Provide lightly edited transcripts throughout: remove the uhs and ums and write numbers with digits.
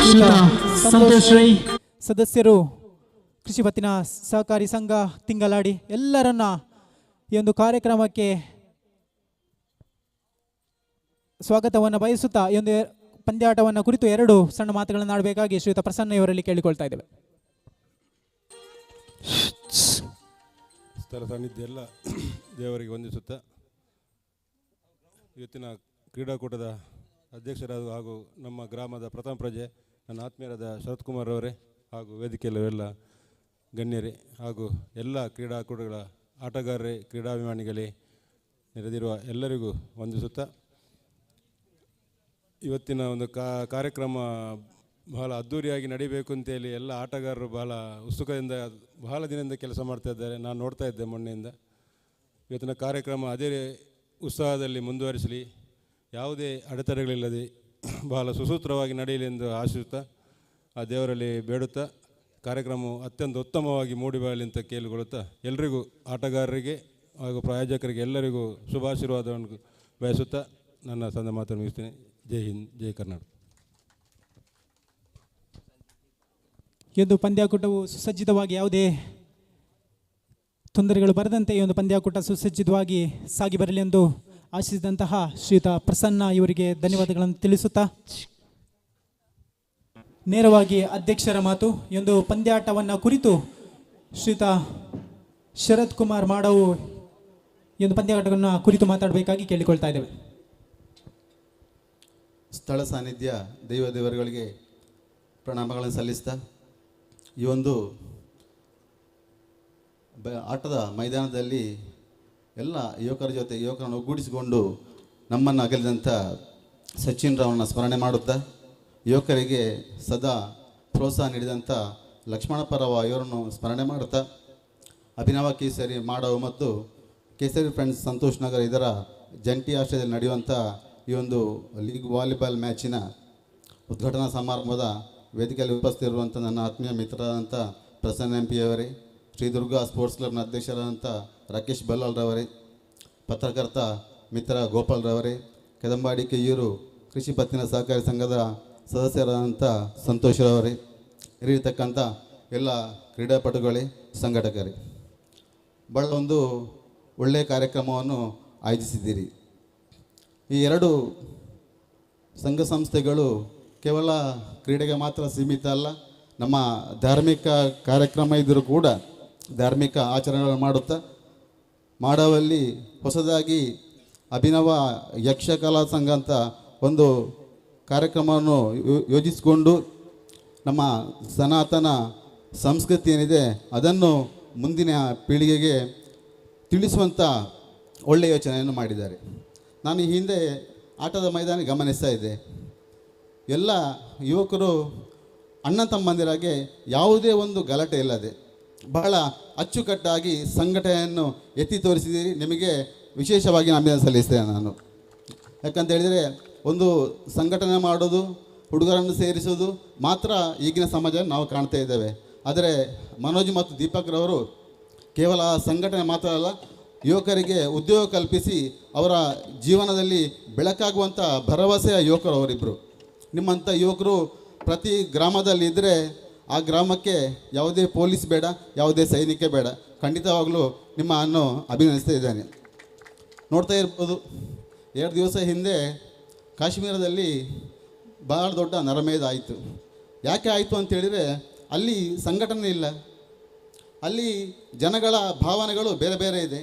ಸಂತೋಷ್ ರೈ ಸದಸ್ಯರು, ಕೃಷಿ ಪತ್ತಿನ ಸಹಕಾರಿ ಸಂಘ ತಿಂಗಲಾಡಿ ಎಲ್ಲರನ್ನ ಈ ಒಂದು ಕಾರ್ಯಕ್ರಮಕ್ಕೆ ಸ್ವಾಗತವನ್ನು ಬಯಸುತ್ತಾ ಈ ಒಂದು ಪಂದ್ಯಾಟವನ್ನು ಕುರಿತು ಎರಡು ಸಣ್ಣ ಮಾತುಗಳನ್ನು ಆಡಬೇಕಾಗಿ ಶ್ರೀಯುತ ಪ್ರಸನ್ನ ಇವರಲ್ಲಿ ಕೇಳಿಕೊಳ್ತಾ ಇದ್ದೇವೆ. ಸ್ಥಳ ಸಾನ್ನಿಧ್ಯ ಎಲ್ಲ ದೇವರಿಗೆ ವಂದಿಸುತ್ತಾ ಇವತ್ತಿನ ಕ್ರೀಡಾಕೂಟದ ಅಧ್ಯಕ್ಷರಾದ ಹಾಗೂ ನಮ್ಮ ಗ್ರಾಮದ ಪ್ರಥಮ ಪ್ರಜೆ ನನ್ನ ಆತ್ಮೀಯರಾದ ಶರತ್ ಕುಮಾರ್ ಅವರೇ ಹಾಗೂ ವೇದಿಕೆಯಲ್ಲೆಲ್ಲ ಗಣ್ಯರೇ ಹಾಗೂ ಎಲ್ಲ ಕ್ರೀಡಾಕೂಟಗಳ ಆಟಗಾರರೇ, ಕ್ರೀಡಾಭಿಮಾನಿಗಳೇ, ನೆರೆದಿರುವ ಎಲ್ಲರಿಗೂ ವಂದಿಸುತ್ತಾ ಇವತ್ತಿನ ಒಂದು ಕಾರ್ಯಕ್ರಮ ಬಹಳ ಅದ್ಧೂರಿಯಾಗಿ ನಡೀಬೇಕು ಅಂತೇಳಿ ಎಲ್ಲ ಆಟಗಾರರು ಬಹಳ ಉತ್ಸುಕದಿಂದ ಬಹಳ ದಿನದಿಂದ ಕೆಲಸ ಮಾಡ್ತಾ ಇದ್ದಾರೆ. ನಾನು ನೋಡ್ತಾ ಇದ್ದೆ ಮೊನ್ನೆಯಿಂದ. ಇವತ್ತಿನ ಕಾರ್ಯಕ್ರಮ ಅದೇ ಉತ್ಸಾಹದಲ್ಲಿ ಮುಂದುವರಿಸಲಿ, ಯಾವುದೇ ಅಡೆತಡೆಗಳಿಲ್ಲದೆ ಬಹಳ ಸುಸೂತ್ರವಾಗಿ ನಡೆಯಲಿ ಎಂದು ಆಶಿಸುತ್ತಾ ಆ ದೇವರಲ್ಲಿ ಬೇಡುತ್ತಾ ಕಾರ್ಯಕ್ರಮವು ಅತ್ಯಂತ ಉತ್ತಮವಾಗಿ ಮೂಡಿಬರಲಿ ಅಂತ ಕೇಳಿಕೊಳ್ಳುತ್ತಾ ಎಲ್ಲರಿಗೂ, ಆಟಗಾರರಿಗೆ ಹಾಗೂ ಪ್ರಾಯೋಜಕರಿಗೆ ಎಲ್ಲರಿಗೂ ಶುಭಾಶೀರ್ವಾದವನ್ನು ಬಯಸುತ್ತಾ ನನ್ನ ಸಂದ ಮಾತನ್ನು ಮುಗಿಸ್ತೇನೆ. ಜೈ ಹಿಂದ್, ಜೈ ಕರ್ನಾಟಕ. ಈ ಒಂದು ಪಂದ್ಯಾಕೂಟವು ಸುಸಜ್ಜಿತವಾಗಿ ಯಾವುದೇ ತೊಂದರೆಗಳು ಬರದಂತೆ ಈ ಒಂದು ಪಂದ್ಯಾಕೂಟ ಸುಸಜ್ಜಿತವಾಗಿ ಸಾಗಿ ಬರಲಿ ಎಂದು ಆಶಿಸಿದಂತಹ ಶ್ರೀಯುತ ಪ್ರಸನ್ನ ಇವರಿಗೆ ಧನ್ಯವಾದಗಳನ್ನು ತಿಳಿಸುತ್ತಾ ನೇರವಾಗಿ ಅಧ್ಯಕ್ಷರ ಮಾತು. ಈ ಒಂದು ಪಂದ್ಯಾಟವನ್ನು ಕುರಿತು ಶ್ರೀಯುತ ಶರತ್ ಕುಮಾರ್ ಮಾಡವು ಈ ಒಂದು ಪಂದ್ಯಾಟವನ್ನು ಕುರಿತು ಮಾತಾಡಬೇಕಾಗಿ ಕೇಳಿಕೊಳ್ತಾ ಇದ್ದೇವೆ. ಸ್ಥಳ ಸಾನ್ನಿಧ್ಯ ದೇವರುಗಳಿಗೆ ಪ್ರಣಾಮಗಳನ್ನು ಸಲ್ಲಿಸ್ತಾ ಈ ಒಂದು ಆಟದ ಮೈದಾನದಲ್ಲಿ ಎಲ್ಲ ಯುವಕರನ್ನು ಒಗ್ಗೂಡಿಸಿಕೊಂಡು ನಮ್ಮನ್ನು ಅಗಲಿದಂಥ ಸಚಿನ್ ರಾವ್ನ ಸ್ಮರಣೆ ಮಾಡುತ್ತಾ ಯುವಕರಿಗೆ ಸದಾ ಪ್ರೋತ್ಸಾಹ ನೀಡಿದಂಥ ಲಕ್ಷ್ಮಣಪ್ಪರವ ಇವರನ್ನು ಸ್ಮರಣೆ ಮಾಡುತ್ತಾ ಅಭಿನವ ಕೇಸರಿ ಮಾಡವು ಮತ್ತು ಕೇಸರಿ ಫ್ರೆಂಡ್ಸ್ ಸಂತೋಷ್ ನಗರ ಇದರ ಜಂಟಿ ಆಶ್ರಯದಲ್ಲಿ ನಡೆಯುವಂಥ ಈ ಒಂದು ಲೀಗ್ ವಾಲಿಬಾಲ್ ಮ್ಯಾಚಿನ ಉದ್ಘಾಟನಾ ಸಮಾರಂಭದ ವೇದಿಕೆಯಲ್ಲಿ ಉಪಸ್ಥಿತಿರುವಂಥ ನನ್ನ ಆತ್ಮೀಯ ಮಿತ್ರರಾದಂಥ ಪ್ರಸನ್ನ ಎಂ ಪಿ ಅವರೇ, ಶ್ರೀ ದುರ್ಗಾ ಸ್ಪೋರ್ಟ್ಸ್ ಕ್ಲಬ್ನ ಅಧ್ಯಕ್ಷರಾದಂಥ ರಾಕೇಶ್ ಬಲ್ಲಾಲ್ರವರೇ, ಪತ್ರಕರ್ತ ಮಿತ್ರ ಗೋಪಾಲ್ರವರೇ, ಕದಂಬಾಡಿ ಕೆಯ್ಯೂರು ಕೃಷಿ ಪತ್ತಿನ ಸಹಕಾರಿ ಸಂಘದ ಸದಸ್ಯರಾದಂಥ ಸಂತೋಷರವರೇ, ಇರತಕ್ಕಂಥ ಎಲ್ಲ ಕ್ರೀಡಾಪಟುಗಳೇ, ಸಂಘಟಕರೇ, ಭಾಳ ಒಂದು ಒಳ್ಳೆಯ ಕಾರ್ಯಕ್ರಮವನ್ನು ಆಯೋಜಿಸಿದ್ದೀರಿ. ಈ ಎರಡು ಸಂಘ ಸಂಸ್ಥೆಗಳು ಕೇವಲ ಕ್ರೀಡೆಗೆ ಮಾತ್ರ ಸೀಮಿತ ಅಲ್ಲ, ನಮ್ಮ ಧಾರ್ಮಿಕ ಕಾರ್ಯಕ್ರಮ ಇದ್ದರೂ ಕೂಡ ಧಾರ್ಮಿಕ ಆಚರಣೆಗಳನ್ನು ಮಾಡುತ್ತಾ ಮಾಡವಲ್ಲಿ ಹೊಸದಾಗಿ ಅಭಿನವ ಯಕ್ಷಕಲಾ ಸಂಘ ಅಂತ ಒಂದು ಕಾರ್ಯಕ್ರಮವನ್ನು ಯೋಜಿಸಿಕೊಂಡು ನಮ್ಮ ಸನಾತನ ಸಂಸ್ಕೃತಿ ಏನಿದೆ ಅದನ್ನು ಮುಂದಿನ ಪೀಳಿಗೆಗೆ ತಿಳಿಸುವಂಥ ಒಳ್ಳೆಯ ಯೋಚನೆಯನ್ನು ಮಾಡಿದ್ದಾರೆ. ನಾನು ಈ ಹಿಂದೆ ಆಟದ ಮೈದಾನ ಗಮನಿಸ್ತಾ ಇದ್ದೆ. ಎಲ್ಲ ಯುವಕರು ಅಣ್ಣ ತಮ್ಮಂದಿರಾಗೆ ಯಾವುದೇ ಒಂದು ಗಲಾಟೆ ಇಲ್ಲದೆ ಬಹಳ ಅಚ್ಚುಕಟ್ಟಾಗಿ ಸಂಘಟನೆಯನ್ನು ಎತ್ತಿ ತೋರಿಸಿದ್ದೀರಿ. ನಿಮಗೆ ವಿಶೇಷವಾಗಿ ಅಭಿನಂದನೆ ಸಲ್ಲಿಸ್ತೇನೆ ನಾನು. ಯಾಕಂತ ಹೇಳಿದರೆ ಒಂದು ಸಂಘಟನೆ ಮಾಡೋದು, ಹುಡುಗರನ್ನು ಸೇರಿಸೋದು ಮಾತ್ರ ಈಗಿನ ಸಮಾಜ ನಾವು ಕಾಣ್ತಾ ಇದ್ದೇವೆ. ಆದರೆ ಮನೋಜ್ ಮತ್ತು ದೀಪಕ್ರವರು ಕೇವಲ ಸಂಘಟನೆ ಮಾತ್ರ ಅಲ್ಲ, ಯುವಕರಿಗೆ ಉದ್ಯೋಗ ಕಲ್ಪಿಸಿ ಅವರ ಜೀವನದಲ್ಲಿ ಬೆಳಕಾಗುವಂಥ ಭರವಸೆಯ ಯುವಕರು ಅವರಿಬ್ಬರು. ನಿಮ್ಮಂಥ ಯುವಕರು ಪ್ರತಿ ಗ್ರಾಮದಲ್ಲಿ ಇದ್ದರೆ ಆ ಗ್ರಾಮಕ್ಕೆ ಯಾವುದೇ ಪೊಲೀಸ್ ಬೇಡ, ಯಾವುದೇ ಸೈನಿಕ ಬೇಡ. ಖಂಡಿತವಾಗಲೂ ನಿಮ್ಮನ್ನು ಅಭಿನಂದಿಸ್ತಾ ಇದ್ದೇನೆ. ನೋಡ್ತಾ ಇರ್ಬೋದು, 2 ದಿವಸ ಹಿಂದೆ ಕಾಶ್ಮೀರದಲ್ಲಿ ಭಾಳ ದೊಡ್ಡ ನರಮೇಧ ಆಯಿತು. ಯಾಕೆ ಆಯಿತು ಅಂತೇಳಿದರೆ ಅಲ್ಲಿ ಸಂಘಟನೆ ಇಲ್ಲ, ಅಲ್ಲಿ ಜನಗಳ ಭಾವನೆಗಳು ಬೇರೆ ಬೇರೆ ಇದೆ.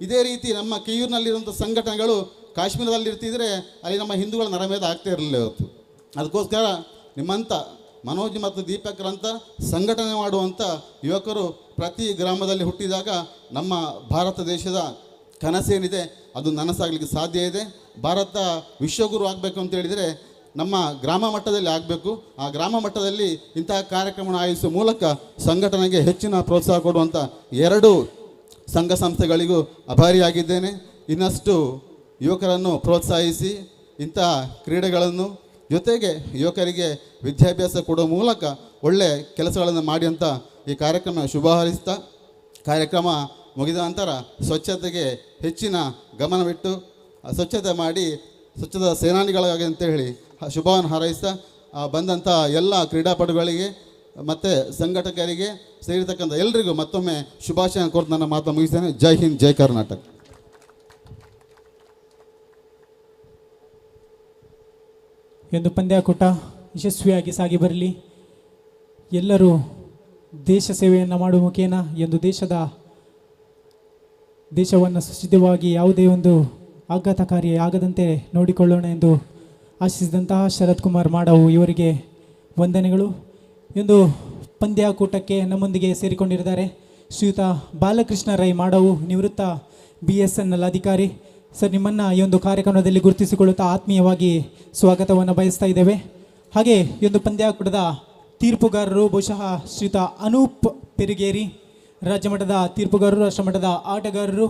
ಇದೇ ರೀತಿ ನಮ್ಮ ಕಿಯೂರಿನಲ್ಲಿರುವಂಥ ಸಂಘಟನೆಗಳು ಕಾಶ್ಮೀರದಲ್ಲಿ ಇರ್ತಿದ್ರೆ ಅಲ್ಲಿ ನಮ್ಮ ಹಿಂದೂಗಳ ನರಮೇಧ ಆಗ್ತಾ ಇರಲಿಲ್ಲ ಇವತ್ತು. ಅದಕ್ಕೋಸ್ಕರ ನಿಮ್ಮಂಥ ಮನೋಜ್ ಮತ್ತು ದೀಪಕ್ರಂಥ ಸಂಘಟನೆ ಮಾಡುವಂಥ ಯುವಕರು ಪ್ರತಿ ಗ್ರಾಮದಲ್ಲಿ ಹುಟ್ಟಿದಾಗ ನಮ್ಮ ಭಾರತ ದೇಶದ ಕನಸೇನಿದೆ ಅದು ನನಸಾಗಲಿಕ್ಕೆ ಸಾಧ್ಯ ಇದೆ. ಭಾರತ ವಿಶ್ವಗುರು ಆಗಬೇಕು ಅಂತ ಹೇಳಿದರೆ ನಮ್ಮ ಗ್ರಾಮ ಮಟ್ಟದಲ್ಲಿ ಆಗಬೇಕು. ಆ ಗ್ರಾಮ ಮಟ್ಟದಲ್ಲಿ ಇಂತಹ ಕಾರ್ಯಕ್ರಮವನ್ನು ಆಯೋಜಿಸುವ ಮೂಲಕ ಸಂಘಟನೆಗೆ ಹೆಚ್ಚಿನ ಪ್ರೋತ್ಸಾಹ ಕೊಡುವಂಥ 2 ಸಂಘ ಸಂಸ್ಥೆಗಳಿಗೂ ಆಭಾರಿಯಾಗಿದ್ದೇನೆ. ಇನ್ನಷ್ಟು ಯುವಕರನ್ನು ಪ್ರೋತ್ಸಾಹಿಸಿ ಇಂತಹ ಕ್ರೀಡೆಗಳನ್ನು ಜೊತೆಗೆ ಯುವಕರಿಗೆ ವಿದ್ಯಾಭ್ಯಾಸ ಕೊಡುವ ಮೂಲಕ ಒಳ್ಳೆಯ ಕೆಲಸಗಳನ್ನು ಮಾಡಿ ಅಂತ ಈ ಕಾರ್ಯಕ್ರಮ ಶುಭ ಹಾರೈಸ್ತಾ, ಕಾರ್ಯಕ್ರಮ ಮುಗಿದ ನಂತರ ಸ್ವಚ್ಛತೆಗೆ ಹೆಚ್ಚಿನ ಗಮನವಿಟ್ಟು ಸ್ವಚ್ಛತೆ ಮಾಡಿ ಸ್ವಚ್ಛತಾ ಸೇನಾನಿಗಳಾಗಿ ಅಂತ ಹೇಳಿ ಶುಭವನ್ನು ಹಾರೈಸ್ತಾ ಬಂದಂಥ ಎಲ್ಲ ಕ್ರೀಡಾಪಟುಗಳಿಗೆ ಮತ್ತು ಸಂಘಟಕರಿಗೆ ಸೇರಿರ್ತಕ್ಕಂಥ ಎಲ್ರಿಗೂ ಮತ್ತೊಮ್ಮೆ ಶುಭಾಶಯ ಕೋರ್ತು ನನ್ನ ಮಾತು ಮುಗಿಸ್ತೇನೆ. ಜೈ ಹಿಂದ್, ಜೈ ಕರ್ನಾಟಕ. ಎಂದು ಪಂದ್ಯಾಕೂಟ ಯಶಸ್ವಿಯಾಗಿ ಸಾಗಿ ಬರಲಿ. ಎಲ್ಲರೂ ದೇಶ ಸೇವೆಯನ್ನು ಮಾಡುವ ಮುಖೇನ ಎಂದು ದೇಶವನ್ನು ಸುಸ್ಥಿರವಾಗಿ ಯಾವುದೇ ಒಂದು ಆಘಾತಕಾರಿ ಆಗದಂತೆ ನೋಡಿಕೊಳ್ಳೋಣ ಎಂದು ಆಶಿಸಿದಂತಹ ಶರತ್ ಕುಮಾರ್ ಮಾಡವು ಇವರಿಗೆ ವಂದನೆಗಳು. ಎಂದು ಪಂದ್ಯಾಕೂಟಕ್ಕೆ ನಮ್ಮೊಂದಿಗೆ ಸೇರಿಕೊಂಡಿದ್ದಾರೆ ಶ್ರೀಯುತ ಬಾಲಕೃಷ್ಣ ರೈ ಮಾಡವು, ನಿವೃತ್ತ BSNL ಅಧಿಕಾರಿ. ಸರ್, ನಿಮ್ಮನ್ನು ಈ ಒಂದು ಕಾರ್ಯಕ್ರಮದಲ್ಲಿ ಗುರುತಿಸಿಕೊಳ್ಳುತ್ತಾ ಆತ್ಮೀಯವಾಗಿ ಸ್ವಾಗತವನ್ನು ಬಯಸ್ತಾ ಇದ್ದೇವೆ. ಹಾಗೆ ಈ ಒಂದು ಪಂದ್ಯಾಕೂಟದ ತೀರ್ಪುಗಾರರು ಬಹುಶಃ ಶ್ರೀಯುತ ಅನೂಪ್ ಪೆರಿಗೇರಿ, ರಾಜ್ಯ ಮಟ್ಟದ ತೀರ್ಪುಗಾರರು, ರಾಷ್ಟ್ರ ಮಟ್ಟದ ಆಟಗಾರರು,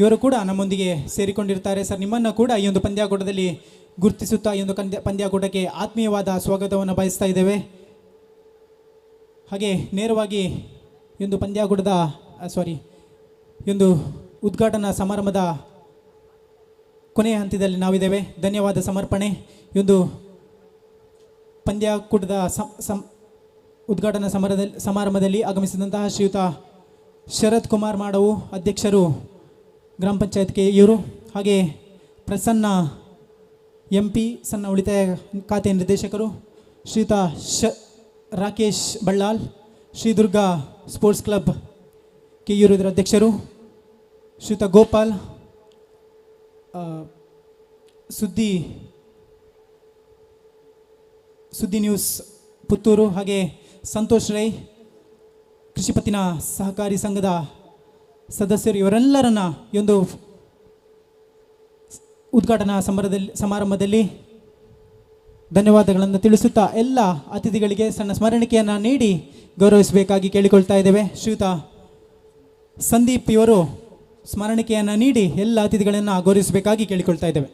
ಇವರು ಕೂಡ ನಮ್ಮೊಂದಿಗೆ ಸೇರಿಕೊಂಡಿರ್ತಾರೆ. ಸರ್, ನಿಮ್ಮನ್ನು ಕೂಡ ಈ ಒಂದು ಪಂದ್ಯಾಕೂಟದಲ್ಲಿ ಗುರುತಿಸುತ್ತಾ ಈ ಒಂದು ಪಂದ್ಯಾಕೂಟಕ್ಕೆ ಆತ್ಮೀಯವಾದ ಸ್ವಾಗತವನ್ನು ಬಯಸ್ತಾ ಇದ್ದೇವೆ. ಹಾಗೆ ನೇರವಾಗಿ ಈ ಒಂದು ಪಂದ್ಯಾಕೂಟದ ಈ ಒಂದು ಉದ್ಘಾಟನಾ ಸಮಾರಂಭದ ಕೊನೆಯ ಹಂತದಲ್ಲಿ ನಾವಿದ್ದೇವೆ. ಧನ್ಯವಾದ ಸಮರ್ಪಣೆ. ಈ ಒಂದು ಪಂದ್ಯಾಕೂಟದ ಉದ್ಘಾಟನಾ ಸಮಾರಂಭದಲ್ಲಿ ಆಗಮಿಸಿದಂತಹ ಶ್ರೀಯುತ ಶರತ್ ಕುಮಾರ್ ಮಾಡವು, ಅಧ್ಯಕ್ಷರು ಗ್ರಾಮ ಪಂಚಾಯತ್ಗೆ ಇವರು. ಹಾಗೆ ಪ್ರಸನ್ನ MP, ಸಣ್ಣ ಉಳಿತಾಯ ಖಾತೆ ನಿರ್ದೇಶಕರು, ಶ್ರೀಯುತ ರಾಕೇಶ್ ಬಳ್ಳಾಲ್, ಶ್ರೀ ದುರ್ಗಾ ಸ್ಪೋರ್ಟ್ಸ್ ಕ್ಲಬ್ ಕೆಯೂರು ಇದರ ಅಧ್ಯಕ್ಷರು, ಶ್ರೀಯುತ ಗೋಪಾಲ್, ಸುದ್ದಿ ನ್ಯೂಸ್ ಪುತ್ತೂರು, ಹಾಗೆ ಸಂತೋಷ್ ರೈ, ಕೃಷಿಪತ್ತಿನ ಸಹಕಾರಿ ಸಂಘದ ಸದಸ್ಯರು, ಇವರೆಲ್ಲರನ್ನ ಈ ಒಂದು ಉದ್ಘಾಟನಾ ಸಮಾರಂಭದಲ್ಲಿ ಧನ್ಯವಾದಗಳನ್ನು ತಿಳಿಸುತ್ತಾ ಎಲ್ಲ ಅತಿಥಿಗಳಿಗೆ ಸಣ್ಣ ಸ್ಮರಣಿಕೆಯನ್ನು ನೀಡಿ ಗೌರವಿಸಬೇಕಾಗಿ ಕೇಳಿಕೊಳ್ತಾ ಇದ್ದೇವೆ. ಶ್ರೀಯುತ ಸಂದೀಪ್ ಇವರು ಸ್ಮರಣಿಕೆಯನ್ನು ನೀಡಿ ಎಲ್ಲ ಅತಿಥಿಗಳನ್ನು ಗೌರವಿಸಬೇಕಾಗಿ ಕೇಳಿಕೊಳ್ತಾ ಇದ್ದೇವೆ.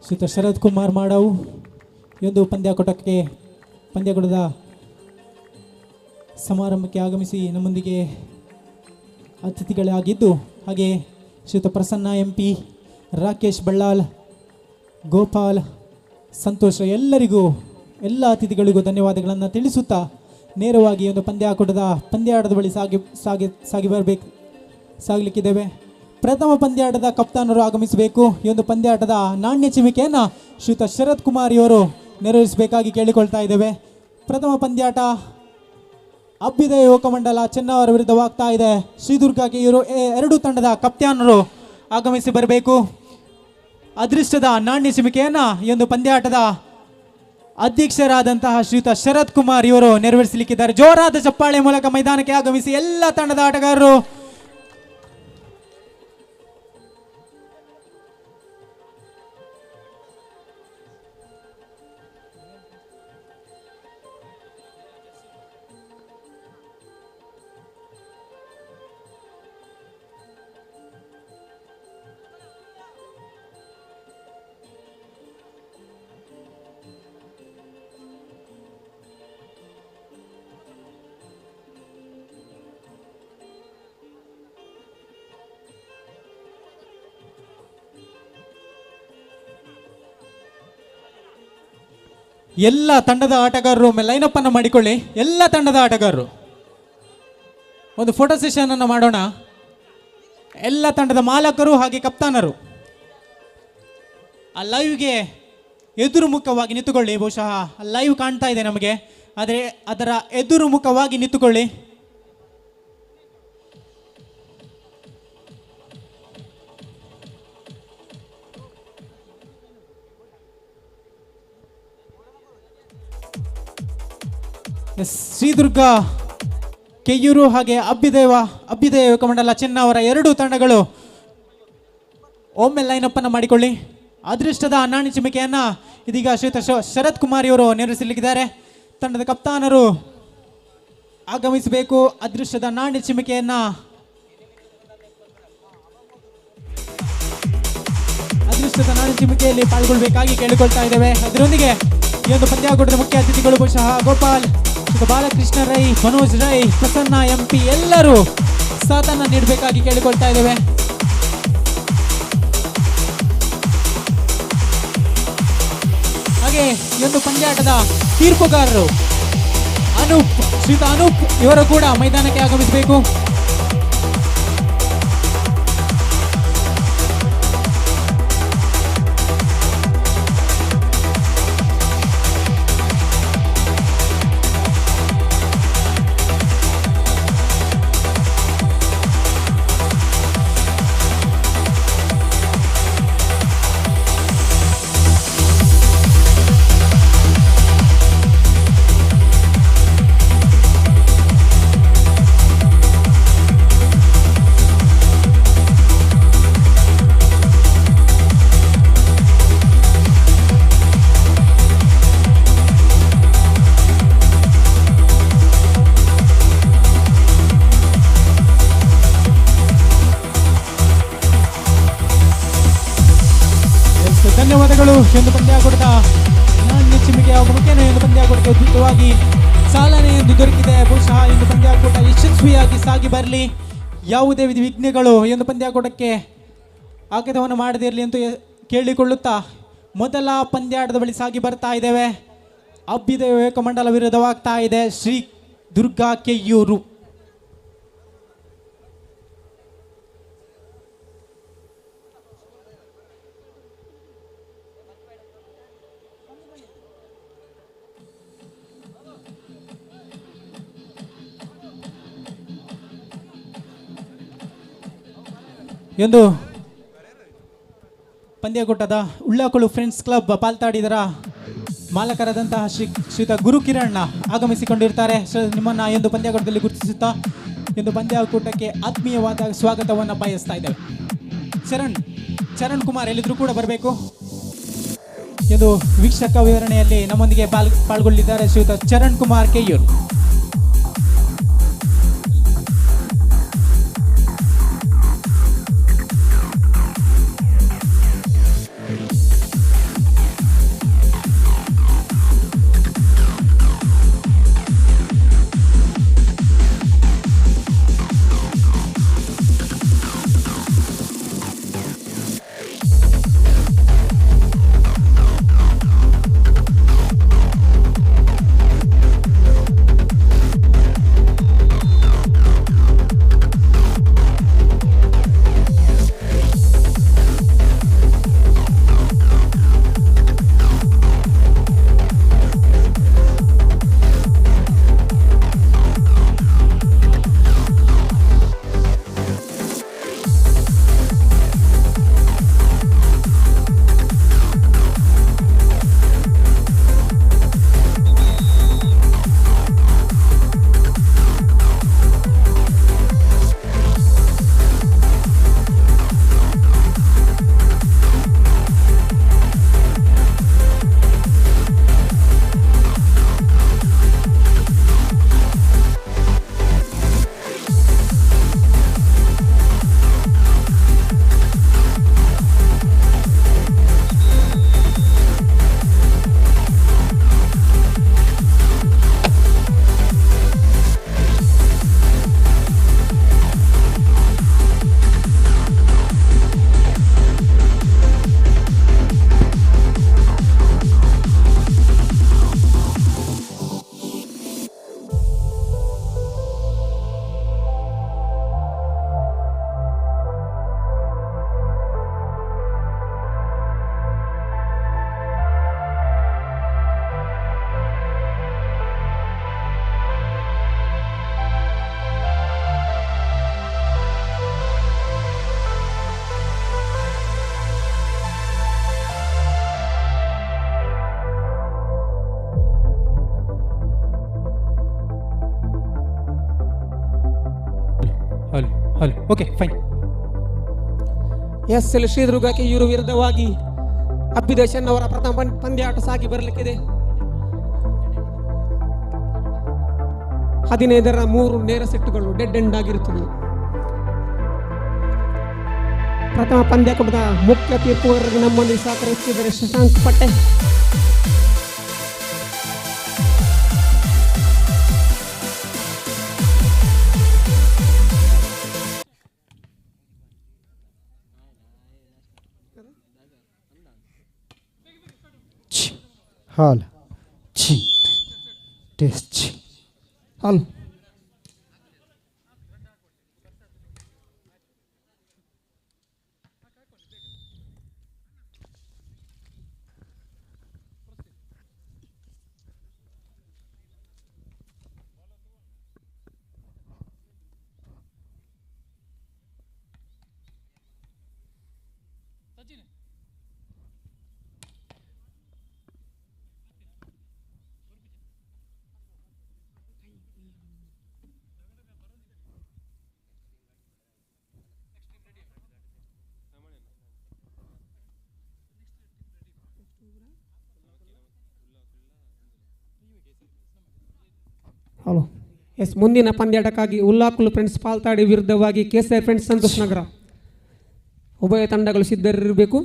ಶ್ರೀಯುತ ಶರತ್ ಕುಮಾರ್ ಮಾಡವು ಈ ಒಂದು ಪಂದ್ಯಾಕೂಟದ ಸಮಾರಂಭಕ್ಕೆ ಆಗಮಿಸಿ ನಮ್ಮೊಂದಿಗೆ ಅತಿಥಿಗಳಾಗಿದ್ದು, ಹಾಗೆ ಶ್ರೀಯುತ ಪ್ರಸನ್ನ MP, ರಾಕೇಶ್ ಬಳ್ಳಾಲ್, ಗೋಪಾಲ್, ಸಂತೋಷ್, ಎಲ್ಲರಿಗೂ ಎಲ್ಲ ಅತಿಥಿಗಳಿಗೂ ಧನ್ಯವಾದಗಳನ್ನು ತಿಳಿಸುತ್ತಾ ನೇರವಾಗಿ ಈ ಒಂದು ಪಂದ್ಯಾಟದ ಬಳಿ ಸಾಗಲಿಕ್ಕಿದ್ದೇವೆ. ಪ್ರಥಮ ಪಂದ್ಯಾಟದ ಕಪ್ತಾನರು ಆಗಮಿಸಬೇಕು. ಈ ಒಂದು ಪಂದ್ಯಾಟದ ನಾಣ್ಯ ಚಿಮಿಕೆಯನ್ನು ಶ್ರೀಯುತ ಶರತ್ ಕುಮಾರ್ ಇವರು ನೆರವೇರಿಸಬೇಕಾಗಿ ಕೇಳಿಕೊಳ್ತಾ ಇದ್ದೇವೆ. ಪ್ರಥಮ ಪಂದ್ಯಾಟ ಅಭ್ಯುದಯ ಯುವಕ ಮಂಡಲ ಚೆನ್ನವರ ವಿರುದ್ಧವಾಗ್ತಾ ಇದೆ. ಶ್ರೀದುರ್ಗಕ್ಕೆ ಇವರು ಎರಡು ತಂಡದ ಕಪ್ತಾನರು ಆಗಮಿಸಿ ಬರಬೇಕು. ಅದೃಷ್ಟದ ನಾಣ್ಯ ಚಿಮಿಕೆಯನ್ನು ಈ ಒಂದು ಪಂದ್ಯಾಟದ ಅಧ್ಯಕ್ಷರಾದಂತಹ ಶ್ರೀಯುತ ಶರತ್ ಕುಮಾರ್ ಇವರು ನೆರವೇರಿಸಲಿಕ್ಕಿದ್ದಾರೆ. ಜೋರಾದ ಚಪ್ಪಾಳೆ ಮೂಲಕ ಮೈದಾನಕ್ಕೆ ಆಗಮಿಸಿ ಎಲ್ಲ ತಂಡದ ಆಟಗಾರರು ಎಲ್ಲ ತಂಡದ ಆಟಗಾರರು ಲೈನಪ್ ಅನ್ನು ಮಾಡಿಕೊಳ್ಳಿ. ಎಲ್ಲ ತಂಡದ ಆಟಗಾರರು ಒಂದು ಫೋಟೋ ಸೆಷನ್ ಅನ್ನು ಮಾಡೋಣ. ಎಲ್ಲ ತಂಡದ ಮಾಲಕರು ಹಾಗೆ ಕಪ್ತಾನರು ಆ ಲೈವ್ಗೆ ಎದುರು ಮುಖವಾಗಿ ನಿಂತುಕೊಳ್ಳಿ. ಬಹುಶಃ ಲೈವ್ ಕಾಣ್ತಾ ಇದೆ ನಮಗೆ, ಆದರೆ ಅದರ ಎದುರು ಮುಖವಾಗಿ ನಿಂತುಕೊಳ್ಳಿ. ಶ್ರೀದುರ್ಗ ಕೆಯೂರು ಹಾಗೆ ಅಭ್ಯುದಯ ಯುವಕ ಮಂಡಲ ಚೆನ್ನವರ ಎರಡು ತಂಡಗಳು ಒಮ್ಮೆ ಲೈನಪ್ ಅನ್ನು ಮಾಡಿಕೊಳ್ಳಿ. ಅದೃಷ್ಟದ ನಾಣ್ಯ ಚಿಮಿಕೆಯನ್ನು ಇದೀಗ ಶ್ರೀಯುತ ಶರತ್ ಕುಮಾರ್ ಇವರು ನೆರವೇರಿಸಲಿದ್ದಾರೆ. ತಂಡದ ಕಪ್ತಾನರು ಆಗಮಿಸಬೇಕು. ಅದೃಷ್ಟದ ನಾಣ್ಯ ಚಿಮಿಕೆಯನ್ನು ಪ್ರಸ್ತುತ ನಾಣಚಿಮಿಕೆಯಲ್ಲಿ ಪಾಲ್ಗೊಳ್ಳಬೇಕಾಗಿ ಕೇಳಿಕೊಳ್ತಾ ಇದ್ದೇವೆ. ಅದರೊಂದಿಗೆ ಈ ಒಂದು ಪಂದ್ಯಾಕೂಟದ ಮುಖ್ಯ ಅತಿಥಿಗಳು ಬಹುಶಃ ಗೋಪಾಲ್, ಬಾಲಕೃಷ್ಣ ರೈ, ಮನೋಜ್ ರೈ, ಪ್ರಸನ್ನ ಎಂಪಿ ಎಲ್ಲರೂ ಸಾಥನ್ನ ನೀಡಬೇಕಾಗಿ ಕೇಳಿಕೊಳ್ತಾ ಇದ್ದೇವೆ. ಹಾಗೆ ಈ ಒಂದು ಪಂದ್ಯಾಟದ ತೀರ್ಪುಗಾರರು ಶ್ರೀಯುತ ಅನೂಪ್ ಇವರು ಕೂಡ ಮೈದಾನಕ್ಕೆ ಆಗಮಿಸಬೇಕು. ಧನ್ಯವಾದಗಳು. ಒಂದು ಪಂದ್ಯಾಕೂಟದ ನಾಣ್ಯ ಚಿಮ್ಮಿಗೆ ಆಗುವ ಮುಖೇನ ಒಂದು ಪಂದ್ಯಾಕೂಟಕ್ಕೆ ಅದ್ಭುತವಾಗಿ ಚಾಲನೆ ಎಂದು ದೊರಕಿದೆ. ಬಹುಶಃ ಒಂದು ಪಂದ್ಯಾಕೂಟ ಯಶಸ್ವಿಯಾಗಿ ಸಾಗಿ ಬರಲಿ, ಯಾವುದೇ ವಿಘ್ನಗಳು ಈ ಒಂದು ಪಂದ್ಯಾಕೂಟಕ್ಕೆ ಆಘಾತವನ್ನು ಮಾಡದಿರಲಿ ಅಂತ ಕೇಳಿಕೊಳ್ಳುತ್ತಾ ಮೊದಲ ಪಂದ್ಯಾಟದ ಬಳಿ ಸಾಗಿ ಬರ್ತಾ ಇದ್ದೇವೆ. ಅಭ್ಯುದಯ ಏಕಮಂಡಲ ವಿರುದ್ಧವಾಗ್ತಾ ಇದೆ ಶ್ರೀ ದುರ್ಗಾ ಕೆಯ್ಯೂರು. ಎಂದು ಪಂದ್ಯಕೂಟದ ಉಳ್ಳಾಕೊಳು ಫ್ರೆಂಡ್ಸ್ ಕ್ಲಬ್ ಪಾಲ್ತಾಡಿದರ ಮಾಲಕರಾದಂತಹ ಶ್ರೀಯುತ ಗುರು ಕಿರಣ್ ಆಗಮಿಸಿಕೊಂಡಿರ್ತಾರೆ. ನಿಮ್ಮನ್ನು ಎಂದು ಪಂದ್ಯಕೂಟದಲ್ಲಿ ಗುರುತಿಸುತ್ತಾ ಎಂದು ಪಂದ್ಯಕೂಟಕ್ಕೆ ಆತ್ಮೀಯವಾದ ಸ್ವಾಗತವನ್ನು ಬಯಸ್ತಾ ಇದ್ದೇವೆ. ಚರಣ್ ಕುಮಾರ್ ಎಲ್ಲಿದ್ರೂ ಕೂಡ ಬರಬೇಕು ಎಂದು ವೀಕ್ಷಕ ವಿವರಣೆಯಲ್ಲಿ ನಮ್ಮೊಂದಿಗೆ ಪಾಲ್ಗೊಳ್ಳಿದ್ದಾರೆ ಶ್ರೀಯುತ Charan Kumar Keyyuru. Okay fine. S L Shri Durga Keyyuru ವಿರುದ್ಧವಾಗಿ ಅಭ್ಯುದಯನ್ ಅವರ ಪ್ರಥಮ ಪಂದ್ಯಾಟ ಸಾಗಿ ಬರಲಿಕ್ಕಿದೆ. 15ರ 3 ನೇರ ಸೆಟ್ಟುಗಳು ಡೆಡ್ ಎಂಡ್ ಆಗಿರುತ್ತದೆ. ಪ್ರಥಮ ಪಂದ್ಯಾಕೂಟದ ಮುಖ್ಯ ತೀರ್ಪುಗಾರರಿಗೆ ನಮ್ಮೊಂದಿಗೆ ಸಹಕರಿಸುತ್ತಿದ್ದಾರೆ ಶಶಾಂಕ್ ಪಟ್ಟೆ. ಹಾಲ್ ಛಿ ಟೆಸ್ಟ್ ಛಿ ಹಾಲ್ ಹಲೋ ಎಸ್, ಮುಂದಿನ ಪಂದ್ಯಾಟಕ್ಕಾಗಿ ಉಲ್ಲಾಕುಲು ಫ್ರೆಂಡ್ಸ್ ಪಾಲ್ತಾಡಿ ವಿರುದ್ಧವಾಗಿ KCR ಫ್ರೆಂಡ್ಸ್ ಸಂತೋಷ್ ನಗರ. ಉಭಯ ತಂಡಗಳು ಸಿದ್ಧರಿರಬೇಕು.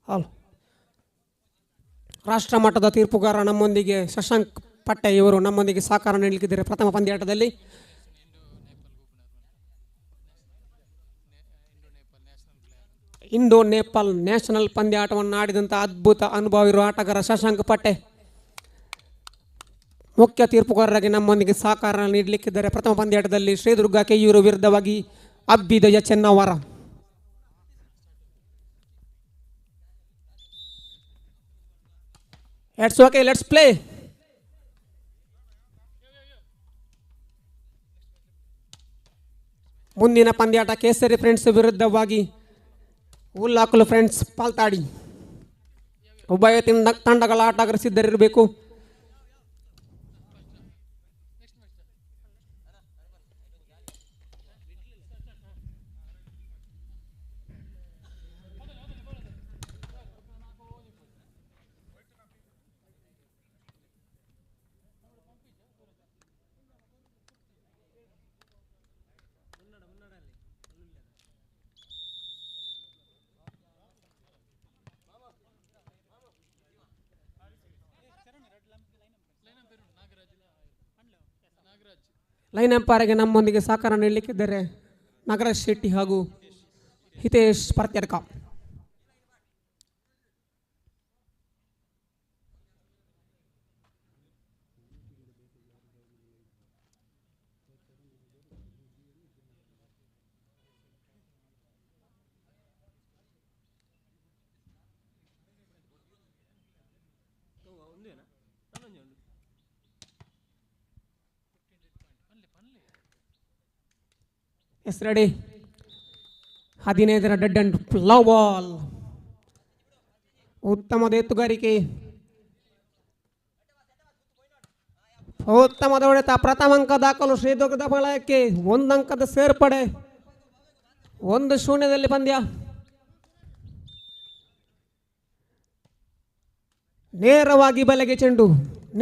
ಹಲೋ, ರಾಷ್ಟ್ರ ಮಟ್ಟದ ತೀರ್ಪುಗಾರ ನಮ್ಮೊಂದಿಗೆ ಶಶಾಂಕ್ ಪಟ್ಟೆ ಇವರು ನಮ್ಮೊಂದಿಗೆ ಸಹಕಾರ ನೀಡಲಿಕ್ಕಿದ್ದಾರೆ. ಪ್ರಥಮ ಪಂದ್ಯಾಟದಲ್ಲಿ ಇಂಡೋ ನೇಪಾಲ್ ನ್ಯಾಷನಲ್ ಪಂದ್ಯಾಟವನ್ನು ಆಡಿದಂಥ ಅದ್ಭುತ ಅನುಭವ ಇರುವ ಆಟಗಾರ ಶಶಾಂಕ್ ಪಟ್ಟೆ ಮುಖ್ಯ ತೀರ್ಪುಗಾರರಾಗಿ ನಮ್ಮೊಂದಿಗೆ ಸಹಕಾರ ನೀಡಲಿಕ್ಕಿದ್ದಾರೆ. ಪ್ರಥಮ ಪಂದ್ಯಾಟದಲ್ಲಿ ಶ್ರೀದುರ್ಗ ಕೆಯೂರು ವಿರುದ್ಧವಾಗಿ Abhyudaya ಚೆನ್ನವರ. It's okay, let's play. ಮುಂದಿನ ಪಂದ್ಯಾಟ ಕೇಸರಿ ಫ್ರೆಂಡ್ಸ್ ವಿರುದ್ಧವಾಗಿ ಉಲ್ಲಾಕುಲು ಫ್ರೆಂಡ್ಸ್ ಪಾಲ್ತಾಡಿ. ಉಭಯ ತಂಡಗಳ ಆಟಗಾರರು ಸಿದ್ಧರಿರಬೇಕು. ಲೈನ್ ಅಂಪೈರ್ಗೆ ನಮ್ಮೊಂದಿಗೆ ಸಹಕಾರ ನೀಡಲಿಕ್ಕಿದ್ದಾರೆ ನಾಗರಾಜ್ ಶೆಟ್ಟಿ ಹಾಗೂ ಹಿತೇಶ್ ಪರ್ತ್ಯರ್ಕ. Yes ready. 15ರ ಡೆಡ್ ಅಂಡ್ ಲವ್ ಬಾಲ್. ಉತ್ತಮದ ಎತ್ತುಗಾರಿಕೆ, ಉತ್ತಮದ ಹೊಡೆತ. ಪ್ರಥಮ ಅಂಕ ದಾಖಲು ಶ್ರೀದುರ್ಗದ ಪಾಳಯಕ್ಕೆ. 1 ಅಂಕದ ಸೇರ್ಪಡೆ. 1-0 ಪಂದ್ಯ. ನೇರವಾಗಿ ಬಲೆಗೆ ಚೆಂಡು.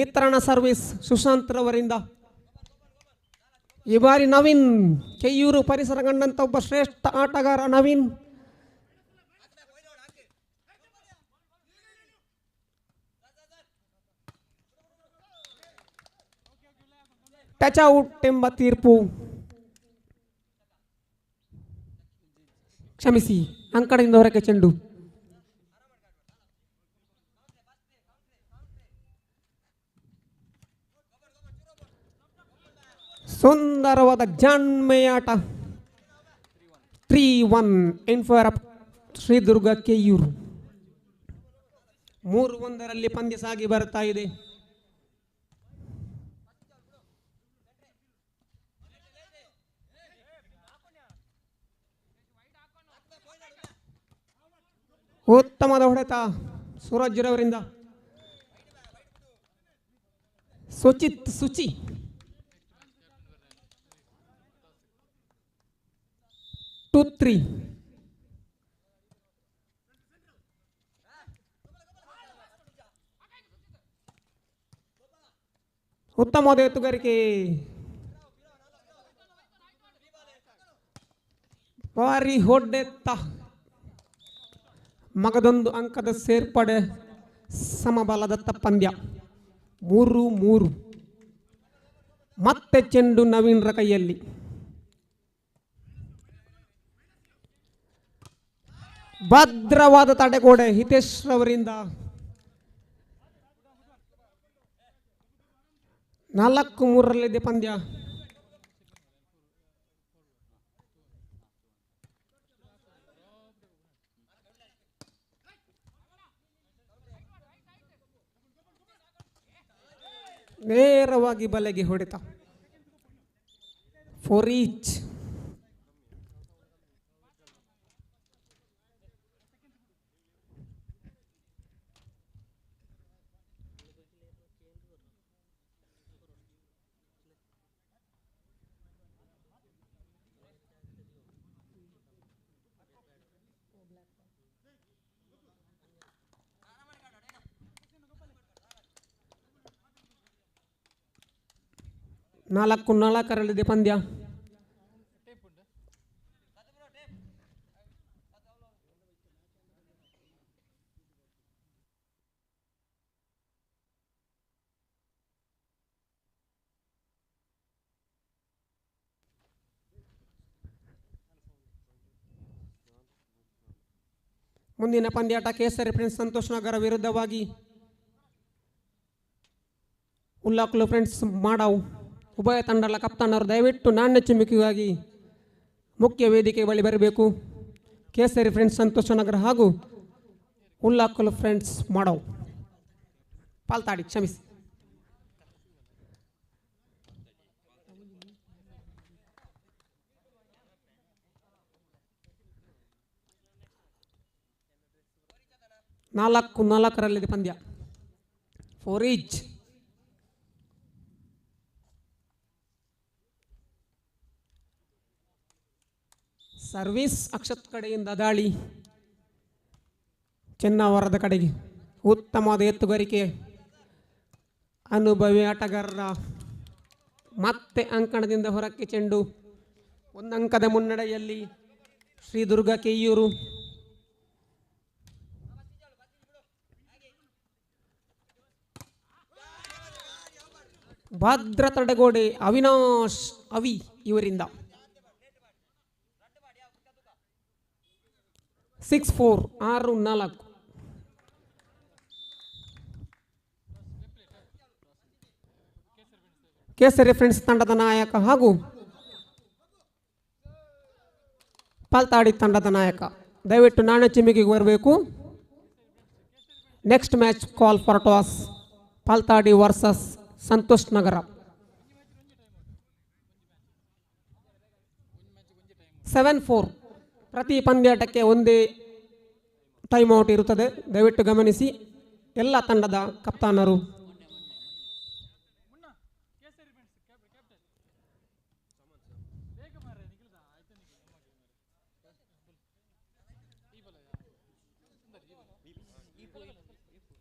ನಿತ್ರಣ ಸರ್ವಿಸ್ ಸುಶಾಂತ್ ರವರಿಂದ. ಈ ಬಾರಿ ನವೀನ್ ಕೆಯೂರು ಪರಿಸರ ಕಂಡಂತ ಒಬ್ಬ ಶ್ರೇಷ್ಠ ಆಟಗಾರ ನವೀನ್. ಟಚ್ ಔಟ್ ಎಂಬ ತೀರ್ಪು. ಕ್ಷಮಿಸಿ, ಅಂಕಣದಿಂದ ಹೊರಕ್ಕೆ ಚೆಂಡು. ಸುಂದರವಾದ ಜಾಣ್ಮೆಯ ಆಟ. 3-1 ಇನ್ ಫೇವರ್ ಆಫ್ ಶ್ರೀದುರ್ಗ ಕೆಯೂರು. 3-1 ಪಂದ್ಯ ಸಾಗಿ ಬರ್ತಾ ಇದೆ. ಉತ್ತಮವಾದ ಹೊಡೆತ ಸೂರಜ್ರವರಿಂದ. ಶುಚಿ 2-3. ಉತ್ತಮವಾದ ಎತ್ತುಗಾರಿಕೆ. ಭಾರಿ ಹೊಡೆತ. ಮಗದೊಂದು ಅಂಕದ ಸೇರ್ಪಡೆ. ಸಮಬಲದತ್ತ ಪಂದ್ಯ 3-3. ಮತ್ತೆ ಚೆಂಡು ನವೀನ್ರ ಕೈಯಲ್ಲಿ. ಭದ್ರವಾದ ತಡೆಗೋಡೆ ಹಿತೇಶ್ ರವರಿಂದ. 4-3 ಪಂದ್ಯ. ನೇರವಾಗಿ ಬಲೆಗೆ ಹೊಡೆತ. 4 ಈಚ್. ನಾಲ್ಕು 4 ಪಂದ್ಯ. ಮುಂದಿನ ಪಂದ್ಯಾಟ ಕೇಸರಿ ಫ್ರೆಂಡ್ಸ್ ಸಂತೋಷ್ ನಗರ ವಿರುದ್ಧವಾಗಿ ಉಲ್ಲಾಕ್ಲು ಫ್ರೆಂಡ್ಸ್ ಮಾಡಾವು. ಉಭಯ ತಂಡಗಳ ಕಪ್ತಾನರು ದಯವಿಟ್ಟು ನಾಣ್ಯ ಚಿಮ್ಮಿಕೆಗಾಗಿ ಮುಖ್ಯ ವೇದಿಕೆ ಬಳಿ ಬರಬೇಕು. ಕೇಸರಿ ಫ್ರೆಂಡ್ಸ್ ಸಂತೋಷ ನಗರ ಹಾಗೂ ಉಲ್ಲಾಕುಲು ಫ್ರೆಂಡ್ಸ್ ಮಾಡಾವು ಪಾಲ್ತಾಡಿ ಕ್ಷಮಿಸಿ. ನಾಲ್ಕು 4 ಪಂದ್ಯ. 4 ಈಚ್. ಸರ್ವಿಸ್ ಅಕ್ಷತ್ ಕಡೆಯಿಂದ ದಾಳಿ ಚೆನ್ನವರದ ಕಡೆಗೆ. ಉತ್ತಮವಾದ ಎತ್ತುಗಾರಿಕೆ. ಅನುಭವಿ ಆಟಗಾರರ ಮತ್ತೆ ಅಂಕಣದಿಂದ ಹೊರಕ್ಕೆ ಚೆಂಡು. 1 ಅಂಕದ ಮುನ್ನಡೆಯಲ್ಲಿ ಶ್ರೀದುರ್ಗ ಕೆಯ್ಯೂರು. ಭದ್ರ ತಡೆಗೋಡೆ ಅವಿನಾಶ್ ಅವಿ ಇವರಿಂದ. 6-4 6-4. ಕೇಸರಿ ಫ್ರೆಂಡ್ಸ್ ತಂಡದ ನಾಯಕ ಹಾಗೂ ಪಾಲ್ತಾಡಿ ತಂಡದ ನಾಯಕ ದಯವಿಟ್ಟು ನಾಣ್ಯ ಚಿಮ್ಮಿಗೆ ಬರಬೇಕು. Next match call for toss Paltadi versus Santosh Nagar. 7-4. ಪ್ರತಿ ಪಂದ್ಯಾಟಕ್ಕೆ ಒಂದೇ ಟೈಮ್ಔಟ್ ಇರುತ್ತದೆ, ದಯವಿಟ್ಟು ಗಮನಿಸಿ ಎಲ್ಲ ತಂಡದ ಕಪ್ತಾನರು.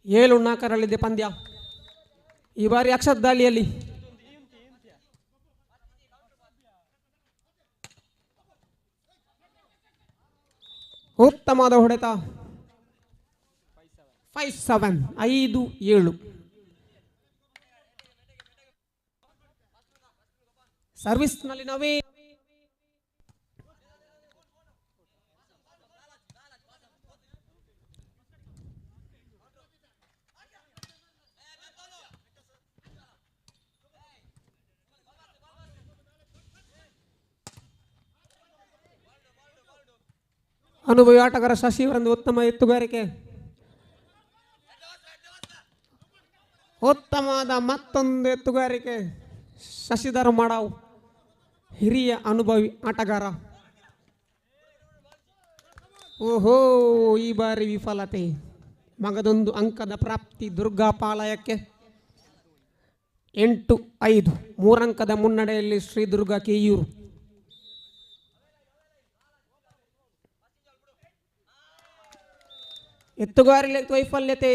ಏಳು 4 ಪಂದ್ಯ. ಈ ಬಾರಿ ಅಕ್ಷತ್ ದಾಳಿಯಲ್ಲಿ ಉತ್ತಮವಾದ ಹೊಡೆತ. 5-7 5-7. ಸರ್ವಿಸ್ನಲ್ಲಿ ನಾವೇ ಅನುಭವಿ ಆಟಗಾರ ಶಶಿವರಂದು ಉತ್ತಮ ಎತ್ತುಗಾರಿಕೆ. ಉತ್ತಮವಾದ ಮತ್ತೊಂದು ಎತ್ತುಗಾರಿಕೆ. ಶಶಿಧರ್ ಮಾಡಾವ್ ಹಿರಿಯ ಅನುಭವಿ ಆಟಗಾರ. ಓಹೋ, ಈ ಬಾರಿ ವಿಫಲತೆ. ಮಗದೊಂದು ಅಂಕದ ಪ್ರಾಪ್ತಿ ದುರ್ಗಾಪಾಲಯಕ್ಕೆ. 8-5 3 ಅಂಕದ ಮುನ್ನಡೆಯಲ್ಲಿ ಶ್ರೀ ದುರ್ಗಾ ಕೆಯೂರು. ಎತ್ತುಗಾರಿಕೆ ವೈಫಲ್ಯತೆ.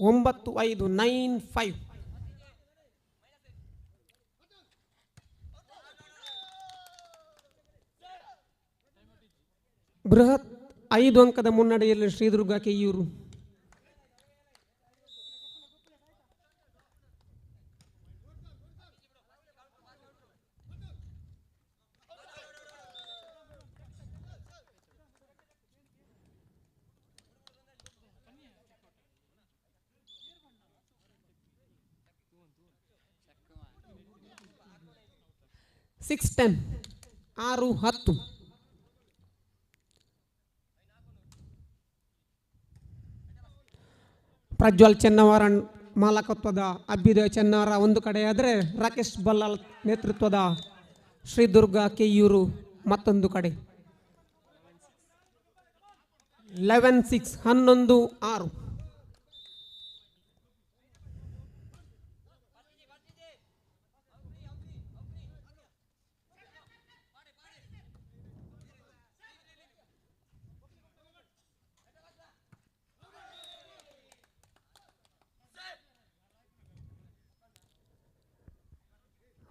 9-5 9-5. ಬೃಹತ್ 5 ಅಂಕದ ಮುನ್ನಡೆಯಲ್ಲಿ ಶ್ರೀದುರ್ಗ ಕೆಯೂರು. ಸಿಕ್ಸ್ 10 6-10. ಪ್ರಜ್ವಲ್ ಚೆನ್ನವರ ಮಾಲಕತ್ವದ ಅಭ್ಯುದಯ ಚೆನ್ನವರ ಒಂದು ಕಡೆಯಾದರೆ, ರಾಕೇಶ್ ಬಲ್ಲಾಲ್ ನೇತೃತ್ವದ ಶ್ರೀ ದುರ್ಗಾ ಕೆಯೂರು ಮತ್ತೊಂದು ಕಡೆ. 11-6 11-6.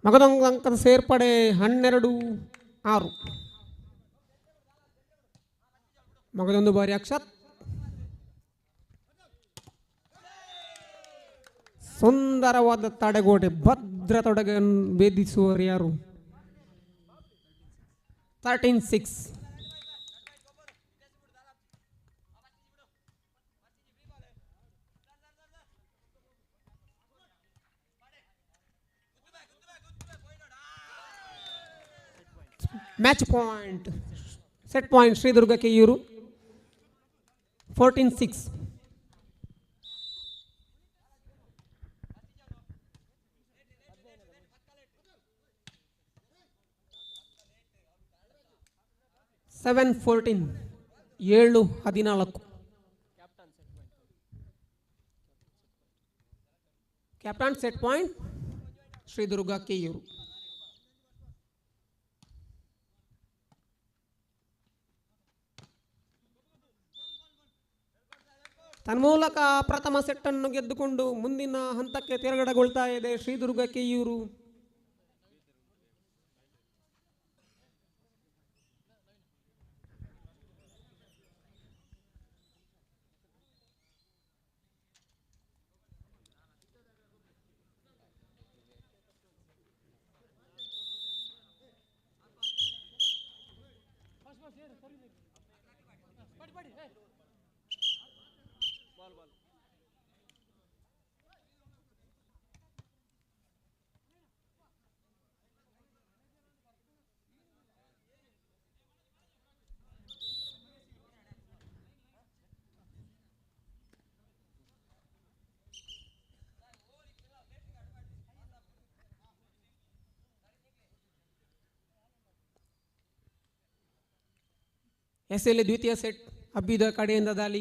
ಮಗದೊಂದು ಅಂಕದ ಸೇರ್ಪಡೆ 12-6. ಮಗದೊಂದು ಬಾರಿ ಅಕ್ಷತ್. ಸುಂದರವಾದ ತಡೆಗೋಡೆ, ಭದ್ರ ತೊಡಗೆಯನ್ನು ಭೇದಿಸುವವರು ಯಾರು? 13-6. Match point, set point Shri Durga Keyyur. 14-6. Seven 14 7-14. Captain set point Shri Durga Keyyur. ತನ್ಮೂಲಕ ಪ್ರಥಮ ಸೆಟ್ಟನ್ನು ಗೆದ್ದುಕೊಂಡು ಮುಂದಿನ ಹಂತಕ್ಕೆ ತೆರಗಡೆಗೊಳ್ತಾ ಇದೆ ಶ್ರೀ ದುರ್ಗಾ ಕೆಯೂರು. ಎಸ್ಎಲ್ ದ್ವಿತೀಯ ಸೆಟ್ ಅಭ್ಯುದಯ ಕಡೆಯಿಂದ ದಾಳಿ.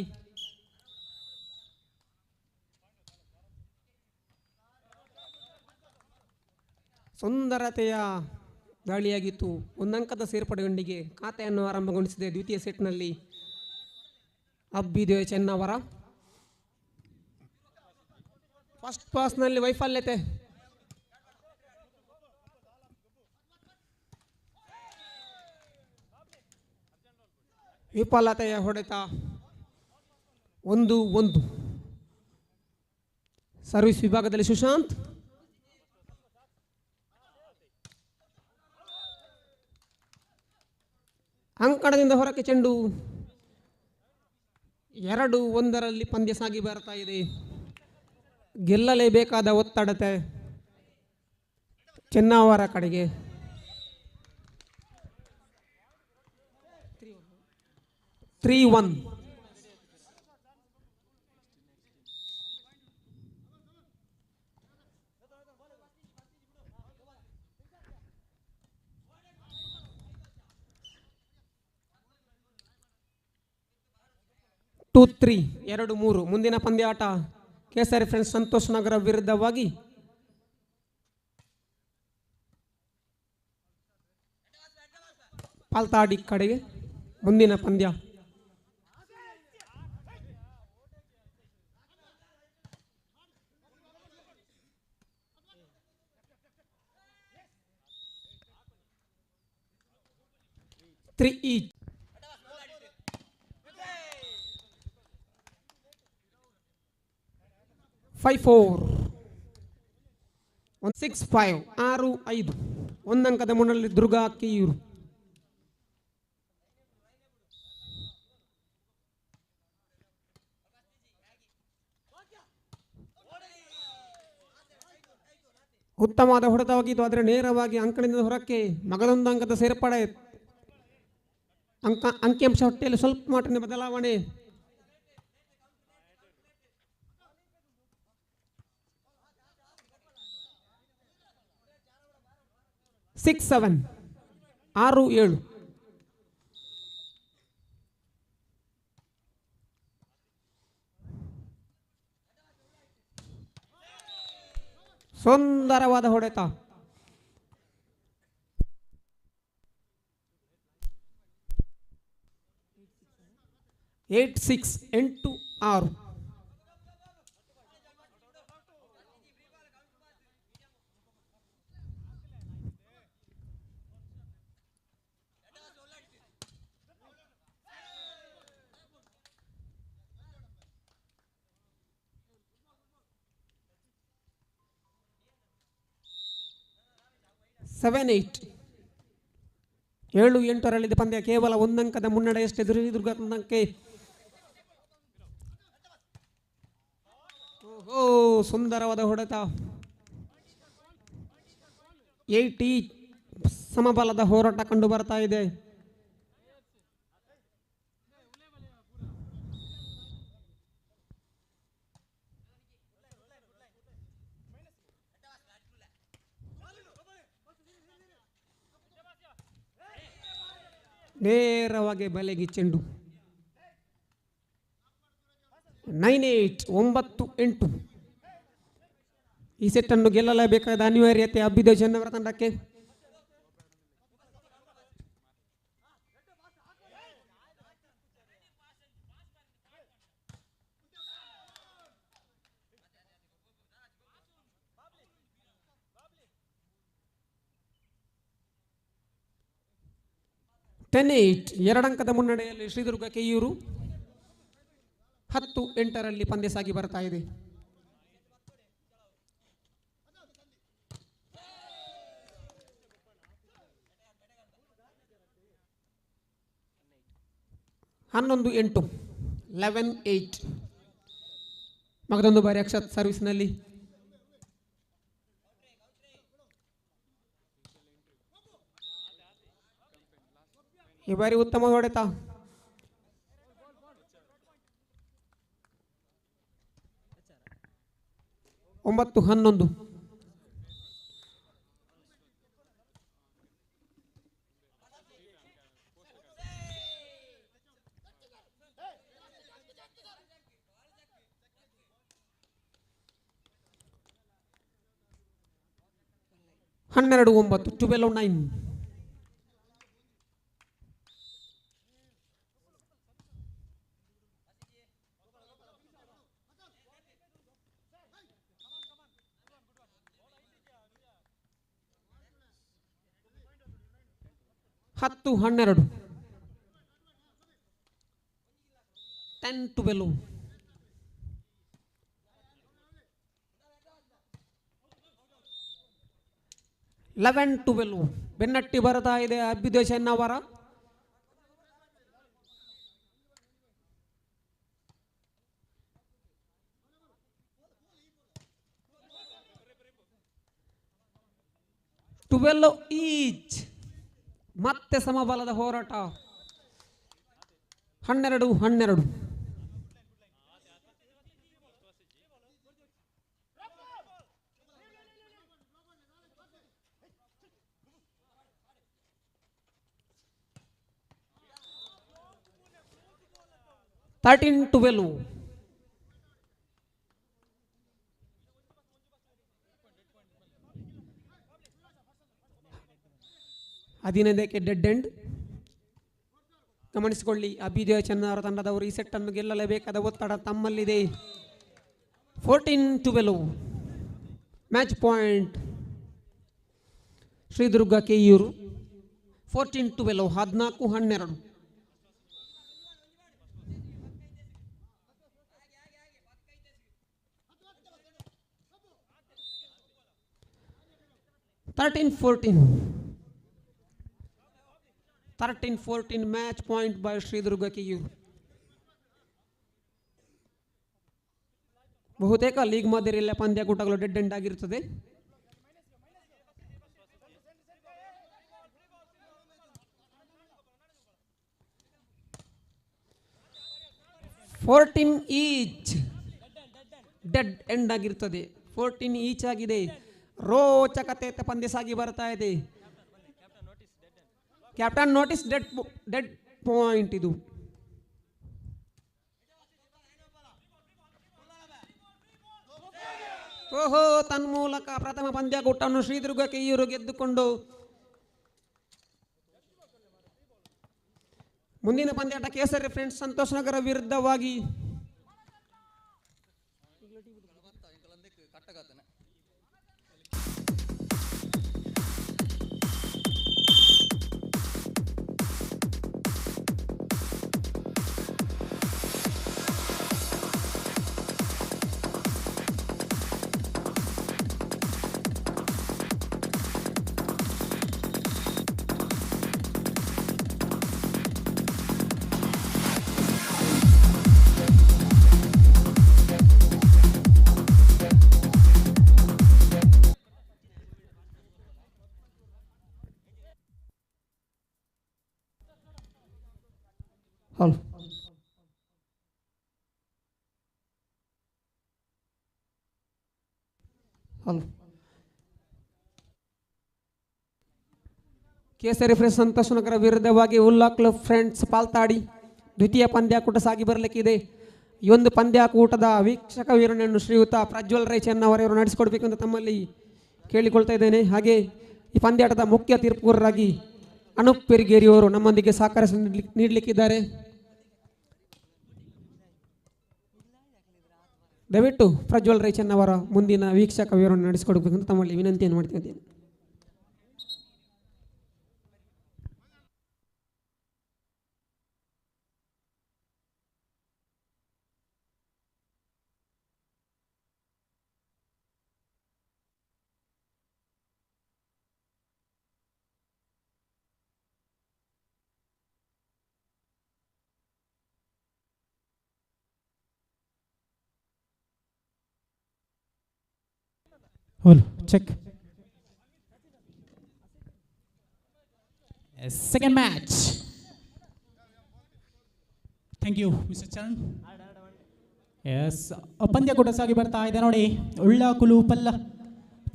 ಸುಂದರತೆಯ ದಾಳಿಯಾಗಿತ್ತು. ಒಂದಂಕದ ಸೇರ್ಪಡೆಯೊಂದಿಗೆ ಖಾತೆಯನ್ನು ಆರಂಭಗೊಳಿಸಿದೆ ದ್ವಿತೀಯ ಸೆಟ್ನಲ್ಲಿ ಅಭ್ಯುದಯ ಚೆನ್ನವರ. ಫಸ್ಟ್ ಪಾಸ್ನಲ್ಲಿ ವೈಫಲ್ಯತೆ. ವಿಫಲತೆಯ ಹೊಡೆತ. 1-1. ಸರ್ವಿಸ್ ವಿಭಾಗದಲ್ಲಿ ಸುಶಾಂತ್. ಅಂಕಣದಿಂದ ಹೊರಕ್ಕೆ ಚೆಂಡು. 2-1 ಪಂದ್ಯ ಸಾಗಿ ಬರ್ತಾ ಇದೆ. ಗೆಲ್ಲಲೇಬೇಕಾದ ಒತ್ತಡತೆ ಚೆನ್ನವರ ಕಡೆಗೆ. 3-1. 2-3 2-3. ಮುಂದಿನ ಪಂದ್ಯಾಟ ಕೇಸರಿ ಫ್ರೆಂಡ್ಸ್ ಸಂತೋಷ್ ನಗರ ವಿರುದ್ಧವಾಗಿ ಪಾಲ್ತಾಡಿ ಕಡೆಗೆ ಮುಂದಿನ ಪಂದ್ಯ. Three each. 5-4. 6-5. 6-5. ಒಂದಂಕದ ಮುನ್ನೆಲೆಯಲ್ಲಿ ದುರ್ಗಾ ಕಿಯೂರು. ಉತ್ತಮವಾದ ಹೊಡೆತವಾಗಿತ್ತು, ಆದರೆ ನೇರವಾಗಿ ಅಂಕಣದಿಂದ ಹೊರಕ್ಕೆ ಮಗದೊಂದು ಅಂಕದ ಸೇರ್ಪಡೆ. ಅಂಕಿಅಂಶ ಹೊಟ್ಟೆಯಲ್ಲಿ ಸ್ವಲ್ಪ ಮಟ್ಟಿನ ಬದಲಾವಣೆ. ಸಿಕ್ಸ್ 7. 6-7. ಸುಂದರವಾದ ಹೊಡೆತ. 8-6. 8-6. ಸೆವೆನ್ 8. 7-8 ಪಂದ್ಯ. ಕೇವಲ ಒಂದಂಕದ ಮುನ್ನಡೆಯಷ್ಟೇ ದುರ್ಗಕ್ಕೆ. ಸುಂದರವಾದ ಹೊಡೆತ. 8 ಸಮಬಲದ ಹೋರಾಟ ಕಂಡು ಬರ್ತಾ ಇದೆ. ನೇರವಾಗಿ ಬಲೆಗೆ ಚೆಂಡು. 9-8. 9-8. ಈ ಸೆಟ್ ಅನ್ನು ಗೆಲ್ಲಲೇಬೇಕಾದ ಅನಿವಾರ್ಯತೆ ಅಭಿದೋಷನ್ ಅವರ ತಂಡಕ್ಕೆ. ಟೆನ್ 8. 2 ಅಂಕದ ಮುನ್ನಡೆಯಲ್ಲಿ ಶ್ರೀದುರ್ಗ ಕೆಯೂರು. 10-8 ಪಂದ್ಯ ಸಾಗಿ ಬರ್ತಾ ಇದೆ. ಹನ್ನೊಂದು 8. 11-8. ಮಗದೊಂದು ಬಾರಿ ಅಕ್ಷತ್ ಸರ್ವಿಸ್ನಲ್ಲಿ. ಈ ಬಾರಿ ಉತ್ತಮ ಹೊಡೆತ. 9-11. ಹನ್ನೆರಡು 9. 12-9. ಹತ್ತು 12. 10-12. 11-12. ಬೆನ್ನಟ್ಟಿ ಬರ್ತಾ ಇದೆ ಅಭ್ಯುದಯನ್ ಅವರ. ಈಚ್. ಮತ್ತೆ ಸಮಬಲದ ಹೋರಾಟ. 12-12. 13-12. ಹದಿನೈದಕ್ಕೆ ಡೆಡ್ ಎಂಡ್. ಗಮನಿಸಿಕೊಳ್ಳಿ, ಅಭಿಜಯ ಚೆನ್ನವರ ತಂಡದವರು ಈ ಸೆಟ್ ಅನ್ನು ಗೆಲ್ಲಲೇಬೇಕಾದ ಒತ್ತಡ ತಮ್ಮಲ್ಲಿದೆ. 14-12 match point Shridurga Keyyur. 14-12 14-12. (13-14) match point by Shridurga Keyyur. ಬಹುತೇಕ ಲೀಗ್ ಮಾದರಿಯಲ್ಲೇ ಪಂದ್ಯಕೂಟಗಳು ಡೆಡ್ ಎಂಡ್ ಆಗಿರುತ್ತದೆ. ಈಚ್ ಡೆಡ್ ಎಂಡ್ ಆಗಿರ್ತದೆ. 14 ಈಚ್ ಆಗಿದೆ. ರೋಚಕತೆ ಪಂದ್ಯ ಸಾಗಿ ಬರ್ತಾ ಇದೆ. ಕ್ಯಾಪ್ಟನ್ ನೋಟಿಸ್ ಡೆಡ್ ಪಾಯಿಂಟ್ ಇದು. ಓಹೋ, ತನ್ಮೂಲಕ ಪ್ರಥಮ ಪಂದ್ಯಕೂಟವನ್ನು ಶ್ರೀದುರ್ಗ ಕೆಯೂರು ಗೆದ್ದುಕೊಂಡು ಮುಂದಿನ ಪಂದ್ಯಾಟ ಕೇಸರಿ ಫ್ರೆಂಡ್ಸ್ ಸಂತೋಷ್ ನಗರ ವಿರುದ್ಧವಾಗಿ. Hello, hello. ಕೇಸರಿ ಫ್ರೆಂಡ್ಸ್ ಸಂತೋಷ್ ನಗರ ವಿರುದ್ಧವಾಗಿ ಉಲ್ಲಾ ಕ್ಲಬ್ ಫ್ರೆಂಡ್ಸ್ ಪಾಲ್ತಾಡಿ ದ್ವಿತೀಯ ಪಂದ್ಯಾಕೂಟ ಸಾಗಿ ಬರಲಿಕ್ಕಿದೆ. ಈ ಒಂದು ಪಂದ್ಯಾಕೂಟದ ವೀಕ್ಷಕ ವಿವರಣೆಯನ್ನು ಶ್ರೀಯುತ ಪ್ರಜ್ವಲ್ ರೈ ಚೆನ್ನವರವರು ನಡೆಸಿಕೊಡ್ಬೇಕೆಂದು ತಮ್ಮಲ್ಲಿ ಕೇಳಿಕೊಳ್ತಾ ಇದ್ದೇನೆ. ಹಾಗೆ ಈ ಪಂದ್ಯಾಟದ ಮುಖ್ಯ ತೀರ್ಪುಗಾರರಾಗಿ ಅನೂಪ್ ಪೆರಿಗೇರಿಯವರು ನಮ್ಮೊಂದಿಗೆ ಸಹಕಾರ ನೀಡಲಿಕ್ಕಿದ್ದಾರೆ. ದಯವಿಟ್ಟು ಪ್ರಜ್ವಲ್ ರೈ ಚೆನ್ನವರ ಮುಂದಿನ ವೀಕ್ಷಕ ವಿವರಣೆ ನಡೆಸಿಕೊಡಬೇಕೆಂದು ತಮ್ಮಲ್ಲಿ ವಿನಂತಿಯನ್ನು ಮಾಡ್ತಿದ್ದೇನೆ. Hold, check. Second match. Thank you, Mr. Charan. Yes, ಪಂದ್ಯಕೂಟ ಸಾಗಿ ಬರ್ತಾ ಇದೆ ನೋಡಿ. ಉಳ್ಳಾ ಕುಲು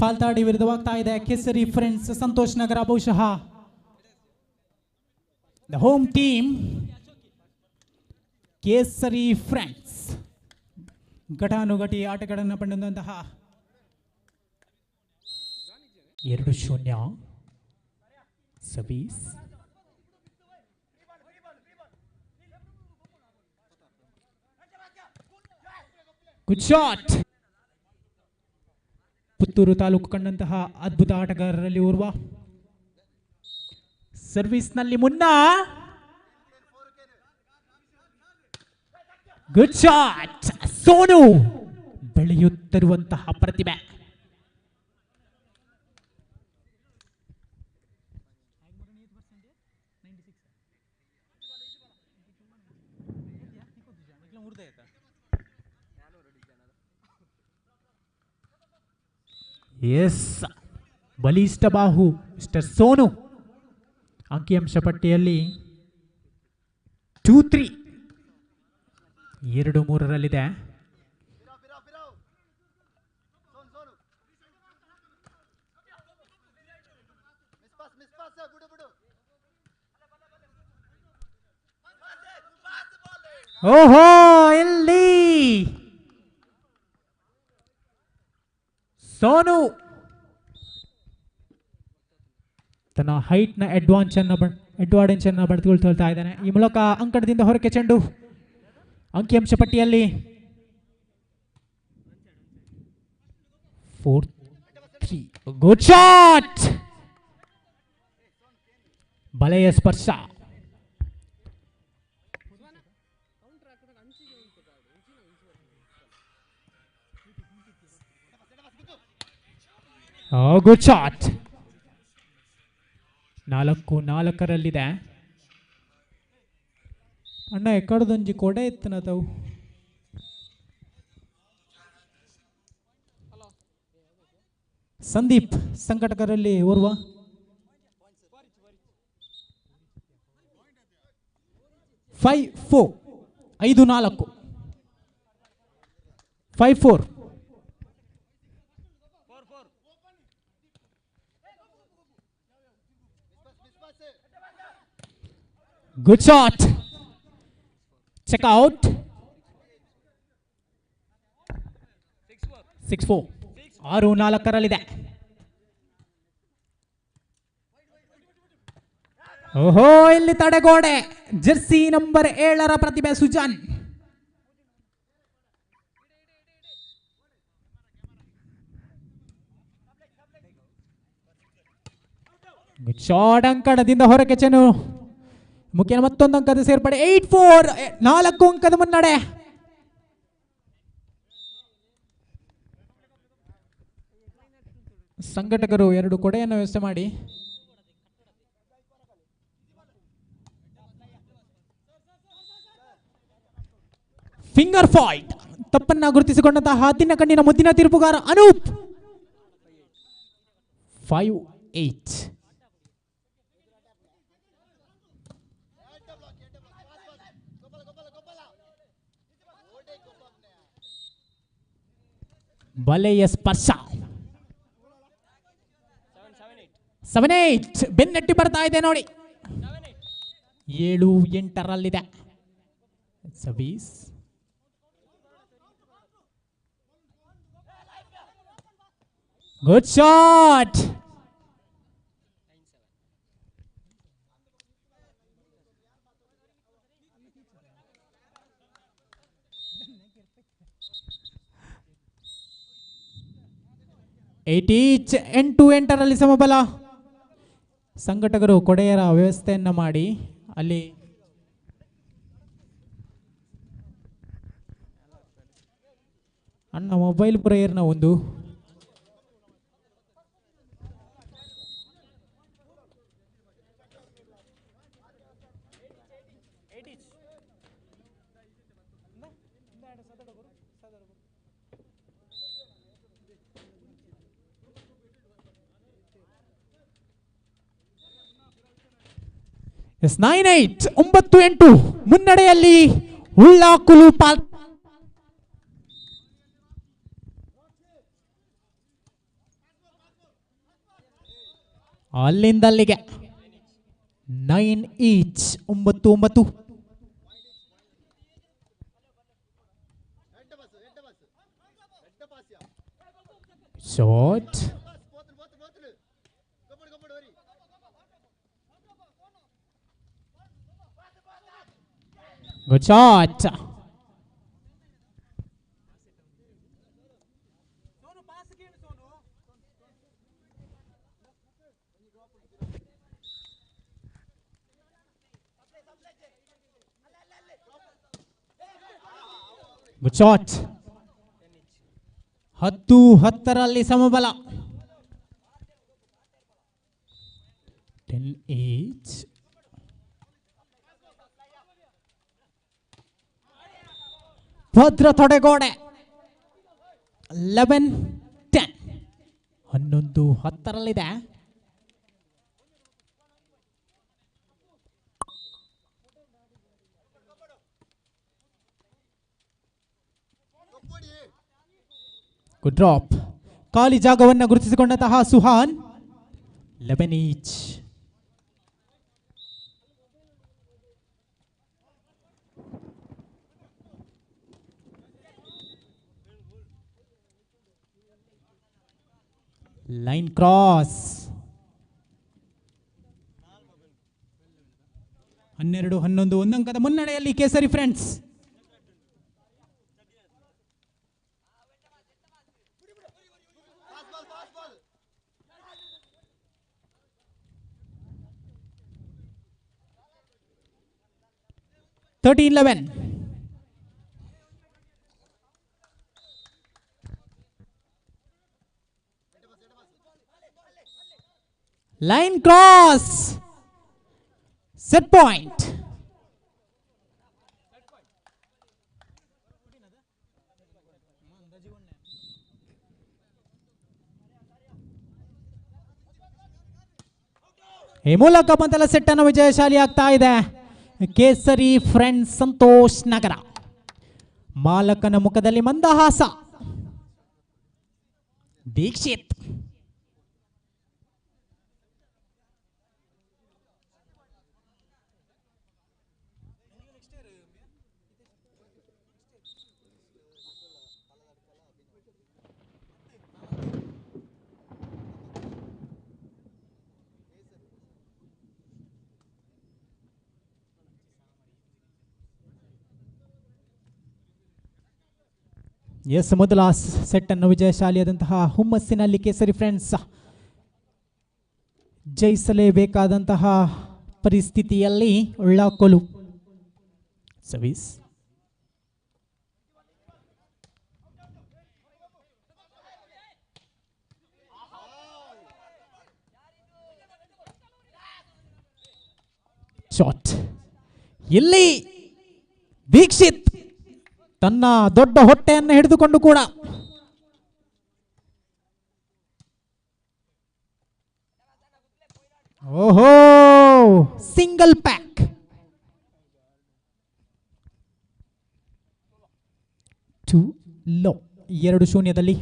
ಪಾಲ್ತಾಡಿ ವಿರುದ್ಧವಾಗ್ತಾ ಇದೆ ಕೇಸರಿ ಫ್ರೆಂಡ್ಸ್ ಸಂತೋಷ್ ನಗರ. ಬಹುಶಃ the home team Kesari friends ಘಟಾನುಘಟಿ ಆಟಗಳನ್ನು ಪಡೆದಂತಹ 2-0 service. Good shot. Puttur taluk ಕಂಡಂತಹ ಅದ್ಭುತ ಆಟಗಾರರಲ್ಲಿ ಓರ್ವ. ಸರ್ವಿಸ್ನಲ್ಲಿ ಮುನ್ನ ಗುಡ್ ಶಾಟ್. ಸೋನು ಬೆಳೆಯುತ್ತಿರುವಂತಹ ಪ್ರತಿಭೆ. ಎಸ್, ಬಲಿಷ್ಠ ಬಾಹು ಮಿಸ್ಟರ್ ಸೋನು. ಅಂಕಿಅಂಶ ಪಟ್ಟಿಯಲ್ಲಿ 2-3 2-3ರಲ್ಲಿದೆ. ಓಹೋ ಎಲ್ಲಿ ಸೋನು ತನ್ನ ಹೈಟ್ನ ಅಡ್ವಾಂಟೇಜ್ ಅನ್ನು ಪಡೆದುಕೊಳ್ತಾ ಇದ್ದಾನೆ. ಈ ಮೂಲಕ ಅಂಕಣದಿಂದ ಹೊರಕ್ಕೆ ಚೆಂಡು. ಅಂಕಿಅಂಶ ಪಟ್ಟಿಯಲ್ಲಿ 4-3. Good shot. ಬಲೆಯ ಸ್ಪರ್ಶ. Good shot. 4-4 ಅಣ್ಣ ಎಕ್ಕಡದೊಂಜಿ ಕೊಡೆ ಇತ್ತನ ತಾವು ಸಂದೀಪ್ ಸಂಘಟಕರಲ್ಲಿ ಓರ್ವ. 5-4 5-4 5-4. Good shot. Check out. 6-4. 6-4 ಓಹೋ ಇಲ್ಲಿ ತಡೆಗೋಡೆ. ಜೆರ್ಸಿ ನಂಬರ್ 7 ಪ್ರತಿಭೆ ಸುಜಾನ್. Good shot. ಅಂಕಣದಿಂದ ಹೊರಗೆ ಚೆನ್ನು. ಮುಖ್ಯ ಮತ್ತೊಂದು ಅಂಕದ ಸೇರ್ಪಡೆ. 8-4 4 ಅಂಕದ ಮುನ್ನಡೆ. ಸಂಘಟಕರು 2 ಕೊಡೆಯನ್ನು ವ್ಯವಸ್ಥೆ ಮಾಡಿ ಫಿಂಗರ್ ಫೈಟ್ ತಪ್ಪನ್ನ ಗುರುತಿಸಿಕೊಂಡಂತಹ ಹದ್ದಿನ ಕಣ್ಣಿನ ಮುದ್ದಿನ ತೀರ್ಪುಗಾರ ಅನೂಪ್. 5-8. ಬಲೆಯ ಸ್ಪರ್ಶ. 7-8 ಬೆನ್ನಟ್ಟಿ ಬರ್ತಾ ಇದೆ ನೋಡಿ. 7-8 ಸರ್ವೀಸ್. Good shot. ಈಚ್ 8-8 ಸಮಬಲ. ಸಂಘಟಕರು ಕೊಡೆಯರ ವ್ಯವಸ್ಥೆಯನ್ನ ಮಾಡಿ ಅಲ್ಲಿ ಅಣ್ಣ ಮೊಬೈಲ್ ಪ್ರೇಯರ್ನ ಒಂದು ಎಸ್ 9-8 9-8 ಮುನ್ನಡೆಯಲ್ಲಿ ಉಳ್ಳಾಕುಲು ಪಾಲ್. ಅಲ್ಲಿಂದ ಅಲ್ಲಿಗೆ 9-9 9-9. Shot. Good shot. Good shot. 10-10 ಸಮಬಲ. 10-8. ಭದ್ರ ತೊಡೆಗೋಡೆ. 11-10 11-10 ಗುಡ್ ಡ್ರಾಪ್. ಖಾಲಿ ಜಾಗವನ್ನು ಗುರುತಿಸಿಕೊಂಡಂತಹ ಸುಹಾನ್. 11-8. Line cross. 12-11 ಒಂದಂಕದ ಮುನ್ನಡೆಯಲ್ಲಿ Kesari friends. Line cross. Set point. ಈ ಮೂಲಕ ಮೊದಲ ಸೆಟ್ ಅನ್ನು ವಿಜಯಶಾಲಿ ಆಗ್ತಾ ಇದೆ ಕೇಸರಿ ಫ್ರೆಂಡ್ಸ್ ಸಂತೋಷ್ ನಗರ. ಮಾಲಕನ ಮುಖದಲ್ಲಿ ಮಂದಹಾಸ. ದೀಕ್ಷಿತ್ ಎಸ್, ಮೊದಲ ಸೆಟ್ ಅನ್ನು ವಿಜಯಶಾಲಿಯಾದಂತಹ ಹುಮ್ಮಸ್ಸಿನಲ್ಲಿ ಕೇಸರಿ ಫ್ರೆಂಡ್ಸ್ ಜಯಿಸಲೇಬೇಕಾದಂತಹ ಪರಿಸ್ಥಿತಿಯಲ್ಲಿ ಉಳ್ಳಾಕೋಲು. Service shot. ಇಲ್ಲಿ ದೀಕ್ಷಿತ್ ತನ್ನ ದೊಡ್ಡ ಹೊಟ್ಟೆಯನ್ನು ಹಿಡಿದುಕೊಂಡು ಕೂಡ ಓಹೋ ಸಿಂಗಲ್ ಪ್ಯಾಕ್. To low 2-0.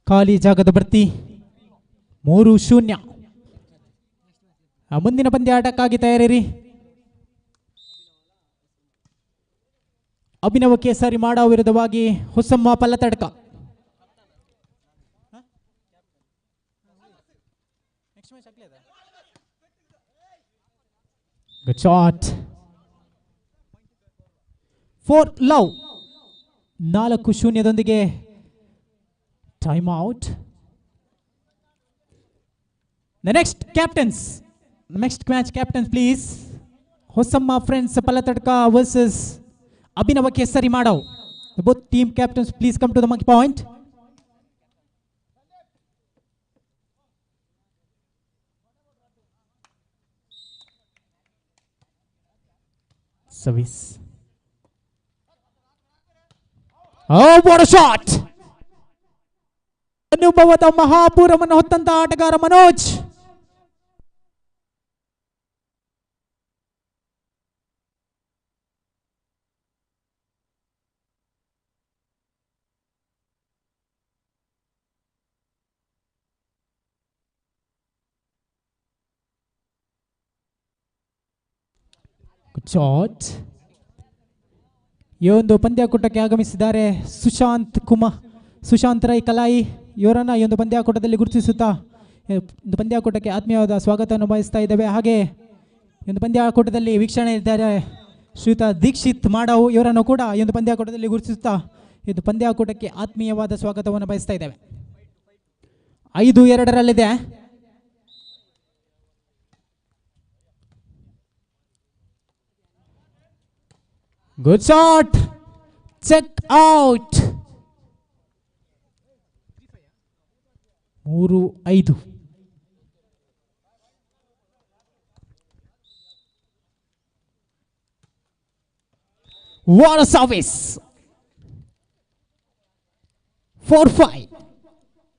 ಖಾಲಿ ಜಾಗದ ಭರ್ತಿ 3-0. ಮುಂದಿನ ಪಂದ್ಯಾಟಕ್ಕಾಗಿ ತಯಾರಿರಿ. ಅಭಿನವ ಕೇಸರಿ ಮಾಡೋ ವಿರುದ್ಧವಾಗಿ Hosamma Pallathadka. Good shot. 4 love 4-0 time out. The next match captains please. Hosamma friends Palatadka versus Abhinava Kesari Madhav. Both team captains please come to the monkey point. Service. Oh, what a shot! ಅನುಭವದ ಮಹಾಪೂರವನ್ನು ಹೊತ್ತಂತ ಆಟಗಾರ Manoj. Shot. ಈ ಒಂದು ಪಂದ್ಯಾಕೂಟಕ್ಕೆ ಆಗಮಿಸಿದ್ದಾರೆ ಸುಶಾಂತ್ ರೈ ಕಲಾಯಿ. ಇವರನ್ನು ಈ ಒಂದು ಪಂದ್ಯಾಕೂಟದಲ್ಲಿ ಗುರುತಿಸುತ್ತಾ ಒಂದು ಪಂದ್ಯಾಕೂಟಕ್ಕೆ ಆತ್ಮೀಯವಾದ ಸ್ವಾಗತವನ್ನು ಬಯಸ್ತಾ ಇದ್ದೇವೆ. ಹಾಗೆ ಈ ಒಂದು ಪಂದ್ಯಾಕೂಟದಲ್ಲಿ ವೀಕ್ಷಣೆ ಇದ್ದಾರೆ ಶ್ರೀಯುತ ದೀಕ್ಷಿತ್ ಮಾಡಾವು. ಇವರನ್ನು ಕೂಡ ಈ ಒಂದು ಪಂದ್ಯಾಕೂಟದಲ್ಲಿ ಗುರುತಿಸುತ್ತಾ ಇದು ಪಂದ್ಯಾಕೂಟಕ್ಕೆ ಆತ್ಮೀಯವಾದ ಸ್ವಾಗತವನ್ನು ಬಯಸ್ತಾ ಇದ್ದೇವೆ. 5-2 good shot. Check out. 3-5. What a service. 4-5.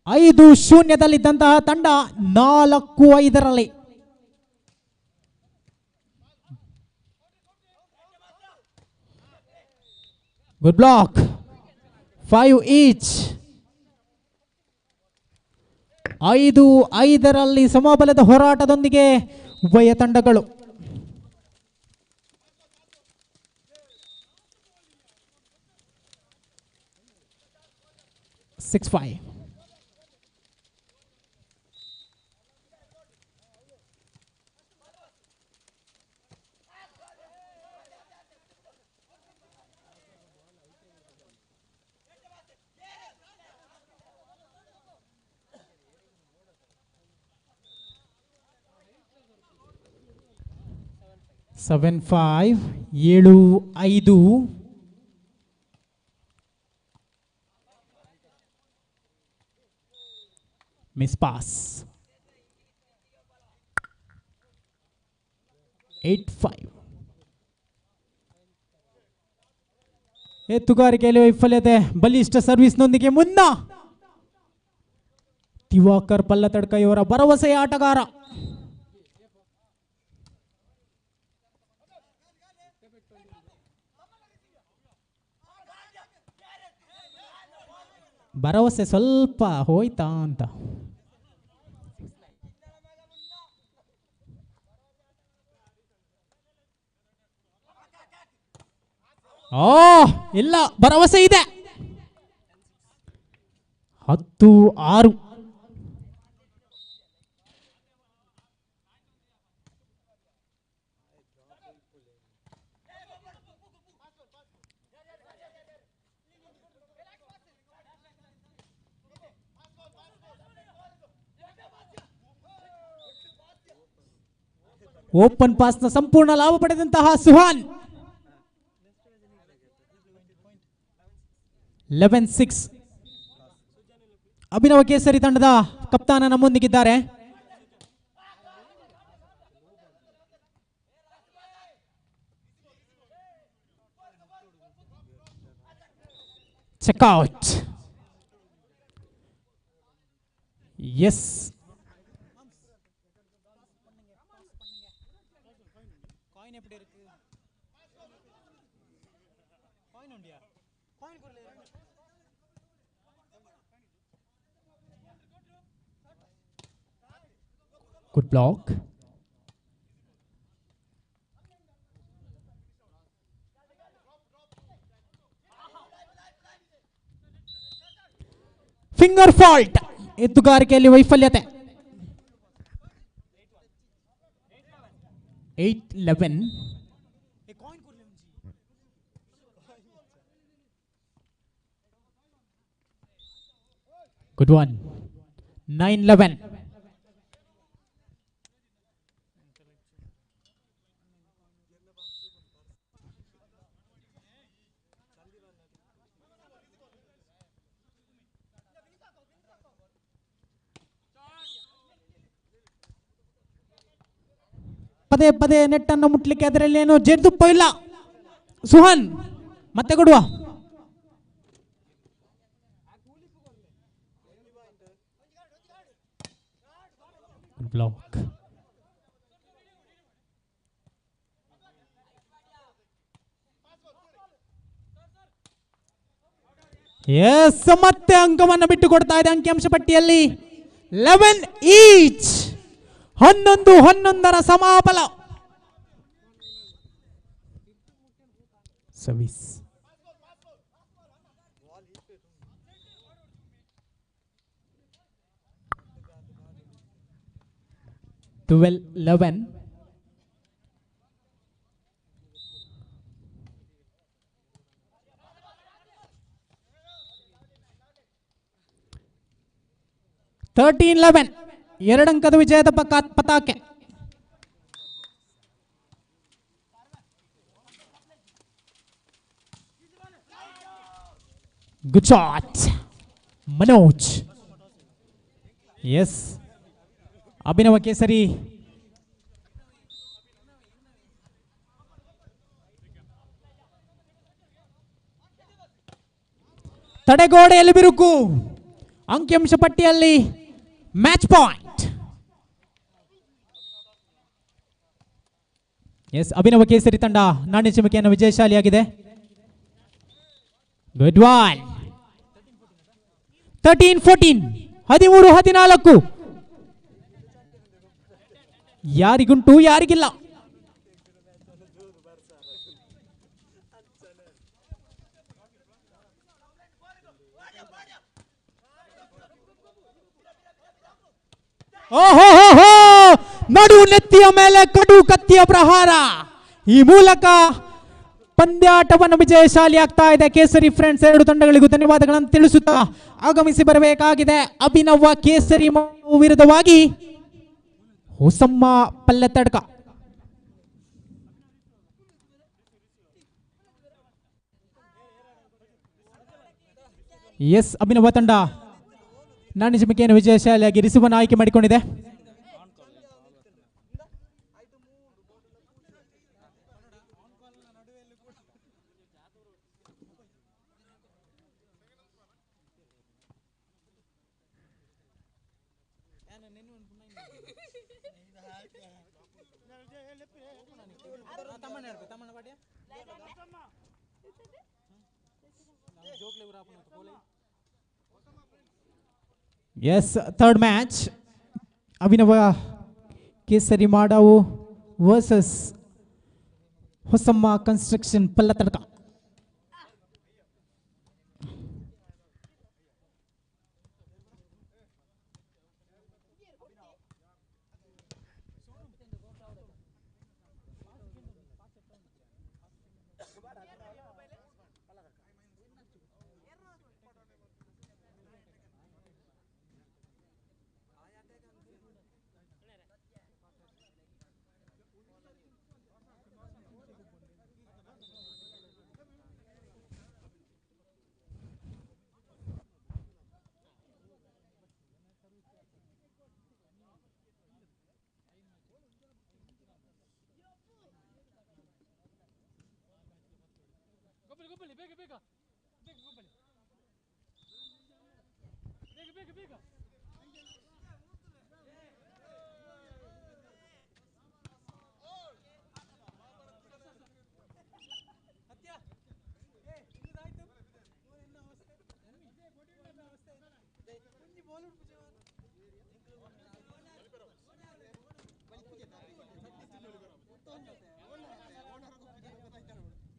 5-0 ತಂಡ 4-5. Good block. 5 ಈಚ್. 5-5ರಲ್ಲಿ ಸಮಬಲದ ಹೋರಾಟದೊಂದಿಗೆ ಉಭಯ ತಂಡಗಳು. Six five. Seven five. 7-5. Miss pass. 8-5. ಎತ್ತುಗಾರಿಕೆಯಲ್ಲಿ ವೈಫಲ್ಯತೆ. ಬಲಿಷ್ಠ ಸರ್ವಿಸ್ನೊಂದಿಗೆ ಮುನ್ನ ದಿವಾಕರ್ ಪಲ್ಲತಡ್ಕ ಇವರ ಭರವಸೆಯ ಆಟಗಾರ. ಭರವಸೆ ಸ್ವಲ್ಪ ಹೋಯ್ತಾ ಅಂತ. ಇಲ್ಲ, ಭರವಸೆ ಇದೆ. 10-6. ಓಪನ್ ಪಾಸ್ನ ಸಂಪೂರ್ಣ ಲಾಭ ಪಡೆದಂತಹ ಸುಹಾನ್. 11-6. ಅಭಿನವ ಕೇಸರಿ ತಂಡದ ಕಪ್ತಾನ ನಮ್ಮೊಂದಿಗಿದ್ದಾರೆ. Checkout. Yes. Good block. Finger fault. ಎತ್ತುಗಾರಿಕೆಯಲ್ಲಿ ವೈಫಲ್ಯತೆ. 8-11. Good one. 9-11. ಪದೇ ಪದೇ ನೆಟ್ಟನ್ನು ಮುಟ್ಲಿಕ್ಕೆ ಅದರಲ್ಲಿ ಏನು ಜೇನುತುಪ್ಪ ಇಲ್ಲ. ಸುಹಾನ್ ಮತ್ತೆ ಕೊಡುವ. ಬ್ಲಾಕ್. ಎಸ್, ಮತ್ತೆ ಅಂಕವನ್ನು ಬಿಟ್ಟು ಕೊಡ್ತಾ ಇದೆ ಅಂಕಿಅಂಶ ಪಟ್ಟಿಯಲ್ಲಿ. 11 ಈಚ್. 11-11 ಸಮಾಬಲ. ಸರ್ವಿಸ್. ಟ್ವೆಲ್ 11. ಥರ್ಟೀನ್ 11. 2 ಅಂಕದ ವಿಜಯದ ಪತಾಕೆ. Good shot Manoj. Yes, Abhinava Kesari ತಡೆಗೋಡೆಯಲ್ಲಿ ಬಿರುಕು. ಅಂಕಿಅಂಶ ಪಟ್ಟಿಯಲ್ಲಿ ಮ್ಯಾಚ್ ಪಾಯಿಂಟ್. ಎಸ್, ಅಭಿನವ ಕೇಸರಿ ತಂಡ ನಾಣ್ಯ ಚಿಮಿಕೆಯನ್ನು ವಿಜಯಶಾಲಿಯಾಗಿದೆ. Good one. 13-14, 13-14. ಯಾರಿಗುಂಟು ಯಾರಿಗಿಲ್ಲ. ಓಹೋ ನಡು ನೆತ್ತಿಯ ಮೇಲೆ ಕಡು ಕತ್ತಿಯ ಪ್ರಹಾರ. ಈ ಮೂಲಕ ಪಂದ್ಯಾಟವನ್ನು ವಿಜಯಶಾಲಿ ಆಗ್ತಾ ಇದೆ ಕೇಸರಿ ಫ್ರೆಂಡ್ಸ್. ಎರಡು ತಂಡಗಳಿಗೂ ಧನ್ಯವಾದಗಳನ್ನು ತಿಳಿಸುತ್ತಾ ಆಗಮಿಸಿ ಬರಬೇಕಾಗಿದೆ ಅಭಿನವ ಕೇಸರಿ ವಿರುದ್ಧವಾಗಿ ಹೊಸಮ್ಮ ಪಲ್ಲೆತಡ್ಕ. ಎಸ್, ಅಭಿನವ ತಂಡ ನಾಣ್ಯ ಚಿಮ್ಮಿಕೆಯನ್ನು ವಿಜಯಶಾಲಿಯಾಗಿ ರಿಸಿವನ್ನು ಆಯ್ಕೆ ಮಾಡಿಕೊಂಡಿದೆ. ಎಸ್, ಥರ್ಡ್ ಮ್ಯಾಚ್ ಅಭಿನವ ಕೇಸರಿ ಮಾಡಾವು ವರ್ಸಸ್ ಹೊಸಮ್ಮ ಕನ್ಸ್ಟ್ರಕ್ಷನ್ ಪಲ್ಲತಡ್ಕ.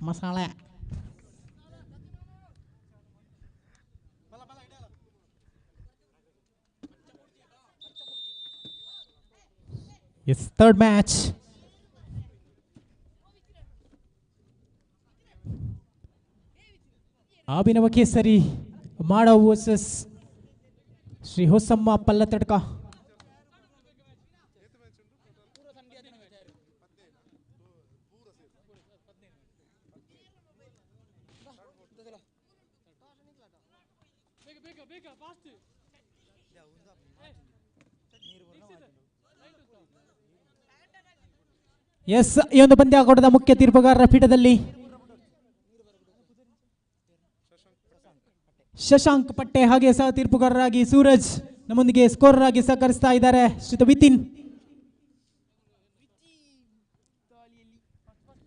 ಮಸಾಲೆ ಎಸ್, ಥರ್ಡ್ ಮ್ಯಾಚ್ ಅಭಿನವ ಕೇಸರಿ ಮಾಡಾವು ವರ್ಸಸ್ ಶ್ರೀ ಹೊಸಮ್ಮ ಪಲ್ಲತಡ್ಕ. ಎಸ್, ಈ ಒಂದು ಪಂದ್ಯಾಟದ ಮುಖ್ಯ ತೀರ್ಪುಗಾರರ ಪೀಠದಲ್ಲಿ ಶಶಾಂಕ್ ಪಟ್ಟೆ ಹಾಗೆ ಸಹ ತೀರ್ಪುಗಾರರಾಗಿ ಸೂರಜ್ ನಮ್ಮೊಂದಿಗೆ ಸ್ಕೋರರ್ ಆಗಿ ಸಹಕರಿಸ್ತಾ ಇದ್ದಾರೆ. ಶ್ರೀತ Vithin,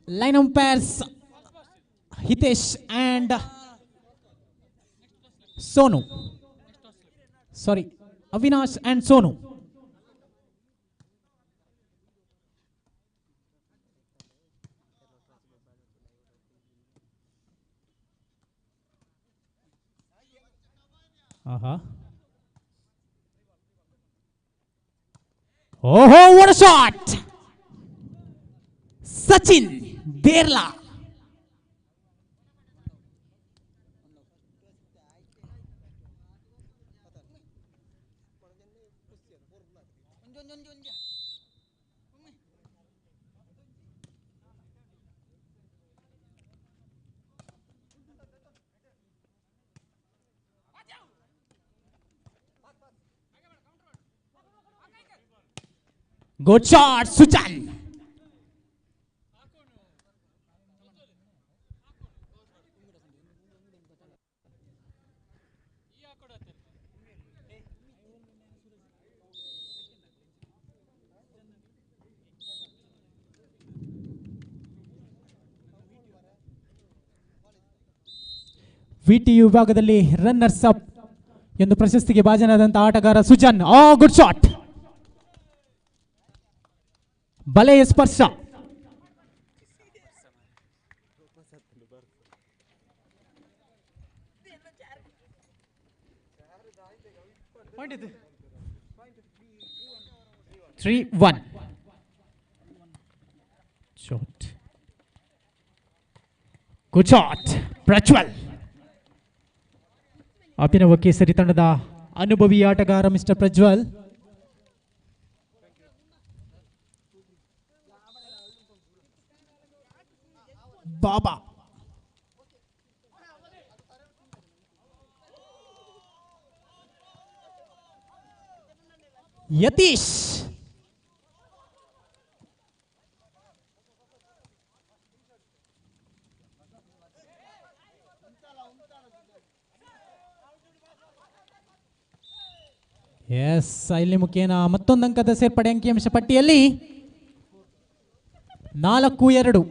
line umpires Hitesh and Sonu, sorry Avinash and Sonu. ಓಹೋ, what a shot! Sachin Derla. Good shot, Suchan. ವಿಟಿ ವಿಭಾಗದಲ್ಲಿ ರನ್ನರ್ಸ್ ಅಪ್ ಎಂದು ಪ್ರಶಸ್ತಿಗೆ ಭಾಜನಾದಂತಹ ಆಟಗಾರ ಸುಜನ್. ಗುಡ್ ಶಾಟ್, ಬಲೆಯ ಸ್ಪರ್ಶ. Three one. Shot. Good shot, Prajwal. Abhinava ಕೇಸರಿ ತಂಡದ ಅನುಭವಿ ಆಟಗಾರ ಮಿಸ್ಟರ್ ಪ್ರಜ್ವಲ್. ಬಾಬಾ ಯತೀಶ್. ಎಸ್, ಇಲ್ಲಿ ಮುಖೇನ ಮತ್ತೊಂದು ಅಂಕದ ಸೇರ್ಪಡೆ ಅಂಕಿಅಂಶ ಪಟ್ಟಿಯಲ್ಲಿ 4-2.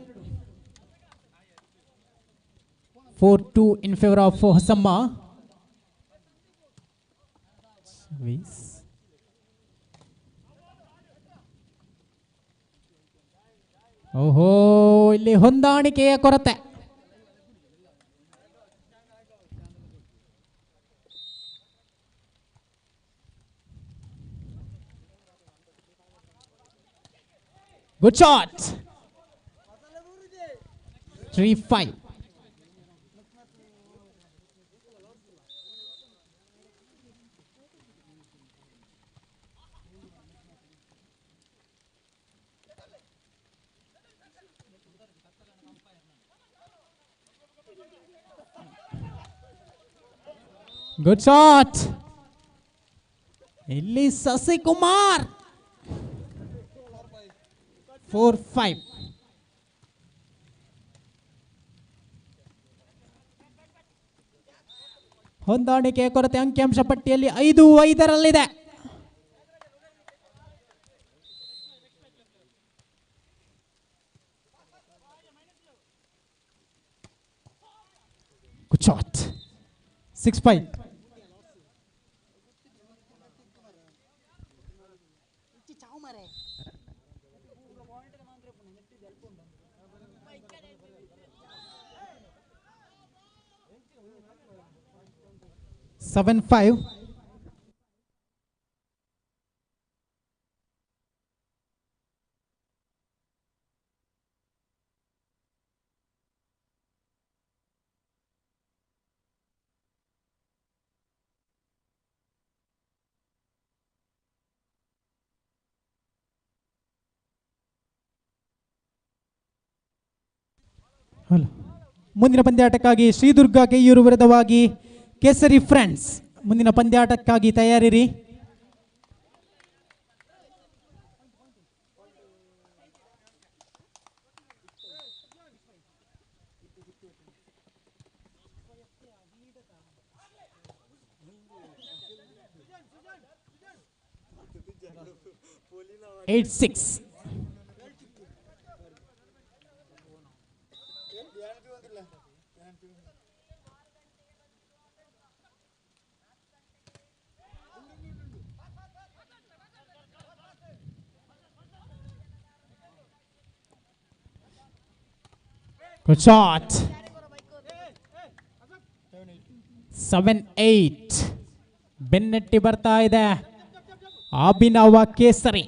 4-2 ಇನ್ ಫೇವರ್ ಆಫ್ ಹೊಸಮ್ಮ. ಓಹೋ, ಇಲ್ಲಿ ಹೊಂದಾಣಿಕೆಯ ಕೊರತೆ. Good shot. 3-5. Good shot. ಇಲ್ಲಿ ಶಶಿಕುಮಾರ್. 4-5. ಹೊಂದಾಣಿಕೆಯ ಕೊರತೆ ಅಂಕಿಅಂಶ ಪಟ್ಟಿಯಲ್ಲಿ 5-5ರಲ್ಲಿದೆ. Good shot. 6-5. Seven five. ಮುಂದಿನ ಪಂದ್ಯಾಟಕ್ಕಾಗಿ ಶ್ರೀದುರ್ಗ ಕೆಯೂರು ವಿರುದ್ಧವಾಗಿ ಕೇಸರಿ ಫ್ರೆಂಡ್ಸ್. ಮುಂದಿನ ಪಂದ್ಯಾಟಕ್ಕಾಗಿ ತಯಾರಿರಿ. Eight six. Good shot. 7-8. ಬೆನ್ನಟ್ಟಿ ಬರ್ತಾ ಇದೆ ಅಭಿನವ ಕೇಸರಿ.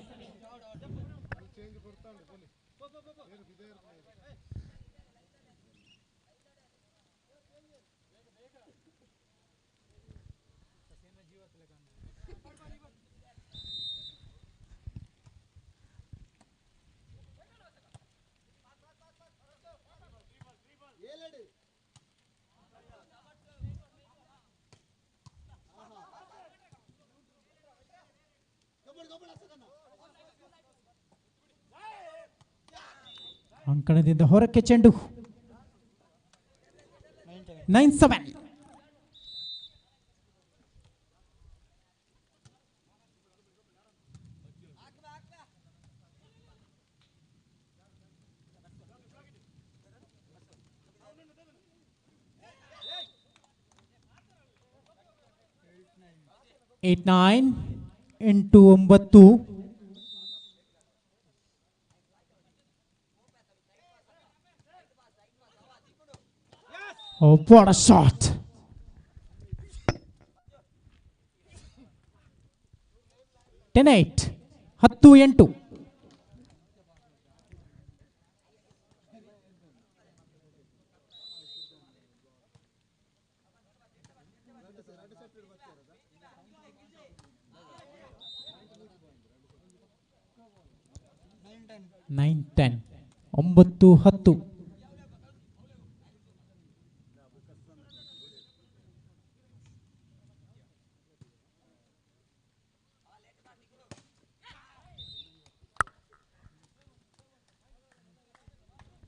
ಅಂಕಣದಿಂದ ಹೊರಕ್ಕೆ ಚೆಂಡು. 9-7. 8-9 into 9. Oh, what a shot! 10-8. 10-8. Nine 10 9 10.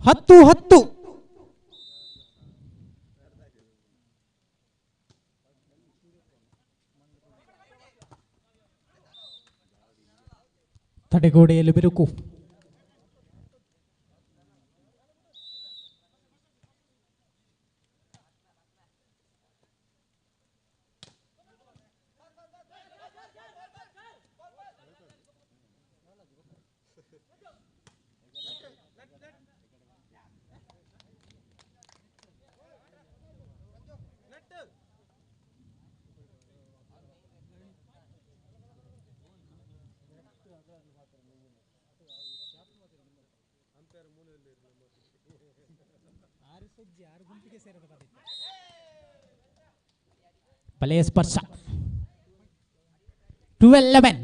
ಹತ್ತು 10. ತಡೆಗೋಡೆಯಲ್ಲಿ ಬಿರುಕು. ಬಲೆಯ ಸ್ಪರ್ಶ. 12-11.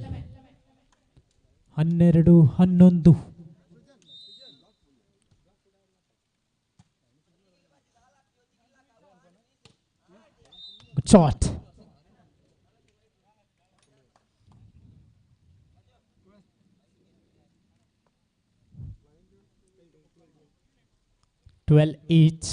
12-11. Good shot. Twelve each.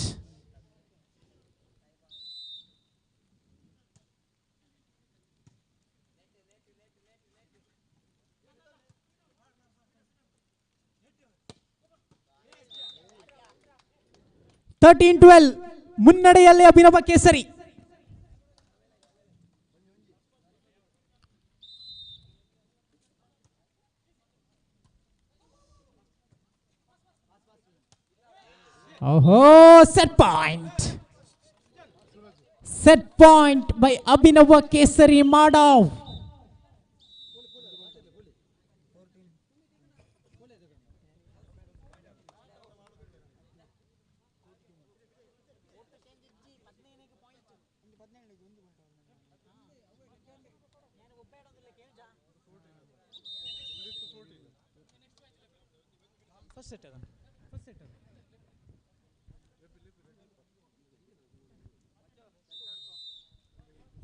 Thirteen 12. ಮುನ್ನಡೆಯಲ್ಲಿ Abhinav Kesari. ಓಹೋ, set point. Set point by Abhinav Kesari ಮಾಡಾವ್.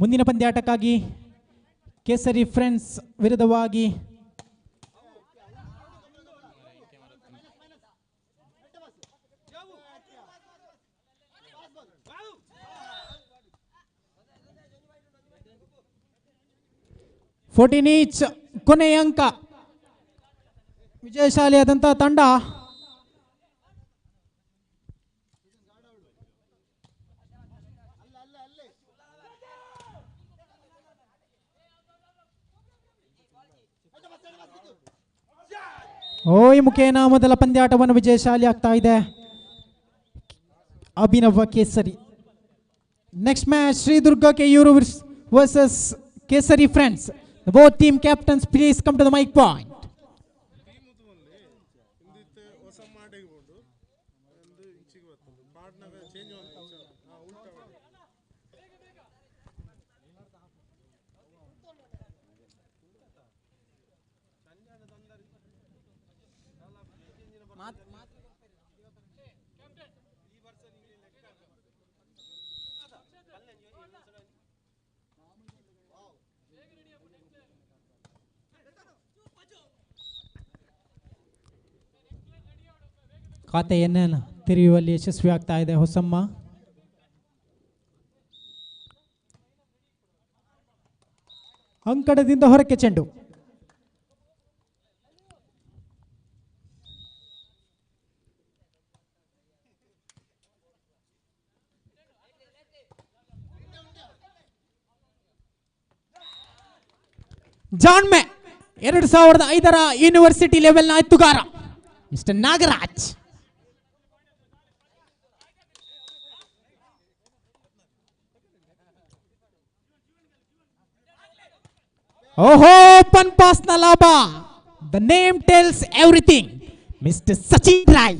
ಮುಂದಿನ ಪಂದ್ಯಾಟಕ್ಕಾಗಿ ಕೇಸರಿ ಫ್ರೆಂಡ್ಸ್ ವಿರುದ್ಧವಾಗಿ ಫೋರ್ಟೀನ್ ಈಚ್ ಕೊನೆಯ ಅಂಕ. ವಿಜಯಶಾಲಿಯಾದಂತಹ ತಂಡ ಈ ಮುಖೇನ ಮೊದಲ ಪಂದ್ಯಾಟವನ್ನು ವಿಜಯಶಾಲಿ ಆಗ್ತಾ ಇದೆ ಅಭಿನವ ಕೇಸರಿ. Next match Sridurga Keyyur versus ಕೇಸರಿ friends. Both team captains please come to the mic point. ಖಾತೆಯನ್ನು ತೆರೆಯುವಲ್ಲಿ ಯಶಸ್ವಿ ಆಗ್ತಾ ಇದೆ ಹೊಸಮ್ಮ. ಅಂಕಣದಿಂದ ಹೊರಕ್ಕೆ ಚೆಂಡು. ಜಾಣ್ಮೆ 2005ರ ಯೂನಿವರ್ಸಿಟಿ ಲೆವೆಲ್ನ ಎತ್ತುಗಾರ ಮಿಸ್ಟರ್ ನಾಗರಾಜ್. ಓಹೋ, ಓಪನ್ ಪಾಸ್ನ ಲಾಭ. The name tells everything. Mister Sachin Rai.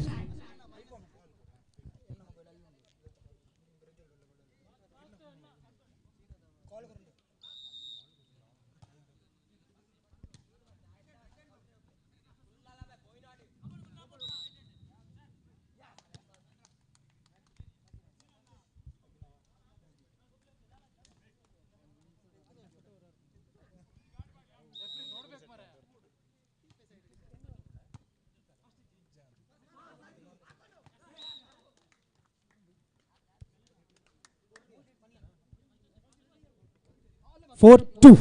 Four two.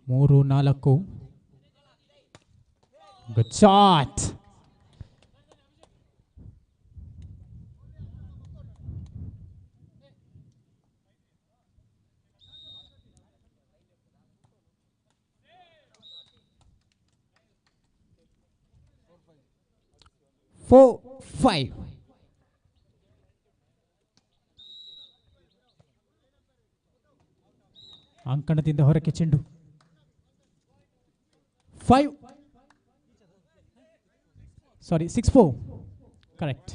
ಮೂರು ನಾಲ್ಕು. Good shot. Four, five. ಅಂಕಣದಿಂದ ಹೊರಕ್ಕೆ ಚೆಂಡು. 5 ಸಾರಿ 6-4 ಕರೆಕ್ಟ್.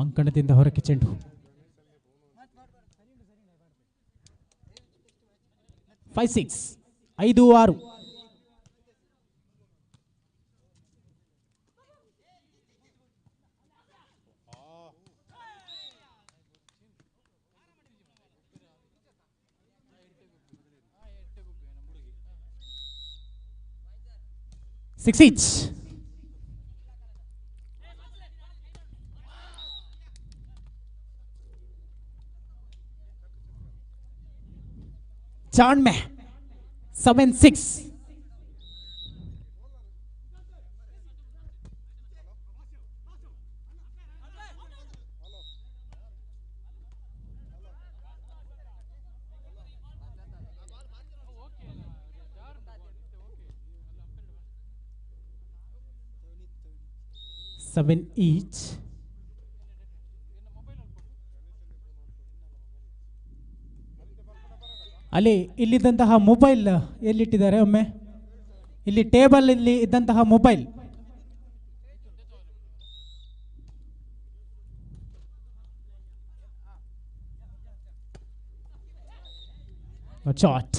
ಅಂಕಣದಿಂದ ಹೊರಕ್ಕೆ ಚೆಂಡು. 5-6 5-6. Six each. Chanme 7-6. Seven each. ಅಲ್ಲಿ ಇಲ್ಲಿದ್ದಂತಹ ಮೊಬೈಲ್ ಎಲ್ಲಿಟ್ಟಿದ್ದಾರೆ ಒಮ್ಮೆ? ಇಲ್ಲಿ ಟೇಬಲ್ ಇಲ್ಲಿ ಇದ್ದಂತಹ ಮೊಬೈಲ್ ಶಾಟ್.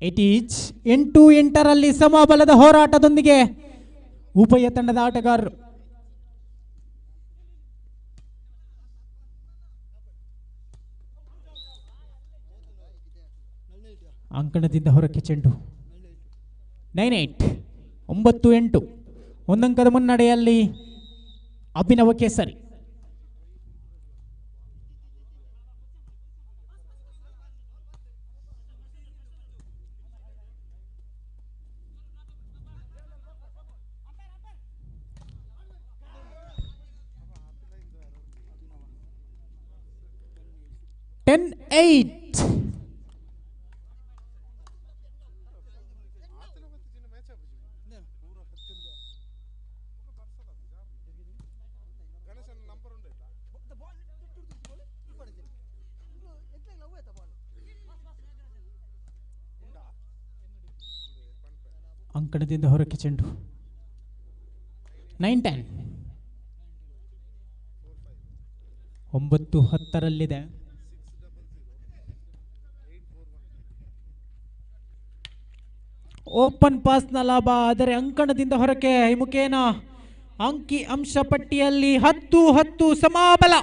8 ಈಚ್. 8-8ರಲ್ಲಿ ಸಮಬಲದ ಹೋರಾಟದೊಂದಿಗೆ ಉಭಯ ತಂಡದ ಆಟಗಾರರು ಅಂಕಣದಿಂದ ಹೊರಕ್ಕೆ ಚೆಂಡು. 9-8 9-8. ಒಂದಂಕದ ಮುನ್ನಡೆಯಲ್ಲಿ ಅಭಿನವ ಕೇಸರಿ. Ten 8. ಅಂಕಣದಿಂದ ಹೊರಕ್ಕೆ ಚೆಂಡು. 9-10 9-10ರಲ್ಲಿದೆ. ಓಪನ್ ಪಾಸ್ನ ಲಾಭ. ಆದರೆ ಅಂಕಣದಿಂದ ಹೊರಕ್ಕೆ ಈ ಮುಖೇನ ಅಂಕಿ ಅಂಶ ಪಟ್ಟಿಯಲ್ಲಿ 10-10 ಸಮಾಬಲ.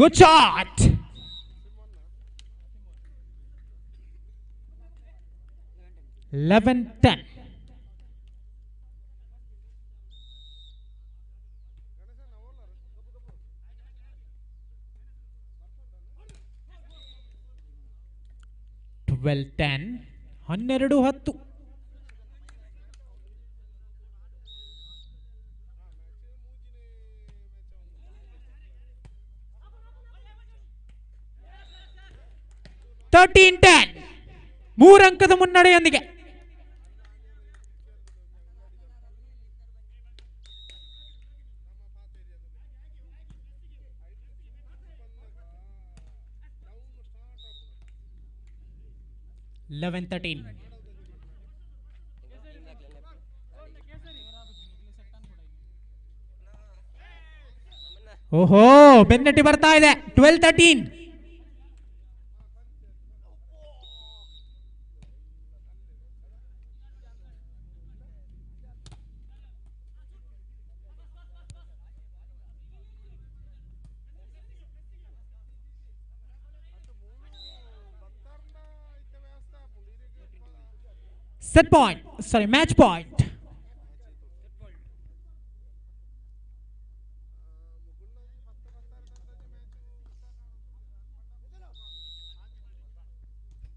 Good shot. Eleven 10. Twelve 10. 12-10. Thirteen 10. 3 ಅಂಕದ ಮುನ್ನಡೆಯೊಂದಿಗೆ ಲೆವೆನ್ 13. ಓಹೋ, ಬೆನ್ನಟ್ಟಿ ಬರ್ತಾ ಇದೆ. 12-13. Set point. Sorry, match point.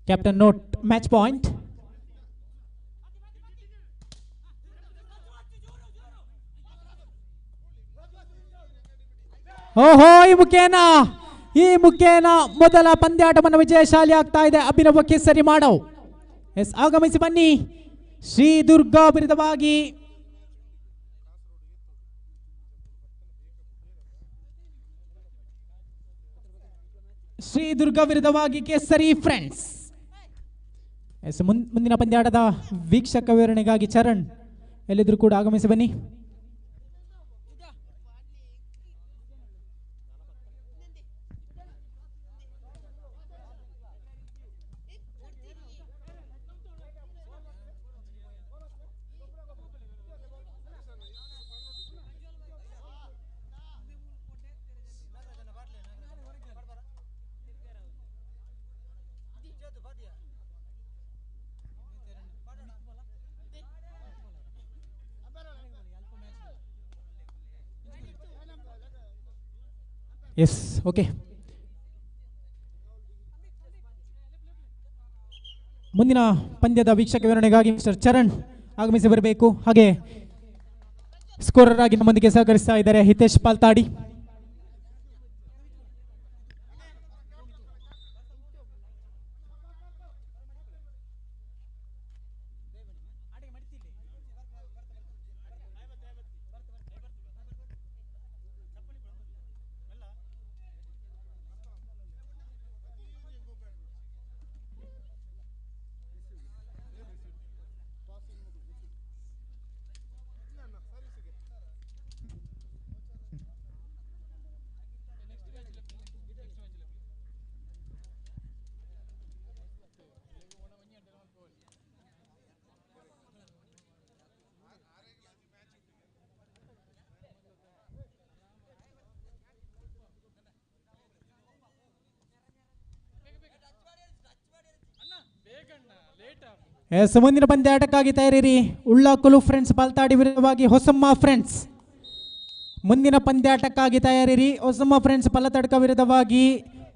Captain, note match point. ಓಹೋ, ಈ ಮುಖೇನ ಮೊದಲ ಪಂದ್ಯಾಟವನ್ನು ವಿಜಯಶಾಲಿ ಆಗ್ತಾ ಇದೆ ಅಭಿನವ ಕೇಸರಿ ಮಾಡವ್. ಎಸ್, ಆಗಮಿಸಿ ಬನ್ನಿ. ಶ್ರೀ ದುರ್ಗಾ ವಿರುದ್ಧವಾಗಿ ಕೇಸರಿ ಫ್ರೆಂಡ್ಸ್. ಎಸ್, ಮುಂದಿನ ಪಂದ್ಯಾಟದ ವೀಕ್ಷಕ ವಿವರಣೆಗಾಗಿ ಚರಣ್ ಎಲ್ಲಿದ್ರು ಕೂಡ ಆಗಮಿಸಿ ಬನ್ನಿ. Yes, okay. ಮುಂದಿನ ಪಂದ್ಯದ ವೀಕ್ಷಕ ವಿವರಣೆಗಾಗಿ ಮಿಸ್ಟರ್ ಚರಣ್ ಆಗಮಿಸಿ ಬರಬೇಕು. ಹಾಗೆ ಸ್ಕೋರರ್ ಆಗಿ ನಮ್ಮೊಂದಿಗೆ ಸಹಕರಿಸ್ತಾ ಇದ್ದಾರೆ ಹಿತೇಶ್ ಪಾಲ್ತಾಡಿ. ಎಸ್, ಮುಂದಿನ ಪಂದ್ಯಾಟಕ್ಕಾಗಿ ತಯಾರಿರಿ. ಉಳ್ಳಾಕುಲು ಫ್ರೆಂಡ್ಸ್ ಪಾಲ್ತಾಡಿ ವಿರುದ್ಧವಾಗಿ ಹೊಸಮ್ಮ ಫ್ರೆಂಡ್ಸ್. ಮುಂದಿನ ಪಂದ್ಯಾಟಕ್ಕಾಗಿ ತಯಾರಿರಿ. ಹೊಸಮ್ಮ ಫ್ರೆಂಡ್ಸ್ ಪಲ್ಲತಡ್ಕ ವಿರುದ್ಧವಾಗಿ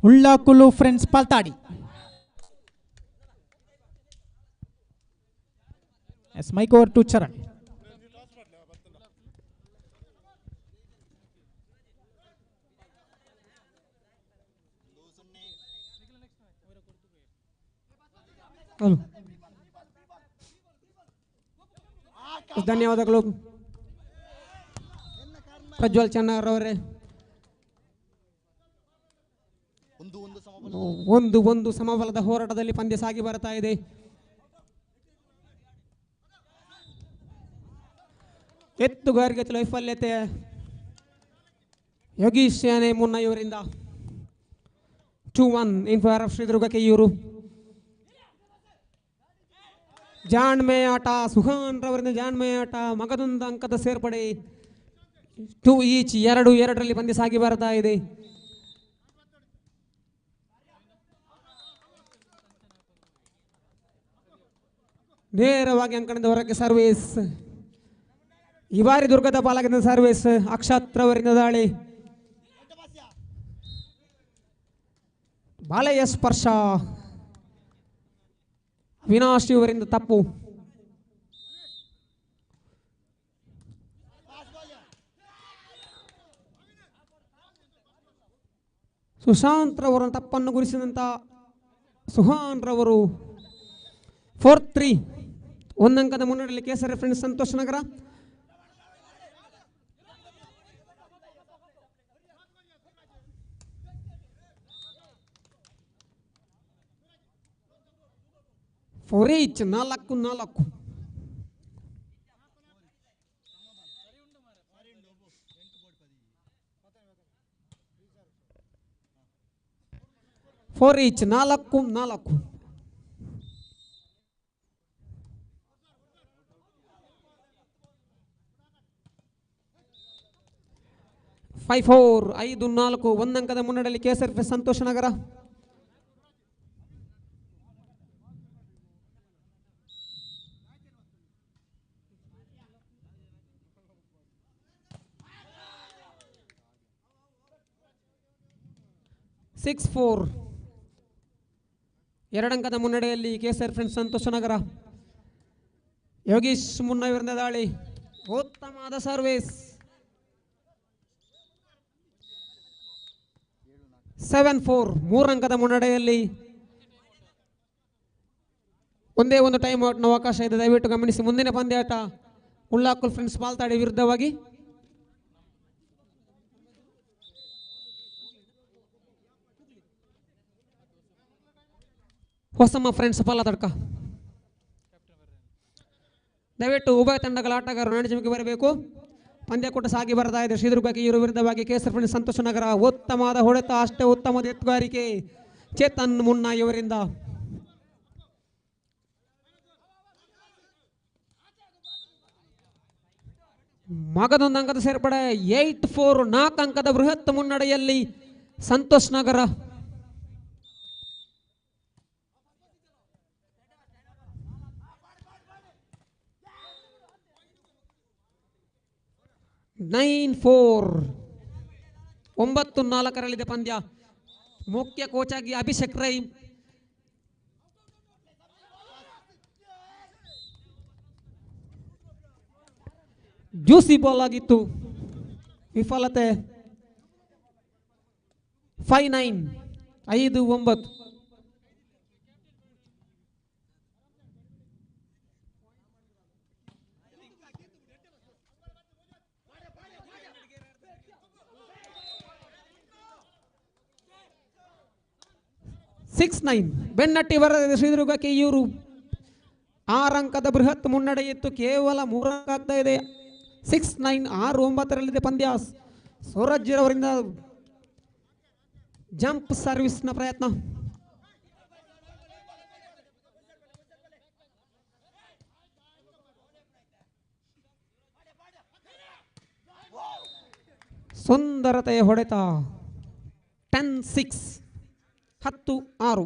Ullakulu friends Paltadi. Yes, mic over to Charan. ಧನ್ಯವಾದಗಳು ಪ್ರಜ್ವಲ್ ಚನ್ನರ್ ಅವರೇ. ಒಂದು ಸಮಬಲದ ಹೋರಾಟದಲ್ಲಿ ಪಂದ್ಯ ಸಾಗಿ ಬರ್ತಾ ಇದೆ. ಎತ್ತುಗಾರಿಕೆ ವೈಫಲ್ಯತೆ ಯೋಗೀಶ್ ಸೇನೆ ಮುನ್ನ ಇವರಿಂದ 2-1 in favour of Shridurga Keyyur. ಜಾಣ್ಮೆ ಆಟ ಸುಹಾನ್ ರವರಿಂದ ಜಾಣ್ಮೆ ಆಟ ಮಗದೊಂದು ಅಂಕದ ಸೇರ್ಪಡೆ. 2 ಈಚ್ 2-2ರಲ್ಲಿ ಪಂದ್ಯ ಸಾಗಿ ಬರ್ತಾ ಇದೆ. ನೇರವಾಗಿ ಅಂಕಣದಿಂದ ಹೊರಕ್ಕೆ ಸರ್ವಿಸ್. ಈ ಬಾರಿ ದುರ್ಗದ ಪಾಲಕರಿಂದ ಸರ್ವಿಸ್. ಅಕ್ಷತ್ರವರಿಂದ ದಾಳಿ. ಬಾಲೆಯ ಸ್ಪರ್ಶ. ಅವಿನಾಶ್ ಇವರಿಂದ ತಪ್ಪು. ಸುಶಾಂತ್ ರವರನ್ನು ತಪ್ಪನ್ನು ಗುರಿಸಿದಂಥ ಸುಹಾನ್ ರವರು 4-3 ಒಂದಂಕದ ಮುನ್ನಡೆಯಲ್ಲಿ Kesari friends Santosh Nagar. Four each 4-4. Four each 4-4. 5-4 5-4 ಒಂದಂಕದ ಮುನ್ನಡೆಯಲ್ಲಿ ಕೇಸರಿ ಸಂತೋಷ ನಗರ. ಸಿಕ್ಸ್ 4 ಎರಡಂಕದ ಮುನ್ನಡೆಯಲ್ಲಿ ಕೇಸರಿ ಫ್ರೆಂಡ್ಸ್ ಸಂತೋಷ ನಗರ. ಯೋಗೀಶ್ ಮುನ್ನ ಇವರಿಂದ ದಾಳಿ. ಉತ್ತಮವಾದ ಸರ್ವಿಸ್. 7-4 ಮೂರಂಕದ ಮುನ್ನಡೆಯಲ್ಲಿ. ಒಂದೇ ಒಂದು ಟೈಮ್ ಔಟ್ನ ಅವಕಾಶ ಇದೆ, ದಯವಿಟ್ಟು ಗಮನಿಸಿ. ಮುಂದಿನ ಪಂದ್ಯಾಟ ಉಳ್ಳಾಕುಲ್ ಫ್ರೆಂಡ್ಸ್ ಪಾಲ್ತಾಡಿ ವಿರುದ್ಧವಾಗಿ. ಹೊಸಮ್ಮ ಫ್ರೆಂಡ್ಸ್ ಪಾಲತಡ್ಕ. ದಯವಿಟ್ಟು ಉಭಯ ತಂಡಗಳ ಆಟಗಾರರು ನಡಿಜಮಿಗೆ ಬರಬೇಕು. ಪಂದ್ಯಕೂಟ ಸಾಗಿ ಬರ್ತಾ ಇದೆ. ಶ್ರೀದುರ್ಗ ಕಿಯೂರು ವಿರುದ್ಧವಾಗಿ ಕೇಸರಿ ಫ್ರೆಂಡ್ಸ್ ಸಂತೋಷ ನಗರ. ಉತ್ತಮವಾದ ಹೊಡೆತ, ಅಷ್ಟೇ ಉತ್ತಮದ ಎತ್ತುಗಾರಿಕೆ ಚೇತನ್ ಮುನ್ನ ಇವರಿಂದ. ಮಗದೊಂದು ಅಂಕದ ಸೇರ್ಪಡೆ. 8-4 4 ಅಂಕದ ಬೃಹತ್ ಮುನ್ನಡೆಯಲ್ಲಿ ಸಂತೋಷ್ ನಗರ. ನೈನ್ 9-4 ಪಂದ್ಯ. ಮುಖ್ಯ ಕೋಚ್ ಆಗಿ ಅಭಿಷೇಕ್ ರೈ. ಜ್ಯೂಸಿ ಬಾಲ್ ಆಗಿತ್ತು, ವಿಫಲತೆ. 5-9 5-9. ಬೆನ್ನಟ್ಟಿ ಬರದಿದೆ ಶ್ರೀದುರ್ಗ ಕಿಯೂರು. 6 ಅಂಕದ ಬೃಹತ್ ಮುನ್ನಡೆ ಇತ್ತು, ಕೇವಲ 3 ಅಂಕ ಆಗ್ತಾ ಇದೆ. 6-9 6-9 ಪಂದ್ಯ. ಸೂರಜ್ ಅವರಿಂದ ಜಂಪ್ ಸರ್ವಿಸ್ನ ಪ್ರಯತ್ನ. ಸುಂದರತೆಯ ಹೊಡೆತ. 10-6 10-6.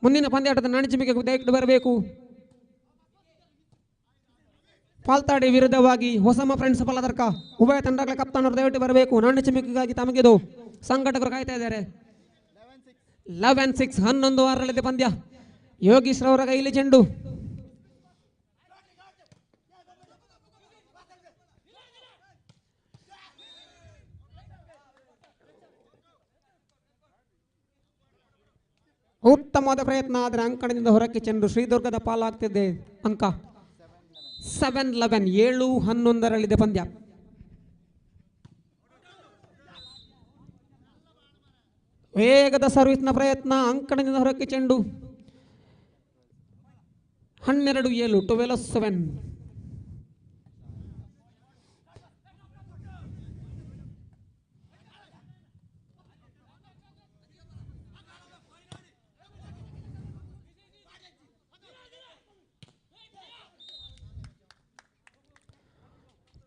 ಮುಂದಿನ ಪಂದ್ಯಾಟದ ನಣಿಚಿಮಿಗೆ ದಯವಿಟ್ಟು ಬರಬೇಕು. ಪಾಲ್ತಾಡಿ ವಿರುದ್ಧವಾಗಿ ಹೊಸಮ್ಮ ಫ್ರೆಂಡ್ಸ್ ಪಾಲದರ್ಕ. ಉಭಯ ತಂಡಗಳ ಕಪ್ತಾನರು ದಯವಿಟ್ಟು ಬರಬೇಕು. ನಣಿಚಿಮಿಗಾಗಿ ತಮಗಿದು ಸಂಘಟಕರು ಕಾಯ್ತಾ ಇದ್ದಾರೆ. 11-6 11-6 ಪಂದ್ಯ. ಯೋಗೀಶ್ ರವರ ಕೈಲಿ ಚೆಂಡು. ಉತ್ತಮವಾದ ಪ್ರಯತ್ನ, ಆದರೆ ಅಂಕಣದಿಂದ ಹೊರಕ್ಕೆ ಚೆಂಡು. ಶ್ರೀದುರ್ಗದ ಪಾಲಾಗ್ತಿದೆ ಅಂಕ. 7-11 7-11 ಪಂದ್ಯ. ವೇಗದ ಸರ್ವಿಸ್ನ ಪ್ರಯತ್ನ, ಅಂಕಣದಿಂದ ಹೊರಕ್ಕೆ ಚೆಂಡು. 12-7 12-7.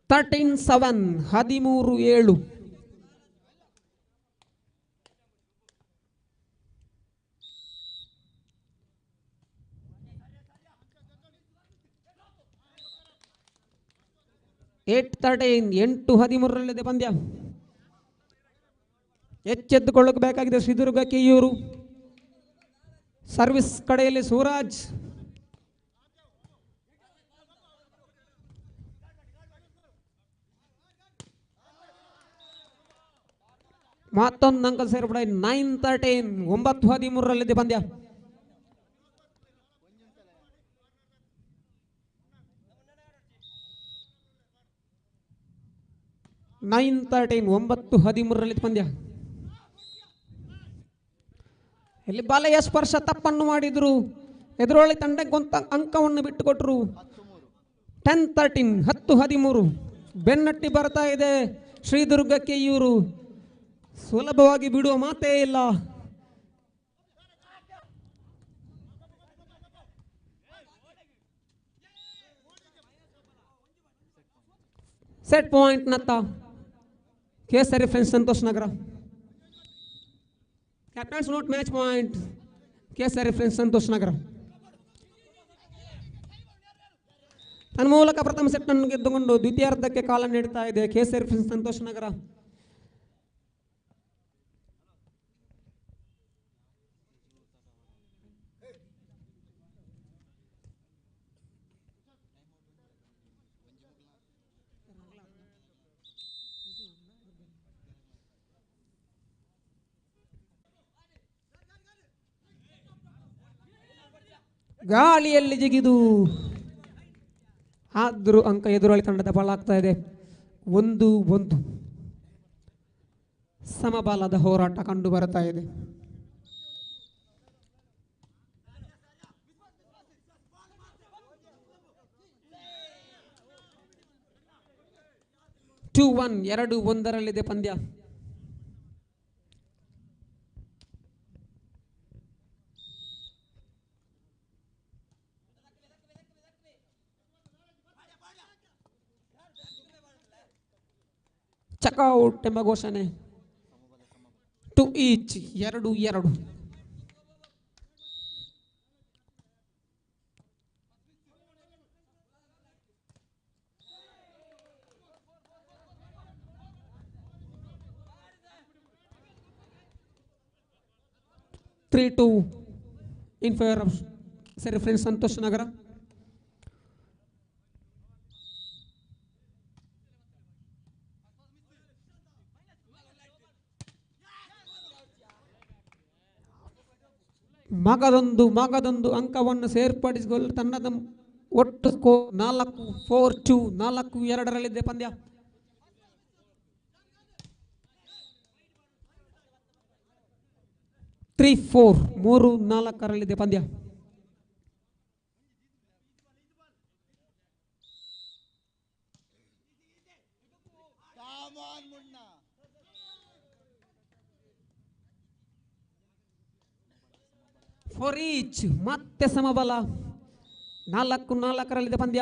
$13-7 13-7. 8-13 8-13 ಪಂದ್ಯ. ಎಚ್ಚೆತ್ತುಕೊಳ್ಳಬೇಕಾಗಿದೆ ಶ್ರೀದುರ್ಗ ಕೆಯೂರು. ಸರ್ವಿಸ್ ಕಡೆಯಲ್ಲಿ ಸೂರಾಜ್. ಮತ್ತೊಂದು ಅಂಕ ಸೇರ್ಪಡೆ. 9-13 9-13 ಪಂದ್ಯ. ಪಂದ್ಯ. ಇಲ್ಲಿ ಬಾಲೆಯ ಸ್ಪರ್ಶ ತಪ್ಪನ್ನು ಮಾಡಿದ್ರು. ಎದುರಾಳಿ ತಂಡಕ್ಕೆ ಅಂಕವನ್ನು ಬಿಟ್ಟುಕೊಟ್ರು. 10-13 10-13 ಬೆನ್ನಟ್ಟಿ ಬರ್ತಾ ಇದೆ ಶ್ರೀದುರ್ಗಕ್ಕೆ. ಇವರು ಸುಲಭವಾಗಿ ಬಿಡುವ ಮಾತೇ ಇಲ್ಲ. ಸೆಟ್ ಪಾಯಿಂಟ್ ನತ್ತ ಕೇಸರಿ ಫ್ರೆಂಡ್ಸ್ ಸಂತೋಷ್ ನಗರ. ಕ್ಯಾಪ್ಟನ್ಸ್ ನೋಟ್ ಮ್ಯಾಚ್ ಪಾಯಿಂಟ್ ಕೇಸರಿ ಫ್ರೆಂಡ್ಸ್ ಸಂತೋಷ್ ನಗರ. ತನ್ಮೂಲಕ ಪ್ರಥಮ ಸೆಟ್ ಅನ್ನು ಗೆದ್ದುಕೊಂಡು ದ್ವಿತೀಯಾರ್ಧಕ್ಕೆ ಕಾಲ ನೀಡುತ್ತಾ ಇದೆ ಕೇಸರಿ ಫ್ರೆಂಡ್ಸ್ ಸಂತೋಷ್ ನಗರ. ಗಾಳಿಯಲ್ಲಿ ಜಿಗಿದು ಆದರೂ ಅಂಕ ಎದುರಾಳಿ ತಂಡದ ಪಾಲಾಗ್ತಾ ಇದೆ. 1-1 ಸಮಬಲದ ಹೋರಾಟ ಕಂಡು ಬರ್ತಾ ಇದೆ. ಟು 2-1 ಪಂದ್ಯ. ಚಕೌಟ್ ಎಂಬ ಘೋಷಣೆ. 2 ಈಚ್ 2-2. ಇನ್ ಫೇವರ್ ಆಫ್ ಸರಿ ಫ್ರೆಂಡ್ಸ್ ಸಂತೋಷ್ ನಗರ. ಮಗದೊಂದು ಅಂಕವನ್ನು ಸೇರ್ಪಡಿಸಿಕೊಳ್ಳಲು ತನ್ನದ ಒಟ್ಟು ಸ್ಕೋರ್ 4-4-2 4-2 ಪಂದ್ಯ. ತ್ರೀ 3-4 ಪಂದ್ಯ. ಫಾರ್ ಈಚ್ ಮತ್ತೆ ಸಮಬಲ. 4-4 ಪಂದ್ಯ.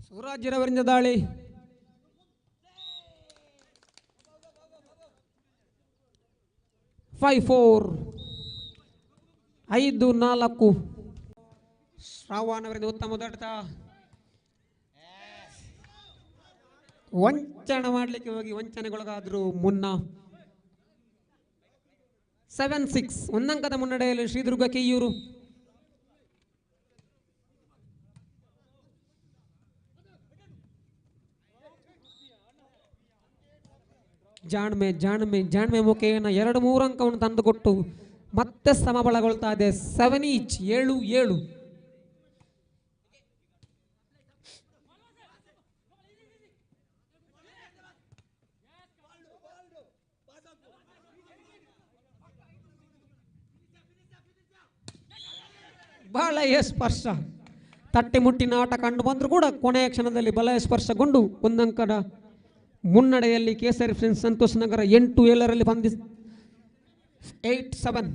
ಸೂರಾಜ್ರವರಿಂದ ದಾಳಿ. ಫೈವ್ 5-4 ಶ್ರಾವಣ್ ಅವರಿಂದ ಉತ್ತಮ ದೊಡ್ಡ ವಂಚನೆ ಮಾಡಲಿಕ್ಕೆ ಹೋಗಿ ವಂಚನೆಗೊಳಗಾದ್ರು ಮುನ್ನ. 7-6 ಒಂದಂಕದ ಮುನ್ನಡೆಯಲ್ಲಿ ಶ್ರೀದುರ್ಗ ಕೆಯೂರು. ಜಾಣ್ಮೆ ಮುಖೇನ 2-3 ಅಂಕವನ್ನು ತಂದುಕೊಟ್ಟು ಮತ್ತೆ ಸಮಬಲಗೊಳ್ತಾ ಇದೆ. 7 ಈಚ್ 7-7. ಬಲಯ ಸ್ಪರ್ಶ ತಟ್ಟೆ ಮುಟ್ಟಿನ ಆಟ ಕಂಡು ಬಂದರೂ ಕೂಡ ಕೊನೆಯ ಕ್ಷಣದಲ್ಲಿ ಬಲಯ ಸ್ಪರ್ಶಗೊಂಡು ಒಂದಂಕದ ಮುನ್ನಡೆಯಲ್ಲಿ ಕೇಸರಿ ಫ್ರೆಂಡ್ಸ್ ಸಂತೋಷ್ ನಗರ 8-7 ಪಂದ್ಯ. 8-7.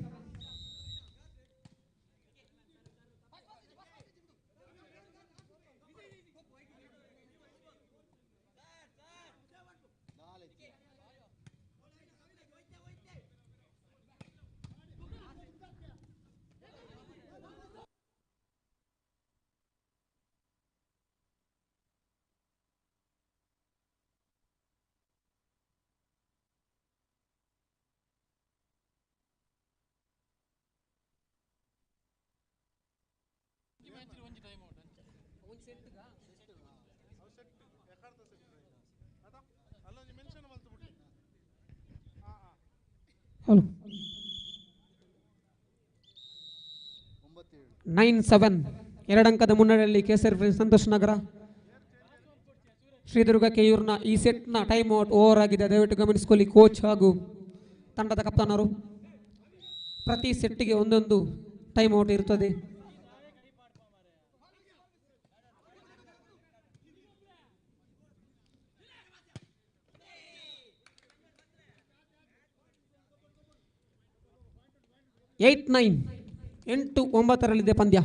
ಹಲೋ 9-7 2 ಅಂಕದ ಮುನ್ನಡೆಯಲ್ಲಿ ಕೇಸರಿ ಫ್ರೆಂಡ್ಸ್ ಸಂತೋಷ್ ನಗರ. ಶ್ರೀದುರ್ಗ ಕೆಯೂರ್ನ ಈ ಸೆಟ್ನ ಟೈಮ್ ಔಟ್ ಓವರ್ ಆಗಿದೆ, ದಯವಿಟ್ಟು ಗಮನಿಸಿಕೊಳ್ಳಿ ಕೋಚ್ ಹಾಗೂ ತಂಡದ ಕಪ್ತಾನರು. ಪ್ರತಿ ಸೆಟ್ಟಿಗೆ ಒಂದೊಂದು ಟೈಮ್ ಔಟ್ ಇರುತ್ತದೆ. ಏಟ್ 8-9 ಪಂದ್ಯ.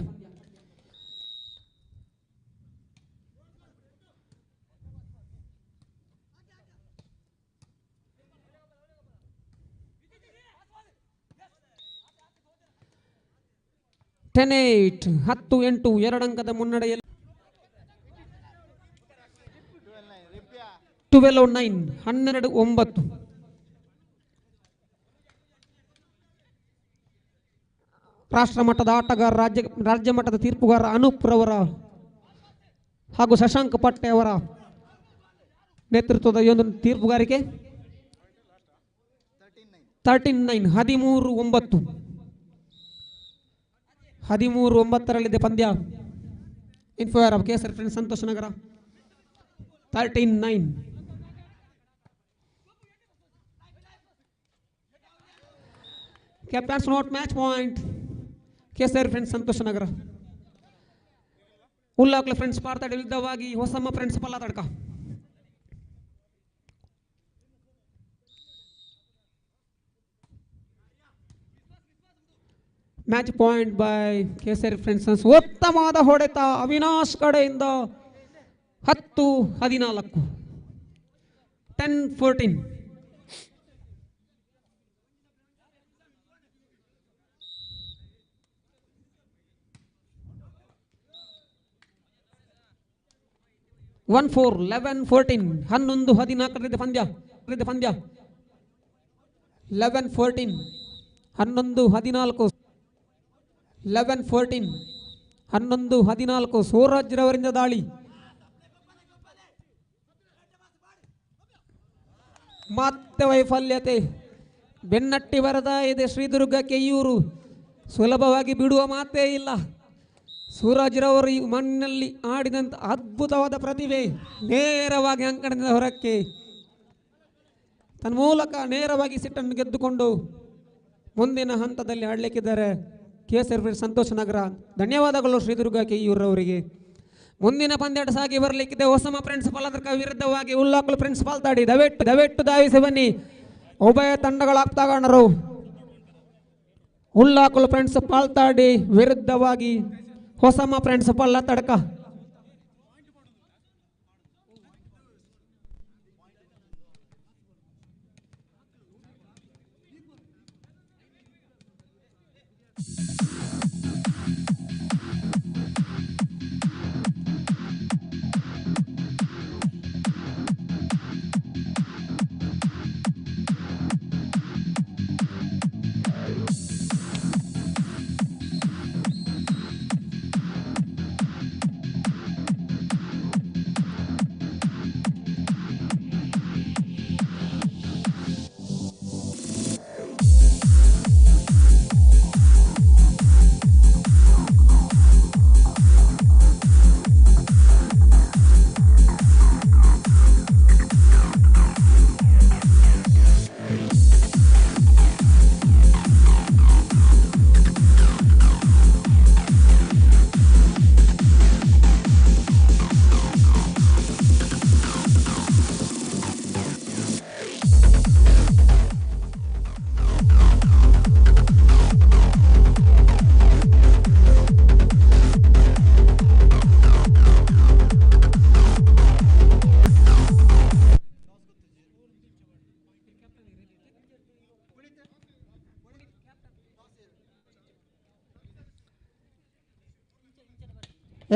ಟೆನ್ 8 10-8 2 ಅಂಕದ ಮುನ್ನಡೆಯಲ್ಲಿ 12-9 12-9. ರಾಷ್ಟ್ರ ಮಟ್ಟದ ಆಟಗಾರ, ರಾಜ್ಯ ಮಟ್ಟದ ತೀರ್ಪುಗಾರ ಅನೂಪ್ ರವರ ಹಾಗೂ ಶಶಾಂಕ್ ಪಟ್ಟೆ ಅವರ ನೇತೃತ್ವದ ಈ ಒಂದು ತೀರ್ಪುಗಾರಿಕೆ. 13-9 13-9 13-9 ಪಂದ್ಯ. ಇನ್ ಫೇವರ್ ಆಫ್ ಕೇಸರಿ ಫ್ರೆಂಡ್ಸ್ ಸಂತೋಷ್ ನಗರ. 13-9. ಕ್ಯಾಪ್ಟನ್ಸ್ ನೋಟ್ ಮ್ಯಾಚ್ ಪಾಯಿಂಟ್ ಕೇಸರಿ ಫ್ರೆಂಡ್ಸ್ ಸಂತೋಷ್ ನಗರ. ಉಲ್ಲಾಕ್ಲ ಫ್ರೆಂಡ್ಸ್ ಪಾರ್ತಾಡಿ ವಿರುದ್ಧವಾಗಿ Hosamma friends ಪಲ್ಲತಡ್ಕ. Match point by Kesari friends. ಉತ್ತಮವಾದ ಹೊಡೆತ ಅವಿನಾಶ್ ಕಡೆಯಿಂದ. 10-14 10-14. ಒನ್ 4 11-14 11-14 ಪಂದ್ಯ. 11-14 11-14 11-14 11-14 ಸೂರಜ್ ರವರಿಂದ ದಾಳಿ. ಮತ್ತೆ ವೈಫಲ್ಯತೆ ಬೆನ್ನಟ್ಟಿ ಬರದಾ ಇದೆ ಶ್ರೀದುರ್ಗ ಕೆಯೂರು. ಸುಲಭವಾಗಿ ಬಿಡುವ ಮಾತೇ ಇಲ್ಲ. ಸೂರಜ್ ರವರು ಈ ಮಣ್ಣಿನಲ್ಲಿ ಆಡಿದಂಥ ಅದ್ಭುತವಾದ ಪ್ರತಿಭೆ ನೇರವಾಗಿ ಅಂಕಣದಿಂದ ಹೊರಕ್ಕೆ ತನ್ಮೂಲಕ ನೇರವಾಗಿ ಸಿಟ್ಟನ್ನು ಗೆದ್ದುಕೊಂಡು ಮುಂದಿನ ಹಂತದಲ್ಲಿ ಆಡಲಿಕ್ಕಿದ್ದಾರೆ ಕೇಸರಿ ಫ್ರೆಂಡ್ಸ್ ಸಂತೋಷ್ ನಗರ. ಧನ್ಯವಾದಗಳು ಶ್ರೀದುರ್ಗ ಕೆಯೂರವರಿಗೆ. ಮುಂದಿನ ಪಂದ್ಯಾಟ ಸಾಗಿ ಬರಲಿಕ್ಕಿದೆ. ಹೊಸಮ ಫ್ರೆಂಡ್ಸ್ ಪಾಲದರ್ಕ ವಿರುದ್ಧವಾಗಿ ಉಲ್ಲಾಕ್ಲು ಫ್ರೆಂಡ್ಸ್ ಪಾಲ್ತಾಡಿ. ದಯವಿಟ್ಟು ಧಾವಿಸಿ ಬನ್ನಿ ಉಭಯ ತಂಡಗಳ ಆಪ್ತಗಾಣರು. ಉಲ್ಲಾಕ್ಲು ಫ್ರೆಂಡ್ಸ್ ಪಾಲ್ತಾಡಿ ವಿರುದ್ಧವಾಗಿ ಹೊಸಮ ಫ್ರೆಂಡ್ಸ್ ಪಲ್ಲತಡ್ಕ.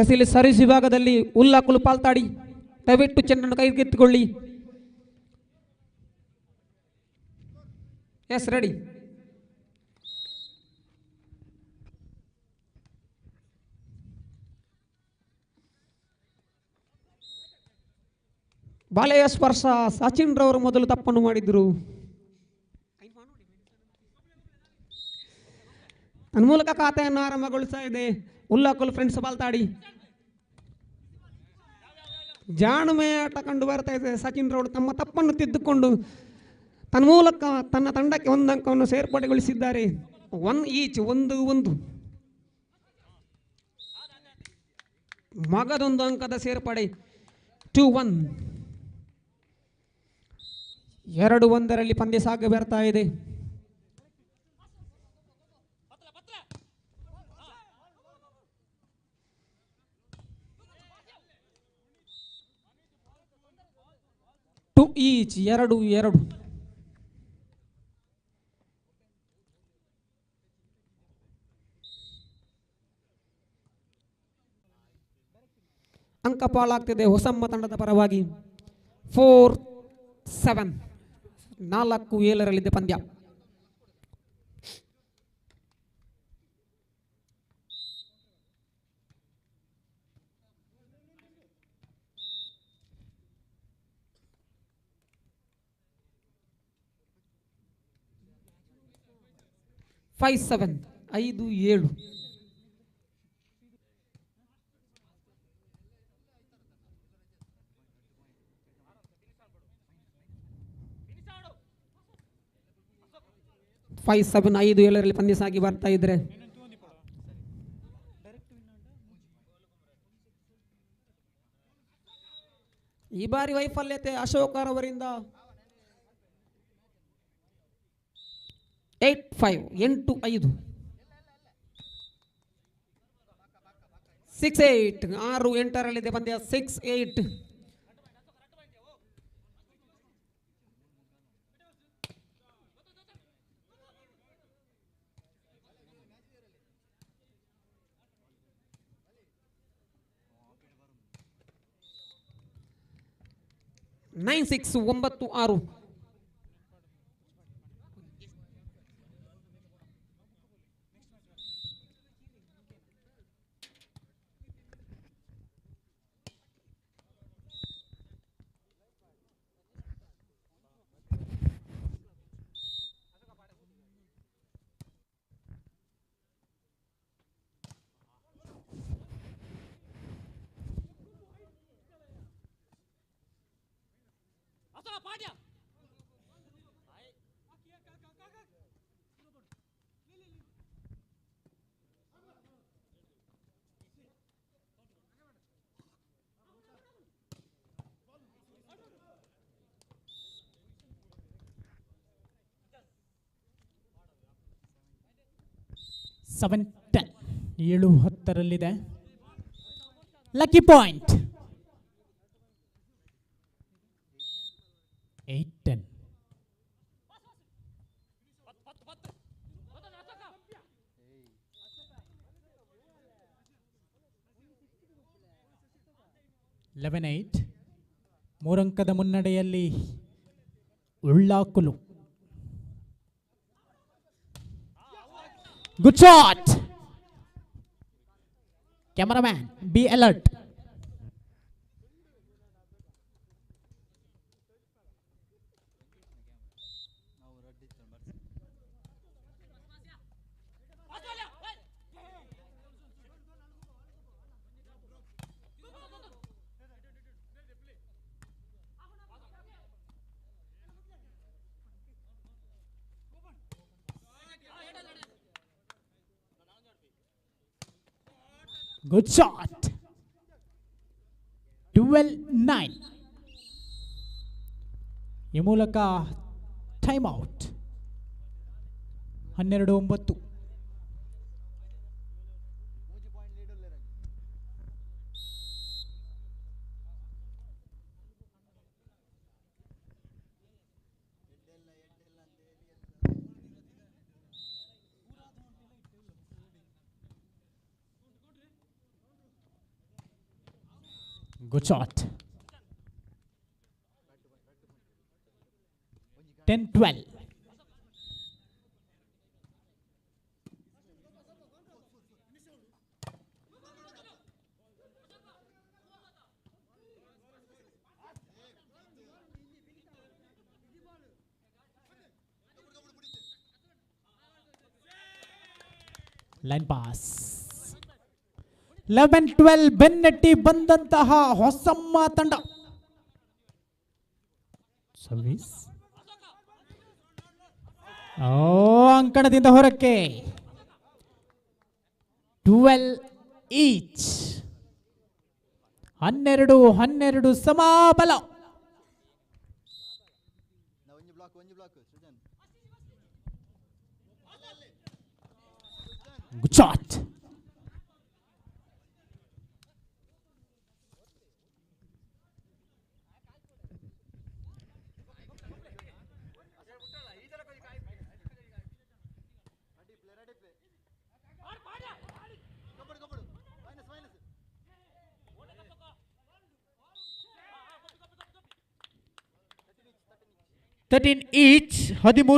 ಎಸ್ ಇಲ್ಲಿ ಸರ್ವಿಸ್ ವಿಭಾಗದಲ್ಲಿ ಉಲ್ಲಾಕುಲು ಪಾಲ್ತಾಡಿ ದಯವಿಟ್ಟು ಚೆಂಡನ್ನು ಕೈಗೆತ್ತಿಕೊಳ್ಳಿ. Yes ready. ಬಾಲೆಯ ಸ್ಪರ್ಶ ಸಚಿನ್ ರವರು ಮೊದಲು ತಪ್ಪನ್ನು ಮಾಡಿದ್ರು. ಮೂಲಕ ಖಾತೆಯನ್ನು ಆರಂಭಗೊಳಿಸ್ತಾ ಇದೆ ಉಲ್ಲಾಕುಲ್ ಫ್ರೆಂಡ್ಸ್ ಬಾಲ್ತಾಡಿ. ಜಾಣುಮೆ ಆಟ ಕಂಡು ಬರ್ತಾ ಇದೆ. ಸಚಿನ್ ರವರು ತಮ್ಮ ತಪ್ಪನ್ನು ತಿದ್ದುಕೊಂಡು ತನ್ಮೂಲಕ ತನ್ನ ತಂಡಕ್ಕೆ ಒಂದು ಅಂಕವನ್ನು ಸೇರ್ಪಡೆಗೊಳಿಸಿದ್ದಾರೆ. 1 ಈಚ್, 1-1. ಮಗದೊಂದು ಅಂಕದ ಸೇರ್ಪಡೆ 2-1. 2-1 ಪಂದ್ಯ ಸಾಗಿ ಬರ್ತಾ ಇದೆ. Two each, 2-2. ಅಂಕ ಪಾಲಾಗ್ತಿದೆ ಹೊಸಮ್ಮ ತಂಡದ ಪರವಾಗಿ. 4-7, 4-7 ಪಂದ್ಯ. ಫೈವ್ 5-7. ಫೈವ್ 5-7 ಪಂದ್ಯ ಸಾಗಿ ಬರ್ತಾ ಇದ್ರೆ ಈ ಬಾರಿ ವೈಫಲ್ಯತೆ ಅಶೋಕರ್ ಅವರಿಂದ. 8-5, 8-5. 6-8, 6-8 ಪಂದ್ಯ. 6-8. Nine 6, 9-6. Seven 10, 7-10 lucky point. 8-10. Eleven 8. 3 ಅಂಕದ ಮುನ್ನಡೆಯಲ್ಲಿ Ullakulu. Good shot. Cameraman be alert. Good shot. 12-9. ಈ ಮೂಲಕ time out. 12-9. Good shot. 10-12. Line pass 11-12 ಬೆನ್ನಟ್ಟಿ ಬಂದಂತಹ ಹೊಸಮ್ಮ ತಂಡ ಸರ್ವಿಸ್ ಅಂಕಣದಿಂದ ಹೊರಕ್ಕೆ 12 ಈಚ್ 12 ಸಮಾಬಲ good shot each 13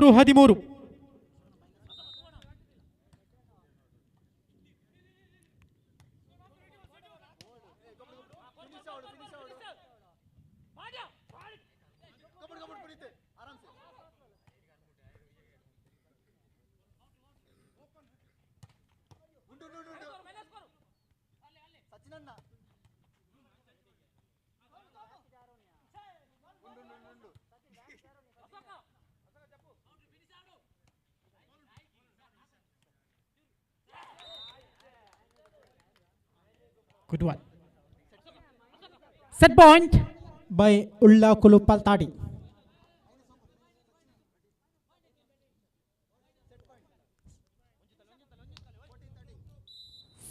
Good one. Set point by Ullakulu Paltadi.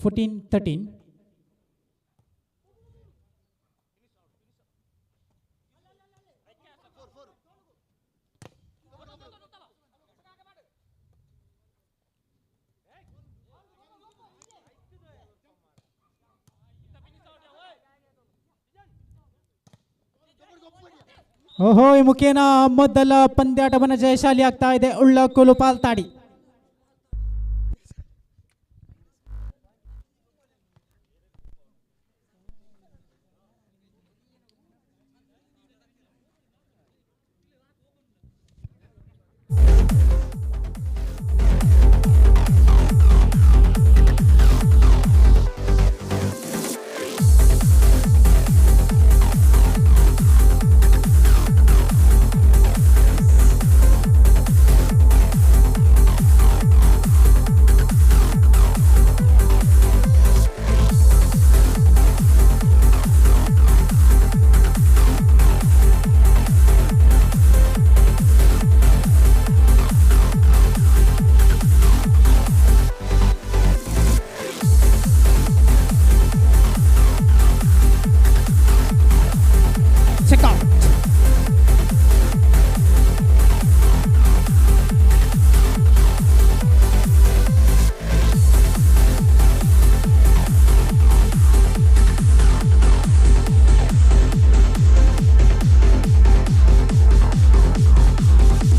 14-13. ಓಹೋ ಈ ಮುಖೇನ ಮೊದಲ ಪಂದ್ಯಾಟವನ್ನು ಜಯಶಾಲಿ ಆಗ್ತಾ ಇದೆ Ullakolu Paltadi.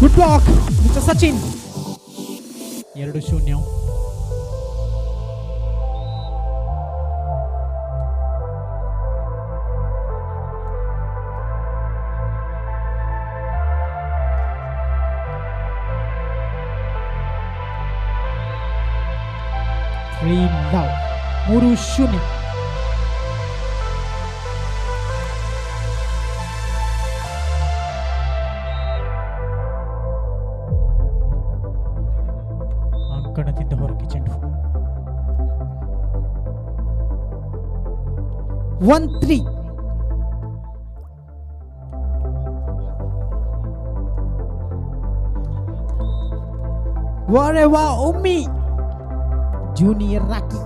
Good block mister Sachin. 2-0. now 3-0. ಅಂಕಣದಿಂದ ಹೊರಗೆ ಚೆಂಡು 1-3. Warewa Umi Junior Raki.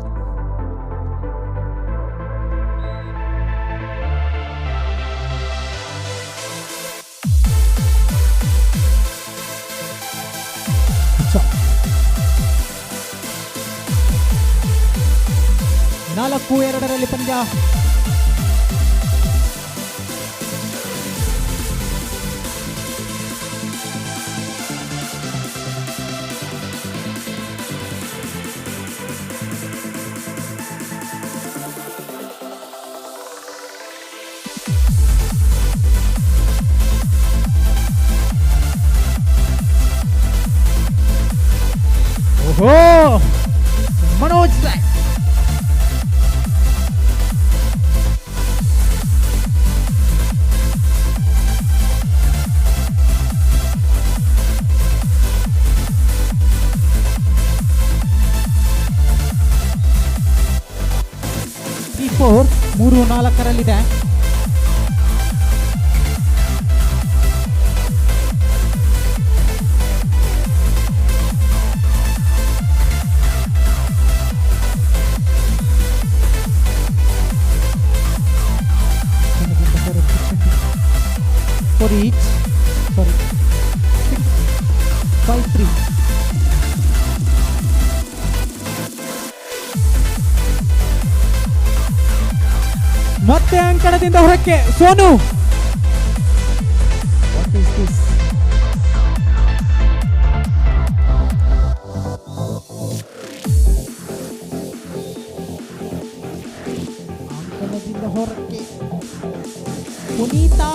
ನಾಲ್ಕು ಎರಡರಲ್ಲಿ ಪಂದ್ಯ. ಓಹೋ ಎಂಟರಲ್ಲಿದೆ. For each, sorry, 5-3. ಮತ್ತೆ ಅಂಕಣದಿಂದ ಹೊರಕ್ಕೆ ಸೋನು. What is this? ಅಂಕಣದಿಂದ ಹೊರಕ್ಕೆ Puneetha.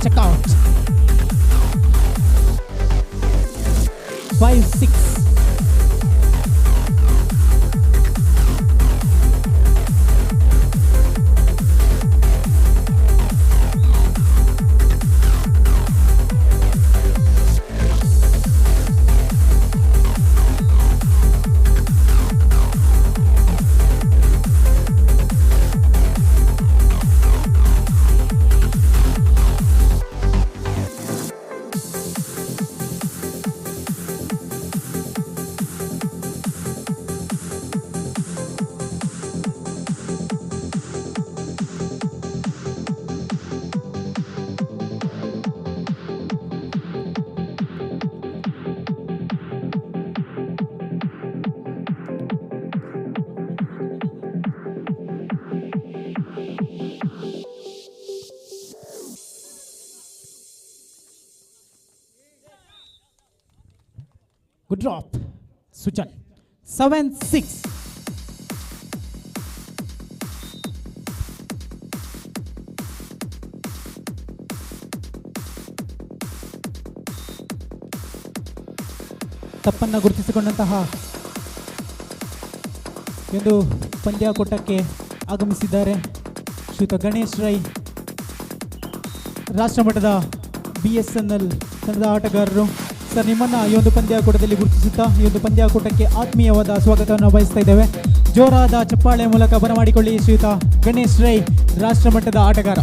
Check out. 5-6. Good drop. Sujan. 7-6. ತಪ್ಪನ್ನು ಗುರುತಿಸಿಕೊಂಡಂತಹ ಒಂದು ಪಂದ್ಯಾಕೂಟಕ್ಕೆ ಆಗಮಿಸಿದ್ದಾರೆ ಶ್ರೀಯುತ ಗಣೇಶ್ ರೈ, ರಾಷ್ಟ್ರಮಟ್ಟದ BSNL ತಂಡದ ಆಟಗಾರರು. ಸರ್, ನಿಮ್ಮನ್ನು ಈ ಒಂದು ಪಂದ್ಯಾಕೂಟದಲ್ಲಿ ಗುರುತಿಸುತ್ತಾ ಈ ಒಂದು ಪಂದ್ಯಾಕೂಟಕ್ಕೆ ಆತ್ಮೀಯವಾದ ಸ್ವಾಗತವನ್ನು ಬಯಸ್ತಾ ಇದ್ದೇವೆ. ಜೋರಾದ ಚಪ್ಪಾಳೆ ಮೂಲಕ ಬರಮಾಡಿಕೊಳ್ಳಿ ಶ್ರೀಯುತ ಗಣೇಶ್ ರೈ, ರಾಷ್ಟ್ರಮಟ್ಟದ ಆಟಗಾರ.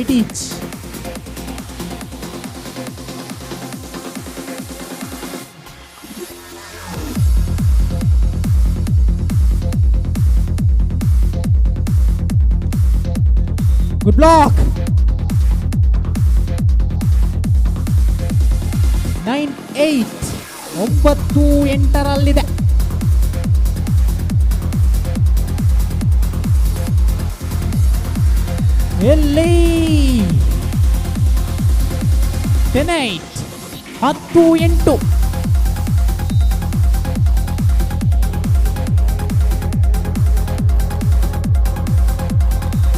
It each. Good block. 9-8. 9-8 ಎಲ್ಲಿ 10-8. 10-8.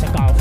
Check out.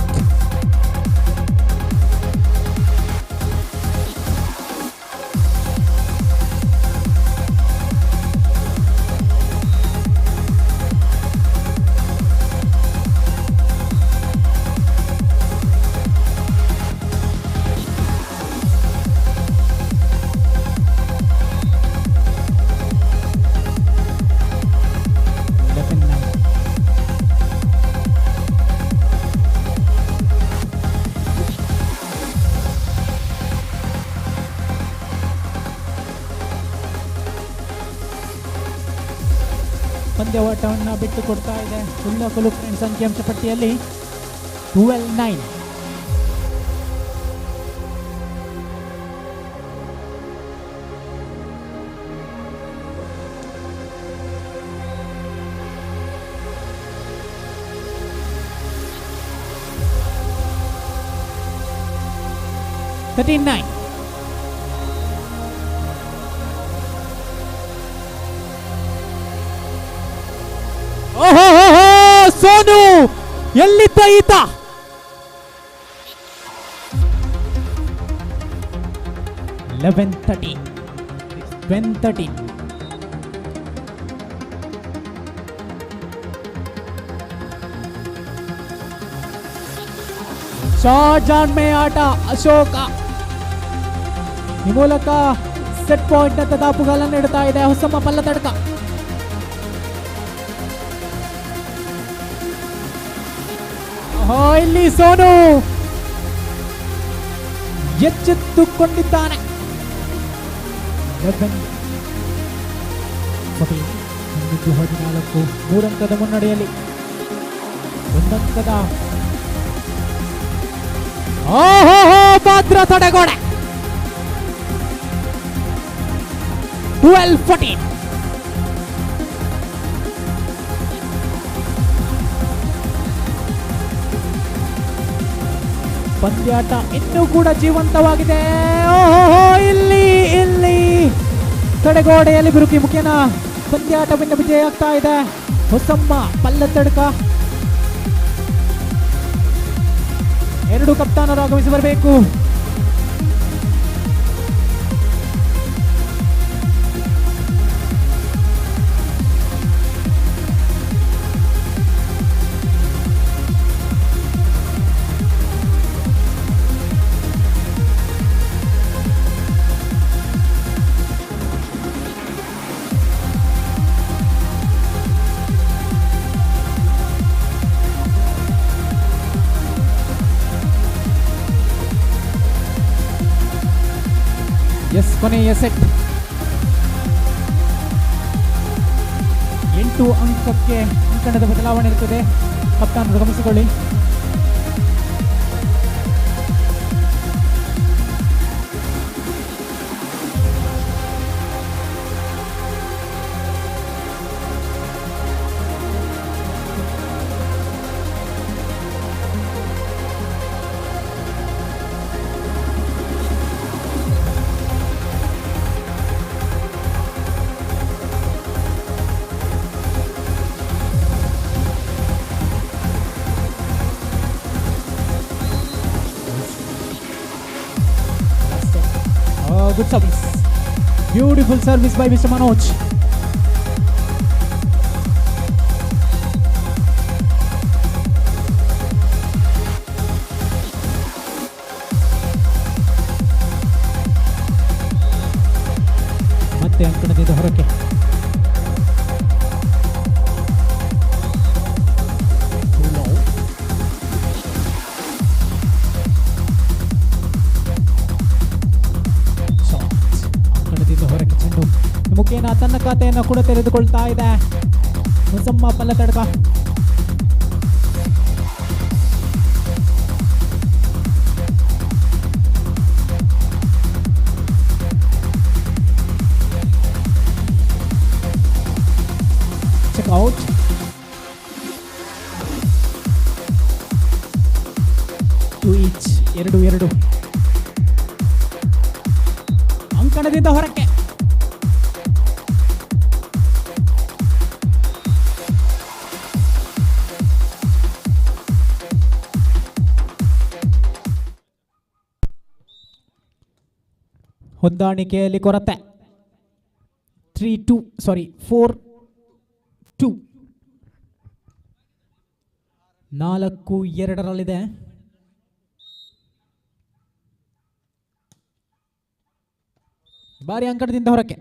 ಪಂದ್ಯಾಟವನ್ನು ಬಿಟ್ಟು ಕೊಡ್ತಾ ಇದೆ ಉಳ್ಳಾಕಲು ಫ್ರೆಂಡ್ಸ್ ಅಂಕಿಅಂಶ ಪಟ್ಟಿಯಲ್ಲಿ 12-9. ಓಹೋ ಸೋನು ಎಲ್ಲಿದ್ದ ಈತ? ಲೆವೆನ್ 13 ಶಾರ್ಜಾನ್ ಮೇ ಆಟ ಅಶೋಕ ಈ ಮೂಲಕ ಸೆಟ್ ಪಾಯಿಂಟ್ ಅಂತ ದಾಪುಗಾಲನ್ನು ಇಡ್ತಾ ಇದೆ ಹೊಸಮ್ಮ ಪಲ್ಲತಡ್ಕ. ಇಲ್ಲಿ ಸೋನು ಎಚ್ಚೆತ್ತುಕೊಂಡಿದ್ದಾನೆ. 14 ಮೂರಂಕದ ಮುನ್ನಡೆಯಲ್ಲಿ ಒಂದಂಕದ ಮಾತ್ರ ತಡೆಗೋಡೆ. 12-14. ಪಂದ್ಯಾಟ ಇನ್ನೂ ಕೂಡ ಜೀವಂತವಾಗಿದೆ. ಇಲ್ಲಿ ತಡೆಗೋಡೆಯಲ್ಲಿ ಬಿರುಕಿ ಮುಖ್ಯನ ಪಂದ್ಯಾಟವನ್ನು ವಿಜಯ ಆಗ್ತಾ ಇದೆ. ಹೊಸಮ್ಮ ಪಲ್ಲತಡ್ಕ ಎರಡು ಕಪ್ತಾನರು ಆಗಮಿಸಿ ಬರಬೇಕು. ಕೊನೆಯ ಸೆಟ್ 8 ಅಂಕಕ್ಕೆ ಅಂಕಣದ ಬದಲಾವಣೆ ಇರುತ್ತದೆ. ಕಪ್ತಾನರು ಗಮನಿಸಿಕೊಳ್ಳಿ. Good service. Beautiful service by Mr. Manoj. ಮತ್ತೆ ಅಂಕಣದಿಂದ ಹೊರಕ್ಕೆ. ಮುಖೇನ ತನ್ನ ಖಾತೆಯನ್ನು ಕೂಡ ತೆರೆದುಕೊಳ್ತಾ ಇದೆ ಹೊಸಮ್ಮ ಪಲ್ಲತಡ್ಕ. ಚೆಕ್ಔಟ್. ಟು ಈಚ್ 2-2 ಅಂಕಣದಿಂದ ಹೊರಕ್ಕೆ. ಹೊಂದಾಣಿಕೆಯಲ್ಲಿ ಕೊರತೆ. 4-2 4-2 ಬಾರಿ ಅಂಕಣದಿಂದ ಹೊರಕ್ಕೆ.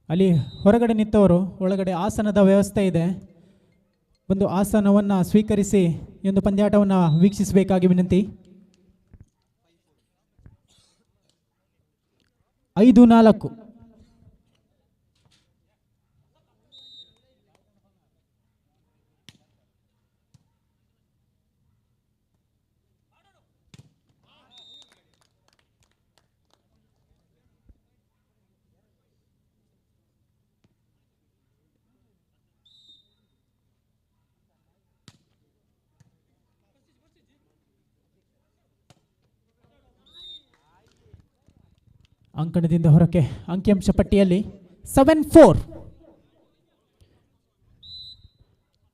ಅಲ್ಲಿ ಹೊರಗಡೆ ನಿಂತವರು ಒಳಗಡೆ ಆಸನದ ವ್ಯವಸ್ಥೆ ಇದೆ. ಒಂದು ಆಸನವನ್ನು ಸ್ವೀಕರಿಸಿ ಈ ಒಂದು ಪಂದ್ಯಾಟವನ್ನು ವೀಕ್ಷಿಸಬೇಕಾಗಿ ವಿನಂತಿ. 5-4. ಅಂಕಣದಿಂದ ಹೊರಕ್ಕೆ ಅಂಕಿಅಂಶ ಪಟ್ಟಿಯಲ್ಲಿ 7-4.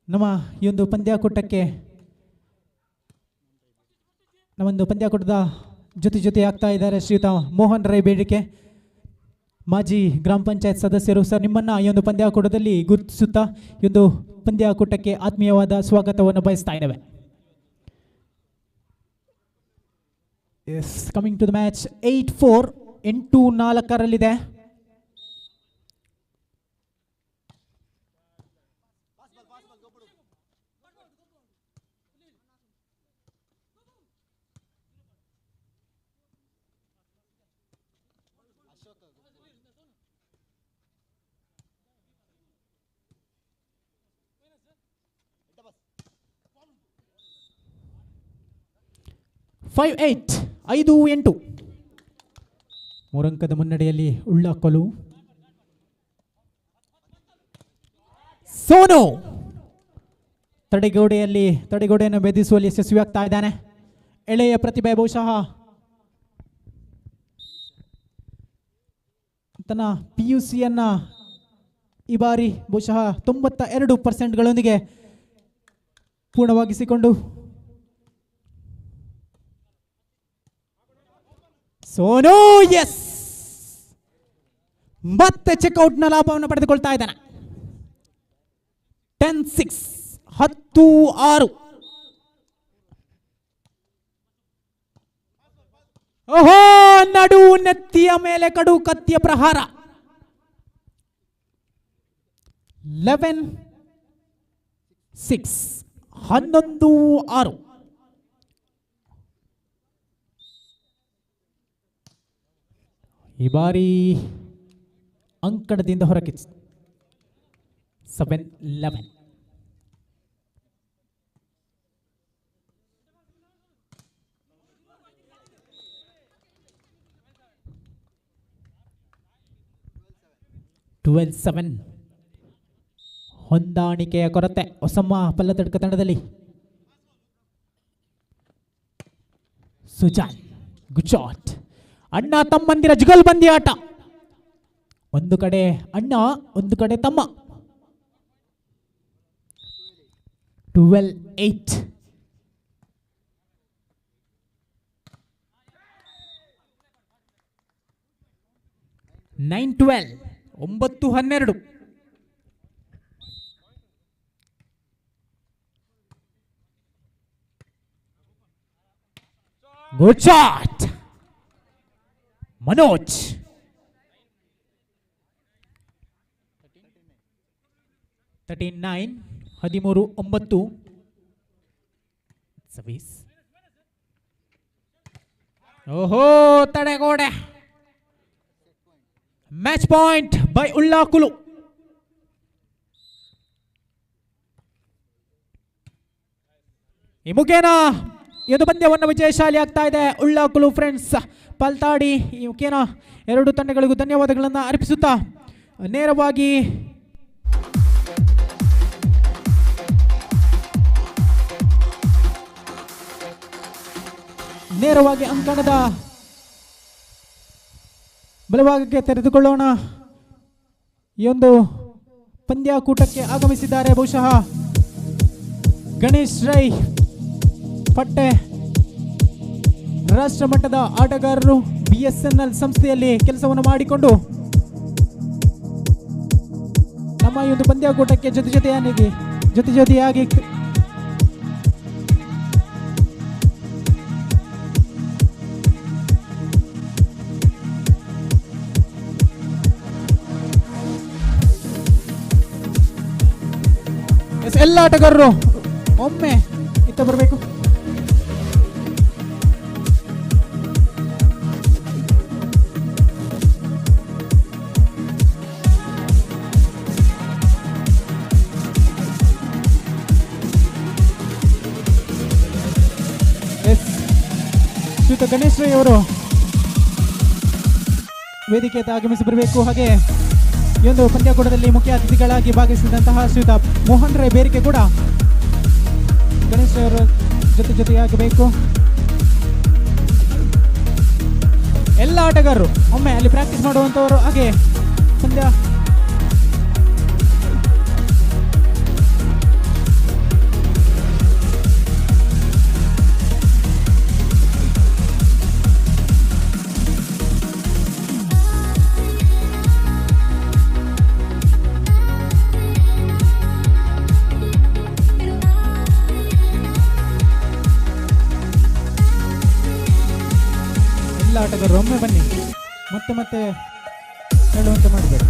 ನಮ್ಮ ಈ ಒಂದು ಪಂದ್ಯಾಕೂಟಕ್ಕೆ ನಮ್ಮೊಂದು ಪಂದ್ಯಾಕೂಟದ ಜೊತೆ ಆಗ್ತಾ ಇದ್ದಾರೆ ಶ್ರೀಯುತ ಮೋಹನ್ ರೈ ಬೇಡಿಕೆ, ಮಾಜಿ ಗ್ರಾಮ ಪಂಚಾಯತ್ ಸದಸ್ಯರು. ಸರ್, ನಿಮ್ಮನ್ನು ಈ ಒಂದು ಪಂದ್ಯಾಕೂಟದಲ್ಲಿ ಗುರುತಿಸುತ್ತಾ ಈ ಒಂದು ಪಂದ್ಯಾಕೂಟಕ್ಕೆ ಆತ್ಮೀಯವಾದ ಸ್ವಾಗತವನ್ನು ಬಯಸ್ತಾ ಇದ್ದೇವೆ. Yes, coming to the match. 8-4, 8-4 5-8, 5-8. 3 ಅಂಕದ ಮುನ್ನಡೆಯಲ್ಲಿ ಉಳ್ಳಾಕಲು. ಸೋನು ತಡೆಗೋಡೆಯನ್ನು ಭೇದಿಸುವಲ್ಲಿ ಯಶಸ್ವಿಯಾಗ್ತಾ ಇದ್ದಾನೆ. ಎಳೆಯ ಪ್ರತಿಭೆ, ಬಹುಶಃ ತನ್ನ PUCಯನ್ನ ಈ ಬಾರಿ ಬಹುಶಃ 92% ಪೂರ್ಣವಾಗಿಸಿಕೊಂಡು ಸೋನು ಎಸ್ ಮತ್ತೆ ಚೆಕ್ಔಟ್ನ ಲಾಭವನ್ನು ಪಡೆದುಕೊಳ್ತಾ ಇದ್ದಾನೆ. 10-6, 10-6. ಓಹೋ, ನಡು ನೆತ್ತಿಯ ಮೇಲೆ ಕಡು ಕತ್ತಿಯ ಪ್ರಹಾರ. 11-6, 11-6. ಈ ಬಾರಿ ಅಂಕಣದಿಂದ ಹೊರಕ್ಕೆ 7-11. ಹೊಂದಾಣಿಕೆಯ ಕೊರತೆ ಹೊಸಮ್ಮ ಪಲ್ಲತಡ್ಕ ತಂಡದಲ್ಲಿ. Sujan, good shot. ಅಣ್ಣ ತಮ್ಮಂದಿರ ಜುಗಲ್ಬಂದಿ ಆಟ. ಒಂದು ಕಡೆ ಅಣ್ಣ, ಒಂದು ಕಡೆ ತಮ್ಮ. 12-8. 9-12, 9-12. Good shot Manoj. 13-9, 13-9. ಸರ್ವಿಸ್. ಓಹೋ, ತಡೆಗೋಡೆ. Match point by Ullakulu. ಈ ಮುಖೇನ ಇದು ಪಂದ್ಯವನ್ನು ವಿಜಯಶಾಲಿ ಆಗ್ತಾ ಇದೆ ಉಳ್ಳಾಕುಲು ಫ್ರೆಂಡ್ಸ್ ಪಲ್ತಾಡಿ. ಈ ಮುಖೇನ ಎರಡು ತಂಡಗಳಿಗೂ ಧನ್ಯವಾದಗಳನ್ನು ಅರ್ಪಿಸುತ್ತಾ ನೇರವಾಗಿ ಅಂಕಣದ ಬಲಭಾಗಕ್ಕೆ ತೆರೆದುಕೊಳ್ಳೋಣ. ಈ ಒಂದು ಪಂದ್ಯಾಕೂಟಕ್ಕೆ ಆಗಮಿಸಿದ್ದಾರೆ ಬಹುಶಃ ಗಣೇಶ್ ರೈ ಪಟ್ಟೆ, ರಾಷ್ಟ್ರ ಮಟ್ಟದ ಆಟಗಾರರು. BSNL ಸಂಸ್ಥೆಯಲ್ಲಿ ಕೆಲಸವನ್ನು ಮಾಡಿಕೊಂಡು ನಮ್ಮ ಈ ಒಂದು ಪಂದ್ಯಾಕೂಟಕ್ಕೆ ಜೊತೆಯಾಗಿ ಎಲ್ಲ ಆಟಗಾರರು ಒಮ್ಮೆ ಇತ್ತ ಬರಬೇಕು. ಶ್ರೀಯುತ ಗಣೇಶ್ ರೈ ಅವರು ವೇದಿಕೆ ಆಗಮಿಸಿ ಬರಬೇಕು. ಹಾಗೆ ಈ ಒಂದು ಪಂದ್ಯಾಕೂಟದಲ್ಲಿ ಮುಖ್ಯ ಅತಿಥಿಗಳಾಗಿ ಭಾಗವಹಿಸಿದಂತಹ ಶ್ರೀಯುತ ಮೋಹನ್ ರೈ ಬೇರಿಕೆ ಕೂಡ ಗಣೇಶ್ ರೈ ಅವರ ಜೊತೆಯಾಗಬೇಕು. ಎಲ್ಲ ಆಟಗಾರರು ಒಮ್ಮೆ ಅಲ್ಲಿ ಪ್ರಾಕ್ಟೀಸ್ ಮಾಡುವಂಥವರು ಹಾಗೆ ಪಂದ್ಯ ಆಟಗಾರರು ಒಮ್ಮೆ ಬನ್ನಿ, ಮತ್ತೆ ಮತ್ತೆ ಹೇಳುವಂತೆ ಮಾಡಬೇಡಿ.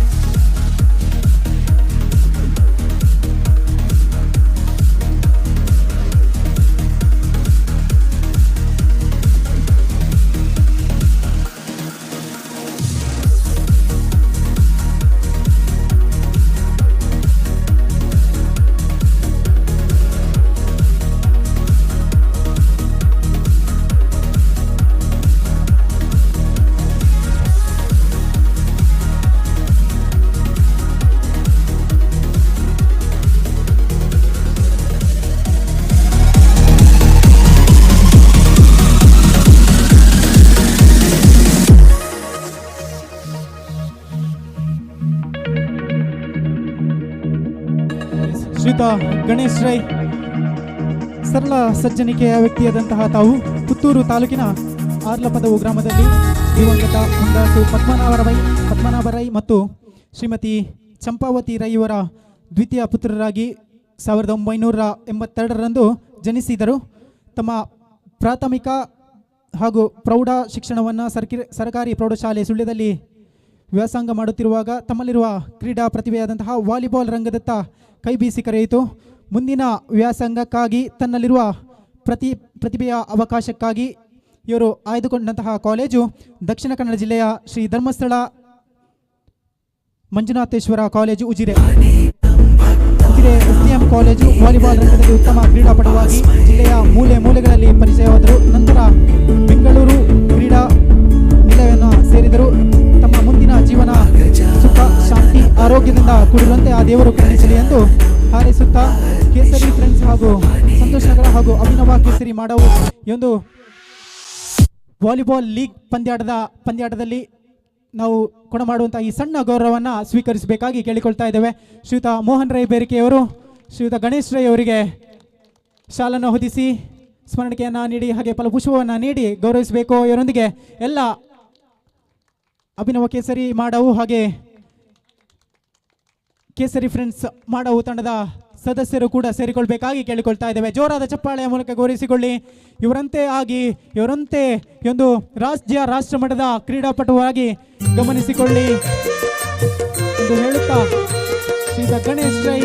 ಶ್ರೀಯುತ ಗಣೇಶ್ ರೈ ಸರಳ ಸಜ್ಜನಿಕೆಯ ವ್ಯಕ್ತಿಯಾದಂತಹ ತಾವು ಪುತ್ತೂರು ತಾಲೂಕಿನ ಆರ್ಲಪದವು ಗ್ರಾಮದಲ್ಲಿ ದಿವಂಗತ ಮುಂದಾಸು ಪದ್ಮನಾಭ ರೈ ಮತ್ತು ಶ್ರೀಮತಿ ಚಂಪಾವತಿ ರೈ ಇವರ ದ್ವಿತೀಯ ಪುತ್ರರಾಗಿ 1982ರಂದು ಜನಿಸಿದರು. ತಮ್ಮ ಪ್ರಾಥಮಿಕ ಹಾಗೂ ಪ್ರೌಢ ಶಿಕ್ಷಣವನ್ನು ಸರ್ಕಾರಿ ಪ್ರೌಢಶಾಲೆ ಸುಳ್ಯದಲ್ಲಿ ವ್ಯಾಸಂಗ ಮಾಡುತ್ತಿರುವಾಗ ತಮ್ಮಲ್ಲಿರುವ ಕ್ರೀಡಾ ಪ್ರತಿಭೆಯಾದಂತಹ ವಾಲಿಬಾಲ್ ರಂಗದತ್ತ ಕೈ ಬೀಸಿ ಕರೆಯಿತು. ಮುಂದಿನ ವ್ಯಾಸಂಗಕ್ಕಾಗಿ ತನ್ನಲ್ಲಿರುವ ಪ್ರತಿಭೆಯ ಅವಕಾಶಕ್ಕಾಗಿ ಇವರು ಆಯ್ದುಕೊಂಡಂತಹ ಕಾಲೇಜು ದಕ್ಷಿಣ ಕನ್ನಡ ಜಿಲ್ಲೆಯ Shri Dharmasthala Manjunatheshwara college Ujire SDM college. Volleyball ರಂಗದಲ್ಲಿ ಉತ್ತಮ ಕ್ರೀಡಾಪಟುವಾಗಿ ಜಿಲ್ಲೆಯ ಮೂಲೆಗಳಲ್ಲಿ ಪರಿಚಯವಾದರು. ನಂತರ ಬೆಂಗಳೂರು ಕ್ರೀಡಾ ನಿಲಯವನ್ನು ಸೇರಿದರು. ತಮ್ಮ ಮುಂದಿನ ಜೀವನ ಸುಖ ಶಾಂತಿ ಆರೋಗ್ಯದಿಂದ ಕೂಡಿರುವಂತೆ ಆ ದೇವರು ಕರುಣಿಸಲಿ ಎಂದು ಹಾರೈಸುತ್ತಾ ಕೇಸರಿ ಫ್ರೆಂಡ್ಸ್ ಹಾಗೂ ಸಂತೋಷ್ ನಗರ ಹಾಗೂ ಅಭಿನವ ಕೇಸರಿ ಮಾಡವು ಈ ಒಂದು ವಾಲಿಬಾಲ್ ಲೀಗ್ ಪಂದ್ಯಾಟದಲ್ಲಿ ನಾವು ಕೊಡಮಾಡುವಂಥ ಈ ಸಣ್ಣ ಗೌರವವನ್ನು ಸ್ವೀಕರಿಸಬೇಕಾಗಿ ಕೇಳಿಕೊಳ್ತಾ ಇದ್ದೇವೆ. ಶ್ರೀಯುತ ಮೋಹನ್ ರೈ ಬೇರಿಕೆಯವರು ಶ್ರೀಯುತ ಗಣೇಶ್ ರೈ ಅವರಿಗೆ ಶಾಲನ್ನು ಹೊದಿಸಿ ಸ್ಮರಣಿಕೆಯನ್ನು ನೀಡಿ ಹಾಗೆ ಫಲಪುಷ್ಪವನ್ನು ನೀಡಿ ಗೌರವಿಸಬೇಕು. ಇವರೊಂದಿಗೆ ಎಲ್ಲ ಅಭಿನವ ಕೇಸರಿ ಮಾಡವು ಹಾಗೆ ಕೇಸರಿ ಫ್ರೆಂಡ್ಸ್ ಮಾಡವು ತಂಡದ ಸದಸ್ಯರು ಕೂಡ ಸೇರಿಕೊಳ್ಬೇಕಾಗಿ ಕೇಳಿಕೊಳ್ತಾ ಇದ್ದೇವೆ. ಜೋರಾದ ಚಪ್ಪಾಳೆಯ ಮೂಲಕ ಗೌರವಿಸಿಕೊಳ್ಳಿ. ಇವರಂತೆ ಒಂದು ರಾಷ್ಟ್ರ ಮಟ್ಟದ ಕ್ರೀಡಾಪಟುವಾಗಿ ಗಮನಿಸಿಕೊಳ್ಳಿ ಎಂದು ಹೇಳುತ್ತಾ ಶ್ರೀಯುತ ಗಣೇಶ್ ರೈ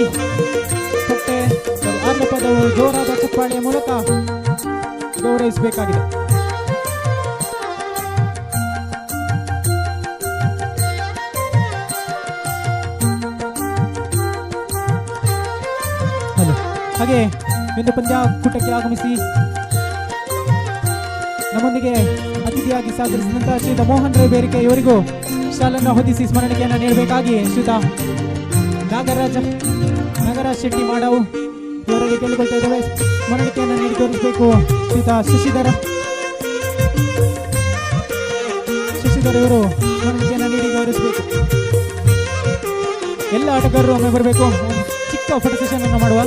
ಕಟ್ಟೆ ಆರ್ಲಪದವು ಜೋರಾದ ಚಪ್ಪಾಳೆಯ ಮೂಲಕ ಗೌರವಿಸಬೇಕಾಗಿದೆ. ಹಾಗೆ ಒಂದು ಪಂದ್ಯಾಕೂಟಕ್ಕೆ ಆಗಮಿಸಿ ನಮ್ಮೊಂದಿಗೆ ಅತಿಥಿಯಾಗಿ ಸಹಕರಿಸಿದಂತಹ ಶ್ರೀಯುತ ಮೋಹನ್ ರೈ ಬೇರಿಕೆ ಇವರಿಗೂ ಶಾಲನ್ನು ಹೊದಿಸಿ ಸ್ಮರಣಿಕೆಯನ್ನು ನೀಡಬೇಕಾಗಿ ಶ್ರೀಯುತ ನಾಗರಾಜ್ ಶೆಟ್ಟಿ ಮಾಡವು ಇವರಿಗೆ ಕೇಳಿಕೊಳ್ತಾ ಇದ್ದೇವೆ. ಸ್ಮರಣಿಕೆಯನ್ನು ನೀಡಿ ತೋರಿಸಬೇಕು. ಶ್ರೀಯುತ ಶಶಿಧರ ಇವರು ಸ್ಮರಣಿಕೆಯನ್ನು ನೀಡಿ ಗೌರವಿಸಬೇಕು. ಎಲ್ಲ ಆಟಗಾರರು ಒಮ್ಮೆ ಬರಬೇಕು. ಚಿಕ್ಕ ಫೋಟೋ ಸೆಷನ್ ಅನ್ನು ಮಾಡುವ.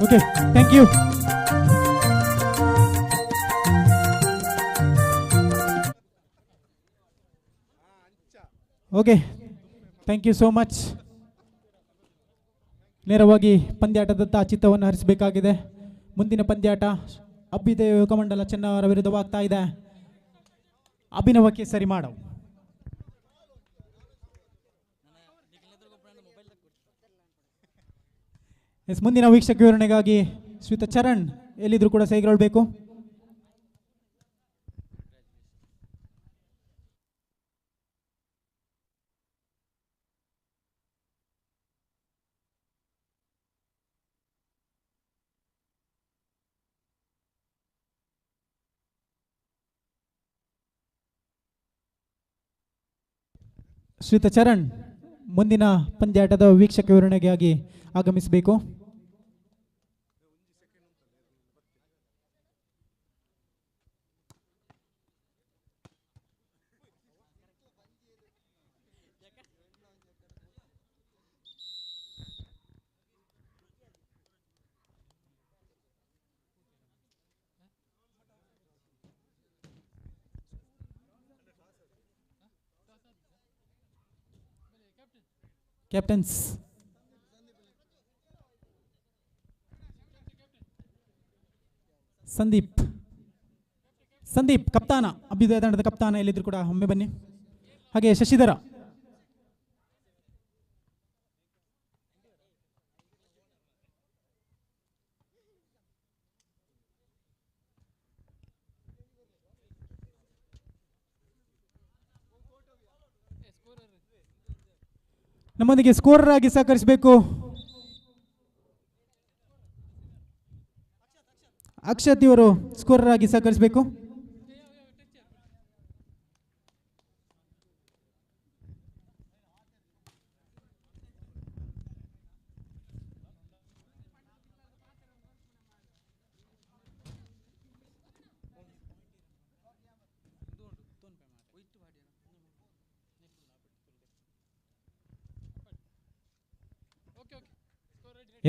Okay, thank you. Okay, thank you so much. ನೇರವಾಗಿ ಪಂದ್ಯಾಟದತ್ತ ಚಿತ್ತವನ್ನು ಹರಿಸಬೇಕಾಗಿದೆ. ಮುಂದಿನ ಪಂದ್ಯಾಟ ಅಭ್ಯುದಯ ಯುವಕಮಂಡಲ ಚೆನ್ನವರ ವಿರುದ್ಧವಾಗ್ತಾ ಇದೆ. ಅಭಿನವಕ್ಕೆ ಸರಿ ಮಾಡೋ. ಎಸ್, ಮುಂದಿನ ವೀಕ್ಷಕ ವಿವರಣೆಗಾಗಿ ಶ್ರೀಯುತ ಚರಣ್ ಎಲ್ಲಿದ್ರು ಕೂಡ ಸೈಗೊಳ್ಬೇಕು. ಶ್ರೀಯುತ ಚರಣ್ ಮುಂದಿನ ಪಂದ್ಯಾಟದ ವೀಕ್ಷಕ ವಿವರಣೆಗಾಗಿ ಆಗಮಿಸಬೇಕು. ಕ್ಯಾಪ್ಟನ್ಸ್ ಸಂದೀಪ್ ಕಪ್ತಾನ, ಅಭ್ಯುದಯ ತಂಡದ ಕಪ್ತಾನ ಎಲ್ಲಿದ್ರು ಕೂಡ ಒಮ್ಮೆ ಬನ್ನಿ. ಹಾಗೆ ಶಶಿಧರ, ನಮ್ಮೊಂದಿಗೆ ಸ್ಕೋರರ್ ಆಗಿ ಸಹಕರಿಸಬೇಕು. ಅಕ್ಷತ್ ಇವರು ಸ್ಕೋರರ್ ಆಗಿ ಸಹಕರಿಸಬೇಕು.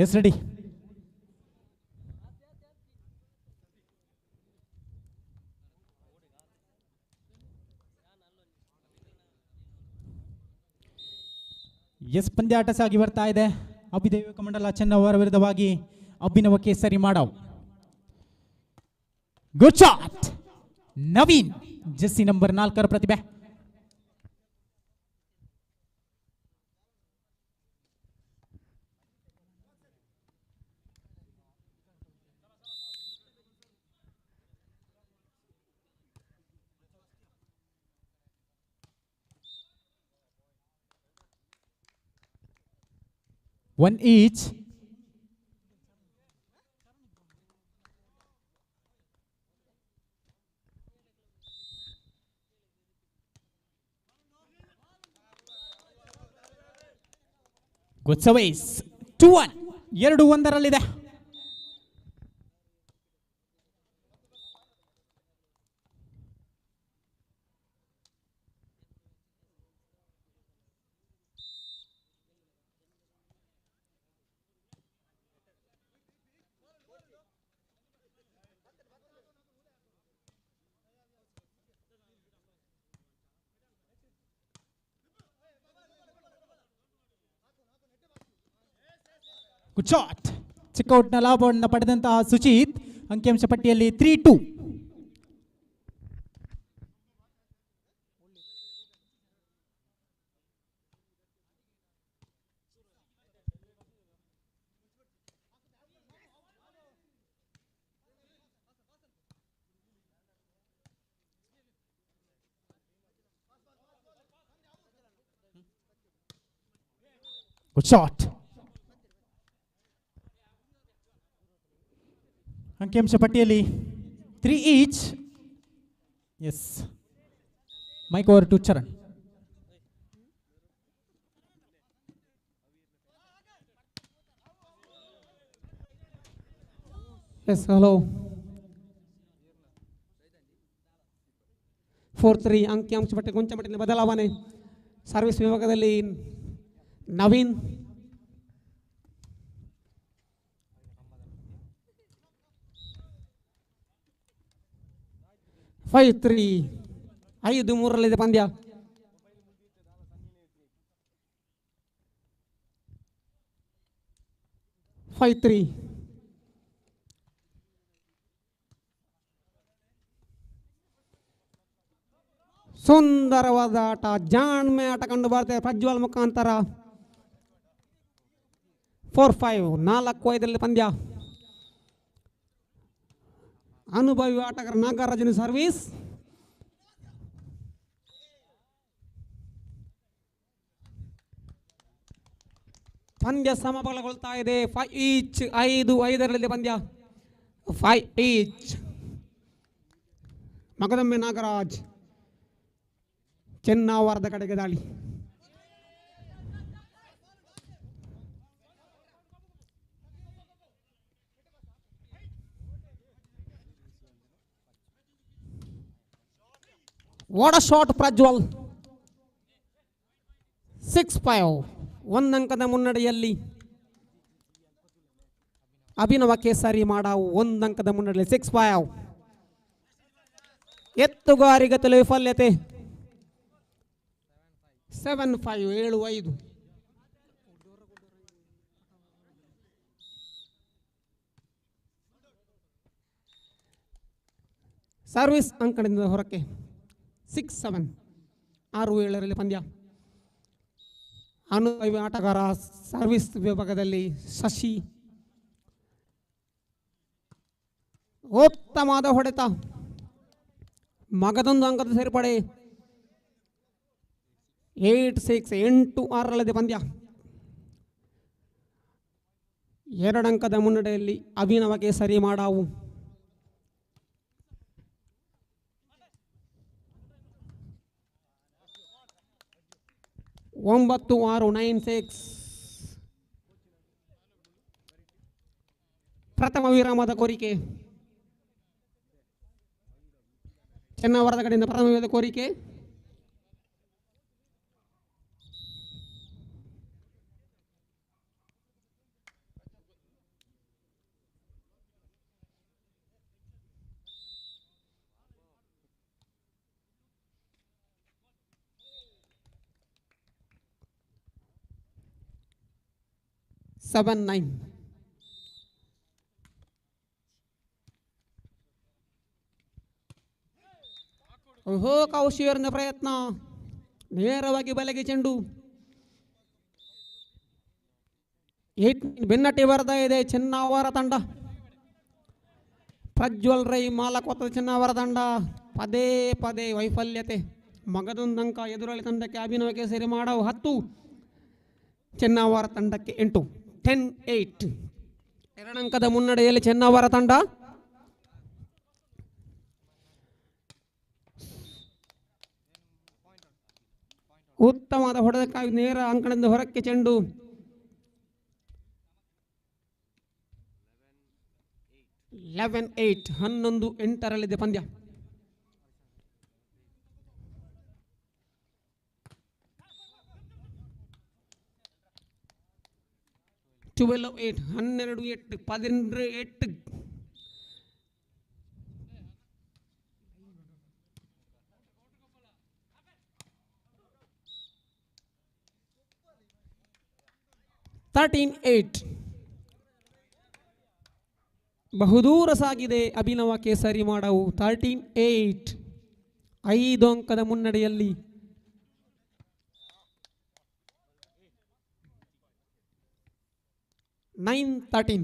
S, ready. ಎಸ್, ಪಂದ್ಯಾಟ ಸಾಗಿ ಬರ್ತಾ ಇದೆ. ಅಭ್ಯುದಯ ಯುವಕಮಂಡಲ ಚೆನ್ನವರ ವಿರುದ್ಧವಾಗಿ ಅಭಿನವಕ್ಕೆ ಸರಿ ಮಾಡವ್. Good shot. ನವೀನ್ ಜೆಸ್ಸಿ ನಂಬರ್ 4 ಪ್ರತಿಭೆ. One each. Good service. 2-1. 2-1 good shot. ಚಿಕ್ಕೌಟ್ನ ಲಾಭವನ್ನು ಪಡೆದಂತಹ ಸುಚಿತ್ ಅಂಕಿಅಂಶ ಪಟ್ಟಿಯಲ್ಲಿ 3-2. Good shot. ಅಂಕಿಅಂಶ ಪಟ್ಟಿಯಲ್ಲಿ 3 each. Yes, mic over to Charan. Yes, hello. 4-3 ಅಂಕಿಅಂಶ ಪಟ್ಟಿ ಕೊಂಚ ಮಟ್ಟಿನ ಬದಲಾವಣೆ. ಸರ್ವಿಸ್ ವಿಭಾಗದಲ್ಲಿ ನವೀನ್, 5-3. 5-3 ಪಂದ್ಯ. ಸುಂದರವಾದ ಆಟ, ಜಾಣ್ಮೆ ಆಟ ಕಂಡು ಬರ್ತದೆ ಪ್ರಜ್ವಲ್ ಮುಖಾಂತರ. 4-5. 4-5 ಪಂದ್ಯ. ಅನುಭವಿ ಆಟಗಾರ ನಾಗರಾಜನ ಸರ್ವಿಸ್. ಪಂದ್ಯ ಸಮಬಲಗೊಳ್ತಾ ಇದೆ. 5 ಈಚ್. 5-5 ಪಂದ್ಯ. 5 ಈಚ್. ಮಗದೊಮ್ಮೆ ನಾಗರಾಜ್. ಚೆನ್ನಾವರದ ಕಡೆಗೆ ದಾಳಿ. What a shot Prajwal. 6-5. 1 ಅಂಕದ ಮುನ್ನಡೆಯಲ್ಲಿ ಅಭಿನವ ಕೇಸರಿ ಮಾಡಾವು. 1 ಅಂಕದ ಮುನ್ನಡೆಯಲ್ಲಿ 6-5. ಎತ್ತುಗಾರಿಗತಲು ವಿಫಲ್ಯತೆ. 7-5. 7-5. ಸರ್ವಿಸ್ ಅಂಕಣದಿಂದ ಹೊರಕ್ಕೆ. 6-7. 6-7 ಪಂದ್ಯ. ಅನುಭವಿ ಆಟಗಾರ ಸರ್ವಿಸ್ ವಿಭಾಗದಲ್ಲಿ ಶಶಿ. ಉತ್ತಮವಾದ ಹೊಡೆತ. ಮಗದೊಂದು ಅಂಕದ ಸೇರ್ಪಡೆ. 8-6. 8-6 ಪಂದ್ಯ. 2 ಅಂಕದ ಮುನ್ನಡೆಯಲ್ಲಿ ಅಭಿನವ ಕೇಸರಿ ಮಾಡಾವು. 9-6. 9-6. ಪ್ರಥಮ ವಿರಾಮದ ಕೋರಿಕೆ. ಚೆನ್ನವರದ ಕಡೆಯಿಂದ ಪ್ರಥಮ ವಿರಾಮದ ಕೋರಿಕೆ. Seven 9. ಓಹೋ, ಕೌಶಿಯವರಿಂದ ಪ್ರಯತ್ನ. ನೇರವಾಗಿ ಬಲೆಗೆ ಚೆಂಡು. 8 ಬೆನ್ನಟ್ಟಿ ಬರ್ತಾ ಇದೆ ಚೆನ್ನಾವರ ತಂಡ. ಪ್ರಜ್ವಲ್ ರೈ ಮಾಲಕತ್ವದ ಚೆನ್ನಾವರ ತಂಡ. ಪದೇ ಪದೇ ವೈಫಲ್ಯತೆ. ಮಗದೊಂದು ಅಂಕ ಎದುರಾಳಿ ತಂಡಕ್ಕೆ ಅಭಿನವ ಕೇಸರಿ ಮಾಡಾವು 10. ಚೆನ್ನಾವರ ತಂಡಕ್ಕೆ 8. 10-8. 2 ಅಂಕದ ಮುನ್ನಡೆಯಲ್ಲಿ ಚೆನ್ನವರ ತಂಡ. ಉತ್ತಮವಾದ ಹೊಡೆದಕ್ಕಾಗಿ ನೇರ ಅಂಕಣದಿಂದ ಹೊರಕ್ಕೆ ಚೆಂಡು. 11-8. 11-8 ಪಂದ್ಯ. ಟ್ವೆಲ್ವ್ 8. 12-8. 18. ಬಹುದೂರ ಸಾಗಿದೆ ಅಭಿನವ ಕೇಸರಿ ಮಾಡಾವು. 13-8. 5 ಅಂಕದ ಮುನ್ನಡೆಯಲ್ಲಿ. 9-13.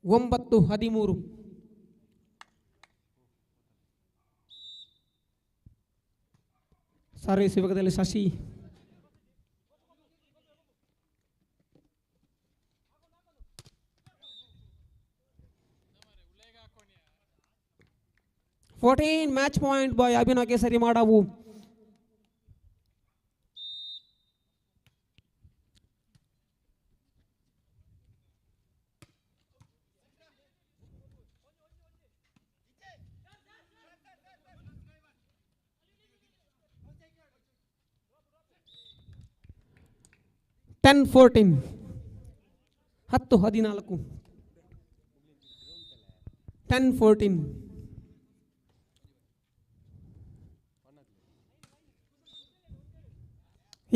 9-13. ಸರ್ವಿಸ್ ವಿಭಾಗದಲ್ಲಿ ಶಶಿ. ಮ್ಯಾಚ್ ಪಾಯಿಂಟ್ ಬಾಯ್ ಅಭಿನವ ಕೇಸರಿ ಮಾಡಾವು. ಟೆನ್ 14. 10-14. 10-14.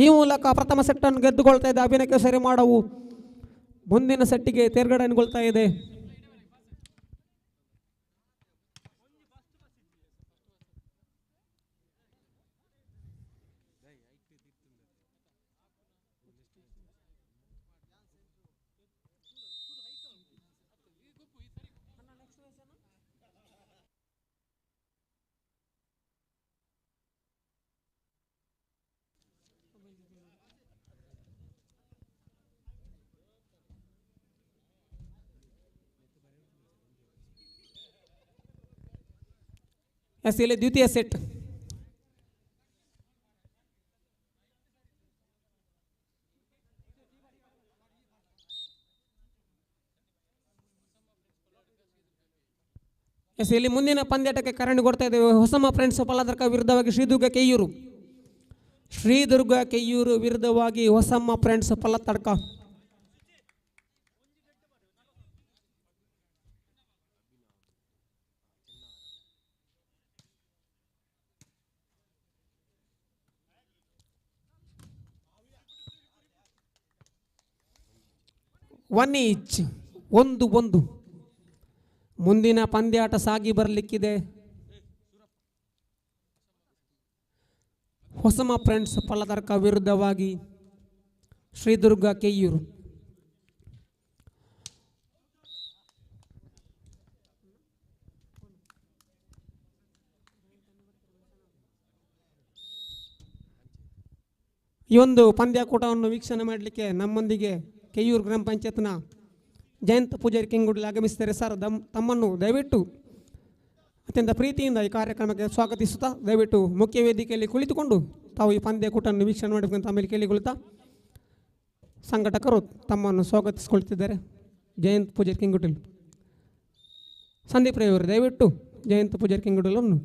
ಈ ಮೂಲಕ ಪ್ರಥಮ ಸೆಟ್ಟನ್ನು ಗೆದ್ದುಕೊಳ್ತಾ ಇದೆ ಅಭಿನಯ ಕೇಸರಿ ಮಾಡವು. ಮುಂದಿನ ಸೆಟ್ಟಿಗೆ ತೇರ್ಗಡೆಗೊಳ್ತಾ ಇದೆ. ಎಸ್ ಇಲ್ಲಿ ದ್ವಿತೀಯ ಸೆಟ್. ಎಸ್ ಇಲ್ಲಿ ಮುಂದಿನ ಪಂದ್ಯಾಟಕ್ಕೆ ಕರೆಂಟ್ಗೊಡ್ತಾ ಇದ್ದೇವೆ. ಹೊಸಮ ಫ್ರೆಂಡ್ಸ್ ಪಲ್ಲದರ್ಕ ವಿರುದ್ಧವಾಗಿ ಶ್ರೀದುರ್ಗ ಕೆಯ್ಯೂರು ವಿರುದ್ಧವಾಗಿ Hosamma friends Pallathadka. One each 1-1. ಮುಂದಿನ ಪಂದ್ಯಾಟ ಸಾಗಿ ಬರಲಿಕ್ಕಿದೆ. ಹೊಸಮ ಫ್ರೆಂಡ್ಸ್ ಪಲ್ಲದರ್ಕ ವಿರುದ್ಧವಾಗಿ ಶ್ರೀದುರ್ಗ ಕೆಯ್ಯೂರು. ಈ ಒಂದು ಪಂದ್ಯಾಕೂಟವನ್ನು ವೀಕ್ಷಣೆ ಮಾಡಲಿಕ್ಕೆ ನಮ್ಮೊಂದಿಗೆ ಕೆಯ್ಯೂರು ಗ್ರಾಮ ಪಂಚಾಯತ್ನ ಜಯಂತ ಪೂಜಾರಿ ಕೆಂಗುಡ್ಲಿ ಆಗಮಿಸಿದ್ದಾರೆ. ಸರ್ ತಮ್ಮನ್ನು ದಯವಿಟ್ಟು ಅತ್ಯಂತ ಪ್ರೀತಿಯಿಂದ ಈ ಕಾರ್ಯಕ್ರಮಕ್ಕೆ ಸ್ವಾಗತಿಸುತ್ತಾ ದಯವಿಟ್ಟು ಮುಖ್ಯ ವೇದಿಕೆಯಲ್ಲಿ ಕುಳಿತುಕೊಂಡು ತಾವು ಈ ಪಂದ್ಯಾಕೂಟವನ್ನು ವೀಕ್ಷಣೆ ಮಾಡಬೇಕಂತ ಆಮೇಲೆ ಕೇಳಿಕೊಳ್ತಾ ಸಂಘಟಕರು ತಮ್ಮನ್ನು ಸ್ವಾಗತಿಸಿಕೊಳ್ತಿದ್ದಾರೆ. ಜಯಂತ್ ಪೂಜಾರಿ ಕೆಂಗುಡ್ಲಿ ಸಂದೀಪ್ ರೈಯವರು ದಯವಿಟ್ಟು ಜಯಂತ್ ಪೂಜಾರಿ ಕೆಂಗುಡ್ಲನ್ನು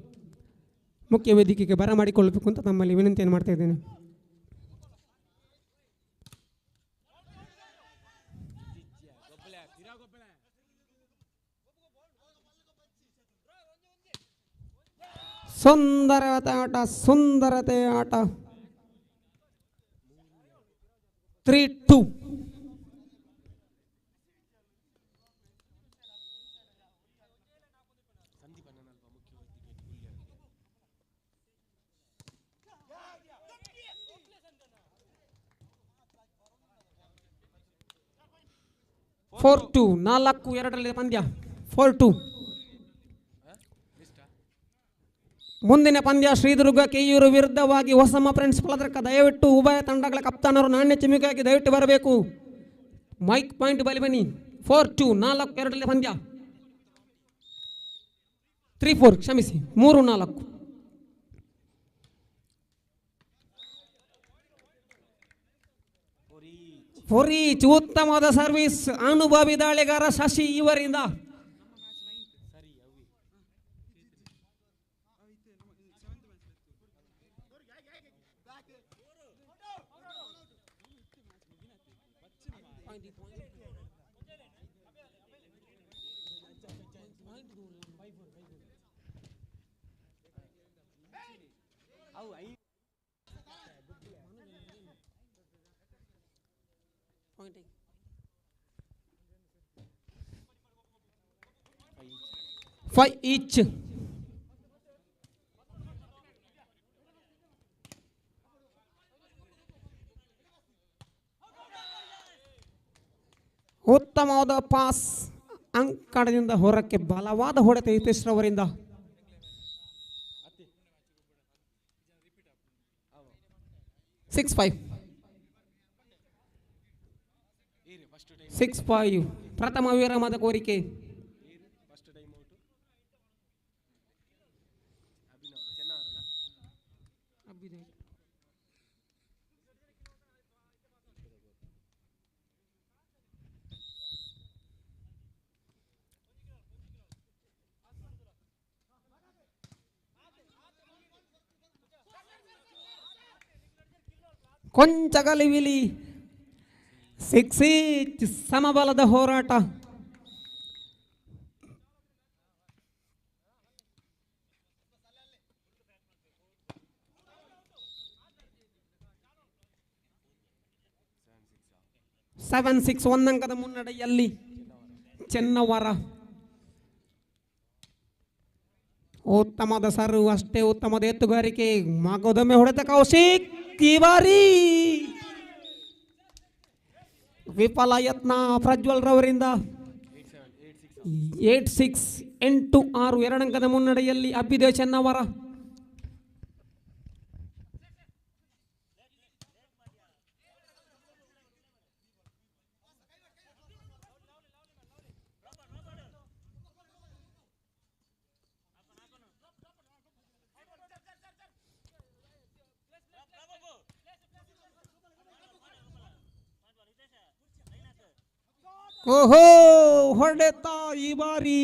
ಮುಖ್ಯ ವೇದಿಕೆಗೆ ಬರಮಾಡಿಕೊಳ್ಳಬೇಕು ಅಂತ ತಮ್ಮಲ್ಲಿ ವಿನಂತಿಯನ್ನು ಮಾಡ್ತಾ ಇದ್ದೇನೆ. ಸುಂದರತೆ ಆಟ 3-2. (4-2) 4-2 ಪಂದ್ಯ. 4-2. ಮುಂದಿನ ಪಂದ್ಯ ಶ್ರೀದುರ್ಗ ಕೆಯ್ಯೂರು ವಿರುದ್ಧವಾಗಿ ಹೊಸಮ್ಮ ಫ್ರೆಂಡ್ಸ್ ಪಲ್ಲದರ್ಕ. ದಯವಿಟ್ಟು ಉಭಯ ತಂಡಗಳ ಕಪ್ತಾನರು ನಾಣ್ಯ ಚಿಮ್ಮಿಗಾಗಿ ದಯವಿಟ್ಟು ಬರಬೇಕು. ಮೈಕ್ ಪಾಯಿಂಟ್ ಬಲಿ ಬನ್ನಿ. 4-2 4-2 ಪಂದ್ಯ. 3-4 ಕ್ಷಮಿಸಿ 3-4. ಫೋರೀಚ್ ಉತ್ತಮವಾದ ಸರ್ವಿಸ್ ಅನುಭವಿ ದಾಳಿಗಾರ ಶಶಿ ಇವರಿಂದ. Five each. ಉತ್ತಮವಾದ ಪಾಸ್ ಅಂಕಣದಿಂದ ಹೊರಕ್ಕೆ ಬಲವಾದ ಹೊಡೆತ ಹಿತೇಶ್ ರವರಿಂದ. ಸಿಕ್ಸ್ ಫೈವ್ ಪ್ರಥಮ ವಿರಾಮದ ಕೋರಿಕೆ. ಕೊಂಚಗಲಿವಿಲಿ 6 ಸಮಬಲದ ಹೋರಾಟ. 7-6 ಒಂದಂಕದ ಮುನ್ನಡೆಯಲ್ಲಿ ಚೆನ್ನವರ. ಉತ್ತಮದ ಸರ್ವ್, ಅಷ್ಟೇ ಉತ್ತಮದ ಎತ್ತುಗಾರಿಕೆ. ಮಗೋದೊಮ್ಮೆ ಹೊಡೆದ ಕೌಶಿಕ್. ಈ ಬಾರಿ ವಿಫಲ ಯತ್ನ ಪ್ರಜ್ವಲ್ ರವರಿಂದ. 8-6 8-6 ಎರಡಂಕದ ಮುನ್ನಡೆಯಲ್ಲಿ ಅಭ್ಯುದಯ ಚೆನ್ನವರ. ಓಹೋ, ಹೊಡೆತ ಈ ಬಾರಿ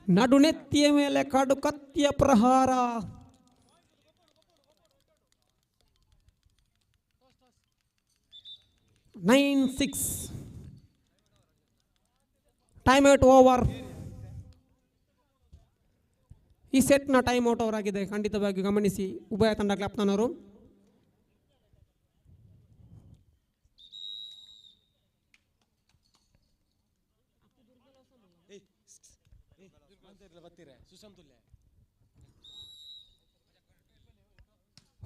ನಡುನೆತ್ತಿಯ ಮೇಲೆ ಕಡು ಕತ್ತಿಯ ಪ್ರಹಾರ. Nine 6 time out over. ಈ ಸೆಟ್ನ ಟೈಮ್ ಔಟ್ ಓವರ್ ಆಗಿದೆ, ಖಂಡಿತವಾಗಿ ಗಮನಿಸಿ ಉಭಯ ತಂಡ ಕ್ಯಾಪ್ಟನರು.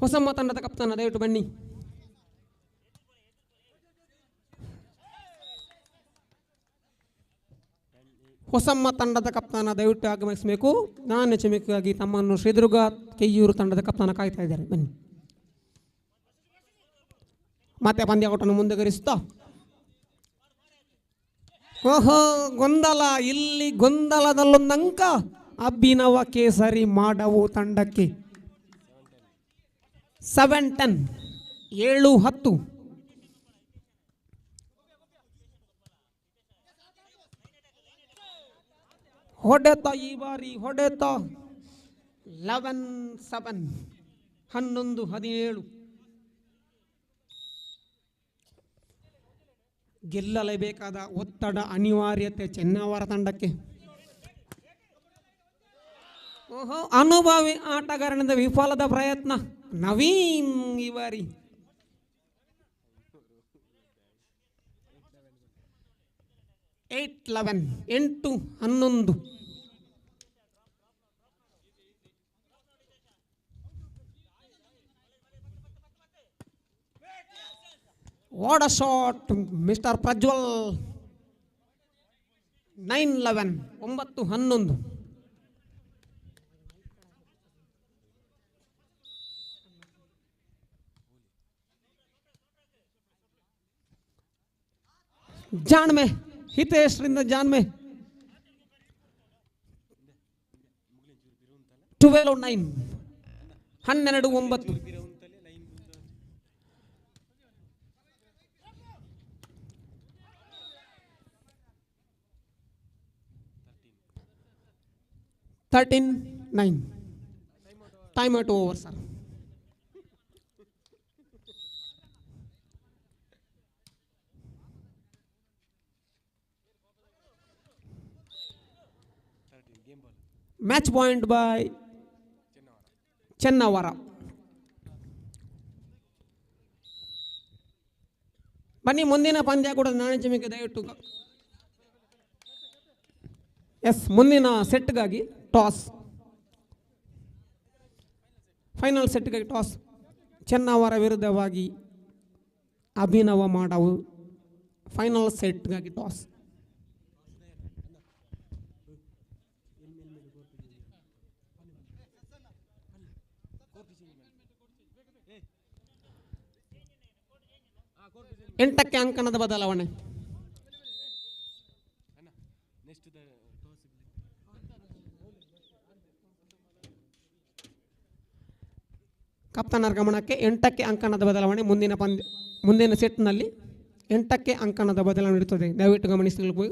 ಹೊಸಮ್ಮ ತಂಡದ ಕಪ್ತಾನ ದಯವಿಟ್ಟು ಬನ್ನಿ. ಹೊಸಮ್ಮ ತಂಡದ ಕಪ್ತಾನ ದಯವಿಟ್ಟು ಆಗಮಿಸಬೇಕು. ನಾನು ಚಮಿಕಾಗಿ ತಮ್ಮನ್ನು ಶ್ರೀದುರ್ಗ ಕೆಯ್ಯೂರು ತಂಡದ ಕಪ್ತಾನ ಕಾಯ್ತಾ ಇದ್ದಾರೆ. ಬನ್ನಿ. ಮತ್ತೆ ಪಂದ್ಯಾಟವನ್ನು ಮುಂದುವರಿಸುತ್ತಾ. ಓಹೋ, ಗೊಂದಲ. ಇಲ್ಲಿ ಗೊಂದಲದಲ್ಲೊಂದಂಕ ಅಭಿನವ ಕೇಸರಿ ಮಾಡವು ತಂಡಕ್ಕೆ. 7-10 7-10. ಹೊಡೆತ ಈ ಬಾರಿ ಹೊಡೆತ. 11-7 11-17. ಗೆಲ್ಲಲೇಬೇಕಾದ ಒತ್ತಡ ಅನಿವಾರ್ಯತೆ ಚೆನ್ನವರ ತಂಡಕ್ಕೆ. ಓಹೋ, ಅನುಭವಿ ಆಟಗಾರನಿಂದ ವಿಫಲದ ಪ್ರಯತ್ನ ನವೀನ್ ಈ ಬಾರಿ. Eight 11 what a shot mister Prajwal. 9-11 9-11. ಜಾಣ್ಮೆ ಹಿತೇಶ್ರಿಂದ ಜಾಣ್ಮೆ. 12-9 12-9. Time out over sir. Match point by Chennavara. ಬನ್ನಿ, ಮುಂದಿನ ಪಂದ್ಯ ಕೂಡ ನಾಣೆ ಚಿಮಿಕೆ ದಯವಿಟ್ಟು. ಎಸ್, ಮುಂದಿನ ಸೆಟ್ಗಾಗಿ ಟಾಸ್, ಫೈನಲ್ ಸೆಟ್ಗಾಗಿ ಟಾಸ್. ಚೆನ್ನವರ ವಿರುದ್ಧವಾಗಿ ಅಭಿನವ ಮಾಡವು. ಫೈನಲ್ ಸೆಟ್ಗಾಗಿ ಟಾಸ್. ಎಂಟಕ್ಕೆ ಅಂಕಣದ ಬದಲಾವಣೆ. ಕಪ್ತಾನರ ಗಮನಕ್ಕೆ 8ಕ್ಕೆ ಅಂಕಣದ ಬದಲಾವಣೆ. ಮುಂದಿನ ಸೆಟ್ನಲ್ಲಿ 8ಕ್ಕೆ ಅಂಕಣದ ಬದಲಾವಣೆ ಇರುತ್ತದೆ, ದಯವಿಟ್ಟು ಗಮನಿಸಬೇಕು.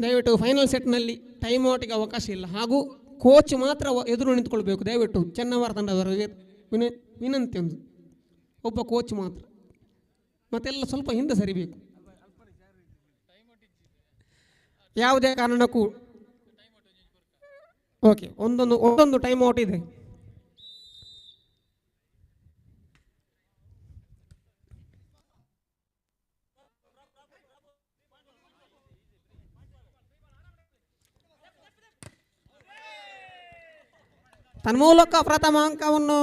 ದಯವಿಟ್ಟು ಫೈನಲ್ ಸೆಟ್ನಲ್ಲಿ ಟೈಮ್ ಔಟಿಗೆ ಅವಕಾಶ ಇಲ್ಲ, ಹಾಗೂ ಕೋಚ್ ಮಾತ್ರ ಎದುರು ನಿಂತ್ಕೊಳ್ಬೇಕು. ದಯವಿಟ್ಟು ಚೆನ್ನವರ ತಂಡದವರಿಗೆ ವಿನಂತಿ, ಒಂದು ಒಬ್ಬ ಕೋಚ್ ಮಾತ್ರ, ಮತ್ತೆಲ್ಲ ಸ್ವಲ್ಪ ಹಿಂದೆ ಸರಿಬೇಕು. ಯಾವುದೇ ಕಾರಣಕ್ಕೂ ಓಕೆ, ಒಂದೊಂದು ಟೈಮ್ ಔಟ್ ಇದೆ. ತನ್ಮೂಲಕ ಪ್ರಥಮ ಅಂಕವನ್ನು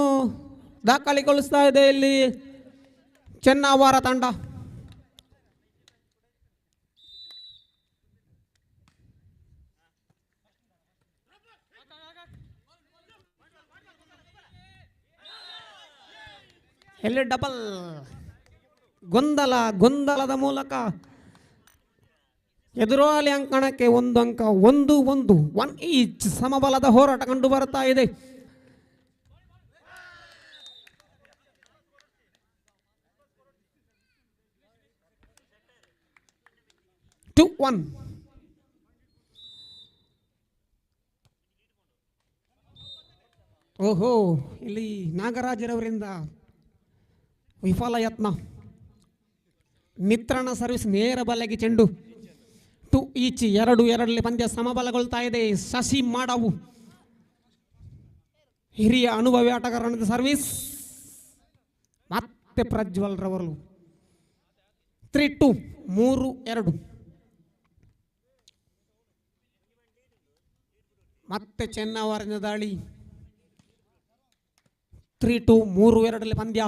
ದಾಖಲೆಗೊಳಿಸ್ತಾ ಇದೆ ಇಲ್ಲಿ ಚೆನ್ನವರ ತಂಡ. ಇಲ್ಲಿ ಡಬಲ್ ಗೊಂದಲದ ಮೂಲಕ ಎದುರಾಳಿ ಅಂಕಣಕ್ಕೆ ಒಂದು ಅಂಕ, 1 ಈಚ್ ಸಮಬಲದ ಹೋರಾಟ ಕಂಡು ಬರುತ್ತಾ ಇದೆ. ಟು 1. ಓಹೋ, ಇಲ್ಲಿ ನಾಗರಾಜರವರಿಂದ ವಿಫಲ ಯತ್ನ. ನಿತ್ರಣ ಸರ್ವಿಸ್ ನೇರ ಬಲೆಗೆ ಚೆಂಡು. 2 ಈಚ್, 2-2 ಪಂದ್ಯ ಸಮಬಲಗೊಳ್ತಾ ಇದೆ. ಶಶಿ ಮಾಡವು ಹಿರಿಯ ಅನುಭವಿ ಆಟಗಾರನ ಸರ್ವಿಸ್. ಮತ್ತೆ ಪ್ರಜ್ವಲ್ ರವರು 3-2, 3-2. ಮತ್ತೆ ಚೆನ್ನವರ ದಾಳಿ. 3-2, 3-2 ಪಂದ್ಯ.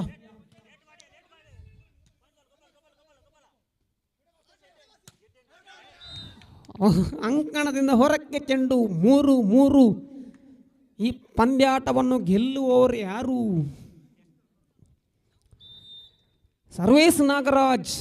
ಅಂಕಣದಿಂದ ಹೊರಕ್ಕೆ ಚೆಂಡು. 3-3. ಈ ಪಂದ್ಯಾಟವನ್ನು ಗೆಲ್ಲುವವರು ಯಾರು? ಸರ್ವೇಸ್ ನಾಗರಾಜ್.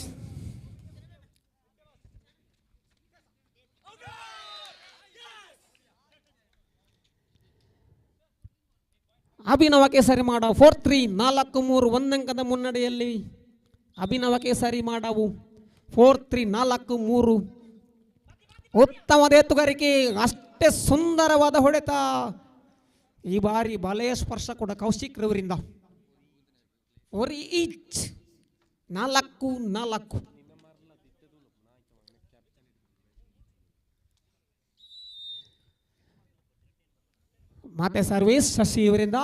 ಅಭಿನವ ಕೇಸರಿ ಮಾಡವು 4-3, 4-3. ಒಂದಂಕದ ಮುನ್ನಡೆಯಲ್ಲಿ ಅಭಿನವ ಕೇಸರಿ ಮಾಡವು 4-3, 4-3. ಉತ್ತಮದ ಎತ್ತುಗಾರಿಕೆ, ಅಷ್ಟೇ ಸುಂದರವಾದ ಹೊಡೆತ. ಈ ಬಾರಿ ಬಲೆಯ ಸ್ಪರ್ಶ ಕೂಡ ಕೌಶಿಕ್ ರವರಿಂದ. 4 ಈಚ್, 4-4. ಮತ್ತೆ ಸರ್ವಿಸ್ ಶಶಿ ಇವರಿಂದ.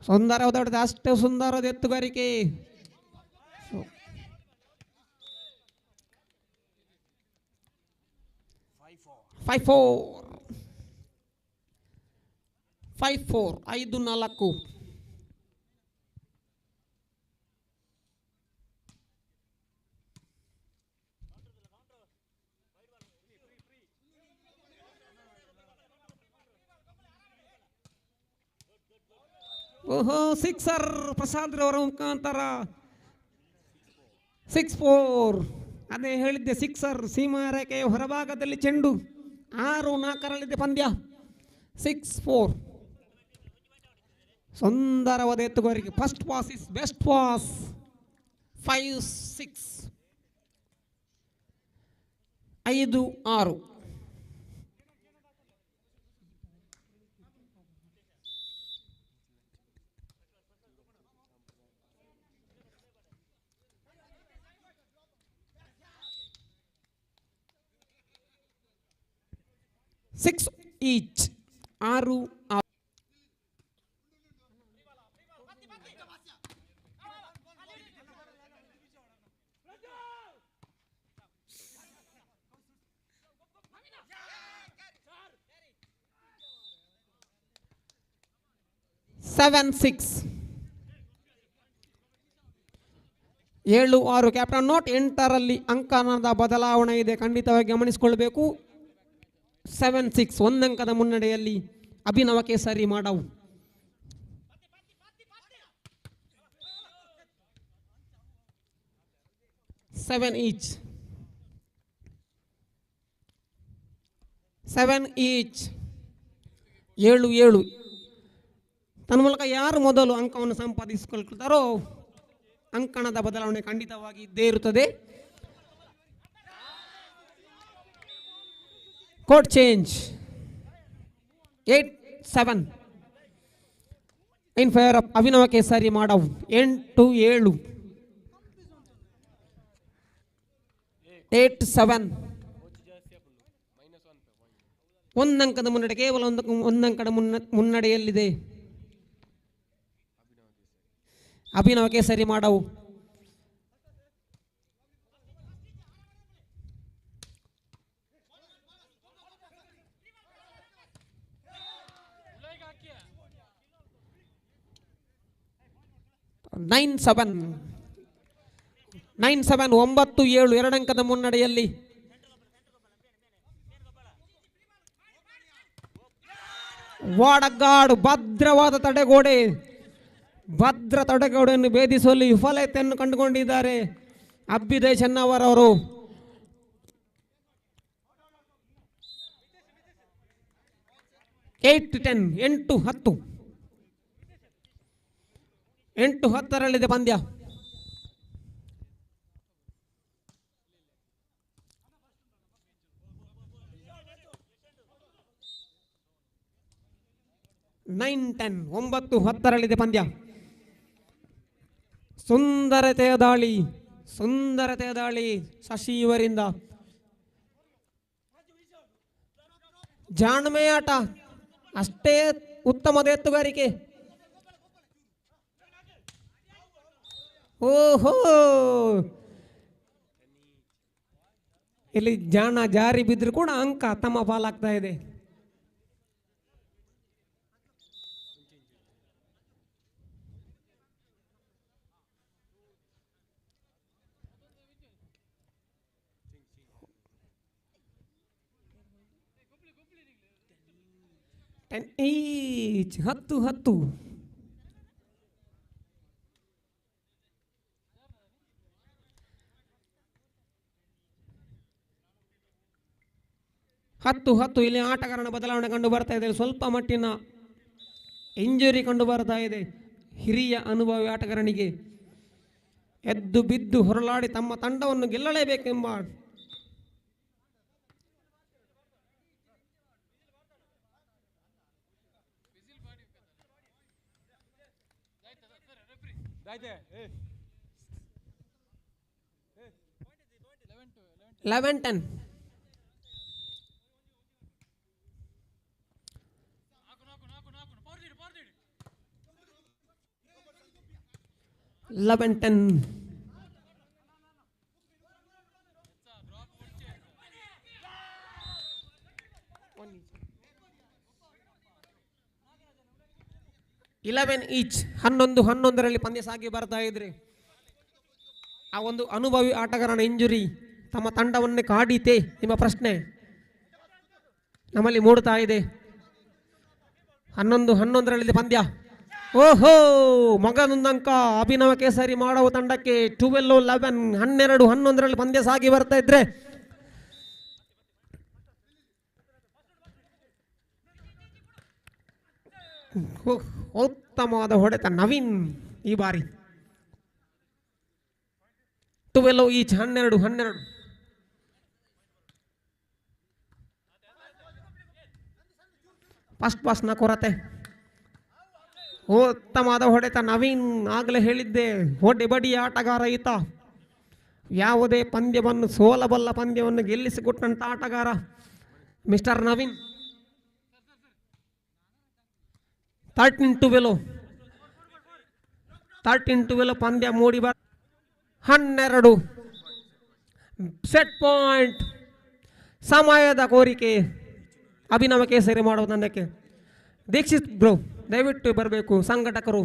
ಸುಂದರವಾದ ಹೊಡೆತ, ಅಷ್ಟೇ ಸುಂದರವಾದ ಎತ್ತುಗಾರಿಕೆ. 5-4, 5-4. ಓಹೋ, ಸಿಕ್ಸರ್ ಪ್ರಸಾದ್ ರವರ ಮುಖಾಂತರ 6-4. ಅದೇ ಹೇಳಿದ್ದೆ, ಸಿಕ್ಸರ್. ಸೀಮಾರೇಖೆಯ ಹೊರಭಾಗದಲ್ಲಿ ಚೆಂಡು. 6-4 ಪಂದ್ಯ. 6-4. ಸುಂದರವಾದ ಎತ್ತುಗಾರಿಕೆ. First pass is best pass. 5-6, 5-6. Six each, 6-6. Seven 6, 7-6. Captain note, 8ರಲ್ಲಿ ಅಂಕಣದ ಬದಲಾವಣೆ ಇದೆ, ಖಂಡಿತವಾಗಿ ಗಮನಿಸಿಕೊಳ್ಬೇಕು. 7-6, ಒಂದಂಕದ ಮುನ್ನಡೆಯಲ್ಲಿ ಅಭಿನವ ಕೇಸರಿ ಮಾಡವು. Seven each, 7-7. ತನ್ಮೂಲಕ ಯಾರು ಮೊದಲು ಅಂಕವನ್ನು ಸಂಪಾದಿಸಿಕೊಳ್ತಾರೋ ಅಂಕಣದ ಬದಲಾವಣೆ ಖಂಡಿತವಾಗಿ ಇದ್ದೇ ಇರುತ್ತದೆ. Court change. 8-7 in favour of Abhinava Kesari ಮಾಡವ್. 8-7 8-7 ಒಂದಂಕದ ಮುನ್ನಡೆ, ಕೇವಲ ಒಂದಂಕದ ಮುನ್ನಡೆಯಲ್ಲಿದೆ ಅಭಿನವ ಕೇಸರಿ ಮಾಡವು. Nine seven 9-7 ಎರಡಂಕದ ಮುನ್ನಡೆಯಲ್ಲಿ. ವಾಡಗಾಡು ಭದ್ರವಾದ ತಡೆಗೋಡೆಯನ್ನು ಭೇದಿಸುವಲ್ಲಿ ವಿಫಲತೆಯನ್ನು ಕಂಡುಕೊಂಡಿದ್ದಾರೆ ಅಭ್ಯುದಯ ಚೆನ್ನವರವರು. ಏಟ್ 8-10 ಪಂದ್ಯ. ನೈನ್ 10 ಪಂದ್ಯ. ಸುಂದರತೆಯ ದಾಳಿ ಶಶಿ ಇವರಿಂದ. ಜಾಣ್ಮೆಯ ಆಟ, ಅಷ್ಟೇ ಉತ್ತಮದ ಎತ್ತುಗಾರಿಕೆ. ಓಹೋ, ಇಲ್ಲಿ ಜಾರಿ ಬಿದ್ದರೂ ಕೂಡ ಅಂಕ ತಮ್ಮ ಪಾಲಾಗ್ತಾ ಇದೆ. ಈಚ್ 10 ಇಲ್ಲಿ ಆಟಗಾರನ ಬದಲಾವಣೆ ಕಂಡು ಬರ್ತಾ ಇದೆ. ಸ್ವಲ್ಪ ಮಟ್ಟಿನ ಇಂಜುರಿ ಕಂಡು ಬರ್ತಾ ಇದೆ ಹಿರಿಯ ಅನುಭವಿ ಆಟಗಾರನಿಗೆ. ಎದ್ದು ಬಿದ್ದು ಹೊರಲಾಡಿ ತಮ್ಮ ತಂಡವನ್ನು ಗೆಲ್ಲಲೇಬೇಕೆಂಬ ಲೆವೆನ್ 10 11 ಈಚ್ 11 ಪಂದ್ಯ ಸಾಗಿ ಬರ್ತಾ ಇದ್ರೆ ಆ ಒಂದು ಅನುಭವಿ ಆಟಗಾರನ ಇಂಜುರಿ ತಮ್ಮ ತಂಡವನ್ನೇ ಕಾಡಿತೆ ನಿಮ್ಮ ಪ್ರಶ್ನೆ ನಮ್ಮಲ್ಲಿ ಮೂಡ್ತಾ ಇದೆ. 11 ಪಂದ್ಯ. ಓಹೋ, ಮಗನೊಂದಂಕ ಅಭಿನವ ಕೇಸರಿ ಮಾಡುವ ತಂಡಕ್ಕೆ 12-11 11 ಪಂದ್ಯ ಸಾಗಿ ಬರ್ತಾ ಇದ್ರೆ ಉತ್ತಮವಾದ ಹೊಡೆತ ನವೀನ್ ಈ ಬಾರಿ. 12 ಈಚ್ 12 ಫಸ್ಟ್ ಪಾಸ್ನ ಕೊರತೆ. ಉತ್ತಮವಾದ ಹೊಡೆತ ನವೀನ್. ಆಗಲೇ ಹೇಳಿದ್ದೆ ಹೊಡೆಬಡಿ ಆಟಗಾರ ಈತ. ಯಾವುದೇ ಪಂದ್ಯವನ್ನು ಸೋಲಬಲ್ಲ ಪಂದ್ಯವನ್ನು ಗೆಲ್ಲಿಸಿಕೊಟ್ಟಂಥ ಆಟಗಾರ ಮಿಸ್ಟರ್ ನವೀನ್. 13-12 ಪಂದ್ಯ ಮೂಡಿ 12 ಸೆಟ್ ಪಾಯಿಂಟ್. ಸಮಯದ ಕೋರಿಕೆ ಅಭಿನವ ಕೇಸರಿ ಮಾಡುವ ತಂಡಕ್ಕೆ. ದೀಕ್ಷಿತ್ ಬ್ರೋ ದಯವಿಟ್ಟು ಬರಬೇಕು ಸಂಘಟಕರು.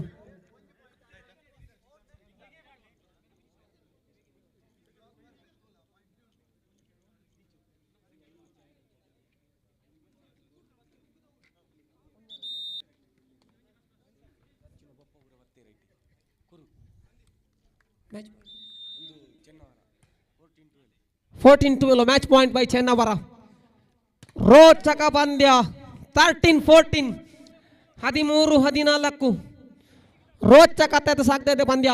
Match 14-12 match point by Chennavara. ರೋಚಕ ಪಂದ್ಯ 13-14 13-14 ರೋಚಕತೆ ಸಾಗ್ತಾ ಇದೆ ಪಂದ್ಯ.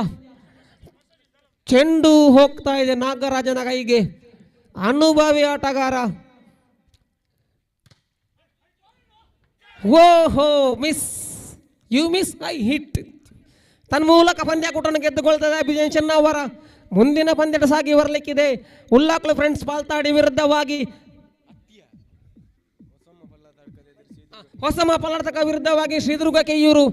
ಚೆಂಡು ಹೋಗ್ತಾ ಇದೆ ನಾಗರಾಜನ ಕೈಗೆ. ಅನುಭವಿ ಆಟಗಾರ ಓಹೋ miss you miss I hit ತನ್ಮೂಲಕ ಪಂದ್ಯಾಕೂಟವನ್ನು ಗೆದ್ದುಕೊಳ್ತದೆ ಅಭಿಜಯ್ ಚೆನ್ನವರ. ಮುಂದಿನ ಪಂದ್ಯದ ಸಾಗಿ ಬರಲಿಕ್ಕಿದೆ. ಉಲ್ಲಾಕ್ಲು ಫ್ರೆಂಡ್ಸ್ ಪಾಲ್ತಾಡಿ ವಿರುದ್ಧವಾಗಿ ಹೊಸಮ ಪಲ್ಲಟಕ ವಿರುದ್ಧವಾಗಿ ಶ್ರೀದುರ್ಗ ಕೆಯ್ಯೂರು.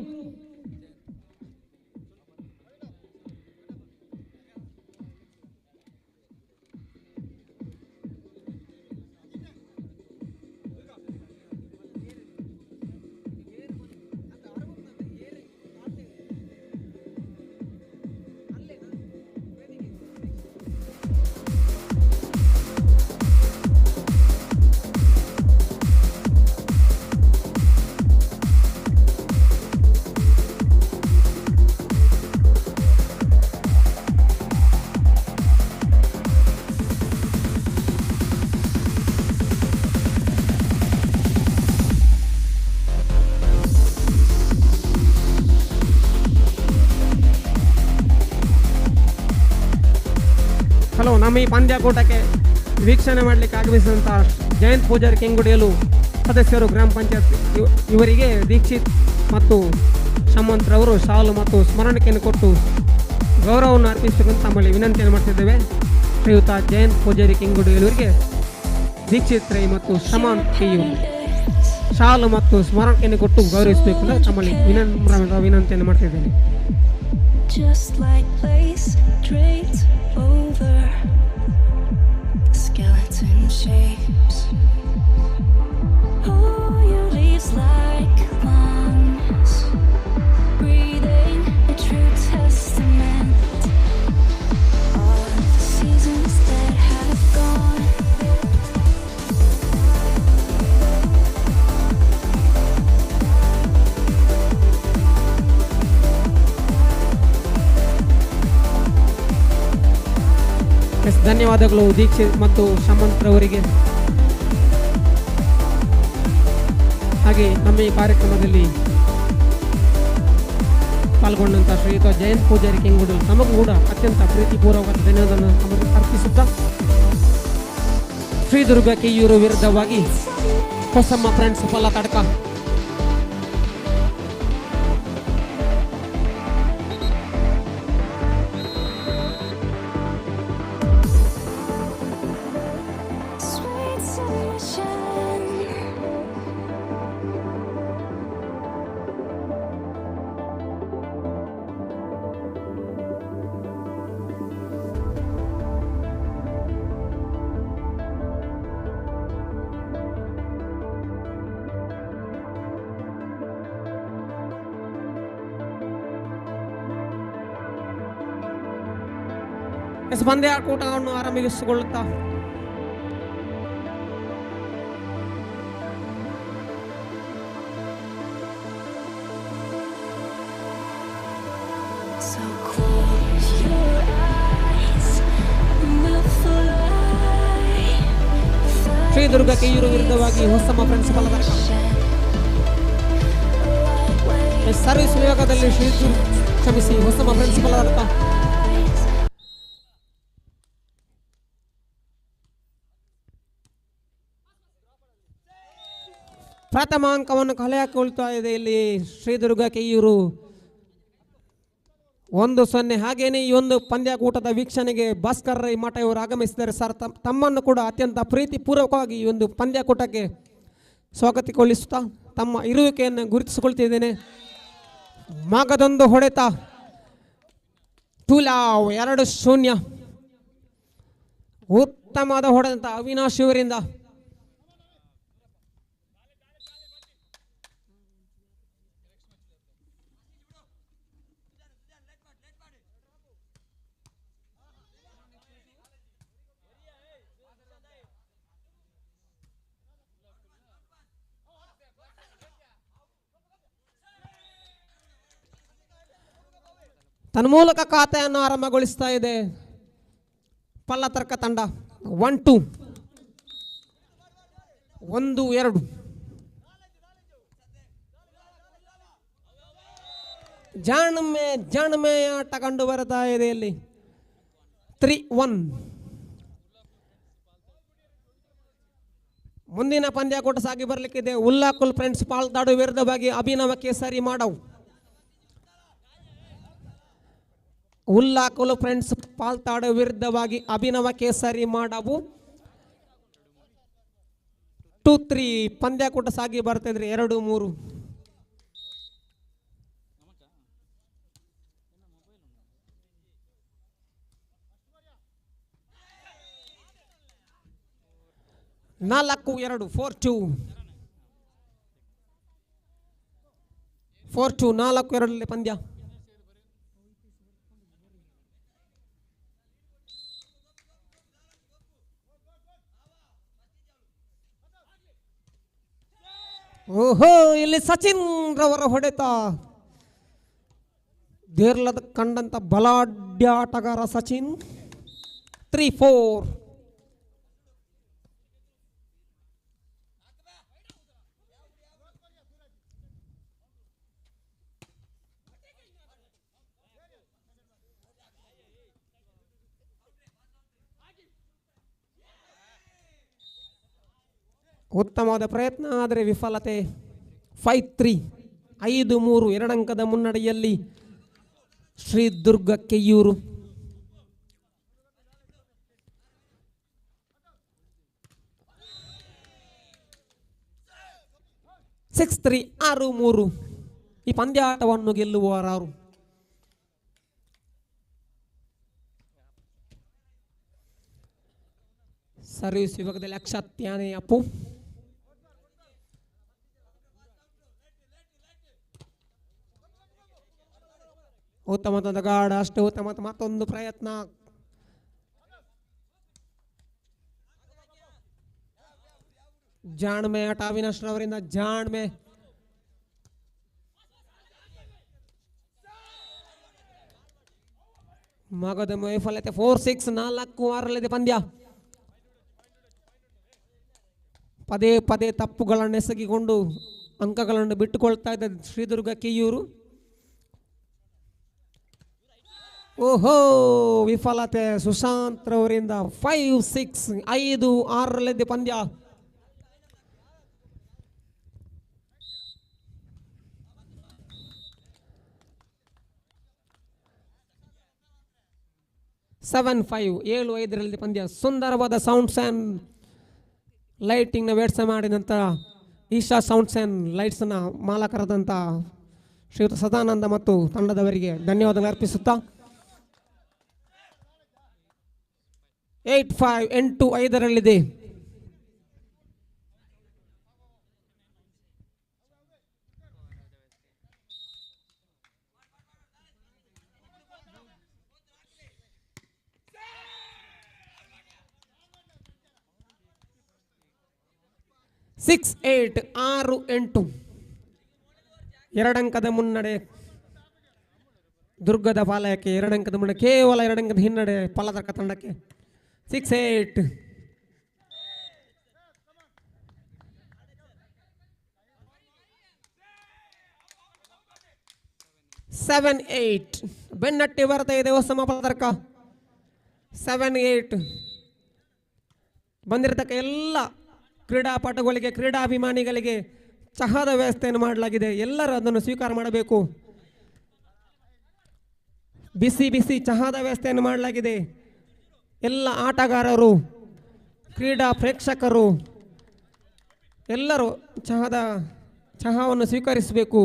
ಹಲೋ, ನಮ್ಮ ಈ ಪಂದ್ಯಾಕೂಟಕ್ಕೆ ವೀಕ್ಷಣೆ ಮಾಡಲಿಕ್ಕೆ ಆಗಮಿಸಿದಂಥ ಜಯಂತ್ ಪೂಜಾರಿ ಕೆಂಗುಡಿಯಲು ಸದಸ್ಯರು, ಗ್ರಾಮ ಪಂಚಾಯತ್ ಇವರಿಗೆ ದೀಕ್ಷಿತ್ ಮತ್ತು ಶಮಂತ್ರವರು ಶಾಲು ಮತ್ತು ಸ್ಮರಣಿಕೆಯನ್ನು ಕೊಟ್ಟು ಗೌರವವನ್ನು ಅರ್ಪಿಸಬೇಕಂತ ತಮ್ಮಲ್ಲಿ ವಿನಂತಿಯನ್ನು ಮಾಡ್ತಿದ್ದೇವೆ. ಶ್ರೀಯುತ ಜಯಂತ್ ಪೂಜಾರಿ ಕೆಂಗುಡಿಯವರಿಗೆ ದೀಕ್ಷಿತ್ ರೈ ಮತ್ತು ಶಮಂತ್ ಕೆಯ್ಯೂರು ಶಾಲು ಮತ್ತು ಸ್ಮರಣಿಕೆಯನ್ನು ಕೊಟ್ಟು ಗೌರವಿಸಬೇಕು ಅಂತ ತಮ್ಮಲ್ಲಿ ವಿನಂತಿಯನ್ನು ಮಾಡ್ತಿದ್ದೇನೆ. Just like lace draped over skeleton shapes. Oh, your leaves like lungs, breathing a true testament of the seasons that have gone. ಧನ್ಯವಾದಗಳು ದೀಕ್ಷಿತ್ ಮತ್ತು ಶಮಂತ್ರವರಿಗೆ. ಹಾಗೆ ನಮ್ಮ ಈ ಕಾರ್ಯಕ್ರಮದಲ್ಲಿ ಪಾಲ್ಗೊಂಡಂಥ ಶ್ರೀಯುತ ಜಯಂತ್ ಪೂಜಾರಿ ಕೆಂಗುಡಿ ನಮಗೂ ಕೂಡ ಅತ್ಯಂತ ಪ್ರೀತಿಪೂರ್ವಕ ಧನ್ಯವಾದವನ್ನು ಅರ್ಪಿಸುತ್ತಾ ಶ್ರೀದುರ್ಗ ಕೆಯ್ಯೂರು ವಿರುದ್ಧವಾಗಿ Hosamma friends Pallathadka. Sweet solution. ಪಂದ್ಯಾಕೂಟವನ್ನು ಆರಂಭಿಸಿಕೊಳ್ಳುತ್ತಾ So close your eyes, we'll fly. Shridurga Keyyur ವಿರುದ್ಧವಾಗಿ Hosamma friends Pallathadka. Service ವಿಭಾಗದಲ್ಲಿ ಹೊಸಮ್ಮ ಫ್ರೆಂಡ್ಸ್ ಪಲ್ಲ ತಡಕ. ಪ್ರಥಮ ಅಂಕವನ್ನು ಕಲೆ ಹಾಕಿಕೊಳ್ತಾ ಇದೆ ಇಲ್ಲಿ ಶ್ರೀದುರ್ಗ ಕೆಯ್ಯೂರು 1-0. ಹಾಗೇನೇ ಈ ಒಂದು ಪಂದ್ಯಾಕೂಟದ ವೀಕ್ಷಣೆಗೆ ಭಾಸ್ಕರ್ ರೈ ಮಠ ಇವರು ಆಗಮಿಸಿದ್ದಾರೆ. ಸರ್, ತಮ್ಮನ್ನು ಕೂಡ ಅತ್ಯಂತ ಪ್ರೀತಿಪೂರ್ವಕವಾಗಿ ಈ ಒಂದು ಪಂದ್ಯಾಕೂಟಕ್ಕೆ ಸ್ವಾಗತಿಸಿಕೊಳ್ಳಿಸುತ್ತಾ ತಮ್ಮ ಇರುವಿಕೆಯನ್ನು ಗುರುತಿಸಿಕೊಳ್ತಿದ್ದೇನೆ. ಮಗದೊಂದು ಹೊಡೆತ, ತುಲಾವ್ 2-0. ಉತ್ತಮವಾದ ಹೊಡೆತ ಅವಿನಾಶ್ ಇವರಿಂದ. ತನ್ಮೂಲಕ ಖಾತೆಯನ್ನು ಆರಂಭಗೊಳಿಸ್ತಾ ಇದೆ ಪಲ್ಲತರ್ಕ ತಂಡ. 1-2, 1-2. ಜಾಣ್ಮೆ ಆಟ ಕಂಡು ಬರ್ತಾ ಇದೆ ಇಲ್ಲಿ. 3-1. ಮುಂದಿನ ಪಂದ್ಯಾಕೂಟ ಸಾಗಿ ಬರಲಿಕ್ಕಿದೆ. ಉಲ್ಲಾಕುಲ್ ಫ್ರೆಂಡ್ಸ್ ಪಾಲ್ತಾಡು ವಿರುದ್ಧವಾಗಿ ಅಭಿನವ ಕೇಸರಿ ಮಾಡವ್. ಉಲ್ಲಾಕುಲ್ ಫ್ರೆಂಡ್ಸ್ ಪಾಲ್ತಾಡು ವಿರುದ್ಧವಾಗಿ ಅಭಿನವ ಕೇಸರಿ ಮಾಡವು 2-3 ಪಂದ್ಯಾಕೂಟ ಸಾಗಿ ಬರ್ತಿದ್ರಿ 2-3. ನಾಲ್ಕು 2 4-2 4-2 ಪಂದ್ಯ. ಓಹೋ, ಇಲ್ಲಿ ಸಚಿನ್ ರವರ ಹೊಡೆತ. ದೇರ್ಲದ ಕಂಡಂತ ಬಲಾಢ್ಯ ಆಟಗಾರ ಸಚಿನ್. 3-4. ಉತ್ತಮವಾದ ಪ್ರಯತ್ನ, ಆದರೆ ವಿಫಲತೆ. 5-3 5-3 2 ಅಂಕದ ಮುನ್ನಡೆಯಲ್ಲಿ ಶ್ರೀದುರ್ಗ ಕೆಯ್ಯೂರು. ಸಿಕ್ಸ್ 3 6-3 ಈ ಪಂದ್ಯಾಟವನ್ನು ಗೆಲ್ಲುವರಾರು. ಸರ್ವಿಸ್ ವಿಭಾಗದಲ್ಲಿ ಅಕ್ಷತ್ಯಾನೆ ಅಪ್ಪು. ಉತ್ತಮವಾದ ಗಾಢ, ಅಷ್ಟೇ ಉತ್ತಮ. ಮತ್ತೊಂದು ಪ್ರಯತ್ನ. ಜಾಣ್ಮೆ ಆಟ ಅವಿನಾಶ್ ರವರಿಂದ. ಜಾಣ್ಮೆ ಮಗದ ವೈಫಲ್ಯತೆ. 4-6 4-6 ಪಂದ್ಯ. ಪದೇ ಪದೇ ತಪ್ಪುಗಳನ್ನು ಎಸಗಿಕೊಂಡು ಅಂಕಗಳನ್ನು ಬಿಟ್ಟುಕೊಳ್ತಾ ಇದ್ದ ಶ್ರೀದುರ್ಗ ಕೆಯ್ಯೂರು. ಓಹೋ, ವಿಫಲತೆ ಸುಶಾಂತ್ ರವರಿಂದ. 5-6 5-6 ಪಂದ್ಯ. ಸೆವೆನ್ 7-5 ಪಂದ್ಯ. ಸುಂದರವಾದ ಸೌಂಡ್ಸ್ ಆ್ಯಂಡ್ ಲೈಟಿಂಗ್ನ ವ್ಯವಸ್ಥೆ ಮಾಡಿದಂಥ ಈಶಾ ಸೌಂಡ್ಸ್ ಆ್ಯಂಡ್ ಲೈಟ್ಸ್ನ ಮಾಲಕರಾದಂಥ ಶ್ರೀಯುತ ಸದಾನಂದ ಮತ್ತು ತಂಡದವರಿಗೆ ಧನ್ಯವಾದಗಳು ಅರ್ಪಿಸುತ್ತಾ 8-5 8-5 6-8 6-8 2 ಅಂಕದ ಮುನ್ನಡೆ ದುರ್ಗದ ಪಾಲಯಕ್ಕೆ. 2 ಅಂಕದ ಮುನ್ನಡೆ, ಕೇವಲ 2 ಅಂಕದ ಹಿನ್ನಡೆ ಫಲದರ್ಕ ತಂಡಕ್ಕೆ. 6-8 7-8 ಬೆನ್ನಟ್ಟಿ ಬರ್ತಾ ಇದೆ ಹೊಸ ಫಲದರ್ಕ. 7-8 ಬಂದಿರತಕ್ಕ ಎಲ್ಲ ಕ್ರೀಡಾಪಟುಗಳಿಗೆ, ಕ್ರೀಡಾಭಿಮಾನಿಗಳಿಗೆ ಚಹಾದ ವ್ಯವಸ್ಥೆಯನ್ನು ಮಾಡಲಾಗಿದೆ. ಎಲ್ಲರೂ ಅದನ್ನು ಸ್ವೀಕಾರ ಮಾಡಬೇಕು. ಬಿಸಿ ಬಿಸಿ ಚಹಾದ ವ್ಯವಸ್ಥೆಯನ್ನು ಮಾಡಲಾಗಿದೆ. ಎಲ್ಲ ಆಟಗಾರರು, ಕ್ರೀಡಾ ಪ್ರೇಕ್ಷಕರು ಎಲ್ಲರೂ ಚಹಾವನ್ನು ಸ್ವೀಕರಿಸಬೇಕು.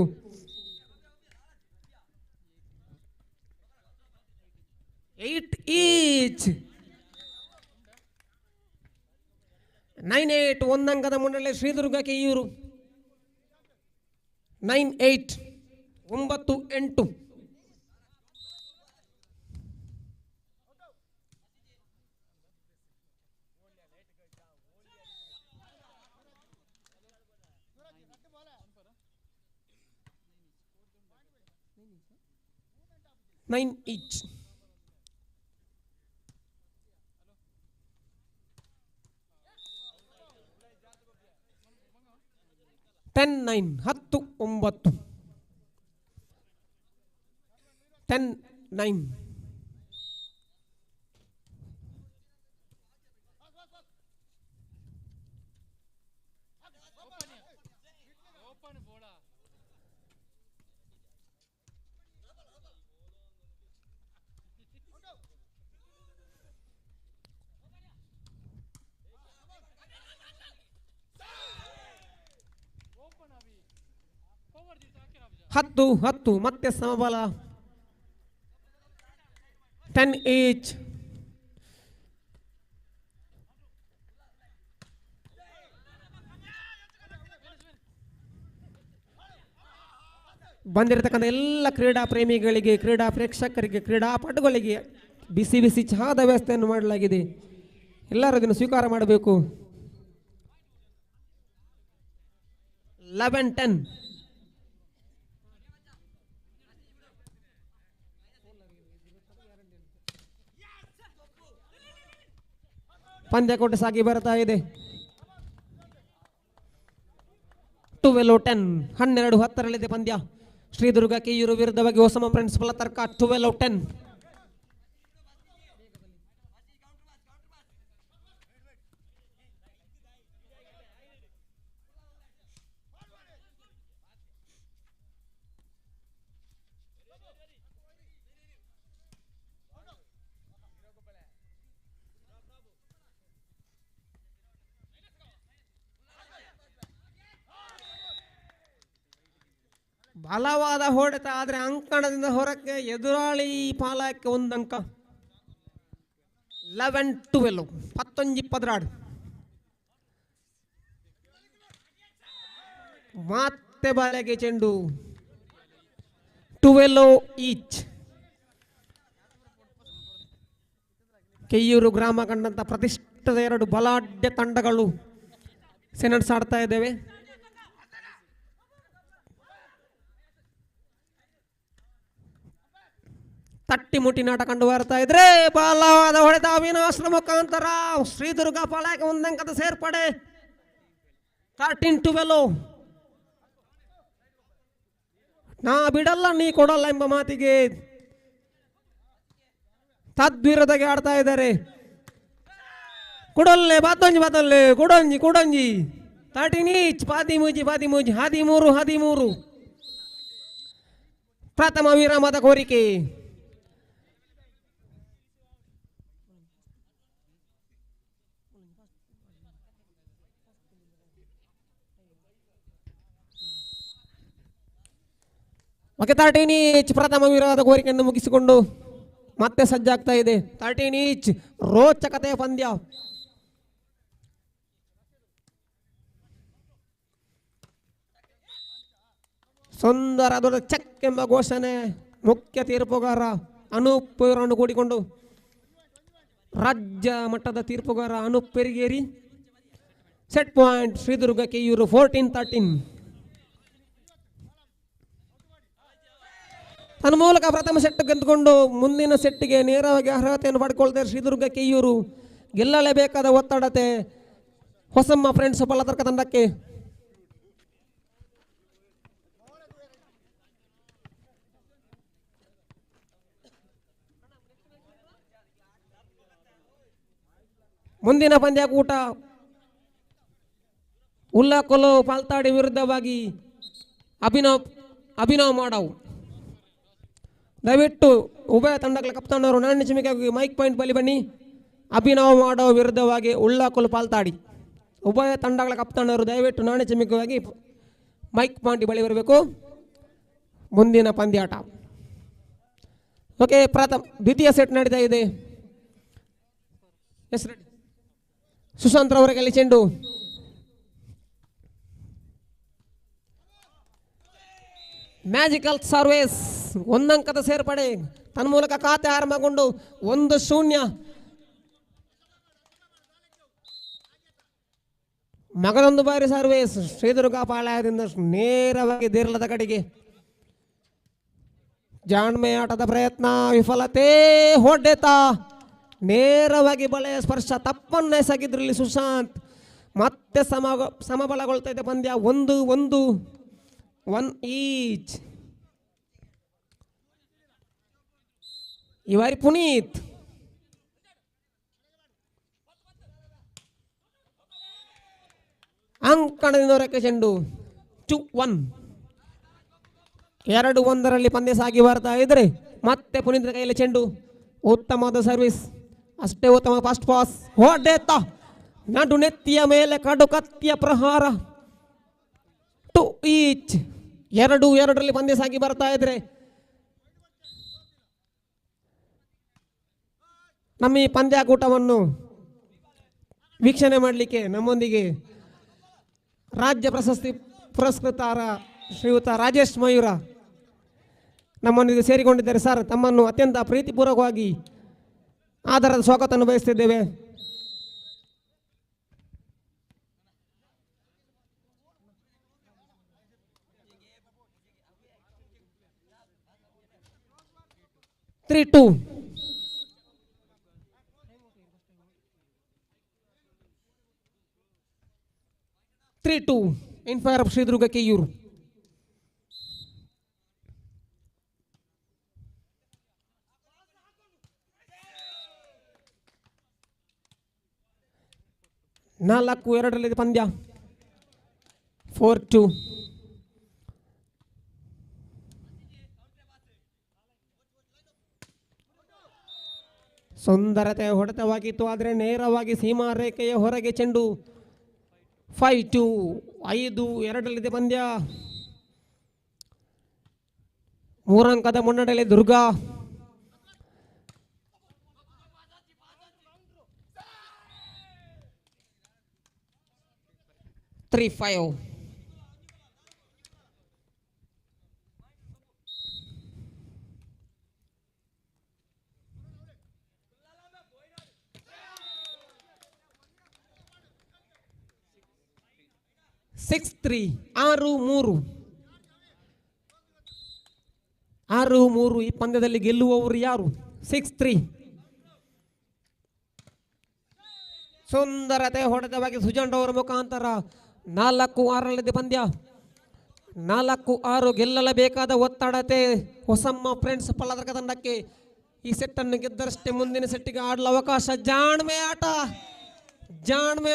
ಏಟ್ ಈಚ್ 9-8 1 ಅಂಕದ ಮುನ್ನಡೆ ಶ್ರೀದುರ್ಗ ಕೆಯ್ಯೂರು. 9-8 9-8 9 each. 10-9 10-9 10-9 10 ಮತ್ತೆ ಸಮಬಲ 10 ಈಚ್. ಬಂದಿರತಕ್ಕಂಥ ಎಲ್ಲ ಕ್ರೀಡಾ ಪ್ರೇಮಿಗಳಿಗೆ, ಕ್ರೀಡಾ ಪ್ರೇಕ್ಷಕರಿಗೆ, ಕ್ರೀಡಾಪಟುಗಳಿಗೆ ಬಿಸಿ ಬಿಸಿ ಚಹಾದ ವ್ಯವಸ್ಥೆಯನ್ನು ಮಾಡಲಾಗಿದೆ. ಎಲ್ಲರೂ ಇದನ್ನು ಸ್ವೀಕಾರ ಮಾಡಬೇಕು. 11-10. ಪಂದ್ಯಕೋಟೆ ಸಾಗಿ ಬರ್ತಾ ಇದೆ. 12-10. 12-10 ಪಂದ್ಯ. ಶ್ರೀದುರ್ಗ ಕೆಯೂರು ವಿರುದ್ಧವಾಗಿ ಹೊಸಮ ಫ್ರೆಂಡ್ಸ್ ಫಲತರ್ಕ 12-10. ಬಲವಾದ ಹೊಡೆತ, ಆದರೆ ಅಂಕಣದಿಂದ ಹೊರಕ್ಕೆ ಎದುರಾಳಿ ಪಾಲಕ್ಕೆ 1 ಅಂಕ. 11-12. 11-12. ಮತ್ತೆ ಬಾಲೆಗೆ ಚೆಂಡು. 12 ಈಚ್. ಕೆಯ್ಯೂರು ಗ್ರಾಮ ಕಂಡಂತ ಪ್ರತಿಷ್ಠಿತ 2 ಬಲಾಢ್ಯ ತಂಡಗಳು ಸೆಣಸಾಡ್ತಾ ಇದ್ದೇವೆ. ತಟ್ಟಿ ಮುಟ್ಟಿ ನಾಟ ಕಂಡು ಬರ್ತಾ ಇದ್ರೆ ಬಲವಾದ ಹೊಡೆತ ಅವಿನಾಶ್ರ ಮುಖಾಂತರ ಶ್ರೀದುರ್ಗ ಪಾಳಯಕ್ಕೆ 1 ಅಂಕದ ಸೇರ್ಪಡೆ. 13-12. ನಾ ಬಿಡಲ್ಲ ನೀ ಕೊಡಲ್ಲ ಎಂಬ ಮಾತಿಗೆ ತದ್ವಿರೋಧಗೆ ಆಡ್ತಾ ಇದ್ದಾರೆ. ಕೊಡಲ್ಲೆ ಬಾತೊಂಜಿ ಕೊಡೊಂಜಿ 13 ಈಚ್. ಪಾದಿ ಮೂಜಿ 13. ಪ್ರಥಮ ವಿರಾಮದ ಕೋರಿಕೆ. ಓಕೆ, 13 ಈಚ್ ಪ್ರಥಮ ವಿರಾಮದ ಕೋರಿಕೆಯನ್ನು ಮುಗಿಸಿಕೊಂಡು ಮತ್ತೆ ಸಜ್ಜಾಗ್ತಾ ಇದೆ. 13 ಈಚ್ ರೋಚಕತೆಯ ಪಂದ್ಯ. ಸುಂದರ ದೊಡ್ಡ ಚೆಕ್ ಎಂಬ ಘೋಷಣೆ. ಮುಖ್ಯ ತೀರ್ಪುಗಾರ ಅನೂಪ್ ಇವರನ್ನು ಕೂಡಿಕೊಂಡು ರಾಜ್ಯ ಮಟ್ಟದ ತೀರ್ಪುಗಾರ ಅನೂಪ್ ಪೆರಿಗೇರಿ. Set point Shridurga Keyyur 14-13. ತನ್ನ ಮೂಲಕ ಪ್ರಥಮ ಸೆಟ್ ಗೆದ್ದುಕೊಂಡು ಮುಂದಿನ ಸೆಟ್ಗೆ ನೇರವಾಗಿ ಅರ್ಹತೆಯನ್ನು ಪಡ್ಕೊಳ್ತಾರೆ ಶ್ರೀದುರ್ಗ ಕೆಯೂರು. ಗೆಲ್ಲಲೇಬೇಕಾದ ಒತ್ತಡತೆ ಹೊಸಮ್ಮ ಫ್ರೆಂಡ್ಸ್ ಫಲತರ್ಕ ತಂಡಕ್ಕೆ. ಮುಂದಿನ ಪಂದ್ಯಕೂಟ ಉಲ್ಲಾಕೊಲು ಪಾಲ್ತಾಡಿ ವಿರುದ್ಧವಾಗಿ ಅಭಿನವ್ ಮಾಡಾವ್. ದಯವಿಟ್ಟು ಉಭಯ ತಂಡಗಳ ಕಪ್ತಾನವರು ನಾಣ್ಯ ಚಿಮಿಕಾಗಿ ಮೈಕ್ ಪಾಯಿಂಟ್ ಬಳಿ ಬನ್ನಿ. ಅಭಿನವ್ ಮಾಡೋ ವಿರುದ್ಧವಾಗಿ ಉಳ್ಳಾಕೊಲು ಪಾಲ್ತಾಡಿ. ಉಭಯ ತಂಡಗಳ ಕಪ್ತಾನವರು ದಯವಿಟ್ಟು ನಾಣ್ಯ ಚಿಮಿಕವಾಗಿ ಮೈಕ್ ಪಾಯಿಂಟ್ ಬಳಿ ಬರಬೇಕು. ಮುಂದಿನ ಪಂದ್ಯಾಟ. ಓಕೆ, ದ್ವಿತೀಯ ಸೆಟ್ ನಡೀತಾ ಇದೆ. Yes ready. ಸುಶಾಂತ್ ರವರ ಕೈಲಿ ಚೆಂಡು. ಮ್ಯಾಜಿಕಲ್ ಸರ್ವೇಸ್ 1 ಅಂಕದ ಸೇರ್ಪಡೆ. ತನ್ನ ಮೂಲಕ ಖಾತೆ ಆರಂಭಗೊಂಡು 1-0. ಮಗದೊಂದು ಬಾರಿ ಸರ್ವೇಸ್ ಶ್ರೀದುರ್ಗ ಪಾಳಯದಿಂದ ನೇರವಾಗಿ ದೇರ್ಲದ ಕಡೆಗೆ. ಜಾಣ್ಮೆ ಆಟದ ಪ್ರಯತ್ನ ವಿಫಲತೆ. ಹೊಡೆತ ನೇರವಾಗಿ ಬಲೆಯ ಸ್ಪರ್ಶ ತಪ್ಪನ್ನು ಎಸಗಿದ್ರಲ್ಲಿ ಸುಶಾಂತ್. ಮತ್ತೆ ಸಮಬಲಗೊಳ್ತಾ ಇದೆ ಪಂದ್ಯ. 1 ಈಚ್. ಇವಾರಿ ಪುನೀತ್. ಅಂಕಣದಿಂದ ಹೊರಕ್ಕೆ ಚೆಂಡು. 2-1. 2-1 ಪಂದ್ಯ ಸಾಗಿ ಬರ್ತಾ ಇದ್ರೆ ಮತ್ತೆ ಪುನೀತ್ ಕೈಯಲ್ಲಿ ಚೆಂಡು. ಉತ್ತಮವಾದ ಸರ್ವಿಸ್, ಅಷ್ಟೇ ಉತ್ತಮ ಫಾಸ್ಟ್ ಪಾಸ್, ಹೊಡೆತ ನಡು ನೆತ್ತಿಯ ಮೇಲೆ ಕಡು ಕತ್ತಿಯ ಪ್ರಹಾರ. 2 ಈಚ್. 2-2 ಪಂದ್ಯ ಸಾಗಿ ಬರ್ತಾ ಇದ್ರೆ ನಮ್ಮ ಈ ಪಂದ್ಯಾಕೂಟವನ್ನು ವೀಕ್ಷಣೆ ಮಾಡಲಿಕ್ಕೆ ನಮ್ಮೊಂದಿಗೆ ರಾಜ್ಯ ಪ್ರಶಸ್ತಿ ಪುರಸ್ಕೃತರ ಶ್ರೀಯುತ ರಾಜೇಶ್ ಮಯೂರ ನಮ್ಮೊಂದಿಗೆ ಸೇರಿಕೊಂಡಿದ್ದಾರೆ. ಸರ್, ತಮ್ಮನ್ನು ಅತ್ಯಂತ ಪ್ರೀತಿಪೂರ್ವಕವಾಗಿ ಆಧಾರದ ಸ್ವಾಗತವನ್ನು ಬಯಸ್ತಿದ್ದೇವೆ. Three two. In favour of Shridurga Keyyur. ನಾಲ್ಕು 2 ಪಂದ್ಯ. 4-2. ಸುಂದರತೆ ಹೊಡೆತವಾಗಿತ್ತು, ಆದರೆ ನೇರವಾಗಿ ಸೀಮಾ ರೇಖೆಯ ಹೊರಗೆ ಚೆಂಡು. 5-2. 5-2 ಪಂದ್ಯ. 3 ಅಂಕದ ಮುನ್ನಡೆಯಲ್ಲಿ ದುರ್ಗ. 3-5. ಸಿಕ್ಸ್ 3. 6-3. ಈ ಪಂದ್ಯದಲ್ಲಿ ಗೆಲ್ಲುವವರು ಯಾರು? 6-3. ಸುಂದರತೆ ಹೊಡೆತವಾಗಿ ಸುಜನ್ ಅವರ ಮುಖಾಂತರ 4-6 ಪಂದ್ಯ. 4-6 ಗೆಲ್ಲಲೇಬೇಕಾದ ಒತ್ತಡತೆ ಹೊಸಮ್ಮ ಫ್ರೆಂಡ್ಸ್ ಪಲ್ಲದರ್ಗ ತಂಡಕ್ಕೆ. ಈ ಸೆಟ್ಟನ್ನು ಗೆದ್ದರಷ್ಟೇ ಮುಂದಿನ ಸೆಟ್ಟಿಗೆ ಆಡಲು ಅವಕಾಶ. ಜಾಣ್ಮೆ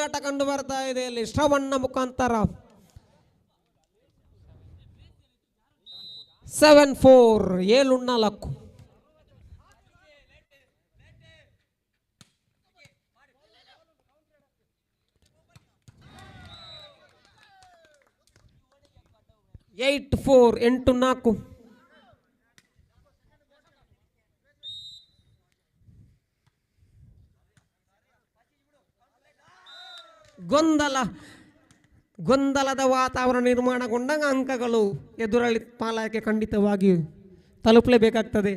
ಆಟ ಕಂಡು ಬರ್ತಾ ಇದೆ ಇಲ್ಲಿ ಶ್ರವಣ್ಣ ಮುಖಾಂತರ. 7-4. 7-4. ಏಟ್ 8-4. ಗೊಂದಲದ ವಾತಾವರಣ ನಿರ್ಮಾಣಗೊಂಡಾಗ ಅಂಕಗಳು ಎದುರಾಳಿ ಪಾಲಕ್ಕೆ ಖಂಡಿತವಾಗಿ ತಲುಪಲೇಬೇಕಾಗ್ತದೆ.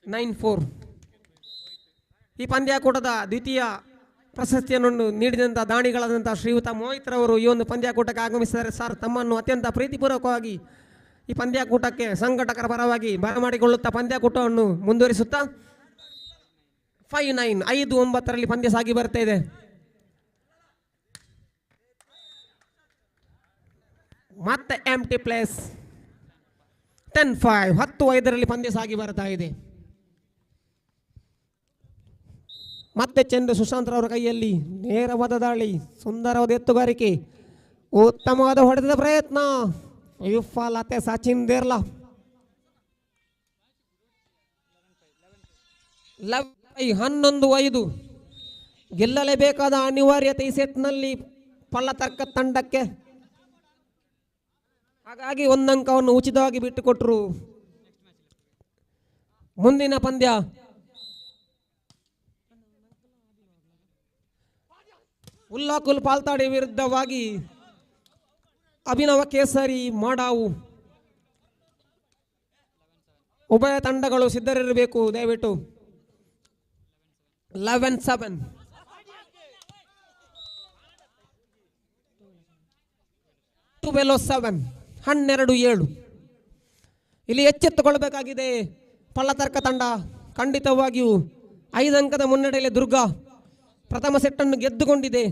9-4. ಈ ಪಂದ್ಯಾಕೂಟದ ದ್ವಿತೀಯ ಪ್ರಶಸ್ತಿಯನ್ನು ನೀಡಿದಂಥ ದಾನಿಗಳಾದಂಥ ಶ್ರೀಯುತ ಮೋಹಿತ್ರವರು ಈ ಒಂದು ಪಂದ್ಯಾಕೂಟಕ್ಕೆ ಆಗಮಿಸಿದ್ದಾರೆ. ಸರ್, ತಮ್ಮನ್ನು ಅತ್ಯಂತ ಪ್ರೀತಿಪೂರ್ವಕವಾಗಿ ಈ ಪಂದ್ಯಾಕೂಟಕ್ಕೆ ಸಂಘಟಕರ ಪರವಾಗಿ ಬರಮಾಡಿಕೊಳ್ಳುತ್ತಾ ಪಂದ್ಯಾಕೂಟವನ್ನು ಮುಂದುವರಿಸುತ್ತಾ 5-9. 5-9 ಪಂದ್ಯ ಸಾಗಿ ಬರ್ತಾ ಇದೆ. ಮತ್ತೆ ಎಂಟಿ ಪ್ಲೇಸ್. 10-5. 10-5 ಪಂದ್ಯ ಸಾಗಿ ಬರ್ತಾ ಇದೆ. ಮತ್ತೆ ಚೆಂಡು ಸುಶಾಂತ್ರವರ ಕೈಯಲ್ಲಿ. ನೇರವಾದ ದಾಳಿ, ಸುಂದರವಾದ ಎತ್ತುಗಾರಿಕೆ, ಉತ್ತಮವಾದ ಹೊಡೆದ ಪ್ರಯತ್ನ, ವಿಫಲತೆ ಸಚಿನ್ ದೇರ್ಲಾ. 11-5. ಗೆಲ್ಲಲೇಬೇಕಾದ ಅನಿವಾರ್ಯತೆ ಈ ಸೆಟ್ನಲ್ಲಿ ಪಲ್ಲತರ್ಕ ತಂಡಕ್ಕೆ. ಹಾಗಾಗಿ 1 ಅಂಕವನ್ನು ಉಚಿತವಾಗಿ ಬಿಟ್ಟುಕೊಟ್ಟರು. ಮುಂದಿನ ಪಂದ್ಯ ಉಲ್ಲಾಕುಲ್ ಪಾಲ್ತಾಡಿ ವಿರುದ್ಧವಾಗಿ ಅಭಿನವ ಕೇಸರಿ ಮಾಡಾವು. ಉಭಯ ತಂಡಗಳು ಸಿದ್ಧರಿರಬೇಕು ದಯವಿಟ್ಟು. 11-7. 12-7. 12-7. ಇಲ್ಲಿ ಎಚ್ಚೆತ್ತುಕೊಳ್ಳಬೇಕಾಗಿದೆ ಪಲ್ಲತರ್ಕ ತಂಡ. ಖಂಡಿತವಾಗಿಯೂ 5 ಅಂಕದ ಮುನ್ನಡೆಯಲ್ಲಿ ದುರ್ಗ ಪ್ರಥಮ ಸೆಟ್ಟನ್ನು ಗೆದ್ದುಕೊಂಡಿದೆ.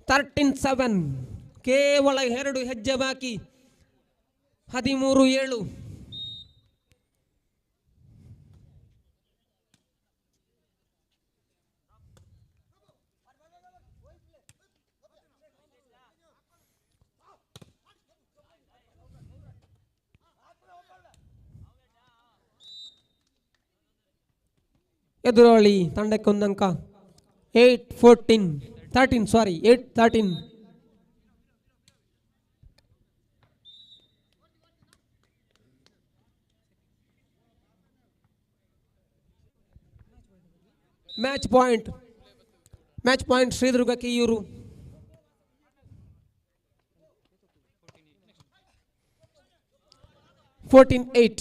13-7. ಕೇವಲ 2 ಹೆಜ್ಜೆ ಬಾಕಿ. 13-7. ಎದುರಾಳಿ ತಂಡಕ್ಕೆ ಒಂದು ಅಂಕ. 8-13. Match point Shridurga Keyyur. 14-8.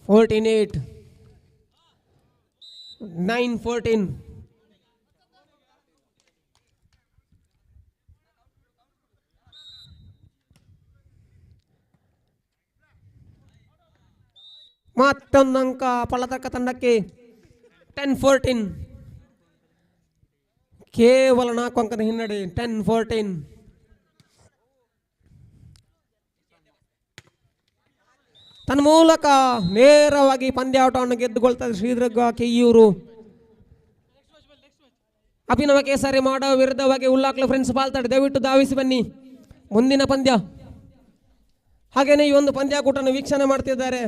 (14-8) 9-14. ಮತ್ತೊಂದು ಅಂಕ ಪಲತರ್ಕ ತಂಡಕ್ಕೆ. 10-14. ಕೇವಲ 4 ಅಂಕದ ಹಿನ್ನಡೆ. 10-14. ತನ್ಮೂಲಕ ನೇರವಾಗಿ ಪಂದ್ಯಾಟವನ್ನು ಗೆದ್ದುಕೊಳ್ತಾರೆ ಶ್ರೀದುರ್ಗ ಕಿಯೂರು. ಅಭಿನವ ಕೇಸರಿ ಮಾಡೋ ವಿರುದ್ಧವಾಗಿ ಉಲ್ಲಾಕ್ಲು ಫ್ರೆಂಡ್ಸ್ ಪಾಲ್ತಾಡಿ. ದಯವಿಟ್ಟು ಧಾವಿಸಿ ಬನ್ನಿ ಮುಂದಿನ ಪಂದ್ಯ. ಹಾಗೇನೆ ಈ ಒಂದು ಪಂದ್ಯಾಕೂಟನ್ನು ವೀಕ್ಷಣೆ ಮಾಡ್ತಿದ್ದಾರೆ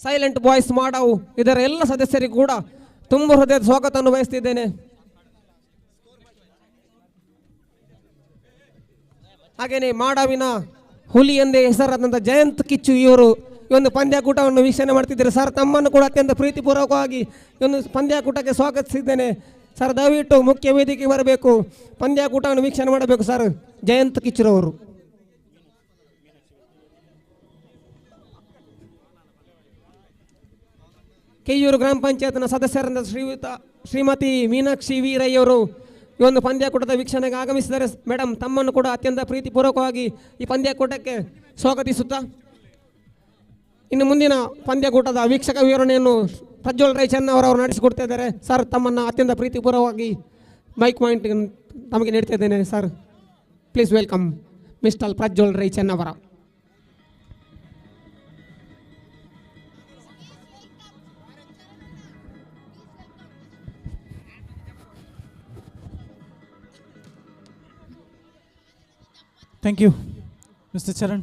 ಸೈಲೆಂಟ್ ಬಾಯ್ಸ್ ಮಾಡವು. ಇದರ ಎಲ್ಲ ಸದಸ್ಯರಿಗೂ ಕೂಡ ತುಂಬ ಹೃದಯದ ಸ್ವಾಗತವನ್ನು ಬಯಸ್ತಿದ್ದೇನೆ. ಹಾಗೇನೆ ಮಾಡಾವಿನ ಹುಲಿ ಎಂದೇ ಹೆಸರಾದಂಥ ಜಯಂತ್ ಕಿಚ್ಚು ಇವರು ಈ ಒಂದು ಪಂದ್ಯಾಕೂಟವನ್ನು ವೀಕ್ಷಣೆ ಮಾಡ್ತಿದ್ದಾರೆ. ಸರ್, ತಮ್ಮನ್ನು ಕೂಡ ಅತ್ಯಂತ ಪ್ರೀತಿಪೂರ್ವಕವಾಗಿ ಈ ಒಂದು ಪಂದ್ಯಾಕೂಟಕ್ಕೆ ಸ್ವಾಗತಿಸಿದ್ದೇನೆ. ಸರ್, ದಯವಿಟ್ಟು ಮುಖ್ಯ ವೇದಿಕೆಗೆ ಬರಬೇಕು, ಪಂದ್ಯಾಕೂಟವನ್ನು ವೀಕ್ಷಣೆ ಮಾಡಬೇಕು. ಸರ್, ಜಯಂತ್ ಕಿಚ್ಚುರವರು. ಕೆಯೂರು ಗ್ರಾಮ ಪಂಚಾಯತ್ನ ಸದಸ್ಯರಾದ ಶ್ರೀಮತಿ ಮೀನಾಕ್ಷಿ ವೀರಯ್ಯವರು ಈ ಒಂದು ಪಂದ್ಯಾಕೂಟದ ವೀಕ್ಷಣೆಗೆ ಆಗಮಿಸಿದ್ದಾರೆ. ಮೇಡಮ್, ತಮ್ಮನ್ನು ಕೂಡ ಅತ್ಯಂತ ಪ್ರೀತಿಪೂರ್ವಕವಾಗಿ ಈ ಪಂದ್ಯಾಕೂಟಕ್ಕೆ ಸ್ವಾಗತಿಸುತ್ತಾ ಇನ್ನು ಮುಂದಿನ ಪಂದ್ಯಾಕೂಟದ ವೀಕ್ಷಕ ವಿವರಣೆಯನ್ನು ಪ್ರಜ್ವಲ್ ರೈಚನ್ನವರವರು ನಡೆಸಿಕೊಡ್ತಾ ಇದ್ದಾರೆ. ಸರ್, ತಮ್ಮನ್ನು ಅತ್ಯಂತ ಪ್ರೀತಿಪೂರ್ವಕವಾಗಿ ಮೈಕ್ ಪಾಯಿಂಟ್ ತಮಗೆ ನೀಡ್ತಾ ಇದ್ದೇನೆ. Sir, please welcome mister Prajwal Raichannavara. Thank you, Mr. Charan.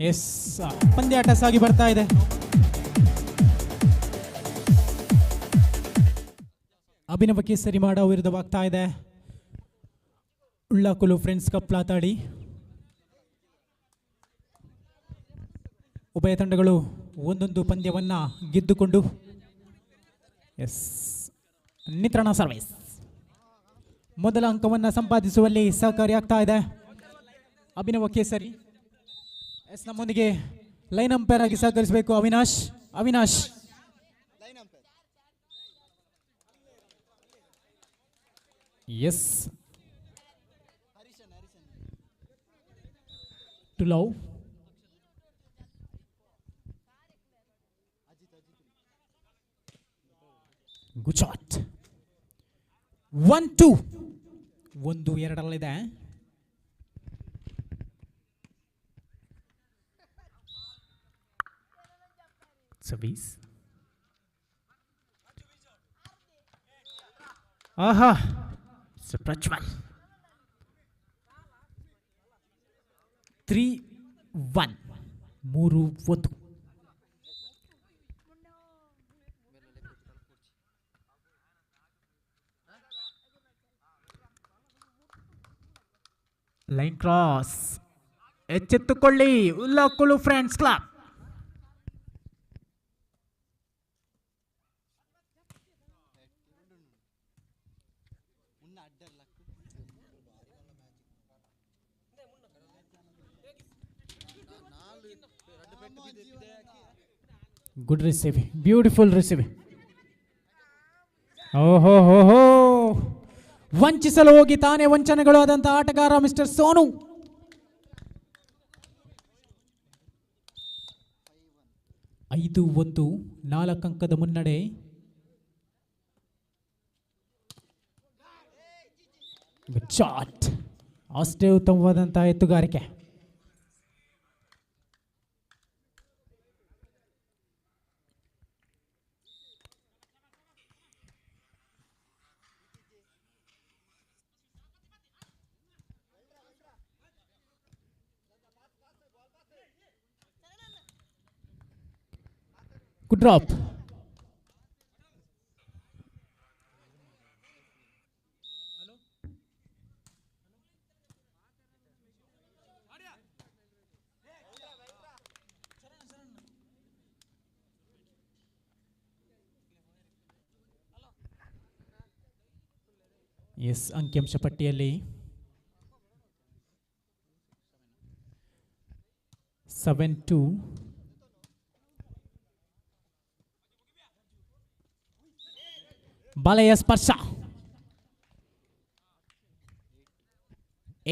Yes, ಪಂದ್ಯಾಟ ಸಾಗಿ ಬರ್ತಾ ಇದೆ. ಅಭಿನವ ಕೇಸರಿ ಮಾಡೋ ವಿರುದ್ಧವಾಗ್ತಾ ಇದೆ ಉಳ್ಳಾಕುಲು ಫ್ರೆಂಡ್ಸ್ ಕಪ್ ಪ್ಲಾತಾಡಿ. ಉಭಯ ತಂಡಗಳು ಒಂದೊಂದು ಪಂದ್ಯವನ್ನು ಗೆದ್ದುಕೊಂಡು ನಿತ್ರಣ ಸರ್ವಿಸ್ ಮೊದಲ ಅಂಕವನ್ನು ಸಂಪಾದಿಸುವಲ್ಲಿ ಸಹಕಾರಿಯಾಗ್ತಾ ಇದೆ ಅಭಿನವ ಕೇಸರಿ. ನಮ್ಮೊಂದಿಗೆ ಲೈನ್ ಅಂಪೈರ್ ಆಗಿ ಸಹಕರಿಸಬೇಕು Avinash. Yes, two love good shot. 1-2 1-2 service. ಆಹಾ, ಪ್ರಜ್ವಲ್. 3-1 3-1. Line cross. ಎಚ್ಚೆತ್ತುಕೊಳ್ಳಿ Ullakulu friends club. Good receiving, beautiful receiving. ಓಹೋ ಹೋ ಹೋ, ವಂಚಿಸಲು ಹೋಗಿ ತಾನೇ ವಂಚನೆಗಳು ಆದಂತ ಆಟಗಾರ ಮಿಸ್ಟರ್ ಸೋನು. ಐದು ಒಂದು, 4 ಅಂಕದ ಮುನ್ನಡೆ. ಗುಡ್ ಶಾಟ್, ಅಷ್ಟೇ ಉತ್ತಮವಾದಂತಹ ಎತ್ತುಗಾರಿಕೆ. Good drop. ಎಸ್, ಅಂಕಿಅಂಶ ಪಟ್ಟಿಯಲ್ಲಿ 7-2. ಬಲೆಯ ಸ್ಪರ್ಶ.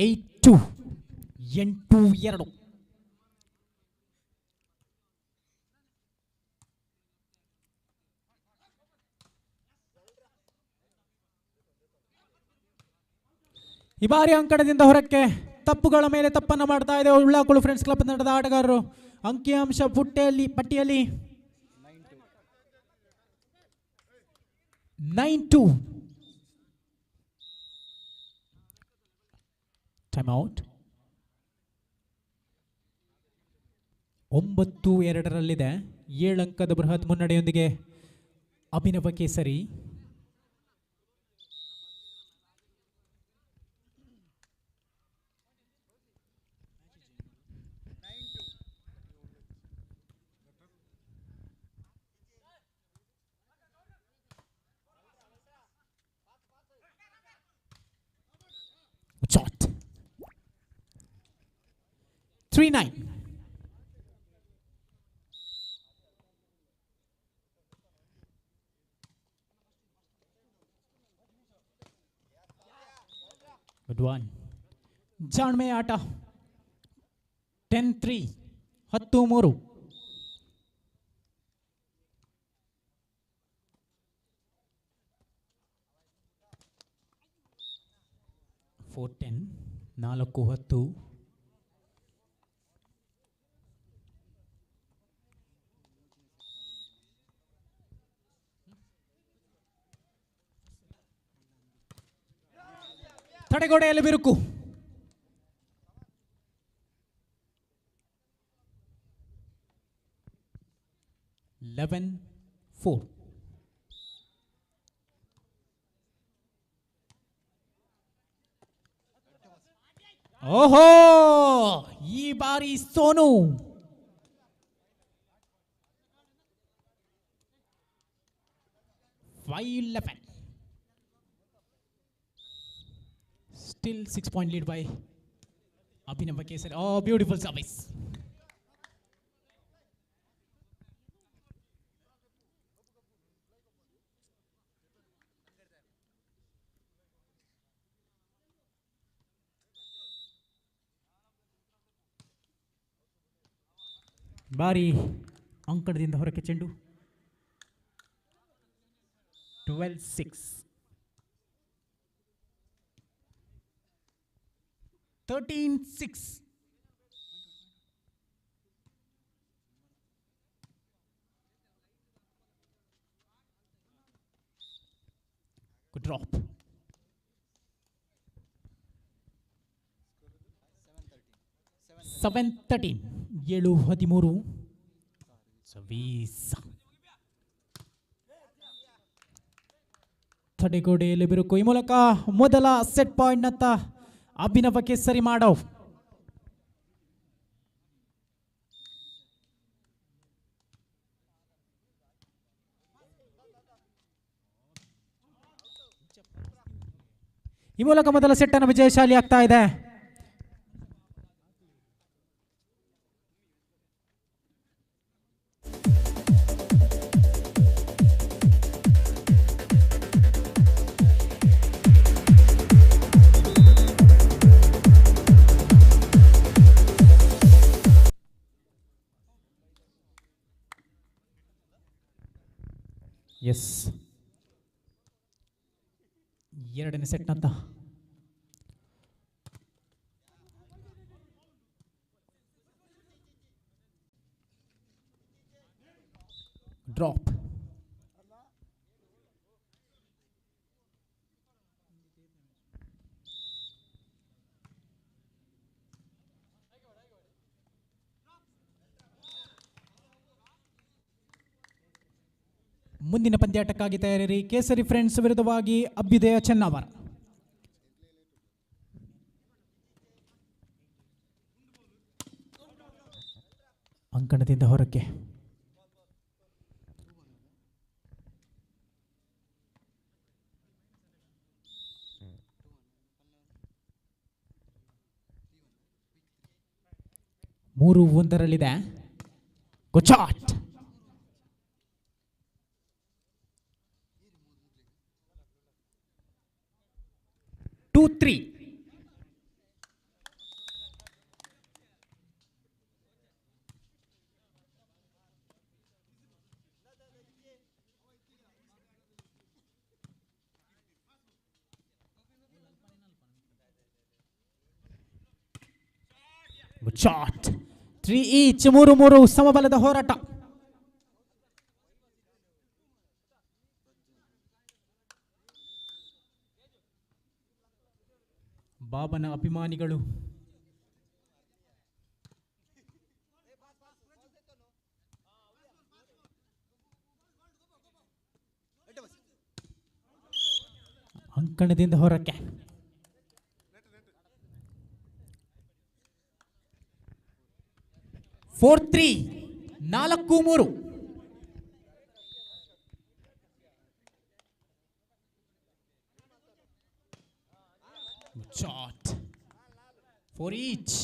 8-2, 8-2. ಈ ಬಾರಿ ಅಂಕಣದಿಂದ ಹೊರಕ್ಕೆ ತಪ್ಪುಗಳ ಮೇಲೆ ತಪ್ಪನ್ನು ಮಾಡ್ತಾ ಇದೆ ಉಳ್ಳಾಕುಳು ಫ್ರೆಂಡ್ಸ್ ಕ್ಲಬ್ ತಂಡದ ಆಟಗಾರರು. ಅಂಕಿಅಂಶ ಪಟ್ಟಿಯಲ್ಲಿ 9-2. Time out. 9-2 7 ಅಂಕದ ಬೃಹತ್ ಮುನ್ನಡೆಯೊಂದಿಗೆ ಅಭಿನವ ಕೇಸರಿ. Shot. 3-9. Good one. ಜಾಣ್ಮೆ ಆಟ. 10-3, 10-3. (4-10), 4-10. ತಡೆಗೋಡೆಯಲ್ಲಿ ಬಿರುಕು. 11-4. ಓಹೋ, ಈ ಬಾರಿ Sonu. Still 6-point lead by Abhinav Kesari. Oh, beautiful service. ಬಾರಿ ಅಂಕಣದಿಂದ ಹೊರಕ್ಕೆ ಚೆಂಡು. 12-6. 13-6. Good drop. 7-13. 7-13. ಸರ್ವೀಸ್. ತಡೆಗೋಡೆಯಲ್ಲಿ ಬಿರುಕು. ಈ ಮೂಲಕ ಮೊದಲ ಸೆಟ್ ಪಾಯಿಂಟ್ ನತ್ತ ಅಭಿನವ ಕೇಸರಿ ಮಾಡವ್. ಈ ಮೂಲಕ ಮೊದಲ ಸೆಟ್ ಅನ್ನು ವಿಜಯಶಾಲಿ ಆಗ್ತಾ ಇದೆ. ಎಸ್, ಎರಡನೇ ಸೆಟ್ನತ್ತ ಡ್ರಾಪ್. ಮುಂದಿನ ಪಂದ್ಯಾಟಕ್ಕಾಗಿ ತಯಾರಿರಿ. ಕೇಸರಿ ಫ್ರೆಂಡ್ಸ್ ವಿರುದ್ಧವಾಗಿ ಅಭ್ಯುದಯ ಚೆನ್ನವರ್. ಅಂಕಣದಿಂದ ಹೊರಕ್ಕೆ. ಮೂರು ಒಂದರಲ್ಲಿದೆ. ಗುಚಾಟ್. 2-3. Good shot. 3 each. 3-3 ಸಮಬಲದ ಹೋರಾಟ. ಬಾಬನ ಅಭಿಮಾನಿಗಳು ಅಂಕಣದಿಂದ ಹೊರಕ್ಕೆ. 4-3. 4-3. Shot. 4 each.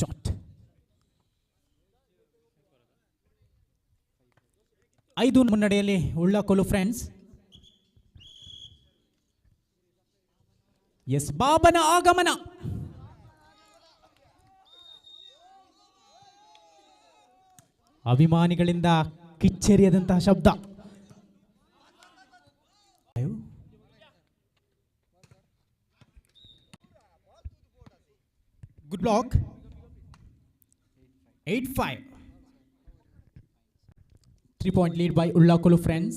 Shot. 5 ಮುನ್ನಡೆಯಲ್ಲಿ ಉಳ್ಳಾಕೋಲು ಫ್ರೆಂಡ್ಸ್. ಎಸ್, ಬಾಬನ ಆಗಮನ. ಅಭಿಮಾನಿಗಳಿಂದ ಕಿಚ್ಚರಿಯದಂತಹ ಶಬ್ದ. Good block. 8-5. 3-point lead by Ullakolu friends.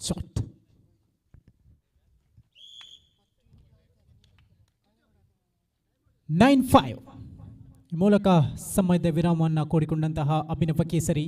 Shot. Nine 5 ಮೂಲಕ ಸಮಯದ ವಿರಾಮವನ್ನು ಕೂಡಿಕೊಂಡಂತಹ ಅಭಿನವ ಕೇಸರಿ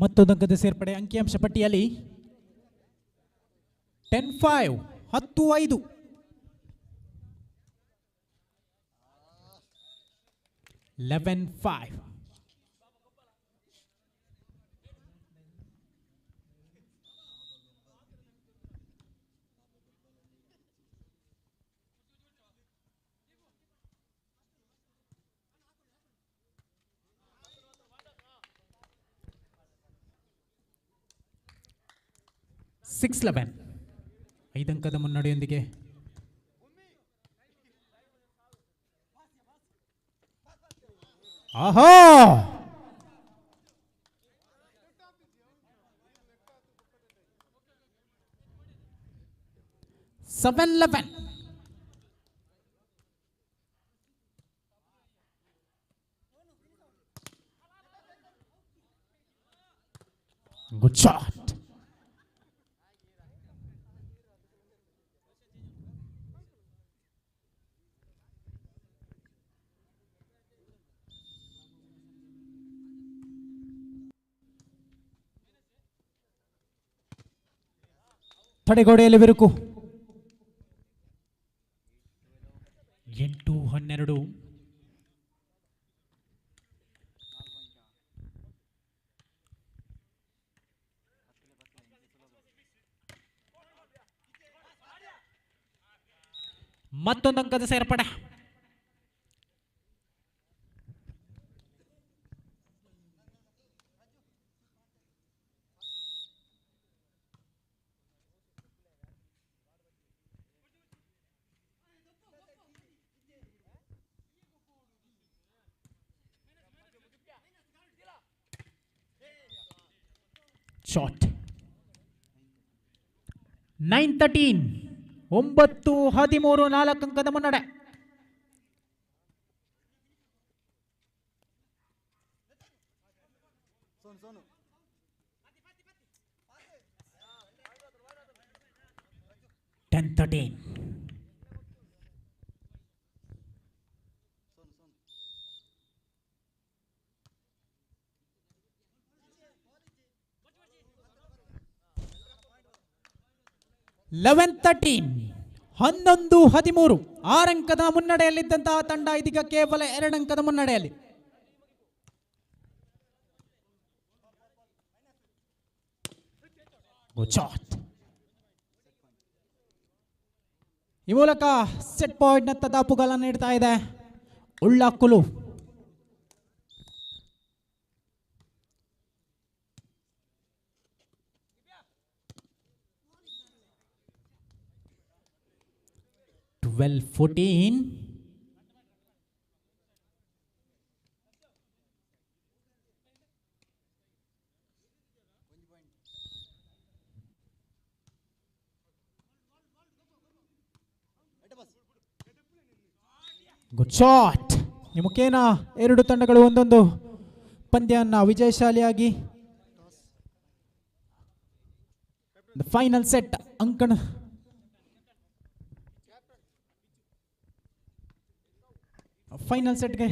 ಮತ್ತೊಂದು ಅಂಕದ ಸೇರ್ಪಡೆ ಅಂಕಿಅಂಶ ಪಟ್ಟಿಯಲ್ಲಿ 10-5 10-5. ಸಿಕ್ಸ್ 11. 5 ಅಂಕದ ಮುನ್ನಡೆಯೊಂದಿಗೆ ಆಹಾ 7-11. Good shot. ತಡೆಗೋಡೆಯಲ್ಲಿ ಬಿರುಕು. 8-12. ಮತ್ತೊಂದು ಅಂಕದ ಸೇರ್ಪಡೆ. ಶಾಟ್. 9-13. 9-13. 4 ಅಂಕದ ಮುನ್ನಡೆ. Ten 13. ಲೆವೆನ್ 13. 11-13. 6 ಅಂಕದ ಮುನ್ನಡೆಯಲ್ಲಿದ್ದಂತಹ ತಂಡ ಇದೀಗ ಕೇವಲ 2 ಅಂಕದ ಮುನ್ನಡೆಯಲ್ಲಿ. ಈ ಮೂಲಕ ಸೆಟ್ ಪಾಯಿಂಟ್ ನತ್ತ ದಾಪುಗಾಲನ್ನು ನೀಡ್ತಾ ಇದೆ ಉಳ್ಳಾಕುಲು. Well, 14. Good shot. ಈ ಮುಖೇನ ಎರಡು ತಂಡಗಳು ಒಂದೊಂದು ಪಂದ್ಯವನ್ನು ವಿಜಯಶಾಲಿಯಾಗಿ ಫೈನಲ್ ಸೆಟ್ ಅಂಕಣ ಫೈನಲ್ ಸೆಟ್ಗೆ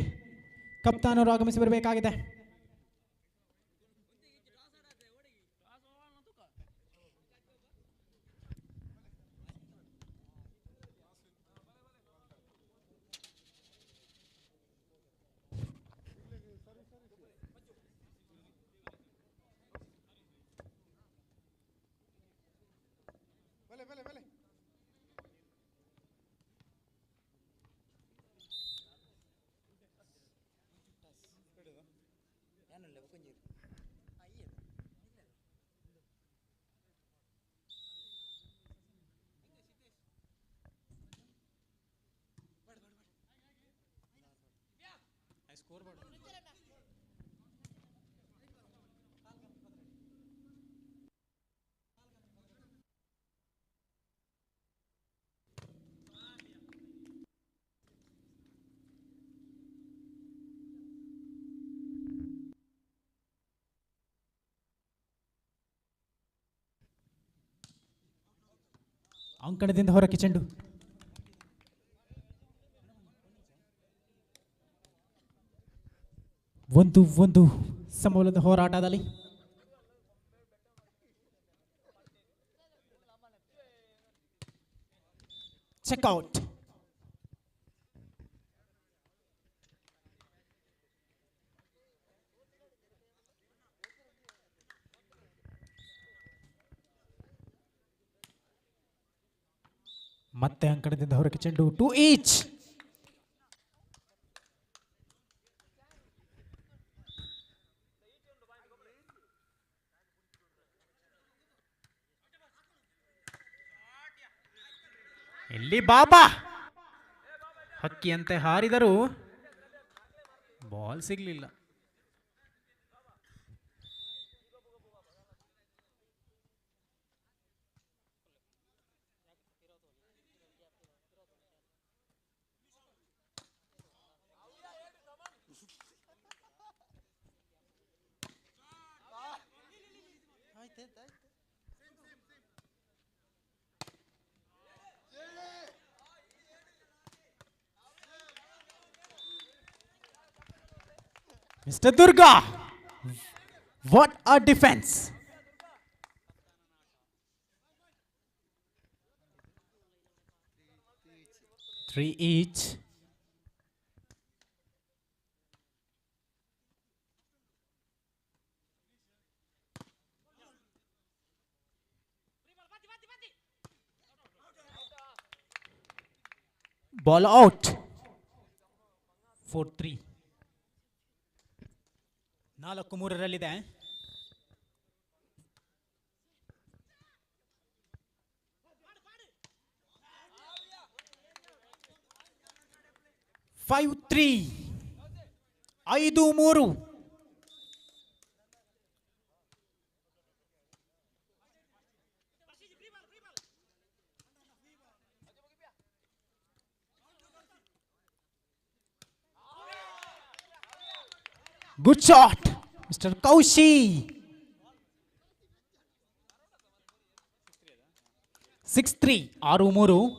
ಕಪ್ತಾನರು ಆಗಮಿಸಿ ಬರಬೇಕಾಗಿದೆ. ಅಂಕಣದಿಂದ ಹೊರಕ್ಕೆ ಚೆಂಡು. ಒಂದು ಸಮಬಲದ ಹೋರಾಟದಲ್ಲಿ ಚೆಕ್ಔಟ್. ಮತ್ತೆ ಅಂಕಣದಿಂದ ಹೊರಕ್ಕೆ ಚೆಂಡು. 2 each. ಇಲ್ಲಿ ಬಾಬಾ ಹಕ್ಕಿಯಂತೆ ಹಾರಿದರೂ ಬಾಲ್ ಸಿಗ್ಲಿಲ್ಲ. Mr. Durga, what a defense! 3 each. Ball out. 4-3. 4-3 5-3. 5-3. Good shot, Mr. Kaushi. 6-3. 6-3.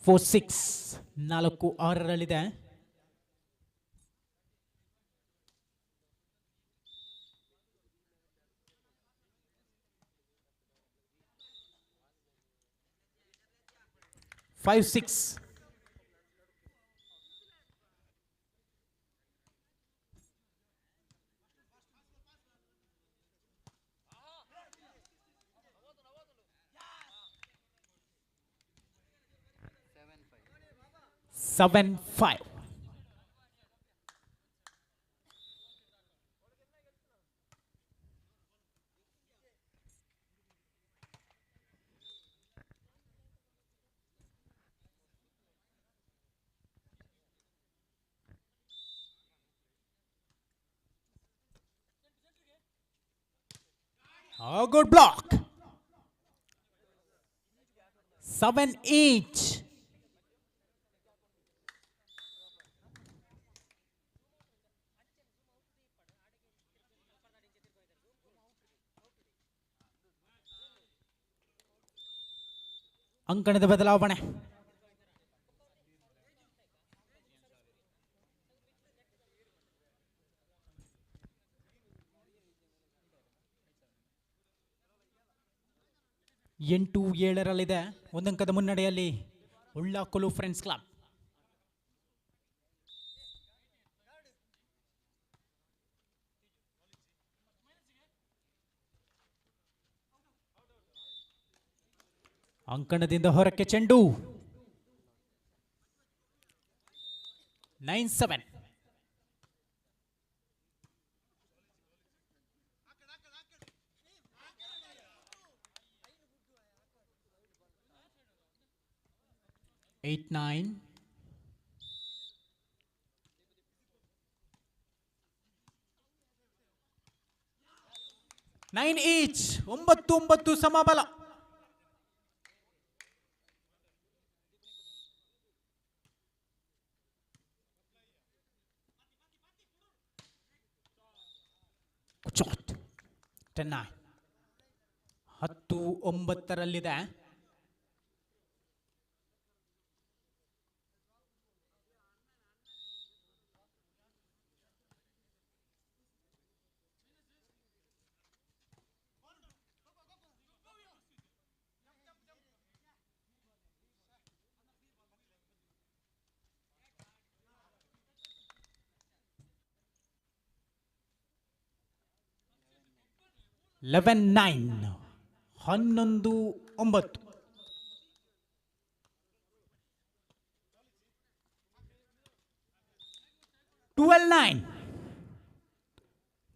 4-6. 4-6 5-6. 7-5. Oh, good block. 7-8. ಅಂಕಣದ ಬದಲಾವಣೆ. ಎಂಟು ಏಳರಲ್ಲಿದೆ. ಒಂದಂಕದ ಮುನ್ನಡೆಯಲ್ಲಿ ಉಳ್ಳಾಕೊಲು ಫ್ರೆಂಡ್ಸ್ ಕ್ಲಬ್. ಅಂಕಣದಿಂದ ಹೊರಕ್ಕೆ ಚೆಂಡು. 9-7. Eight, 9. 9 each. 9 ಸಮಬಲ. Shot. 10-9. 10-9 11-9. 11-9. 12-9.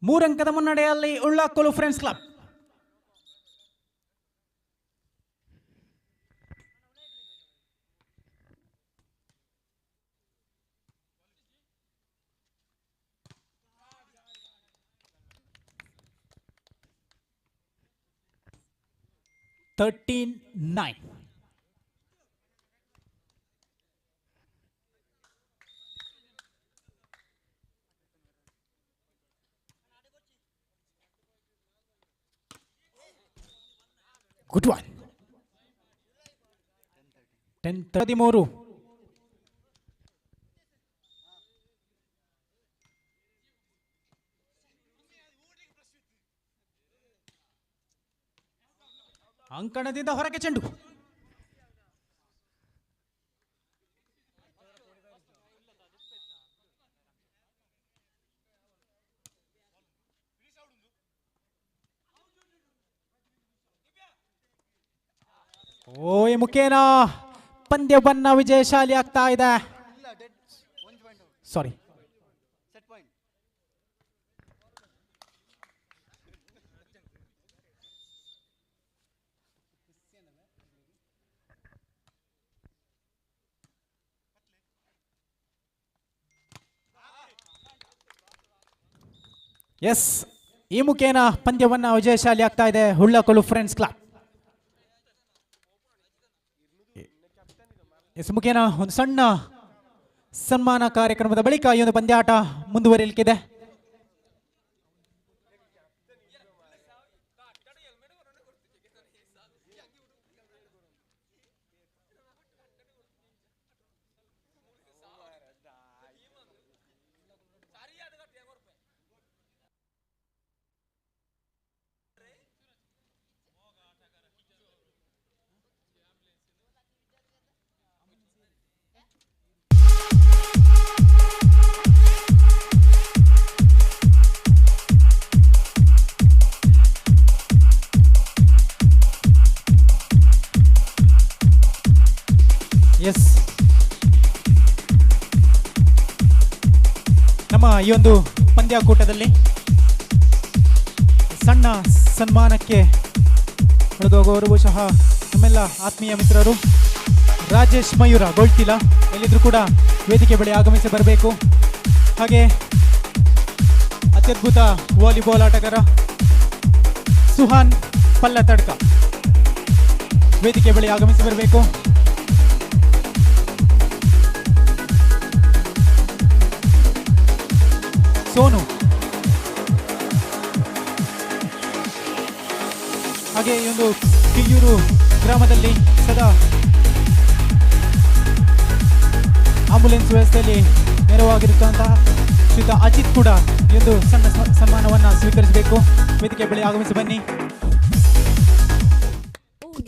3 ಅಂಕದ ಮುನ್ನಡೆಯಲ್ಲಿ Ullakolu friends club. Thirteen, 9. Good one. 10-13. ಅಂಕಣದಿಂದ ಹೊರಗೆ ಚೆಂಡು. ಓ ಈ ಮುಖೇನ ಪಂದ್ಯವನ್ನ ವಿಜಯಶಾಲಿ ಆಗ್ತಾ ಇದೆ. ಸಾರಿ, ಎಸ್, ಈ ಮುಖೇನ ಪಂದ್ಯವನ್ನ ವಿಜಯಶಾಲಿ ಆಗ್ತಾ ಇದೆ ಹುಳ್ಳಕೊಲು ಫ್ರೆಂಡ್ಸ್ ಕ್ಲಬ್. ಎಸ್, ಮುಖೇನ ಒಂದು ಸಣ್ಣ ಸನ್ಮಾನ ಕಾರ್ಯಕ್ರಮದ ಬಳಿಕ ಈ ಒಂದು ಪಂದ್ಯಾಟ ಮುಂದುವರಿಯಲಿಕ್ಕಿದೆ. ಎಸ್, ನಮ್ಮ ಈ ಒಂದು ಪಂದ್ಯಾಕೂಟದಲ್ಲಿ ಸಣ್ಣ ಸನ್ಮಾನಕ್ಕೆ ಉಳಿದೋಗುವವರೆಗೂ ಸಹ ನಮ್ಮೆಲ್ಲ ಆತ್ಮೀಯ ಮಿತ್ರರು ರಾಜೇಶ್ ಮಯೂರ ಗೋಳ್ತಿಲ ಎಲ್ಲಿದ್ರು ಕೂಡ ವೇದಿಕೆ ಬಳಿ ಆಗಮಿಸಿ ಬರಬೇಕು. ಹಾಗೆ ಅತ್ಯದ್ಭುತ ವಾಲಿಬಾಲ್ ಆಟಗಾರ ಸುಹಾನ್ ಪಲ್ಲತಡ್ಕ ವೇದಿಕೆ ಬಳಿ ಆಗಮಿಸಿ ಬರಬೇಕು. ಸೋನು, ಹಾಗೆ ಈ ಒಂದು ಕಿಯೂರು ಗ್ರಾಮದಲ್ಲಿ ಸದಾ ಆಂಬುಲೆನ್ಸ್ ವ್ಯವಸ್ಥೆಯಲ್ಲಿ ನೆರವಾಗಿರುತ್ತಂತಹ ಶ್ರೀಯುತ ಅಜಿತ್ ಕೂಡ ಈ ಒಂದು ಸಣ್ಣ ಸನ್ಮಾನವನ್ನು ಸ್ವೀಕರಿಸಬೇಕು. ವೇದಿಕೆ ಬಳಿ ಆಗಮಿಸಿ ಬನ್ನಿ.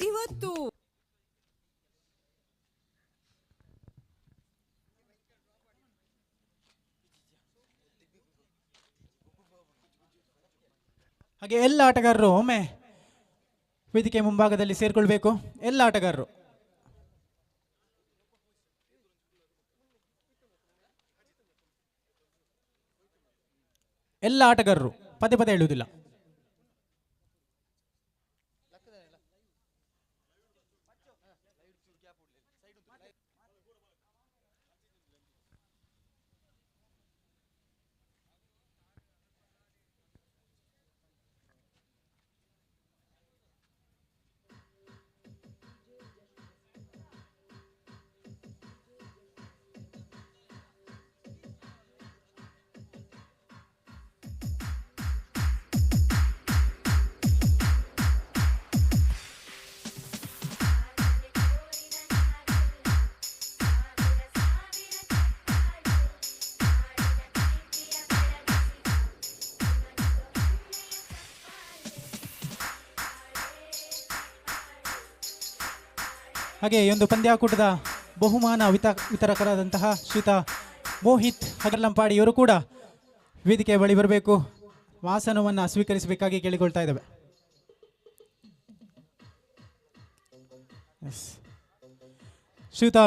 ಇವತ್ತು ಹಾಗೆ ಎಲ್ಲ ಆಟಗಾರರು ಒಮ್ಮೆ ವೇದಿಕೆ ಮುಂಭಾಗದಲ್ಲಿ ಸೇರಿಕೊಳ್ಬೇಕು. ಎಲ್ಲ ಆಟಗಾರರು ಪದೇ ಪದೇ ಹೇಳುವುದಿಲ್ಲ. ಹಾಗೆ ಈ ಒಂದು ಪಂದ್ಯಾಕೂಟದ ಬಹುಮಾನ ವಿತರಕರಾದಂತಹ ಶ್ರೀಯುತ ಮೋಹಿತ್ ಹಗರ್ಲಂಪಾಡಿ ಇವರು ಕೂಡ ವೇದಿಕೆ ಬಳಿ ಬರಬೇಕು. ವಾಸನವನ್ನು ಸ್ವೀಕರಿಸಬೇಕಾಗಿ ಕೇಳಿಕೊಳ್ತಾ ಇದ್ದೇವೆ. ಶ್ರೀಯುತ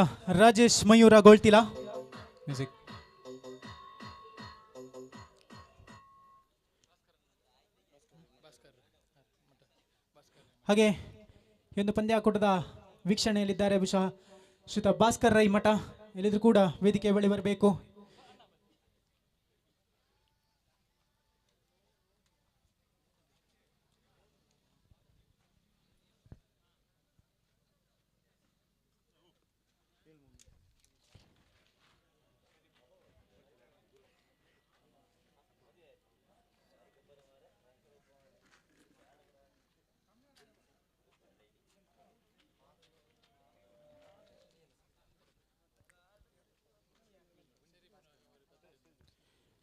ರಾಜೇಶ್ ಮಯೂರ ಗೋಳ್ತಿಲ ಮ್ಯೂಸಿಕ್. ಹಾಗೆ ಈ ಒಂದು ಪಂದ್ಯಾಕೂಟದ ವೀಕ್ಷಣೆಯಲ್ಲಿದ್ದಾರೆ ಬಹುಶಃ ಶ್ರೀಯುತ ಭಾಸ್ಕರ್ ರೈ ಮಠ, ಎಲ್ಲಿದ್ರು ಕೂಡ ವೇದಿಕೆ ಬಳಿ ಬರಬೇಕು.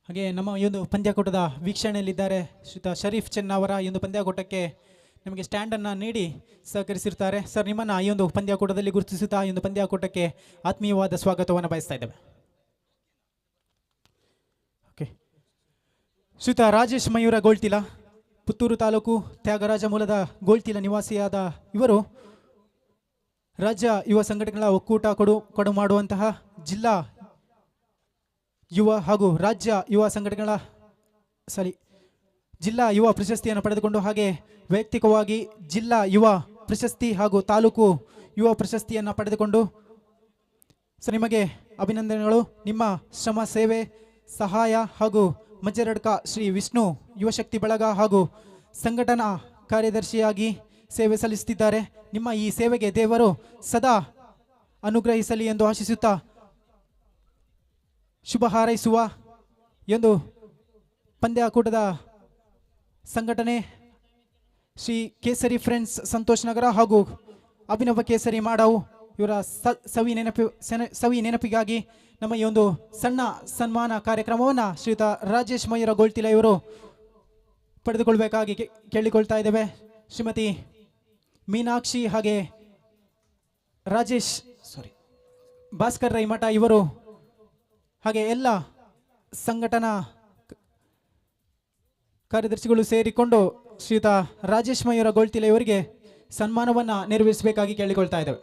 ಹಾಗೆ ನಮ್ಮ ಈ ಒಂದು ಪಂದ್ಯಾಕೂಟದ ವೀಕ್ಷಣೆಯಲ್ಲಿದ್ದಾರೆ ಶ್ರೀಯುತ ಶರೀಫ್ ಚೆನ್ನವರ. ಈ ಒಂದು ಪಂದ್ಯಾಕೂಟಕ್ಕೆ ನಿಮಗೆ ಸ್ಟ್ಯಾಂಡನ್ನು ನೀಡಿ ಸಹಕರಿಸಿರ್ತಾರೆ. ಸರ್, ನಿಮ್ಮನ್ನು ಈ ಒಂದು ಪಂದ್ಯಾಕೂಟದಲ್ಲಿ ಗುರುತಿಸುತ್ತಾ ಈ ಒಂದು ಪಂದ್ಯಾಕೂಟಕ್ಕೆ ಆತ್ಮೀಯವಾದ ಸ್ವಾಗತವನ್ನು ಬಯಸ್ತಾ ಇದ್ದೇವೆ. ಓಕೆ. ಶ್ರೀಯುತ ರಾಜೇಶ್ ಮಯೂರ ಗೋಳ್ತಿಲ, ಪುತ್ತೂರು ತಾಲೂಕು ತ್ಯಾಗರಾಜ ಮೂಲದ ಗೋಳ್ತಿಲ ನಿವಾಸಿಯಾದ ಇವರು ರಾಜ್ಯ ಯುವ ಸಂಘಟನೆಗಳ ಒಕ್ಕೂಟ ಕೊಡು ಮಾಡುವಂತಹ ಜಿಲ್ಲಾ ಯುವ ಹಾಗೂ ರಾಜ್ಯ ಯುವ ಸಂಘಟನೆಗಳ ಜಿಲ್ಲಾ ಯುವ ಪ್ರಶಸ್ತಿಯನ್ನು ಪಡೆದುಕೊಂಡು ಹಾಗೆ ವೈಯಕ್ತಿಕವಾಗಿ ಜಿಲ್ಲಾ ಯುವ ಪ್ರಶಸ್ತಿ ಹಾಗೂ ತಾಲೂಕು ಯುವ ಪ್ರಶಸ್ತಿಯನ್ನು ಪಡೆದುಕೊಂಡು ಸರ್, ನಿಮಗೆ ಅಭಿನಂದನೆಗಳು. ನಿಮ್ಮ ಶ್ರಮ, ಸೇವೆ, ಸಹಾಯ ಹಾಗೂ ಮಜ್ಜರಡ್ಕ ಶ್ರೀ ವಿಷ್ಣು ಯುವಶಕ್ತಿ ಬಳಗ ಹಾಗೂ ಸಂಘಟನಾ ಕಾರ್ಯದರ್ಶಿಯಾಗಿ ಸೇವೆ ಸಲ್ಲಿಸುತ್ತಿದ್ದಾರೆ. ನಿಮ್ಮ ಈ ಸೇವೆಗೆ ದೇವರು ಸದಾ ಅನುಗ್ರಹಿಸಲಿ ಎಂದು ಆಶಿಸುತ್ತಾ ಶುಭ ಹಾರೈಸುವ ಎಂದು ಪಂದ್ಯಾಕೂಟದ ಸಂಘಟನೆ ಶ್ರೀ ಕೇಸರಿ ಫ್ರೆಂಡ್ಸ್ ಸಂತೋಷ್ ನಗರ ಹಾಗೂ ಅಭಿನವ ಕೇಸರಿ ಮಾಡಾವು ಇವರ ಸವಿ ನೆನಪಿಗಾಗಿ ನಮ್ಮ ಈ ಒಂದು ಸಣ್ಣ ಸನ್ಮಾನ ಕಾರ್ಯಕ್ರಮವನ್ನು ಶ್ರೀಯುತ ರಾಜೇಶ್ ಮಯೂರ ಗೋಳ್ತಿಲ ಇವರು ಪಡೆದುಕೊಳ್ಳಬೇಕಾಗಿ ಕೇಳಿಕೊಳ್ತಾ ಇದ್ದೇವೆ. ಶ್ರೀಮತಿ ಮೀನಾಕ್ಷಿ ಹಾಗೆ ಭಾಸ್ಕರ್ ರೈಮಠ ಇವರು ಹಾಗೆ ಎಲ್ಲ ಸಂಘಟನಾ ಕಾರ್ಯದರ್ಶಿಗಳು ಸೇರಿಕೊಂಡು ಶ್ರೀಯುತ ರಾಜೇಶ್ ಮಯೂರ ಗೋಳ್ತಿಲ ಇವರಿಗೆ ಸನ್ಮಾನವನ್ನು ನೆರವೇರಿಸಬೇಕಾಗಿ ಕೇಳಿಕೊಳ್ತಾ ಇದ್ದೇವೆ.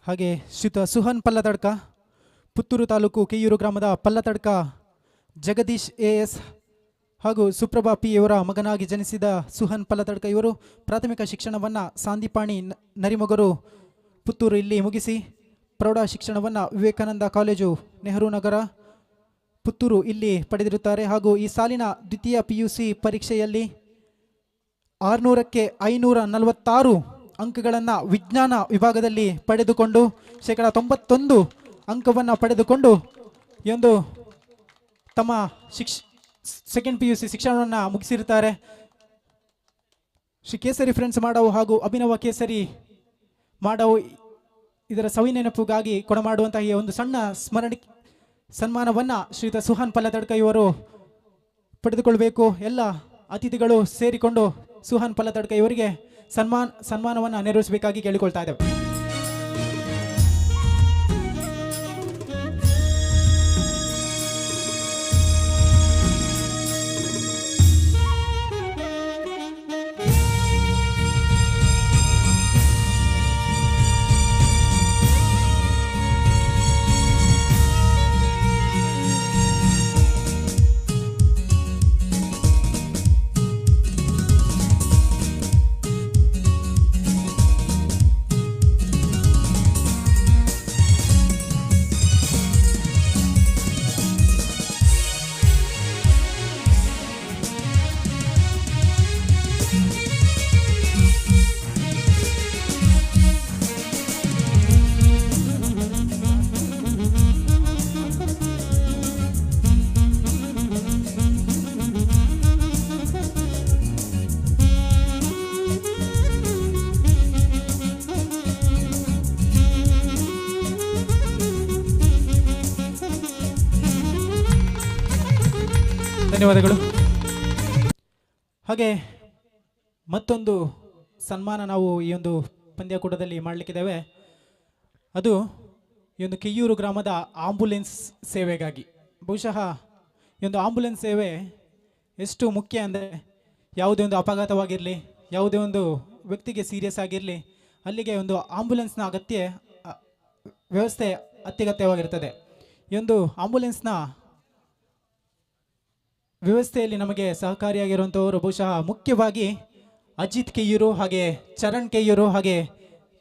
ಹಾಗೆ ಶ್ರೀಯುತ ಸುಹನ್ ಪಲ್ಲತಡ್ಕ, ಪುತ್ತೂರು ತಾಲೂಕು ಕೆಯೂರು ಗ್ರಾಮದ ಪಲ್ಲತಡ್ಕ ಜಗದೀಶ್ AS ಹಾಗೂ ಸುಪ್ರಭಾ P ಇವರ ಮಗನಾಗಿ ಜನಿಸಿದ ಸುಹನ್ ಪಲ್ಲತಡ್ಕ ಇವರು ಪ್ರಾಥಮಿಕ ಶಿಕ್ಷಣವನ್ನು ಸಾಂದೀಪಾಣಿ ನರಿಮೊಗರು ಪುತ್ತೂರು ಇಲ್ಲಿ ಮುಗಿಸಿ ಪ್ರೌಢ ಶಿಕ್ಷಣವನ್ನು ವಿವೇಕಾನಂದ ಕಾಲೇಜು ನೆಹರು ನಗರ ಪುತ್ತೂರು ಇಲ್ಲಿ ಪಡೆದಿರುತ್ತಾರೆ. ಹಾಗೂ ಈ ಸಾಲಿನ ದ್ವಿತೀಯ PUC ಪರೀಕ್ಷೆಯಲ್ಲಿ 600ಕ್ಕೆ 546 ಅಂಕಗಳನ್ನು ವಿಜ್ಞಾನ ವಿಭಾಗದಲ್ಲಿ ಪಡೆದುಕೊಂಡು 91% ಅಂಕವನ್ನು ಪಡೆದುಕೊಂಡು ಒಂದು ತಮ್ಮ ಸೆಕೆಂಡ್ PUC ಶಿಕ್ಷಣವನ್ನು ಮುಗಿಸಿರುತ್ತಾರೆ. ಶ್ರೀ ಕೇಸರಿ ಫ್ರೆಂಡ್ಸ್ ಮಾಡಾವು ಹಾಗೂ ಅಭಿನವ ಕೇಸರಿ ಮಾಡಾವು ಇದರ ಸವಿನೆನಪುಗಾಗಿ ಕೊಡಮಾಡುವಂತಹ ಈ ಒಂದು ಸಣ್ಣ ಸನ್ಮಾನವನ್ನು ಶ್ರೀಯುತ ಸುಹಾನ್ ಪಲ್ಲತಡ್ಕ ಇವರು ಪಡೆದುಕೊಳ್ಳಬೇಕು. ಎಲ್ಲ ಅತಿಥಿಗಳು ಸೇರಿಕೊಂಡು ಸುಹಾನ್ ಪಲ್ಲತಡ್ಕ ಇವರಿಗೆ ಸನ್ಮಾನವನ್ನು ನೆರವೇರಿಸಬೇಕಾಗಿ ಕೇಳಿಕೊಳ್ತಾ ಇದ್ದೇವೆ. ಧನ್ಯವಾದಗಳು. ಹಾಗೆ ಮತ್ತೊಂದು ಸನ್ಮಾನ ನಾವು ಈ ಒಂದು ಪಂದ್ಯಾಕೂಟದಲ್ಲಿ ಮಾಡಲಿಕ್ಕಿದ್ದೇವೆ. ಅದು ಈ ಒಂದು ಕೆಯ್ಯೂರು ಗ್ರಾಮದ ಆಂಬುಲೆನ್ಸ್ ಸೇವೆಗಾಗಿ ಬಹುಶಃ ಈ ಒಂದು ಆಂಬುಲೆನ್ಸ್ ಸೇವೆ ಎಷ್ಟು ಮುಖ್ಯ ಅಂದರೆ ಯಾವುದೇ ಒಂದು ಅಪಘಾತವಾಗಿರಲಿ, ಯಾವುದೇ ಒಂದು ವ್ಯಕ್ತಿಗೆ ಸೀರಿಯಸ್ ಆಗಿರಲಿ, ಅಲ್ಲಿಗೆ ಒಂದು ಆಂಬುಲೆನ್ಸ್ನ ವ್ಯವಸ್ಥೆ ಅತ್ಯಗತ್ಯವಾಗಿರ್ತದೆ. ಈ ಒಂದು ಆಂಬುಲೆನ್ಸ್ನ ವ್ಯವಸ್ಥೆಯಲ್ಲಿ ನಮಗೆ ಸಹಕಾರಿಯಾಗಿರುವಂಥವರು ಬಹುಶಃ ಮುಖ್ಯವಾಗಿ ಅಜಿತ್ ಕೆಯ್ಯೂರು, ಹಾಗೆ ಚರಣ್ ಕೆಯ್ಯೂರು, ಹಾಗೆ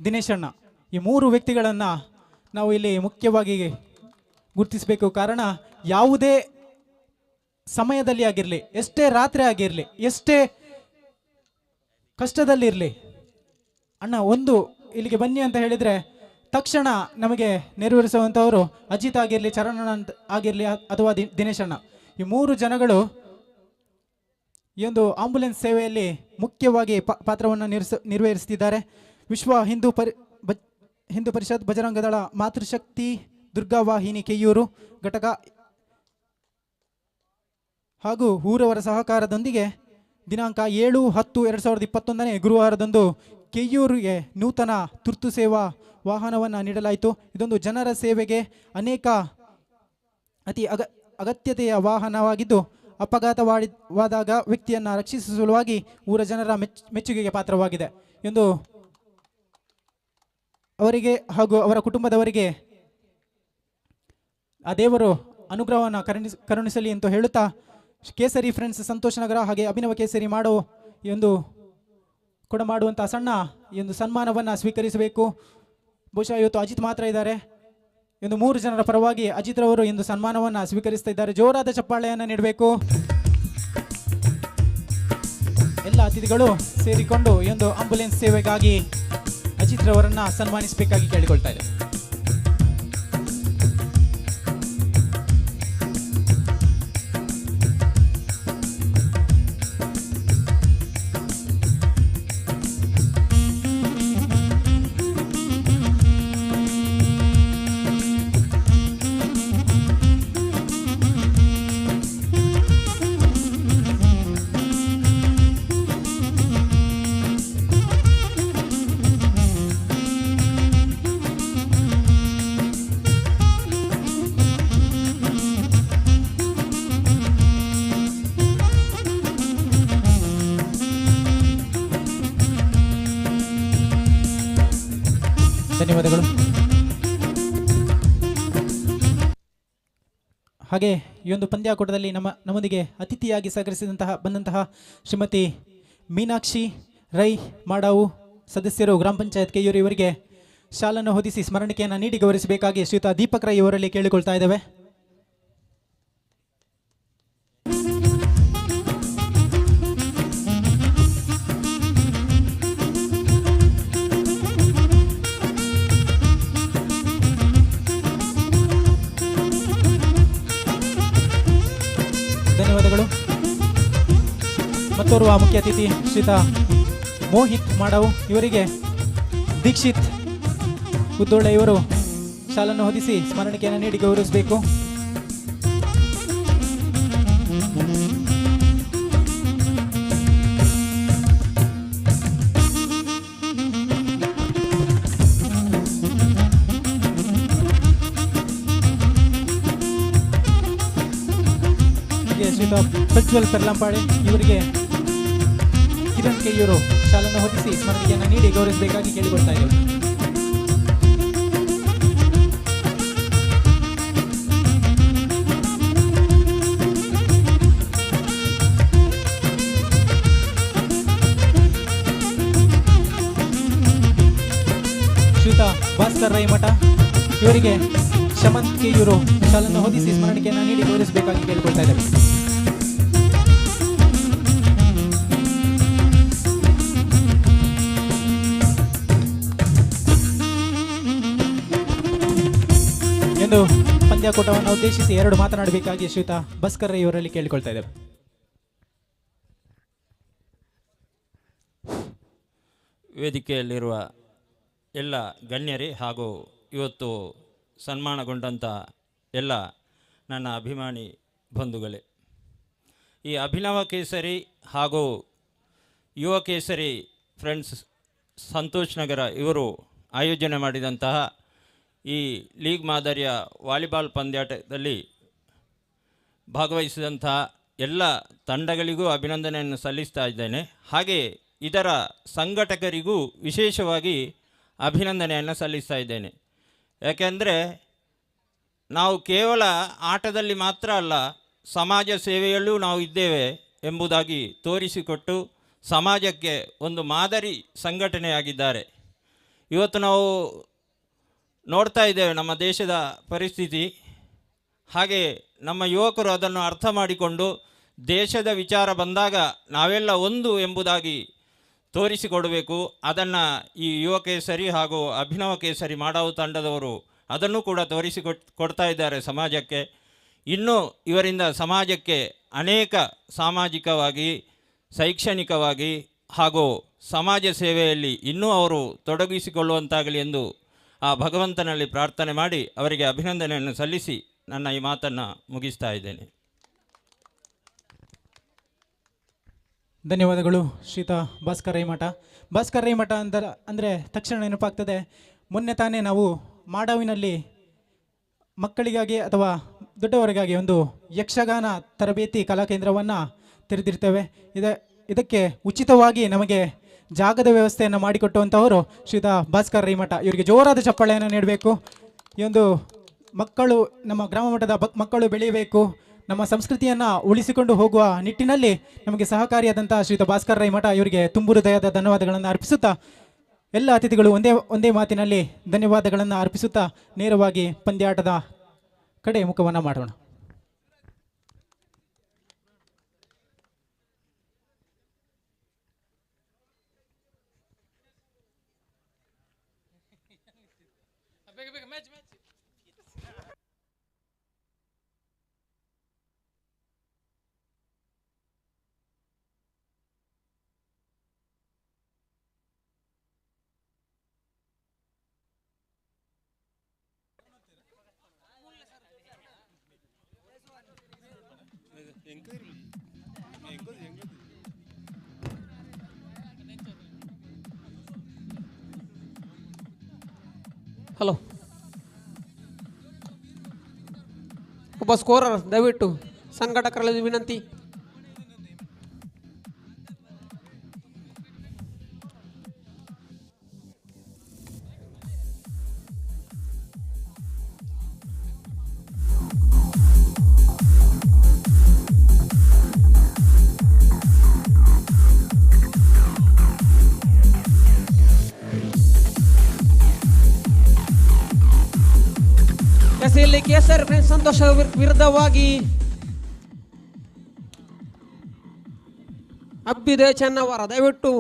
ದಿನೇಶ್ ಅಣ್ಣ. ಈ ಮೂರು ವ್ಯಕ್ತಿಗಳನ್ನು ನಾವು ಇಲ್ಲಿ ಮುಖ್ಯವಾಗಿ ಗುರುತಿಸಬೇಕು. ಕಾರಣ ಯಾವುದೇ ಸಮಯದಲ್ಲಿ ಆಗಿರಲಿ, ಎಷ್ಟೇ ರಾತ್ರಿ ಆಗಿರಲಿ, ಎಷ್ಟೇ ಕಷ್ಟದಲ್ಲಿರಲಿ, ಅಣ್ಣ ಒಂದು ಇಲ್ಲಿಗೆ ಬನ್ನಿ ಅಂತ ಹೇಳಿದರೆ ತಕ್ಷಣ ನಮಗೆ ನೆರವೇರಿಸುವಂಥವರು ಅಜಿತ್ ಆಗಿರಲಿ, ಚರಣ್ ಆಗಿರಲಿ ಅಥವಾ ದಿನೇಶ್ ಅಣ್ಣ. ಈ ಮೂರು ಜನಗಳು ಈ ಒಂದು ಆಂಬುಲೆನ್ಸ್ ಸೇವೆಯಲ್ಲಿ ಮುಖ್ಯವಾಗಿ ಪಾತ್ರವನ್ನು ನಿರ್ವಹಿಸುತ್ತಿದ್ದಾರೆ. ವಿಶ್ವ ಹಿಂದೂ ಪರಿಷತ್ ಬಜರಂಗದಳ ಮಾತೃಶಕ್ತಿ ದುರ್ಗಾವಾಹಿನಿ ಕೆಯ್ಯೂರು ಘಟಕ ಹಾಗೂ ಊರವರ ಸಹಕಾರದೊಂದಿಗೆ ದಿನಾಂಕ 7/10/2021 ಗುರುವಾರದಂದು ಕೆಯ್ಯೂರಿಗೆ ನೂತನ ತುರ್ತು ಸೇವಾ ವಾಹನವನ್ನು ನೀಡಲಾಯಿತು. ಇದೊಂದು ಜನರ ಸೇವೆಗೆ ಅನೇಕ ಅತಿ ಅಗತ್ಯತೆಯ ವಾಹನವಾಗಿದ್ದು, ಅಪಘಾತವಾದಾಗ ವ್ಯಕ್ತಿಯನ್ನು ರಕ್ಷಿಸುವ ಸಲುವಾಗಿ ಊರ ಜನರ ಮೆಚ್ಚುಗೆಗೆ ಪಾತ್ರವಾಗಿದೆ ಎಂದು ಅವರಿಗೆ ಹಾಗೂ ಅವರ ಕುಟುಂಬದವರಿಗೆ ಆ ದೇವರು ಅನುಗ್ರಹವನ್ನು ಕರುಣಿಸಲಿ ಎಂದು ಹೇಳುತ್ತಾ, ಕೇಸರಿ ಫ್ರೆಂಡ್ಸ್ ಸಂತೋಷ್ ನಗರ ಹಾಗೆ ಅಭಿನವ ಕೇಸರಿ ಮಾಡೋ ಈ ಒಂದು ಕೊಡಮಾಡುವಂಥ ಸಣ್ಣ ಈ ಒಂದು ಸನ್ಮಾನವನ್ನು ಸ್ವೀಕರಿಸಬೇಕು. ಬಹುಶಃ ಇವತ್ತು ಅಜಿತ್ ಮಾತ್ರ ಇದ್ದಾರೆ. ಒಂದು 3 ಜನರ ಪರವಾಗಿ ಅಜಿತ್ ರವರು ಇಂದು ಸನ್ಮಾನವನ್ನು ಸ್ವೀಕರಿಸ್ತಾ ಇದ್ದಾರೆ. ಜೋರಾದ ಚಪ್ಪಾಳೆಯನ್ನು ನೀಡಬೇಕು. ಎಲ್ಲ ಅತಿಥಿಗಳು ಸೇರಿಕೊಂಡು ಈ ಒಂದು ಆಂಬುಲೆನ್ಸ್ ಸೇವೆಗಾಗಿ ಅಜಿತ್ ರವರನ್ನ ಸನ್ಮಾನಿಸಬೇಕಾಗಿ ಕೇಳಿಕೊಳ್ತಾ ಇದೆ. ಧನ್ಯವಾದಗಳು. ಹಾಗೆ ಈ ಒಂದು ಪಂದ್ಯಾಕೂಟದಲ್ಲಿ ನಮ್ಮೊಂದಿಗೆ ಅತಿಥಿಯಾಗಿ ಬಂದಂತಹ ಶ್ರೀಮತಿ ಮೀನಾಕ್ಷಿ ರೈ ಮಾಡಾವು ಸದಸ್ಯರು ಗ್ರಾಮ ಪಂಚಾಯತ್ ಕೆಯ್ಯೂರು ಇವರಿಗೆ ಶಾಲನ್ನು ಹೊದಿಸಿ ಸ್ಮರಣಿಕೆಯನ್ನು ನೀಡಿ ಗೌರವಿಸಬೇಕಾಗಿ ಶ್ರೀಯುತ ದೀಪಕ್ ರೈ ಇವರಲ್ಲಿ ಕೇಳಿಕೊಳ್ತಾ ಇದ್ದೇವೆ. ಧನ್ಯವಾದಗಳು. ಮತ್ತೋರ್ವ ಮುಖ್ಯ ಅತಿಥಿ ಶ್ರೀಯುತ ಮೋಹಿತ್ ಮಾಡಾವು ಇವರಿಗೆ ದೀಕ್ಷಿತ್ ಉದ್ದೋಳೆ ಇವರು ಶಾಲನ್ನು ಹೊದಿಸಿ ಸ್ಮರಣಿಕೆಯನ್ನು ನೀಡಿ ಗೌರವಿಸಬೇಕು. ಶ್ರೀಯುತ ಪ್ರಜ್ವಲ್ ಪೆರ್ಲಂಪಾಡೆ ಇವರಿಗೆ ಕಿರಣ್ ಕೆಯ್ಯೂರು ಶಾಲನ್ನು ಹೊದಿಸಿ ಸ್ಮರಣಿಕೆಯನ್ನು ನೀಡಿ ಗೌರವಿಸಬೇಕಾಗಿ ಕೇಳಿಕೊಳ್ತಾ ಇದ್ದೇವೆ. ಶ್ರೀಯುತ ಭಾಸ್ಕರ್ ರೈ ಮಠ ಇವರಿಗೆ ಶಮಂತ್ ಕೆಯ್ಯೂರು ಶಾಲನ್ನು ಹೊದಿಸಿ ಸ್ಮರಣಿಕೆಯನ್ನು ನೀಡಿ ಗೌರವಿಸಬೇಕಾಗಿ ಕೇಳಿಕೊಳ್ತಾ ಇದ್ದೇವೆ. ಎಂದು ಪಂದ್ಯಾಕೂಟವನ್ನು ಉದ್ದೇಶಿಸಿ 2 ಮಾತನಾಡಬೇಕಾಗಿ ಶ್ರೀಯುತ ಭಾಸ್ಕರ್ ರೈ ಇವರಲ್ಲಿ ಕೇಳಿಕೊಳ್ತಾ ಇದ್ದೇವೆ. ವೇದಿಕೆಯಲ್ಲಿರುವ ಎಲ್ಲ ಗಣ್ಯರೇ ಹಾಗೂ ಇವತ್ತು ಸನ್ಮಾನಗೊಂಡಂಥ ಎಲ್ಲ ನನ್ನ ಅಭಿಮಾನಿ ಬಂಧುಗಳೇ, ಈ ಅಭಿನವ ಕೇಸರಿ ಹಾಗೂ ಯುವ ಕೇಸರಿ ಫ್ರೆಂಡ್ಸ್ ಸಂತೋಷ್ ನಗರ ಇವರು ಆಯೋಜನೆ ಮಾಡಿದಂತಹ ಈ ಲೀಗ್ ಮಾದರಿಯ ವಾಲಿಬಾಲ್ ಪಂದ್ಯಾಟದಲ್ಲಿ ಭಾಗವಹಿಸಿದಂಥ ಎಲ್ಲ ತಂಡಗಳಿಗೂ ಅಭಿನಂದನೆಯನ್ನು ಸಲ್ಲಿಸ್ತಾ ಇದ್ದೇನೆ. ಹಾಗೆ ಇದರ ಸಂಘಟಕರಿಗೂ ವಿಶೇಷವಾಗಿ ಅಭಿನಂದನೆಯನ್ನು ಸಲ್ಲಿಸ್ತಾ ಇದ್ದೇನೆ. ಯಾಕೆಂದರೆ ನಾವು ಕೇವಲ ಆಟದಲ್ಲಿ ಮಾತ್ರ ಅಲ್ಲ, ಸಮಾಜ ಸೇವೆಯಲ್ಲೂ ನಾವು ಇದ್ದೇವೆ ಎಂಬುದಾಗಿ ತೋರಿಸಿಕೊಟ್ಟು ಸಮಾಜಕ್ಕೆ ಒಂದು ಮಾದರಿ ಸಂಘಟನೆಯಾಗಿದ್ದಾರೆ. ಇವತ್ತು ನಾವು ನೋಡ್ತಾ ಇದ್ದೇವೆ ನಮ್ಮ ದೇಶದ ಪರಿಸ್ಥಿತಿ. ಹಾಗೆ ನಮ್ಮ ಯುವಕರು ಅದನ್ನು ಅರ್ಥ ಮಾಡಿಕೊಂಡು ದೇಶದ ವಿಚಾರ ಬಂದಾಗ ನಾವೆಲ್ಲ ಒಂದು ಎಂಬುದಾಗಿ ತೋರಿಸಿಕೊಡಬೇಕು. ಅದನ್ನು ಈ ಯುವ ಕೇಸರಿ ಹಾಗೂ ಅಭಿನವ ಕೇಸರಿ ಮಾಡಾವು ತಂಡದವರು ಅದನ್ನು ಕೂಡ ಕೊಡ್ತಾ ಇದ್ದಾರೆ ಸಮಾಜಕ್ಕೆ. ಇನ್ನೂ ಇವರಿಂದ ಸಮಾಜಕ್ಕೆ ಅನೇಕ ಸಾಮಾಜಿಕವಾಗಿ, ಶೈಕ್ಷಣಿಕವಾಗಿ ಹಾಗೂ ಸಮಾಜ ಸೇವೆಯಲ್ಲಿ ಇನ್ನೂ ಅವರು ತೊಡಗಿಸಿಕೊಳ್ಳುವಂತಾಗಲಿ ಎಂದು ಆ ಭಗವಂತನಲ್ಲಿ ಪ್ರಾರ್ಥನೆ ಮಾಡಿ ಅವರಿಗೆ ಅಭಿನಂದನೆಯನ್ನು ಸಲ್ಲಿಸಿ ನನ್ನ ಈ ಮಾತನ್ನು ಮುಗಿಸ್ತಾ ಇದ್ದೇನೆ. ಧನ್ಯವಾದಗಳು ಶ್ರೀತಾ ಭಾಸ್ಕರ್ ರೈಮಠ. ಭಾಸ್ಕರ್ ರೈಮಠ ಅಂದರೆ ತಕ್ಷಣ ನೆನಪಾಗ್ತದೆ, ಮೊನ್ನೆ ತಾನೇ ನಾವು ಮಾಡಾವಿನಲ್ಲಿ ಮಕ್ಕಳಿಗಾಗಿ ಅಥವಾ ದೊಡ್ಡವರಿಗಾಗಿ ಒಂದು ಯಕ್ಷಗಾನ ತರಬೇತಿ ಕಲಾಕೇಂದ್ರವನ್ನು ತೆರೆದಿರ್ತೇವೆ. ಇದಕ್ಕೆ ಉಚಿತವಾಗಿ ನಮಗೆ ಜಾಗದ ವ್ಯವಸ್ಥೆಯನ್ನು ಮಾಡಿಕೊಟ್ಟುವಂಥವರು ಶ್ರೀತಾ ಭಾಸ್ಕರ್ ರೈಮಠ. ಇವರಿಗೆ ಜೋರಾದ ಚಪ್ಪಾಳೆಯನ್ನು ನೀಡಬೇಕು. ಈ ಒಂದು ಮಕ್ಕಳು, ನಮ್ಮ ಗ್ರಾಮ ಮಟ್ಟದ ಮಕ್ಕಳು ಬೆಳೆಯಬೇಕು, ನಮ್ಮ ಸಂಸ್ಕೃತಿಯನ್ನು ಉಳಿಸಿಕೊಂಡು ಹೋಗುವ ನಿಟ್ಟಿನಲ್ಲಿ ನಮಗೆ ಸಹಕಾರಿಯಾದಂಥ ಶ್ರೀಯುತ ಭಾಸ್ಕರ್ ರೈಮಠ ಇವರಿಗೆ ತುಂಬು ಹೃದಯದ ಧನ್ಯವಾದಗಳನ್ನು ಅರ್ಪಿಸುತ್ತಾ, ಎಲ್ಲ ಅತಿಥಿಗಳು ಒಂದೇ ಮಾತಿನಲ್ಲಿ ಧನ್ಯವಾದಗಳನ್ನು ಅರ್ಪಿಸುತ್ತಾ ನೇರವಾಗಿ ಪಂದ್ಯಾಟದ ಕಡೆ ಮುಖವನ್ನು ಮಾಡೋಣ. ಹಲೋ, ಒಬ್ಬ ಸ್ಕೋರರ್ ದಯವಿಟ್ಟು ಸಂಘಟಕರಲ್ಲಿ ವಿನಂತಿ. ಇಲ್ಲಿ ಕೇಸರಿ ಫ್ರೆಂಡ್ಸ್ ಸಂತೋಷ ವಿರುದ್ಧವಾಗಿ ಅಭ್ಯುದಯ ಚೆನ್ನವರ ದಯವಿಟ್ಟು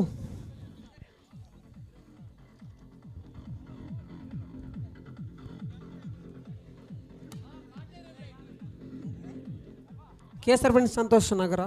ಕೇಸರಿ ಫ್ರೆಂಡ್ಸ್ ಸಂತೋಷ ನಗರ.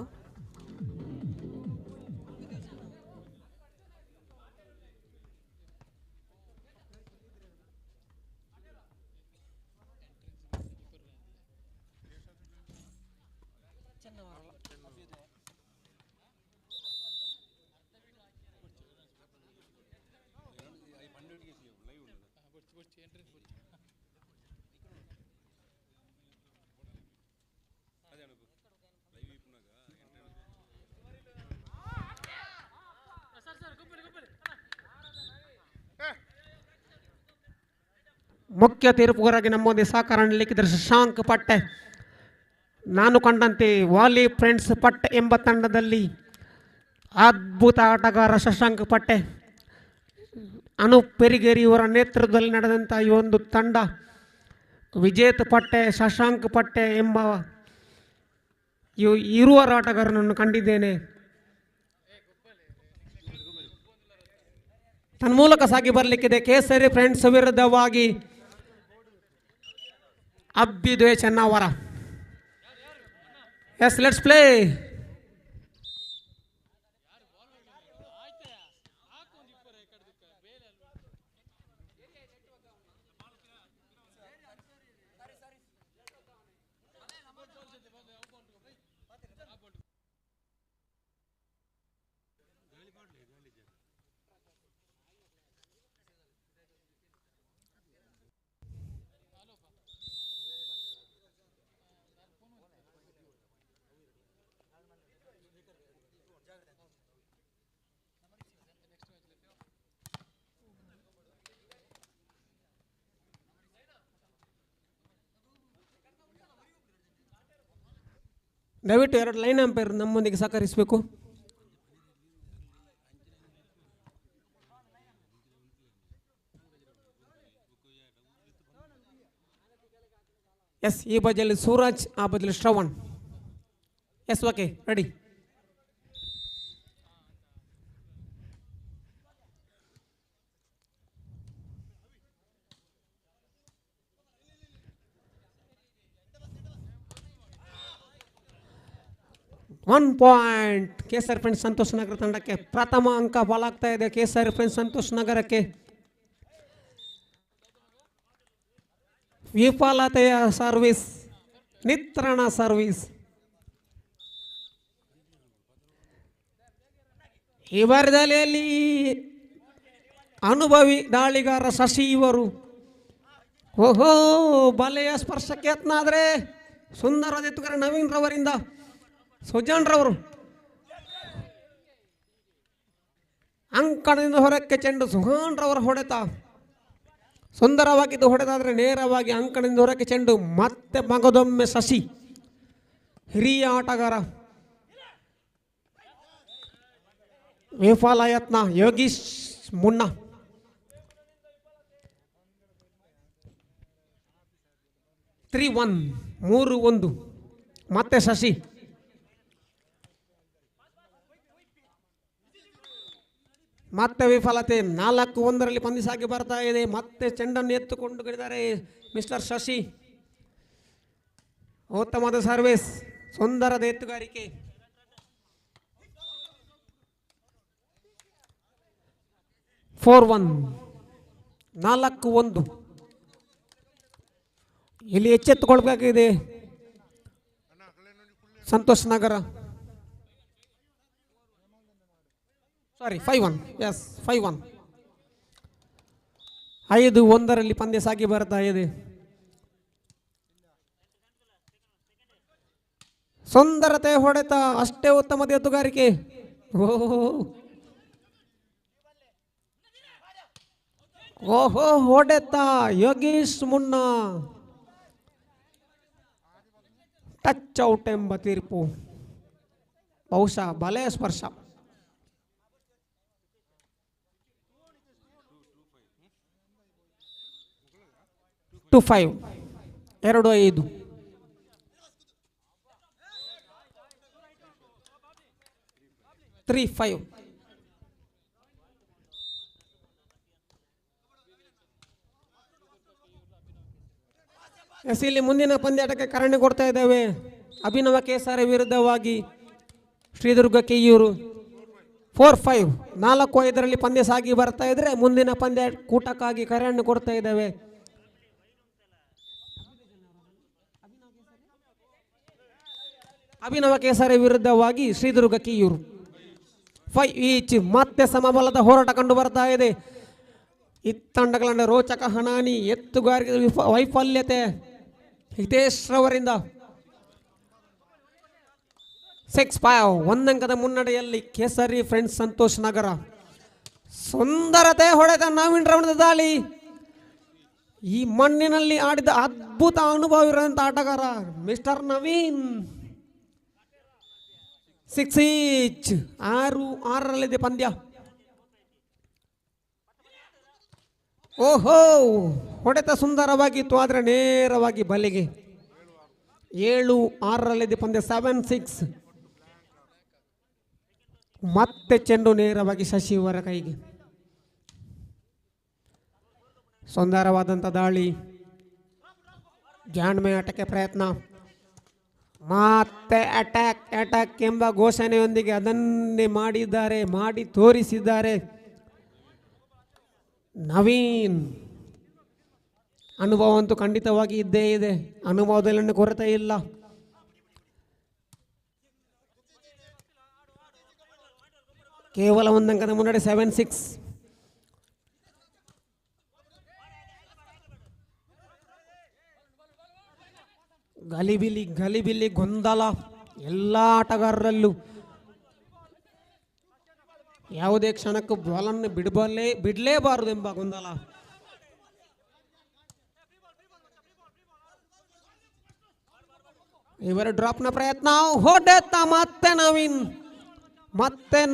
ಮುಖ್ಯ ತೀರ್ಪುಗಾರಾಗಿ ನಮ್ಮೊಂದಿಗೆ ಸಹಕಾರ ನೀಡಲಿಕ್ಕಿದ್ದರೆ ಶಶಾಂಕ್ ಪಟ್ಟೆ. ನಾನು ಕಂಡಂತೆ ವಾಲಿ ಫ್ರೆಂಡ್ಸ್ ಪಟ್ಟೆ ಎಂಬ ತಂಡದಲ್ಲಿ ಅದ್ಭುತ ಆಟಗಾರ ಶಶಾಂಕ್ ಪಟ್ಟೆ, ಅನೂಪ್ ಪೆರಿಗೇರಿ ಇವರ ನೇತೃತ್ವದಲ್ಲಿ ನಡೆದಂಥ ಈ ಒಂದು ತಂಡ ವಿಜೇತ್ ಪಟ್ಟೆ, ಶಶಾಂಕ್ ಪಟ್ಟೆ ಎಂಬ ಇರುವರ ಆಟಗಾರನನ್ನು ಕಂಡಿದ್ದೇನೆ. ತನ್ಮೂಲಕ ಸಾಗಿ ಬರಲಿಕ್ಕಿದೆ ಕೇಸರಿ ಫ್ರೆಂಡ್ಸ್ ವಿರುದ್ಧವಾಗಿ Abhyudaya Chennavara. Yes, let's play. ದಯವಿಟ್ಟು 2 ಲೈನ್ ಅಂಪೈರ್ ನಮ್ಮೊಂದಿಗೆ ಸಹಕರಿಸಬೇಕು. ಎಸ್, ಈ ಬದಿಯಲ್ಲಿ ಸೂರಜ್, ಆ ಬದಿಯಲ್ಲಿ Shravan. Yes, okay, ready. One point KSR friends Santosh Nagar ತಂಡಕ್ಕೆ. ಪ್ರಥಮ ಅಂಕ ಬಾಲಾಗ್ತಾ ಇದೆ KSR ಫ್ರೆಂಡ್ಸ್ ಸಂತೋಷ್ ನಗರಕ್ಕೆ. ವಿಫಲತೆಯ ಸರ್ವಿಸ್, ನಿತ್ರಣ ಸರ್ವಿಸ್. ಈ ವರದಿಯಲ್ಲಿ ಅನುಭವಿ ದಾಳಿಗಾರ ಶಶಿ ಇವರು. ಓಹೋ, ಬಲೆಯ ಸ್ಪರ್ಶಕ್ಕೆ ಯತ್ನ ಆದರೆ ಸುಂದರವಾದ ಎತ್ತುಗಾರ ನವೀನ್ ರವರಿಂದ ಸುಜಾನ್ ರವರು ಅಂಕಣದಿಂದ ಹೊರಕ್ಕೆ ಚೆಂಡು. ಸುಹಾನ್ ರವರ ಹೊಡೆತ ಸುಂದರವಾಗಿದ್ದು ಹೊಡೆದಾದರೆ ನೇರವಾಗಿ ಅಂಕಣದಿಂದ ಹೊರಕ್ಕೆ ಚೆಂಡು. ಮತ್ತೆ ಮಗದೊಮ್ಮೆ ಶಶಿ, ಹಿರಿಯ ಆಟಗಾರ. ವಿಫಲ ಯತ್ನ ಯೋಗೀಶ್ ಮುನ್ನ. ತ್ರೀ 1, 3-1. ಮತ್ತೆ ಶಶಿ. ಮತ್ತೆ ವಿಫಲತೆ. 4-1 ಪಂದ್ಯ ಸಾಗಿ ಬರ್ತಾ ಇದೆ. ಮತ್ತೆ ಚೆಂಡನ್ನು ಎತ್ತುಕೊಂಡು ಗೆದ್ದಿದ್ದಾರೆ ಮಿಸ್ಟರ್ ಶಶಿ. ಉತ್ತಮವಾದ ಸರ್ವಿಸ್, ಸುಂದರದ ಎತ್ತುಗಾರಿಕೆ. 4-1, 4-1. ಇಲ್ಲಿ ಎಚ್ಚೆತ್ತುಕೊಳ್ಬೇಕಾಗಿದೆ ಸಂತೋಷ್ ನಗರ. ಸಾರಿ, 5-1. ಎಸ್, 5-1. 5-1 ಪಂದ್ಯ ಸಾಗಿ ಬರ್ತಾ ಇದೆ. ಸುಂದರತೆ ಹೊಡೆತ, ಅಷ್ಟೇ ಉತ್ತಮದ ಎತ್ತುಗಾರಿಕೆ. ಓಹೋ, ಹೊಡೆತ ಯೋಗೀಶ್ ಮುನ್ನ. ಟಚ್ ಔಟ್ ಎಂಬ ತೀರ್ಪು, ಬಹುಶಃ ಬಲೆಯ ಸ್ಪರ್ಶ. 2-5, 2-5. ಎಸ್, ಇಲ್ಲಿ ಮುಂದಿನ ಪಂದ್ಯಾಟಕ್ಕೆ ಕರಣೆ ಕೊಡ್ತಾ ಇದ್ದೇವೆ. ಅಭಿನವ KSR ವಿರುದ್ಧವಾಗಿ ಶ್ರೀದುರ್ಗ ಕೆಯ್ಯೂರು. 4-5, 4-5 ಪಂದ್ಯ ಸಾಗಿ ಬರ್ತಾ ಇದ್ರೆ ಮುಂದಿನ ಪಂದ್ಯ ಕೂಟಕ್ಕಾಗಿ ಕರೆಯನ್ನು ಕೊಡ್ತಾ ಇದ್ದೇವೆ. ಅಭಿನವ KSR ವಿರುದ್ಧವಾಗಿ ಶ್ರೀದುರ್ಗ ಕೆಯ್ಯೂರು. 5 ಈಚ್. ಮತ್ತೆ ಸಮಬಲದ ಹೋರಾಟ ಕಂಡು ಬರ್ತಾ ಇದೆ. ಈ ತಂಡಗಳ ರೋಚಕ ಹಣಾನಿ, ಎತ್ತುಗಾರಿಕೆ ವೈಫಲ್ಯತೆ ಹಿತೇಶ್ ರವರಿಂದ. 6-5, 1 ಅಂಕದ ಮುನ್ನಡೆಯಲ್ಲಿ KSR ಫ್ರೆಂಡ್ಸ್ ಸಂತೋಷ್ ನಗರ. ಸುಂದರತೆ ಹೊಡೆದ ನವೀನ್ ರವಣದ ದಾಳಿ. ಈ ಮಣ್ಣಿನಲ್ಲಿ ಆಡಿದ ಅದ್ಭುತ ಅನುಭವ ಇರುವಂಥ ಆಟಗಾರ ಮಿಸ್ಟರ್ ನವೀನ್. 6 ಈಚ್. 6-6 ಪಂದ್ಯ. ಓಹೋ, ಹೊಡೆತ ಸುಂದರವಾಗಿತ್ತು, ಆದರೆ ನೇರವಾಗಿ ಬಲೆಗೆ. 7-6 ಪಂದ್ಯ. 7-6. ಮತ್ತೆ ಚೆಂಡು ನೇರವಾಗಿ ಶಶಿ ಅವರ ಕೈಗೆ. ಸುಂದರವಾದಂಥ ದಾಳಿ, ಜಾಣ್ಮೆ ಆಟಕ್ಕೆ ಪ್ರಯತ್ನ. ಮತ್ತೆ ಅಟ್ಯಾಕ್ ಎಂಬ ಘೋಷಣೆಯೊಂದಿಗೆ ಅದನ್ನೇ ಮಾಡಿದ್ದಾರೆ, ಮಾಡಿ ತೋರಿಸಿದ್ದಾರೆ ನವೀನ್. ಅನುಭವ ಅಂತೂ ಖಂಡಿತವಾಗಿ ಇದ್ದೇ ಇದೆ, ಅನುಭವದಲ್ಲಿ ಕೊರತೆ ಇಲ್ಲ. ಕೇವಲ 1 ಅಂಕದ ಮುನ್ನಡೆ. 7-6. ಗಲಿಬಿಲಿ ಗೊಂದಲ ಎಲ್ಲ ಆಟಗಾರರಲ್ಲೂ. ಯಾವುದೇ ಕ್ಷಣಕ್ಕೂ ಬಾಲನ್ನು ಬಿಡಲೇಬಾರದು ಎಂಬ ಗೊಂದಲ. ಇವರ ಡ್ರಾಪ್ನ ಪ್ರಯತ್ನ ಹೊಡೆತ ಮತ್ತೆ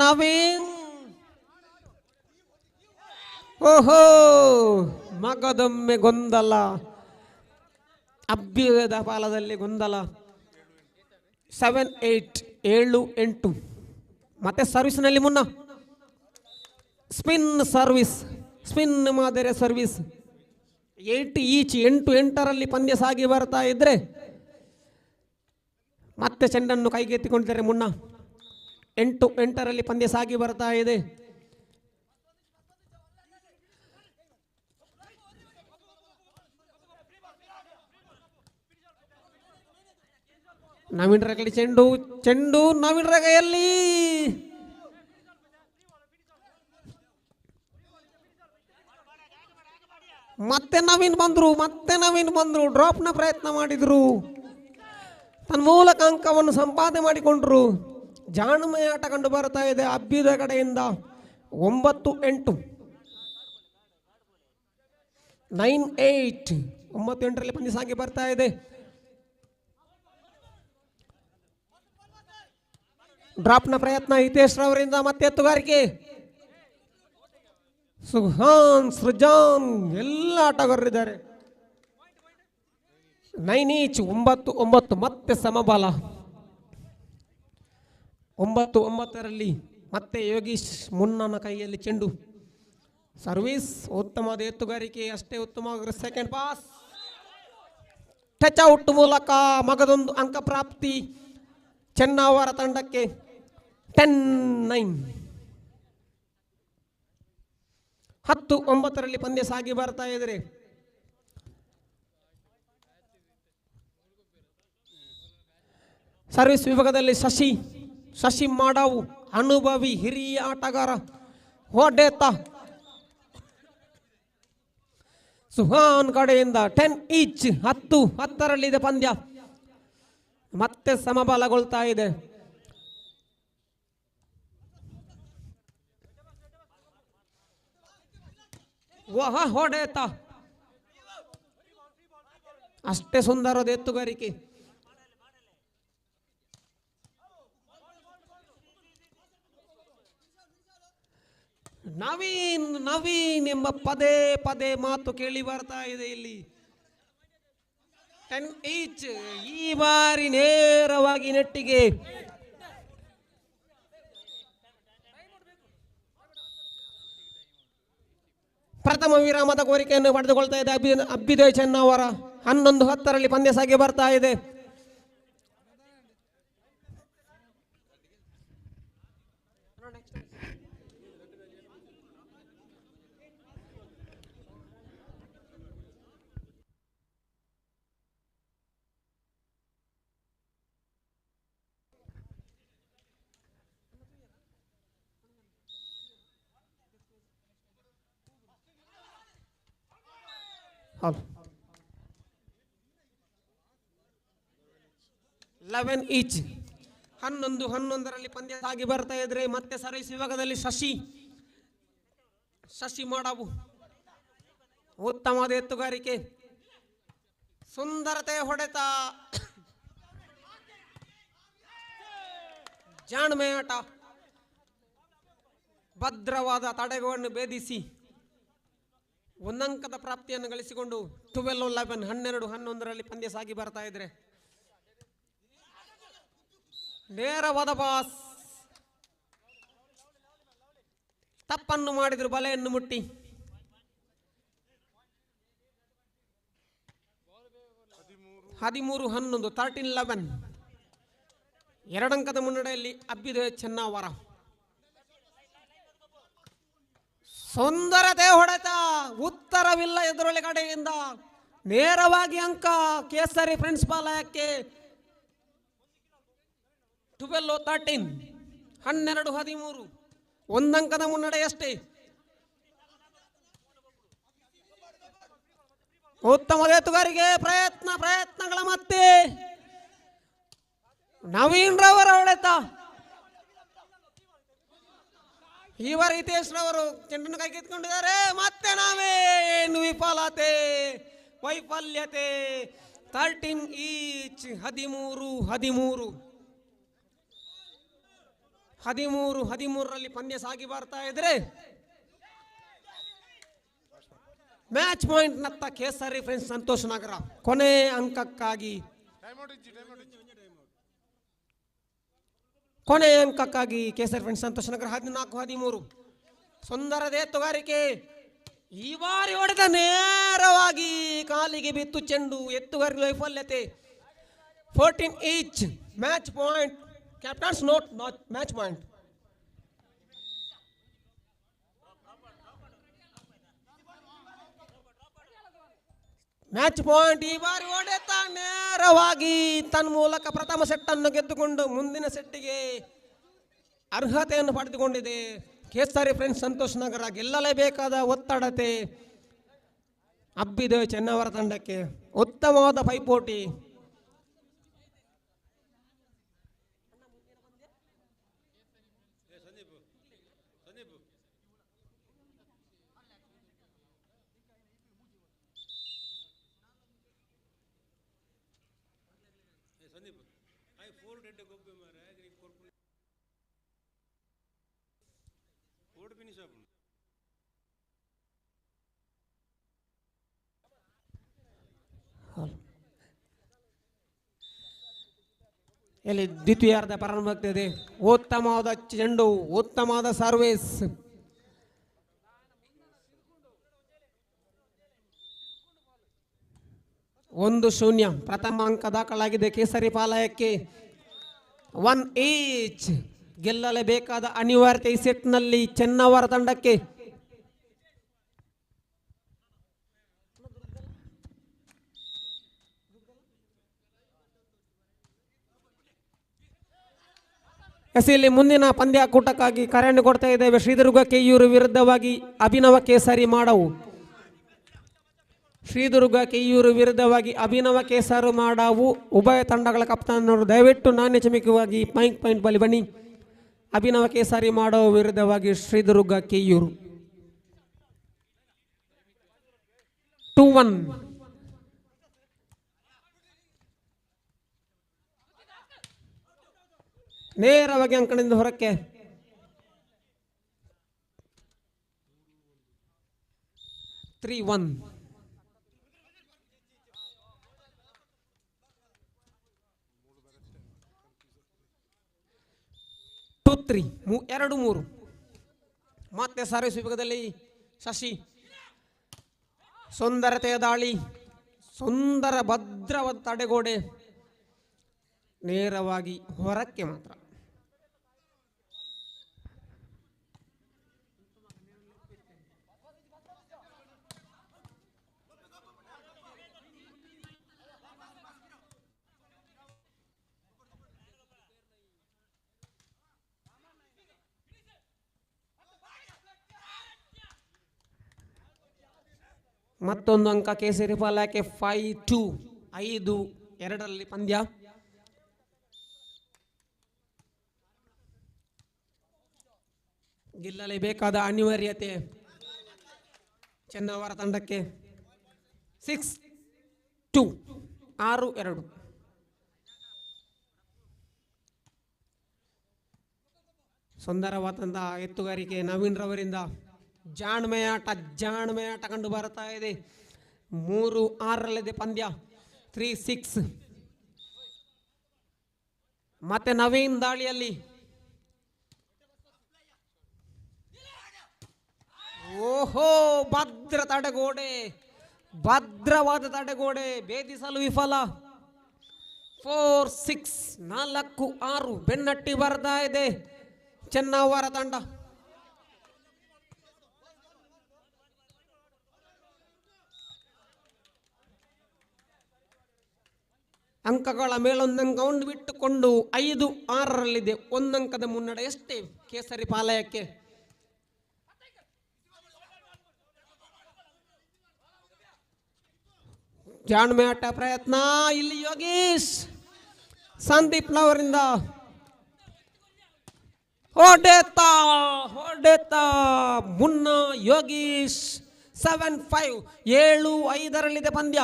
ನವೀನ್ ಓಹೋ ಮಗದೊಮ್ಮೆ ಗೊಂದಲ, ಅಭ್ಯುದಯದ ಪಾಲದಲ್ಲಿ ಗೊಂದಲ. 7-8 7-8 ಮತ್ತೆ ಸರ್ವಿಸ್ನಲ್ಲಿ ಮುನ್ನ ಸ್ಪಿನ್ ಮಾದರಿಯ ಸರ್ವಿಸ್ 8 ಈಚ್ 8-8ರಲ್ಲಿ ಪಂದ್ಯ ಸಾಗಿ ಬರ್ತಾ ಇದ್ರೆ ಮತ್ತೆ ಚೆಂಡನ್ನು ಕೈಗೆತ್ತಿಕೊಂಡಿದ್ದಾರೆ ಮುನ್ನ. 8-8ರಲ್ಲಿ ಪಂದ್ಯ ಸಾಗಿ ಬರ್ತಾ ಇದೆ. ನವೀನ್ ರಗಲಿ ಚೆಂಡು ನವೀನ್ ರಗೈಯಲ್ಲಿ ಮತ್ತೆ ನವೀನ್ ಬಂದ್ರು ಡ್ರಾಪ್ನ ಪ್ರಯತ್ನ ಮಾಡಿದ್ರು, ತನ್ನ ಮೂಲಕ ಅಂಕವನ್ನು ಸಂಪಾದನೆ ಮಾಡಿಕೊಂಡ್ರು. ಜಾಣ್ಮಯ ಆಟ ಕಂಡು ಬರ್ತಾ ಇದೆ ಅಭ್ಯುದಯ ಕಡೆಯಿಂದ. 9-8 9-8 9-8ರಲ್ಲಿ ಪಂದ್ಯ ಸಾಗಿ ಬರ್ತಾ ಇದೆ. ಡ್ರಾಪ್ನ ಪ್ರಯತ್ನ ಹಿತೇಶ್ ರವರಿಂದ ಮತ್ತೆ ಎತ್ತುಗಾರಿಕೆ. ಸುಹಾನ್ ಸೃಜಾನ್ ಎಲ್ಲ ಆಟಗಾರರಿದ್ದಾರೆ. 9 ಈಚ್ 9-9 ಮತ್ತೆ ಸಮಬಲ. 9-9ರಲ್ಲಿ ಮತ್ತೆ ಯೋಗೀಶ್ ಮುನ್ನನ ಕೈಯಲ್ಲಿ ಚೆಂಡು. ಸರ್ವಿಸ್ ಉತ್ತಮವಾದ ಎತ್ತುಗಾರಿಕೆ, ಅಷ್ಟೇ ಉತ್ತಮವಾಗಿ ಸೆಕೆಂಡ್ ಪಾಸ್ ಟಚ್ ಔಟ್ ಮೂಲಕ ಮಗದೊಂದು ಅಂಕ ಪ್ರಾಪ್ತಿ ಚೆನ್ನವರ ತಂಡಕ್ಕೆ. 10-9 10-9ರಲ್ಲಿ ಪಂದ್ಯ ಸಾಗಿ ಬರ್ತಾ ಇದ್ರೆ ಸರ್ವಿಸ್ ವಿಭಾಗದಲ್ಲಿ ಶಶಿ ಮಾಡಾವು ಅನುಭವಿ ಹಿರಿಯ ಆಟಗಾರ. ಹೊಡೆತ ಸುಹಾನ್ ಕಡೆಯಿಂದ 10 ಈಚ್ 10-10ರಲ್ಲಿದೆ ಪಂದ್ಯ. ಮತ್ತೆ ಸಮಬಲಗೊಳ್ತಾ ಇದೆ. ಹೊಡೆತ ಅಷ್ಟೇ ಸುಂದರದ ಎತ್ತುಗಾರಿಕೆ. ನವೀನ್ ಎಂಬ ಪದೇ ಮಾತು ಕೇಳಿ ಬರ್ತಾ ಇದೆ ಇಲ್ಲಿ. 10 ಈಚ್ ಈ ಬಾರಿ ನೇರವಾಗಿ ನೆಟ್ಟಿಗೆ. ಪ್ರಥಮ ವಿರಾಮದ ಕೋರಿಕೆಯನ್ನು ಪಡೆದುಕೊಳ್ತಾ ಇದೆ ಅಭ್ಯುದಯ ಚೆನ್ನವರ. 11-10ರಲ್ಲಿ ಪಂದ್ಯ ಸಾಗಿ ಬರ್ತಾ ಇದೆ. ಹೌದು 11 ಈಚ್ 11-11ರಲ್ಲಿ ಪಂದ್ಯ ಸಾಗಿ ಬರ್ತಾ ಇದ್ರೆ ಮತ್ತೆ ಸರ್ವಿಸ್ ವಿಭಾಗದಲ್ಲಿ ಶಶಿ ಮಾಡಾವು ಉತ್ತಮವಾದ ಎತ್ತುಗಾರಿಕೆ, ಸುಂದರತೆ ಹೊಡೆತ, ಜಾಣ್ಮೆ ಆಟ, ಭದ್ರವಾದ ತಡೆಗಳನ್ನು ಭೇದಿಸಿ ಒಂದಂಕದ ಪ್ರಾಪ್ತಿಯನ್ನು ಗಳಿಸಿಕೊಂಡು 12-11 12-11ರಲ್ಲಿ ಪಂದ್ಯ ಸಾಗಿ ಬರ್ತಾ ಇದ್ರೆ ನೇರವಾದ ಪಾಸ್ ತಪ್ಪನ್ನು ಮಾಡಿದ್ರು, ಬಲೆಯನ್ನು ಮುಟ್ಟಿ 13-11 13-11 2 ಮುನ್ನಡೆಯಲ್ಲಿ ಅಭ್ಯುದಯ ಚೆನ್ನವರ. ಸುಂದರತೆ ಹೊಡೆತ, ಉತ್ತರವಿಲ್ಲ ಎದುರೊಳೆ ಕಡೆಯಿಂದ ನೇರವಾಗಿ ಅಂಕ ಕೇಸರಿ ಫ್ರೆಂಡ್ಸ್ ಪಾಲಯಕ್ಕೆ. 12-13 12-13 ಒಂದಂಕದ ಮುನ್ನಡೆಯಷ್ಟೇ. ಉತ್ತಮ ಎತ್ತುಗಾರಿಗೆ ಪ್ರಯತ್ನಗಳ ಮತ್ತೆ ನವೀನ್ ರವರ ಹೊಡೆತ. ಇವರು ಹಿತೇಶ್ ರವರು ಚೆಂಡನ್ನು ಕೈಗೆತ್ತಿಕೊಂಡಿದ್ದಾರೆ. ಮತ್ತೆ ನಾವೇನು ವೈಫಲ್ಯತೆ 13 ಈಚ್ 13 ಪಂದ್ಯ ಸಾಗಿ ಬರ್ತಾ ಇದ್ರೆ ಮ್ಯಾಚ್ ಪಾಯಿಂಟ್ ನತ್ತ ಕೇಸರಿ ಫ್ರೆಂಡ್ಸ್ ಸಂತೋಷ್ ನಗರ. ಕೊನೆ ಅಂಕಕ್ಕಾಗಿ ಕೇಸರಿ ಫ್ರೆಂಡ್ಸ್ ಸಂತೋಷ್ ನಗರ 14-13. ಸುಂದರದ ಎತ್ತುಗಾರಿಕೆ ಈ ಬಾರಿ ಹೊಡೆದ ನೇರವಾಗಿ ಕಾಲಿಗೆ ಬಿತ್ತು ಚೆಂಡು. ಎತ್ತುಗಾರಿಕೆ ವೈಫಲ್ಯತೆ. 14 each match point. Captains note match point. Match point ಈ ಬಾರಿ ಹೊಡೆತ ನೇರವಾಗಿ ತನ್ಮೂಲಕ ಪ್ರಥಮ ಸೆಟ್ ಅನ್ನು ಗೆದ್ದುಕೊಂಡು ಮುಂದಿನ ಸೆಟ್ಟಿಗೆ ಅರ್ಹತೆಯನ್ನು ಪಡೆದುಕೊಂಡಿದೆ ಕೇಸರಿ ಫ್ರೆಂಡ್ಸ್ ಸಂತೋಷ್ ನಗರ. ಗೆಲ್ಲಲೇಬೇಕಾದ ಒತ್ತಡತೆ ಅಬ್ಬಿದೆ ಚೆನ್ನವರ ತಂಡಕ್ಕೆ. ಉತ್ತಮವಾದ ಪೈಪೋಟಿ. ಇಲ್ಲಿ ದ್ವಿತೀಯಾರ್ಧ ಪ್ರಾರಂಭವಾಗ್ತಿದೆ. ಉತ್ತಮವಾದ ಚೆಂಡು, ಉತ್ತಮವಾದ ಸರ್ವಿಸ್. ಒಂದು 0 ಪ್ರಥಮ ಅಂಕ ದಾಖಲಾಗಿದೆ ಕೇಸರಿ ಪಾಲಯಕ್ಕೆ. 1 ಈಚ್ ಗೆಲ್ಲಲೇಬೇಕಾದ ಅನಿವಾರ್ಯತೆ ಈ ಸೆಟ್ನಲ್ಲಿ ಚೆನ್ನವರ ತಂಡಕ್ಕೆ. ಇಲ್ಲಿ ಮುಂದಿನ ಪಂದ್ಯಾಕೂಟಕ್ಕಾಗಿ ಕರೆಯನ್ನು ಕೊಡ್ತಾ ಇದ್ದೇವೆ. ಶ್ರೀದುರ್ಗ ಕೆಯ್ಯೂರು ವಿರುದ್ಧವಾಗಿ ಅಭಿನವ ಕೇಸರಿ ಮಾಡವು. ಶ್ರೀದುರ್ಗ ಕೆಯ್ಯೂರು ವಿರುದ್ಧವಾಗಿ ಅಭಿನವ ಕೇಸರಿ ಮಾಡವು. ಉಭಯ ತಂಡಗಳ ಕಪ್ತಾನರು ದಯವಿಟ್ಟು ನಾಣ್ಯ ಚಮಕವಾಗಿ ಪಾಯಿಂಟ್ ಬಳಿ ಬನ್ನಿ. ಅಭಿನವ ಕೇಸರಿ ಮಾಡವು ವಿರುದ್ಧವಾಗಿ ಶ್ರೀದುರ್ಗ ಕೆಯ್ಯೂರು. 2-1. ನೇರವಾಗಿ ಅಂಕಣದಿಂದ ಹೊರಕ್ಕೆ. 3-1. 2-3. 2-3. ಮತ್ತೆ ಸರ್ವಿಸ್ ವಿಭಾಗದಲ್ಲಿ ಶಶಿ. ಸುಂದರತೆಯ ದಾಳಿ, ಸುಂದರ ಭದ್ರವಾದ ತಡೆಗೋಡೆ. ನೇರವಾಗಿ ಹೊರಕ್ಕೆ ಮಾತ್ರ. ಮತ್ತೊಂದು ಅಂಕ ಕೇಸರಿ ಪಾಲಕ್ಕೆ. 5-2. 5-2 ಪಂದ್ಯ. ಗೆಲ್ಲಲೇಬೇಕಾದ ಅನಿವಾರ್ಯತೆ ಚೆನ್ನವರ ತಂಡಕ್ಕೆ. 6-2. 6-2. ಸುಂದರವಾದಂತಹ ಎತ್ತುಗಾರಿಕೆ ನವೀನ್ ರವರಿಂದ. ಜಾಣ್ಮೆಯ ಆಟ ಕಂಡು ಬರುತ್ತಾ ಇದೆ. 3-6 ಪಂದ್ಯ. 3-6. ಮತ್ತೆ ನವೀನ್ ದಾಳಿಯಲ್ಲಿ. ಓಹೋ, ಭದ್ರವಾದ ತಡೆಗೋಡೆ ಭೇದಿಸಲು ವಿಫಲ. 4-6. 4-6 ಬೆನ್ನಟ್ಟಿ ಬರ್ತಾ ಇದೆ ಚೆನ್ನವರ ತಂಡ. ಅಂಕಗಳ ಮೇಲೊಂದಂಕವನ್ನು ಬಿಟ್ಟುಕೊಂಡು 5-6 ಒಂದಂಕದ ಮುನ್ನಡೆಯಷ್ಟೇ ಕೇಸರಿ ಪಾಲಯಕ್ಕೆ. ಜಾಣ್ಮೆಯಾಟ ಪ್ರಯತ್ನ. ಇಲ್ಲಿ ಯೋಗೀಶ್ ಸಂದೀಪ್ ಅವರಿಂದ ಹೊಡೆತ ಮುನ್ನ ಯೋಗೀಶ್. 7-5. 7-5 ಪಂದ್ಯ.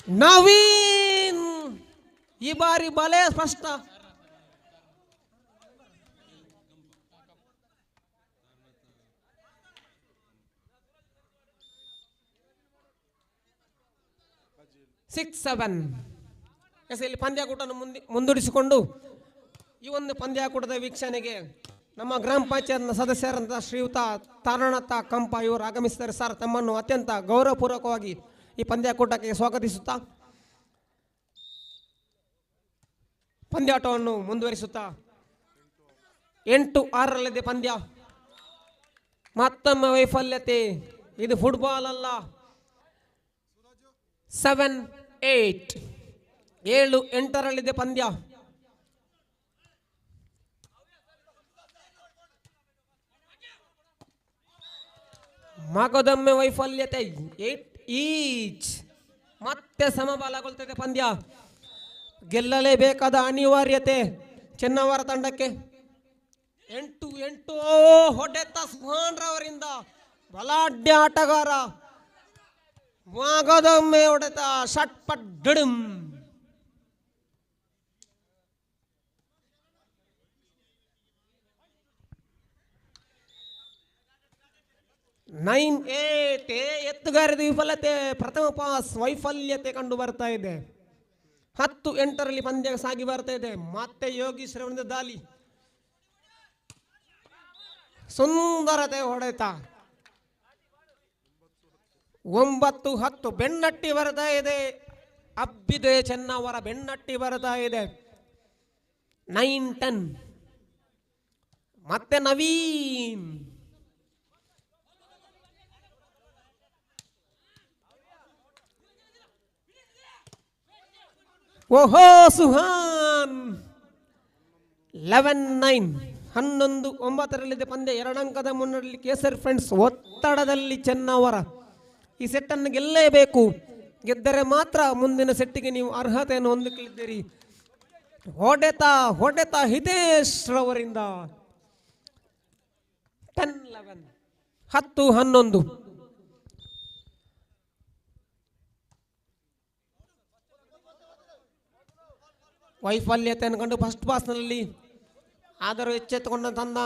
ನವೀನ್ ಈ ಬಾರಿ ಬಲೆ ಸ್ಪಷ್ಟ. ಸಿಕ್ಸ್ 7 ಇಲ್ಲಿ ಪಂದ್ಯಾಕೂಟವನ್ನು ಮುಂದೂಡಿಸಿಕೊಂಡು ಈ ಒಂದು ಪಂದ್ಯಾಕೂಟದ ವೀಕ್ಷಣೆಗೆ ನಮ್ಮ ಗ್ರಾಮ ಪಂಚಾಯತ್ನ ಸದಸ್ಯರಂತ ಶ್ರೀಯುತ ತಾರಣತ ಕಂಪ ಇವರು ಆಗಮಿಸಿದ್ದಾರೆ. ಸರ್, ತಮ್ಮನ್ನು ಅತ್ಯಂತ ಗೌರವಪೂರ್ವಕವಾಗಿ ಈ ಪಂದ್ಯಾಕೂಟಕ್ಕೆ ಸ್ವಾಗತಿಸುತ್ತಾ ಪಂದ್ಯಾಟವನ್ನು ಮುಂದುವರಿಸುತ್ತಾ 8-6 ಪಂದ್ಯ. ಮತ್ತೊಮ್ಮೆ ವೈಫಲ್ಯತೆ, ಇದು ಫುಟ್ಬಾಲ್ ಅಲ್ಲ. 7-8 7-8 ಪಂದ್ಯ. ಮಗದೊಮ್ಮೆ ವೈಫಲ್ಯತೆ 8 ಈಚ್. ಮತ್ತೆ ಸಮಬಲಗೊಳ್ತದೆ ಪಂದ್ಯ. ಗೆಲ್ಲಲೇಬೇಕಾದ ಅನಿವಾರ್ಯತೆ ಚೆನ್ನವರ ತಂಡಕ್ಕೆ. 8-8 ಹೊಡೆತ ಸುಹಾನ್ ರವರಿಂದ. ಬಲಾಢ್ಯ ಆಟಗಾರ. ಮಗದೊಮ್ಮೆ ಹೊಡೆತ ಷಟ್ಪಟ್ ಡಿಡಮ್. 9-8 ಎತ್ತುಗಾರದ ವಿಫಲತೆ, ಪ್ರಥಮ ಪಾಸ್ ವೈಫಲ್ಯತೆ ಕಂಡು ಬರ್ತಾ ಇದೆ. 10-8 ಪಂದ್ಯ ಸಾಗಿ ಬರ್ತಾ ಇದೆ. ಮತ್ತೆ ಯೋಗೀಶ್ ರವರಿಂದ ದಾಳಿ. ಸುಂದರತೆ ಹೊಡೆತ. 9-10 ಬೆನ್ನಟ್ಟಿ ಬರ್ತಾ ಇದೆ. ಅಬ್ಬಿದೆ ಚೆನ್ನವರ ಬೆನ್ನಟ್ಟಿ ಬರ್ತಾ ಇದೆ. 9-10 ಮತ್ತೆ ನವೀನ್. ಓಹೋ ಸುಹಾನ್. 11-9 11-9 ಪಂದ್ಯ. 2 ಅಂಕದ ಮುನ್ನಡೆಯಲ್ಲಿ ಕೇಸರಿ ಫ್ರೆಂಡ್ಸ್ ಒತ್ತಡದಲ್ಲಿ ಚೆನ್ನವರ. ಈ ಸೆಟ್ಟನ್ನು ಗೆಲ್ಲೇಬೇಕು. ಗೆದ್ದರೆ ಮಾತ್ರ ಮುಂದಿನ ಸೆಟ್ಟಿಗೆ ನೀವು ಅರ್ಹತೆಯನ್ನು ಹೊಂದಿಕೊಳ್ಳಿದ್ದೀರಿ. ಹೊಡೆತ ಹಿತೇಶ್ ರವರಿಂದ. 10-11 10-11 ವೈಫಲ್ಯತೆಯನ್ನು ಕಂಡು ಫಸ್ಟ್ ಪಾಸ್ನಲ್ಲಿ ಆದರೂ ಎಚ್ಚೆತ್ತುಕೊಂಡ ತಂದ.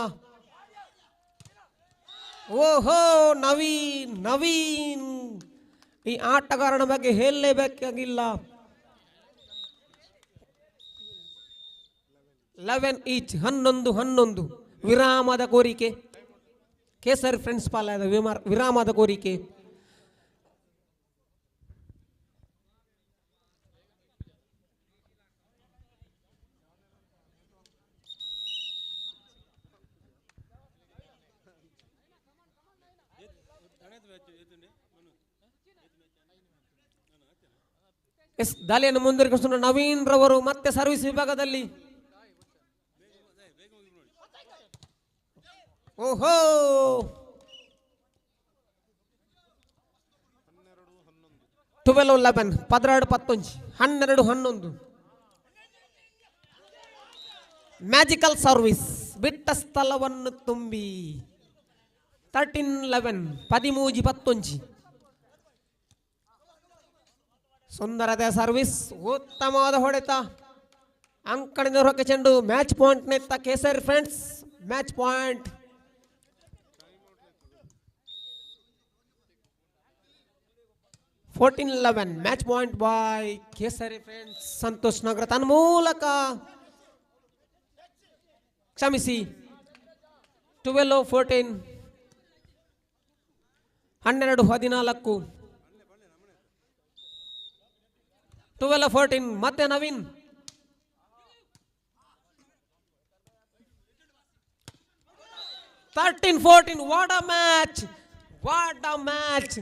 ಓಹೋ ನವೀನ್ ಈ ಆಟಗಾರನ ಬಗ್ಗೆ ಹೇಳಲೇಬೇಕಾಗಿಲ್ಲ. 11 ಈಚ್ 11-11 ವಿರಾಮದ ಕೋರಿಕೆ. ಕೇಸರಿ ಫ್ರೆಂಡ್ಸ್ ಪಾಲದ ವಿರಾಮದ ಕೋರಿಕೆ. ದಾಳಿಯನ್ನು ಮುಂದುವರಿಸುವ ನವೀನ್ ರವರು ಮತ್ತೆ ಸರ್ವಿಸ್ ವಿಭಾಗದಲ್ಲಿ. ಓಹೋ 12-11 12-11 ಮ್ಯಾಜಿಕಲ್ ಸರ್ವಿಸ್ ಬಿಟ್ಟ ಸ್ಥಳವನ್ನು ತುಂಬಿ. 13-11 13-11 ಸುಂದರತೆ ಸರ್ವಿಸ್. ಉತ್ತಮವಾದ ಹೊಡೆತ. ಅಂಕಣದ ಹೊರಕ್ಕೆ ಚೆಂಡು. ಮ್ಯಾಚ್ ಪಾಯಿಂಟ್ ನೆತ್ತ Kesari friends. Match point. Match point by Kesari friends. Santosh Nagar ತನ್ಮೂಲಕ ಕ್ಷಮಿಸಿ 12-14 12-14 12-14 ಮತ್ತೆ ನವೀನ್. 13-14 what a match.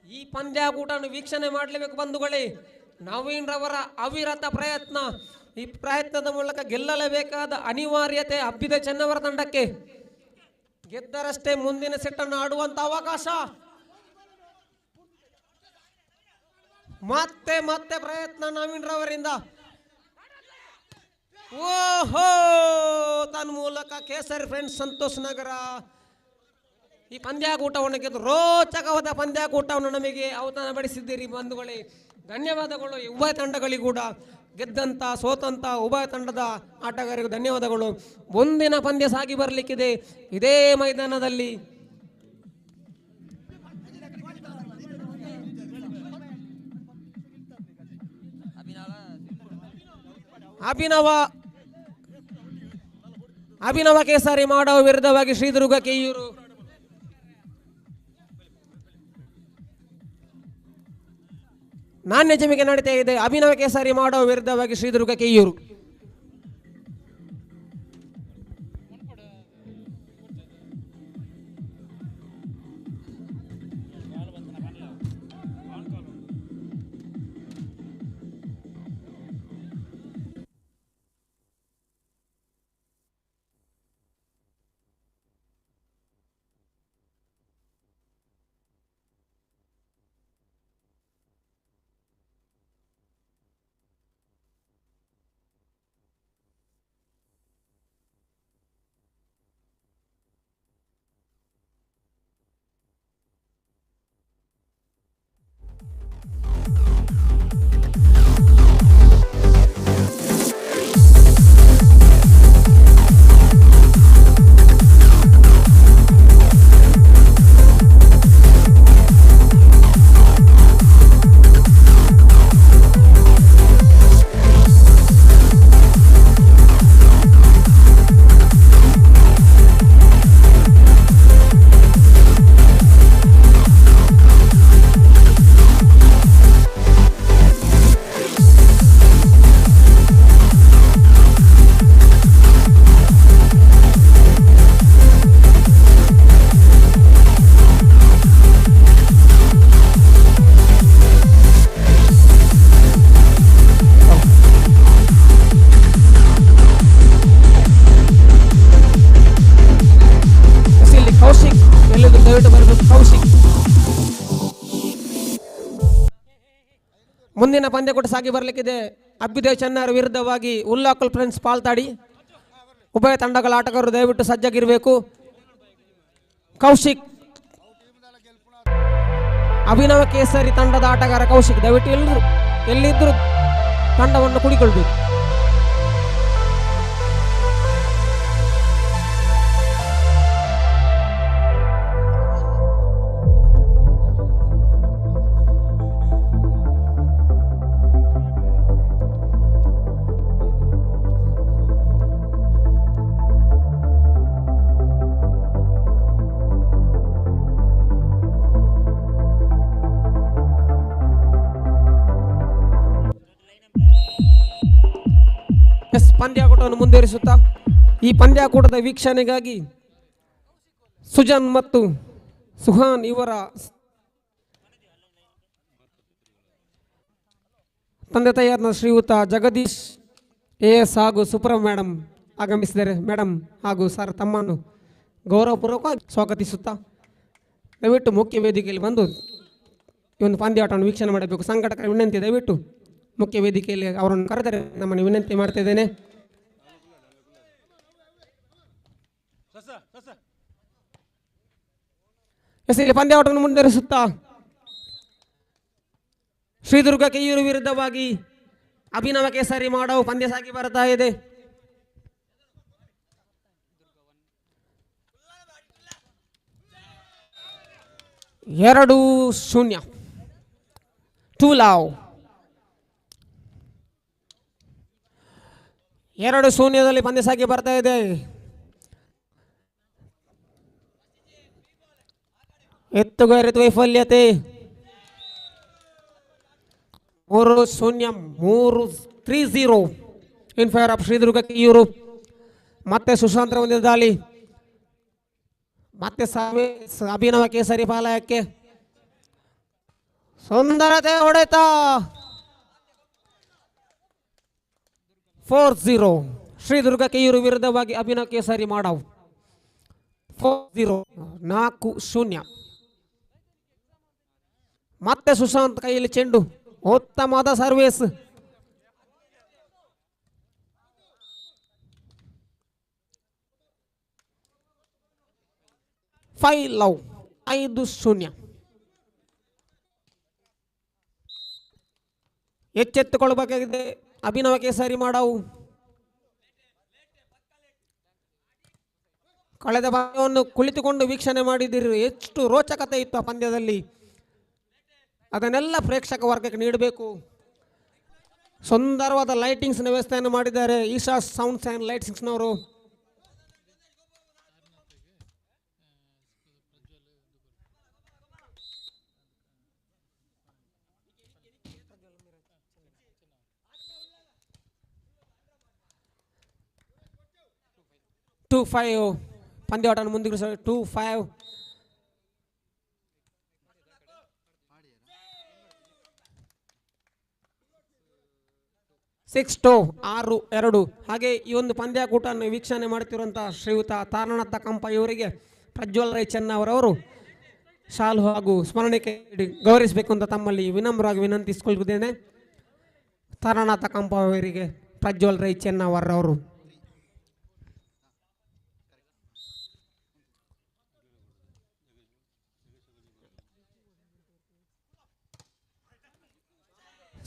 ಈ ಪಂದ್ಯಾಕೂಟವನ್ನು ವೀಕ್ಷಣೆ ಮಾಡಲೇಬೇಕು ಬಂಧುಗಳೇ. ನವೀನ್ ರವರ ಅವಿರತ ಪ್ರಯತ್ನ. ಈ ಪ್ರಯತ್ನದ ಮೂಲಕ ಗೆಲ್ಲಲೇಬೇಕಾದ ಅನಿವಾರ್ಯತೆ ಹಬ್ಬಿದ ಚೆನ್ನವರ ತಂಡಕ್ಕೆ. ಗೆದ್ದರಷ್ಟೇ ಮುಂದಿನ ಸೆಟ್ಟನ್ನು ಆಡುವಂತ ಅವಕಾಶ. ಮತ್ತೆ ಪ್ರಯತ್ನ ನವೀನ್ ರವರಿಂದ. ಓಹೋ ತನ್ಮೂಲಕ ಕೇಸರಿ ಫ್ರೆಂಡ್ಸ್ ಸಂತೋಷ್ ನಗರ ಈ ಪಂದ್ಯಾಕೂಟವನ್ನು ಗೆದ್ದು ರೋಚಕವಾದ ಪಂದ್ಯಾಕೂಟವನ್ನು ನಮಗೆ ಔತಣ ಬಡಿಸಿದ್ದೀರಿ ಬಂಧುಗಳೇ. ಧನ್ಯವಾದಗಳು ಈ ಉಭಯ ತಂಡಗಳಿಗೂ ಕೂಡ, ಗೆದ್ದಂಥ ಸೋತಂಥ ಉಭಯ ತಂಡದ ಆಟಗಾರರಿಗೂ ಧನ್ಯವಾದಗಳು. ಮುಂದಿನ ಪಂದ್ಯ ಸಾಗಿ ಬರಲಿಕ್ಕಿದೆ ಇದೇ ಮೈದಾನದಲ್ಲಿ. ಅಭಿನವ ಕೇಸರಿ ಮಾಡುವ ವಿರುದ್ಧವಾಗಿ ಶ್ರೀದುರ್ಗ ಕೆಯ್ಯೂರು. ನಾಣ್ಯ ಜಮಿಕೆ ನಡೀತಾ ಇದೆ. ಅಭಿನವ ಕೇಸರಿ ಮಾಡುವ ವಿರುದ್ಧವಾಗಿ ಶ್ರೀದುರ್ಗ ಕೆಯ್ಯೂರು. ಮುಂದಿನ ಪಂದ್ಯ ಕೂಡ ಸಾಗಿ ಬರಲಿಕ್ಕಿದೆ. ಅಭ್ಯುದಯ ಚೆನ್ನರ ವಿರುದ್ಧವಾಗಿ ಉಲ್ಲಾಕುಲ್ ಫ್ರೆಂಡ್ಸ್ ಪಾಲ್ತಾಡಿ. ಉಭಯ ತಂಡಗಳ ಆಟಗಾರರು ದಯವಿಟ್ಟು ಸಜ್ಜಾಗಿರಬೇಕು. ಕೌಶಿಕ್, ಅಭಿನವ ಕೇಸರಿ ತಂಡದ ಆಟಗಾರ ಕೌಶಿಕ್ ದಯವಿಟ್ಟು ಎಲ್ಲಿದ್ದರೂ ತಂಡವನ್ನು ಕುಡಿಕೊಳ್ಬೇಕು. ಪಂದ್ಯಾಕೂಟವನ್ನು ಮುಂದುವರಿಸುತ್ತಾ ಈ ಪಂದ್ಯಾಕೂಟದ ವೀಕ್ಷಣೆಗಾಗಿ ಸುಜನ್ ಮತ್ತು ಸುಹಾನ್ ಇವರ ತಂದೆ ತಾಯಿಯಾದ ಶ್ರೀಯುತ ಜಗದೀಶ್ AS ಹಾಗೂ ಸುಪ್ರಮ್ ಮೇಡಮ್ ಆಗಮಿಸಿದ್ದಾರೆ. ಮೇಡಮ್ ಹಾಗೂ ಸರ್ ತಮ್ಮನ್ನು ಗೌರವಪೂರ್ವಕವಾಗಿ ಸ್ವಾಗತಿಸುತ್ತಾ ದಯವಿಟ್ಟು ಮುಖ್ಯ ವೇದಿಕೆಯಲ್ಲಿ ಬಂದು ಈ ಒಂದು ಪಂದ್ಯಾಟವನ್ನು ವೀಕ್ಷಣೆ ಮಾಡಬೇಕು. ಸಂಘಟಕರ ವಿನಂತಿ, ದಯವಿಟ್ಟು ಮುಖ್ಯ ವೇದಿಕೆಯಲ್ಲಿ ಅವರನ್ನು ಕರೆದರೆ ನಮ್ಮನ್ನು ವಿನಂತಿ ಮಾಡ್ತಾ ಇದ್ದೇನೆ. ಇಲ್ಲಿ ಪಂದ್ಯಾಟವನ್ನು ಮುಂದುವರಿಸುತ್ತಾ ಶ್ರೀದುರ್ಗ ಕೆಯ್ಯೂರು ವಿರುದ್ಧವಾಗಿ ಅಭಿನವ ಕೇಸರಿ ಮಾಡವು ಪಂದ್ಯ ಸಾಗಿ ಬರ್ತಾ ಇದೆ. ಎರಡು 0 ಟೂ ಲಾವ್. 2-0 ಪಂದ್ಯ ಸಾಗಿ ಬರ್ತಾ ಇದೆ. ಎತ್ತುಗಾರಿತ ವೈಫಲ್ಯತೆ 3-0 ಇನ್ ಫೇವರ್ ಆಫ್ ಶ್ರೀದುರ್ಗ ಕೆಯ್ಯೂರು. ಮತ್ತೆ ಸುಶಾಂತರ ಒಂದು ದಾಳಿ, ಮತ್ತೆ ಅಭಿನವ ಕೇಸರಿ ಪಾಲಯಕ್ಕೆ ಸುಂದರತೆ ಹೊಡೆತ 4-0 ಶ್ರೀದುರ್ಗ ಕೆಯ್ಯೂರು ವಿರುದ್ಧವಾಗಿ ಅಭಿನವ ಕೇಸರಿ ಮಾಡವು 4-0. ಮತ್ತೆ ಸುಶಾಂತ್ ಕೈಯಲ್ಲಿ ಚೆಂಡು, ಉತ್ತಮವಾದ ಸರ್ವಿಸ್. ಲವ್ 5-0. ಎಚ್ಚೆತ್ತುಕೊಳ್ಳಬೇಕಾಗಿದೆ. ಅಭಿನವ ಕೇಸರಿ ಮಾಡಾವು ಕಳೆದ ಪಂದ್ಯವನ್ನು ಕುಳಿತುಕೊಂಡು ವೀಕ್ಷಣೆ ಮಾಡಿದಿರಿ. ಎಷ್ಟು ರೋಚಕತೆ ಇತ್ತು ಆ ಪಂದ್ಯದಲ್ಲಿ, ಅದನ್ನೆಲ್ಲ ಪ್ರೇಕ್ಷಕ ವರ್ಗಕ್ಕೆ ನೀಡಬೇಕು. ಸುಂದರವಾದ ಲೈಟಿಂಗ್ಸ್ನ ವ್ಯವಸ್ಥೆಯನ್ನು ಮಾಡಿದ್ದಾರೆ ಈಶಾ ಸೌಂಡ್ಸ್ ಆ್ಯಂಡ್ ಲೈಟಿಂಗ್ಸ್ನವರು. ಟೂ 5 ಪಂದ್ಯಾಟವನ್ನು ಮುಂದುವರಿಸ 2-5. ಸಿಕ್ಸ್ 6-2. ಹಾಗೆ ಈ ಒಂದು ಪಂದ್ಯಾಕೂಟವನ್ನು ವೀಕ್ಷಣೆ ಮಾಡ್ತಿರುವಂಥ ಶ್ರೀಯುತ ತಾರಣನಾಥ ಕಂಪ ಇವರಿಗೆ ಪ್ರಜ್ವಲ್ ರೈ ಚೆನ್ನವರವರು ಶಾಲು ಹಾಗೂ ಸ್ಮರಣೆಗೆ ಗೌರವಿಸಬೇಕು ಅಂತ ತಮ್ಮಲ್ಲಿ ವಿನಮ್ರವಾಗಿ ವಿನಂತಿಸಿಕೊಳ್ಳುತ್ತೇನೆ. ತಾರಣನಾಥ ಕಂಪ ಅವರಿಗೆ ಪ್ರಜ್ವಲ್ ರೈ ಚೆನ್ನವರವರು.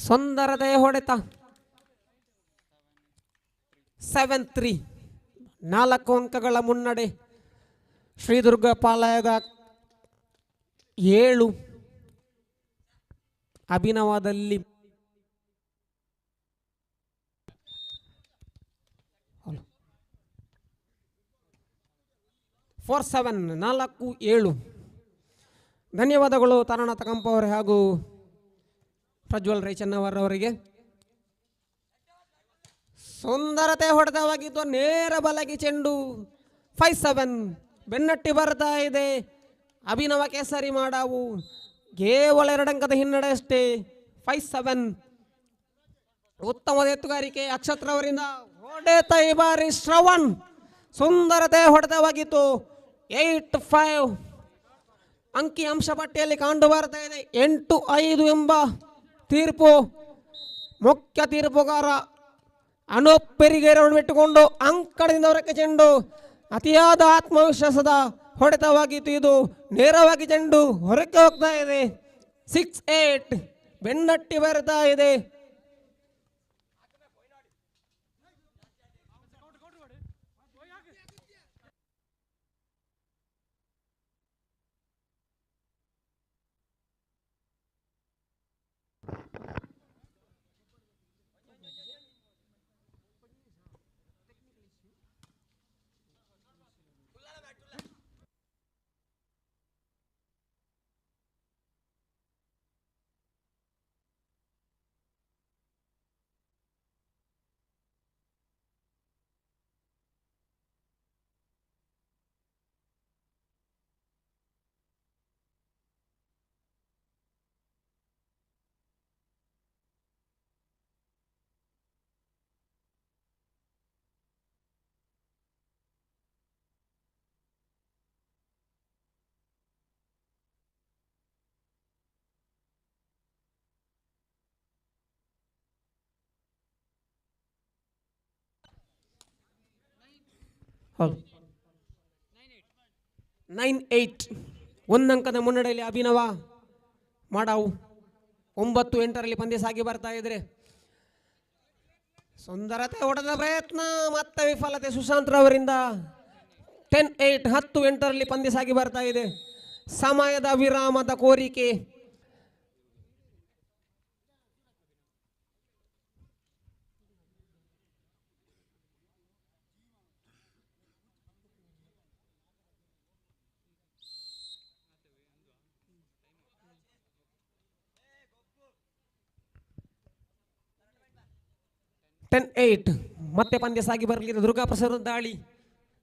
ಸುಂದರತೆಯ ಹೊಡೆತ 7-3, 4 ಅಂಕಗಳ ಮುನ್ನಡೆ. ಶ್ರೀದುರ್ಗ ಪಾಳಯದ 7, ಅಭಿನವದಲ್ಲಿ 4-7, 4-7. ಧನ್ಯವಾದಗಳು ತಾರಣನಾಥ ಕಂಪ ಅವರೇ ಹಾಗೂ ಪ್ರಜ್ವಲ್ ರೈ ಚೆನ್ನವರ್ ಅವರಿಗೆ. ಸುಂದರತೆ ಹೊಡೆತವಾಗಿದ್ದು ನೇರ ಬಲಗಿ ಚೆಂಡು 5-7 ಬೆನ್ನಟ್ಟಿ ಬರ್ತಾ ಇದೆ. ಅಭಿನವ ಕೇಸರಿ ಮಾಡಾವು ಕೇವಲ 2 ಅಂಕದ ಹಿನ್ನಡೆ ಅಷ್ಟೇ. 5-7 ಉತ್ತಮದ ಎತ್ತುಗಾರಿಕೆ ಅಕ್ಷತ್ರ ಅವರಿಂದ. ಹೊಡೆತ ಈ ಬಾರಿ ಶ್ರವಣ್. ಸುಂದರತೆ ಹೊಡೆತವಾಗಿತ್ತು 8-5. ಅಂಕಿ ಅಂಶ ಪಟ್ಟಿಯಲ್ಲಿ ಕಂಡು ಬರ್ತಾ ಇದೆ 8-5 ಎಂಬ ತೀರ್ಪು. ಮುಖ್ಯ ತೀರ್ಪುಗಾರ ಅನೂಪ್ ಪೆರಿಗೇರವನ್ನು ಬಿಟ್ಟುಕೊಂಡು ಅಂಕಣದಿಂದ ಹೊರಕ್ಕೆ ಚೆಂಡು. ಅತಿಯಾದ ಆತ್ಮವಿಶ್ವಾಸದ ಹೊಡೆತವಾಗಿತ್ತು ಇದು. ನೇರವಾಗಿ ಚೆಂಡು ಹೊರಕ್ಕೆ ಹೋಗ್ತಾ ಇದೆ. 6-8 ಬೆನ್ನಟ್ಟಿ ಬರ್ತಾ ಇದೆ. ಹೌದು 9-8 1 ಅಂಕದ ಮುನ್ನಡೆಯಲ್ಲಿ ಅಭಿನವ ಮಾಡಾವು 9-8ರಲ್ಲಿ ಪಂದ್ಯ ಸಾಗಿ ಬರ್ತಾ ಇದ್ರೆ. ಸುಂದರತೆ ಹೊಡೆದ ಪ್ರಯತ್ನ ಮತ್ತೆ ವಿಫಲತೆ ಸುಶಾಂತ್ ರವರಿಂದ. 10-8 10-8ರಲ್ಲಿ ಪಂದ್ಯ ಸಾಗಿ ಬರ್ತಾ ಇದೆ. ಸಮಯದ ವಿರಾಮದ ಕೋರಿಕೆ. ಮತ್ತೆ ಪಂದ್ಯ ಸಾಗಿ ಬರಲಿದೆ. ದುರ್ಗಾ ಪ್ರಸಾದ ದಾಳಿ,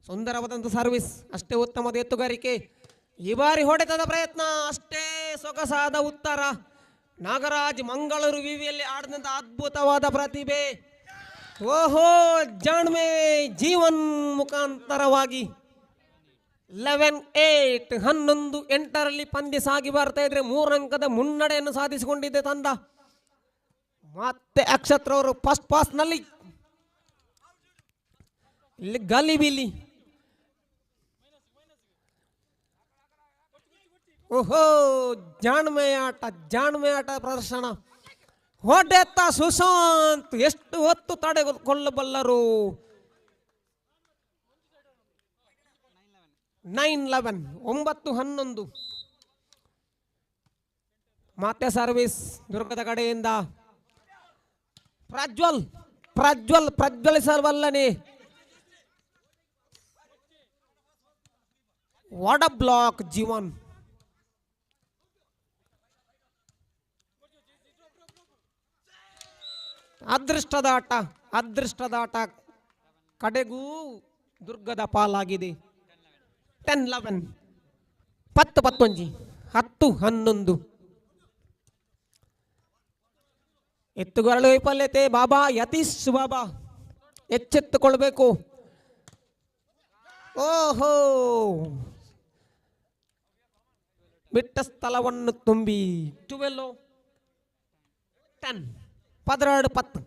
ಸುಂದರವಾದಂಥ ಸರ್ವಿಸ್, ಅಷ್ಟೇ ಉತ್ತಮದ ಎತ್ತುಗಾರಿಕೆ. ಈ ಬಾರಿ ಹೊಡೆತದ ಪ್ರಯತ್ನ, ಅಷ್ಟೇ ಸೊಗಸಾದ ಉತ್ತರ. ನಾಗರಾಜ್ ಮಂಗಳೂರು ವಿವಿಯಲ್ಲಿ ಆಡಿದಂಥ ಅದ್ಭುತವಾದ ಪ್ರತಿಭೆ. ಓಹೋ, ಜಾಣ್ಮೆ ಜೀವನ್ ಮುಖಾಂತರವಾಗಿ 11-8 11-8ರಲ್ಲಿ ಪಂದ್ಯ ಸಾಗಿ ಬರ್ತಾ ಇದ್ರೆ 3 ಅಂಕದ ಮುನ್ನಡೆಯನ್ನು ಸಾಧಿಸಿಕೊಂಡಿದ್ದೆ ತಂಡ. ಮತ್ತೆ ಅಕ್ಷತ್ರ ಅವರು ಫಸ್ಟ್ ಪಾಸ್ನಲ್ಲಿ ಇಲ್ಲಿ ಗಲಿಬಿಲಿ. ಓಹೋ, ಜಾಣ್ಮೆ ಆಟ ಪ್ರದರ್ಶನ. ಹೊಡೆತ ಸುಶಾಂತ್ ಎಷ್ಟು ಹೊತ್ತು ತಡೆಕೊಳ್ಳಬಲ್ಲರು. 9-11 9-11. ಮತ್ತೆ ಸರ್ವಿಸ್ ದುರ್ಗದ ಕಡೆಯಿಂದ ಪ್ರಜ್ವಲಿಸಬಲ್ಲನೆ. What a block Jeevan. ಅದೃಷ್ಟದ ಆಟ ಕಡೆಗೂ ದುರ್ಗದ ಪಾಲಾಗಿದೆ. 10-11 10-11 10-11. ಎತ್ತುಗಳ ವೈಫಲ್ಯತೆ ಬಾಬಾ ಯತೀಶ್ ಬಾಬಾ ಎಚ್ಚೆತ್ತುಕೊಳ್ಬೇಕು. ಓಹೋ, ಬಿಟ್ಟ ಸ್ಥಳವನ್ನು ತುಂಬಿ 12-10 12-10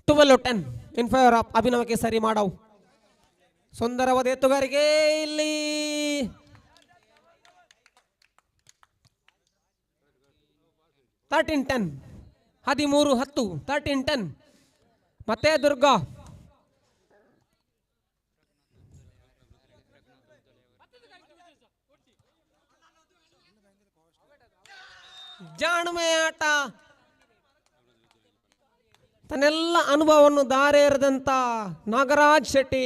12-10 ಇನ್ ಫೇವರ್ ಆಫ್ ಅಭಿನವಕ್ಕೆ ಸರಿ ಮಾಡವು. ಸುಂದರವಾದ ಎತ್ತುಗಾರಿಕೆ ಇಲ್ಲಿ. ತರ್ಟೀನ್ 10 13-10 13-10. ಮತ್ತೆ ದುರ್ಗಾ ಜಾಣ್ಮೆ ಆಟ. ತನ್ನೆಲ್ಲ ಅನುಭವವನ್ನು ದಾರೆ ಎರೆದಂತ ನಾಗರಾಜ್ ಶೆಟ್ಟಿ.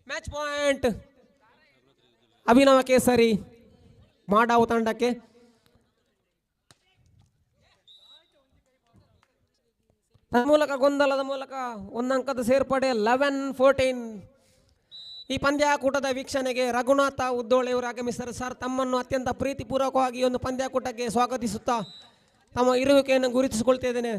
ಮ್ಯಾಚ್ ಪಾಯಿಂಟ್ ಅಭಿನವ ಕೇಸರಿ ಮಾಡಾವು ತಂಡಕ್ಕೆ. ಮೂಲಕ ಗೊಂದಲದ ಮೂಲಕ ಒಂದಂಕದ ಸೇರ್ಪಡೆ 11-14. ಈ ಪಂದ್ಯಾಕೂಟದ ವೀಕ್ಷಣೆಗೆ ರಘುನಾಥ ಉದ್ದೋಳೆಯವರು ಆಗಮಿಸಿದರು. ಸರ್, ತಮ್ಮನ್ನು ಅತ್ಯಂತ ಪ್ರೀತಿಪೂರ್ವಕವಾಗಿ ಒಂದು ಪಂದ್ಯಾಕೂಟಕ್ಕೆ ಸ್ವಾಗತಿಸುತ್ತಾ ತಮ್ಮ ಇರುವಿಕೆಯನ್ನು ಗುರುತಿಸಿಕೊಳ್ತಾ ಇದ್ದೇನೆ.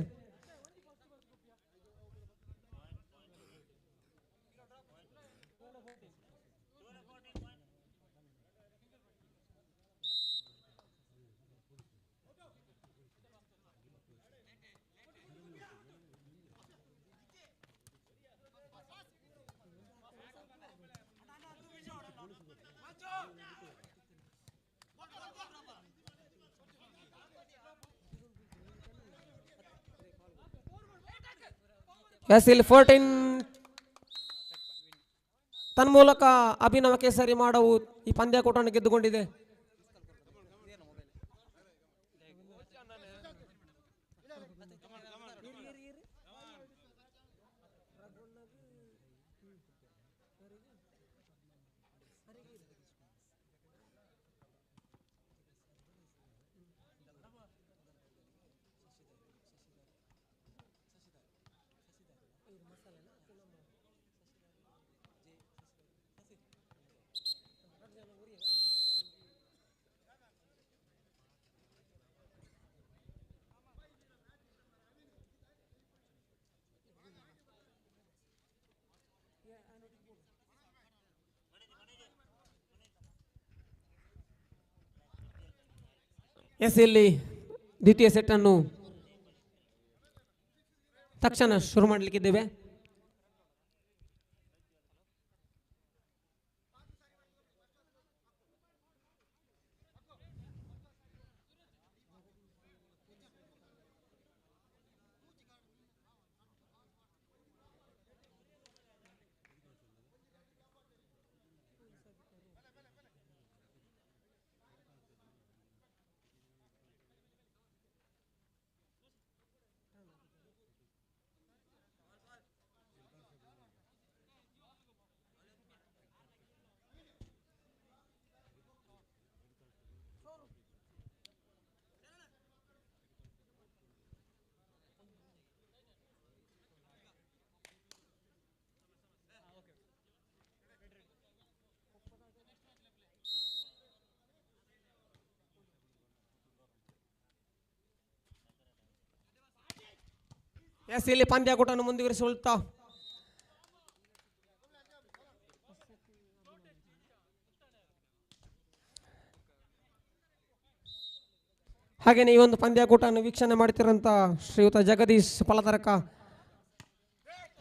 ಇಲ್ಲಿ 14 ತನ್ಮೂಲಕ ಅಭಿನವ ಕೇಸರಿ ಮಾಡವು ಈ ಪಂದ್ಯಾಕೂಟವನ್ನು ಗೆದ್ದುಕೊಂಡಿದೆ. ಇಲ್ಲಿ ದ್ವಿತೀಯ ಸೆಟ್ ಅನ್ನು ತಕ್ಷಣ ಶುರು ಮಾಡಲಿಕ್ಕಿದ್ದೇವೆ. ಇಲ್ಲಿ ಪಂದ್ಯಾಕೂಟವನ್ನು ಮುಂದುವರಿಸಿಕೊಳ್ತಾ ಹಾಗೆಯೇ ಈ ಒಂದು ಪಂದ್ಯಾಕೂಟವನ್ನು ವೀಕ್ಷಣೆ ಮಾಡ್ತಿರೋಂಥ ಶ್ರೀಯುತ ಜಗದೀಶ್ ಫಲತರಕ,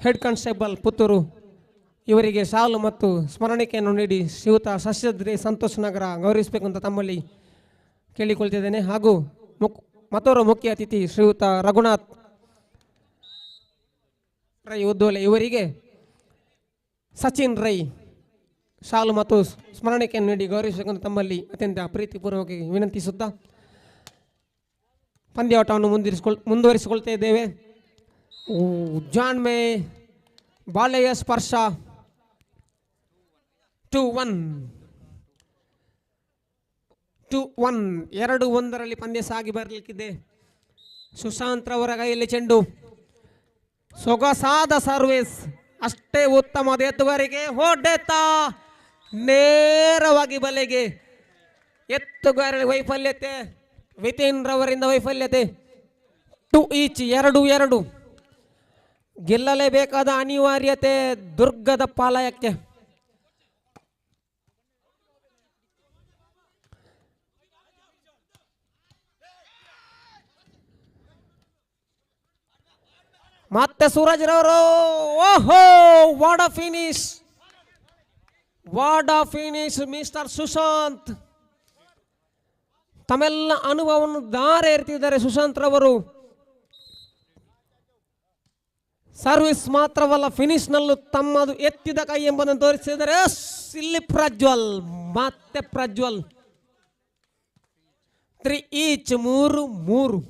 ಹೆಡ್ ಕಾನ್ಸ್ಟೇಬಲ್ ಪುತ್ತೂರು, ಇವರಿಗೆ ಶಾಲು ಮತ್ತು ಸ್ಮರಣಿಕೆಯನ್ನು ನೀಡಿ ಶ್ರೀಯುತ ಸಸ್ಯದ್ರಿ ಸಂತೋಷ್ ನಗರ ಗೌರವಿಸಬೇಕು ಅಂತ ತಮ್ಮಲ್ಲಿ ಕೇಳಿಕೊಳ್ತಿದ್ದೇನೆ. ಹಾಗೂ ಮತ್ತೋರ್ವ ಮುಖ್ಯ ಅತಿಥಿ ಶ್ರೀಯುತ ರಘುನಾಥ್ ರೈ ಉದ್ದೋಲೆ ಇವರಿಗೆ ಸಚಿನ್ ರೈ ಶಾಲು ಮತ್ತು ಸ್ಮರಣಿಕೆಯನ್ನು ನೀಡಿ ಗೌರವಿಸಬೇಕೆಂದು ತಮ್ಮಲ್ಲಿ ಅತ್ಯಂತ ಪ್ರೀತಿಪೂರ್ವಕವಾಗಿ ವಿನಂತಿಸುತ್ತಾ ಪಂದ್ಯಾಟವನ್ನು ಮುಂದುವರಿಸಿಕೊಳ್ತಾ ಇದ್ದೇವೆ. ಜಾನ್ ಮೇ ಬಾಲೆಯ ಸ್ಪರ್ಶ 2-1 2-1 ಪಂದ್ಯ ಸಾಗಿ ಬರಲಿಕ್ಕಿದೆ. ಸುಶಾಂತ್ ರವರ ಕೈಯಲ್ಲಿ ಚೆಂಡು, ಸೊಗಸಾದ ಸರ್ವಿಸ್, ಅಷ್ಟೇ ಉತ್ತಮವಾದ ಎತ್ತುಗಾರಿಕೆ, ಹೊಡೆತ ನೇರವಾಗಿ ಬಲೆಗೆ. ಎತ್ತುಗಾರ ವೈಫಲ್ಯತೆ, ವಿತಿನ್ ರವರಿಂದ ವೈಫಲ್ಯತೆ. 2 ಈಚ್, 2-2 ಗೆಲ್ಲಲೇಬೇಕಾದ ಅನಿವಾರ್ಯತೆ ದುರ್ಗದ ಪಾಲಯಕ್ಕೆ. ಮತ್ತೆ ಸೂರಜ್ ರವರು, ಓಹೋ what a finish, what a finish mister Sushant. ತಮ್ಮೆಲ್ಲ ಅನುಭವವನ್ನು ಧಾರೆ ಎರ್ತಿದ್ದಾರೆ ಸುಶಾಂತ್ ರವರು. ಸರ್ವಿಸ್ ಮಾತ್ರವಲ್ಲ, ಫಿನಿಶ್ನಲ್ಲೂ ತಮ್ಮದು ಎತ್ತಿದ ಕೈ ಎಂಬುದನ್ನು ತೋರಿಸಿದ್ದಾರೆ. ಇಲ್ಲಿ ಪ್ರಜ್ವಲ್, ಮತ್ತೆ ಪ್ರಜ್ವಲ್. 3 ಈಚ್, 3-3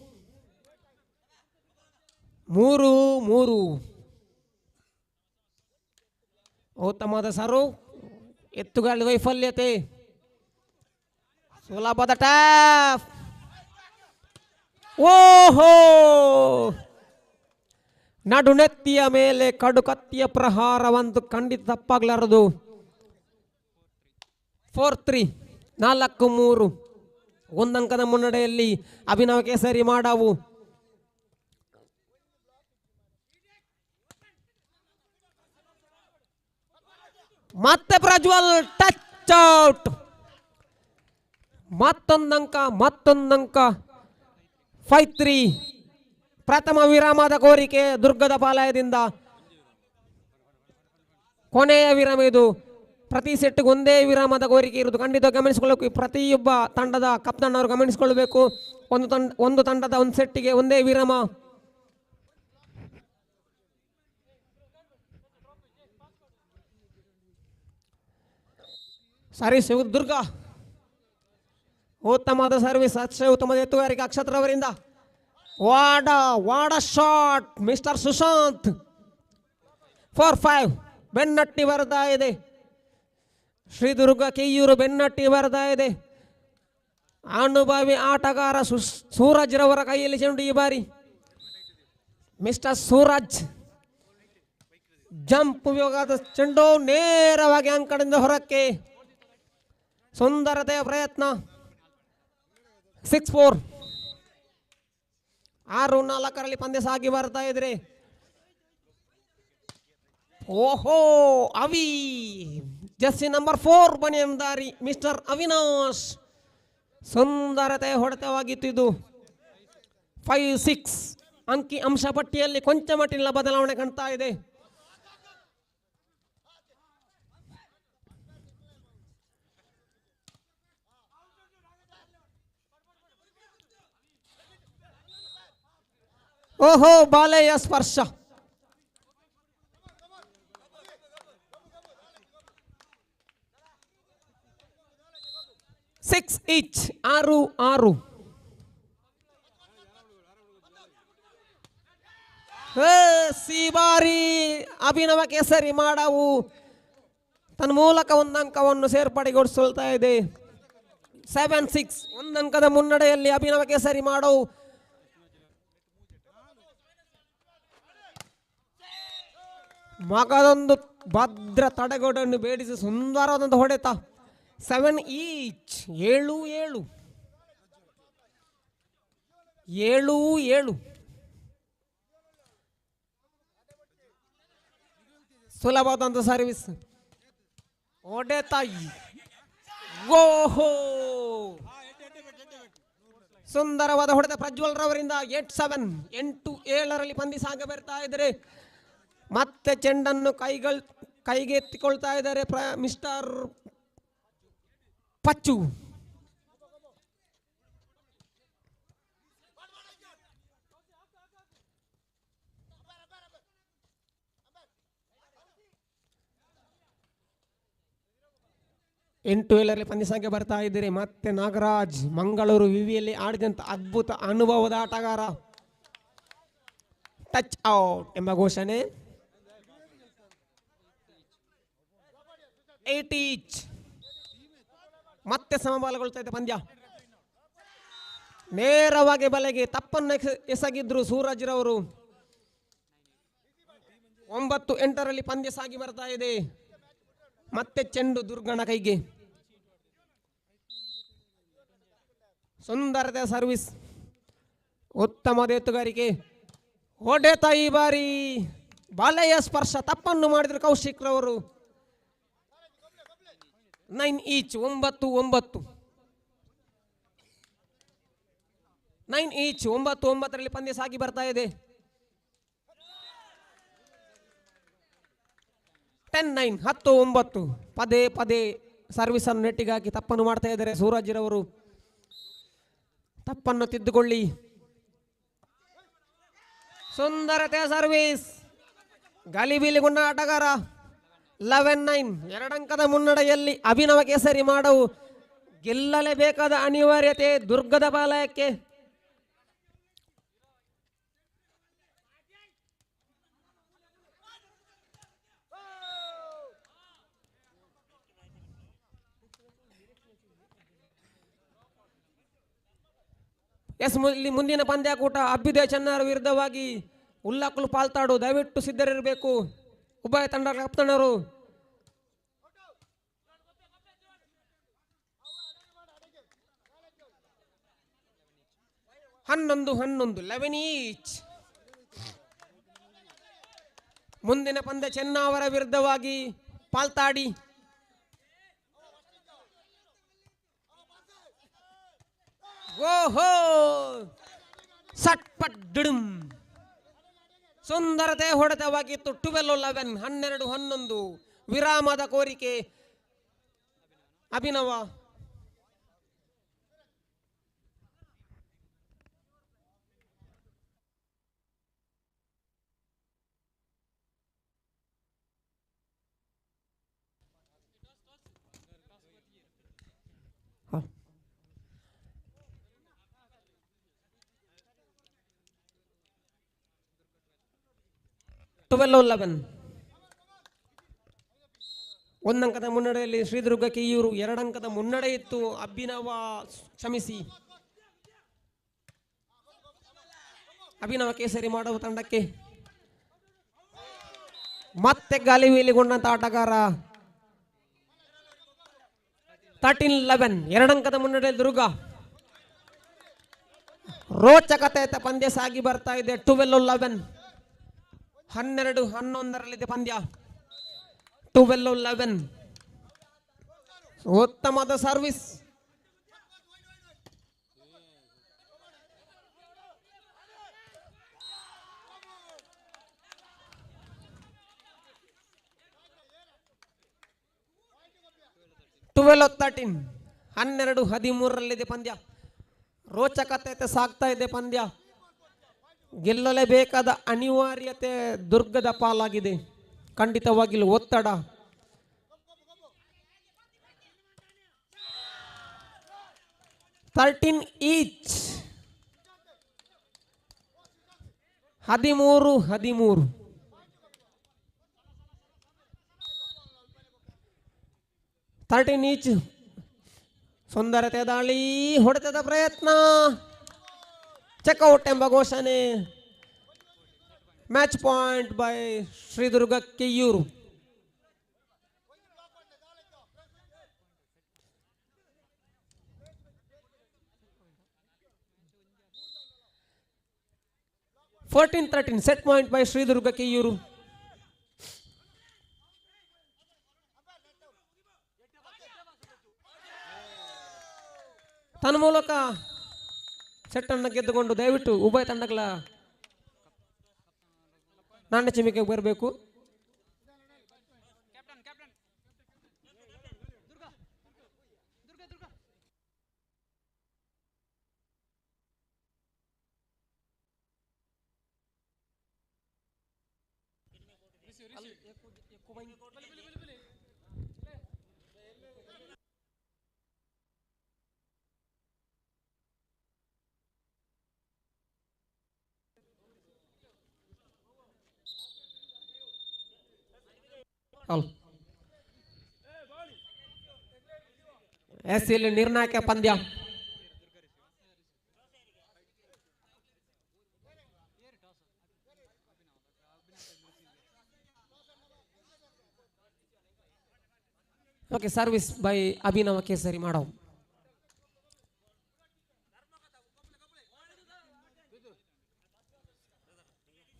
ಉತ್ತಮವಾದ ಸರು, ಎತ್ತುಗಾಳಿ ವೈಫಲ್ಯತೆ, ಸುಲಭದ ಟ್ಯಾಪ್. ಓಹೋ, ನಡುನೆತ್ತಿಯ ಮೇಲೆ ಕಡುಕತ್ತಿಯ ಪ್ರಹಾರವಂತೂ ಖಂಡಿತ ತಪ್ಪಾಗಲಾರದು. 4-3 4-3 ಒಂದಂಕದ ಮುನ್ನಡೆಯಲ್ಲಿ ಅಭಿನವ ಕೇಸರಿ ಮಾಡಾವು. ಮತ್ತೆ ಪ್ರಜ್ವಲ್ ಟಚ್ ಔಟ್. ಮತ್ತೊಂದಂಕ 5-3 ಪ್ರಥಮ ವಿರಾಮದ ಕೋರಿಕೆ ದುರ್ಗದ ಪಾಲಯದಿಂದ. ಕೊನೆಯ ವಿರಾಮ ಇದು. ಪ್ರತಿ ಸೆಟ್ಗೆ ಒಂದೇ ವಿರಾಮದ ಕೋರಿಕೆ ಇರುವುದು ಖಂಡಿತ ಗಮನಿಸಿಕೊಳ್ಳಬೇಕು. ಪ್ರತಿಯೊಬ್ಬ ತಂಡದ ಕಪ್ತಾನ್ ಅವರು ಗಮನಿಸಿಕೊಳ್ಳಬೇಕು. ಒಂದು ತಂಡದ ಒಂದು ಸೆಟ್ಟಿಗೆ ಒಂದೇ ವಿರಾಮ. ಸರ್ವಿಸ್ ದುರ್ಗ, ಉತ್ತಮವಾದ ಸರ್ವಿಸ್, ಅಕ್ಷಯ ಉತ್ತಮದ ಎತ್ತುಗಾರಿಕೆ ಅಕ್ಷತ್ರ ಅವರಿಂದ. ವಾಡ ಶಾಟ್ ಮಿಸ್ಟರ್ ಸುಶಾಂತ್. 4-5 ಬೆನ್ನಟ್ಟಿ ಬರ್ತಾ ಇದೆ. ಶ್ರೀದುರ್ಗ ಕೆಯ್ಯೂರು ಬೆನ್ನಟ್ಟಿ ಬರ್ತಾ ಇದೆ. ಅನುಭವಿ ಆಟಗಾರ ಸೂರಜ್ ರವರ ಕೈಯಲ್ಲಿ ಚೆಂಡು ಈ ಬಾರಿ. ಮಿಸ್ಟರ್ ಸೂರಜ್ ಜಂಪ್ ಯೋಗದ ಚೆಂಡು ನೇರವಾಗಿ ಅಂಕಣದಿಂದ ಹೊರಕ್ಕೆ. ಸುಂದರತೆಯ ಪ್ರಯತ್ನ. 6-4 6-4 ಪಂದ್ಯ ಸಾಗಿ ಬರ್ತಾ ಇದ್ರೆ. ಓಹೋ, ಅವಿ ಜರ್ಸಿ ನಂಬರ್ 4 ಬನಿಯಂದಾರಿ ಮಿಸ್ಟರ್ ಅವಿನಾಶ್. ಸುಂದರತೆಯ ಹೊಡೆತವಾಗಿತ್ತು ಇದು. 5-6 ಅಂಕಿ ಅಂಶ ಪಟ್ಟಿಯಲ್ಲಿ ಕೊಂಚ ಮಟ್ಟಿನ ಬದಲಾವಣೆ ಕಾಣ್ತಾ ಇದೆ. ಓಹೋ, ಬಾಲೆಯ ಸ್ಪರ್ಶ. ಸಿಕ್ಸ್ ಈಚ್, 6-6 ಈ ಬಾರಿ ಅಭಿನವ ಕೇಸರಿ ಮಾಡಾವು ತನ್ನ ಮೂಲಕ ಒಂದು ಅಂಕವನ್ನು ಸೇರ್ಪಡೆಗೊಳಿಸ್ಕೊಳ್ತಾ ಇದೆ. 7-6 ಒಂದು ಅಂಕದ ಮುನ್ನಡೆಯಲ್ಲಿ ಅಭಿನವ ಕೇಸರಿ ಮಾಡವು. ಮಗದೊಂದು ಭದ್ರ ತಡೆಗೋಡನ್ನು ಬೇಡಿಸಿ ಸುಂದರವಾದಂಥ ಹೊಡೆತ. 7 ಈಚ್, 7-7 ಸುಲಭವಾದಂಥ ಸರ್ವಿಸ್, ಹೊಡೆತ. ಓಹೋ, ಸುಂದರವಾದ ಹೊಡೆತ ಪ್ರಜ್ವಲ್ ರವರಿಂದ. 8-7 ಪಂದ್ಯ ಸಾಗ ಬರ್ತಾ ಇದ್ದಾರೆ. ಮತ್ತೆ ಚೆಂಡನ್ನು ಕೈಗೆ ಎತ್ತಿಕೊಳ್ತಾ ಇದ್ದಾರೆ ಮಿಸ್ಟರ್ ಪಚ್ಚು. 8 ವೇಳೆಯಲ್ಲಿ ಪಂದ್ಯ ಸಂಖ್ಯೆ ಬರ್ತಾ ಇದ್ದೀರಿ. ಮತ್ತೆ ನಾಗರಾಜ್ ಮಂಗಳೂರು ವಿವಿಯಲ್ಲಿ ಆಡಿದಂಥ ಅದ್ಭುತ ಅನುಭವದ ಆಟಗಾರ. ಟಚ್ ಔಟ್ ಎಂಬ ಘೋಷಣೆ. 8 ಈಚ್. ಮತ್ತೆ ಸಮಬಾಲಗೊಳ್ತಾ ಇದೆ ಪಂದ್ಯ. ನೇರವಾಗಿ ಬಲೆಗೆ ತಪ್ಪನ್ನು ಎಸಗಿದ್ರು ಸೂರಜ್ರವರು. 9-8ರಲ್ಲಿ ಪಂದ್ಯ ಸಾಗಿ ಬರ್ತಾ ಇದೆ. ಮತ್ತೆ ಚೆಂಡು ದುರ್ಗಣ ಕೈಗೆ. ಸುಂದರತೆ ಸರ್ವಿಸ್, ಉತ್ತಮದ ಎತ್ತುಗಾರಿಕೆ. ಹೊಡೆತ ಈ ಬಾರಿ ಬಾಲೆಯ ಸ್ಪರ್ಶ ತಪ್ಪನ್ನು ಮಾಡಿದ್ರು ಕೌಶಿಕ್ ರವರು. 9 ಈಚ್. 9-9. 9 ಈಚ್. 9-9ರಲ್ಲಿ ಪಂದ್ಯ ಸಾಗಿ ಬರ್ತಾ ಇದೆ. 10-9. 10-9. ಪದೇ ಪದೇ ಸರ್ವಿಸ್ ಅನ್ನು ನೆಟ್ಟಿಗೆ ಹಾಕಿ ತಪ್ಪನ್ನು ಮಾಡ್ತಾ ಇದ್ದಾರೆ ಸೂರಜ್ರವರು. ತಪ್ಪನ್ನು ತಿದ್ದುಕೊಳ್ಳಿ. ಸುಂದರತೆಯ ಸರ್ವಿಸ್, ಗಾಲಿಬೀಲಿಗೊಂಡ ಆಟಗಾರ. 11-9. 2 ಅಂಕದ ಮುನ್ನಡೆಯಲ್ಲಿ ಅಭಿನವ ಕೇಸರಿ ಮಾಡವು ಗೆಲ್ಲಲೇಬೇಕಾದ ಅನಿವಾರ್ಯತೆ ದುರ್ಗದ ಪಾಲಯಕ್ಕೆ. ಇಲ್ಲಿ ಮುಂದಿನ ಪಂದ್ಯಾಕೂಟ ಅಭ್ಯುದಯ ಚೆನ್ನರ ವಿರುದ್ಧವಾಗಿ ಉಲ್ಲಾಕುಲು ಪಾಲ್ತಾಡು. ದಯವಿಟ್ಟು ಸಿದ್ಧರಿರಬೇಕು ಉಭಯ ತಂಡ ಕಪ್ತಾನರು. 11-11. 11 ಈಚ್. ಮುಂದಿನ ಪಂದ್ಯ ಚೆನ್ನಾವರ ವಿರುದ್ಧವಾಗಿ ಪಾಲ್ತಾಡಿ. ಓಹೋ, ಸಟ್ಪಟ್ ಡಿಡುಂ. ಸುಂದರತೆ ಹೊಡೆತವಾಗಿತ್ತು. 12-11. 12-11. ವಿರಾಮದ ಕೋರಿಕೆ ಅಭಿನವ. ಹ 12-11. 1 ಅಂಕದ ಮುನ್ನಡೆಯಲ್ಲಿ ಶ್ರೀದುರ್ಗ ಕಿಯೂರು. 2 ಅಂಕದ ಮುನ್ನಡೆ ಇತ್ತು ಅಭಿನವ ಅಭಿನವ ಕೇಸರಿ ಮಾಡುವ ತಂಡಕ್ಕೆ. ಮತ್ತೆ ಗಾಲಿಬೀಲಿಗೊಂಡಂತ ಆಟಗಾರ. 13-11. 2 ಅಂಕದ ಮುನ್ನಡೆಯಲ್ಲಿ ದುರ್ಗ. ರೋಚಕತೆ ಪಂದ್ಯ ಸಾಗಿ ಬರ್ತಾ ಇದೆ. 12-11. 12-11ರಲ್ಲಿದೆ ಪಂದ್ಯ. 12-11. ಉತ್ತಮದ ಸರ್ವಿಸ್. ಟ್ವೆಲ್ 13. 12-13ರಲ್ಲಿದೆ ಪಂದ್ಯ. ರೋಚಕತೆ ಸಾಗ್ತಾ ಇದೆ ಪಂದ್ಯ. ಗೆಲ್ಲಲೇಬೇಕಾದ ಅನಿವಾರ್ಯತೆ ದುರ್ಗದ ಪಾಲಾಗಿದೆ. ಖಂಡಿತವಾಗಿಯೂ ಒತ್ತಡ. Thirteen each. 13-13. ಈಚ್. ಸುಂದರತೆ ದಾಳಿ, ಹೊಡೆತದ ಪ್ರಯತ್ನ, ಚೆಕ್ಔಟ್ ಎಂಬ ಘೋಷಣೆ. Match point by Shridurga Keyyur. Set point by Shridurga Keyyur. ತನ್ನ ಮೂಲಕ ಸೆಟ್ ಅನ್ನು ಗೆದ್ದುಕೊಂಡು ದಯವಿಟ್ಟು ಉಭಯ ತಂಡಗಳ ನಾಣ್ಯ ಚಿಮಿಕೆ ಬರಬೇಕು. ಔಟ್. ಎಸ್ ಇಲ್ಲಿ ನಿರ್ಣಾಯಕ ಪಂದ್ಯ. Okay, service by Abhinav Kesari ಮಾಡವ್.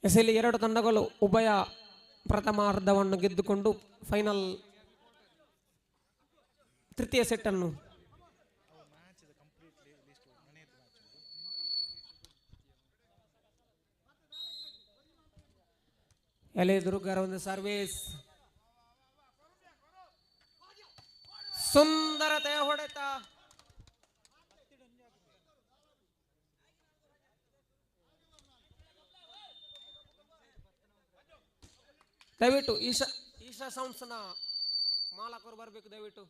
ಎಸೆಯಲ್ಲಿ ಎರಡು ತಂಡಗಳು ಉಭಯ ಪ್ರಥಮಾರ್ಧವನ್ನು ಗೆದ್ದುಕೊಂಡು ಫೈನಲ್ ತೃತೀಯ ಸೆಟ್ ಅನ್ನು ಎಲೆದುರ್ಗರ ಒಂದು ಸರ್ವಿಸ್, ಸುಂದರತೆಯ ಹೊಡೆತ. ದಯವಿಟ್ಟು ಈಶಾ ಸೌಂಡ್ಸ್ ನ ಮಾಲಕರು ಬರಬೇಕು ದಯವಿಟ್ಟು.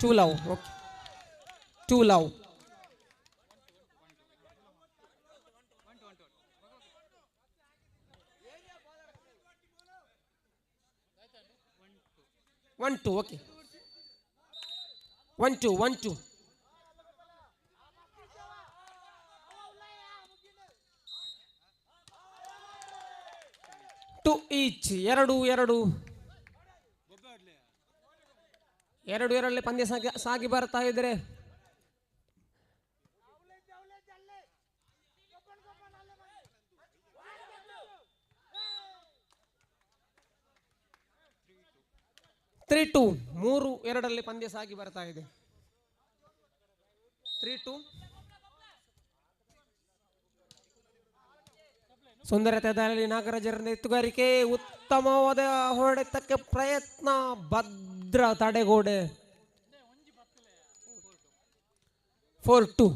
Too low. Okay. Too low. One two. Okay. 1-2. 1-2. Two each. ಎರಡು ಎರಡಲ್ಲಿ ಪಂದ್ಯ ಸಾಗಿ ಬರ್ತಾ ಇದ್ರೆ ತ್ರೀ ಟು 3-2 ಪಂದ್ಯ ಸಾಗಿ ಬರ್ತಾ ಇದೆ. 3-2. ಸುಂದರತೆಯಲ್ಲಿ ನಾಗರಾಜರ ಎತ್ತುಗಾರಿಕೆ, ಉತ್ತಮವಾದ ಹೊಡೆತಕ್ಕೆ ಪ್ರಯತ್ನ, ಭದ್ರ ತಡೆಗೋಡೆ. 4-2.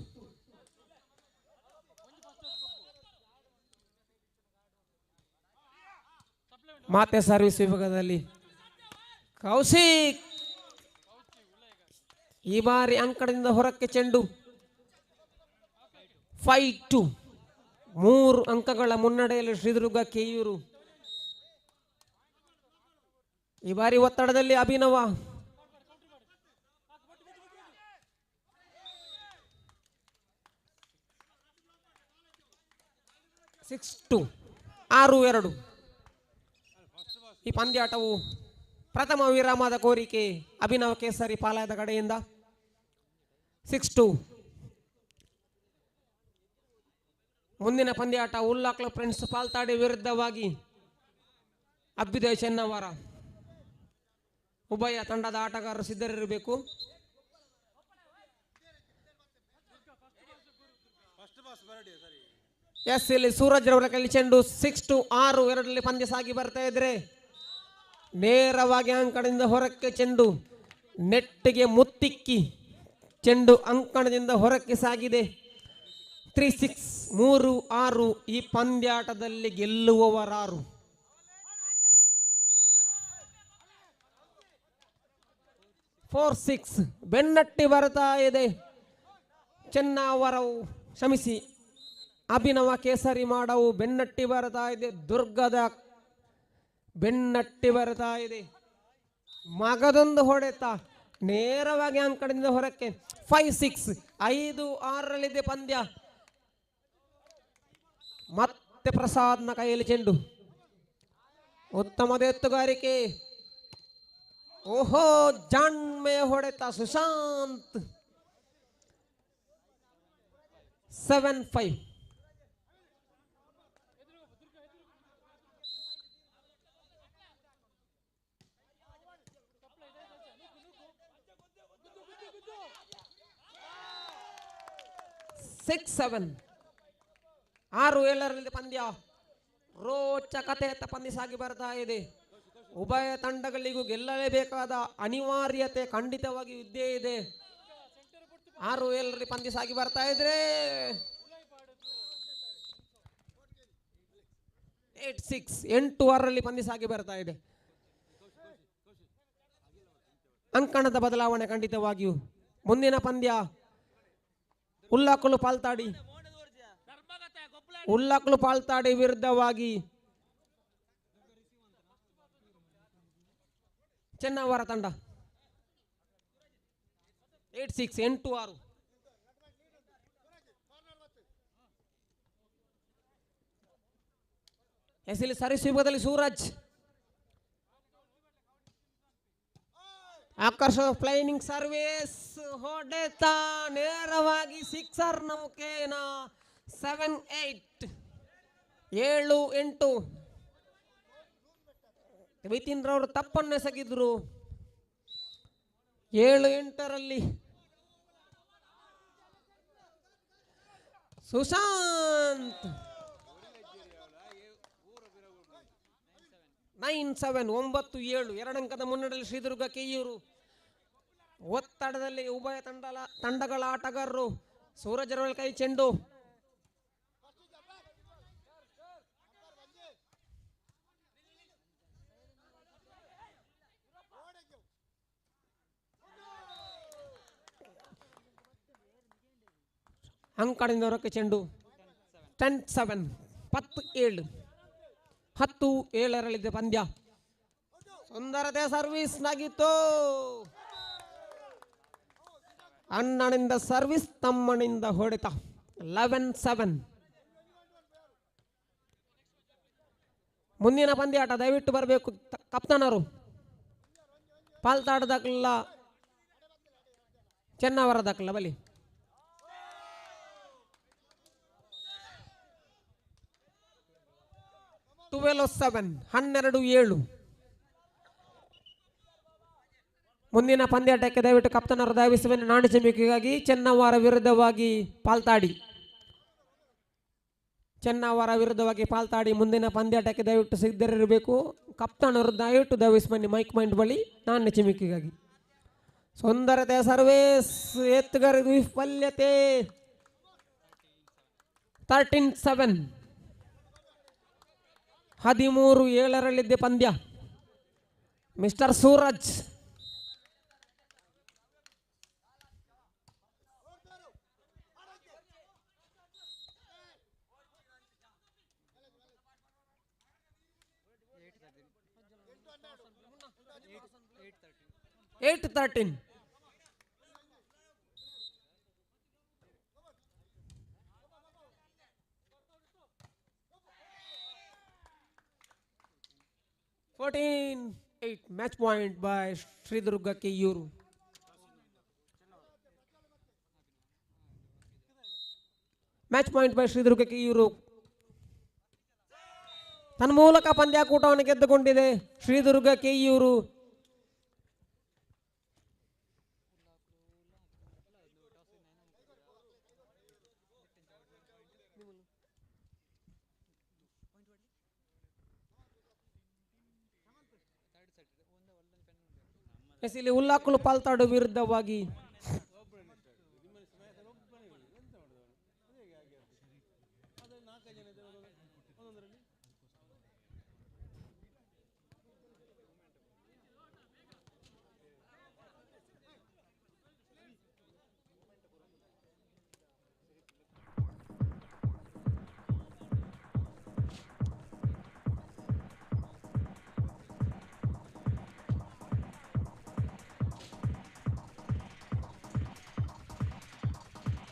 ಮಾತೆ ಸರ್ವಿಸ್ ವಿಭಾಗದಲ್ಲಿ ಕೌಶಿಕ್ ಈ ಬಾರಿ ಅಂಕಣದಿಂದ ಹೊರಕ್ಕೆ ಚೆಂಡು. 5-2. 3 ಅಂಕಗಳ ಮುನ್ನಡೆಯಲ್ಲಿ ಶ್ರೀದುರ್ಗ ಕೆಯೂರು. ಈ ಬಾರಿ ಒತ್ತಡದಲ್ಲಿ ಅಭಿನವ. 6-2. 6-2. ಈ ಪಂದ್ಯಾಟವು ಪ್ರಥಮ ವಿರಾಮದ ಕೋರಿಕೆ ಅಭಿನವ ಕೇಸರಿ ಪಾಲಯದ ಕಡೆಯಿಂದ. 6-2. ಮುಂದಿನ ಪಂದ್ಯಾಟ ಉಲ್ಲಾ ಕ್ಲಬ್ ಫ್ರೆಂಡ್ಸ್ ಪಾಲ್ತಾಡಿ ವಿರುದ್ಧವಾಗಿ ಅಭ್ಯುದಯ ಚೆನ್ನವರ. ಉಭಯ ತಂಡದ ಆಟಗಾರರು ಸಿದ್ಧರಿರಬೇಕು. ಎಸ್ ಇಲ್ಲಿ ಸೂರಜ್ ರವರ ಕೈಲಿ ಚೆಂಡು. 6-6 ಪಂದ್ಯ ಸಾಗಿ ಬರ್ತಾ ಇದ್ರೆ ನೇರವಾಗಿ ಅಂಕಣದಿಂದ ಹೊರಕ್ಕೆ ಚೆಂಡು, ನೆಟ್ಟಿಗೆ ಮುತ್ತಿಕ್ಕಿ ಚೆಂಡು ಅಂಕಣದಿಂದ ಹೊರಕ್ಕೆ ಸಾಗಿದೆ. 3-6. 3-6. ಈ ಪಂದ್ಯಾಟದಲ್ಲಿ ಗೆಲ್ಲುವವರಾರು? 4-6 ಬೆನ್ನಟ್ಟಿ ಬರ್ತಾ ಇದೆ ಚೆನ್ನವರವು, ಕ್ಷಮಿಸಿ ಅಭಿನವ ಕೇಸರಿ ಮಾಡವು ಬೆನ್ನಟ್ಟಿ ಬರ್ತಾ ಇದೆ. ದುರ್ಗದ ಬೆನ್ನಟ್ಟಿ ಬರ್ತಾ ಇದೆ. ಮಗದೊಂದು ಹೊಡೆತ ನೇರವಾಗಿ ಅಂಕಣದಿಂದ ಹೊರಕ್ಕೆ. 5-6. 5-6 ಪಂದ್ಯ. ಮತ್ತೆ ಪ್ರಸಾದ್ನ ಕೈಯಲ್ಲಿ ಚೆಂಡು. ಉತ್ತಮದ ಎತ್ತುಗಾರಿಕೆ. ಓಹೋ, ಜಾಣ್ಮೆಯ ಹೊಡೆತ ಸುಶಾಂತ್. 7-5. ಸಿಕ್ಸ್ 7. 6-7 ಪಂದ್ಯ. ರೋಚಕತೆ ಪಂದ್ಯ ಸಾಗಿ ಬರ್ತಾ ಇದೆ. ಉಭಯ ತಂಡಗಳಿಗೂ ಗೆಲ್ಲಲೇಬೇಕಾದ ಅನಿವಾರ್ಯತೆ ಖಂಡಿತವಾಗಿ ಇದ್ದೇ ಇದೆ. 6-7 ಪಂದ್ಯ ಸಾಗಿ ಬರ್ತಾ ಇದ್ರೆ 8-6 8-6ರಲ್ಲಿ ಪಂದ್ಯ ಸಾಗಿ ಬರ್ತಾ ಇದೆ. ಅಂಕಣದ ಬದಲಾವಣೆ ಖಂಡಿತವಾಗಿಯೂ. ಮುಂದಿನ ಪಂದ್ಯ ಉಲ್ಲಾಕುಲು ಪಾಲ್ತಾಡಿ ವಿರುದ್ಧವಾಗಿ ಚೆನ್ನವರ ತಂಡ. 8-6 8-6. ಎಸಿಲಿ ಸರ್ವಿಸ್ ವಿಭಾಗದಲ್ಲಿ ಸೂರಜ್ ಆಕರ್ಷಕ ಫ್ಲೈನಿಂಗ್ ಸರ್ವಿಸ್ ಹೊಡೆತ ನೇರವಾಗಿ ಸಿಕ್ಸರ್ ನೌಕೇನ. 7-8 7-8. ವಿತಿನ್ ರವರು ತಪ್ಪನ್ನು ಎಸಗಿದ್ರು. 7-8ರಲ್ಲಿ ಸುಶಾಂತ್ 9-7 9-7 2 ಅಂಕದ ಮುನ್ನಡೆಯಲ್ಲಿ ಶ್ರೀದುರ್ಗ ಕೆಯೂರು. ಒತ್ತಡದಲ್ಲಿ ಉಭಯ ತಂಡಗಳ ಆಟಗಾರರು. ಸೂರಜ್ ರವರ ಕೈ ಚೆಂಡು. ಅಂಕಣದಿಂದ ಹೊರಕ್ಕೆ ಚೆಂಡು. 10-7 10-7 10-7ರಲ್ಲಿದೆ ಪಂದ್ಯ. ಸುಂದರತೆ ಸರ್ವಿಸ್ ನಾಗಿತ್ತು. ಅಣ್ಣನಿಂದ ಸರ್ವಿಸ್, ತಮ್ಮನಿಂದ ಹೊಡೆತ. 11-7. ಮುಂದಿನ ಪಂದ್ಯಾಟ ದಯವಿಟ್ಟು ಬರಬೇಕು ಕಪ್ತಾನರು. ಪಾಲ್ತಾಡ ದಾಖಲ ಚೆನ್ನವರ ದಾಖಲ ಬಲಿ. $12-7 12-7. ಮುಂದಿನ ಪಂದ್ಯಾಟಕ್ಕೆ ದಯವಿಟ್ಟು ಕಪ್ತಾನರು ಧಾವಿಸುವ ನಾಣ್ಯ ಚಮಕಿಗಾಗಿ ಚೆನ್ನವರ ವಿರುದ್ಧವಾಗಿ ಪಾಲ್ತಾಡಿ. ಚೆನ್ನವರ ವಿರುದ್ಧವಾಗಿ ಪಾಲ್ತಾಡಿ ಮುಂದಿನ ಪಂದ್ಯಾಟಕ್ಕೆ ದಯವಿಟ್ಟು ಸಿದ್ಧರಿರಬೇಕು. ಕಪ್ತಾನರು ದಯವಿಟ್ಟು ಧಾವಿಸುವ ಮೈಕ್ ಮೈಂಡ್ ಬಳಿ ನಾಣ್ಯ ಚಮಕಿಗಾಗಿ. ಸುಂದರತೆ ಸರ್ವೇಸ್ ಎತ್ತುಗರ ವಿಫಲ್ಯತೆ. 13-7 13-7ರಲ್ಲಿದ್ದೆ ಪಂದ್ಯ. Mister Suraj eight 13. Match point by Sridurga Keyuru. Match point by Sridurga Keyuru. ತನ್ಮೂಲಕ ಪಂದ್ಯಾಕೂಟವನ್ನು ಗೆದ್ದುಕೊಂಡಿದೆ ಶ್ರೀದುರ್ಗ ಕೆಯೂರು. ಇಲ್ಲಿ ಉಲ್ಲಾಕುಲು ಪಾಲ್ತಾಡು ವಿರುದ್ಧವಾಗಿ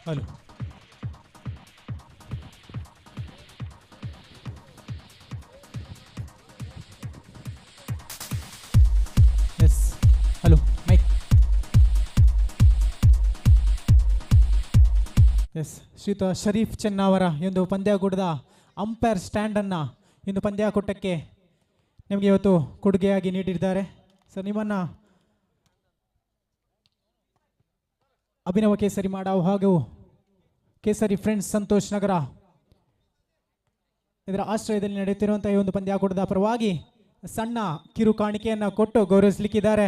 hello yes hello mic yes ಶ್ರೀಯುತ ಶರೀಫ್ ಚೆನ್ನವರ ಒಂದು ಪಂದ್ಯಾಕೂಟದ ಅಂಪೈರ್ ಸ್ಟ್ಯಾಂಡನ್ನು ಇಂದು ಪಂದ್ಯಾಕೂಟಕ್ಕೆ ನಿಮಗೆ ಇವತ್ತು ಕೊಡುಗೆಯಾಗಿ ನೀಡಿದ್ದಾರೆ. ಸರ್, ನಿಮ್ಮನ್ನು ಅಭಿನವ ಕೇಸರಿ ಮಾಡಾವು ಹಾಗೂ ಕೇಸರಿ ಫ್ರೆಂಡ್ಸ್ ಸಂತೋಷ್ ನಗರ ಇದರ ಆಶ್ರಯದಲ್ಲಿ ನಡೆಯುತ್ತಿರುವಂತಹ ಈ ಒಂದು ಪಂದ್ಯಾಕೂಟದ ಪರವಾಗಿ ಸಣ್ಣ ಕಿರು ಕಾಣಿಕೆಯನ್ನು ಕೊಟ್ಟು ಗೌರವಿಸಲಿಕ್ಕಿದ್ದಾರೆ.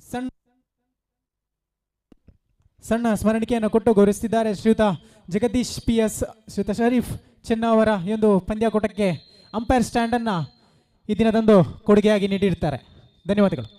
ಸಣ್ಣ ಸಣ್ಣ ಸ್ಮರಣಿಕೆಯನ್ನು ಕೊಟ್ಟು ಗೌರವಿಸುತ್ತಿದ್ದಾರೆ ಶ್ರೀಯುತ ಜಗದೀಶ್ PS, ಶ್ರೀಯುತ ಶರೀಫ್ ಚೆನ್ನ ಅವರ ಈ ಒಂದು ಪಂದ್ಯಾಕೂಟಕ್ಕೆ ಅಂಪೈರ್ ಸ್ಟ್ಯಾಂಡನ್ನು ಈ ದಿನದಂದು ಕೊಡುಗೆಯಾಗಿ ನೀಡಿರ್ತಾರೆ. ಧನ್ಯವಾದಗಳು.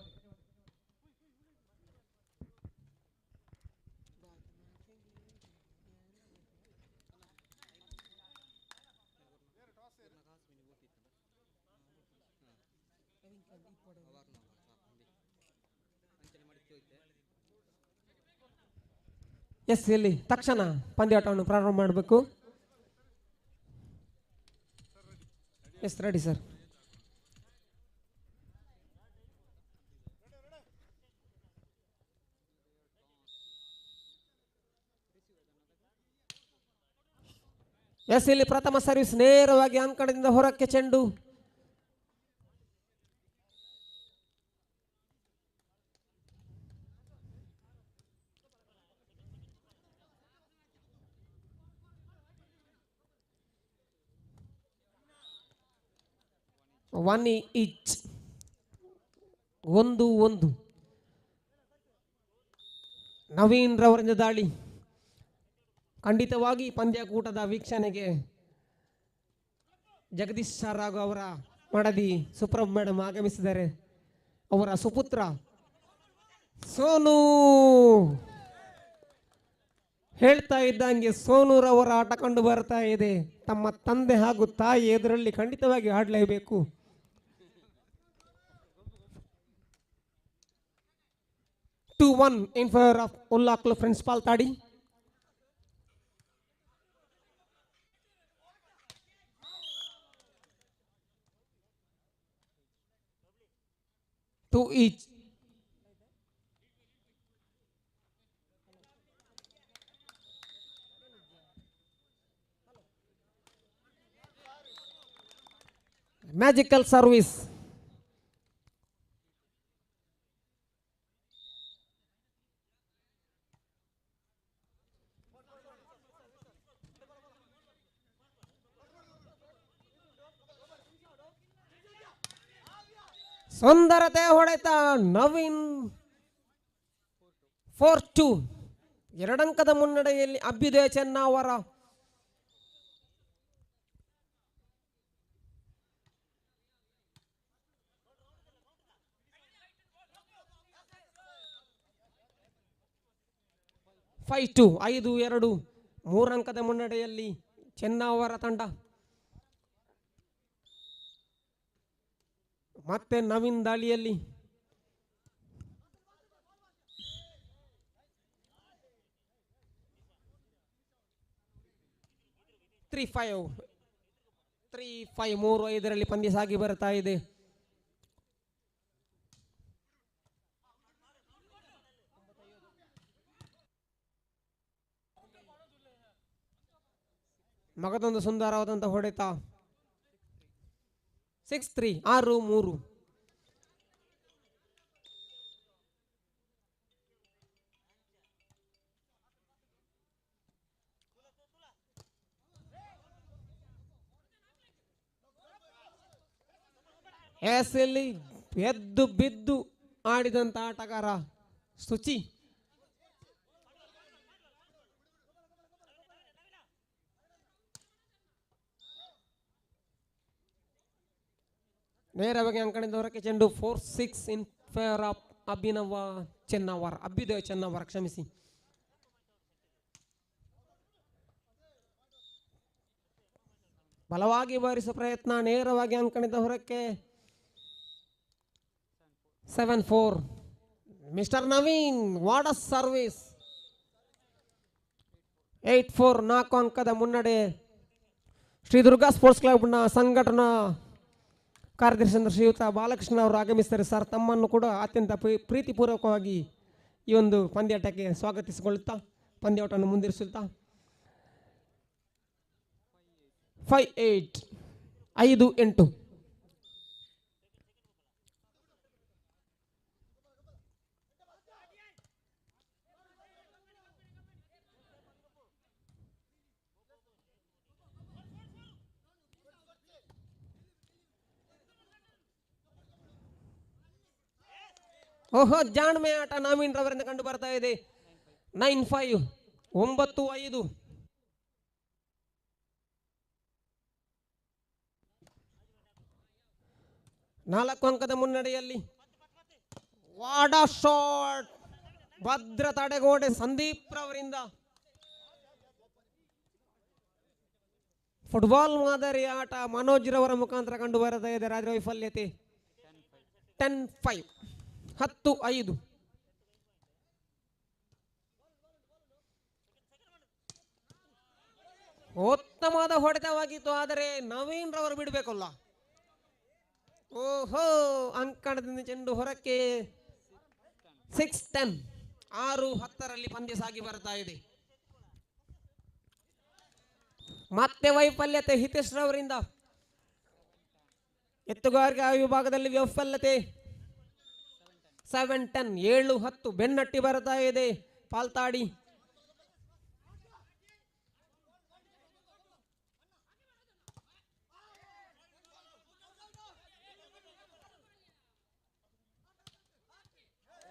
ಎಸ್, ಇಲ್ಲಿ ತಕ್ಷಣ ಪಂದ್ಯಾಟವನ್ನು ಪ್ರಾರಂಭ ಮಾಡಬೇಕು. S, ready sir. ಎಸ್, ಇಲ್ಲಿ ಪ್ರಥಮ ಸರ್ವಿಸ್ ನೇರವಾಗಿ ಅಂಕಣದಿಂದ ಹೊರಕ್ಕೆ ಚೆಂಡು. One each, 1-1. ನವೀನ್ ರವರಿಂದ ದಾಳಿ. ಖಂಡಿತವಾಗಿ ಪಂದ್ಯಕೂಟದ ವೀಕ್ಷಣೆಗೆ ಜಗದೀಶ್ ಸರ್ ಹಾಗೂ ಅವರ ಮಡದಿ ಸುಪ್ರಭ್ ಮೇಡಮ್ ಆಗಮಿಸಿದ್ದಾರೆ. ಅವರ ಸುಪುತ್ರ ಸೋನು ಹೇಳ್ತಾ ಇದ್ದಂಗೆ ಸೋನೂರವರ ಆಟ ಕಂಡು ಬರ್ತಾ ಇದೆ. ತಮ್ಮ ತಂದೆ ಹಾಗೂ ತಾಯಿ ಎದುರಲ್ಲಿ ಖಂಡಿತವಾಗಿ ಆಡಲೇಬೇಕು. 2-1 in favor of Ulla Club Friends Paltadi. Two each. Magical service. ಸುಂದರತೆ ಹೊಡೆತ ನವೀನ್. 4-2. 2 ಅಂಕದ ಮುನ್ನಡೆಯಲ್ಲಿ ಅಭ್ಯುದಯ ಚೆನ್ನವರ. ಫೈವ್ 5-2. 3 ಅಂಕದ ಮುನ್ನಡೆಯಲ್ಲಿ ಚೆನ್ನವರ ತಂಡ. ಮತ್ತೆ ನವೀನ್ ದಾಳಿಯಲ್ಲಿ. ತ್ರೀ ಫೈವ್ 3-5 ಪಂದ್ಯ ಸಾಗಿ ಬರ್ತಾ ಇದೆ. ಮಗದೊಂದು ಸುಂದರವಾದಂಥ ಹೊಡೆತ. 6-3. 6-3. ಎಲ್ಲಿ ಎದ್ದು ಬಿದ್ದು ಆಡಿದಂಥ ಆಟಗಾರ ಸುಚಿ. ನೇರವಾಗಿ ಅಂಕಣದಿಂದ ಹೊರಕ್ಕೆ ಚೆಂಡು. 4-6 ಇನ್ ಫೇವರ್ ಆಫ್ ಅಭ್ಯುದಯ ಚೆನ್ನವರ, ಕ್ಷಮಿಸಿ. ಬಲವಾಗಿ ಬಾರಿಸುವ ಪ್ರಯತ್ನ. ನೇರವಾಗಿ ಅಂಕಣದಿಂದ ಹೊರಕ್ಕೆ. 7-4. Mister Naveen, what a service. 8-4. 4 ಅಂಕದ ಮುನ್ನಡೆ. ಶ್ರೀ ದುರ್ಗಾ ಸ್ಪೋರ್ಟ್ಸ್ ಕ್ಲಬ್ನ ಸಂಘಟನಾ ಕಾರ್ಯದರ್ಶಿ ಶ್ರೀಯುತ ಬಾಲಕೃಷ್ಣ ಅವರು ಆಗಮಿಸಿದ್ದಾರೆ. ಸರ್, ತಮ್ಮನ್ನು ಕೂಡ ಅತ್ಯಂತ ಪ್ರೀತಿಪೂರ್ವಕವಾಗಿ ಈ ಒಂದು ಪಂದ್ಯಾಟಕ್ಕೆ ಸ್ವಾಗತಿಸಿಕೊಳ್ಳುತ್ತಾ ಪಂದ್ಯಾಟವನ್ನು ಮುಂದುವರಿಸುತ್ತಾ 5-8. 5-8. ಓಹೋ ಜಾಣ್ಮೆ ಆಟ ನವೀನ್ ರವರಿಂದ ಕಂಡು ಬರ್ತಾ ಇದೆ. 9-5 9-5. ನಾಲ್ಕು ಅಂಕದ ಮುನ್ನಡೆಯಲ್ಲಿ ವಾಡ ಶಾಟ್ ಭದ್ರ ತಡೆಗೋಡೆ ಸಂದೀಪ್ ರವರಿಂದ. ಫುಟ್ಬಾಲ್ ಮಾದರಿ ಆಟ ಮನೋಜ್ ರವರ ಮುಖಾಂತರ ಕಂಡು ಬರ್ತಾ ಇದೆ. ರಾಜ್ಯ ವೈಫಲ್ಯತೆ 10-5 10-5. ಉತ್ತಮವಾದ ಹೊಡೆತವಾಗಿತ್ತು, ಆದರೆ ನವೀನ್ ರವರು ಬಿಡಬೇಕಲ್ಲ. ಓಹೋ ಅಂಕಣದಿಂದ ಚೆಂಡು ಹೊರಕ್ಕೆ. 6-10 6-10 ಪಂದ್ಯ ಸಾಗಿ ಬರ್ತಾ ಇದೆ. ಮತ್ತೆ ವೈಫಲ್ಯತೆ ಹಿತೇಶ್ ರವರಿಂದ. ಎತ್ತುಗಾರಿಕೆ ವಿಭಾಗದಲ್ಲಿ ವೈಫಲ್ಯತೆ. 7-10 7-10 ಬೆನ್ನಟ್ಟಿ ಬರ್ತಾ ಇದೆ ಪಾಲ್ತಾಡಿ.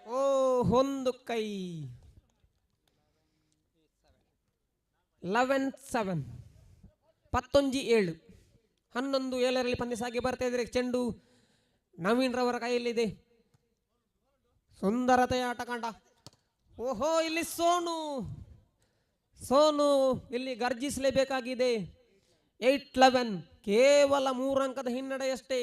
ಓ ಒಂದು ಕೈ. 11-7 11-7 11-7 ಪಂದ್ಯ ಸಾಗಿ ಬರ್ತಾ ಇದ್ರೆ. ಚೆಂಡು ನವೀನ್ ರವರ ಕೈಯಲ್ಲಿದೆ. ಸುಂದರತೆಯ ಆಟ ಕಂಡ. ಓಹೋ ಇಲ್ಲಿ ಸೋನು ಇಲ್ಲಿ ಗರ್ಜಿಸಲೇಬೇಕಾಗಿದೆ. 8-11 ಕೇವಲ 3 ಅಂಕದ ಹಿನ್ನಡೆಯಷ್ಟೇ.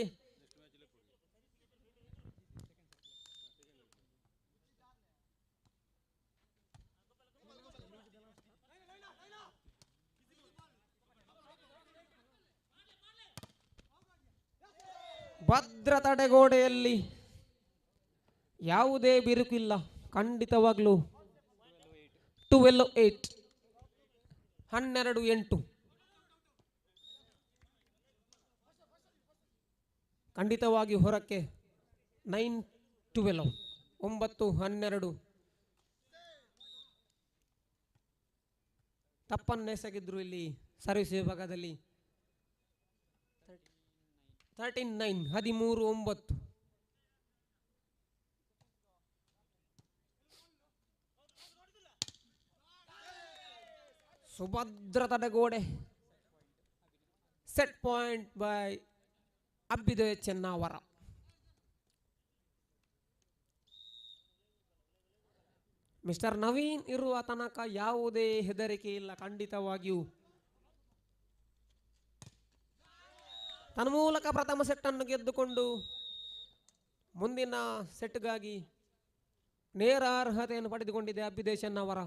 ಭದ್ರ ತಡೆಗೋಡೆಯಲ್ಲಿ ಯಾವುದೇ ಬಿರುಕಿಲ್ಲ ಖಂಡಿತವಾಗ್ಲೂ. 12-8 12-8 ಖಂಡಿತವಾಗಿ ಹೊರಕ್ಕೆ. 9-12 9-12 ತಪ್ಪನ್ನೆಸಗಿದ್ರು ಇಲ್ಲಿ ಸರ್ವಿಸ್ ವಿಭಾಗದಲ್ಲಿ. 13-9 13-9 ಸುಭದ್ರ ತಡೆಗೋಡೆ. Set point by Abhyudaya Chennavara. Mister Naveen ಇರುವ ತನಕ ಯಾವುದೇ ಹೆದರಿಕೆ ಇಲ್ಲ ಖಂಡಿತವಾಗಿಯೂ. ತನ್ಮೂಲಕ ಪ್ರಥಮ ಸೆಟ್ ಅನ್ನು ಗೆದ್ದುಕೊಂಡು ಮುಂದಿನ ಸೆಟ್ಗಾಗಿ ನೇರ ಅರ್ಹತೆಯನ್ನು ಪಡೆದುಕೊಂಡಿದೆ ಅಭ್ಯುದಯ ಚೆನ್ನವರ.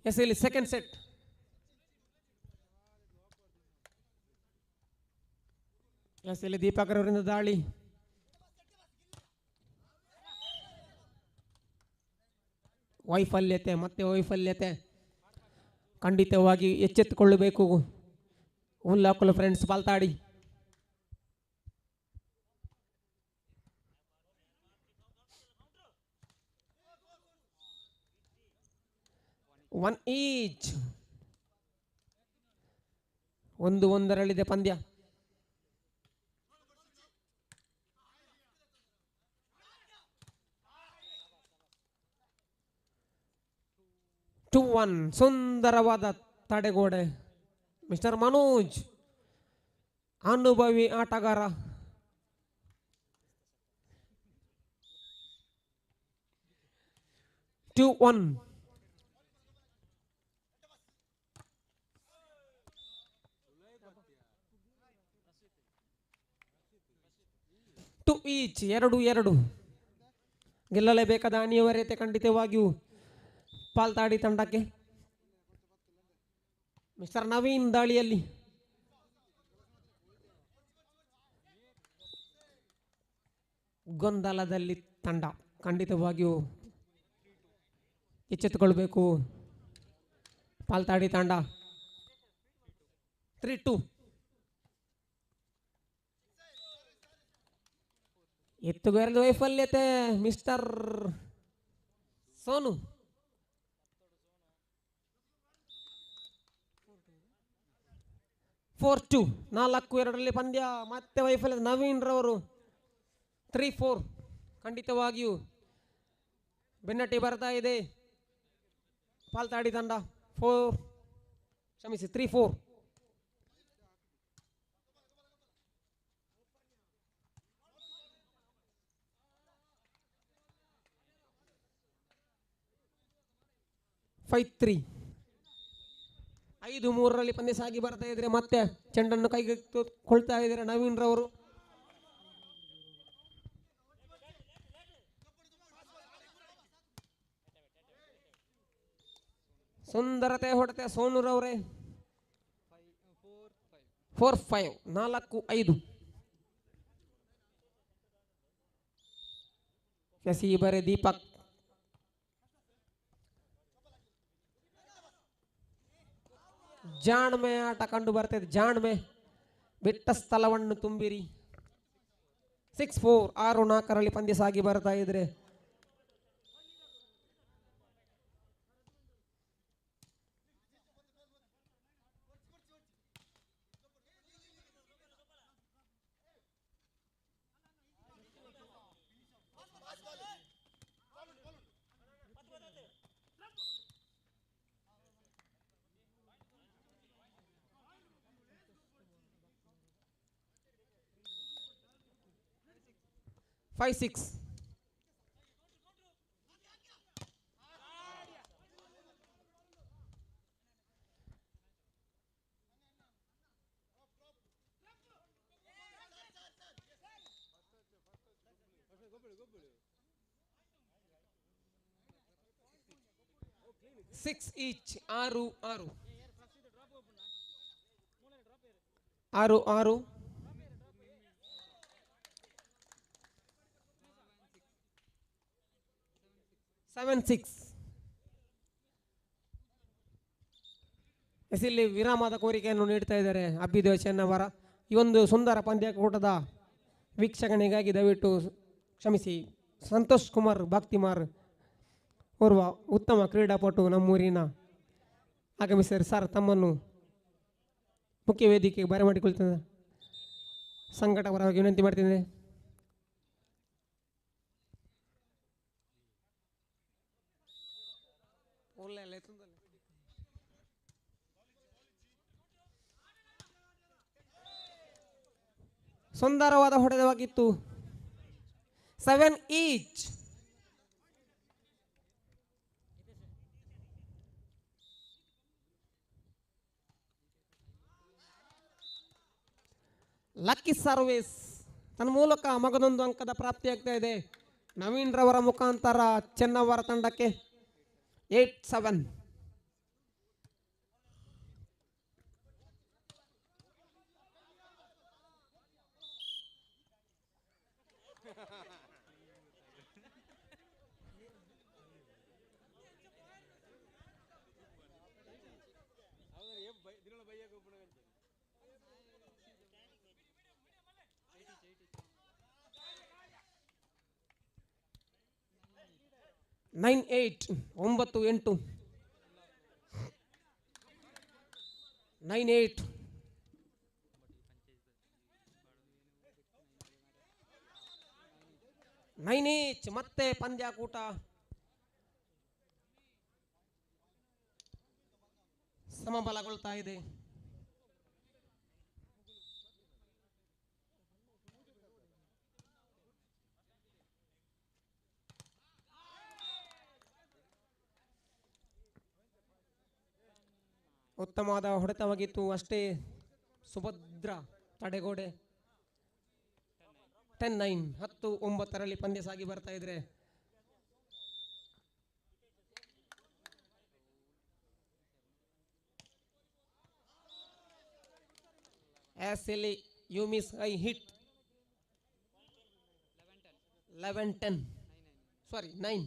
ಎಸ್ ಇಲ್ಲಿ ಸೆಕೆಂಡ್ ಸೆಟ್. ಎಸ್ ಇಲ್ಲಿ ದೀಪಕರ್ ಅವರಿಂದ ದಾಳಿ. ವೈಫಲ್ಯತೆ ಮತ್ತೆ ವೈಫಲ್ಯತೆ ಖಂಡಿತವಾಗಿ ಎಚ್ಚೆತ್ತುಕೊಳ್ಳಬೇಕು ಉಲ್ಲಾಕುಲು ಫ್ರೆಂಡ್ಸ್ ಪಾಲ್ತಾಡಿ. ಒನ್ ಈಚ್ 1-1 ಪಂದ್ಯ. ಟು 1 ಸುಂದರವಾದ ತಡೆಗೋಡೆ. ಮಿಸ್ಟರ್ ಮನೋಜ್ ಅನುಭವಿ ಆಟಗಾರ. ಟು 1 ಟು ಈಚ್ 2-2 ಗೆಲ್ಲಲೇಬೇಕಾದ ಅನಿವಾರ್ಯತೆ ಖಂಡಿತವಾಗಿಯೂ ಪಾಲ್ತಾಡಿ ತಂಡಕ್ಕೆ. ಮಿಸ್ಟರ್ ನವೀನ್ ದಾಳಿಯಲ್ಲಿ. ಗೊಂದಲದಲ್ಲಿ ತಂಡ ಖಂಡಿತವಾಗಿಯೂ ಎಚ್ಚೆತ್ತುಕೊಳ್ಬೇಕು. ಪಾಲ್ತಾಡಿ ತಾಂಡ 3-2. ಎತ್ತುಗಾರದ ವೈಫಲ್ಯತೆ ಮಿಸ್ಟರ್ ಸೋನು. 4-2. 4-2 ಪಂದ್ಯ. ಮತ್ತೆ ವೈಫಲ್ಯ ನವೀನ್ ರವರು. 3-4. ಖಂಡಿತವಾಗಿಯೂ ಬೆನ್ನಟ್ಟಿ ಬರ್ತಾ ಇದೆ ಪಾಲ್ತಾಡಿ ತಂಡ. 3-4. (5-3). 5-3 ಪಂದ್ಯ ಸಾಗಿ ಬರ್ತಾ ಇದ್ರೆ ಮತ್ತೆ ಚೆಂಡನ್ನು ಕೈಗೆ ಕೊಳ್ತಾ ಇದ್ದಾರೆ ನವೀನ್ ರವರು. ಸುಂದರತೆ ಹೊಡೆತ ಸೋನೂರವರೇ. 4-5. 4-5. ಬರೆ ದೀಪಕ್. ಜಾಣ್ಮೆ ಆಟ ಕಂಡು ಬರ್ತದೆ. ಜಾಣ್ಮೆ ಬಿಟ್ಟ ಸ್ಥಳವನ್ನು ತುಂಬಿರಿ. 6-4. 6-4 ಪಂದ್ಯ ಸಾಗಿ ಬರ್ತಾ ಇದ್ರೆ (5-6). 6 each. 6-6. 6-6. 7-6. ಇಲ್ಲಿ ವಿರಾಮದ ಕೋರಿಕೆಯನ್ನು ನೀಡ್ತಾ ಇದ್ದಾರೆ ಅಭಿದೇವ್ ಚೆನ್ನವರ. ಈ ಒಂದು ಸುಂದರ ಪಂದ್ಯಕೂಟದ ವೀಕ್ಷಣೆಗಾಗಿ ದಯವಿಟ್ಟು ಕ್ಷಮಿಸಿ. ಸಂತೋಷ್ ಕುಮಾರ್ ಭಕ್ತಿಮಾರ್ ಓರ್ವ ಉತ್ತಮ ಕ್ರೀಡಾಪಟು ನಮ್ಮೂರಿನ ಆಗಮಿಸಿದ್ದಾರೆ. ಸರ್, ತಮ್ಮನ್ನು ಮುಖ್ಯ ವೇದಿಕೆಗೆ ಬರಮಾಡಿಕೊಳ್ತೇನೆ. ಸಂಘಟಕರಾಗಿ ವಿನಂತಿ ಮಾಡ್ತಿದ್ದೇನೆ. ಸುಂದರವಾದ ಹೊಡೆದವಾಗಿತ್ತು. 7 each. ಲಕ್ಕಿ ಸರ್ವಿಸ್ ತನ್ನ ಮೂಲಕ ಮಗದೊಂದು ಅಂಕದ ಪ್ರಾಪ್ತಿಯಾಗ್ತಾ ಇದೆ ನವೀನ್ ರವರ ಮುಖಾಂತರ ಚೆನ್ನವರ ತಂಡಕ್ಕೆ. 8-7. (9-8). 9-8. 9-8. 9 ಮತ್ತೆ ಪಂದ್ಯಾಕೂಟ ಸಮಬಲಗೊಳ್ತಾ ಇದೆ. ಉತ್ತಮವಾದ ಹೊಡೆತವಾಗಿತ್ತು. ಅಷ್ಟೇ ಸುಭದ್ರ ತಡೆಗೋಡೆ. 10-9. 10-9 ಪಂದ್ಯ ಸಾಗಿ ಬರ್ತಾ ಇದ್ರೆ you miss, I hit. 11-10. Sorry, 9.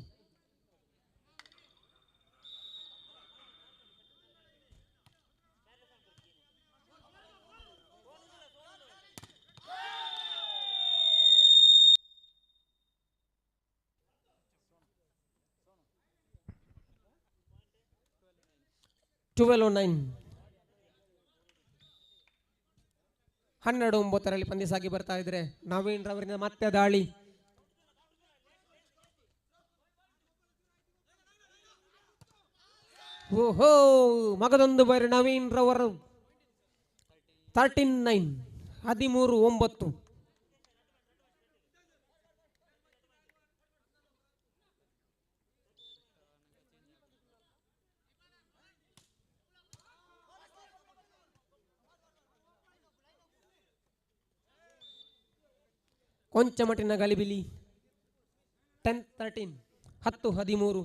12:09. 12:09 ಪಂದ್ಯ ಸಾಗಿ ಬರ್ತಾ ಇದ್ರೆ ನವೀನ್ ರವರಿಂದ ಮತ್ತೆ ದಾಳಿ. ಓಹೋ, ಮಗದೊಂದು ಬಾರಿ ನವೀನ್ ರವರು. 13-9, 13-9. ಕೊಂಚ ಮಟ್ಟಿನ ಗಲಿಬಿಲಿ. 10-13, 10-13.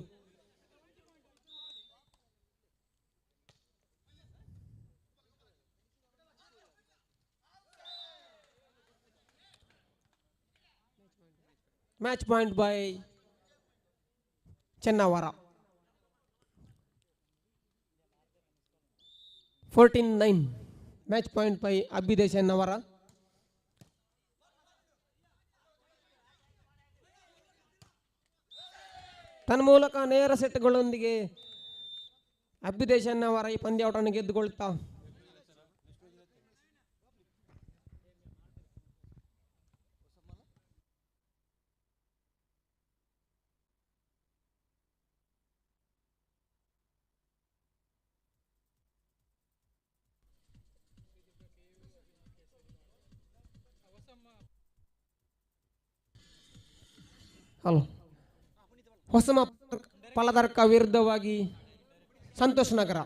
Match point by Chennavara. 14-9, match point by Abhyudaya Chennavara. ತನ್ಮೂಲಕ ನೇರ ಸೆಟ್ಗಳೊಂದಿಗೆ ಅಭ್ಯುದಯ ಚೆನ್ನವರ ಈ ಪಂದ್ಯಾಟವನ್ನು ಗೆದ್ದುಕೊಳ್ತಾ ಹಲೋ ಹೊಸಮ ಫಲದರ್ಕ ವಿರುದ್ಧವಾಗಿ ಸಂತೋಷ್ ನಗರ.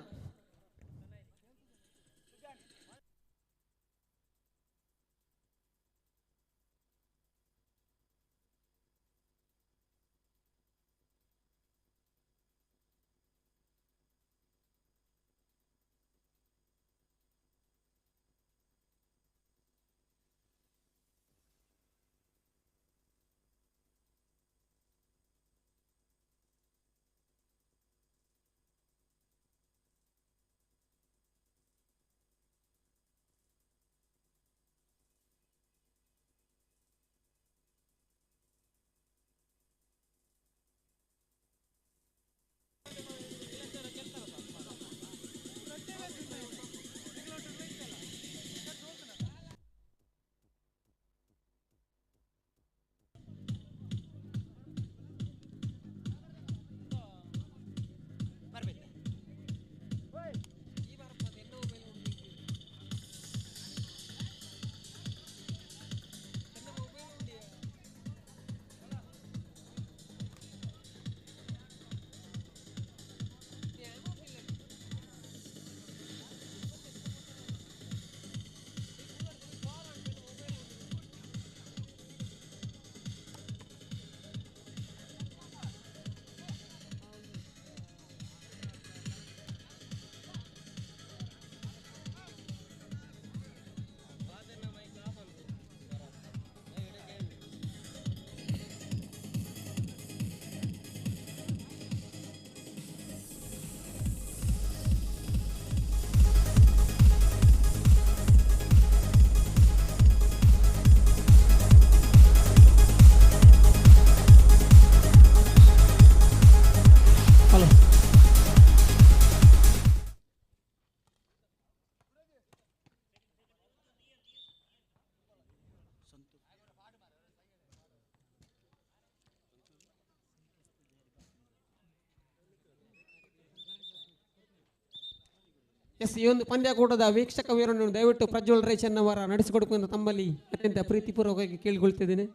ಎಸ್, ಈ ಒಂದು ಪಂದ್ಯಾಕೂಟದ ವೀಕ್ಷಕ ವೀರನ್ನು ದಯವಿಟ್ಟು ಪ್ರಜ್ವಲ್ ರೈ ಚೆನ್ನವರ ನಡೆಸಿಕೊಡುವಂತ ತಮ್ಮಲ್ಲಿ ಅತ್ಯಂತ ಪ್ರೀತಿಪೂರ್ವಕವಾಗಿ ಕೇಳಿಕೊಳ್ತಿದ್ದೇನೆ.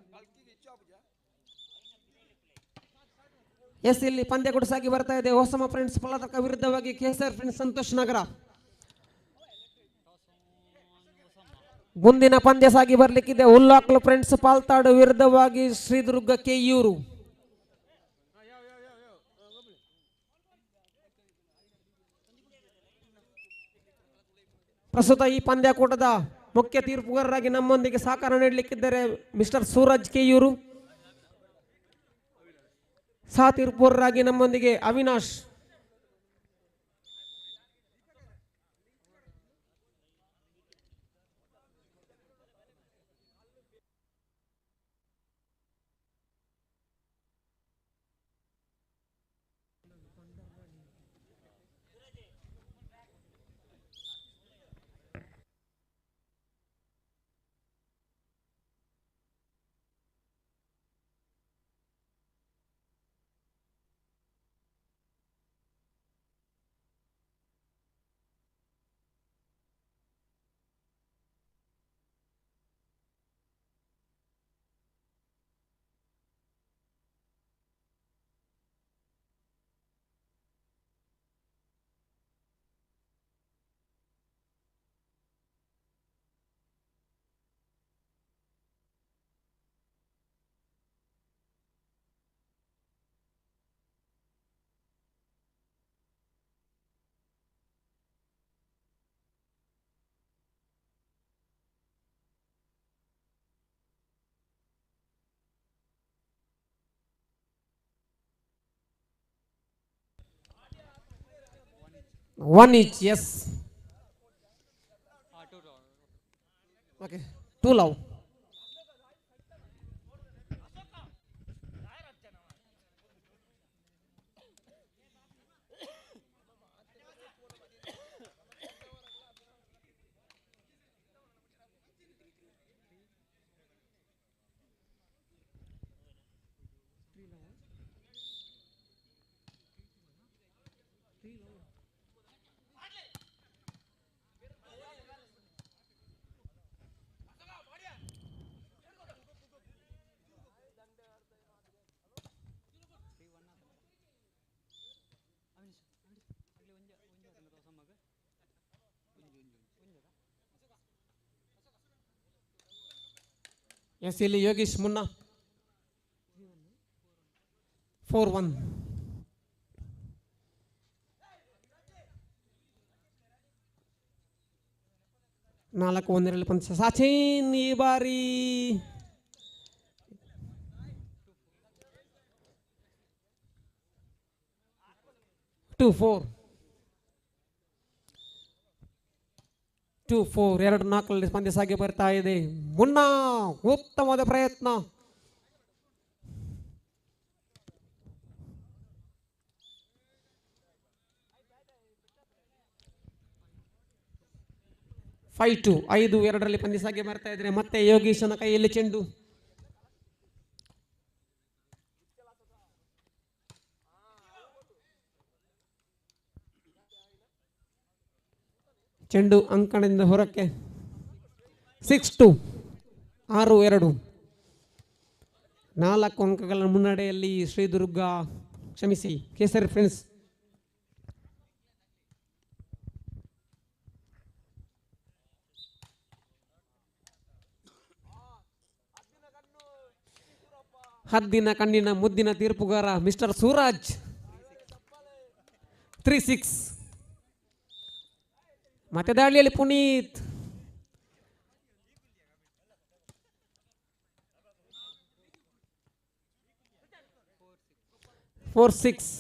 ಎಸ್, ಇಲ್ಲಿ ಪಂದ್ಯಾಕೂಟ ಸಾಗಿ ಬರ್ತಾ ಇದೆ. ಹೊಸಮ ಫ್ರೆಂಡ್ಸ್ ಫಲದರ್ಕ ವಿರುದ್ಧವಾಗಿ ಕೆಎಸ್ಆರ್ ಫ್ರೆಂಡ್ಸ್ ಸಂತೋಷ್ ನಗರ. ಮುಂದಿನ ಪಂದ್ಯ ಸಾಗಿ ಬರ್ಲಿಕ್ಕಿದೆ. ಹುಲ್ಲಾಕ್ಲು ಫ್ರೆಂಡ್ಸ್ ಪಾಲ್ತಾಡು ವಿರುದ್ಧವಾಗಿ ಶ್ರೀದುರ್ಗ ಕೆಯೂರು. ಪ್ರಸ್ತುತ ಈ ಪಂದ್ಯಾಕೂಟದ ಮುಖ್ಯ ತೀರ್ಪುಗಾರರಾಗಿ ನಮ್ಮೊಂದಿಗೆ ಸಹಕಾರ ನೀಡಲಿಕ್ಕಿದ್ದಾರೆ ಮಿಸ್ಟರ್ ಸೂರಜ್ ಕೆಯೂರು. ಸಹ ತೀರ್ಪುಗಾರರಾಗಿ ನಮ್ಮೊಂದಿಗೆ Avinash. 1 each, yes. Okay, 2 love. Yes, ಇಲ್ಲಿ ಯೋಗೀಶ್ ಮುನ್ನ 4-1. ನಾಲ್ಕು ಒಂದರಲ್ಲಿ ಪಂಚ ಸಚಿನ್ ಈ ಬಾರಿ 2-4. 2-4 2-4 ಪಂದ್ಯ ಸಾಗಿ ಬರ್ತಾ ಇದೆ. ಮುನ್ನ ಉತ್ತಮವಾದ ಪ್ರಯತ್ನ. ಫೈವ್ 5-2 ಪಂದ್ಯ ಸಾಗಿ ಬರ್ತಾ ಇದ್ರೆ ಮತ್ತೆ ಯೋಗೀಶನ ಕೈಯಲ್ಲಿ ಚೆಂಡು. ಚೆಂಡು ಅಂಕಣದಿಂದ ಹೊರಕ್ಕೆ. 6-2 6-2 4 ಅಂಕಗಳ ಮುನ್ನಡೆಯಲ್ಲಿ ಶ್ರೀದುರ್ಗ, ಕ್ಷಮಿಸಿ, ಕೇಸರಿ ಫ್ರೆಂಡ್ಸ್. ಹದ್ದಿನ ಕಣ್ಣಿನ ಮುದ್ದಿನ ತೀರ್ಪುಗಾರ ಮಿಸ್ಟರ್ ಸೂರಾಜ್. 3-6 ಮತ್ತೆ ದಾಳಿಯಲ್ಲಿ ಪುನೀತ್. 4-6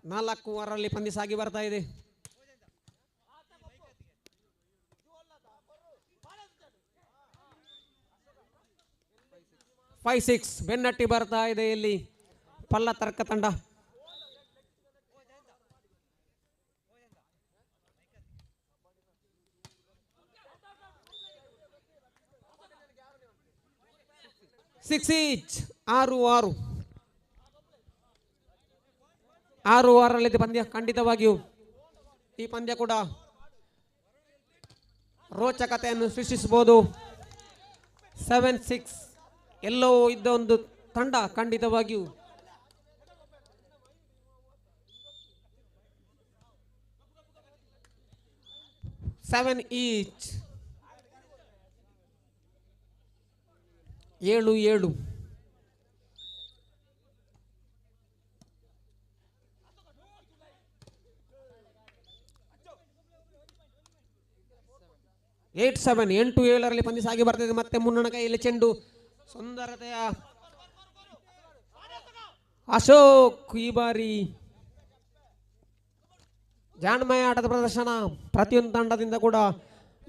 4-6 ಪಂದ್ಯ ಸಾಗಿ ಬರ್ತಾ ಇದೆ. 5-6 ಬೆನ್ನಟ್ಟಿ ಬರ್ತಾ ಇದೆ ಇಲ್ಲಿ ಪಲ್ಲ ತರ್ಕ ತಂಡ. ಸಿಕ್ಸ್ ಈಚ್ 6-6 6-6 ಪಂದ್ಯ. ಖಂಡಿತವಾಗಿಯೂ ಈ ಪಂದ್ಯ ಕೂಡ ರೋಚಕತೆಯನ್ನು ಸೃಷ್ಟಿಸಬಹುದು. 7-6 ಎಲ್ಲೋ ಇದ್ದ ಒಂದು ತಂಡ ಖಂಡಿತವಾಗಿಯೂ ಸೆವೆನ್ ಈಚ್ 7-7 8-7 8-7 ಪಂದ್ಯ ಸಾಗಿ ಬರ್ತದೆ. ಮತ್ತೆ ಮುನ್ನಣ ಕೈಯಲ್ಲಿ ಚೆಂಡು. ಸುಂದರತೆಯ ಅಶೋಕ್ ಈ ಬಾರಿ ಜಾಣ್ಮಯ ಆಟದ ಪ್ರದರ್ಶನ. ಪ್ರತಿಯೊಂದು ತಂಡದಿಂದ ಕೂಡ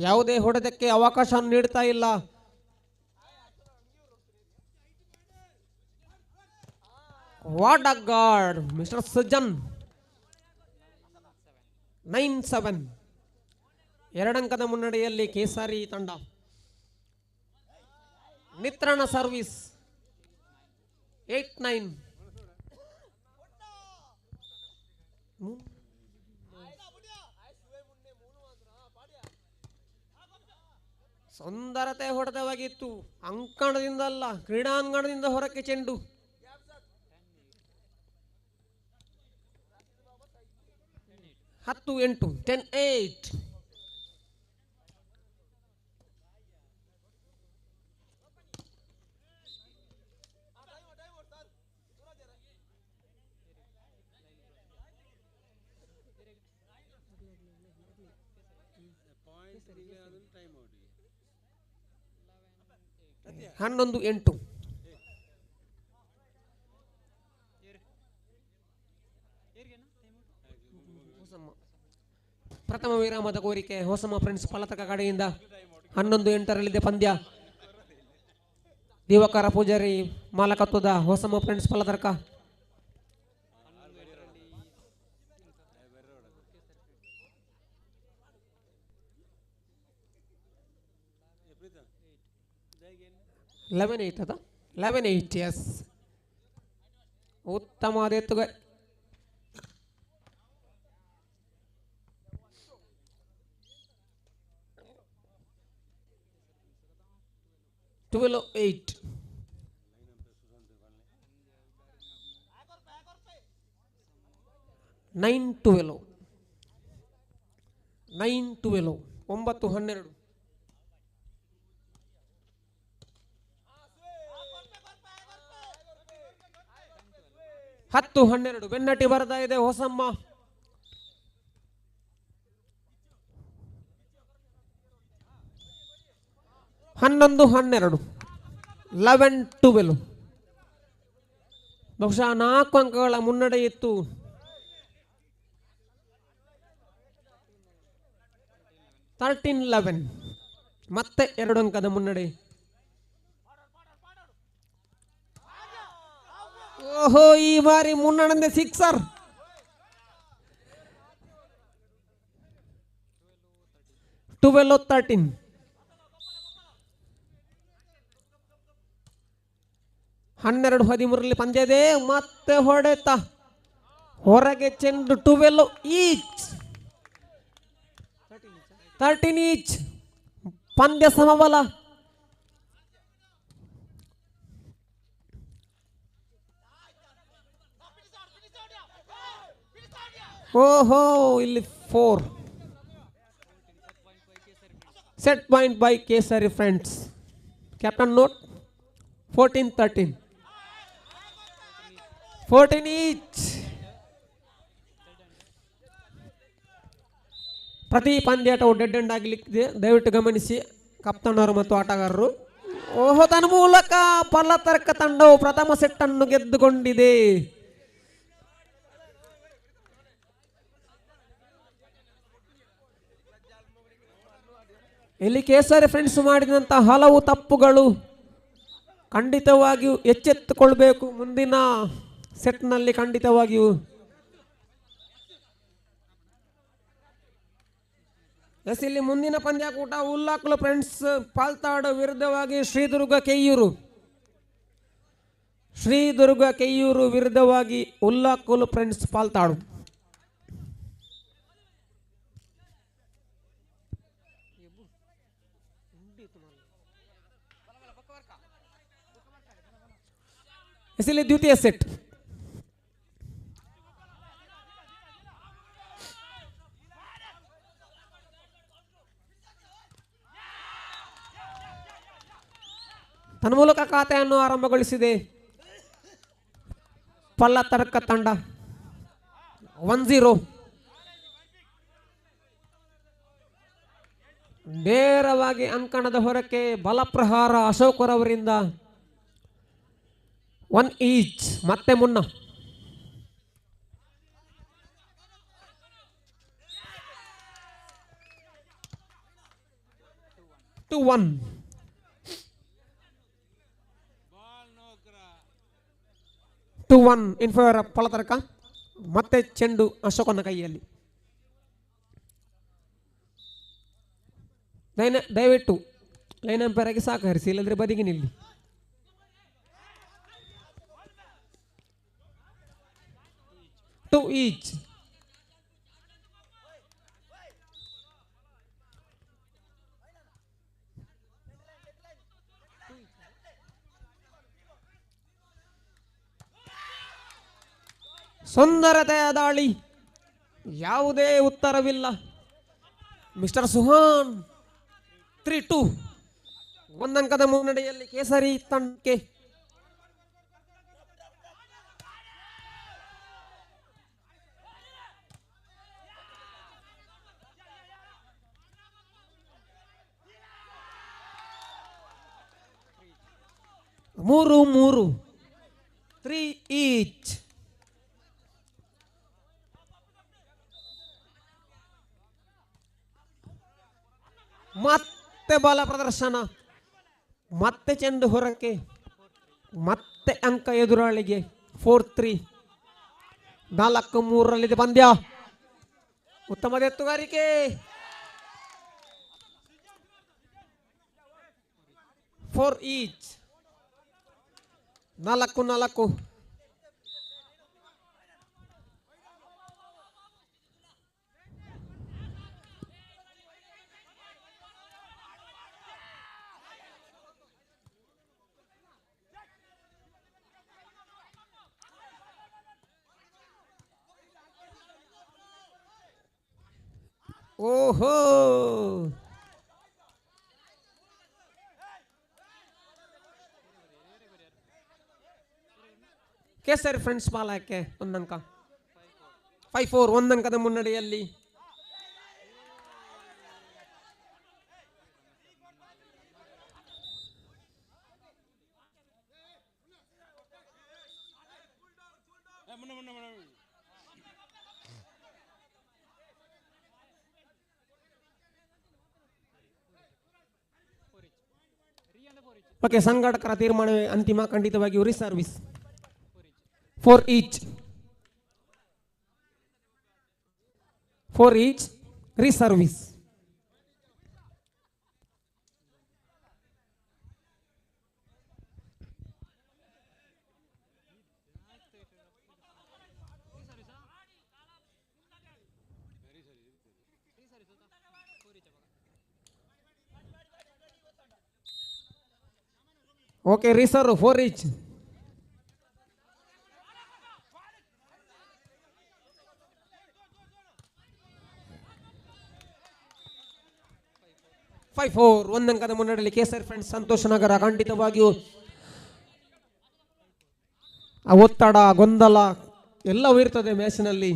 ಯಾವುದೇ ಹೊಡೆದಕ್ಕೆ ಅವಕಾಶ ನೀಡ್ತಾ ಇಲ್ಲ. What a god mister Sajjan. 9-7 2 ಅಂಕದ ಮುನ್ನಡೆಯಲ್ಲಿ ಕೇಸರಿ ತಂಡ. ನಿತ್ರಣ ಸರ್ವಿಸ್ 8-9 ಸುಂದರತೆ ಹೊಡೆತವಾಗಿತ್ತು. ಅಂಕಣದಿಂದಲ್ಲ, ಕ್ರೀಡಾಂಗಣದಿಂದ ಹೊರಕ್ಕೆ ಚೆಂಡು. ಹತ್ತು 8 10-8 ಟೈಮ್ ಔಟ್. 11-8. ಪ್ರಥಮ ವಿರಾಮದ ಕೋರಿಕೆ ಹೊಸಮ ಫ್ರೆಂಡ್ಸ್ ಪಲತಕ ಕಡೆಯಿಂದ 11-8ರಲ್ಲಿದೆ ಪಂದ್ಯ. ದಿವಾಕರ ಪೂಜಾರಿ ಮಾಲಕತ್ವದ ಹೊಸಮ ಫ್ರೆಂಡ್ಸ್ ಪಲತರ್ಕ. ಅದ 11-8 ಎಸ್. ಉತ್ತಮವಾದ ಎತ್ತುಗ 12-8. 9-12. 9-12. 9-12. 10-12. ಬೆನ್ನಟ್ಟಿ ಬರ್ತಾ ಇದೆ ಹೊಸಮ್ಮ. ಹನ್ನೊಂದು 12. 11-12. ಬಹುಶಃ 4 ಅಂಕಗಳ ಮುನ್ನಡೆ ಇತ್ತು. (13-11). ಮತ್ತೆ 2 ಅಂಕದ ಮುನ್ನಡೆ. ಓಹೋ, ಈ ಬಾರಿ ಮುನ್ನಡೆ ಸಿಕ್ಸರ್. 12-13. 12-13 ಪಂದ್ಯ ಇದೆ. ಮತ್ತೆ ಹೊಡೆತ ಹೊರಗೆ ಚೆಂಡು. 12 ಈಚ್. 13 ಈಚ್. ಪಂದ್ಯ ಸಮಬಲ. ಓಹೋ, ಇಲ್ಲಿ 4. Set point by Kesari friends. Captain note 14-13. 14 each. ಪ್ರತಿ ಪಂದ್ಯಾಟವು ಡೆಡ್ ಎಂಡ್ ಆಗಲಿಕ್ಕಿದೆ, ದಯವಿಟ್ಟು ಗಮನಿಸಿ ಕಪ್ತಾನವರು ಮತ್ತು ಆಟಗಾರರು. ಓಹೋ, ತನ್ನ ಮೂಲಕ ಪಲ್ಲತರ್ಕ ತಂಡವು ಪ್ರಥಮ ಸೆಟ್ ಅನ್ನು ಗೆದ್ದುಕೊಂಡಿದೆ. ಇಲ್ಲಿ ಕೇಸರಿ ಫ್ರೆಂಡ್ಸ್ ಮಾಡಿದಂಥ ಹಲವು ತಪ್ಪುಗಳು ಖಂಡಿತವಾಗಿಯೂ ಎಚ್ಚೆತ್ತುಕೊಳ್ಬೇಕು. ಮುಂದಿನ ಸೆಟ್ನಲ್ಲಿ ಖಂಡಿತವಾಗಿಯೂ ಎಸ್. ಇಲ್ಲಿ ಮುಂದಿನ ಪಂದ್ಯಾಕೂಟ ಉಲ್ಲಾಕ್ಲು ಫ್ರೆಂಡ್ಸ್ ಪಾಲ್ತಾಡು ವಿರುದ್ಧವಾಗಿ ಶ್ರೀದುರ್ಗ ಕೆಯ್ಯೂರು. ಶ್ರೀದುರ್ಗ ಕೆಯ್ಯೂರು ವಿರುದ್ಧವಾಗಿ ಉಲ್ಲಾಕ್ಲು ಫ್ರೆಂಡ್ಸ್ ಪಾಲ್ತಾಡು. ಎಸ್. ಇಲ್ಲಿ ದ್ವಿತೀಯ ಸೆಟ್. ತನ್ಮೂಲಕ ಖಾತೆಯನ್ನು ಆರಂಭಗೊಳಿಸಿದೆ ಪಲ್ಲತರ್ಕ ತಂಡ. 1-0. ನೇರವಾಗಿ ಅಂಕಣದ ಹೊರಕ್ಕೆ ಬಲಪ್ರಹಾರ ಅಶೋಕರವರಿಂದ. 1 ಈಚ್. ಮತ್ತೆ Munna. Two 1. In favour Pallathadka. ಮತ್ತೆ ಚೆಂಡು ಅಶೋಕನ ಕೈಯಲ್ಲಿ. ದಯವಿಟ್ಟು ಲೈನ್ ಅಂಪೈರ್ ಆಗಿ ಸಹಕರಿಸಿ, ಇಲ್ಲಂದ್ರೆ ಬದಿಗೆ ನಿಲ್ಲಿ. To each. ಸುಂದರತೆಯ ದಾಳಿ, ಯಾವುದೇ ಉತ್ತರವಿಲ್ಲ. ಮಿಸ್ಟರ್ ಸುಹಾನ್ 3-2. 1 ಅಂಕದ ಮುನ್ನಡೆಯಲ್ಲಿ ಕೇಸರಿ ತಂಡಕ್ಕೆ. ಮೂರು ಮೂರು, 3 ಈಚ್. ಮತ್ತೆ ಬಾಲ ಪ್ರದರ್ಶನ, ಮತ್ತೆ ಚೆಂಡು ಹೊರಕ್ಕೆ, ಮತ್ತೆ ಅಂಕ ಎದುರಾಳಿಗೆ. 4-3, 4-3 ಪಂದ್ಯ. ಉತ್ತಮದ ಎತ್ತುಗಾರಿಕೆ. 4 ಈಚ್, 4-4. ಓಹೋ, ಕೇಸರಿ ಫ್ರೆಂಡ್ಸ್ ಬಾಲಕ್ಕೆ ಒಂದಂಕ. 5-4, ಒಂದಂಕದ ಮುನ್ನಡೆಯಲ್ಲಿ. ಓಕೆ, ಸಂಘಟಕರ ತೀರ್ಮಾನವೇ ಅಂತಿಮ. ಖಂಡಿತವಾಗಿಯೂ reservice. 4 each, 4 each, reservice. Okay, reserve 4 each. ಒಂದಂಕದ ಮುನ್ನಡೆಯಲ್ಲಿ ಕೇಸರಿ ಫ್ರೆಂಡ್ಸ್ ಸಂತೋಷ ನಗರ. ಖಂಡಿತವಾಗಿಯೂ ಒತ್ತಡ, ಗೊಂದಲ ಎಲ್ಲವೂ ಇರ್ತದೆ ಮ್ಯಾಚಿನಲ್ಲಿ.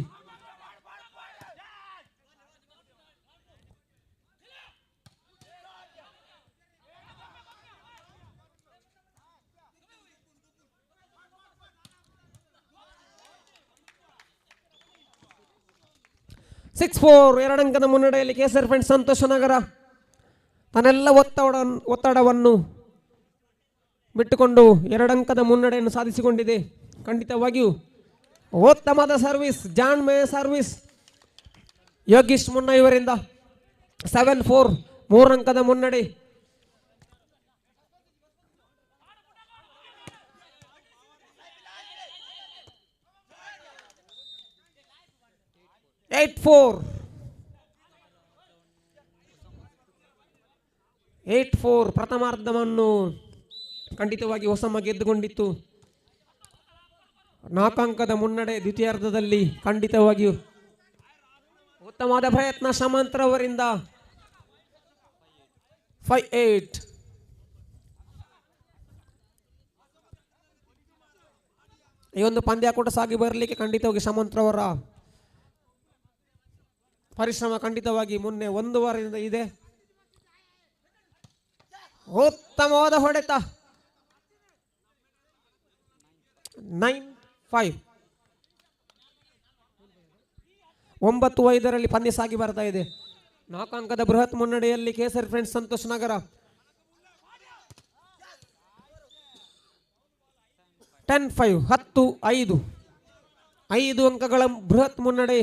ಸಿಕ್ಸ್ 4, 2 ಅಂಕದ ಮುನ್ನಡೆಯಲ್ಲಿ ಕೇಸರಿ ಫ್ರೆಂಡ್ಸ್ ಸಂತೋಷ ನಗರ ತನ್ನೆಲ್ಲ ಒತ್ತಡವನ್ನು ಬಿಟ್ಟುಕೊಂಡು 2 ಅಂಕದ ಮುನ್ನಡೆಯನ್ನು ಸಾಧಿಸಿಕೊಂಡಿದೆ. ಖಂಡಿತವಾಗಿಯೂ ಉತ್ತಮದ ಸರ್ವಿಸ್, ಜಾಣ್ಮೆ ಸರ್ವಿಸ್ ಯೋಗೀಶ್ ಮುನ್ನ ಇವರಿಂದ. 7-4, 3 ಅಂಕದ ಮುನ್ನಡೆ. ಏಟ್ 4 ಪ್ರಥಮಾರ್ಧವನ್ನು ಖಂಡಿತವಾಗಿ ಹೊಸಮ್ಮ ಗೆದ್ದುಕೊಂಡಿತ್ತು. 4 ಅಂಕದ ಮುನ್ನಡೆ ದ್ವಿತೀಯಾರ್ಧದಲ್ಲಿ. ಖಂಡಿತವಾಗಿಯೂ ಉತ್ತಮವಾದ ಪ್ರಯತ್ನ ಶಮಂತ್ರ ಅವರಿಂದ. 5-8. ಈ ಒಂದು ಪಂದ್ಯಾಕೂಟ ಸಾಗಿ ಬರಲಿಕ್ಕೆ ಖಂಡಿತವಾಗಿ ಶಮಂತ್ರ ಅವರ ಪರಿಶ್ರಮ ಖಂಡಿತವಾಗಿ ಮೊನ್ನೆ 1 ವಾರದಿಂದ ಇದೆ. ಉತ್ತಮವಾದ ಹೊಡೆತ. 9-5. 9-5 ಪಂದ್ಯ ಸಾಗಿ ಬರ್ತಾ ಇದೆ. 4 ಅಂಕದ ಬೃಹತ್ ಮುನ್ನಡೆಯಲ್ಲಿ ಕೇಸರಿ ಫ್ರೆಂಡ್ಸ್ ಸಂತೋಷ ನಗರ. 10-5, 10-5, 5 ಅಂಕಗಳ ಬೃಹತ್ ಮುನ್ನಡೆ.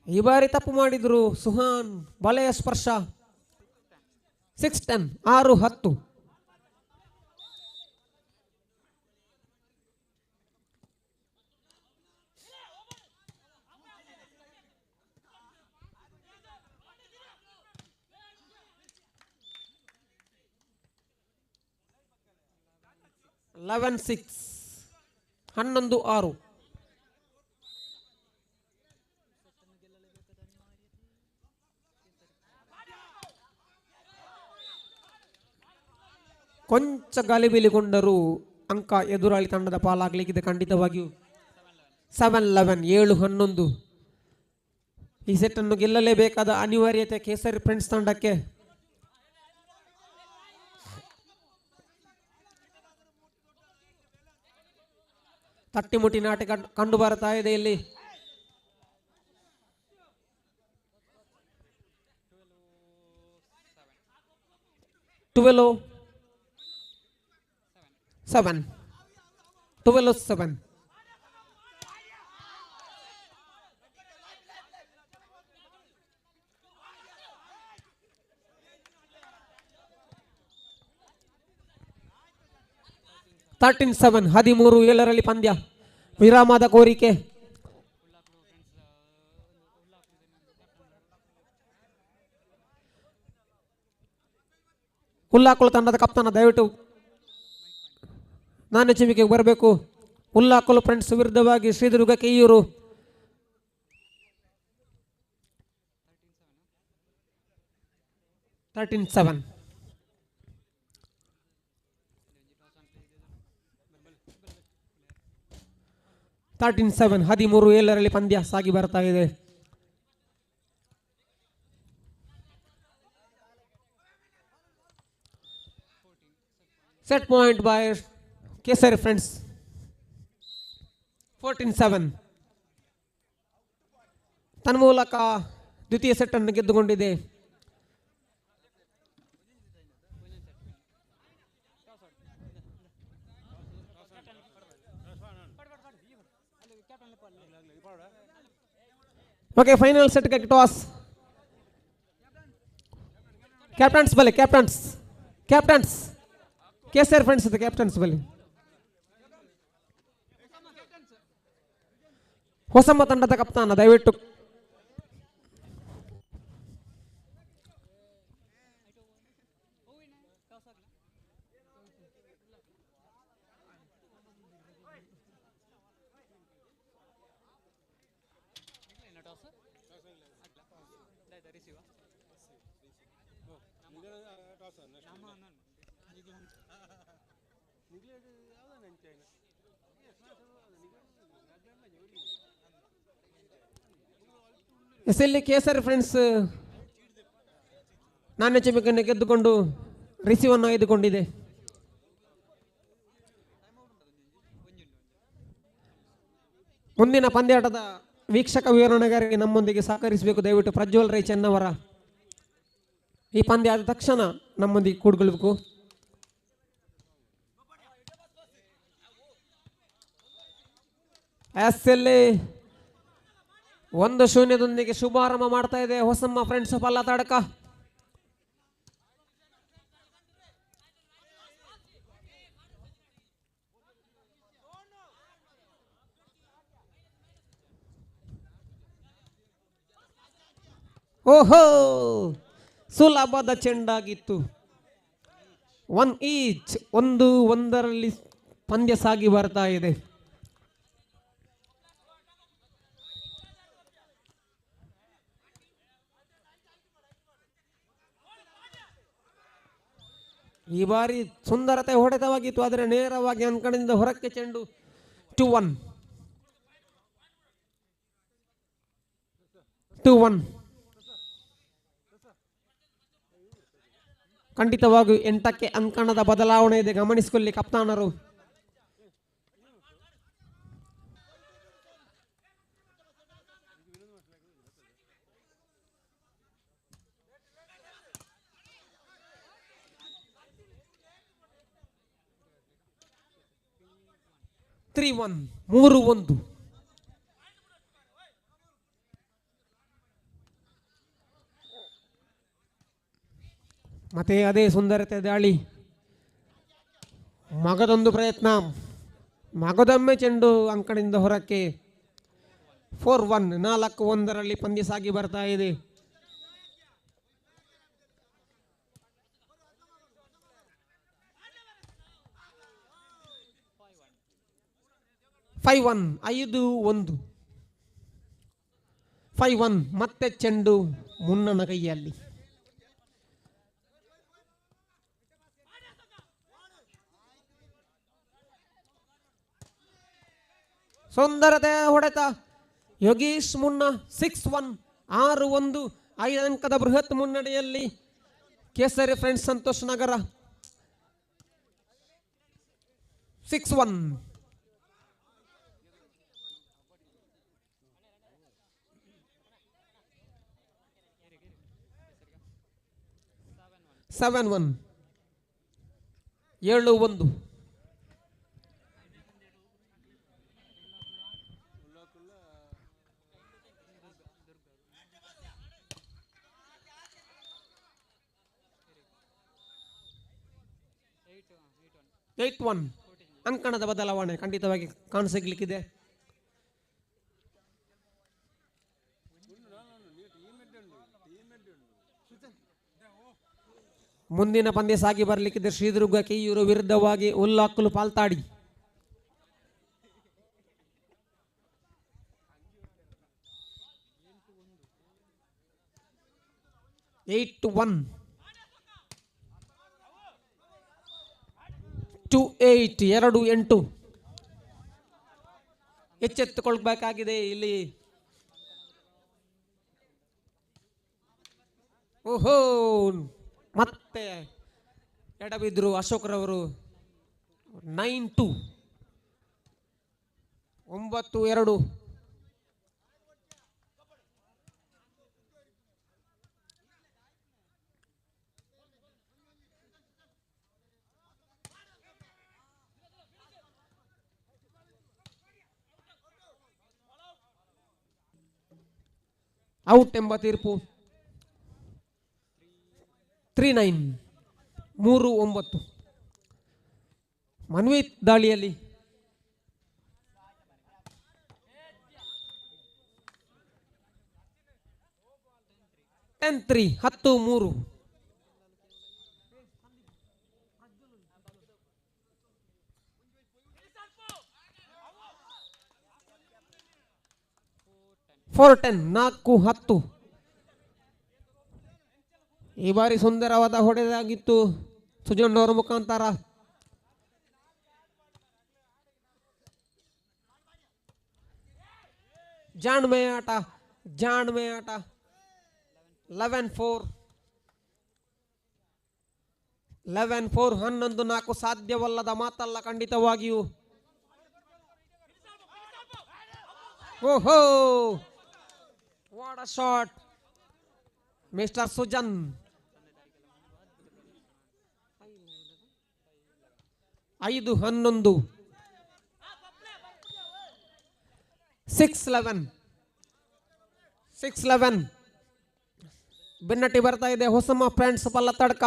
ಈ ಬಾರಿ ತಪ್ಪು ಮಾಡಿದ್ರು ಸುಹಾನ್, ಬಲೆಯ ಸ್ಪರ್ಶ. 6-10, 6-10. ಲೆವೆನ್ 6, 11-6. ಕೊಂಚ ಗಾಲಿಬೀಲಿಗೊಂಡರೂ ಅಂಕ ಎದುರಾಳಿ ತಂಡದ ಪಾಲಾಗಲಿಕ್ಕಿದೆ. ಖಂಡಿತವಾಗಿಯೂ 7-11, 7-11. ಈ ಸೆಟ್ಟನ್ನು ಗೆಲ್ಲಲೇಬೇಕಾದ ಅನಿವಾರ್ಯತೆ ಕೇಸರಿ ಫ್ರೆಂಡ್ಸ್ ತಂಡಕ್ಕೆ. ತಟ್ಟಿಮುಟ್ಟಿ ನಾಟಕ ಕಂಡು ಬರ್ತಾ ಇದೆ ಇಲ್ಲಿ. ಟ್ವೆಲ್ 7 13-7 13-7 ಪಂದ್ಯ. ವಿರಾಮದ ಕೋರಿಕೆ. ಹುಲ್ಲಾಕುಳ ತಂಡದ ಕಪ್ತಾನ ದಯವಿಟ್ಟು ನಾಣ್ಯ ಚಿಮಿಕೆಗೆ ಬರಬೇಕು. ಹುಲ್ಲಾಕುಳ ಫ್ರೆಂಡ್ಸ್ ವಿರುದ್ಧವಾಗಿ ಶ್ರೀದುರ್ಗ ಕೆಯ್ಯೂರು. ತರ್ಟೀನ್ 7 13-7 ಪಂದ್ಯ ಸಾಗಿ ಬರ್ತಾ ಇದೆ. Set point by Kesari friends. 14-7 ತನ್ಮೂಲಕ ದ್ವಿತೀಯ ಸೆಟ್ ಅನ್ನು ಗೆದ್ದುಕೊಂಡಿದೆ. ಓಕೆ, ಫೈನಲ್ ಸೆಟ್ಗೆ ಟಾಸ್. ಕ್ಯಾಪ್ಟನ್ಸ್ ಬಲ್ಲಿ, ಕ್ಯಾಪ್ಟನ್ಸ್ ಕೇಸರಿ ಫ್ರೆಂಡ್ಸ್ ಇದೆ. ಕ್ಯಾಪ್ಟನ್ಸ್ ಬಲ್ಲಿ ಹೊಸಮ್ಮ ತಂಡದ ಕಪ್ತಾನ ದಯವಿಟ್ಟು. ಎಸ್ಎಲ್ಲಿ ಕೇಸರಿ ಫ್ರೆಂಡ್ಸ್ ನಾಣ್ಯ ಚಿಮಿಕನ್ನು ಗೆದ್ದುಕೊಂಡು ರಿಸೀವನ್ನು ಆಯ್ದುಕೊಂಡಿದೆ. ಮುಂದಿನ ಪಂದ್ಯಾಟದ ವೀಕ್ಷಕ ವಿವರಣೆಗಾರರಿಗೆ ನಮ್ಮೊಂದಿಗೆ ಸಹಕರಿಸಬೇಕು ದಯವಿಟ್ಟು. ಪ್ರಜ್ವಲ್ ರೈ ಚೆನ್ನವರ ಈ ಪಂದ್ಯ ಆದ ತಕ್ಷಣ ನಮ್ಮೊಂದಿಗೆ ಕೂಡ್ಕೊಳ್ಬೇಕು. ಎಸ್ಎಲ್ಲಿ 1-0 ಶುಭಾರಂಭ ಮಾಡ್ತಾ ಇದೆ ಹೊಸಮ್ಮ ಫ್ರೆಂಡ್ಸ್ ಪಲ್ಲತಡ್ಕ. ಓಹೋ, ಸುಲಭದ ಚೆಂಡಾಗಿತ್ತು. 1 ಈಚ್ 1-1 ಪಂದ್ಯ ಸಾಗಿ ಬರ್ತಾ ಇದೆ. ಈ ಬಾರಿ ಸುಂದರತೆ ಹೊಡೆತವಾಗಿತ್ತು, ಆದರೆ ನೇರವಾಗಿ ಅಂಕಣದಿಂದ ಹೊರಕ್ಕೆ ಚೆಂಡು. 2-1 ಖಂಡಿತವಾಗಿ 8ಕ್ಕೆ ಅಂಕಣದ ಬದಲಾವಣೆ ಇದೆ, ಗಮನಿಸಿಕೊಳ್ಳಿ ಕಪ್ತಾನರು. ಮೂರು ಒಂದು. ಮತ್ತೆ ಅದೇ ಸುಂದರತೆ ದಾಳಿ. ಮಗದೊಂದು ಪ್ರಯತ್ನ, ಮಗದೊಮ್ಮೆ ಚೆಂಡು ಅಂಕಣದಿಂದ ಹೊರಕ್ಕೆ. 4-1 4-1 ಪಂದ್ಯ ಸಾಗಿ ಬರ್ತಾ ಇದೆ. ಫೈವ್ ಒನ್ ಮತ್ತೆ ಚೆಂಡು ಮುನ್ನನ ಕೈಯಲ್ಲಿ. ಸುಂದರತೆ ಹೊಡೆತ ಯೋಗೀಶ್ ಮುನ್ನ. 6-1 6-1 5 ಅಂಕದ ಬೃಹತ್ ಮುನ್ನಡೆಯಲ್ಲಿ ಕೇಸರಿ ಫ್ರೆಂಡ್ಸ್ ಸಂತೋಷ್ ನಗರ. 6-1. ಸೆವೆನ್ 1 7-1. ಏಟ್ 1 ಅಂಕಣದ ಬದಲಾವಣೆ ಖಂಡಿತವಾಗಿ ಕಾಣಸಿಗ್ಲಿಕ್ಕಿದೆ. ಮುಂದಿನ ಪಂದ್ಯ ಸಾಗಿ ಬರಲಿಕ್ಕಿದೆ. ಶ್ರೀದುರ್ಗ ಕೆಯೂರು ವಿರುದ್ಧವಾಗಿ ಉಲ್ಲಾಕುಲು ಪಾಲ್ತಾಡಿ. 8-1 2-8 2-8. ಎಚ್ಚೆತ್ತುಕೊಳ್ಬೇಕಾಗಿದೆ ಇಲ್ಲಿ. ಓಹೋ, ಮತ್ತೆ ಎಡಬಿದ್ರು ಅಶೋಕ್ರವರು. 9-2 9-2. ಔಟ್ ಎಂಬ ತೀರ್ಪು. 3-9 3-9. ಮನ್ವೀತ್ ದಾಳಿಯಲ್ಲಿ ಟೆನ್ 3 10-3. 4-10 4-10. ಈ ಬಾರಿ ಸುಂದರವಾದ ಹೊಡೆದಾಗಿತ್ತು ಸುಜನ್ ಅವರ ಮುಖಾಂತರ. ಜಾಣ್ಮೆ ಆಟ 11-4 11-4 ಸಾಧ್ಯವಲ್ಲದ ಮಾತಲ್ಲ ಖಂಡಿತವಾಗಿಯೂ. ಓಹೋ, what a shot mister Sujan. 5-11 6-11 ಬೆನ್ನಟ್ಟಿ ಬರ್ತಾ ಇದೆ ಹೊಸಮ ಫ್ರೆಂಡ್ಸ್ ಪಲ್ಲತ್ತಡ್ಕ.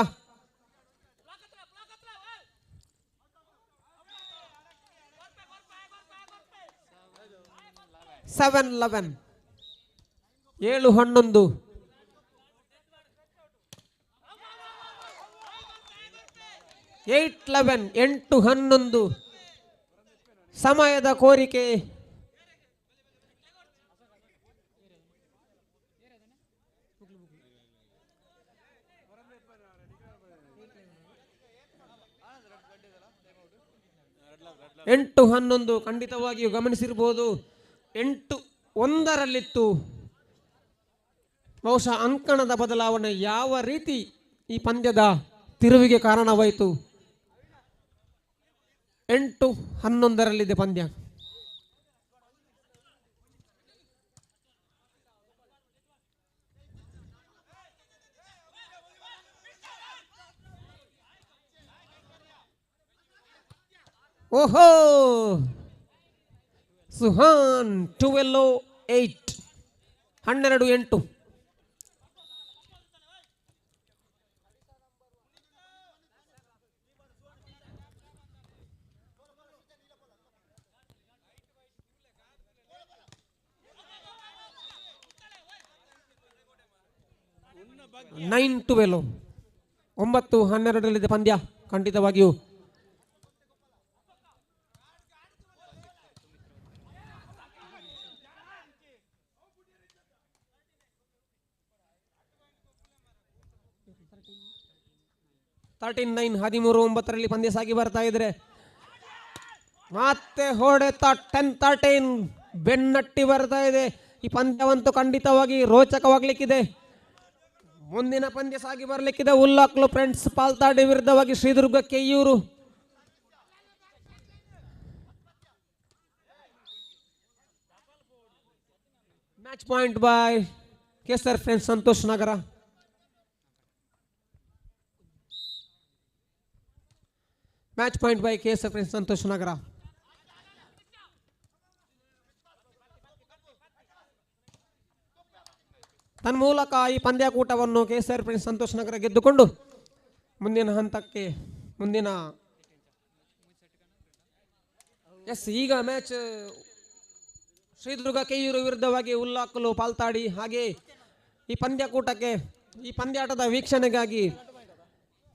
7-11 7-11. 8-11 8-11. ಸಮಯದ ಕೋರಿಕೆ. ಎಂಟು 11 ಖಂಡಿತವಾಗಿಯೂ ಗಮನಿಸಿರ್ಬೋದು. 8-1 ಬಹುಶಃ ಅಂಕಣದ ಬದಲಾವಣೆ ಯಾವ ರೀತಿ ಈ ಪಂದ್ಯದ ತಿರುವಿಗೆ ಕಾರಣವಾಯಿತು. 8-11 ಪಂದ್ಯ. ಓಹೋ, ಸುಹಾನ್ 12-8 12-8. ನೈನ್ 12 9-12 ಪಂದ್ಯ ಖಂಡಿತವಾಗಿಯೂ. ತರ್ಟೀನ್ 13-9 ಪಂದ್ಯ ಸಾಗಿ ಬರ್ತಾ ಇದ್ರೆ ಮತ್ತೆ ಹೊಡೆತ 10-13 ಬೆನ್ನಟ್ಟಿ ಬರ್ತಾ ಇದೆ. ಈ ಪಂದ್ಯವಂತೂ ಖಂಡಿತವಾಗಿ ರೋಚಕವಾಗಲಿಕ್ಕಿದೆ. ಮುಂದಿನ ಪಂದ್ಯ ಸಾಗಿ ಬರಲಿಕ್ಕಿದೆ. ಉಲ್ಲಾ ಕ್ಲಬ್ ಫ್ರೆಂಡ್ಸ್ ಪಾಲ್ತಾಡಿ ವಿರುದ್ಧವಾಗಿ Shridurga Keyyur. Match point by Kesar friends Santosh Nagar. Match point by Kesar friends Santosh Nagar. ತನ್ಮೂಲಕ ಈ ಪಂದ್ಯಾಕೂಟವನ್ನು ಕೇಸರ್ ಫ್ರೆಂಡ್ಸ್ ಸಂತೋಷ್ ನಗರ ಗೆದ್ದುಕೊಂಡು ಮುಂದಿನ ಹಂತಕ್ಕೆ ಈಗ ಮ್ಯಾಚ್ ಶ್ರೀದುರ್ಗ ಕೆಯ್ಯೂರು ವಿರುದ್ಧವಾಗಿ ಉಲ್ಲಾಕಲು ಪಾಲ್ತಾಡಿ. ಹಾಗೆ ಈ ಪಂದ್ಯಾಟದ ವೀಕ್ಷಣೆಗಾಗಿ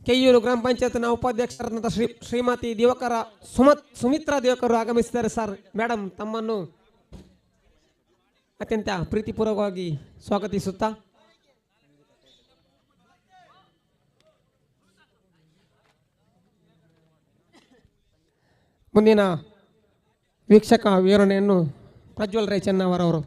ಕೆಯ್ಯೂರು ಗ್ರಾಮ ಪಂಚಾಯತ್ನ ಉಪಾಧ್ಯಕ್ಷರಾದಂಥ ಶ್ರೀಮತಿ ಸುಮಿತ್ರಾ ದಿವಾಕರ್ ಆಗಮಿಸಿದ್ದಾರೆ. ಸರ್, ಮೇಡಮ್ ತಮ್ಮನ್ನು ಅತ್ಯಂತ ಪ್ರೀತಿಪೂರ್ವಕವಾಗಿ ಸ್ವಾಗತಿಸುತ್ತಾ ಮುಂದಿನ ವೀಕ್ಷಕ ವಿವರಣೆಯನ್ನು ಪ್ರಜ್ವಲ್ ರೈ ಚೆನ್ನವರವರು.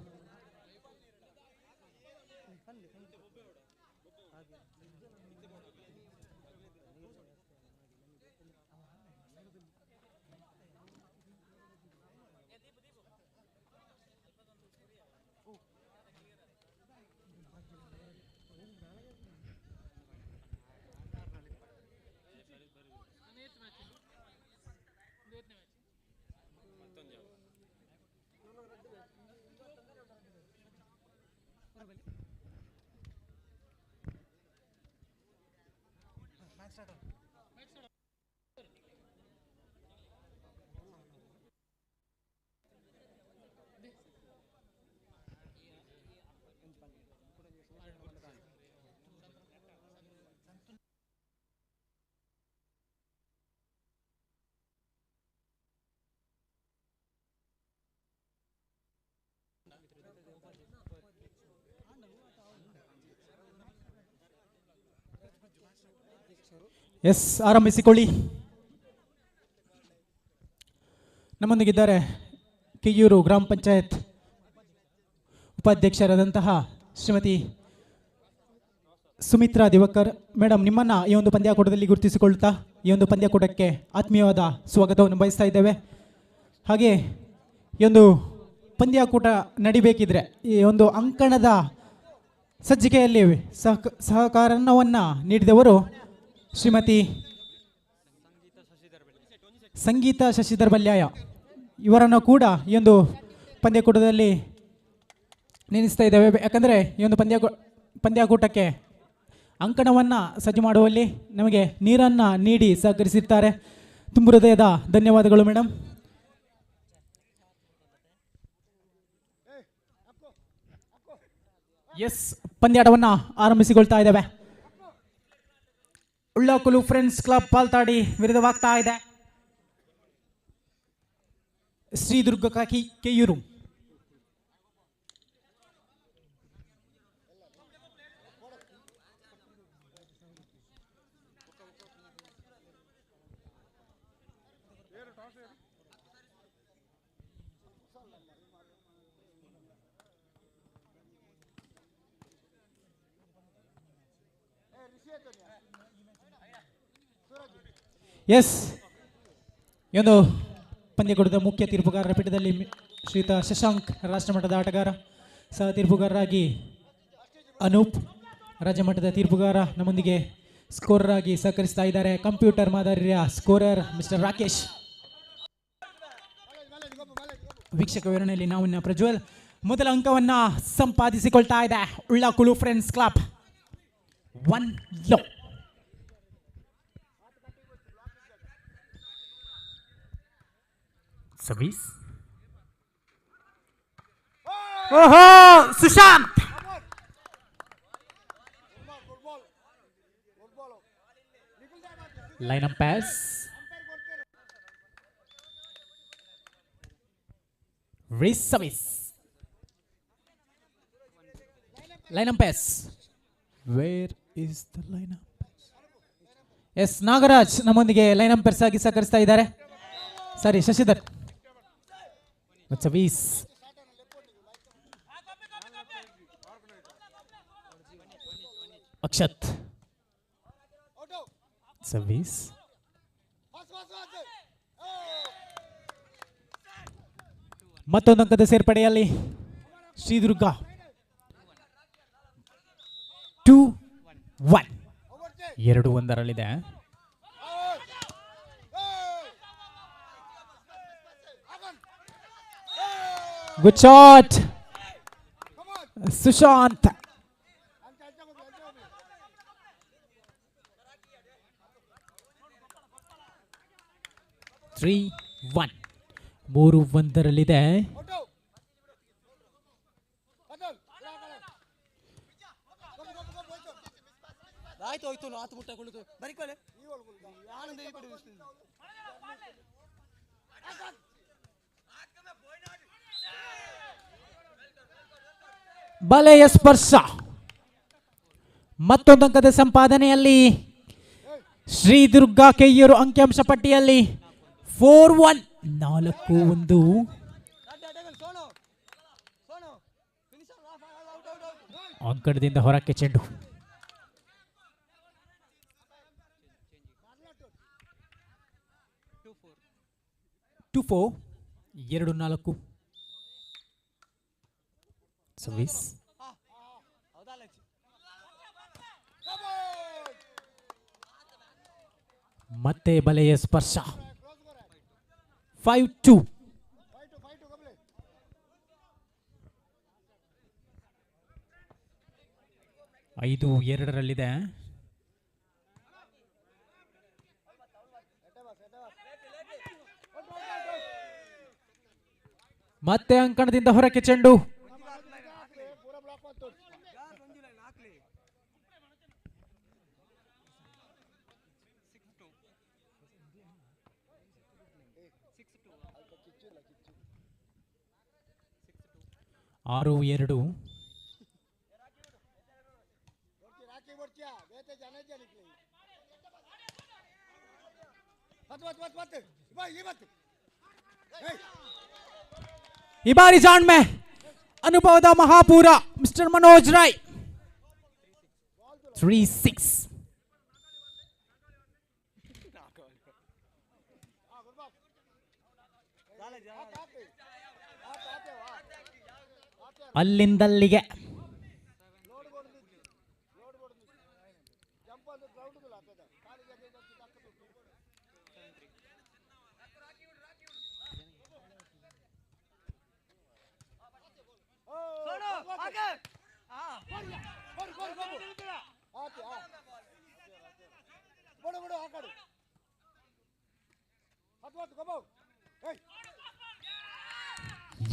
ಎಸ್, ಆರಂಭಿಸಿಕೊಳ್ಳಿ. ನಮ್ಮೊಂದಿಗಿದ್ದಾರೆ ಕೆಯ್ಯೂರು ಗ್ರಾಮ ಪಂಚಾಯತ್ ಉಪಾಧ್ಯಕ್ಷರಾದಂತಹ ಶ್ರೀಮತಿ ಸುಮಿತ್ರಾ ದಿವಾಕರ್ ಮೇಡಮ್. ನಿಮ್ಮನ್ನು ಈ ಒಂದು ಪಂದ್ಯಾಕೂಟದಲ್ಲಿ ಗುರುತಿಸಿಕೊಳ್ಳುತ್ತಾ ಈ ಒಂದು ಪಂದ್ಯಾಕೂಟಕ್ಕೆ ಆತ್ಮೀಯವಾದ ಸ್ವಾಗತವನ್ನು ಬಯಸ್ತಾ ಇದ್ದೇವೆ. ಹಾಗೆ ಈ ಒಂದು ಪಂದ್ಯಾಕೂಟ ನಡಿಬೇಕಿದ್ರೆ ಈ ಒಂದು ಅಂಕಣದ ಸಜ್ಜಿಕೆಯಲ್ಲಿ ಸಹಕಾರವನ್ನು ನೀಡಿದವರು ಶ್ರೀಮತಿ ಸಂಗೀತ ಶಶಿಧರ್ ಬಲ್ಯಾಯ. ಇವರನ್ನು ಕೂಡ ಈ ಒಂದು ಪಂದ್ಯಾಕೂಟದಲ್ಲಿ ನೆನೆಸ್ತಾ ಇದ್ದೇವೆ. ಯಾಕಂದರೆ ಈ ಒಂದು ಪಂದ್ಯಾಕೂಟಕ್ಕೆ ಅಂಕಣವನ್ನು ಸಜ್ಜು ಮಾಡುವಲ್ಲಿ ನಮಗೆ ನೀರನ್ನು ನೀಡಿ ಸಹಕರಿಸಿರ್ತಾರೆ. ತುಂಬ ಹೃದಯದ ಧನ್ಯವಾದಗಳು ಮೇಡಮ್. ಎಸ್, ಪಂದ್ಯಾಟವನ್ನು ಆರಂಭಿಸಿಕೊಳ್ತಾ ಇದ್ದೇವೆ. ಉಳ್ಳಾಕುಲು ಫ್ರೆಂಡ್ಸ್ ಕ್ಲಬ್ ಪಾಲ್ತಾಡಿ ವಿರುದ್ಧವಾಗ್ತಾ ಇದೆ ಶ್ರೀದುರ್ಗ ಕೆಯ್ಯೂರು. ಎಸ್, ಈ ಒಂದು ಪಂದ್ಯಕೂಟದ ಮುಖ್ಯ ತೀರ್ಪುಗಾರರ ಪೀಠದಲ್ಲಿ ಶ್ರೀಯುತ ಶಶಾಂಕ್ ರಾಷ್ಟ್ರಮಟ್ಟದ ಆಟಗಾರ, ಸಹ ತೀರ್ಪುಗಾರರಾಗಿ ಅನೂಪ್ ರಾಜ್ಯಮಟ್ಟದ ತೀರ್ಪುಗಾರ ನಮ್ಮೊಂದಿಗೆ ಸ್ಕೋರರ್ ಆಗಿ ಸಹಕರಿಸ್ತಾ ಇದ್ದಾರೆ. ಕಂಪ್ಯೂಟರ್ ಮಾದರಿಯ ಸ್ಕೋರರ್ ಮಿಸ್ಟರ್ ರಾಕೇಶ್. ವೀಕ್ಷಕ ವಿವರಣೆಯಲ್ಲಿ ನಾವು ಪ್ರಜ್ವಲ್ ಮೊದಲ ಅಂಕವನ್ನು ಸಂಪಾದಿಸಿಕೊಳ್ತಾ ಇದೆ ಉಳ್ಳಾಕುಲು ಫ್ರೆಂಡ್ಸ್ ಕ್ಲಬ್. 1 ಲೋ. ಸರ್ವಿಸ್. ಓಹೋ, Sushant line up pass. Service. Line up pass. Where is the line up? Yes, Nagaraj ನಮ್ಮೊಂದಿಗೆ ಲೈನ್ ಅಂಪೈರ್ಸ್ ಆಗಿ ಸಹಕರಿಸ್ತಾ ಇದ್ದಾರೆ. ಸರಿ, ಶಶಿಧರ್. ಸರ್ವಿಸ್. ಅಕ್ಷತ್ ಸರ್ವಿಸ್. ಮತ್ತೊಂದು ಅಂಕದ ಸೇರ್ಪಡೆಯಲ್ಲಿ Sridurga 2-1 2-1 good shot Sushant. Three one 3-1 ಬಲೆಯ ಸ್ಪರ್ಶ. ಮತ್ತೊಂದು ಅಂಕದ ಸಂಪಾದನೆಯಲ್ಲಿ ಶ್ರೀದುರ್ಗ ಕೆಯ್ಯೂರು ಅಂಕಿಅಂಶ ಪಟ್ಟಿಯಲ್ಲಿ 4-1 4-1 ಅಂಕಣದಿಂದ ಹೊರಕ್ಕೆ ಚೆಂಡು. 2-4 2-4 ಸರ್ವಿಸ್. ಮತ್ತೆ ಬಲೆಯ ಸ್ಪರ್ಶ. 5-2 5-2 ಮತ್ತೆ ಅಂಕಣದಿಂದ ಹೊರಕ್ಕೆ ಚೆಂಡು. ಆರು ಎರಡು ಈ ಬಾರಿ ಜಾಣ್ಮೆ ಅನುಭವದ ಮಹಾಪೂರ ಮಿಸ್ಟರ್ ಮನೋಜ್ ರಾಯ್. 3-6 ಅಲ್ಲಿಂದಲ್ಲಿಗೆ.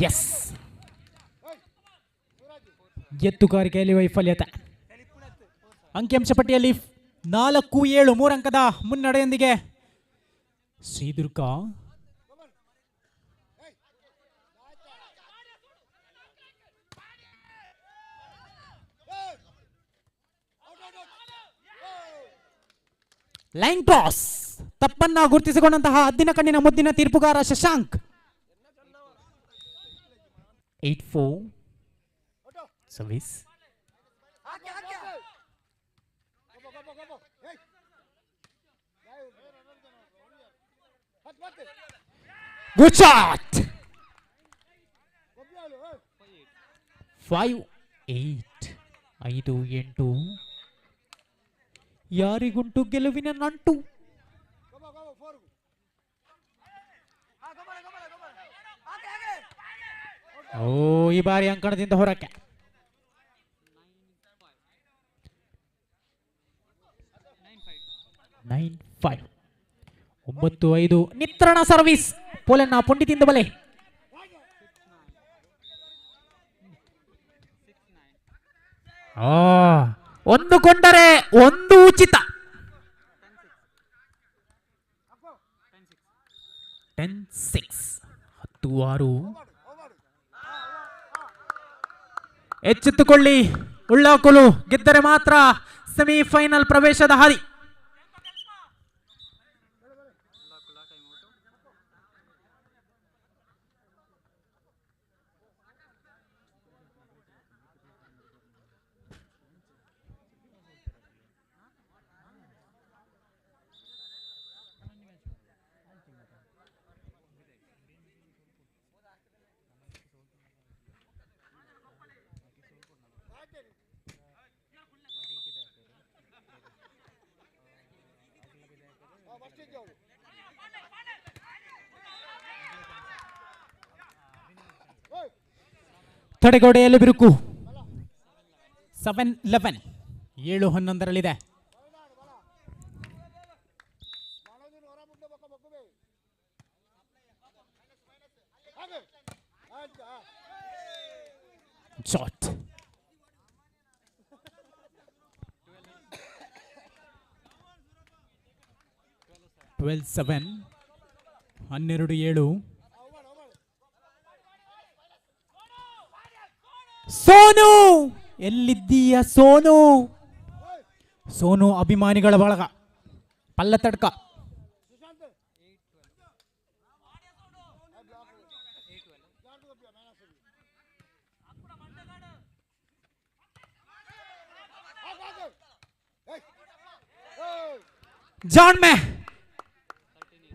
ಎಸ್, ಎತ್ತುಗಾರಿಕೆಯಲ್ಲಿ ವೈಫಲ್ಯತೆ. ಅಂಕಿಅಂಶ ಪಟ್ಟಿಯಲ್ಲಿ 4-7 3 ಅಂಕದ ಮುನ್ನಡೆಯೊಂದಿಗೆ ಶ್ರೀದುರ್ಗ ಲೈನ್ ಕ್ರಾಸ್ ತಪ್ಪನ್ನ ಗುರುತಿಸಿಕೊಂಡಂತಹ ಹದ್ದಿನ ಕಣ್ಣಿನ ಮುದ್ದಿನ ತೀರ್ಪುಗಾರ ಶಶಾಂಕ್. 8-4 ಸರ್ವಿಸ್. Good shot. 5-8 5-8 ಯಾರಿಗುಂಟು ಗೆಲುವಿನ ನಂಟು. ಓ, ಈ ಬಾರಿ ಅಂಕಣದಿಂದ ಹೊರಕ್ಕೆ. 9-5 9-5 ನಿತ್ರಣ ಸರ್ವಿಸ್. ಪೋಲೆನ್ನ ಪುಂಡಿತಿಂದ ಬಲೆ. ಒಂದು ಕೊಂಡರೆ ಒಂದು ಉಚಿತ. 10-6 10-6 ಎಚ್ಚೆತ್ತುಕೊಳ್ಳಿ. ಉಳ್ಳಾಕುಲು ಗೆದ್ದರೆ ಮಾತ್ರ ಸೆಮಿಫೈನಲ್ ಪ್ರವೇಶದ ಹಾದಿ. ತಡೆಗೋಡೆಯಲ್ಲಿ ಬಿರುಕು. 7-11 7-11ರಲ್ಲಿದೆ. ಶಾಟ್. 12-7 12-7. ಸೋನು ಎಲ್ಲಿದ್ದೀಯ ಸೋನು? ಸೋನು ಅಭಿಮಾನಿಗಳ ಬಳಗ ಪಲ್ಲ ತಡ್ಕ. ಜಾಣ್ಮೆ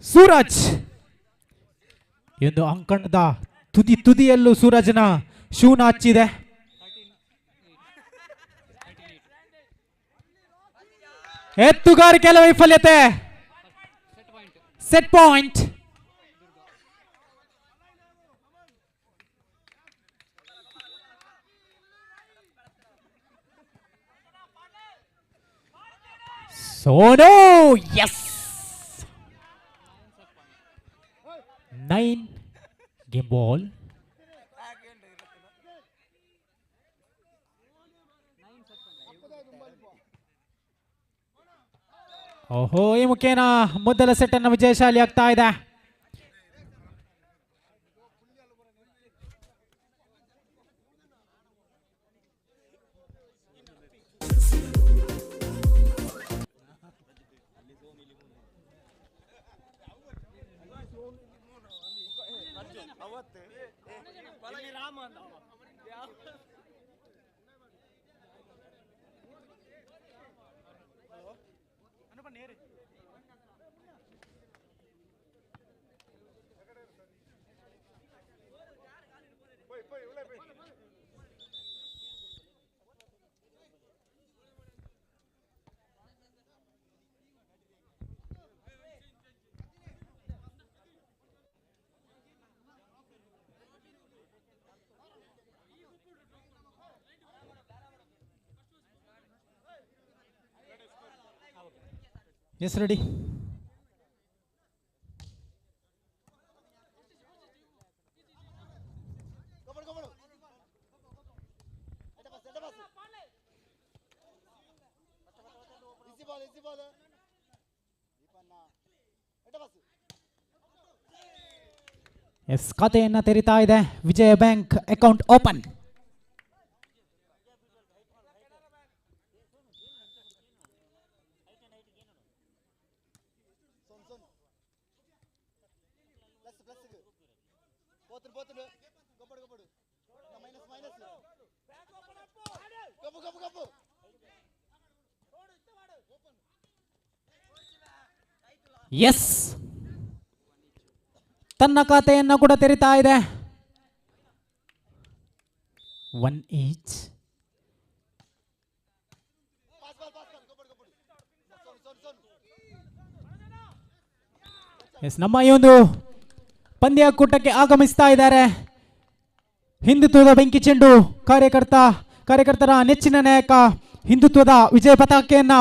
ಸೂರಜ್. ಎಂದು ಅಂಕಣದ ತುದಿಯಲ್ಲೂ ಸೂರಜ್ನ ಶೂನ ಹಚ್ಚಿದೆ. ಎತ್ತುಗಾರಿಕೆಯ ವೈಫಲ್ಯತೆ. Set point. Sonu yes 9 game ball. ಓಹೋ, ಈ ಮುಖೇನ ಮೊದಲ ಸೆಟ್ ಅನ್ನು ವಿಜಯಶಾಲಿ ಆಗ್ತಾ ಇದೆ. S ready. ಎಸ್, ಖಾತೆಯನ್ನ ತೆರೀತಾ ಇದೆ ವಿಜಯ ಬ್ಯಾಂಕ್. Account open. ಎಸ್, ತನ್ನ ಖಾತೆಯನ್ನು ಕೂಡ ತೆರೀತಾ ಇದೆ. 1 ಈಚ್. ಎಸ್, ನಮ್ಮ ಈ ಒಂದು ಪಂದ್ಯಕೂಟಕ್ಕೆ ಆಗಮಿಸ್ತಾ ಇದ್ದಾರೆ ಹಿಂದುತ್ವದ ಬೆಂಕಿ ಚೆಂಡು ಕಾರ್ಯಕರ್ತರ ನೆಚ್ಚಿನ ನಾಯಕ, ಹಿಂದುತ್ವದ ವಿಜಯ ಪತಾಕೆಯನ್ನ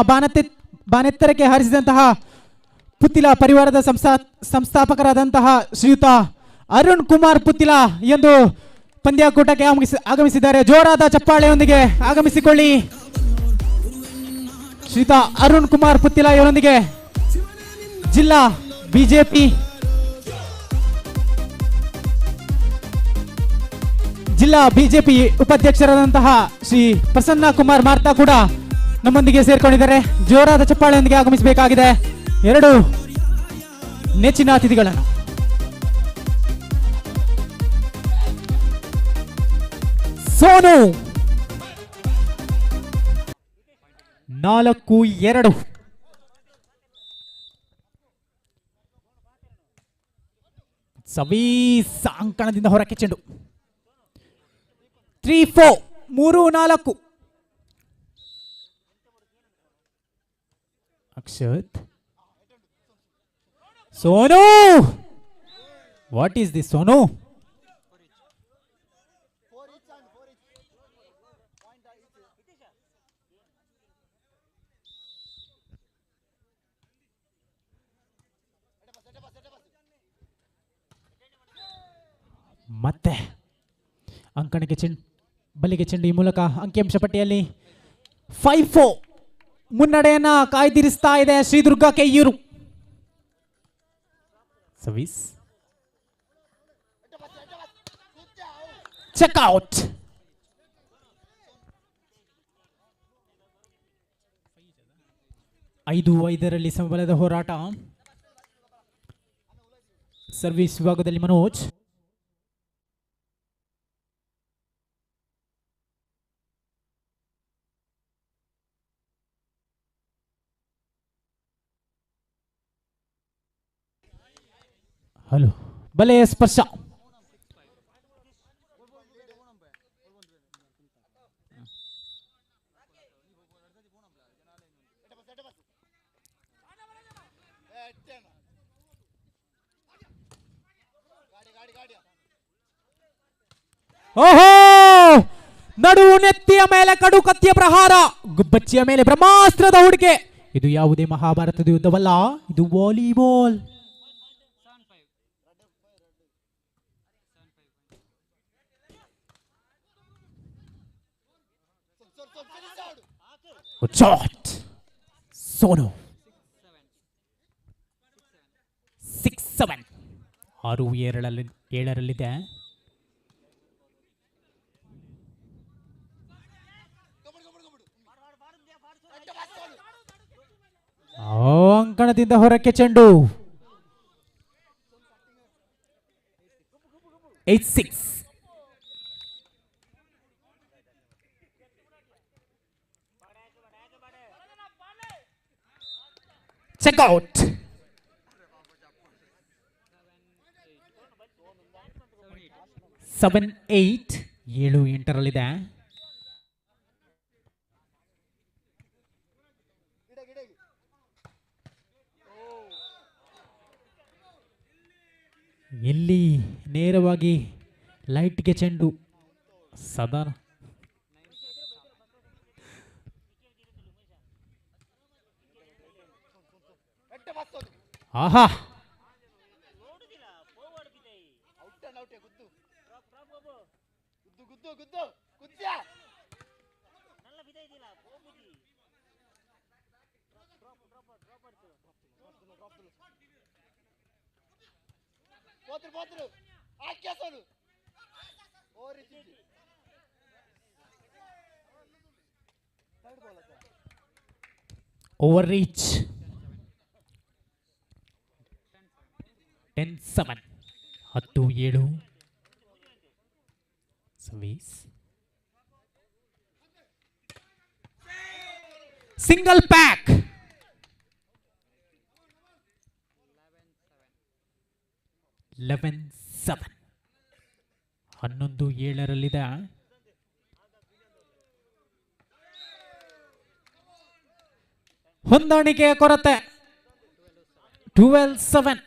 ಬಾನೆತ್ತರಕ್ಕೆ ಹಾರಿಸಿದಂತಹ ಪುತ್ತಿಲ ಪರಿವಾರದ ಸಂಸ್ಥಾಪಕರಾದಂತಹ ಶ್ರೀಯುತ ಅರುಣ್ ಕುಮಾರ್ ಪುತ್ತಿಲ ಎಂದು ಪಂದ್ಯಕೂಟಕ್ಕೆ ಆಗಮಿಸಿದ್ದಾರೆ. ಜೋರಾದ ಚಪ್ಪಾಳೆಯೊಂದಿಗೆ ಆಗಮಿಸಿಕೊಳ್ಳಿ. ಶ್ರೀಯುತ ಅರುಣ್ ಕುಮಾರ್ ಪುತ್ತಿಲ ಇವರೊಂದಿಗೆ ಜಿಲ್ಲಾ ಬಿಜೆಪಿ ಉಪಾಧ್ಯಕ್ಷರಾದಂತಹ ಶ್ರೀ ಪ್ರಸನ್ನ ಕುಮಾರ್ ಮಾರ್ತಾ ಕೂಡ ನಮ್ಮೊಂದಿಗೆ ಸೇರ್ಕೊಂಡಿದ್ದಾರೆ. ಜೋರಾದ ಚಪ್ಪಾಳೆಯೊಂದಿಗೆ ಆಗಮಿಸಬೇಕಾಗಿದೆ ಎರಡು ನೆಚ್ಚಿನ ಅತಿಥಿಗಳನ್ನು. ಸೋನು 4-2 ಸವೀಸ ಅಂಕಣದಿಂದ ಹೊರಕ್ಕೆ ಚೆಂಡು. 3-4 3-4. Akshat Sonu, what is this Sonu? ಮತ್ತೆ ಅಂಕಣಿಗೆ ಚೆಂಡು, ಬಲಿಗೆ ಚೆಂಡು. ಈ ಮೂಲಕ ಅಂಕಿಅಂಶ ಪಟ್ಟಿಯಲ್ಲಿ 5-4 ಮುನ್ನಡೆಯನ್ನ ಕಾಯ್ದಿರಿಸ್ತಾ ಇದೆ ಶ್ರೀದುರ್ಗ ಕೆಯ್ಯೂರು. Service checkout. 5-5 ಸಮಬಲದ ಹೋರಾಟ. ಸರ್ವಿಸ್ ವಿಭಾಗದಲ್ಲಿ ಮನೋಜ್. ಹಲೋ, ಬಲೆಯ ಸ್ಪರ್ಶ. ಓಹೋ, ನಡುವು ನೆತ್ತಿಯ ಮೇಲೆ ಕಡು ಕತ್ತಿಯ ಪ್ರಹಾರ, ಗುಬ್ಬಚ್ಚಿಯ ಮೇಲೆ ಬ್ರಹ್ಮಾಸ್ತ್ರದ ಹೂಡಿಕೆ. ಇದು ಯಾವುದೇ ಮಹಾಭಾರತದ ಯುದ್ಧವಲ್ಲ, ಇದು ವಾಲಿಬಾಲ್. ಶಾಟ್. ಸೋನು 6-7. 6-7 ಅಂಕಣದಿಂದ ಹೊರಕ್ಕೆ ಚೆಂಡು. 8-6. ಚೆಕ್ಔಟ್. 7-8. 7-8 ಇಲ್ಲಿ ನೇರವಾಗಿ ಲೈಟ್ಗೆ ಚೆಂಡು. ಸದಾ ಆಹಾ, over reach. 10-7. 10-7. Service single pack. 11-7. 11-7 ಹೊಂದಾಣಿಕೆಯ ಕೊರತೆ. 12-7.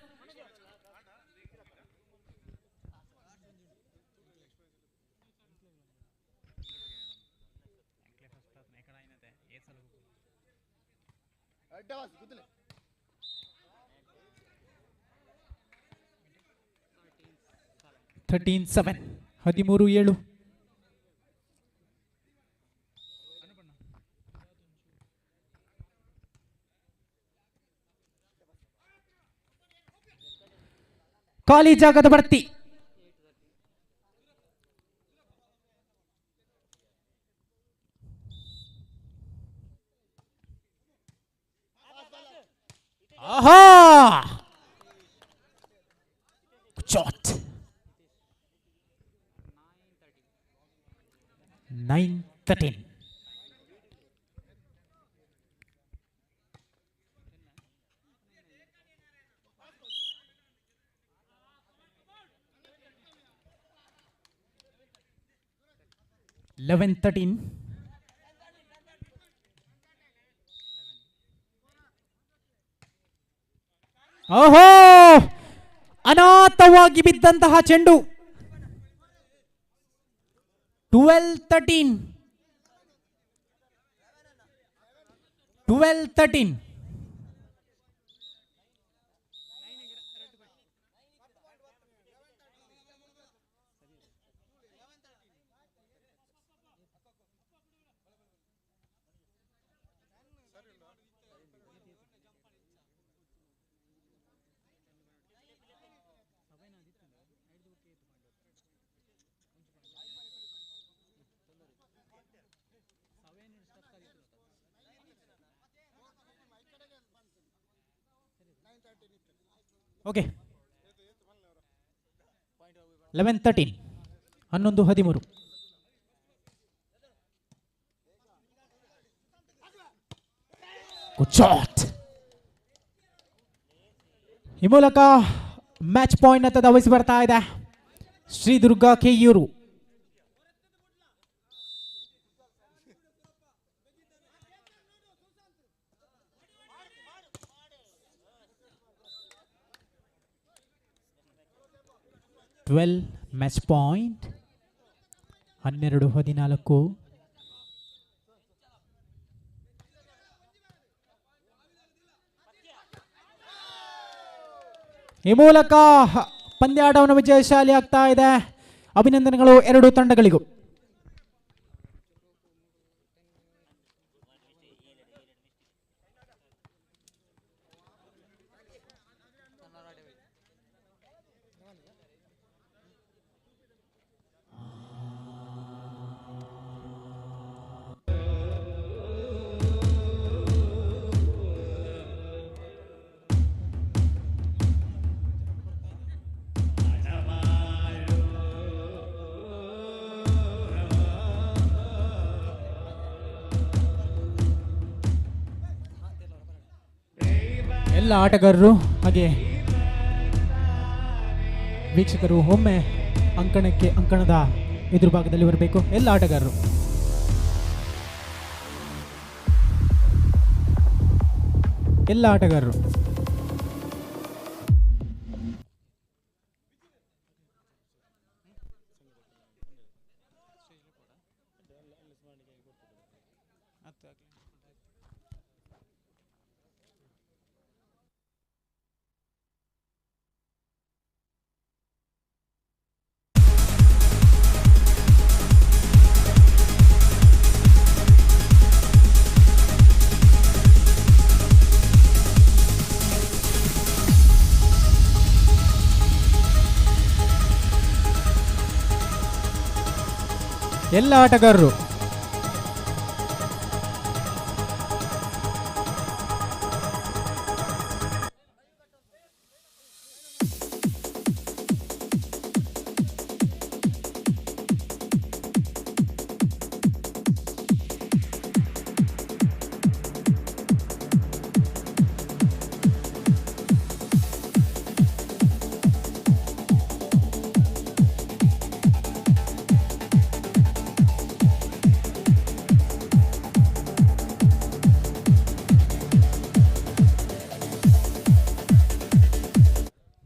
ಥರ್ಟೀನ್ 7. 13-7. ಖಾಲಿ ಜಾಗದ ಭರ್ತಿ. ಆಹಾ, ಶಾಟ್. 9-13. ಓಹೋ, ಅನಾಥವಾಗಿ ಬಿದ್ದಂತಹ ಚೆಂಡು. 12-13. 12-13. ಓಕೆ, 11-13. 11-13. Good shot. ಈ ಮೂಲಕ ಮ್ಯಾಚ್ ಪಾಯಿಂಟ್ ಅಂತ ಧಾವಿಸಿ ಬರ್ತಾ ಇದೆ ಶ್ರೀ ದುರ್ಗಾ ಕೆಯೂರು. Match point 12-14. ಈ ಮೂಲಕ ಪಂದ್ಯಾಟವನ್ನು ವಿಜಯಶಾಲಿ ಆಗ್ತಾ ಇದೆ. ಅಭಿನಂದನೆಗಳು ಎರಡೂ ತಂಡಗಳಿಗೂ. ಎಲ್ಲ ಆಟಗಾರರು ಹಾಗೆ ವೀಕ್ಷಕರು ಒಮ್ಮೆ ಅಂಕಣದ ಎದುರು ಭಾಗದಲ್ಲಿ ಬರಬೇಕು. ಎಲ್ಲ ಆಟಗಾರರು ಎಲ್ಲ ಆಟಗಾರರು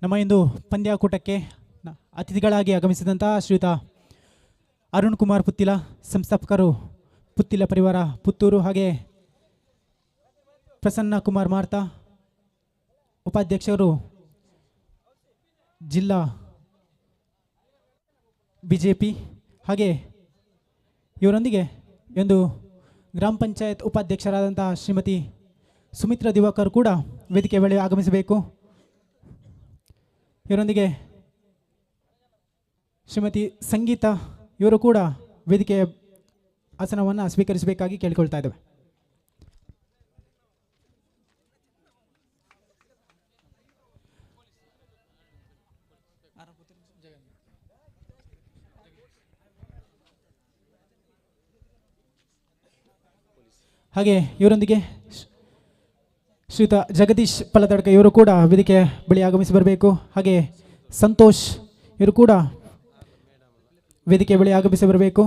ನಮ್ಮ ಇಂದು ಪಂದ್ಯಾಕೂಟಕ್ಕೆ ಅತಿಥಿಗಳಾಗಿ ಆಗಮಿಸಿದಂಥ ಶ್ರೀಯುತ ಅರುಣ್ ಕುಮಾರ್ ಪುತ್ತಿಲ, ಸಂಸ್ಥಾಪಕರು ಪುತ್ತಿಲ ಪರಿವಾರ ಪುತ್ತೂರು, ಹಾಗೆ ಪ್ರಸನ್ನ ಕುಮಾರ್ ಮಾರ್ತಾ, ಉಪಾಧ್ಯಕ್ಷರು ಜಿಲ್ಲಾ ಬಿಜೆಪಿ, ಹಾಗೆ ಇವರೊಂದಿಗೆ ಒಂದು ಗ್ರಾಮ ಪಂಚಾಯತ್ ಉಪಾಧ್ಯಕ್ಷರಾದಂಥ ಶ್ರೀಮತಿ ಸುಮಿತ್ರಾ ದಿವಾಕರ್ ಕೂಡ ವೇದಿಕೆ ವೇಳೆ ಆಗಮಿಸಬೇಕು. ಇವರೊಂದಿಗೆ ಶ್ರೀಮತಿ ಸಂಗೀತ ಇವರು ಕೂಡ ವೇದಿಕೆಯ ಆಸನವನ್ನು ಸ್ವೀಕರಿಸಬೇಕಾಗಿ ಕೇಳಿಕೊಳ್ತಾ ಇದ್ದೇವೆ. ಹಾಗೆ ಇವರೊಂದಿಗೆ ಶ್ರೀಯುತ ಜಗದೀಶ್ ಪಲತಡ್ಕ ಇವರು ಕೂಡ ವೇದಿಕೆ ಬಳಿ ಆಗಮಿಸಿ ಬರಬೇಕು. ಹಾಗೆ ಸಂತೋಷ್ ಇವರು ಕೂಡ ವೇದಿಕೆ ಬಳಿ ಆಗಮಿಸಿ ಬರಬೇಕು.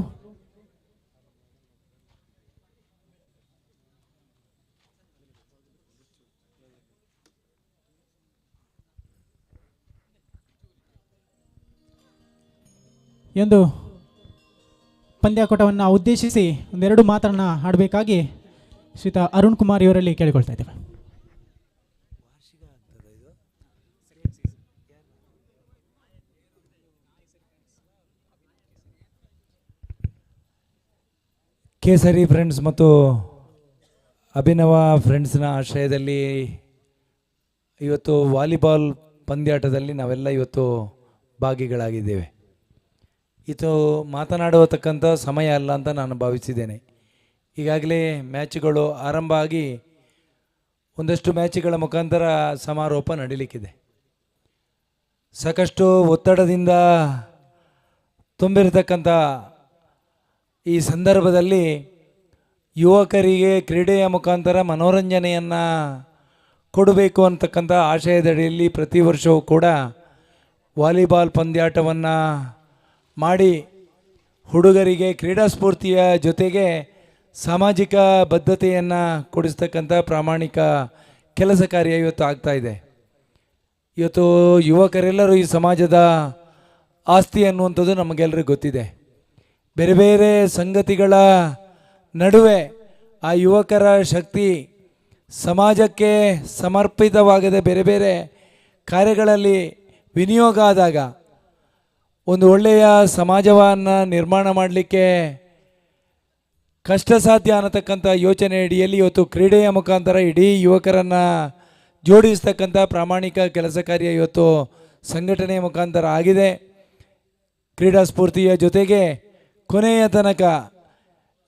ಈ ಒಂದು ಪಂದ್ಯಾಕೂಟವನ್ನು ಉದ್ದೇಶಿಸಿ ಒಂದೆರಡು ಮಾತನ್ನ ಆಡಬೇಕಾಗಿ ಶ್ರೀಯುತ ಅರುಣ್ ಕುಮಾರ್ ಇವರಲ್ಲಿ ಕೇಳಿಕೊಳ್ತಾ ಇದ್ದೇವೆ. ಕೇಸರಿ ಫ್ರೆಂಡ್ಸ್ ಮತ್ತು ಅಭಿನವ ಫ್ರೆಂಡ್ಸ್ನ ಆಶ್ರಯದಲ್ಲಿ ಇವತ್ತು ವಾಲಿಬಾಲ್ ಪಂದ್ಯಾಟದಲ್ಲಿ ನಾವೆಲ್ಲ ಇವತ್ತು ಭಾಗಿಗಳಾಗಿದ್ದೇವೆ. ಇದು ಮಾತನಾಡುವತಕ್ಕಂಥ ಸಮಯ ಅಲ್ಲ ಅಂತ ನಾನು ಭಾವಿಸಿದ್ದೇನೆ. ಈಗಾಗಲೇ ಮ್ಯಾಚ್ಗಳು ಆರಂಭ ಆಗಿ ಒಂದಷ್ಟು ಮ್ಯಾಚ್ಗಳ ಮುಖಾಂತರ ಸಮಾರೋಪ ನಡೀಲಿಕ್ಕಿದೆ. ಸಾಕಷ್ಟು ಒತ್ತಡದಿಂದ ತುಂಬಿರತಕ್ಕಂಥ ಈ ಸಂದರ್ಭದಲ್ಲಿ ಯುವಕರಿಗೆ ಕ್ರೀಡೆಯ ಮುಖಾಂತರ ಮನೋರಂಜನೆಯನ್ನು ಕೊಡಬೇಕು ಅಂತಕ್ಕಂಥ ಆಶಯದಡಿಯಲ್ಲಿ ಪ್ರತಿ ವರ್ಷವೂ ಕೂಡ ವಾಲಿಬಾಲ್ ಪಂದ್ಯಾಟವನ್ನು ಮಾಡಿ ಹುಡುಗರಿಗೆ ಕ್ರೀಡಾ ಸ್ಫೂರ್ತಿಯ ಜೊತೆಗೆ ಸಾಮಾಜಿಕ ಬದ್ಧತೆಯನ್ನು ಕೊಡಿಸ್ತಕ್ಕಂಥ ಪ್ರಾಮಾಣಿಕ ಕೆಲಸ ಕಾರ್ಯ ಇವತ್ತು ಆಗ್ತಾಯಿದೆ. ಇವತ್ತು ಯುವಕರೆಲ್ಲರೂ ಈ ಸಮಾಜದ ಆಸ್ತಿ ಅನ್ನುವಂಥದ್ದು ನಮಗೆಲ್ಲರಿಗೂ ಗೊತ್ತಿದೆ. ಬೇರೆ ಬೇರೆ ಸಂಗತಿಗಳ ನಡುವೆ ಆ ಯುವಕರ ಶಕ್ತಿ ಸಮಾಜಕ್ಕೆ ಸಮರ್ಪಿತವಾಗದೆ ಬೇರೆ ಬೇರೆ ಕಾರ್ಯಗಳಲ್ಲಿ ವಿನಿಯೋಗ ಆದಾಗ ಒಂದು ಒಳ್ಳೆಯ ಸಮಾಜವನ್ನು ನಿರ್ಮಾಣ ಮಾಡಲಿಕ್ಕೆ ಕಷ್ಟ ಸಾಧ್ಯ ಅನ್ನತಕ್ಕಂಥ ಯೋಚನೆ ಅಡಿಯಲ್ಲಿ ಇವತ್ತು ಕ್ರೀಡೆಯ ಮುಖಾಂತರ ಇಡೀ ಯುವಕರನ್ನು ಜೋಡಿಸ್ತಕ್ಕಂಥ ಪ್ರಾಮಾಣಿಕ ಕೆಲಸ ಕಾರ್ಯ ಇವತ್ತು ಸಂಘಟನೆಯ ಮುಖಾಂತರ ಆಗಿದೆ. ಕ್ರೀಡಾ ಸ್ಫೂರ್ತಿಯ ಜೊತೆಗೆ ಕೊನೆಯ ತನಕ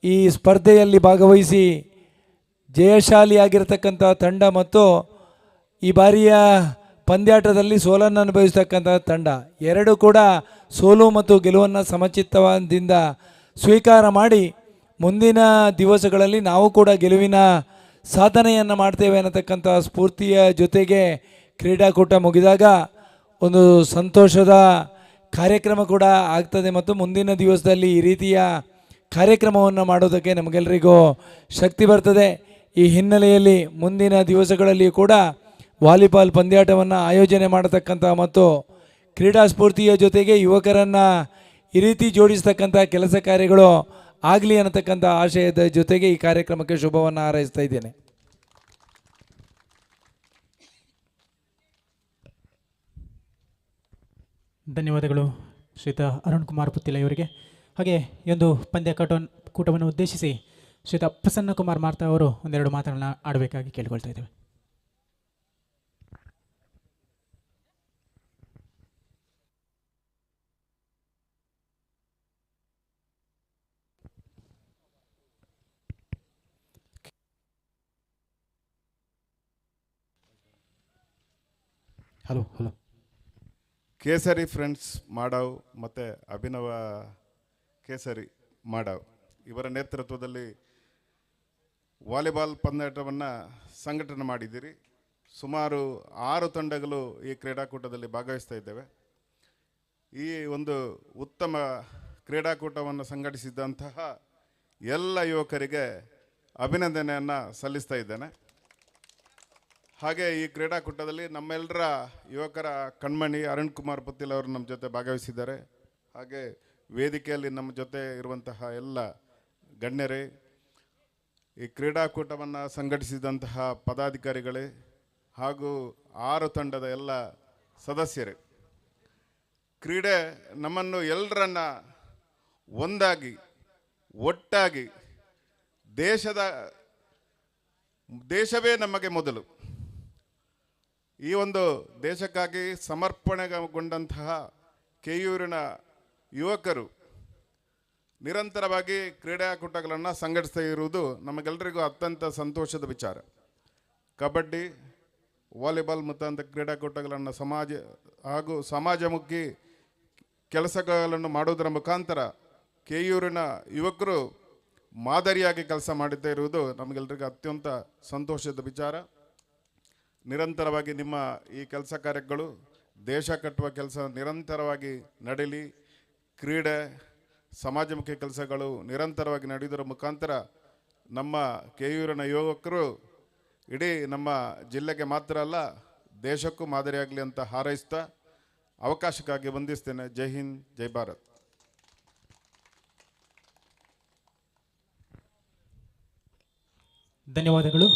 ಈ ಸ್ಪರ್ಧೆಯಲ್ಲಿ ಭಾಗವಹಿಸಿ ಜಯಶಾಲಿಯಾಗಿರ್ತಕ್ಕಂಥ ತಂಡ ಮತ್ತು ಈ ಬಾರಿಯ ಪಂದ್ಯಾಟದಲ್ಲಿ ಸೋಲನ್ನು ಅನುಭವಿಸ್ತಕ್ಕಂಥ ತಂಡ ಎರಡೂ ಕೂಡ ಸೋಲು ಮತ್ತು ಗೆಲುವನ್ನು ಸಮಚಿತ್ತದಿಂದ ಸ್ವೀಕಾರ ಮಾಡಿ ಮುಂದಿನ ದಿವಸಗಳಲ್ಲಿ ನಾವು ಕೂಡ ಗೆಲುವಿನ ಸಾಧನೆಯನ್ನು ಮಾಡ್ತೇವೆ ಅನ್ನತಕ್ಕಂಥ ಸ್ಫೂರ್ತಿಯ ಜೊತೆಗೆ ಕ್ರೀಡಾಕೂಟ ಮುಗಿದಾಗ ಒಂದು ಸಂತೋಷದ ಕಾರ್ಯಕ್ರಮ ಕೂಡ ಆಗ್ತದೆ ಮತ್ತು ಮುಂದಿನ ದಿವಸದಲ್ಲಿ ಈ ರೀತಿಯ ಕಾರ್ಯಕ್ರಮವನ್ನು ಮಾಡೋದಕ್ಕೆ ನಮಗೆಲ್ಲರಿಗೂ ಶಕ್ತಿ ಬರ್ತದೆ. ಈ ಹಿನ್ನೆಲೆಯಲ್ಲಿ ಮುಂದಿನ ದಿವಸಗಳಲ್ಲಿ ಕೂಡ ವಾಲಿಬಾಲ್ ಪಂದ್ಯಾಟವನ್ನು ಆಯೋಜನೆ ಮಾಡತಕ್ಕಂಥ ಮತ್ತು ಕ್ರೀಡಾ ಸ್ಫೂರ್ತಿಯ ಜೊತೆಗೆ ಯುವಕರನ್ನು ಈ ರೀತಿ ಜೋಡಿಸ್ತಕ್ಕಂಥ ಕೆಲಸ ಕಾರ್ಯಗಳು ಆಗಲಿ ಅನ್ನತಕ್ಕಂಥ ಆಶಯದ ಜೊತೆಗೆ ಈ ಕಾರ್ಯಕ್ರಮಕ್ಕೆ ಶುಭವನ್ನು ಹಾರೈಸ್ತಾ ಇದ್ದೇನೆ. ಧನ್ಯವಾದಗಳು ಶ್ರೀಯುತ ಅರುಣ್ ಕುಮಾರ್ ಪುತ್ತಿಲ ಇವರಿಗೆ. ಹಾಗೆ ಈ ಒಂದು ಕೂಟವನ್ನು ಉದ್ದೇಶಿಸಿ ಶ್ರೀಯುತ ಪ್ರಸನ್ನ ಕುಮಾರ್ ಮಾರ್ತಾ ಅವರು ಒಂದೆರಡು ಮಾತುಗಳನ್ನ ಆಡಬೇಕಾಗಿ ಕೇಳಿಕೊಳ್ತಾ ಇದ್ದೇವೆ. ಹಲೋ ಕೇಸರಿ ಫ್ರೆಂಡ್ಸ್ ಮಾಡಾವ್ ಮತ್ತು ಅಭಿನವ ಕೇಸರಿ ಮಾಡಾವ್ ಇವರ ನೇತೃತ್ವದಲ್ಲಿ ವಾಲಿಬಾಲ್ ಪಂದ್ಯಾಟವನ್ನು ಸಂಘಟನೆ ಮಾಡಿದ್ದೀರಿ. ಸುಮಾರು 6 ತಂಡಗಳು ಈ ಕ್ರೀಡಾಕೂಟದಲ್ಲಿ ಭಾಗವಹಿಸ್ತಾ ಇದ್ದೇವೆ. ಈ ಒಂದು ಉತ್ತಮ ಕ್ರೀಡಾಕೂಟವನ್ನು ಸಂಘಟಿಸಿದಂತಹ ಎಲ್ಲ ಯುವಕರಿಗೆ ಅಭಿನಂದನೆಯನ್ನು ಸಲ್ಲಿಸ್ತಾ ಇದ್ದೇನೆ. ಹಾಗೆ ಈ ಕ್ರೀಡಾಕೂಟದಲ್ಲಿ ನಮ್ಮೆಲ್ಲರ ಯುವಕರ ಕಣ್ಮಣಿ ಅರುಣ್ ಕುಮಾರ್ ಪುತ್ತಿಲ್ ಅವರು ನಮ್ಮ ಜೊತೆ ಭಾಗವಹಿಸಿದ್ದಾರೆ. ಹಾಗೆ ವೇದಿಕೆಯಲ್ಲಿ ನಮ್ಮ ಜೊತೆ ಇರುವಂತಹ ಎಲ್ಲ ಗಣ್ಯರೇ, ಈ ಕ್ರೀಡಾಕೂಟವನ್ನು ಸಂಘಟಿಸಿದಂತಹ ಪದಾಧಿಕಾರಿಗಳೇ ಹಾಗೂ 6 ತಂಡದ ಎಲ್ಲ ಸದಸ್ಯರೇ, ಕ್ರೀಡೆ ನಮ್ಮನ್ನು ಎಲ್ಲರನ್ನ ಒಂದಾಗಿ ಒಟ್ಟಾಗಿ ದೇಶವೇ ನಮಗೆ ಮೊದಲು ಈ ಒಂದು ದೇಶಕ್ಕಾಗಿ ಸಮರ್ಪಣೆಗೊಂಡಂತಹ ಕೆಯೂರಿನ ಯುವಕರು ನಿರಂತರವಾಗಿ ಕ್ರೀಡಾಕೂಟಗಳನ್ನು ಸಂಘಟಿಸ್ತಾ ಇರುವುದು ನಮಗೆಲ್ಲರಿಗೂ ಅತ್ಯಂತ ಸಂತೋಷದ ವಿಚಾರ. ಕಬಡ್ಡಿ, ವಾಲಿಬಾಲ್ ಮುಂತಾದ ಕ್ರೀಡಾಕೂಟಗಳನ್ನು ಹಾಗೂ ಸಮಾಜಮುಖಿ ಕೆಲಸಗಳನ್ನು ಮಾಡುವುದರ ಮುಖಾಂತರ ಕೆಯೂರಿನ ಯುವಕರು ಮಾದರಿಯಾಗಿ ಕೆಲಸ ಮಾಡುತ್ತಾ ಇರುವುದು ನಮಗೆಲ್ಲರಿಗೂ ಅತ್ಯಂತ ಸಂತೋಷದ ವಿಚಾರ. ನಿರಂತರವಾಗಿ ನಿಮ್ಮ ಈ ಕೆಲಸ ಕಾರ್ಯಗಳು ದೇಶ ಕಟ್ಟುವ ಕೆಲಸ ನಿರಂತರವಾಗಿ ನಡೀಲಿ. ಕ್ರೀಡೆ, ಸಮಾಜಮುಖಿ ಕೆಲಸಗಳು ನಿರಂತರವಾಗಿ ನಡೆಯುವುದರ ಮುಖಾಂತರ ನಮ್ಮ ಕೆಯೂರಿನ ಯುವಕರು ಇಡೀ ನಮ್ಮ ಜಿಲ್ಲೆಗೆ ಮಾತ್ರ ಅಲ್ಲ ದೇಶಕ್ಕೂ ಮಾದರಿಯಾಗಲಿ ಅಂತ ಹಾರೈಸ್ತಾ ಅವಕಾಶಕ್ಕಾಗಿ ವಂದಿಸ್ತೇನೆ. ಜೈ ಹಿಂದ್, ಜೈ ಭಾರತ್. ಧನ್ಯವಾದಗಳು.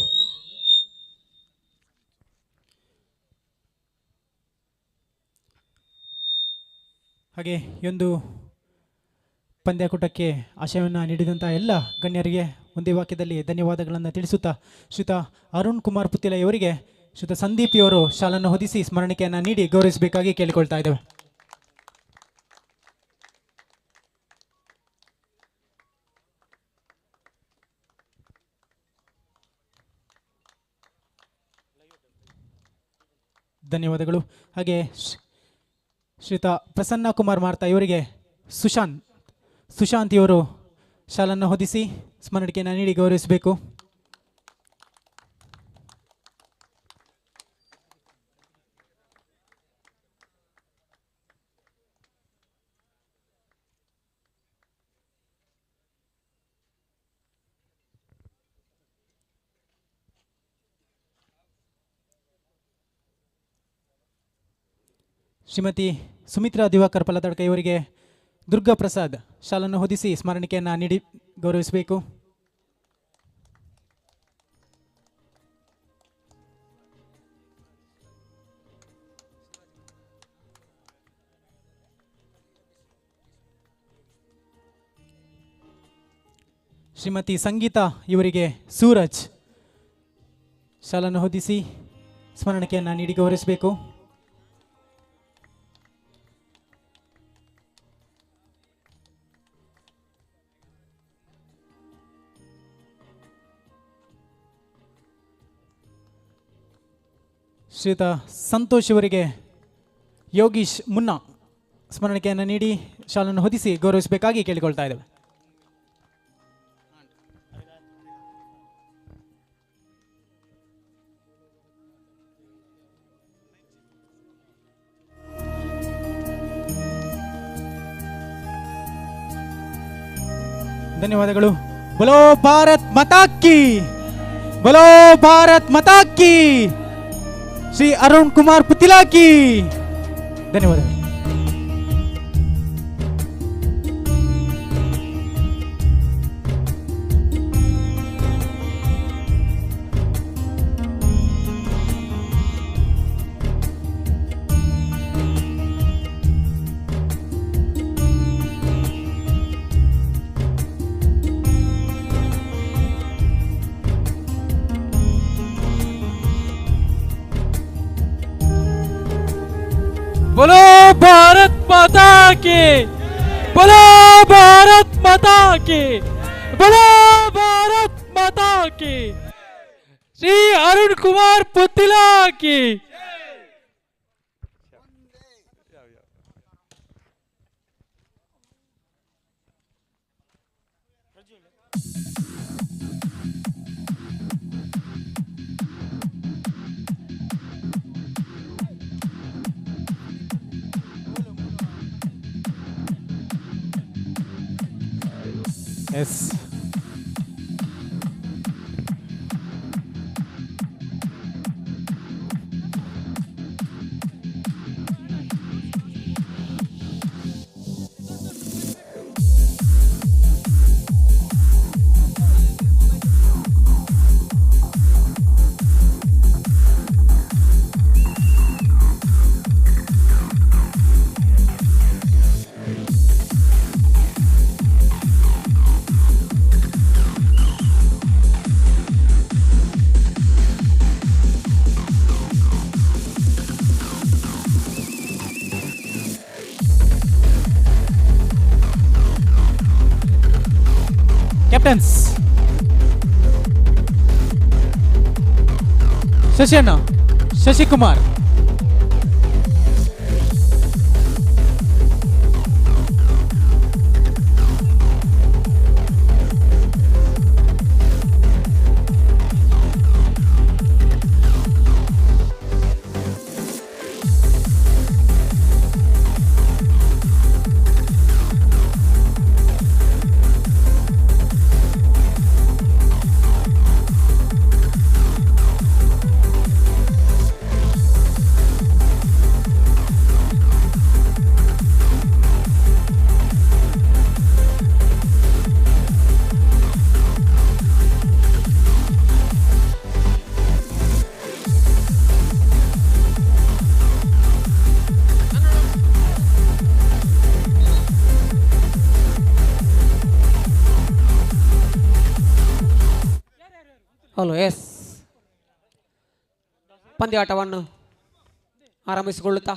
ಹಾಗೆ ಈ ಒಂದು ಪಂದ್ಯಾಕೂಟಕ್ಕೆ ಆಶಯವನ್ನು ನೀಡಿದಂಥ ಎಲ್ಲ ಗಣ್ಯರಿಗೆ ಒಂದೇ ವಾಕ್ಯದಲ್ಲಿ ಧನ್ಯವಾದಗಳನ್ನು ತಿಳಿಸುತ್ತಾ ಶ್ರೀಯುತ ಅರುಣ್ ಕುಮಾರ್ ಪುತ್ತಿಲ ಇವರಿಗೆ ಶ್ರೀಯುತ ಸಂದೀಪ್ ಇವರು ಶಾಲನ್ನು ಹೊದಿಸಿ ಸ್ಮರಣಿಕೆಯನ್ನು ನೀಡಿ ಗೌರವಿಸಬೇಕಾಗಿ ಕೇಳಿಕೊಳ್ತಾ ಇದ್ದೇವೆ. ಧನ್ಯವಾದಗಳು. ಹಾಗೆ ಶ್ರೀಯುತ ಪ್ರಸನ್ನ ಕುಮಾರ್ ಮಾರ್ತಾ ಇವರಿಗೆ ಸುಶಾಂತ್ ಇವರು ಶಾಲನ್ನು ಹೊದಿಸಿ ಸ್ಮರಣಿಕೆಯನ್ನು ನೀಡಿ ಗೌರವಿಸಬೇಕು. ಶ್ರೀಮತಿ ಸುಮಿತ್ರಾ ದಿವಾಕರ್ ಪಲತಡ್ಕ ಇವರಿಗೆ ದುರ್ಗಾ ಪ್ರಸಾದ್ ಶಾಲನ್ನು ಹೊದಿಸಿ ಸ್ಮರಣಿಕೆಯನ್ನು ನೀಡಿ ಗೌರವಿಸಬೇಕು. ಶ್ರೀಮತಿ ಸಂಗೀತಾ ಇವರಿಗೆ ಸೂರಜ್ ಶಾಲನ್ನು ಹೊದಿಸಿ ಸ್ಮರಣಿಕೆಯನ್ನು ನೀಡಿ ಗೌರವಿಸಬೇಕು. ಶ್ರೀಯುತ ಸಂತೋಷ್ ಇವರಿಗೆ ಯೋಗೀಶ್ ಮುನ್ನಾ ಸ್ಮರಣಿಕೆಯನ್ನು ನೀಡಿ ಶಾಲನ್ನು ಹೊದಿಸಿ ಗೌರವಿಸಬೇಕಾಗಿ ಕೇಳಿಕೊಳ್ತಾ ಇದ್ದೇವೆ. ಧನ್ಯವಾದಗಳು. बोलो भारत माता की, बोलो भारत माता की, श्री अरुण कुमार पुतिला की. धन्यवाद. बोलो भारत माता की, बोलो भारत माता की, बोलो भारत माता की, श्री अरुण कुमार पुतिला की. Yes. Captains Shashina, Shashi Kumar, hello yes ಪಂದ್ಯಾಟವನ್ನು ಆರಂಭಿಸಿಕೊಳ್ಳುತ್ತಾ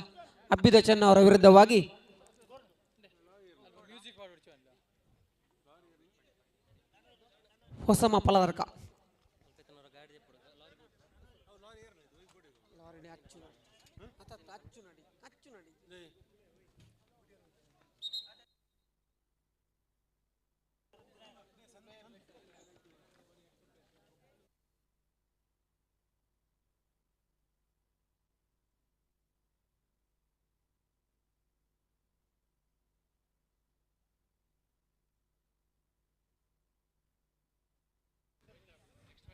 ಅಬ್ಬಿದ ಚೆನ್ನ ಅವರ ವಿರುದ್ಧವಾಗಿ ಹೊಸಮ ಫಲದರ್ಕ.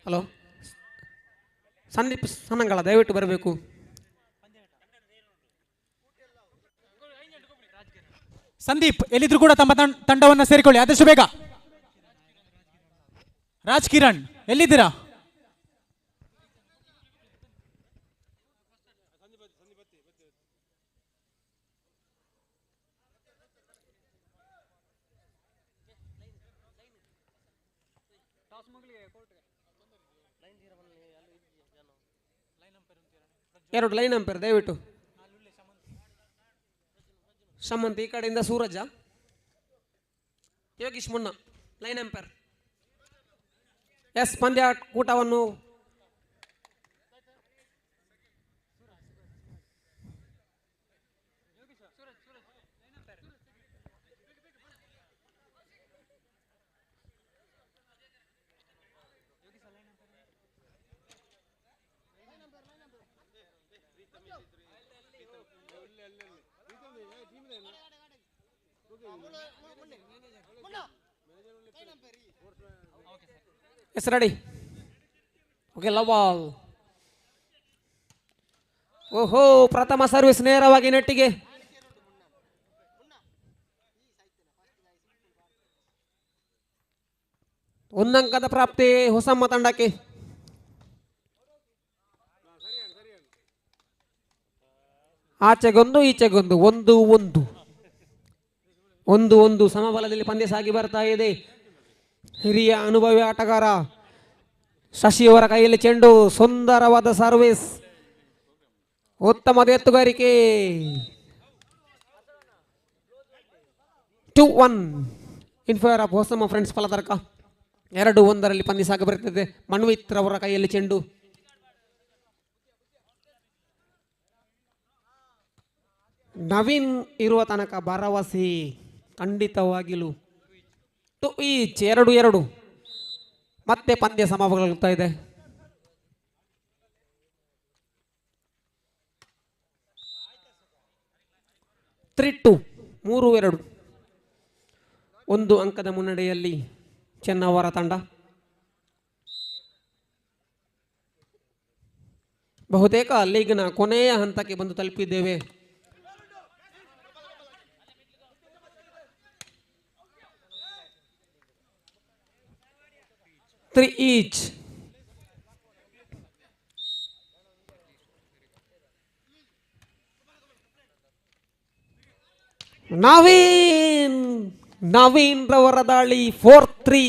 ಹಲೋ ಸಂದೀಪ್ ಸನ್ನಂಗಳ ದಯವಿಟ್ಟು ಬರಬೇಕು. ಸಂದೀಪ್ ಎಲ್ಲಿದ್ರು ಕೂಡ ತಮ್ಮ ತಂಡವನ್ನು ಸೇರಿಕೊಳ್ಳಿ ಆದಷ್ಟು ಬೇಗ. ರಾಜ್ ಕಿರಣ್ ಎಲ್ಲಿದ್ದೀರಾ? ಎರಡು ಲೈನ್ ಅಂಪೇರ್ ದಯವಿಟ್ಟು. ಶಮಂತ್ ಈ ಕಡೆಯಿಂದ Suraj, Yogish Munna line umpire. Yes ಪಂದ್ಯಾಟವನ್ನು yes ready. Okay love ball. ಓಹೋ ಪ್ರಥಮ ಸರ್ವಿಸ್ ನೇರವಾಗಿ ನೆಟ್ಟಿಗೆ. ಒಂದಂಕದ ಪ್ರಾಪ್ತಿ ಹೊಸಮ್ಮ ತಂಡಕ್ಕೆ. ಆಚೆಗೊಂದು ಈಚೆಗೊಂದು ಒಂದು ಒಂದು ಒಂದು ಒಂದು ಸಮಬಲದಲ್ಲಿ ಪಂದ್ಯ ಸಾಗಿ ಬರ್ತಾ ಇದೆ. ಹಿರಿಯ ಅನುಭವಿ ಆಟಗಾರ ಶಶಿಯವರ ಕೈಯಲ್ಲಿ ಚೆಂಡು, ಸುಂದರವಾದ ಸರ್ವಿಸ್, ಉತ್ತಮದ ಎತ್ತುಗಾರಿಕೆ. 2-1 in favour of Hosamma friends Pallathadka. 2-1 ಪಂದ್ಯ ಸಾಗಿ ಬರುತ್ತದೆ. ಮನ್ವಿತ್ ರವರ ಕೈಯಲ್ಲಿ ಚೆಂಡು. ನವೀನ್ ಇರುವ ತನಕ ಭರವಸೆ ಖಂಡಿತವಾಗಿಲು. 2 ಈಚ್ 2-2 ಮತ್ತೆ ಪಂದ್ಯ ಸಮವಾಗುತ್ತಾ ಇದೆ. ತ್ರೀ 3-2 ಒಂದು ಅಂಕದ ಮುನ್ನಡೆಯಲ್ಲಿ ಚೆನ್ನವರ ತಂಡ. ಬಹುತೇಕ ಲೀಗ್ನ ಕೊನೆಯ ಹಂತಕ್ಕೆ ಬಂದು ತಲುಪಿದ್ದೇವೆ. 3 ಈಚ್. ನವೀನ್ ರವರ ದಾಳಿ 4-3.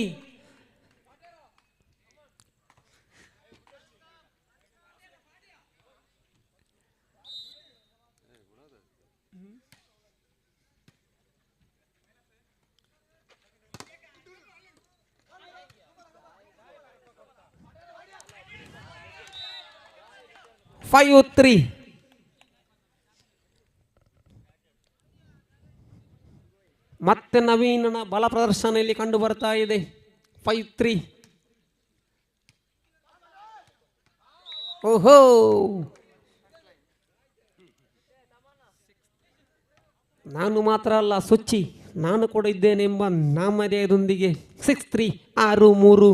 ಮತ್ತೆ ನವೀನನ ಬಲ ಪ್ರದರ್ಶನ ಇಲ್ಲಿ ಕಂಡು ಬರ್ತಾ ಇದೆ. 5-3. ಓಹೋ ನಾನು ಮಾತ್ರ ಅಲ್ಲ ಸುಚ್ಚಿ, ನಾನು ಕೂಡ ಇದ್ದೇನೆಂಬ ನಾಮಧೇಯದೊಂದಿಗೆ 6-3 6-3.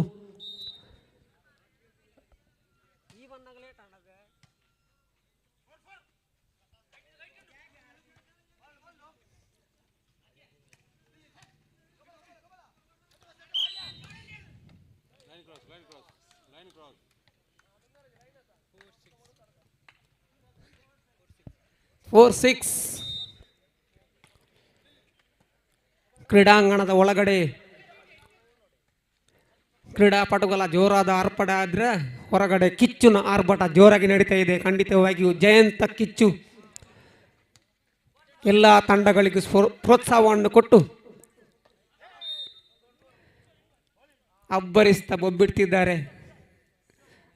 ಕ್ರೀಡಾಂಗಣದ ಕ್ರೀಡಾಪಟುಗಳ ಜೋರಾದ ಆರ್ಭಟ ಆದರೆ ಹೊರಗಡೆ ಕಿಚ್ಚುನ ಆರ್ಭಟ ಜೋರಾಗಿ ನಡೀತಾ ಇದೆ. ಖಂಡಿತವಾಗಿಯೂ ಜಯಂತ ಕಿಚ್ಚು ಎಲ್ಲ ತಂಡಗಳಿಗೂ ಪ್ರೋತ್ಸಾಹವನ್ನು ಕೊಟ್ಟು ಅಬ್ಬರಿಸ್ತಾ ಬೊಬ್ಬಿಡ್ತಿದ್ದಾರೆ.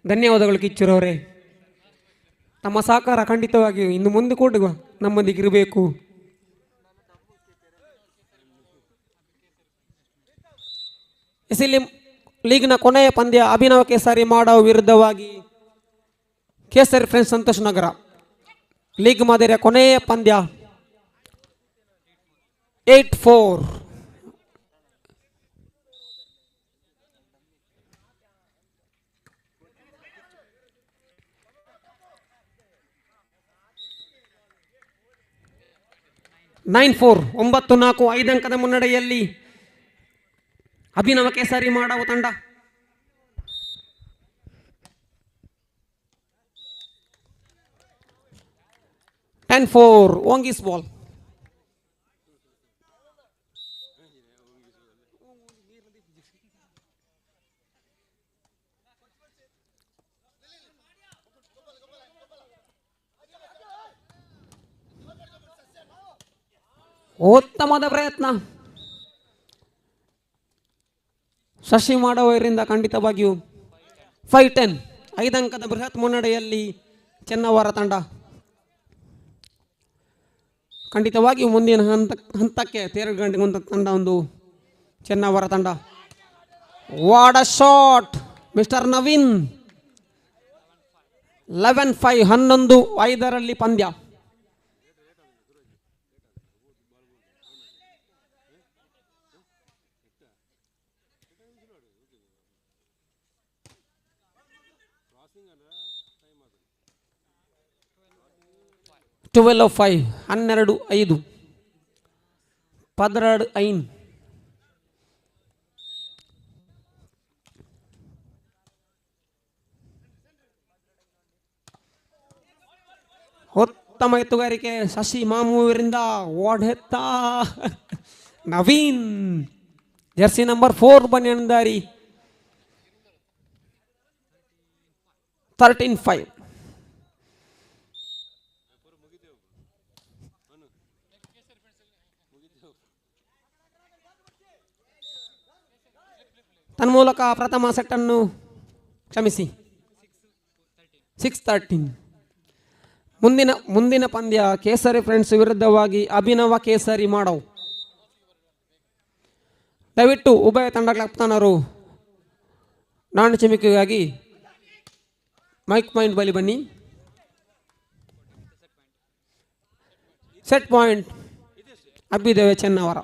ಧನ್ಯವಾದಗಳು ಕಿಚ್ಚುರವರೇ. ತಮ್ಮ ಸಹಕಾರ ಖಂಡಿತವಾಗಿಯೂ ಇನ್ನು ಮುಂದೆ ಕೂಡ ನಮ್ಮೊಂದಿಗಿರಬೇಕು. ಎಸ್ಎಲ್ಎಂ ಲೀಗ್ನ ಕೊನೆಯ ಪಂದ್ಯ ಅಭಿನವ ಕೇಸರಿ ಮಾಡಾವ್ ವಿರುದ್ಧವಾಗಿ ಕೇಸರಿ ಫ್ರೆಂಡ್ಸ್ ಸಂತೋಷ್ ನಗರ. ಲೀಗ್ ಮಾದರಿಯ ಕೊನೆಯ ಪಂದ್ಯ 8-4. (9-4) 9-4 5 ಅಂಕದ ಮುನ್ನಡೆಯಲ್ಲಿ ಅಭಿನವ ಕೇಸರಿ ಮಾಡಾವ ತಂಡ. ಓಂಗಿಸ್ ಬಾಲ್. ಉತ್ತಮವಾದ ಪ್ರಯತ್ನ ಶಶಿ ಮಾಡವರಿಂದ. ಖಂಡಿತವಾಗಿಯೂ 5-10 5 ಅಂಕದ ಬೃಹತ್ ಮುನ್ನಡೆಯಲ್ಲಿ ಚೆನ್ನವರ ತಂಡ. ಖಂಡಿತವಾಗಿಯೂ ಮುಂದಿನ ಹಂತಕ್ಕೆ ತೇರುಗಂಡಿಗುವಂಥ ತಂಡ ಒಂದು ಚೆನ್ನವರ ತಂಡ. What a shot mister Naveen. 11-5 11-5 ಪಂದ್ಯ. ಟ್ವೆಲ್ 5 12-5 13-5. ಉತ್ತಮ ಎತ್ತುಗಾರಿಕೆ ಶಶಿ ಮಾಮೂರಿಂದ ಓಡೆತ್ತ ನವೀನ್. ಜರ್ಸಿ ನಂಬರ್ 4 ಬನ್ನಿದಾರಿ. 13-5. ತನ್ಮೂಲಕ ಪ್ರಥಮ ಸೆಟ್ಟನ್ನು ಕ್ಷಮಿಸಿ 6-13. ಮುಂದಿನ ಪಂದ್ಯ ಕೇಸರಿ ಫ್ರೆಂಡ್ಸ್ ವಿರುದ್ಧವಾಗಿ ಅಭಿನವ ಕೇಸರಿ ಮಾಡಾವ್. ದಯವಿಟ್ಟು ಉಭಯ ತಂಡಗಳ ಕಪ್ತಾನರು ನಾಣ್ಯ ಚಿಮಿಕೆಗಾಗಿ ಮೈಕ್ ಪಾಯಿಂಟ್ ಬಳಿ ಬನ್ನಿ. ಸೆಟ್ ಪಾಯಿಂಟ್ ಅಬ್ಬಿದೇವೆ ಚೆನ್ನವರ.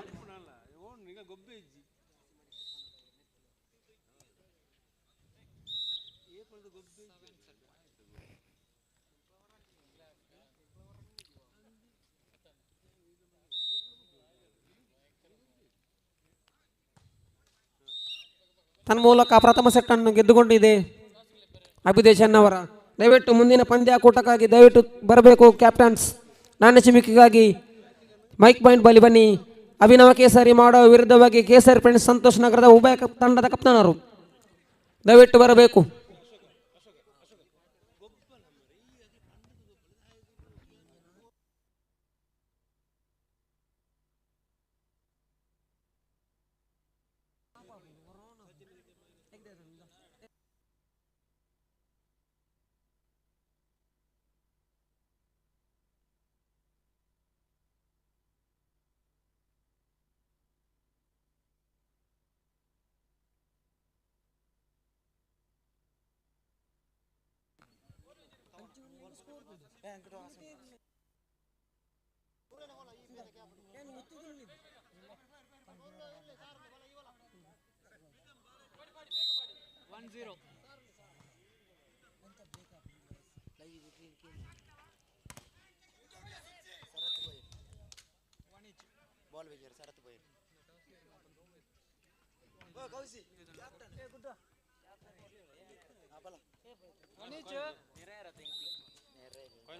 ತನ್ಮೂಲಕ ಪ್ರಥಮ ಸೆಟ್ಟನ್ನು ಗೆದ್ದುಕೊಂಡಿದೆ ಅಭಿದೇಶ್ ಚೆನ್ನವರ. ದಯವಿಟ್ಟು ಮುಂದಿನ ಪಂದ್ಯಾಕೂಟಕ್ಕಾಗಿ ದಯವಿಟ್ಟು ಬರಬೇಕು ಕ್ಯಾಪ್ಟನ್ಸ್. ನಾಣ್ಯ ಚಿಮಿಕೆಗಾಗಿ ಮೈಕ್ ಪಾಯಿಂಟ್ ಬಳಿ ಬನ್ನಿ. ಅಭಿನವ ಕೇಸರಿ ಮಾಡೋ ವಿರುದ್ಧವಾಗಿ ಕೇಸರಿ ಫ್ರೆಂಡ್ಸ್ ಸಂತೋಷ್ ನಗರದ ಉಭಯ ತಂಡದ ಕಪ್ತಾನರು ದಯವಿಟ್ಟು ಬರಬೇಕು.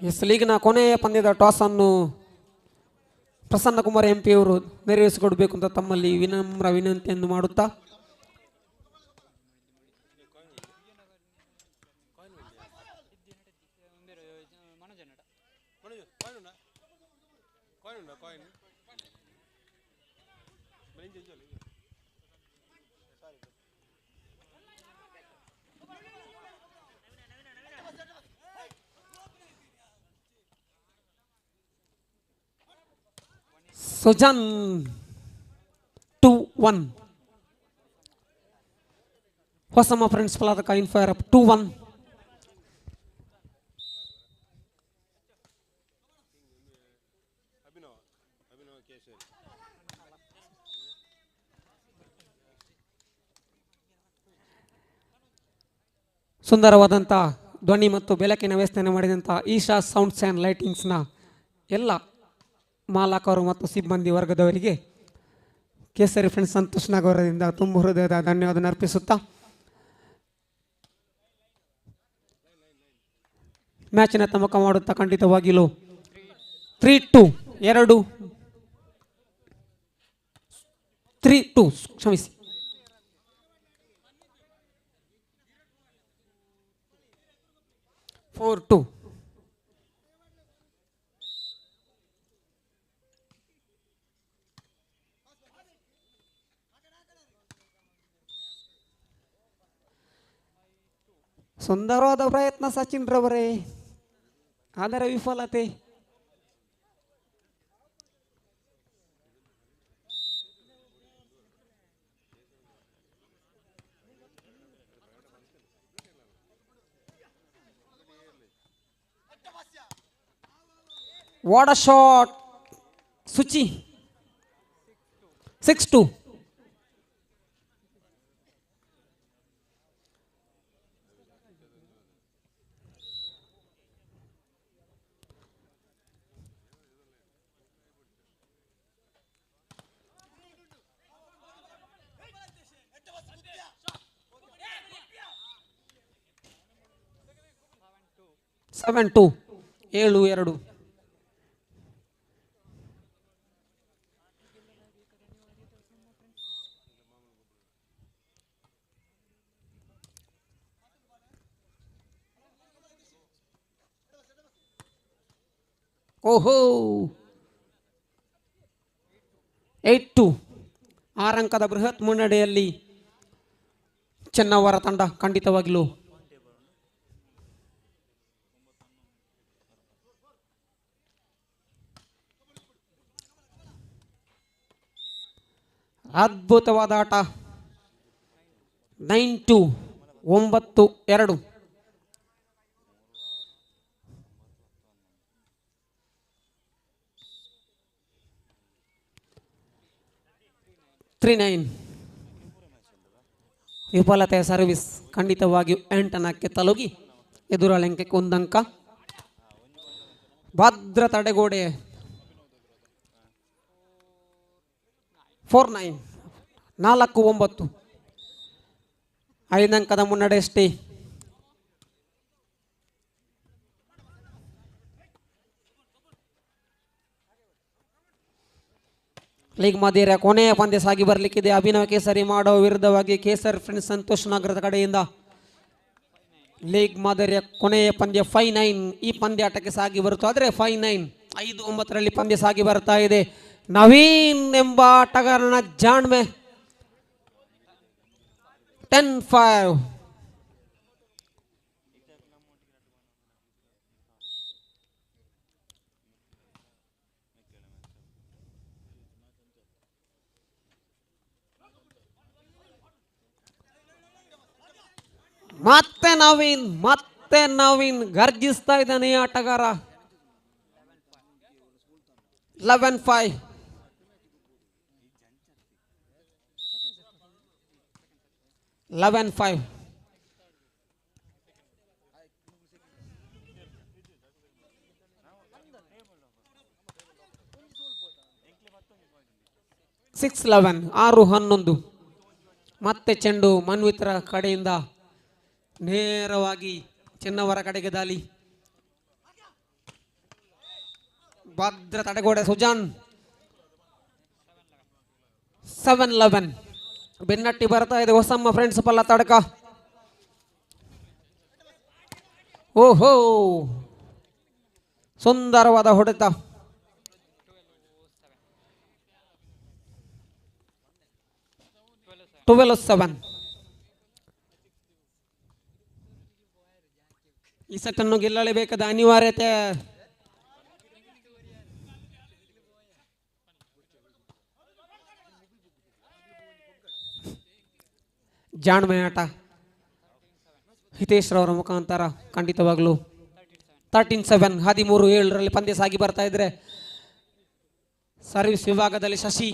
ಎಸ್ ಲೀಗ್ನ ಕೊನೆಯ ಪಂದ್ಯದ ಟಾಸ್ ಅನ್ನು ಪ್ರಸನ್ನ ಕುಮಾರ್ ಎಂಪಿ ಅವರು ನೆರವೇರಿಸಿಕೊಡಬೇಕು ಅಂತ ತಮ್ಮಲ್ಲಿ ವಿನಮ್ರ ವಿನಂತಿಯನ್ನು ಮಾಡುತ್ತಾ ಸುಜಾನ್ 2-1. ಹೊಸಮ್ಮ ಫ್ರೆಂಡ್ಸ್ ಪಲಾದಕ ಇನ್ ಫೈರ್ ಅಪ್ 2-1. ಸುಂದರವಾದಂಥ ಧ್ವನಿ ಮತ್ತು ಬೆಳಕಿನ ವ್ಯವಸ್ಥೆಯನ್ನು ಮಾಡಿದಂಥ ಈಶಾ ಸೌಂಡ್ಸ್ ಆ್ಯಂಡ್ ಲೈಟಿಂಗ್ಸ್ನ ಎಲ್ಲ ಮಾಲಕರು ಮತ್ತು ಸಿಬ್ಬಂದಿ ವರ್ಗದವರಿಗೆ ಕೇಸರಿ ಫ್ರೆಂಡ್ಸ್ ಸಂತೋಷ್ ನಗರದಿಂದ ತುಂಬ ಹೃದಯದ ಧನ್ಯವಾದ ಅರ್ಪಿಸುತ್ತಾ ಮ್ಯಾಚಿನ ತಮಕ ಮಾಡುತ್ತಾ ಖಂಡಿತವಾಗಿಯೂ 3-2 ಕ್ಷಮಿಸಿ. ಫೋರ್ ಟು ಸುಂದರವಾದ ಪ್ರಯತ್ನ ಸಚಿನ್ ರವರೇ, ಆದರೆ ವಿಫಲತೆ. What a shot! Suchi. 6-2. Seven two. 7-2. ಓಹೋ 8-2. 6 ಅಂಕದ ಬೃಹತ್ ಮುನ್ನಡೆಯಲ್ಲಿ ಚೆನ್ನವರ ತಂಡ ಖಂಡಿತವಾಗಿಯೂ ಅದ್ಭುತವಾದ ಆಟ. 9-2. 9-2. 3-9. ವಿಫಲತೆಯ ಸರ್ವಿಸ್ ಖಂಡಿತವಾಗಿಯೂ 8 ಅಂಕಕ್ಕೆ ತಲುಗಿ ಎದುರಾಳಿಗೆ 1 ಅಂಕ. ಭದ್ರ ತಡೆಗೋಡೆ 4-9. 4-9. 5 ಅಂಕದ ಮುನ್ನಡೆ ಅಷ್ಟೇ. ಲೀಗ್ ಮಾದರಿಯ ಕೊನೆಯ ಪಂದ್ಯ ಸಾಗಿ ಬರಲಿಕ್ಕಿದೆ. ಅಭಿನವ ಕೇಸರಿ ಮಾಡೋ ವಿರುದ್ಧವಾಗಿ ಕೇಸರಿ ಫ್ರೆಂಡ್ಸ್ ಸಂತೋಷ್ ನಗರದ ಕಡೆಯಿಂದ ಲೀಗ್ ಮಾದರಿಯ ಕೊನೆಯ ಪಂದ್ಯ 5-9. ಈ ಪಂದ್ಯಾಟಕ್ಕೆ ಸಾಗಿ ಬರುತ್ತಾ ಆದರೆ 5-9 5-9ರಲ್ಲಿ ಪಂದ್ಯ ಸಾಗಿ ಬರ್ತಾ ಇದೆ. ನವೀನ್ ಎಂಬ ಆಟಗಾರನ ಜಾಣ್ಮೆ 10-5. ಮತ್ತೆ ನವೀನ್ ಗರ್ಜಿಸ್ತಾ ಇದ್ದಾನೆ ಈ ಆಟಗಾರ. 11-5. 11-5. ಸಿಕ್ಸ್ 11. 6-11. ಮತ್ತೆ ಚೆಂಡು ಮನ್ವಿತರ ಕಡೆಯಿಂದ ನೇರವಾಗಿ ಚೆನ್ನವರ ಕಡೆಗೆ ದಾಳಿ. ಭದ್ರ ತಡೆಗೋಡೆ ಸುಜಾನ್ 7-11. ಬೆನ್ನಟ್ಟಿ ಬರ್ತಾ ಇದೆ ಹೊಸಮ್ಮ ಫ್ರೆಂಡ್ಸ್ ಪಲ್ಲ ತಡಕ. ಓಹೋ ಸುಂದರವಾದ ಹೊಡೆತ. 12-7. ಈ ಸೆಟ್ಟನ್ನು ಗೆಲ್ಲಲೇಬೇಕಾದ ಅನಿವಾರ್ಯತೆ ಜಾಣ್ಮೆ ಆಟ ಹಿತೇಶ್ ರವರ ಮುಖಾಂತರ ಖಂಡಿತವಾಗ್ಲೂ 13-7 13-7 ಪಂದ್ಯ ಸಾಗಿ ಬರ್ತಾ ಇದ್ರೆ ಸರ್ವಿಸ್ ವಿಭಾಗದಲ್ಲಿ Shashi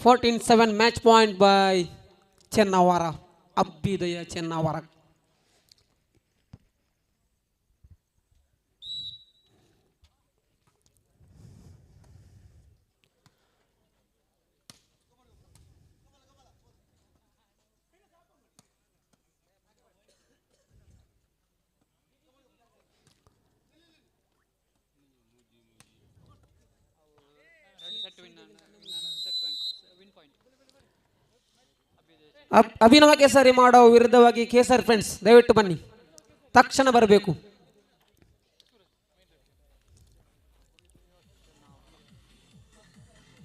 14-7 match point by Chennawara, Abhidaya Chennawara. Abhinava Kesari ಮಾಡೋ ವಿರುದ್ಧವಾಗಿ ಕೇಸರಿ ಫ್ರೆಂಡ್ಸ್ ದಯವಿಟ್ಟು ಬನ್ನಿ, ತಕ್ಷಣ ಬರಬೇಕು.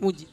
ಮುಜಿ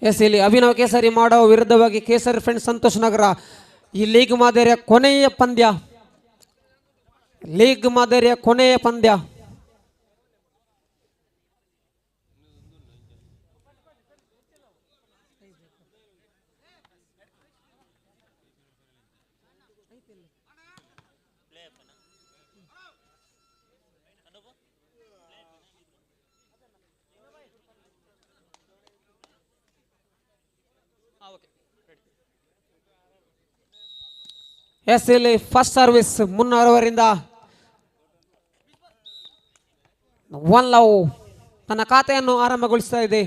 ಎಸ್, ಇಲ್ಲಿ ಅಭಿನವ ಕೇಸರಿ ಮಾಡೋ ವಿರುದ್ಧವಾಗಿ ಕೇಸರಿ ಫ್ರೆಂಡ್ಸ್ ಸಂತೋಷ್ ನಗರ ಈ ಲೀಗ್ ಮಾದರಿಯ ಕೊನೆಯ ಪಂದ್ಯ. ಎಸ್, ಇಲ್ಲಿ ಫಸ್ಟ್ ಸರ್ವಿಸ್ ಮುನ್ನವರಿಂದ ಒನ್ ಲವ್ ತನ್ನ ಖಾತೆಯನ್ನು ಆರಂಭಗೊಳಿಸ್ತಾ ಇದೆ.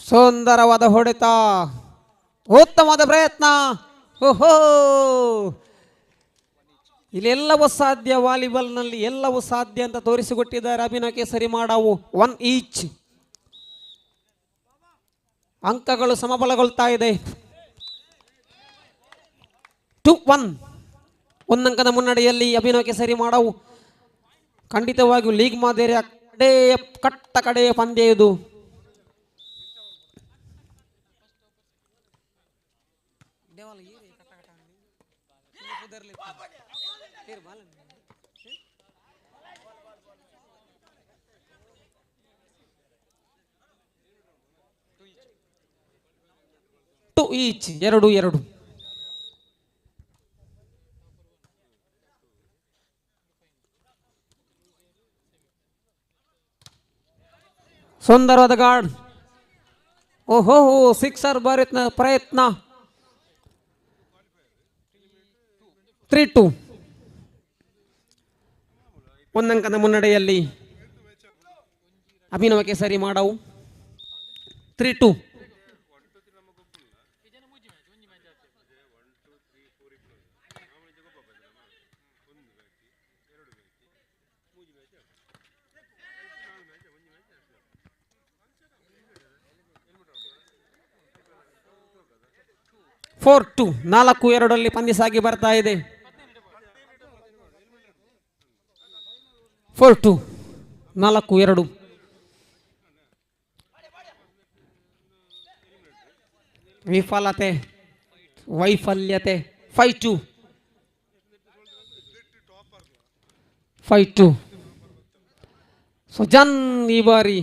ಸುಂದರವಾದ ಹೊಡೆತ, ಉತ್ತಮವಾದ ಪ್ರಯತ್ನ. ಓಹೋ, ಇಲ್ಲೆಲ್ಲವೂ ಸಾಧ್ಯ, ವಾಲಿಬಾಲ್ನಲ್ಲಿ ಎಲ್ಲವೂ ಸಾಧ್ಯ ಅಂತ ತೋರಿಸಿಕೊಟ್ಟಿದ್ದಾರೆ ಅಭಿನವ ಕೇಸರಿ ಮಾಡಾವು. 1 ಈಚ್, ಅಂಕಗಳು ಸಮಬಲಗೊಳ್ತಾ ಇದೆ. 2-1 ಒಂದಂಕದ ಮುನ್ನಡೆಯಲ್ಲಿ ಅಭಿನವ ಕೇಸರಿ ಮಾಡಾವು. ಖಂಡಿತವಾಗಿಯೂ ಲೀಗ್ ಮಾದರಿಯ ಕಡೆಯ ಪಂದ್ಯ ಇದು. ಈಚ್ 2-2. ಸುಂದರವಾದ ಗಾರ್ಡ್. ಓಹೋ, ಸಿಕ್ಸರ್ ಪ್ರಯತ್ನ. 3-2 ಒಂದಂಕದ ಮುನ್ನಡೆಯಲ್ಲಿ ಅಭಿನವ ಕೇಸರಿ ಮಾಡಾವು. 3-2. 4-2 4-2 ಪಂದ್ಯ ಸಾಗಿ ಬರ್ತಾ ಇದೆ. 4-2 4-2 ವಿಫಲತೆ ವೈಫಲ್ಯತೆ. 5-2 ಸುಜನ್ ಈ ಬಾರಿ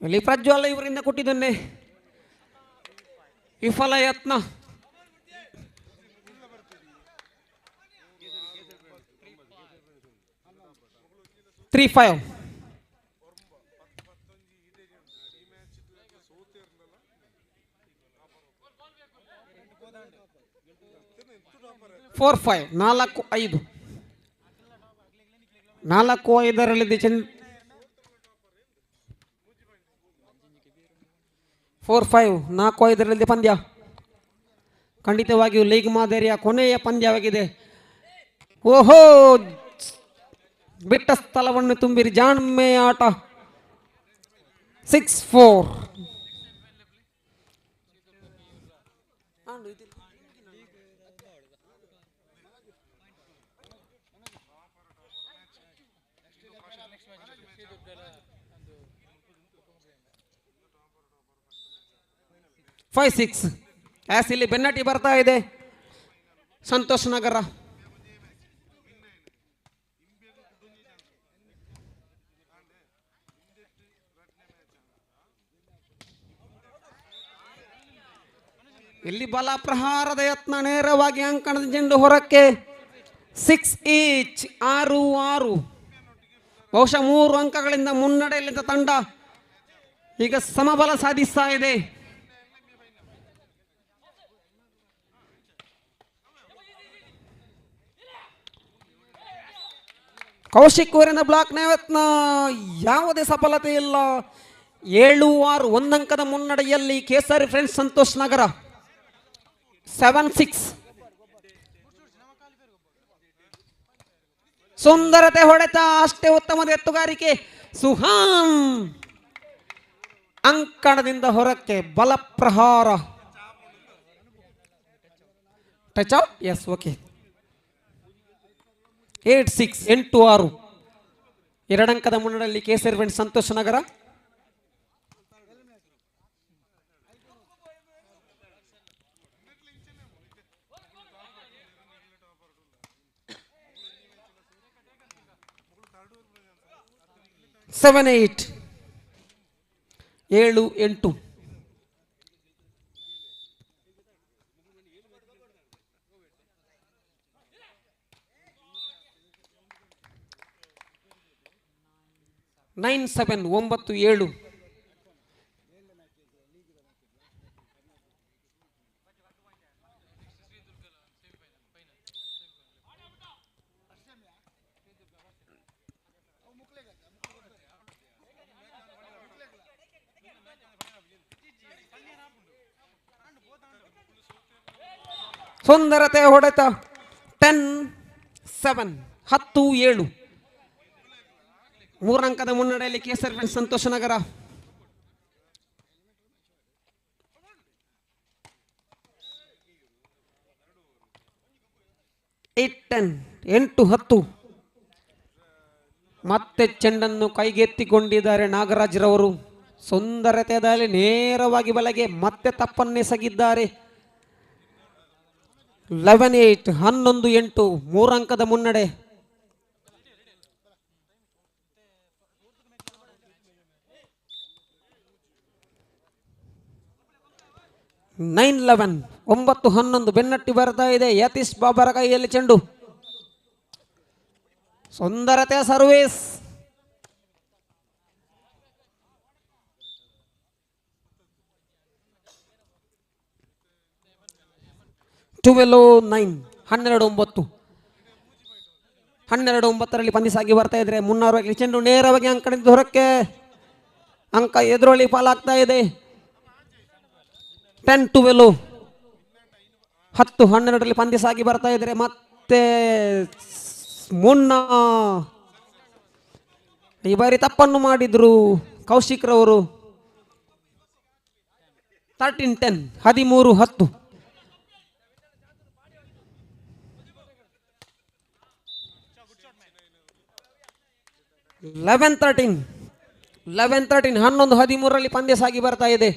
ಇಲ್ಲಿ ಪ್ರಜ್ವಲ ಇವರಿಂದ ಕೊಟ್ಟಿದ್ದನ್ನೇ ವಿಫಲ ಯತ್ನ. 3-5 4-5 4-5 4-5 4-5 4-5 ಪಂದ್ಯ. ಖಂಡಿತವಾಗಿಯೂ ಲೀಗ್ ಮಾದರಿಯ ಕೊನೆಯ ಪಂದ್ಯವಾಗಿದೆ. ಓಹೋ, ಬಿಟ್ಟ ಸ್ಥಳವನ್ನು ತುಂಬಿರಿ ಜಾಣ್ಮೆಯ ಆಟ. 6-4 5-6 ಆಸ್ ಇಲ್ಲಿ ಬೆನ್ನಟ್ಟಿ ಬರ್ತಾ ಇದೆ ಸಂತೋಷ್ ನಗರ. ಇಲ್ಲಿ ಬಲ ಪ್ರಹಾರದ ಯತ್ನ, ನೇರವಾಗಿ ಅಂಕಣದ ಚೆಂಡು ಹೊರಕ್ಕೆ. 6 ಈಚ್ 6-6 ಬಹುಶಃ 3 ಅಂಕಗಳಿಂದ ಮುನ್ನಡೆಯಲ್ಲಿದ್ದ ತಂಡ ಈಗ ಸಮಬಲ ಸಾಧಿಸ್ತಾ ಇದೆ. ಕೌಶಿಕ್ ಊರಿನ ಬ್ಲಾಕ್ನ ಯತ್ನ ಯಾವುದೇ ಸಫಲತೆ ಇಲ್ಲ. 7-6 ಒಂದಂಕದ ಮುನ್ನಡೆಯಲ್ಲಿ ಕೇಸರಿ ಫ್ರೆಂಡ್ಸ್ ಸಂತೋಷ್ ನಗರ. 7-6 ಸುಂದರತೆ ಹೊಡೆತ, ಅಷ್ಟೇ ಉತ್ತಮದ ಎತ್ತುಗಾರಿಕೆ. ಸುಹಾನ್ ಅಂಕಣದಿಂದ ಹೊರಕ್ಕೆ ಬಲ ಪ್ರಹಾರ. Touch out. Yes, okay. 8-6 8-6 2 ಮುನ್ನಡೆಯಲ್ಲಿ ಕೇಸರಿ ಫ್ರೆಂಡ್ಸ್ ಸಂತೋಷ್ ನಗರ. ಸೆವೆನ್ 8 7-8 9-7 9-7 ಸುಂದರತೆ ಹೊಡೆತ. 10-7 10-7 3 ಅಂಕದ ಮುನ್ನಡೆಯಲ್ಲಿ ಕೇಸರಿ ಫ್ರೆಂಡ್ಸ್ ಸಂತೋಷ ನಗರ. ಎಂಟು 10 ಮತ್ತೆ ಚೆಂಡನ್ನು ಕೈಗೆತ್ತಿಕೊಂಡಿದ್ದಾರೆ ನಾಗರಾಜ್ರವರು. ಸುಂದರತೆಯಲ್ಲಿ ನೇರವಾಗಿ ಬಲೆಗೆ ಮತ್ತೆ ತಪ್ಪನ್ನೆಸಗಿದ್ದಾರೆ. 11-8 11-8 3 ಅಂಕದ ಮುನ್ನಡೆ. 9-11 9-11 ಬೆನ್ನಟ್ಟಿ ಬರ್ತಾ ಇದೆ. ಯತೀಶ್ ಬಾಬರ ಕೈಯಲ್ಲಿ ಚೆಂಡು. ಸುಂದರತೆಯ ಸರ್ವಿಸ್. ಟ್ವೆಲ್ವ್ 9 12-9 12-9 ಪಂದ್ಯ ಸಾಗಿ ಬರ್ತಾ ಇದ್ರೆ. ಮುನ್ನೂರವಾಗಿ ಚೆಂಡು ನೇರವಾಗಿ ಅಂಕಣದಿಂದ ಹೊರಕ್ಕೆ. ಅಂಕ ಎದುರೊಳಿ ಪಾಲಾಗ್ತಾ ಇದೆ. 10-12 10-12 ಪಂದ್ಯ ಸಾಗಿ ಬರ್ತಾ ಇದ್ರೆ. ಮತ್ತೆ ಮುನ್ನ ಈ ಬಾರಿ ತಪ್ಪನ್ನು ಮಾಡಿದ್ರು ಕೌಶಿಕ್ರವರು. 13-10, 13-10. ಲೆವೆನ್ ತರ್ಟೀನ್ 11-13 ಪಂದ್ಯ ಸಾಗಿ ಬರ್ತಾ ಇದೆ.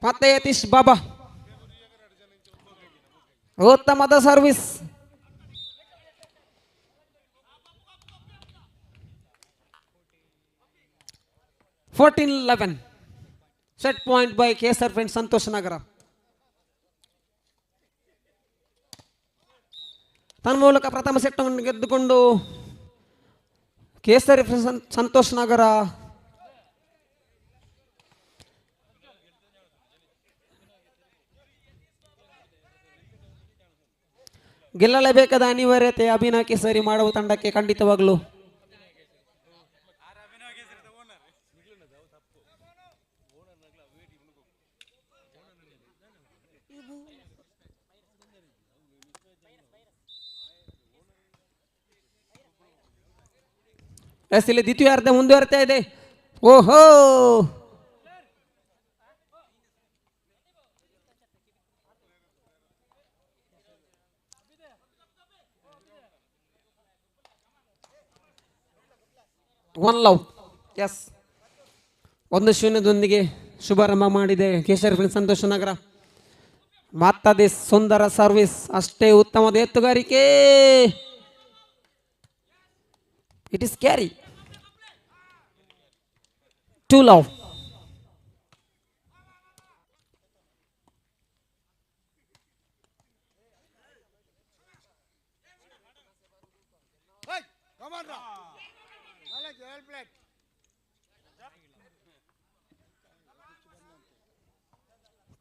ಮತ್ತೆ ಯತೀಶ್ ಬಾಬಾ ಉತ್ತಮದ service. (14-11) set point by Kesar friends Santosh Nagar. ತನ್ಮೂಲಕ ಪ್ರಥಮ ಸೆಟ್ ಅನ್ನು ಗೆದ್ದುಕೊಂಡು ಕೇಸರಿ ಸಂತೋಷ್ ನಗರ ಗೆಲ್ಲಲೇಬೇಕಾದ ಅನಿವಾರ್ಯತೆ ಅಭಿನವ ಕೇಸರಿ ಮಾಡುವ ತಂಡಕ್ಕೆ ಖಂಡಿತವಾಗಲು. ಇಲ್ಲಿ ದ್ವಿತೀಯಾರ್ಧ ಮುಂದುವರಿತಾ ಇದೆ. ಓಹೋ, ಒನ್ ಲವ್. ಎಸ್, 1-0 ಶುಭಾರಂಭ ಮಾಡಿದೆ ಕೇಸರಿ ಫ್ರೆಂಡ್ಸ್ ಸಂತೋಷ ನಗರ. ಮತ್ತದೆ ಸುಂದರ ಸರ್ವಿಸ್, ಅಷ್ಟೇ ಉತ್ತಮದ ಎತ್ತುಗಾರಿಕೆ. It is carry. 2 love.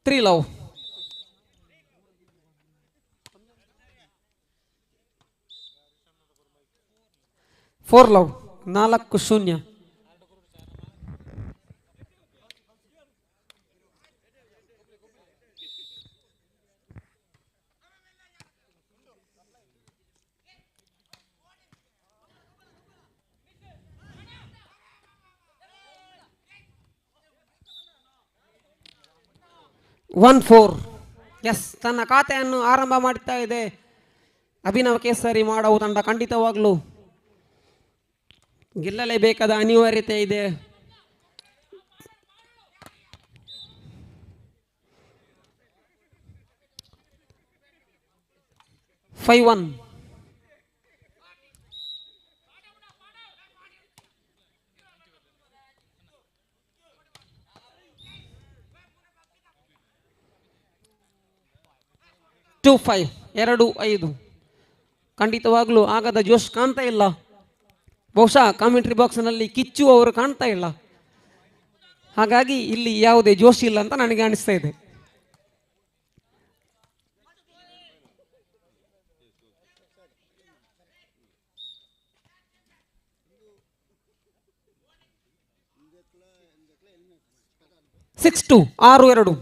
Three love. 4 love. 4-0. One 4. Yes, ತನ್ನ ಖಾತೆಯನ್ನು ಆರಂಭ ಮಾಡ್ತಾ ಇದೆ ಅಭಿನವ ಕೇಸರಿ ಮಾಡುವ ತಂಡ. ಖಂಡಿತವಾಗ್ಲೂ ಗೆಲ್ಲಲೇಬೇಕಾದ ಅನಿವಾರ್ಯತೆ ಇದೆ. ಫೈವ್ 1. ಟು 5. 2-5. ಖಂಡಿತವಾಗ್ಲೂ ಆಗದ ಜೋಶ್ ಕಾಣ್ತಾ ಇಲ್ಲ. ಬಹುಶಃ ಕಾಮೆಂಟ್ರಿ ಬಾಕ್ಸ್ನಲ್ಲಿ ಕಿಚ್ಚು ಅವರು ಕಾಣ್ತಾ ಇಲ್ಲ, ಹಾಗಾಗಿ ಇಲ್ಲಿ ಯಾವುದೇ ಜೋಶ್ ಇಲ್ಲ ಅಂತ ನನಗೆ ಅನಿಸ್ತಾ ಇದೆ. ಸಿಕ್ಸ್ 2. 6-2.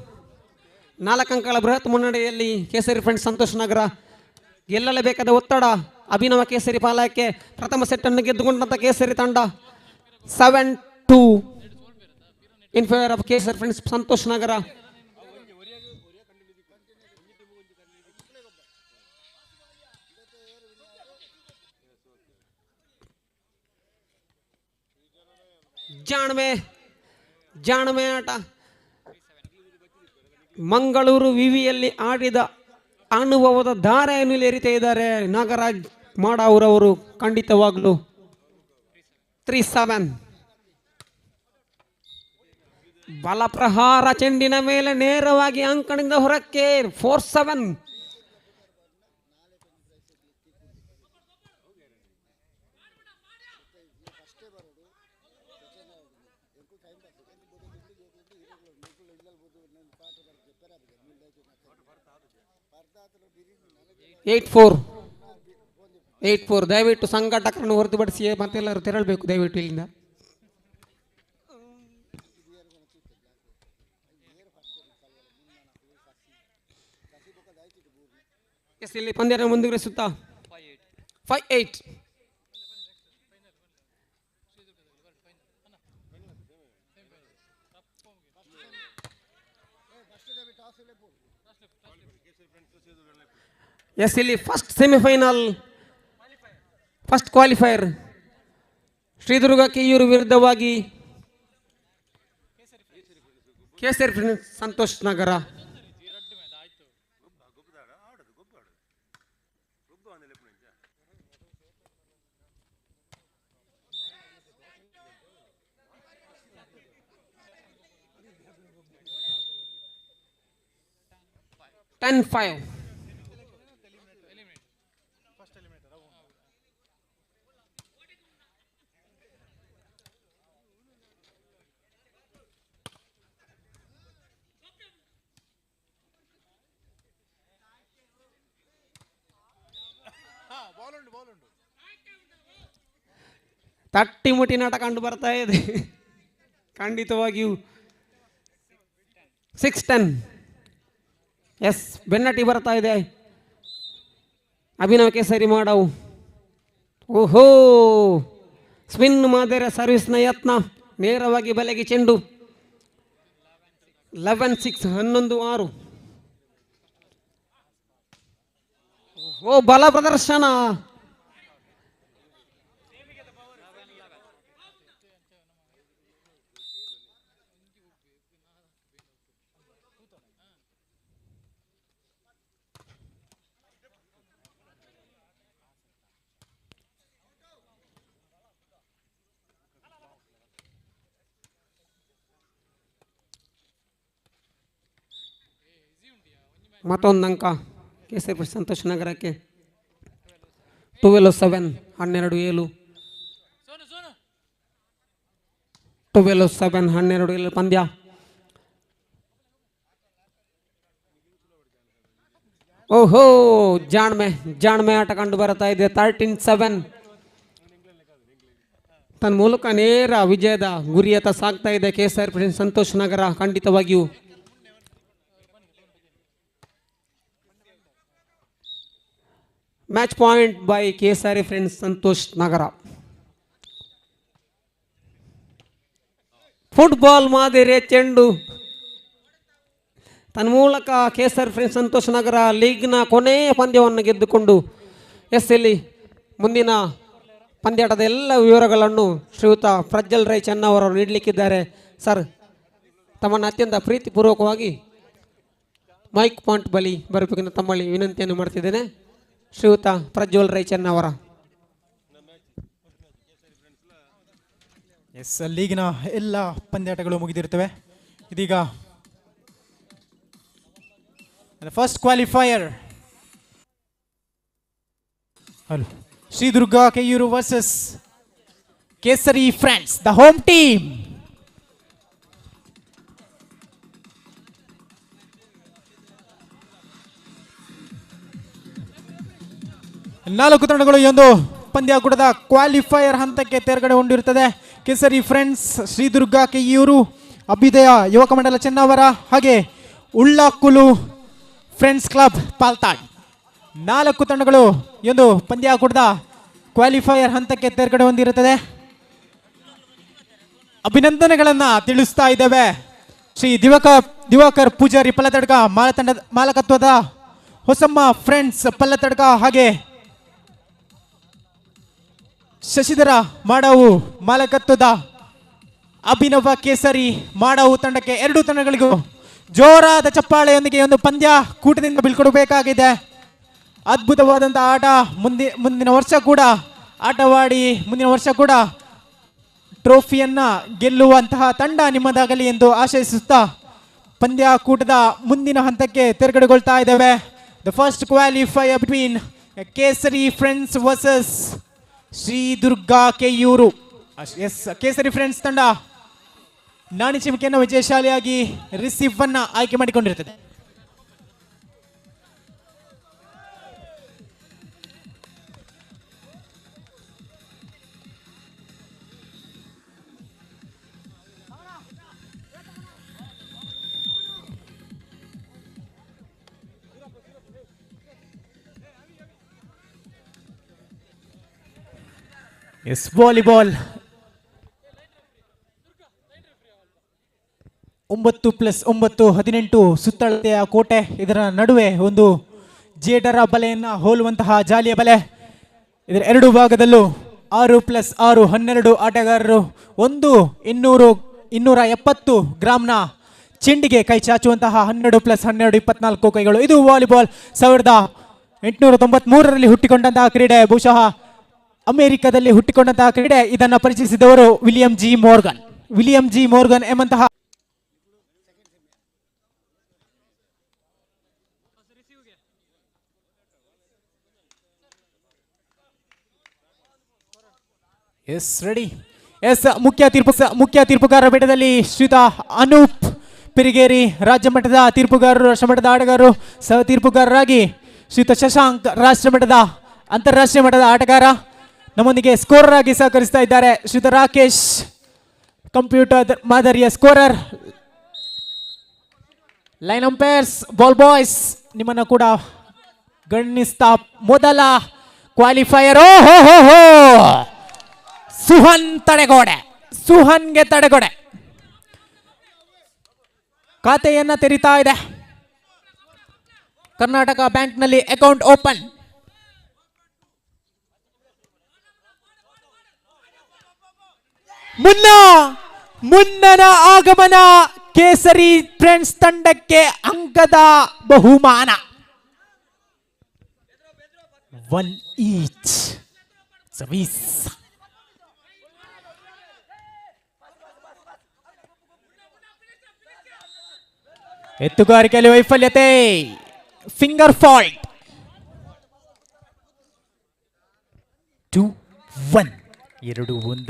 4 ಅಂಕಗಳ ಬೃಹತ್ ಮುನ್ನಡೆಯಲ್ಲಿ ಕೇಸರಿ ಫ್ರೆಂಡ್ಸ್ ಸಂತೋಷ್ ನಗರ. ಗೆಲ್ಲಲೇಬೇಕಾದ ಒತ್ತಡ ಅಭಿನವ ಕೇಸರಿ ಪಾಲಕ್ಕೆ. ಪ್ರಥಮ ಸೆಟ್ ಅನ್ನು ಗೆದ್ದುಕೊಂಡಂತ ಕೇಸರಿ ತಂಡ 7-2 ಇನ್ ಫೇವರ್ ಆಫ್ ಕೇಸರಿ ಫ್ರೆಂಡ್ಸ್ ಸಂತೋಷ್ ನಗರ. ಜಾಣ್ಮೆ ಆಟ. ಮಂಗಳೂರು ವಿವಿಯಲ್ಲಿ ಆಡಿದ ಅನುಭವದ ಧಾರೆಯನ್ನು ಏರಿತಾ ಇದ್ದಾರೆ ನಾಗರಾಜ್ ಮಾಡಾವ್ರವರು. ಖಂಡಿತವಾಗ್ಲು 3-7. ಬಲ ಪ್ರಹಾರ ಚೆಂಡಿನ ಮೇಲೆ ನೇರವಾಗಿ ಅಂಕಣಿಂದ ಹೊರಕ್ಕೆ. 4-7. Eight four. ದಯವಿಟ್ಟು ಸಂಘಟಕರನ್ನು ಹೊರತುಪಡಿಸಿ ಮತ್ತೆಲ್ಲರೂ ತೆರಳಬೇಕು ದಯವಿಟ್ಟು ಇಲ್ಲಿಂದ. ಎಸ್ ಇಲ್ಲಿ ಪಂದ್ಯನ ಮುಂದುವರಿಸುತ್ತಾ 5-8. ಎಸ್ ಇಲ್ಲಿ first semifinal first qualifier Sridurga Keyuru ವಿರುದ್ಧವಾಗಿ ಕೇಸರಿ ಫ್ರೆಂಡ್ಸ್ ಸಂತೋಷ್ ನಗರ. Ten 5. ತಟ್ಟಿ ಮುಟ್ಟಿ ನಾಟ ಕಂಡು ಬರ್ತಾ ಇದೆ ಖಂಡಿತವಾಗಿಯೂ. 6-10. ಎಸ್ ಬೆನ್ನಟ್ಟಿ ಬರ್ತಾ ಇದೆ. ಅಭಿನವ್ ಕೇಸರಿ ಮಾಡವು. ಓಹೋ, ಸ್ಪಿನ್ ಮಾದರಿಯ ಸರ್ವಿಸ್ನ ಯತ್ನ, ನೇರವಾಗಿ ಬಲೆಗೆ ಚೆಂಡು. 11-6, 11-6. ಓ ಬಲ ಪ್ರದರ್ಶನ. ಮತ್ತೊಂದು ಅಂಕ ಕೇಸರಿ ಸಂತೋಷ್ ನಗರಕ್ಕೆ. 12-7, 12-7. 12-7, 12-7 ಪಂದ್ಯ. ಓಹೋ, ಜಾಣ್ಮೆ ಆಟ ಕಂಡು ಬರ್ತಾ ಇದೆ. 13-7. ತನ್ನ ಮೂಲಕ ನೇರ ವಿಜಯದ ಗುರಿಯತ್ತ ಸಾಗ್ತಾ ಇದೆ ಕೇಸರಿ ಸಂತೋಷ್ ನಗರ ಖಂಡಿತವಾಗಿಯೂ. Match point by Kesari friends Santosh Nagar. Football ಮಾದರಿಯ ಚೆಂಡು ತನ್ನ ಮೂಲಕ ಕೇಸರಿ ಫ್ರೆಂಡ್ಸ್ ಸಂತೋಷ್ ನಗರ ಲೀಗ್ನ ಕೊನೆಯ ಪಂದ್ಯವನ್ನು ಗೆದ್ದುಕೊಂಡು ಇಲ್ಲಿ ಮುಂದಿನ ಪಂದ್ಯಾಟದ ಎಲ್ಲ ವಿವರಗಳನ್ನು ಶ್ರೀಯುತ ಪ್ರಜ್ವಲ್ ರೈ ಚೆನ್ನವರು ನೀಡಲಿಕ್ಕಿದ್ದಾರೆ. ಸರ್, ತಮ್ಮನ್ನು ಅತ್ಯಂತ ಪ್ರೀತಿಪೂರ್ವಕವಾಗಿ ಮೈಕ್ ಪಾಯಿಂಟ್ ಬಳಿ ಬರಬೇಕೆಂದು ತಮ್ಮಲ್ಲಿ ವಿನಂತಿಯನ್ನು ಮಾಡ್ತಿದ್ದೇನೆ. ಶ್ರೀಯುತ ಪ್ರಜ್ವಲ್ ರೈ ಚೆನ್ನವರ. ಎಸ್, ಲೀಗಿನ ಎಲ್ಲ ಪಂದ್ಯಾಟಗಳು ಮುಗಿದಿರ್ತವೆ. ಇದೀಗ first qualifier Sridurga Keyyur versus ಕೇಸರಿ ಫ್ರೆಂಡ್ಸ್, ದ ಹೋಮ್ ಟೀಮ್. ನಾಲ್ಕು ತಂಡಗಳು ಈ ಒಂದು ಪಂದ್ಯಾಕೂಟದ ಕ್ವಾಲಿಫೈಯರ್ ಹಂತಕ್ಕೆ ತೇರ್ಗಡೆಗೊಂಡಿರುತ್ತದೆ. ಕೇಸರಿ ಫ್ರೆಂಡ್ಸ್ ಶ್ರೀದುರ್ಗ ಕೆಯೂರು, ಅಭ್ಯುದಯ ಯುವಕ ಮಂಡಲ ಚೆನ್ನವರ, ಹಾಗೆ ಉಳ್ಳಾಕುಲು ಫ್ರೆಂಡ್ಸ್ ಕ್ಲಬ್ ಪಾಲ್ತಾಡ್. ನಾಲ್ಕು ತಂಡಗಳು ಈ ಒಂದು ಪಂದ್ಯಾಕೂಟದ ಕ್ವಾಲಿಫೈಯರ್ ಹಂತಕ್ಕೆ ತೇರ್ಗಡೆ ಹೊಂದಿರುತ್ತದೆ. ಅಭಿನಂದನೆಗಳನ್ನು ತಿಳಿಸ್ತಾ ಇದ್ದೇವೆ ಶ್ರೀ ದಿವಾಕರ್ ಪೂಜಾರಿ ಪಲ್ಲತಡ್ಕ ಮಾಲಕತ್ವದ ಹೊಸಮ್ಮ ಫ್ರೆಂಡ್ಸ್ ಪಲ್ಲತಡ್ಕ, ಹಾಗೆ ಶಶಿಧರ ಮಾಡಾವು ಮಾಲಕತ್ವದ ಅಭಿನವ ಕೇಸರಿ ಮಾಡಾವು ತಂಡಕ್ಕೆ. ಎರಡು ತಂಡಗಳಿಗೂ ಜೋರಾದ ಚಪ್ಪಾಳೆಯೊಂದಿಗೆ ಒಂದು ಪಂದ್ಯ ಕೂಟದಿಂದ ಬೀಳ್ಕೊಡಬೇಕಾಗಿದೆ. ಅದ್ಭುತವಾದಂಥ ಆಟ. ಮುಂದಿನ ವರ್ಷ ಕೂಡ ಆಟವಾಡಿ ಮುಂದಿನ ವರ್ಷ ಕೂಡ ಟ್ರೋಫಿಯನ್ನು ಗೆಲ್ಲುವಂತಹ ತಂಡ ನಿಮ್ಮದಾಗಲಿ ಎಂದು ಆಶಯಿಸುತ್ತಾ ಪಂದ್ಯಾಕೂಟದ ಮುಂದಿನ ಹಂತಕ್ಕೆ ತೇರ್ಗಡೆಗೊಳ್ತಾ ಇದ್ದೇವೆ. ದ ಫಸ್ಟ್ ಕ್ವಾಲಿಫೈಯರ್ ಬಿಟ್ವೀನ್ ಕೇಸರಿ friends versus Sridurga Keyyur. S, Kesari friends ತಂಡ ನಾಣಿ ಚಿಮಿಕೆಯನ್ನು ವಿಜಯಶಾಲಿಯಾಗಿ ರಿಸೀವ್ ಅನ್ನ ಆಯ್ಕೆ ಮಾಡಿಕೊಂಡಿರುತ್ತದೆ. ಎಸ್ ವಾಲಿಬಾಲ್ 9+9 18 ಸುತ್ತಳತೆಯ ಕೋಟೆ. ಇದರ ನಡುವೆ ಒಂದು ಜೇಡರ ಬಲೆಯನ್ನು ಹೋಲುವಂತಹ ಜಾಲಿಯ ಬಲೆ. ಇದರ ಎರಡು ಭಾಗದಲ್ಲೂ 6+6 12 ಆಟಗಾರರು 270 ಗ್ರಾಂನ ಚೆಂಡಿಗೆ ಕೈ ಚಾಚುವಂತಹ 12+12 24 ಕೈಗಳು. ಇದು ವಾಲಿಬಾಲ್ 1893ರಲ್ಲಿ ಹುಟ್ಟಿಕೊಂಡಂತಹ ಕ್ರೀಡೆ. ಬಹುಶಃ ಅಮೆರಿಕದಲ್ಲಿ ಹುಟ್ಟಿಕೊಂಡಂತಹ ಕ್ರೀಡೆ. ಇದನ್ನು ಪರಿಚಯಿಸಿದವರು ವಿಲಿಯಂ ಜಿ ಮೋರ್ಗನ್ ಎಂಬಂತಹ ಮುಖ್ಯ ತೀರ್ಪುಗಾರರ ಪೀಠದಲ್ಲಿ ಶ್ರೀಯುತ ಅನೂಪ್ ಪಿರಿಗೇರಿ, ರಾಜ್ಯ ಮಟ್ಟದ ತೀರ್ಪುಗಾರರು, ರಾಷ್ಟ್ರಮಟ್ಟದ ಆಟಗಾರರು. ಸಹ ತೀರ್ಪುಗಾರರಾಗಿ ಶ್ರೀಯುತ ಶಶಾಂಕ್, ಅಂತಾರಾಷ್ಟ್ರೀಯ ಮಟ್ಟದ ಆಟಗಾರ. ನಮ್ಮೊಂದಿಗೆ ಸ್ಕೋರರ್ ಆಗಿ ಸಹಕರಿಸ್ತಾ ಇದ್ದಾರೆ ಶ್ರೀಯುತ ರಾಕೇಶ್, ಕಂಪ್ಯೂಟರ್ ಮಾದರಿಯ scorer. Line umpires, ball boys ನಿಮ್ಮನ್ನು ಕೂಡ ಗಣಿಸ್ತಾ ಮೊದಲ ಕ್ವಾಲಿಫೈಯರ್. ಸುಹನ್ಗೆ ತಡೆಗೋಡೆ ಖಾತೆಯನ್ನ ತೆರೀತಾ ಇದೆ. ಕರ್ನಾಟಕ ಬ್ಯಾಂಕ್ನಲ್ಲಿ ಅಕೌಂಟ್ ಓಪನ್. ಮುನ್ನನ ಆಗಮನ. ಕೇಸರಿ ಫ್ರೆಂಡ್ಸ್ ತಂಡಕ್ಕೆ ಅಂಕದ ಬಹುಮಾನ 1 ಈಚ್. ಸರ್ವಿಸ್. ಎತ್ತುಗಾರಿಕೆಯಲ್ಲಿ ವೈಫಲ್ಯತೆ, ಫಿಂಗರ್ ಫಾಲ್ಟ್. 2-1 2-1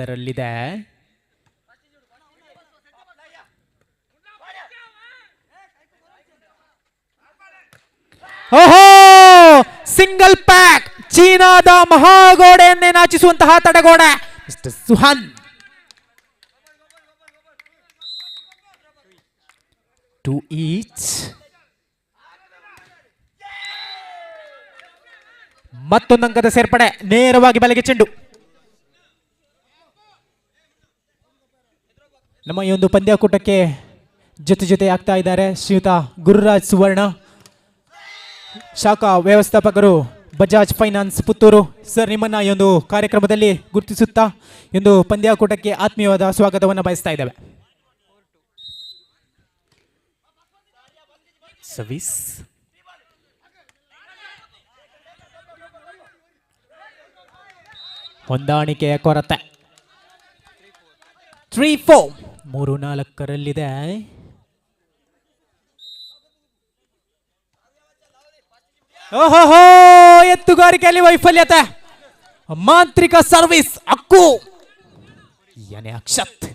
ಓಹೋ, ಸಿಂಗಲ್ ಪ್ಯಾಕ್. ಚೀನಾದ ಮಹಾಗೋಡೆಯನ್ನೇ ನಾಚಿಸುವಂತಹ ತಡೆಗೋಡೆ ಮಿಸ್ಟರ್ ಸುಹಾನ್. 2 ಈಚ್. ಮತ್ತೊಂದು ಅಂಕದ ಸೇರ್ಪಡೆ. ನೇರವಾಗಿ ಬಲೆಗೆ ಚೆಂಡು. ನಮ್ಮ ಈ ಒಂದು ಪಂದ್ಯಾಕೂಟಕ್ಕೆ ಜೊತೆ ಆಗ್ತಾ ಇದ್ದಾರೆ ಶ್ರೀಯುತ ಗುರುರಾಜ್ ಸುವರ್ಣ, ಶಾಖಾ ವ್ಯವಸ್ಥಾಪಕರು, ಬಜಾಜ್ ಫೈನಾನ್ಸ್ ಪುತ್ತೂರು. ಸರ್, ನಿಮ್ಮನ್ನ ಈ ಒಂದು ಕಾರ್ಯಕ್ರಮದಲ್ಲಿ ಗುರುತಿಸುತ್ತಾ ಈ ಒಂದು ಪಂದ್ಯಾಕೂಟಕ್ಕೆ ಆತ್ಮೀಯವಾದ ಸ್ವಾಗತವನ್ನು ಬಯಸ್ತಾ ಇದ್ದೇವೆ. ಸರ್ವಿಸ್. ಹೊಂದಾಣಿಕೆಯ ಕೊರತೆ. 3-4 3-4 ಓಹೋ, ಎತ್ತುಗಾರಿಕೆಯಲ್ಲಿ ವೈಫಲ್ಯತೆ. ಮಾಂತ್ರಿಕ ಸರ್ವಿಸ್ ಅಕ್ಕು ಯಾನೆ ಅಕ್ಷತ್.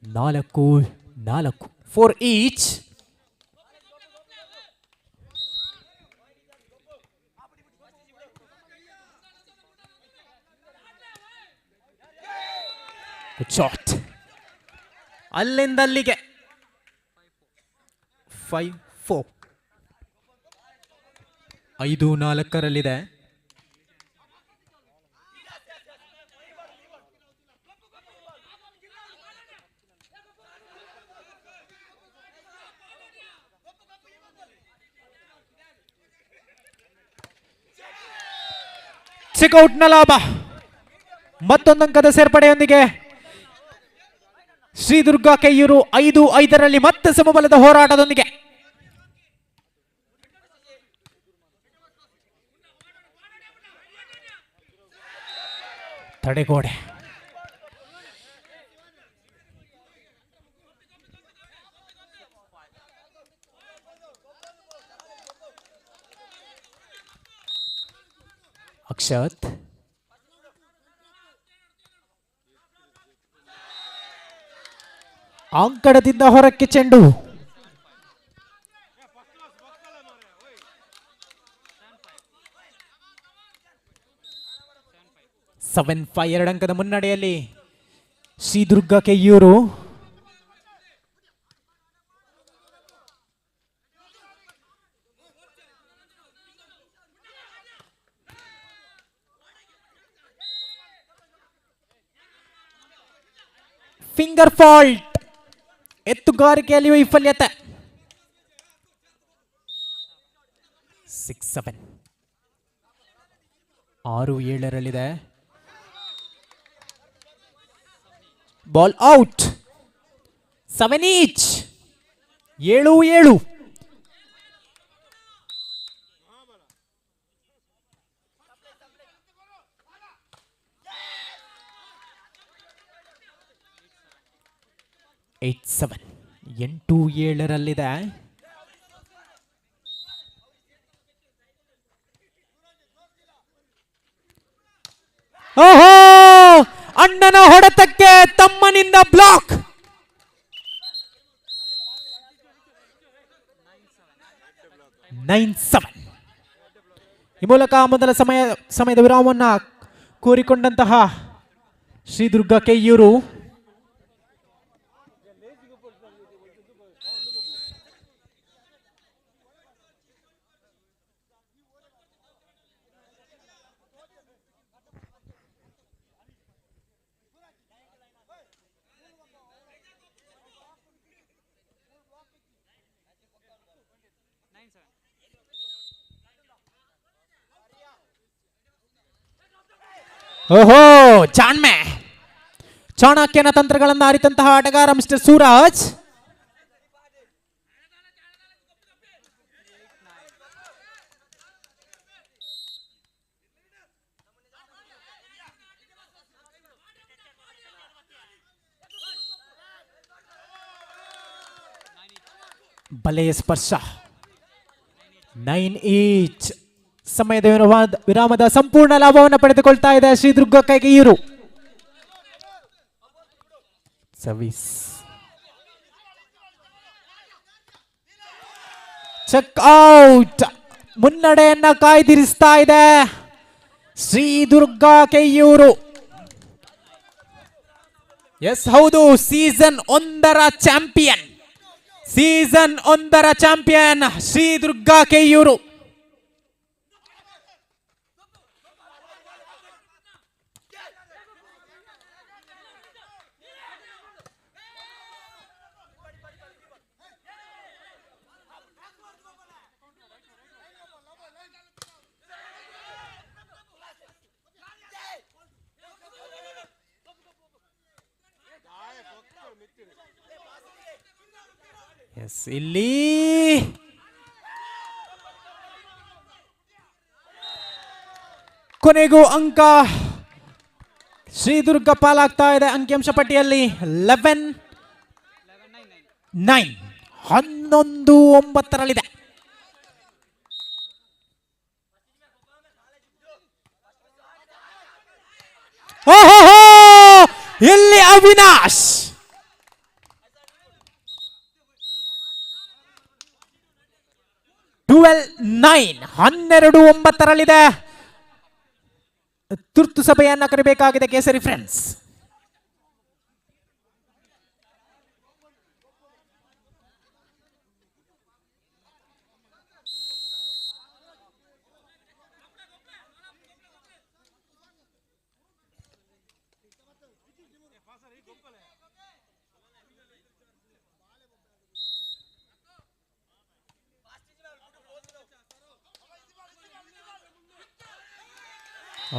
4-4 4 ಈಚ್. ಶಾಟ್. ಅಲ್ಲಿಂದ ಅಲ್ಲಿಗೆ 5-4 5-4 ಚೆಕ್ಔಟ್ನ ಲಾಭ. ಮತ್ತೊಂದು ಅಂಕದ ಸೇರ್ಪಡೆಯೊಂದಿಗೆ ಶ್ರೀದುರ್ಗ ಕೆಯ್ಯೂರು 5-5 ಮತ್ತೆ ಸಮಬಲದ ಹೋರಾಟದೊಂದಿಗೆ. ತಡೆಗೋಡೆ. ಅಕ್ಷತ್. ಅಂಕಣದಿಂದ ಹೊರಕ್ಕೆ ಚೆಂಡು. 7-5 2 ಅಂಕದ ಮುನ್ನಡೆಯಲ್ಲಿ ಶ್ರೀದುರ್ಗ ಕೆಯ್ಯೂರು. ಫಿಂಗರ್ ಫಾಲ್ಟ್, ಎತ್ತುಗಾರಿಕೆಯಲ್ಲಿ ವೈಫಲ್ಯತೆ. 6-7, 6-7 ಬಾಲ್ ಔಟ್. 7 ಈಚ್, 7-7. Eight-7, 8-7. ಓಹೋ, ಅಣ್ಣನ ಹೊಡೆತಕ್ಕೆ ತಮ್ಮನಿಂದ ಬ್ಲಾಕ್. 9-7. ಈ ಮೂಲಕ ಮೊದಲ ಸಮಯದ ವಿರಾಮವನ್ನು ಕೋರಿಕೊಂಡಂತಹ ಶ್ರೀದುರ್ಗ ಕೆಯ್ಯೂರು ಓಹೋ, ಚಾಣಕ್ಯನ ತಂತ್ರಗಳನ್ನು ಅರಿತಂತಹ ಆಟಗಾರ ಮಿಸ್ಟರ್ ಸೂರಜ್. ಬಲೆಯ ಸ್ಪರ್ಶ. 9 ಈಚ್. ಸಮಯದ ವಿರಾಮದ ಸಂಪೂರ್ಣ ಲಾಭವನ್ನು ಪಡೆದುಕೊಳ್ತಾ ಇದೆ Shridurga Keyyur. Service, check out. ಮುನ್ನಡೆಯನ್ನ ಕಾಯ್ದಿರಿಸ್ತಾ ಇದೆ ಶ್ರೀದುರ್ಗ ಕೆಯ್ಯೂರು. ಎಸ್, ಹೌದು, ಸೀಸನ್ 1ರ ಚಾಂಪಿಯನ್ ಶ್ರೀದುರ್ಗ ಕೆಯ್ಯೂರು. ಎಸ್, ಇಲ್ಲಿ ಕೊನೆಗೂ ಅಂಕ ಶ್ರೀದುರ್ಗ ಪಾಲಾಗ್ತಾ ಇದೆ ಅಂಕಿಅಂಶ ಪಟ್ಟಿಯಲ್ಲಿ. 11-9, 11-9. ಓಹೋ, ಇಲ್ಲಿ ಅವಿನಾಶ್ 12-9, 12-9. ತುರ್ತು ಸಭೆಯನ್ನ ಕರೆಯಬೇಕಾಗಿದೆ ಕೇಸರಿ ಫ್ರೆಂಡ್ಸ್.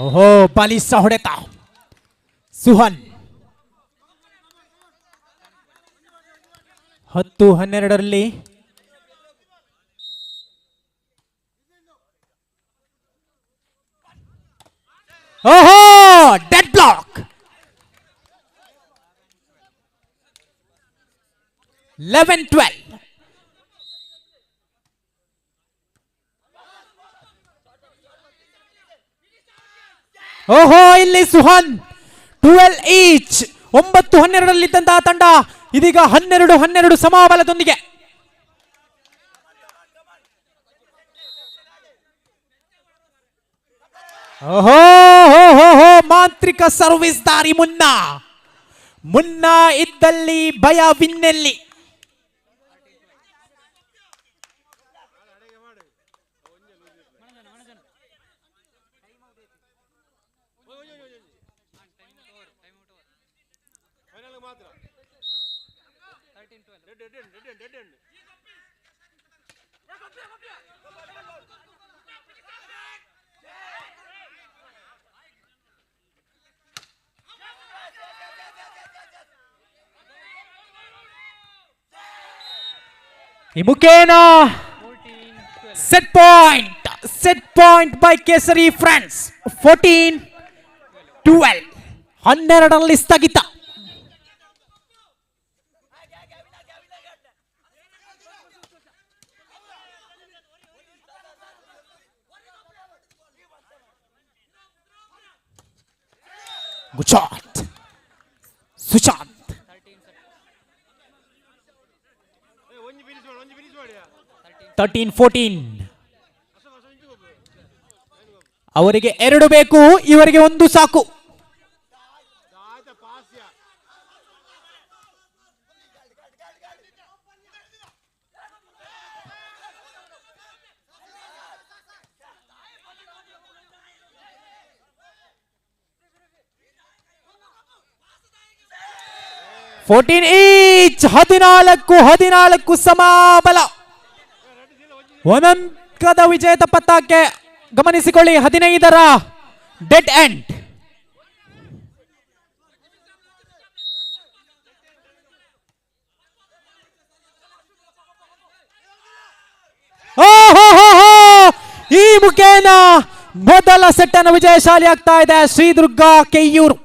ಓಹೋ, ಬಲಿಷ್ಠ ಹೊಡೆತ. ಸುಹನ್ 10-12. ಓಹೋ, ಡೆಡ್ ಬ್ಲಾಕ್. 11-12. ಓಹೋ, ಇಲ್ಲಿ ಸುಹನ್ 12 ಈಚ್. 9-12 ತಂಡ ಇದೀಗ 12-12 ಸಮಾಬಲದೊಂದಿಗೆ. ಓಹೋ, ಮಾಂತ್ರಿಕ ಸರ್ವಿಸ್ ದಾರಿ. ಮುನ್ನ ಇದ್ದಲ್ಲಿ ಭಯ ವಿನ್ನೆಲ್ಲಿ. ಈ ಮುಖೇನ set point by Kesari friends 14-12 12ರಲ್ಲಿ ಸ್ಥಗಿತ. ಗುಜರಾತ್ ಸುಶಾಂತ್ 13-14 ಅವರಿಗೆ 2 ಬೇಕು, ಇವರಿಗೆ 1 ಸಾಕು. ಈಚ್ 14 ಸಮಾಬಲ. ಒಂದಂಕದ ವಿಜೇತ ಪತ್ತಕ್ಕೆ ಗಮನಿಸಿಕೊಳ್ಳಿ. 15ರ ಡೆಡ್ ಎಂಡ್. ಈ ಮುಖೇನ ಮೊದಲ ಸೆಟ್ ಅನ್ನು ವಿಜಯಶಾಲಿ ಆಗ್ತಾ ಇದೆ ಶ್ರೀದುರ್ಗ ಕೆಯ್ಯೂರು.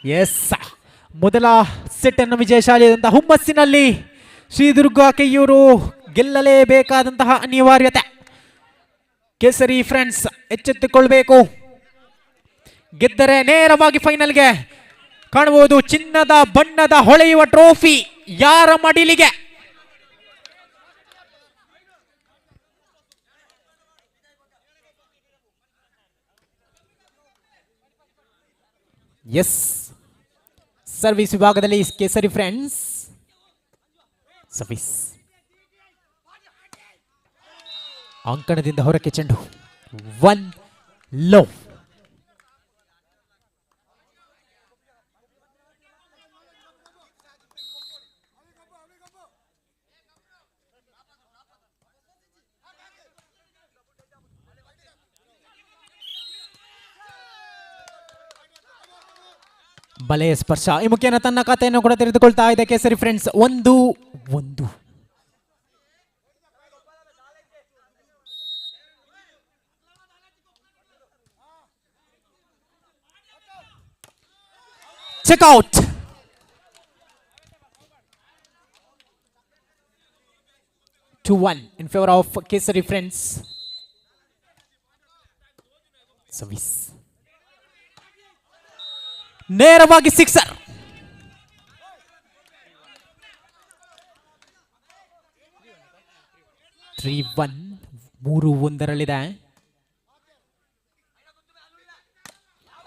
ಎಸ್, ಮೊದಲ ಸೆಟ್ ಅನ್ನು ವಿಜಯಶಾಲಿಯಾದಂತಹ ಹುಮ್ಮಸ್ಸಿನಲ್ಲಿ ಶ್ರೀದುರ್ಗ ಕೆಯ್ಯೂರು ಗೆಲ್ಲಲೇಬೇಕಾದಂತಹ ಅನಿವಾರ್ಯತೆ. ಕೇಸರಿ ಫ್ರೆಂಡ್ಸ್ ಎಚ್ಚೆತ್ತುಕೊಳ್ಬೇಕು. ಗೆದ್ದರೆ ನೇರವಾಗಿ ಫೈನಲ್ಗೆ ಕಾಣಬಹುದು. ಚಿನ್ನದ ಬಣ್ಣದ ಹೊಳೆಯುವ ಟ್ರೋಫಿ ಯಾರ ಮಡಿಲಿಗೆ? ಎಸ್, ಸರ್ವಿಸ್ ವಿಭಾಗದಲ್ಲಿ ಕೇಸರಿ ಫ್ರೆಂಡ್ಸ್ ಸರ್ವಿಸ್. ಅಂಕಣದಿಂದ ಹೊರಕ್ಕೆ ಚೆಂಡು 1 ಲೋ. ಬಲೆಯ ಸ್ಪರ್ಶ. ಈ ಮುಖೇನ ತನ್ನ ಖಾತೆಯನ್ನು ಕೂಡ ತೆರೆದುಕೊಳ್ತಾ ಇದೆ Kesari friends. 1-1. Check out. Two 1 in favor of Kesari friends. Service ನೇರವಾಗಿ ಸಿಕ್ಸರ್. 3-1 3-1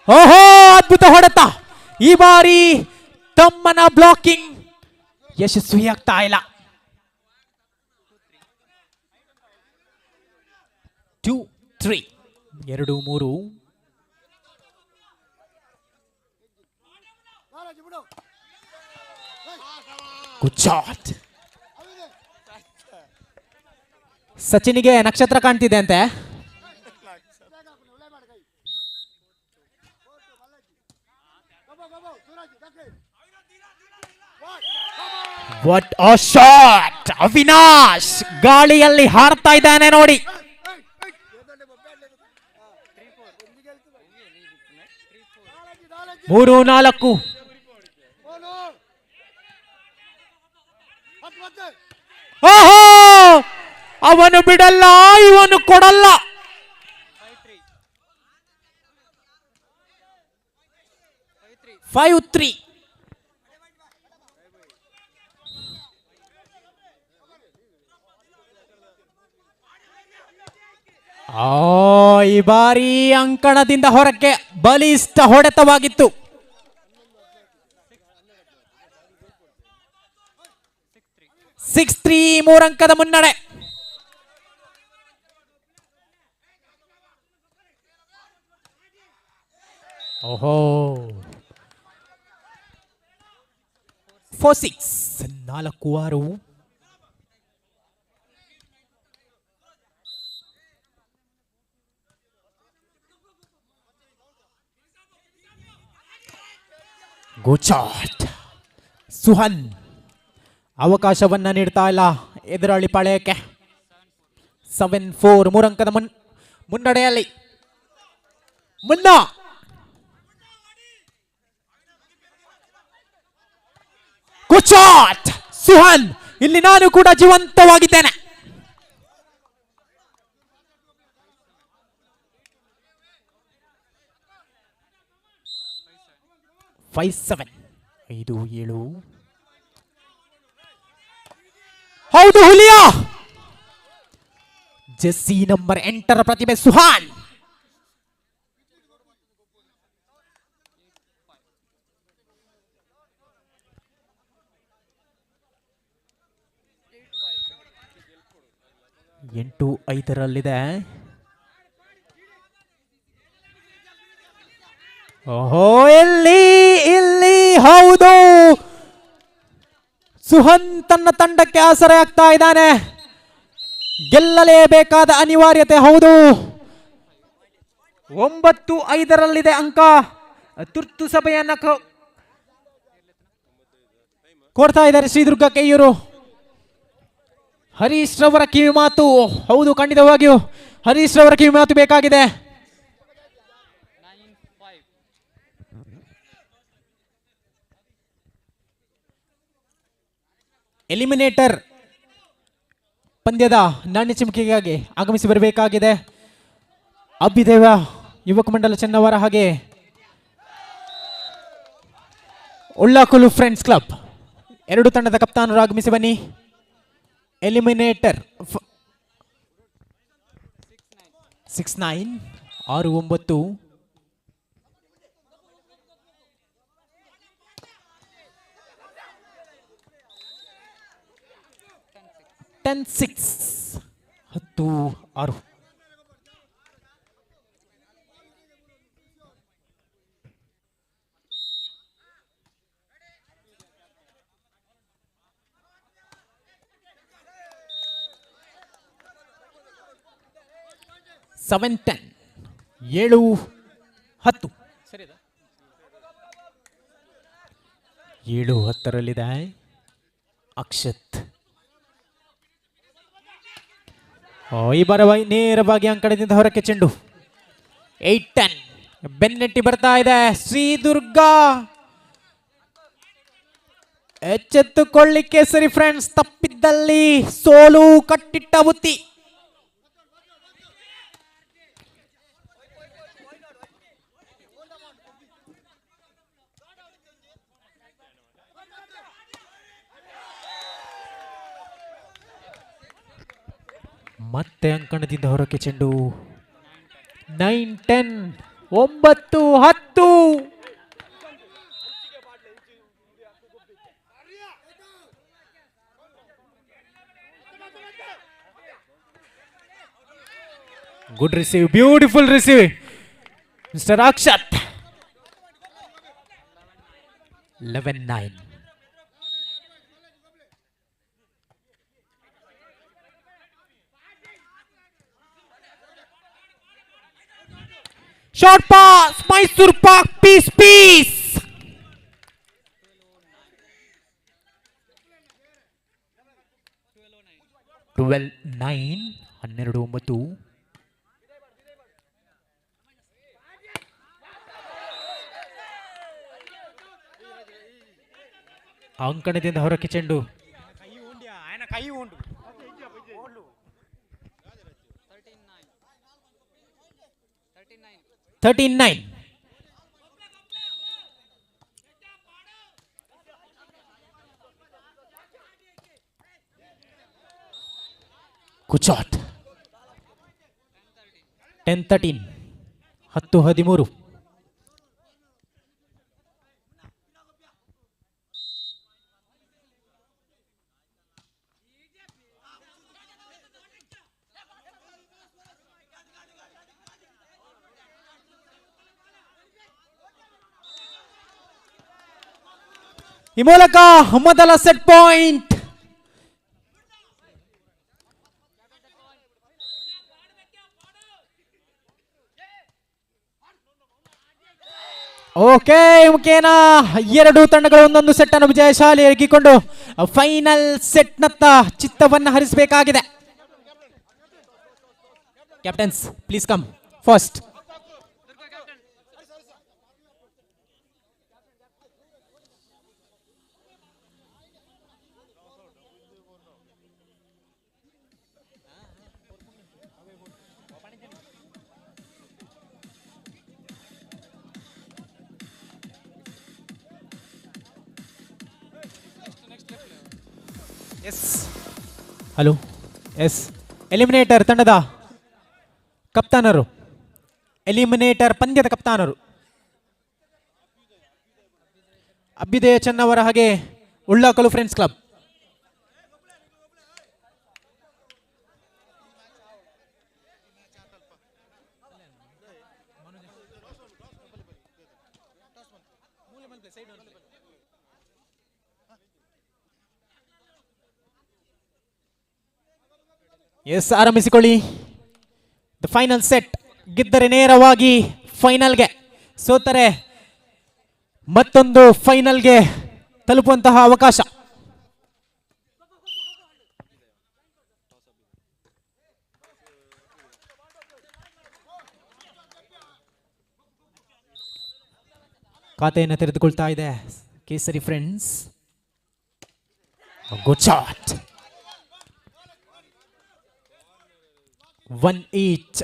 ಓಹೋ, ಅದ್ಭುತ ಹೊಡೆತ. ಈ ಬಾರಿ ತಮ್ಮನ ಬ್ಲಾಕಿಂಗ್ ಯಶಸ್ವಿಯಾಗ್ತಾ ಇಲ್ಲ. 2-3 2-3. Good shot. ಸಚಿನ್ಗೆ ನಕ್ಷತ್ರ ಕಾಣ್ತಿದೆ ಅಂತೆ. What a shot. ಅವಿನಾಶ್ ಗಾಳಿಯಲ್ಲಿ ಹಾರ್ತಾ ಇದ್ದಾನೆ ನೋಡಿ. 3-4. ಓಹೋ, ಅವನು ಬಿಡಲ್ಲ, ಇವನು ಕೊಡಲ್ಲ. 5-3. ಬಾರಿ ಅಂಕಣದಿಂದ ಹೊರಕ್ಕೆ ಬಲಿಷ್ಠ ಹೊಡೆತವಾಗಿತ್ತು. 6-3 ಮೂರಂಕದ ಮುನ್ನಡೆ. ಓಹೋ 4-6 4-6. ಗೋಚಾಟ್ ಸುಹನ್ ಅವಕಾಶವನ್ನ ನೀಡ್ತಾ ಇಲ್ಲ ಎದುರಾಳಿ ಪಾಳ್ಯಕ್ಕೆ. 7-4 ಮೂರಂಕದ ಮುನ್ನಡೆಯಲ್ಲಿ ಮುನ್ನ ಗೋಚಾಟ್ ಸುಹನ್ ಇಲ್ಲಿ ನಾನು ಕೂಡ ಜೀವಂತವಾಗಿದ್ದೇನೆ. 5-7 5-7. ಹೌದು ಹುಲಿಯಾ ಜೆಸ್ಸಿ ನಂಬರ್ 8 ಪ್ರತಿಭೆ ಸುಹಾನ್. ಎಂಟು 5 ಓಹೋ ಇಲ್ಲಿ ಇಲ್ಲಿ ಹೌದು ಸುಹನ್ ತನ್ನ ತಂಡಕ್ಕೆ ಆಸರೆ ಆಗ್ತಾ ಇದ್ದಾನೆ. ಗೆಲ್ಲಲೇಬೇಕಾದ ಅನಿವಾರ್ಯತೆ. ಹೌದು 9-5 ಅಂಕ. ತುರ್ತು ಸಭೆಯನ್ನ ಕೊಡ್ತಾ ಇದ್ದಾರೆ ಶ್ರೀದುರ್ಗ ಕೆಯ್ಯೂರು. ಹರೀಶ್ ರವರ ಕಿವಿ ಮಾತು. ಹೌದು ಖಂಡಿತವಾಗಿಯೂ ಹರೀಶ್ ರವರ ಕಿವಿ ಮಾತು ಬೇಕಾಗಿದೆ. ಎಲಿಮಿನೇಟರ್ ಪಂದ್ಯದ ನಾಣ್ಯ ಚಿಮ್ಕಿಗಾಗಿ ಆಗಮಿಸಿ ಬರಬೇಕಾಗಿದೆ. ಅಭಿದೇವ ಯುವಕ ಮಂಡಲ ಚೆನ್ನವರ ಹಾಗೆ ಉಳ್ಳಾಕುಲು ಫ್ರೆಂಡ್ಸ್ ಕ್ಲಬ್ ಎರಡು ತಂಡದ ಕಪ್ತಾನರು ಆಗಮಿಸಿ ಬನ್ನಿ. ಎಲಿಮಿನೇಟರ್ 6-9 6-9 10-6 10-6. ಸೆವೆನ್ 10 7-10 ಸರಿದಾ 7-10 ಅಕ್ಷತ್. ಈ ಬಾರ ನೇರವಾಗಿ ಅಂಕಣದಿಂದ ಹೊರಕ್ಕೆ ಚೆಂಡು. 8-10 ಬೆನ್ನಟ್ಟಿ ಬರ್ತಾ ಇದೆ ಶ್ರೀದುರ್ಗ. ಎಚ್ಚೆತ್ತುಕೊಳ್ಳಿಕ್ಕೆ ಸರಿ ಫ್ರೆಂಡ್ಸ್, ತಪ್ಪಿದ್ದಲ್ಲಿ ಸೋಲು ಕಟ್ಟಿಟ್ಟ ಬುತ್ತಿ. ಮತ್ತೆ ಅಂಕಣದಿಂದ ಹೊರಕ್ಕೆ ಚೆಂಡು. 9-10 9-10. Good receive, beautiful receive mister Akshat. 11-9. Short pass, Mysore Park, peace. 12-9 12-9. ಅಂಕಣದಿಂದ ಹೊರಕ್ಕೆ ಚೆಂಡು. 13-9. Good shot. 10-13, 10-13. ಈ ಮೂಲಕ ಮೊದಲ ಸೆಟ್ ಪಾಯಿಂಟ್ ಓಕೆ. ಮುಖೇನ ಎರಡು ತಂಡಗಳು ಒಂದೊಂದು ಸೆಟ್ ಅನ್ನು ವಿಜಯಶಾಲಿಯಾಗಿಕೊಂಡು ಫೈನಲ್ ಸೆಟ್ ನತ್ತ ಚಿತ್ತವನ್ನು ಹರಿಸಬೇಕಾಗಿದೆ. Captains please come first. Yes hello yes eliminator ತಂಡದ ಕಪ್ತಾನರು, ಎಲಿಮಿನೇಟರ್ ಪಂದ್ಯದ ಕಪ್ತಾನರು ಅಭ್ಯುದಯ ಚೆನ್ನವರ ಹಾಗೆ ಉಳ್ಳಾಕಲು ಫ್ರೆಂಡ್ಸ್ ಕ್ಲಬ್. ಎಸ್ ಆರಂಭಿಸಿಕೊಳ್ಳಿ. The final set. ಗೆದ್ದರೆ ನೇರವಾಗಿ ಫೈನಲ್ಗೆ, ಸೋತರೆ ಮತ್ತೊಂದು ಫೈನಲ್ಗೆ ತಲುಪುವಂತಹ ಅವಕಾಶ. ಖಾತೆಯನ್ನು ತೆರೆದುಕೊಳ್ತಾ ಇದೆ Kesari friends. Good shot. 1 each.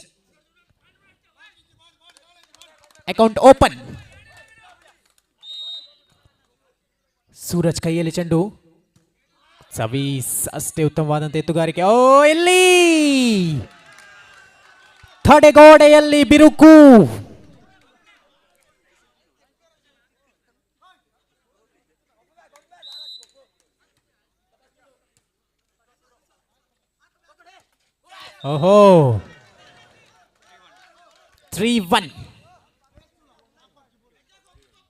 Account open. Suraj ಕೈಯಲ್ಲಿ ಚೆಂಡು. ಸರ್ವೀಸ್ ಅಷ್ಟೇ ಉತ್ತಮವಾದಂತೆ ಎತ್ತುಗಾರಿಕೆ. ಓ, ಇಲ್ಲಿ ತಡೆಗೋಡೆಯಲ್ಲಿ ಬಿರುಕು. ಓಹೋ, 3-1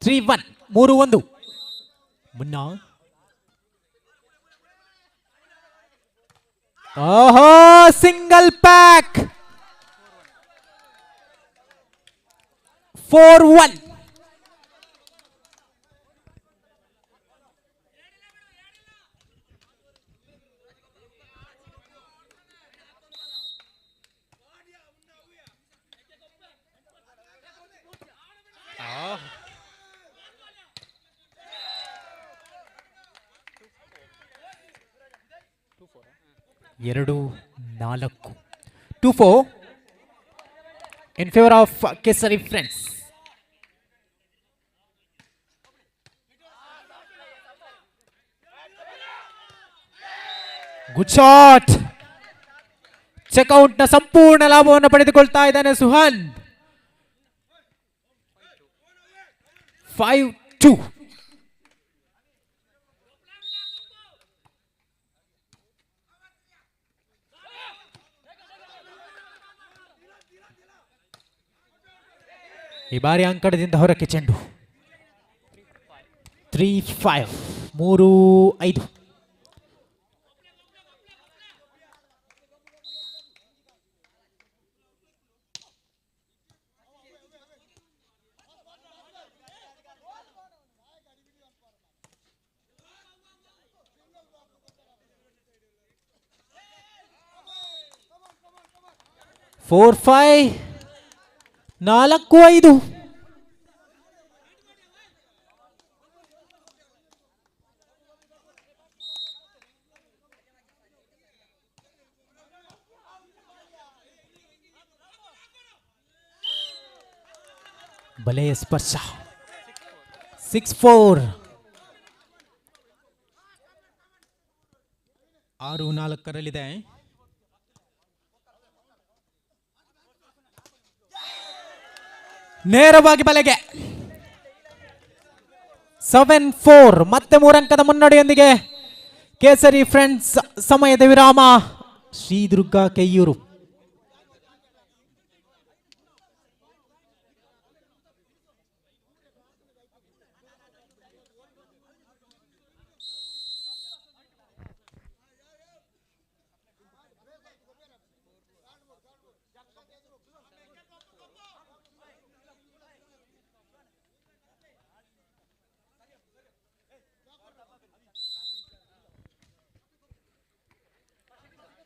3-1 ಮುನ್ನ. ಓಹೋ, ಸಿಂಗಲ್ ಪ್ಯಾಕ್ 4-1. ಎರಡು 4 2-4 in favor of Kesari friends. Good shot. Check out ನ ಸಂಪೂರ್ಣ ಲಾಭವನ್ನು ಪಡೆದುಕೊಳ್ತಾ ಇದ್ದಾನೆ ಸುಹಾನ್. 5-2. ಈ ಬಾರಿ ಅಂಕಣದಿಂದ ಹೊರಕ್ಕೆ ಚೆಂಡು. 3-5 3-5. ಫೋರ್ 4-5 ಬಲೆಯ ಸ್ಪರ್ಶ. 6-4 6-4 ರಲ್ಲಿದೆ. ನೇರವಾಗಿ ಬಲೆಗೆ 7-4 ಮತ್ತೆ 3 ಅಂಕದ ಮುನ್ನಡೆಯೊಂದಿಗೆ ಕೇಸರಿ ಫ್ರೆಂಡ್ಸ್. ಸಮಯದ ವಿರಾಮ. Sridurga Keyyur.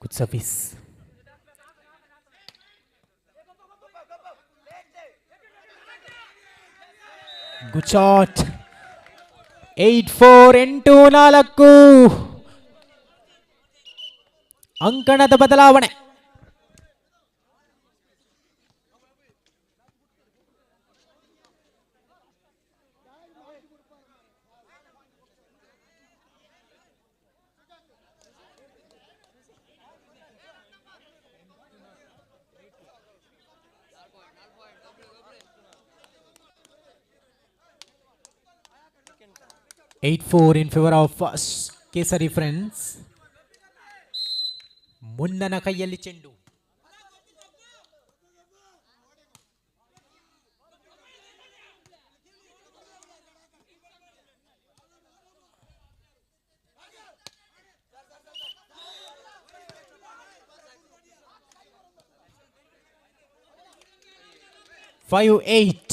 Good service. Good shot. 8-4 8-4 ಅಂಕಣದ ಬದಲಾವಣೆ. Eight 4 in favor of Kesari friends. ಮುನ್ನನ ಕೈಯಲ್ಲಿ ಚೆಂಡು. Five 8.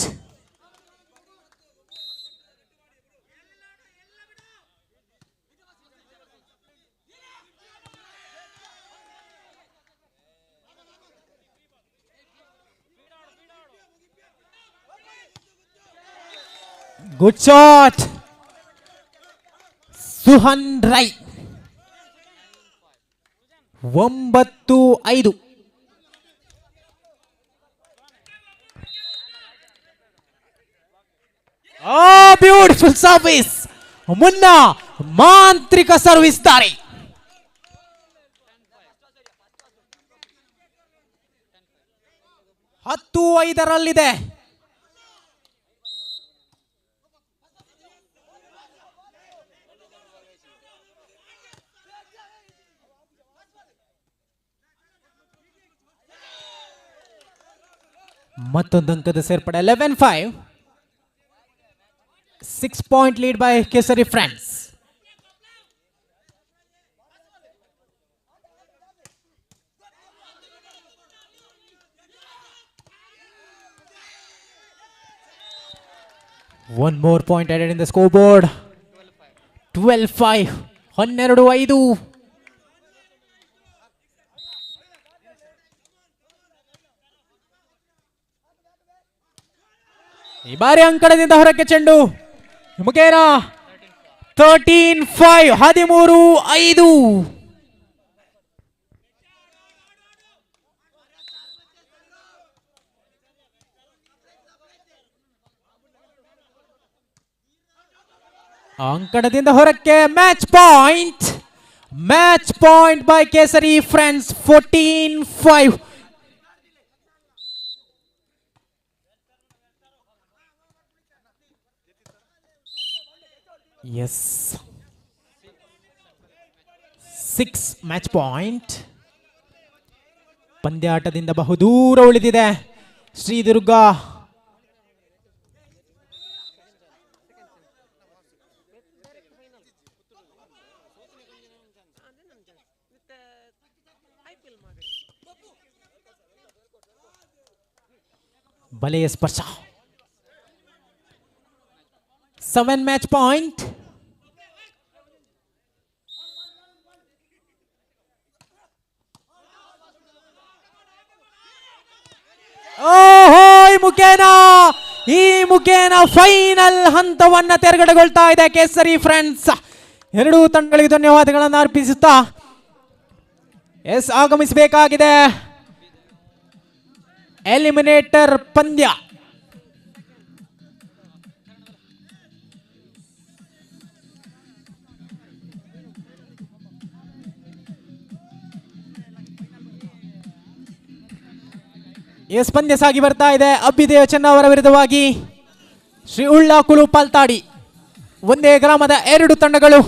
Good shot. Suhan Rai. 9-5. Beautiful service. Munna ಮಾಂತ್ರಿಕ ಸರ್ವಿಸ್ ದಾರಿ. 10-5 ಮತ್ತೊಂದು ಅಂಕದ ಸೇರ್ಪಡೆ. 11-5. 6 point lead by ಕೇಸರಿ friends. One more point added in the scoreboard. 12-5. 12-5. ಈ ಬಾರಿ ಅಂಕಣದಿಂದ ಹೊರಕ್ಕೆ ಚೆಂಡು. ಮುಖೇನ 13-5. 13-5. ಅಂಕಣದಿಂದ ಹೊರಕ್ಕೆ match point. Match point by Kesari friends. 14-5. Yes 6 match point. ಪಂದ್ಯಾಟದಿಂದ ಬಹುದೂರ ಉಳಿದಿದೆ ಶ್ರೀದುರ್ಗ. ಬಲೆಯ ಸ್ಪರ್ಶ. 7 ಮ್ಯಾಚ್ ಪಾಯಿಂಟ್. ಈ ಮುಖೇನ ಫೈನಲ್ ಹಂತವನ್ನ ತೆರಗಡೆಗೊಳ್ತಾ ಇದೆ ಕೇಸರಿ ಫ್ರೆಂಡ್ಸ್. ಎರಡೂ ತಂಡಗಳಿಗೆ ಧನ್ಯವಾದಗಳನ್ನು ಅರ್ಪಿಸುತ್ತಾ ಆಗಮಿಸಬೇಕಾಗಿದೆ ಎಲಿಮಿನೇಟರ್ ಪಂದ್ಯ. ಎಸ್ ಪಂದ್ಯ ಸಾಗಿ ಬರ್ತಾ ಇದೆ. ಅಭ್ಯುದಯ ಚೆನ್ನ ಅವರ ವಿರುದ್ಧವಾಗಿ ಶ್ರೀ ಉಳ್ಳಾಕುಲು ಪಾಲ್ತಾಡಿ. ಒಂದೇ ಗ್ರಾಮದ ಎರಡು ತಂಡಗಳು.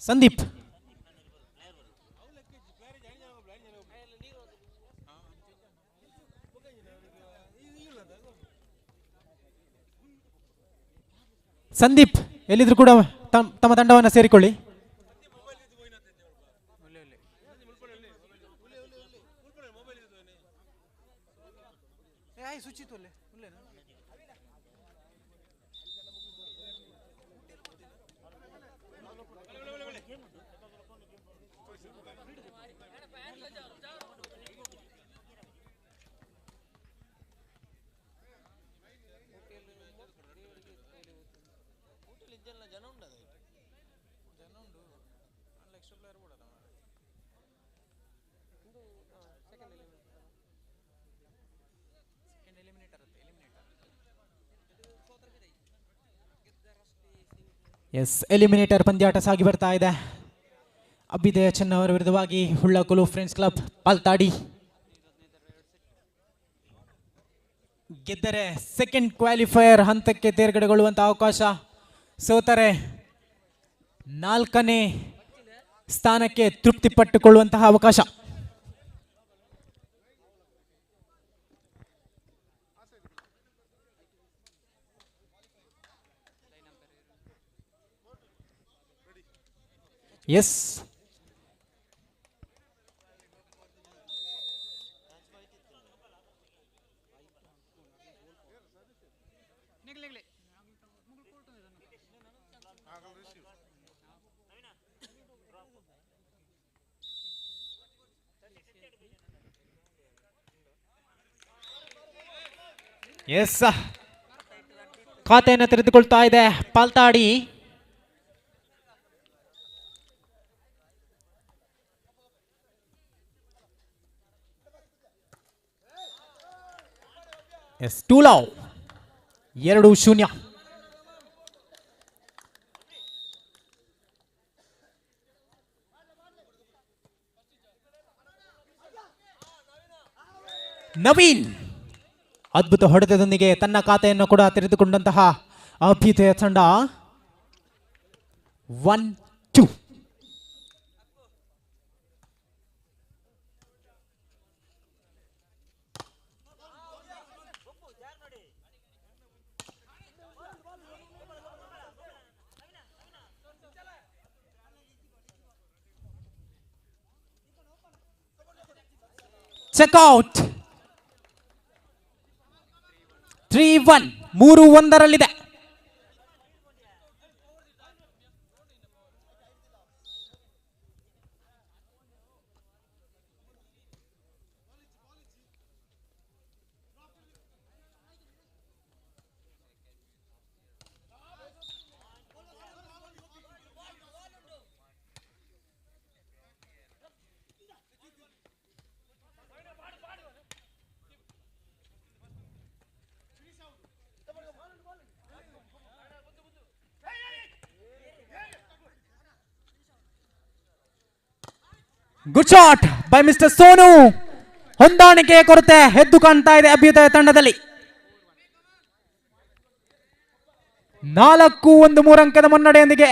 ಸಂದೀಪ್ ಸಂದೀಪ್ ಎಲ್ಲಿದ್ರು ಕೂಡ ತಮ್ಮ ತಂಡವನ್ನು ಸೇರಿಕೊಳ್ಳಿ. ಎಸ್ ಎಲಿಮಿನೇಟರ್ ಪಂದ್ಯಾಟ ಸಾಗಿ ಬರ್ತಾ ಇದೆ. ಅಭ್ಯುದಯ ಚೆನ್ನ ಅವರ ವಿರುದ್ಧವಾಗಿ ಉಳ್ಳಾಕುಲು ಫ್ರೆಂಡ್ಸ್ ಕ್ಲಬ್ ಪಾಲ್ತಾಡಿ. ಗೆದ್ದರೆ ಸೆಕೆಂಡ್ ಕ್ವಾಲಿಫೈಯರ್ ಹಂತಕ್ಕೆ ತೇರ್ಗಡೆಗೊಳ್ಳುವಂತಹ ಅವಕಾಶ, ಸೋತರೆ 4ನೇ ಸ್ಥಾನಕ್ಕೆ ತೃಪ್ತಿಪಟ್ಟುಕೊಳ್ಳುವಂತಹ ಅವಕಾಶ. ಎಸ್ ಎಸ್ ಖಾತೆಯನ್ನು ತೆರೆದುಕೊಳ್ತಾ ಇದೆ ಪಾಲ್ತಾಡಿ. ಎಸ್ 2-0. ನವೀನ್ ಅದ್ಭುತ ಹೊಡೆತದೊಂದಿಗೆ ತನ್ನ ಖಾತೆಯನ್ನು ಕೂಡ ತೆರೆದುಕೊಂಡಂತಹ ಅಭ್ಯುದಯ ತಂಡ 1-2. Check out. 3-1 3-1 good shot by mister Sonu. ಹೊಂದಾಣಿಕೆಯ ಕೊರತೆ ಎದ್ದು ಕಾಣ್ತಾ ಇದೆ ಅಭ್ಯುದಯ ತಂಡದಲ್ಲಿ. 4-1 3 ಅಂಕದ ಮುನ್ನಡೆಯೊಂದಿಗೆ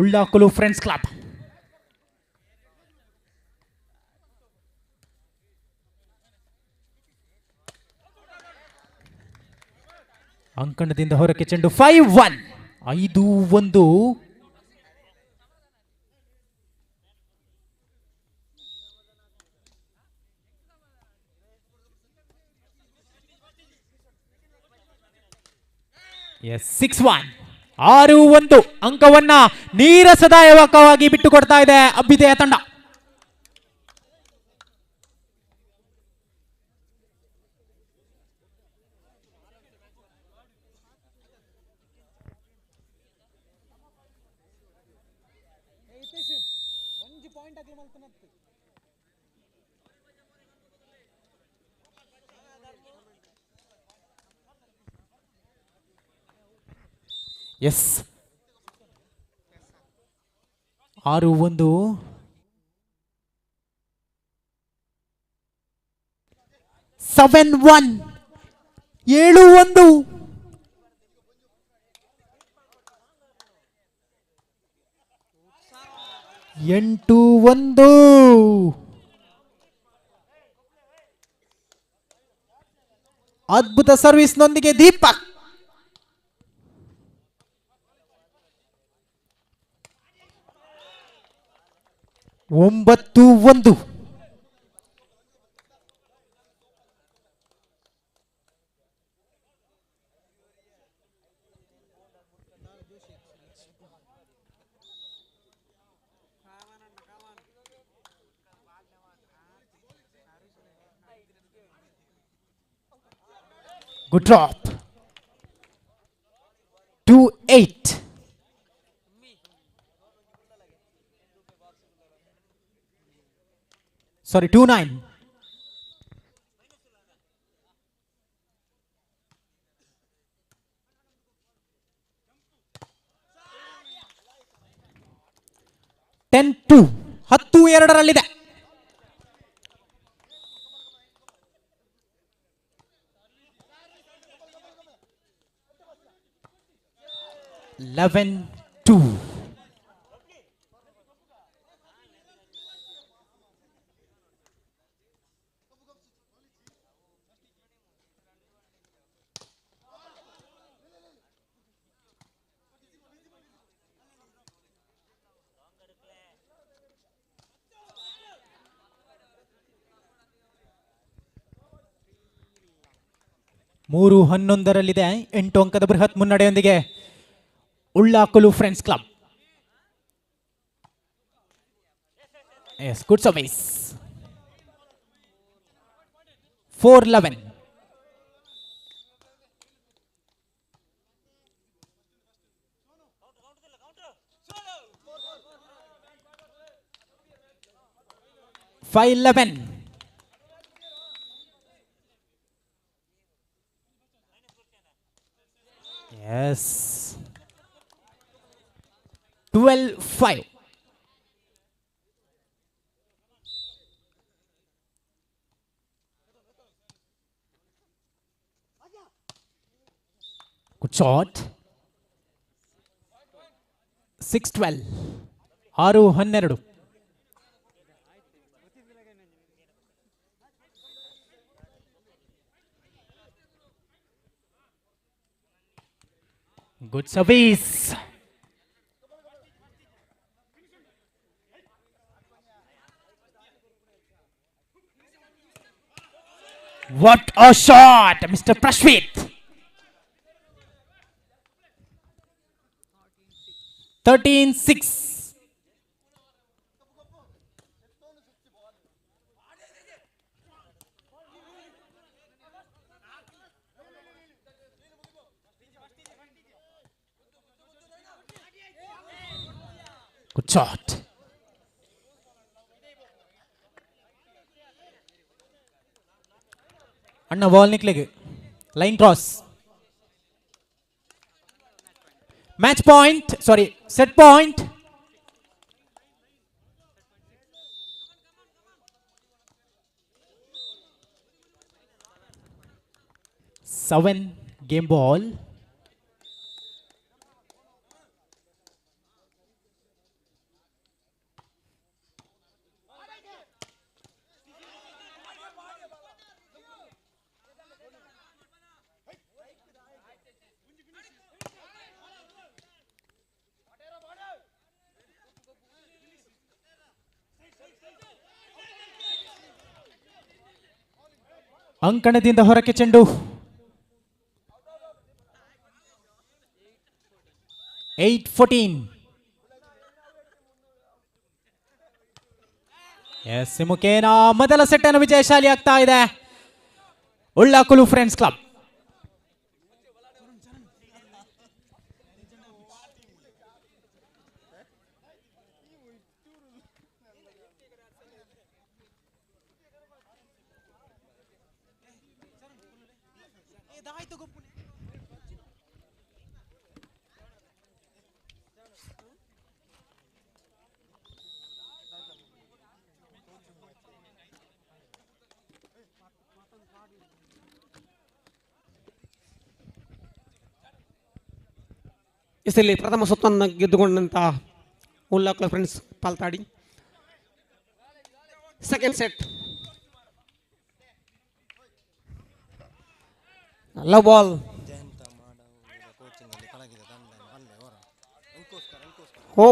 ಉಳ್ಳಾಕುಲು ಫ್ರೆಂಡ್ಸ್ ಕ್ಲಬ್. ಅಂಕಣದಿಂದ ಹೊರಕ್ಕೆ ಚೆಂಡು 5-1 5-1. ಎಸ್ 6-1. 6-1 ಅಂಕವನ್ನ ನೀರಸದಾಯಕವಾಗಿ ಬಿಟ್ಟುಕೊಡ್ತಾ ಇದೆ ಅಭ್ಯುದಯ ತಂಡ. ಎಸ್ 6-1. 7-1. 7-1. 8-1. ಅದ್ಭುತ ಸರ್ವಿಸ್ನೊಂದಿಗೆ ದೀಪಕ್. 9-1. Good drop. 2-8. Sorry, 2-9. ಟೆನ್-2. 10-2 11-2. ಮೂರು 11 8 ಅಂಕದ ಬೃಹತ್ ಮುನ್ನಡೆಯೊಂದಿಗೆ Ullakalu friends club. Yes good service. 4-11. Five-11. Yes. 12-5. Good shot. 6-12. 6-12. Good service. What a shot, Mr. Prashvit. 13-6. Good shot. ಅಣ್ಣ ಬಾಲ್ ನಿಕ್ಲಿಗೆ line cross. Match point, sorry set point. Seven game ball. ಅಂಕಣದಿಂದ ಹೊರಕ್ಕೆ ಚೆಂಡು. 8-14. S ಮುಖೇನ ಮೊದಲ ಸೆಟ್ ಅನ್ನು ವಿಜಯಶಾಲಿ ಆಗ್ತಾ ಇದೆ ಉಳ್ಳಾಕುಲು ಫ್ರೆಂಡ್ಸ್ ಕ್ಲಬ್. ಎಸ್ಎಲ್ಲಿ ಪ್ರಥಮ ಸುತ್ತನ್ನು ಗೆದ್ದುಕೊಂಡಂತಹ Ullakulu friends Paltadi. Second set love ball.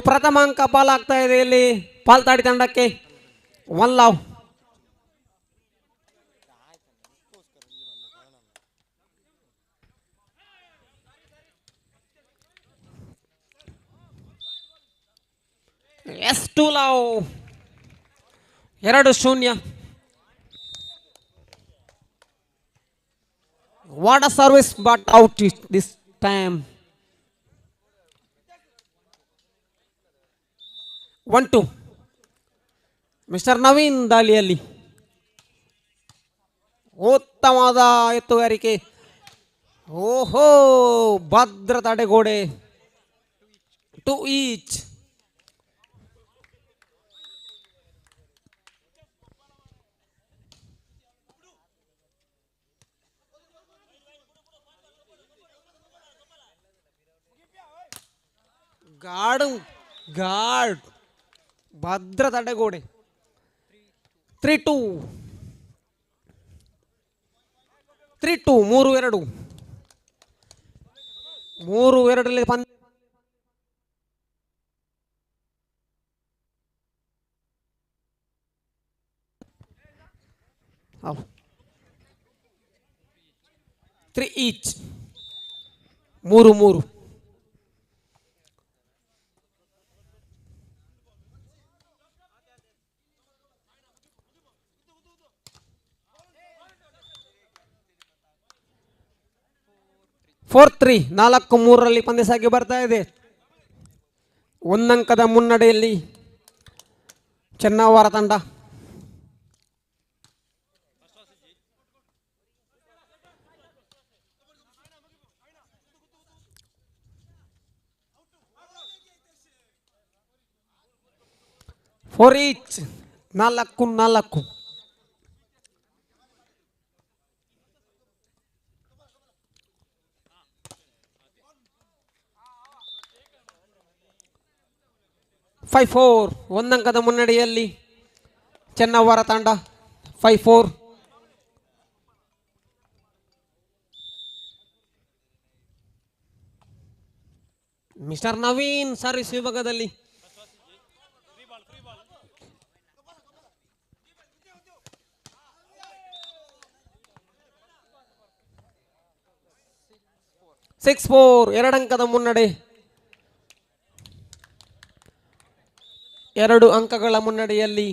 ಪ್ರಥಮ ಅಂಕ ಪಾಲಾಗ್ತಾ ಇದೆ ಇಲ್ಲಿ ಪಾಲ್ತಾಡಿ ತಂಡಕ್ಕೆ. 1 love. Yes 2 love. 2-0. What a service, but out this time. 1-2. Mister Naveen ದಾಳಿಯಲ್ಲಿ ಉತ್ತಮವಾದ ಎತ್ತುಗಾರಿಕೆ. ಓಹೋ, ಭದ್ರ ತಡೆಗೋಡೆ. 2 ಈಚ್. ಗಾರ್ಡ್ ಭದ್ರ ತಡೆಗೋಡೆ. 3-2. 3-2. 3-2 ಪಂದ್ಯ. Three each. 3-3. ಫೋರ್ 3. 4-3 ಪಂದ್ಯ ಸಾಗಿ ಬರ್ತಾ ಇದೆ. ಒಂದಂಕದ ಮುನ್ನಡೆಯಲ್ಲಿ ಚೆನ್ನವರ ತಂಡ. Four each. 4-4. 5-4. ಒಂದಂಕದ ಮುನ್ನಡೆಯಲ್ಲಿ ಚೆನ್ನವರ ತಂಡ. 5-4. ಮಿಸ್ಟರ್ ನವೀನ್ ಸರ್ವಿಸ್ ವಿಭಾಗದಲ್ಲಿ. ಸಿಕ್ಸ್ 4. 2 ಅಂಕದ ಮುನ್ನಡೆ. 2 ಅಂಕಗಳ ಮುನ್ನಡೆಯಲ್ಲಿ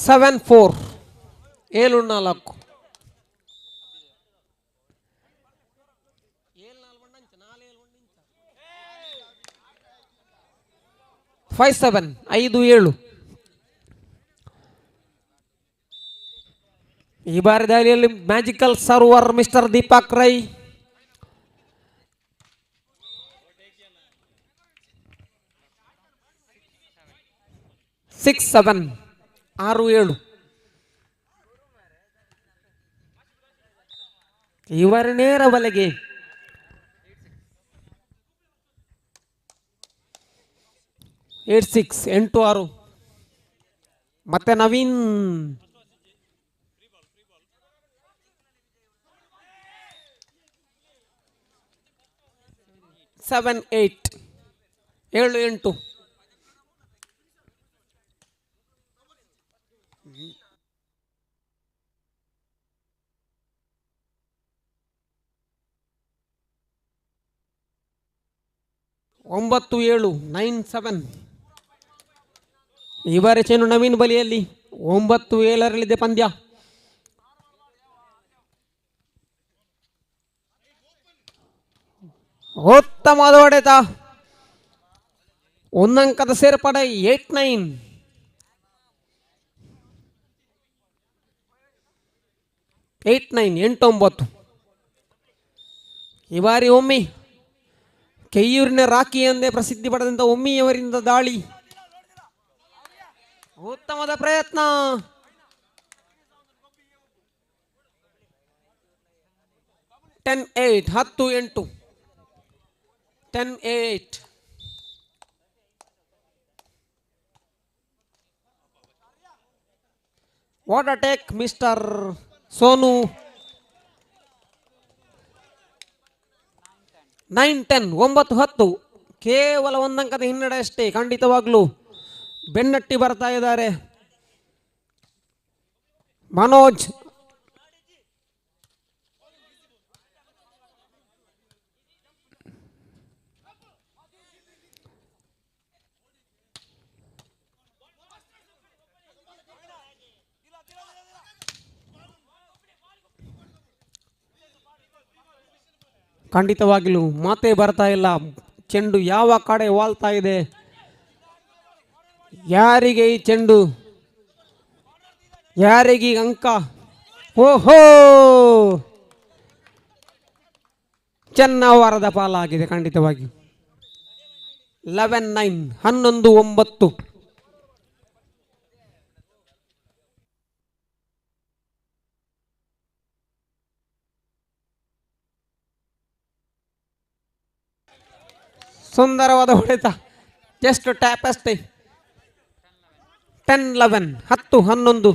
ಸೆವೆನ್ 4. 7-4. 5-7. 5-7. ಈ ಬಾರಿ ದಾಳಿಯಲ್ಲಿ magical server mister Deepak Rai. 6-7. 6-7. ಈ ಬಾರಿ ನೇರ ಬಲೆಗೆ. ಏಟ್ 6. 8-6. ಮತ್ತೆ ನವೀನ್. 7-8 7-8. ಒಂಬತ್ತು 7 9-7. ಈ ಬಾರಿ ಚೆನ್ನು ನವೀನ್ ಬಲಿಯಲ್ಲಿ 9-7 ಪಂದ್ಯ. ಉತ್ತಮವಾದ ಹೊಡೆತ, ಒಂದಂಕದ ಸೇರ್ಪಡೆ 8-9. ಎಂಟು 9. ಈ ಬಾರಿ ಒಮ್ಮಿ ಕೆಯ್ಯೂರಿನ ರಾಕಿ ಎಂದೇ ಪ್ರಸಿದ್ಧಿ ಪಡೆದಂಥ ಒಮ್ಮಿಯವರಿಂದ ದಾಳಿ. ಉತ್ತಮದ ಪ್ರಯತ್ನ, ten 8. What a take mister Sonu. 9-10 9-10. ಕೇವಲ ಒಂದಂಕದ ಹಿನ್ನಡೆ ಅಷ್ಟೇ. ಖಂಡಿತವಾಗ್ಲೂ ಬೆನ್ನಟ್ಟಿ ಬರ್ತಾ ಇದ್ದಾರೆ ಮನೋಜ್. ಖಂಡಿತವಾಗಿಯೂ ಮಾತೇ ಬರ್ತಾ ಇಲ್ಲ. ಚೆಂಡು ಯಾವ ಕಡೆ ವಾಲ್ತಾ ಇದೆ, ಯಾರಿಗೆ ಈ ಚೆಂಡು, ಯಾರಿಗೆ ಅಂಕ. ಓಹೋ, ಚೆನ್ನವರದ ಪಾಲಾಗಿದೆ ಖಂಡಿತವಾಗಿ. 11-9 11-9. ಸುಂದರವಾದ ಹೊಡೆತ, ಜಸ್ಟ್ ಟ್ಯಾಪ್ ಅಷ್ಟೇ. 10-11 10-11.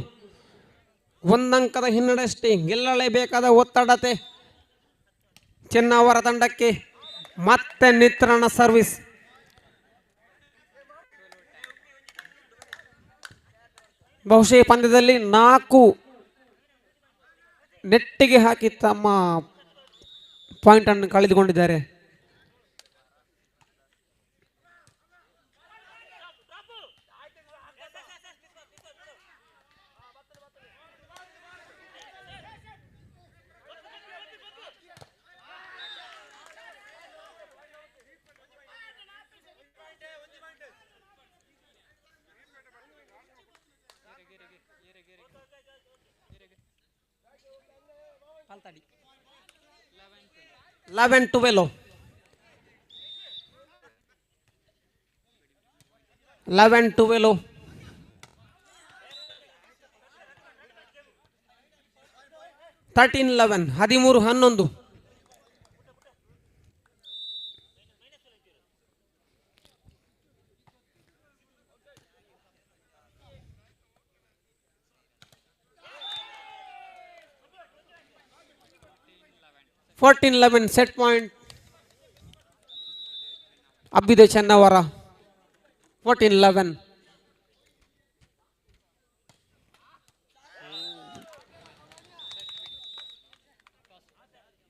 ಒಂದಂಕದ ಹಿನ್ನಡೆ ಅಷ್ಟೇ. ಗೆಲ್ಲಲೇಬೇಕಾದ ಒತ್ತಡತೆ ಚೆನ್ನವರ ತಂಡಕ್ಕೆ. ಮತ್ತೆ ನಿತ್ರಣ ಸರ್ವಿಸ್. ಬಹುಶಃ ಪಂದ್ಯದಲ್ಲಿ 4 ನೆಟ್ಟಿಗೆ ಹಾಕಿ ತಮ್ಮ ಪಾಯಿಂಟ್ ಅನ್ನು ಕಳೆದುಕೊಂಡಿದ್ದಾರೆ. ಪಾಲ್ತಾಡಿ 11-12 11-12 13-11 13-11 14-11 ಸೆಟ್ ಪಾಯಿಂಟ್ ಅಬ್ಬಿದೆ ಚೆನ್ನವರ. 14-11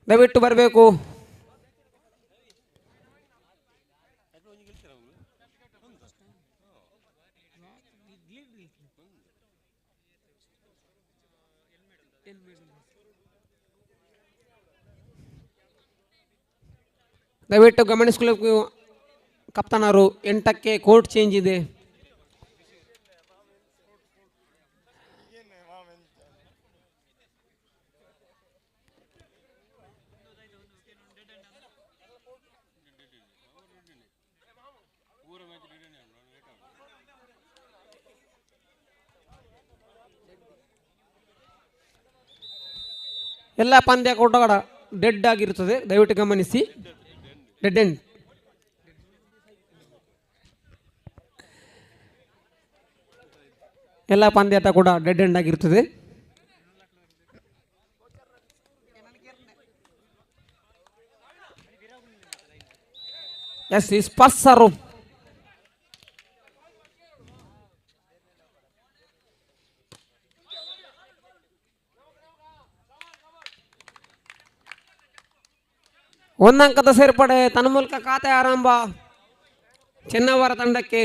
ದಯವಿಟ್ಟು ಬರಬೇಕು. ದಯವಿಟ್ಟು ಗಮನಿಸಬೇಕು ಕಪ್ತಾನರು. 8ಕ್ಕೆ ಕೋರ್ಟ್ ಚೇಂಜ್ ಇದೆ. ಎಲ್ಲ ಪಂದ್ಯ ಕೂಡ ಡೆಡ್ ಆಗಿರುತ್ತದೆ, ದಯವಿಟ್ಟು ಗಮನಿಸಿ. Dead end. ಎಲ್ಲ ಪಂದ್ಯಾಟ ಕೂಡ ಡೆಡ್ ಎಂಡ್ ಆಗಿರುತ್ತದೆ. ಎಸ್ ಸ್ಪರ್ಶರು ಒಂದಂಕದ ಸೇರ್ಪಡೆ ತನ್ನ ಮೂಲಕ ಖಾತೆ ಆರಂಭ ಚೆನ್ನವರ ತಂಡಕ್ಕೆ.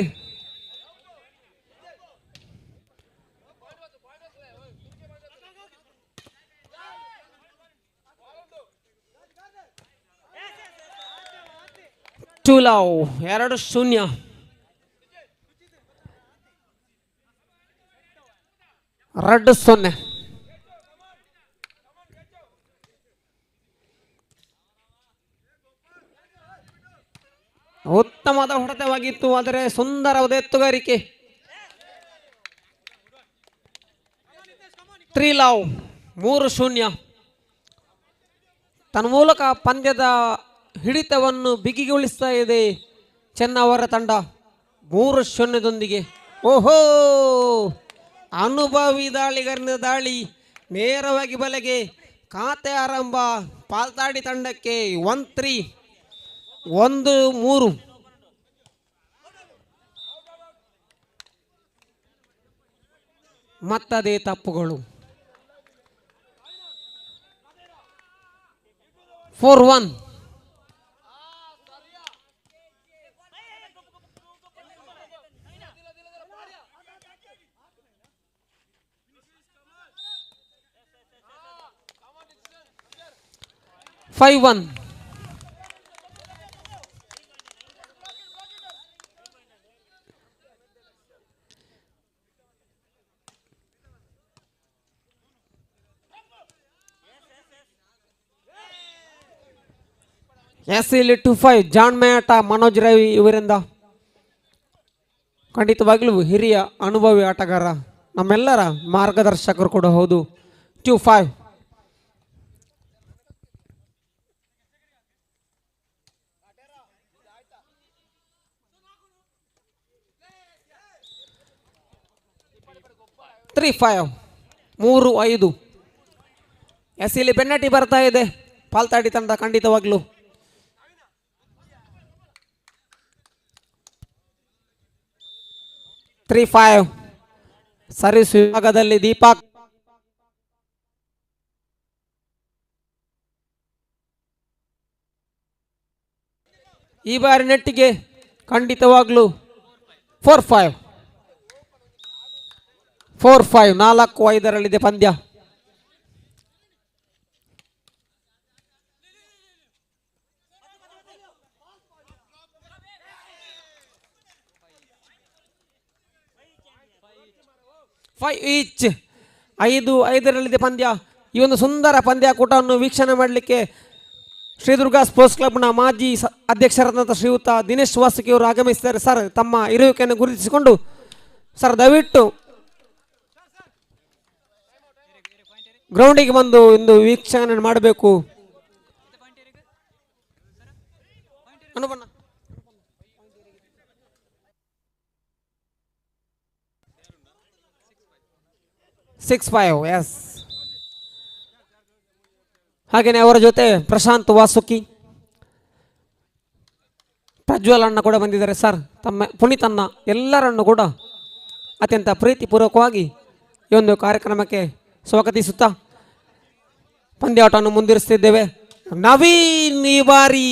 ಟೂಲವ್ 2-0. ರೆಡ್ 0. ಉತ್ತಮವಾದ ಹೊಡೆತವಾಗಿತ್ತು, ಆದರೆ ಸುಂದರವಾದ ಎತ್ತುಗಾರಿಕೆ. ತ್ರಿಲವ್ 3-0. ತನ್ನ ಮೂಲಕ ಪಂದ್ಯದ ಹಿಡಿತವನ್ನು ಬಿಗಿಗೊಳಿಸ್ತಾ ಇದೆ ಚೆನ್ನವರ ತಂಡ 3-0ದೊಂದಿಗೆ. ಓಹೋ, ಅನುಭವಿ ದಾಳಿಗರನ ದಾಳಿ ನೇರವಾಗಿ ಬಲೆಗೆ. ಖಾತೆ ಆರಂಭ ಪಾಲ್ತಾಡಿ ತಂಡಕ್ಕೆ 1-3. 1-3. ಮತ್ತದೇ ತಪ್ಪುಗಳು. 4-1. Five-1. ಇಲ್ಲಿ 2-5. ಜಾನ್ ಮೇಟ, ಮನೋಜ್ ರವಿ ಇವರಿಂದ ಖಂಡಿತವಾಗಲೂ ಹಿರಿಯ ಅನುಭವಿ ಆಟಗಾರ, ನಮ್ಮೆಲ್ಲರ ಮಾರ್ಗದರ್ಶಕರು ಕೂಡ ಹೌದು. 2-5. ಮೂರು 5. ಇಲ್ಲಿ ಪೆನ್ನಲ್ಟಿ ಬರ್ತಾ ಇದೆ ಪಾಲ್ತಾಡಿ ತಂಡ ಖಂಡಿತವಾಗ್ಲು. ಸರ್ವಿಸ್ ವಿಭಾಗದಲ್ಲಿ ದೀಪಕ್. ಈ ಬಾರಿ ನೆಟ್ಟಿಗೆ ಖಂಡಿತವಾಗ್ಲು 4-5. 4-5 ಪಂದ್ಯ. ಈಚ್ 5-5 ಪಂದ್ಯ. ಈ ಒಂದು ಸುಂದರ ಪಂದ್ಯಾಕೂಟವನ್ನು ವೀಕ್ಷಣೆ ಮಾಡಲಿಕ್ಕೆ ಶ್ರೀದುರ್ಗ ಸ್ಪೋರ್ಟ್ಸ್ ಕ್ಲಬ್ನ ಮಾಜಿ ಅಧ್ಯಕ್ಷರಾದಂಥ ಶ್ರೀಯುತ ದಿನೇಶ್ ವಾಸುಕಿ ಅವರು ಆಗಮಿಸಿದ್ದಾರೆ. ಸರ್, ತಮ್ಮ ಇರುವಿಕೆಯನ್ನು ಗುರುತಿಸಿಕೊಂಡು ಸರ್ ದಯವಿಟ್ಟು ಗ್ರೌಂಡಿಗೆ ಬಂದು ಇಂದು ವೀಕ್ಷಣೆ ಮಾಡಬೇಕು. ಅನುಬಣ್ಣ 6-5. ಎಸ್, ಹಾಗೆಯೇ ಅವರ ಜೊತೆ ಪ್ರಶಾಂತ್ ವಾಸುಕಿ, ಪ್ರಜ್ವಲ್ ಅಣ್ಣ ಕೂಡ ಬಂದಿದ್ದಾರೆ. ಸರ್, ತಮ್ಮ ಪುನೀತನ್ನ ಎಲ್ಲರನ್ನು ಕೂಡ ಅತ್ಯಂತ ಪ್ರೀತಿಪೂರ್ವಕವಾಗಿ ಈ ಒಂದು ಕಾರ್ಯಕ್ರಮಕ್ಕೆ ಸ್ವಾಗತಿಸುತ್ತಾ ಪಂದ್ಯಾಟವನ್ನು ಮುಂದುವರಿಸುತ್ತಿದ್ದೇವೆ. ನವೀನ್ ಈ ಬಾರಿ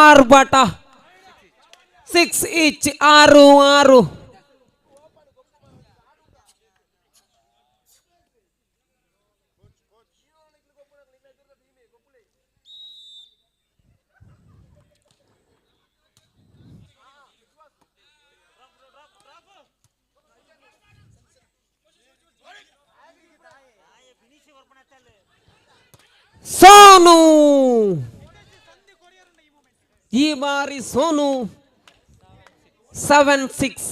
ಆರ್ಭಟ 6 ಈಚ್ 6-6. ಸೋನು ಈ ಬಾರಿ ಸೋನು 7-6.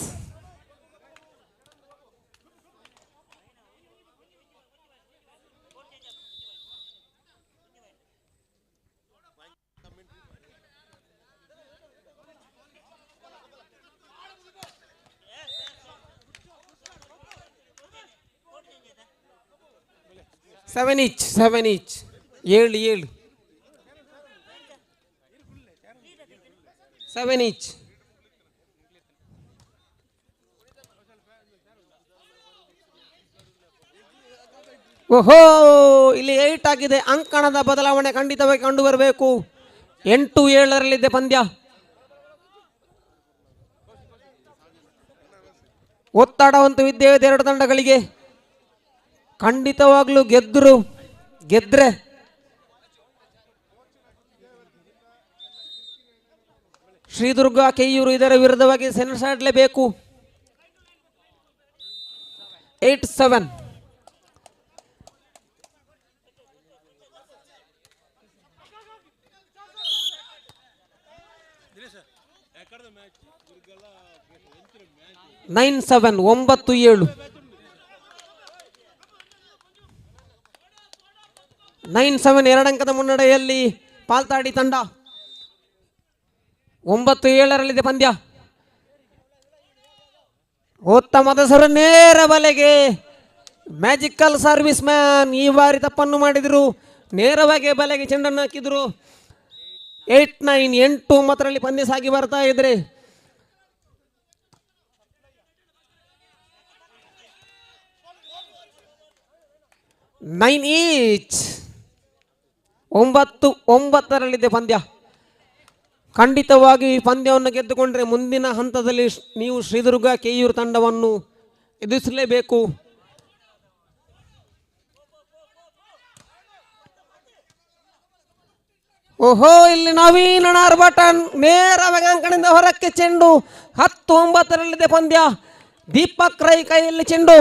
Seven each. 7-7. 7 each. ಓಹೋ, ಇಲ್ಲಿ 8 ಆಗಿದೆ. ಅಂಕಣದ ಬದಲಾವಣೆ ಖಂಡಿತವಾಗಿ ಕಂಡು ಬರಬೇಕು. 8-7 ಪಂದ್ಯ. ಒತ್ತಡವಂತೂ ಇದ್ದೇ ಇದೆ ಎರಡು ತಂಡಗಳಿಗೆ. ಖಂಡಿತವಾಗ್ಲೂ ಗೆದ್ರೆ ಶ್ರೀದುರ್ಗ ಕೆಯ್ಯೂರು ಇದರ ವಿರುದ್ಧವಾಗಿ ಸೆಣಸಾಡಲೇಬೇಕು. 8-7. ನೈನ್ 9-7. 9-7 2 ಮುನ್ನಡೆಯಲ್ಲಿ ಪಾಲ್ತಾಡಿ ತಂಡ. 9-7 ಪಂದ್ಯ. ಉತ್ತಮದ ಸರು ನೇರ ಬಲೆಗೆ ಮ್ಯಾಜಿಕಲ್ ಸರ್ವಿಸ್ ಮ್ಯಾನ್ ಈ ಬಾರಿ ತಪ್ಪನ್ನು ಮಾಡಿದ್ರು. ನೇರವಾಗಿ ಬಲೆಗೆ ಚೆಂಡನ್ನು ಹಾಕಿದ್ರು. 8-9 8-9 ಪಂದ್ಯ ಸಾಗಿ ಬರ್ತಾ ಇದ್ರೆ 9 ಈಚ್. 9-9 ಪಂದ್ಯ. ಖಂಡಿತವಾಗಿ ಈ ಪಂದ್ಯವನ್ನು ಗೆದ್ದುಕೊಂಡ್ರೆ ಮುಂದಿನ ಹಂತದಲ್ಲಿ ನೀವು ಶ್ರೀದುರ್ಗ ಕೆಯ್ಯೂರು ತಂಡವನ್ನು ಎದುರಿಸಲೇಬೇಕು. ಓಹೋ, ಇಲ್ಲಿ ನವೀನ್ ಬಟನ್ ನೇರವಾಗಿ ಅಂಕಣದಿಂದ ಹೊರಕ್ಕೆ ಚೆಂಡು. 10-9 ಪಂದ್ಯ. ದೀಪಕ್ ರೈ ಕೈಯಲ್ಲಿ ಚೆಂಡು.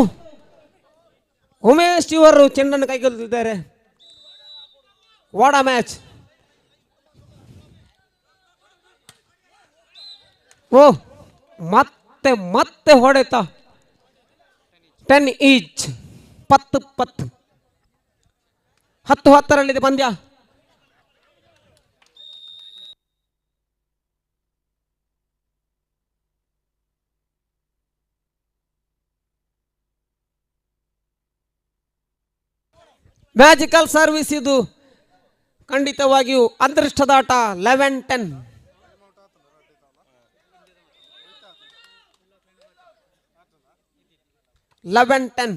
ಉಮೇಶ್ ಇವರು ಚೆಂಡನ್ನು ಕೈಗೊಳ್ಳುತ್ತಿದ್ದಾರೆ. What a match. ಓಹ್, ಮತ್ತೆ ಹೊಡೆತ. 10 ಈಚ್. 10-10. 10-10 ಪಂದ್ಯ. ಮ್ಯಾಜಿಕಲ್ ಸರ್ವಿಸ್ ಇದು ಖಂಡಿತವಾಗಿಯೂ ಅದೃಷ್ಟದಾಟ. 11-10. 11-10.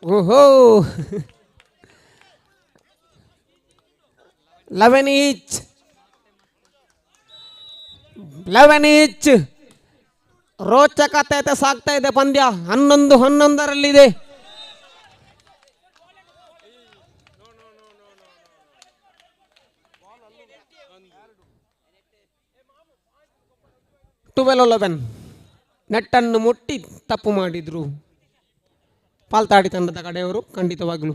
ಓಹೋ, 11 ಈಚ್. 11 ಈಚ್. ರೋಚಕತೆ ಸಾಗ್ತಾ ಇದೆ ಪಂದ್ಯ. 11-11 12-11. ನೆಟ್ಟನ್ನು ಮುಟ್ಟಿ ತಪ್ಪು ಮಾಡಿದ್ರು ಪಾಲ್ತಾಡಿ ತಂಡದ ಕಡೆಯವರು. ಖಂಡಿತವಾಗ್ಲೂ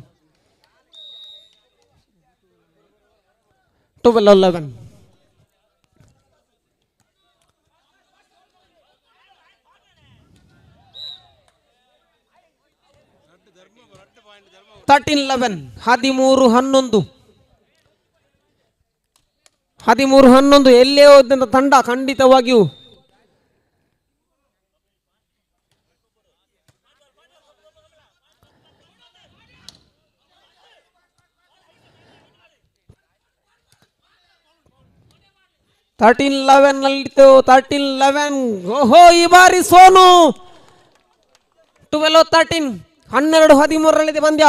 12-11. (13-11). 13-11. 13-11 ಎಲ್ಲೇ ಹೋದಂತ ತಂಡ ಖಂಡಿತವಾಗಿಯೂ (13-11) 13-11. ಓಹೋ, ಈ ಬಾರಿ ಸೋನು. 12-13. 12-13 ಪಂದ್ಯ.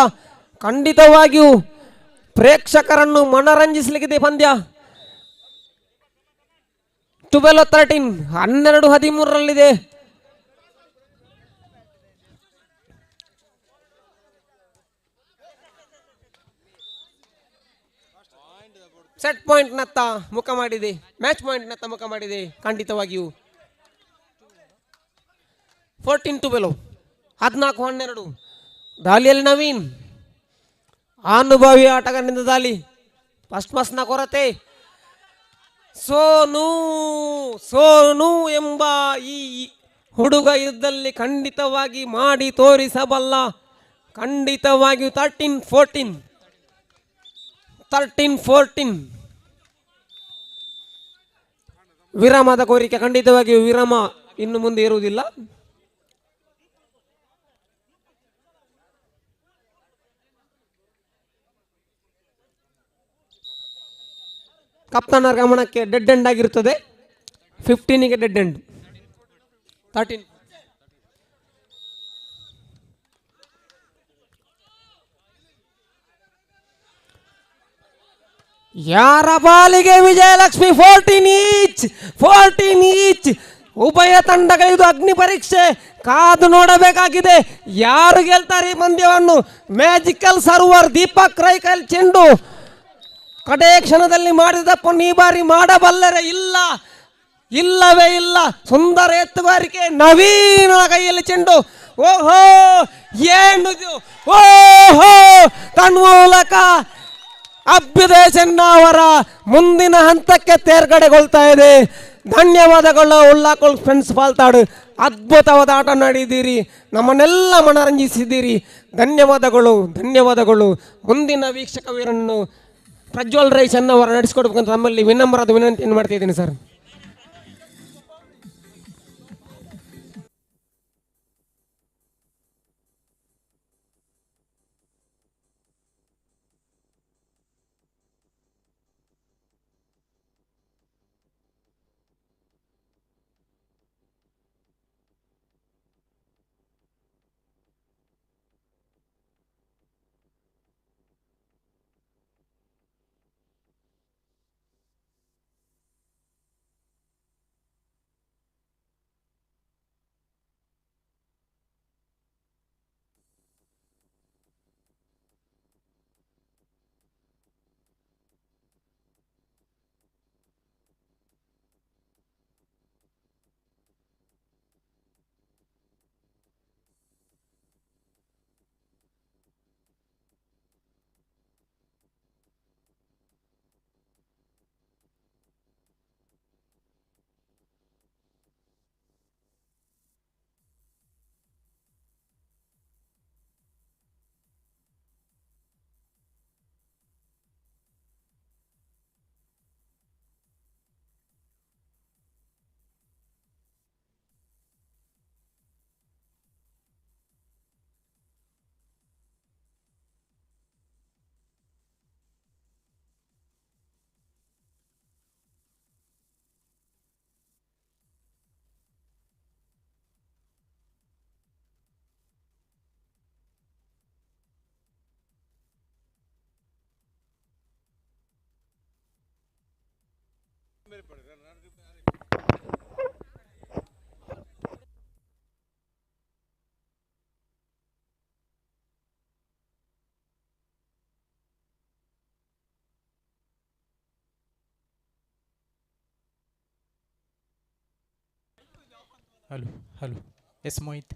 ಖಂಡಿತವಾಗಿಯೂ ಪ್ರೇಕ್ಷಕರನ್ನು ಮನರಂಜಿಸಲಿಕ್ಕಿದೆ ಪಂದ್ಯ. 12-13. 12-13. ಸೆಟ್ ಪಾಯಿಂಟ್ ನತ್ತ ಮುಖ ಮಾಡಿದೆ. ಮ್ಯಾಚ್ ಪಾಯಿಂಟ್ ನತ್ತ ಮುಖ ಮಾಡಿದೆ ಖಂಡಿತವಾಗಿಯೂ. 14-12. 14-12. ದಾಳಿಯಲ್ಲಿ ನವೀನ್ ಅನುಭವಿ ಆಟಗಾರನಿಂದ ದಾಳಿ. ಫಸ್ಟ್ ಮಾಸ್ನ ಕೊರತೆ. ಸೋನು ಎಂಬ ಈ ಹುಡುಗ ಇದ್ದಲ್ಲಿ ಖಂಡಿತವಾಗಿ ಮಾಡಿ ತೋರಿಸಬಲ್ಲ. ಖಂಡಿತವಾಗಿಯೂ 13-14. 13-14. ವಿರಾಮದ ಕೋರಿಕೆ. ಖಂಡಿತವಾಗಿಯೂ ವಿರಾಮ ಇನ್ನು ಮುಂದೆ ಇರುವುದಿಲ್ಲ. ಕಪ್ತಾನರ ಗಮನಕ್ಕೆ ಡೆಡ್ ಎಂಡ್ ಆಗಿರುತ್ತದೆ. 15ಗೆ ಡೆಡ್ ಎಂಡ್. 13 ಯಾರ ಬಾಲಿಗೆ ವಿಜಯಲಕ್ಷ್ಮಿ 14 ಈಚ್. ಉಭಯ ತಂಡಗಳಿದು ಅಗ್ನಿ ಪರೀಕ್ಷೆ, ಕಾದು ನೋಡಬೇಕಾಗಿದೆ ಯಾರು ಗೆಲ್ತಾರೆ ಈ ಪಂದ್ಯವನ್ನು. ಮ್ಯಾಜಿಕಲ್ ಸರ್ವರ್ ದೀಪಕ್ ರೈ ಕೈಲ್ ಚೆಂಡು ಕಡೆ ಕ್ಷಣದಲ್ಲಿ ಮಾಡಿದ ತಪ್ಪನ್ನು ಈ ಬಾರಿ ಮಾಡಬಲ್ಲರೆ? ಇಲ್ಲವೇ ಇಲ್ಲ. ಸುಂದರ ಎತ್ತುಗಾರಿಕೆ, ನವೀನ ಕೈಯಲ್ಲಿ ಚೆಂಡು. ಓಹೋ ಏನು ಓಹೋ ತನ್ಮೂಲಕ ಅಭ್ಯುದಯ ಚೆನ್ನ ಅವರ ಮುಂದಿನ ಹಂತಕ್ಕೆ ತೇರ್ಗಡೆಗೊಳ್ತಾ ಇದೆ. ಧನ್ಯವಾದಗಳು ಉಳ್ಳಾಕೋಲ್ ಫ್ರೆಂಡ್ಸ್ ಪಾಲ್ತಾಡು, ಅದ್ಭುತವಾದ ಆಟ ನಡೆದಿದ್ದೀರಿ, ನಮ್ಮನ್ನೆಲ್ಲ ಮನರಂಜಿಸಿದ್ದೀರಿ. ಧನ್ಯವಾದಗಳು. ಮುಂದಿನ ವೀಕ್ಷಕ ವೀರನ್ನು ಪ್ರಜ್ವಲ್ ರೈ ಚೆನ್ನವರ ನಡೆಸಿಕೊಡ್ಬೇಕಂತ ನಮ್ಮಲ್ಲಿ ವಿನಮ್ರದ ವಿನಂತಿಯನ್ನು ಮಾಡ್ತಾ ಇದ್ದೀನಿ sir. Hello yes Mohit.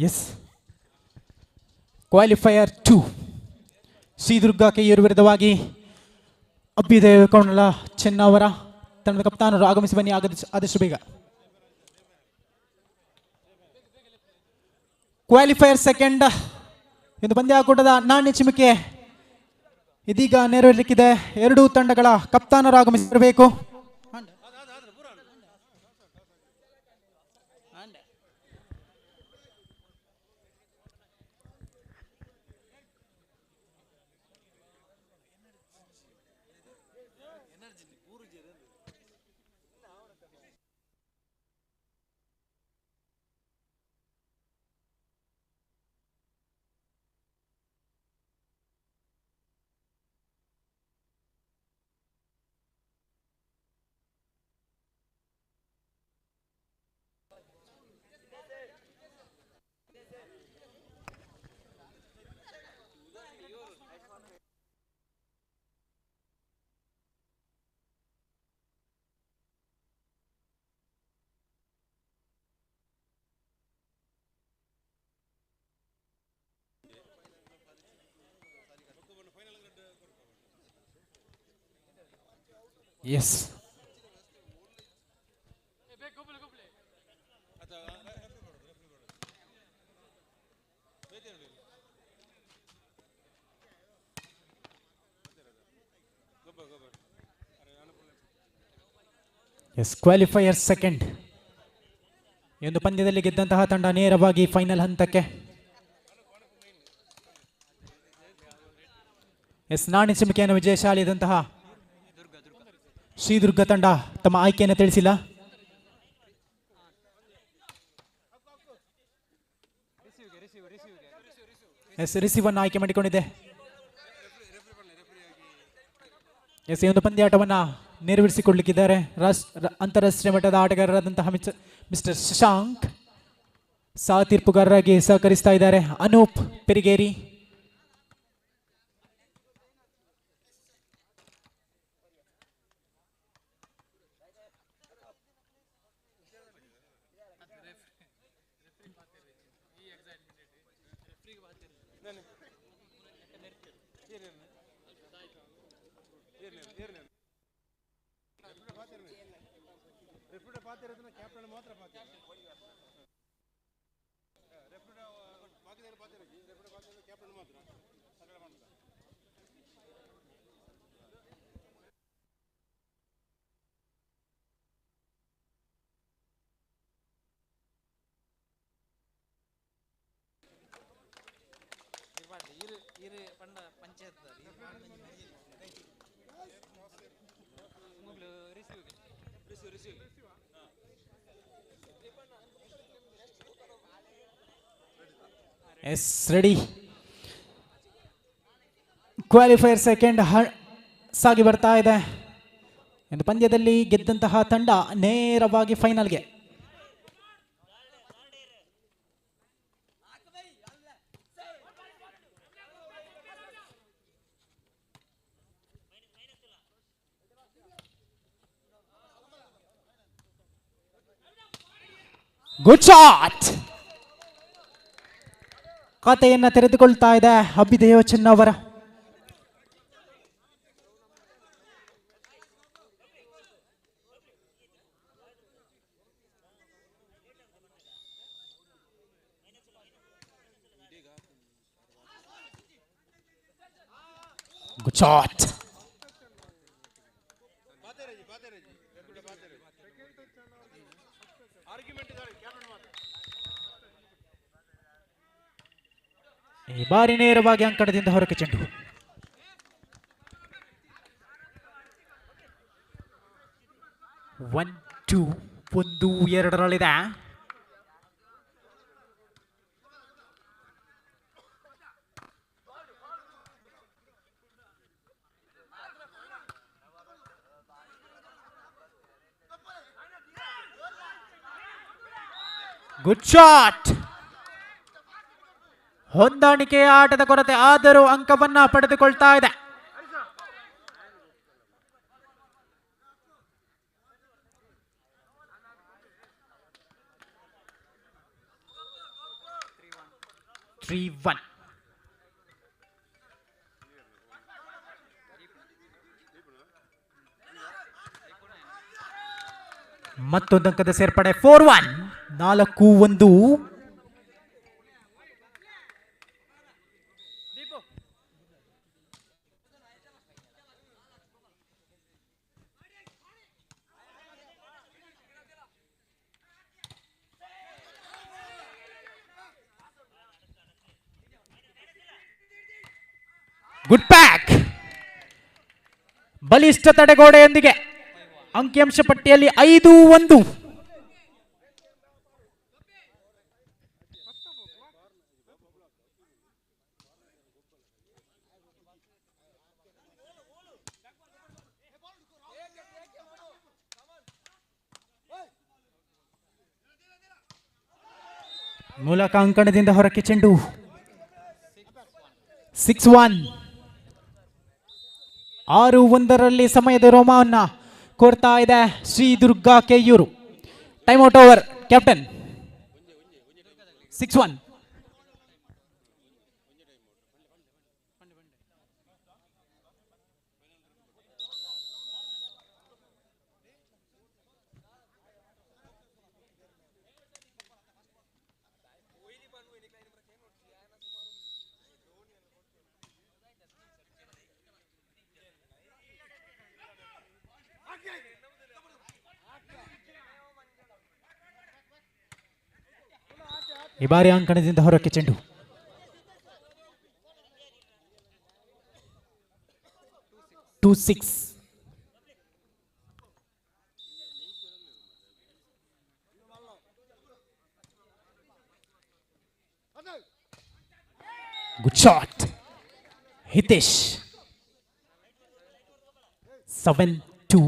Yes qualifier 2 Sridurga Keyuru ವಿರುದ್ಧವಾಗಿ ಅಭ್ಯುದಯ ಕೌಣಲ ಚೆನ್ನವರ ತಂಡದ ಕಪ್ತಾನರು ಆಗಮಿಸಿ ಬನ್ನಿ, ಆದಷ್ಟು ಬೇಗ. ಕ್ವಾಲಿಫೈಯರ್ ಸೆಕೆಂಡ್ ಎಂದು ಪಂದ್ಯಾಕೂಟದ ನಾಣ್ಯ ಚಿಮಿಕೆ ಇದೀಗ ನೆರವೇರಲಿಕ್ಕಿದೆ. ಎರಡೂ ತಂಡಗಳ ಕಪ್ತಾನರು ಆಗಮಿಸಿರಬೇಕು. Yes yes qualifier second. ಈ ಒಂದು ಪಂದ್ಯದಲ್ಲಿ ಗೆದ್ದಂತಹ ತಂಡ ನೇರವಾಗಿ ಫೈನಲ್ ಹಂತಕ್ಕೆ. ಎಸ್ ನಾಣ್ಯ ಚಿಮಿಕೆಯನ್ನು ವಿಜಯಶಾಲಿಯಾದಂತಹ ಶ್ರೀದುರ್ಗ ತಂಡ ತಮ್ಮ ಆಯ್ಕೆಯನ್ನು ತಿಳಿಸಿಲ್ಲ. ಎಸ್ ರಿಸೀವ್ ಅನ್ನು ಆಯ್ಕೆ ಮಾಡಿಕೊಂಡಿದೆ. ಎಸ್ ಈ ಒಂದು ಪಂದ್ಯಾಟವನ್ನ ನೆರವೇರಿಸಿಕೊಳ್ಳಲಿಕ್ಕಿದ್ದಾರೆ ಅಂತಾರಾಷ್ಟ್ರೀಯ ಮಟ್ಟದ ಆಟಗಾರರಾದಂತಹ ಮಿಸ್ಟರ್ ಶಶಾಂಕ್. ಸಹ ತೀರ್ಪುಗಾರರಾಗಿ ಸಹಕರಿಸ್ತಾ ಇದ್ದಾರೆ Anoop Perigeri. Yes ready. Qualifier second ಸಾಗಿ ಬರ್ತಾ ಇದೆ. ಒಂದು ಪಂದ್ಯದಲ್ಲಿ ಗೆದ್ದಂತಹ ತಂಡ ನೇರವಾಗಿ ಫೈನಲ್ಗೆ. Good shot. ಖಾತೆಯನ್ನ ತೆರೆದುಕೊಳ್ತಾ ಇದೆ ಅಭಿದಯ ಚೆನ್ನವರ. Good shot. ಈ ಬಾರಿ ನೇರವಾಗಿ ಅಂಕಣದಿಂದ ಹೊರಕ್ಕೆ ಚೆಂಡು. 1-2 1-2 ಗುಡ್ ಶಾಟ್. ಹೊಂದಾಣಿಕೆಯ ಆಟದ ಕೊರತೆ ಆದರೂ ಅಂಕವನ್ನ ಪಡೆದುಕೊಳ್ತಾ ಇದೆ. ಮತ್ತೊಂದು ಅಂಕದ ಸೇರ್ಪಡೆ 4-1 4-1. Good pack. ಬಲಿಷ್ಠ ತಡೆಗೋಡೆಯೊಂದಿಗೆ ಅಂಕಿಅಂಶ ಪಟ್ಟಿಯಲ್ಲಿ 5-1. ಮೂಲಕ ಅಂಕಣದಿಂದ ಹೊರಕ್ಕೆ ಚೆಂಡು. 6-1. 6-1 ಸಮಯದ ರೋಮವನ್ನ ಕೋರ್ತಾ ಇದೆ Sridurga Keyyur. Time out over captain. 6-1. ಈ ಬಾರಿ ಅಂಕಣದಿಂದ ಹೊರಕ್ಕೆ ಚೆಂಡು. Two six. Good shot Hitesh. 7-2.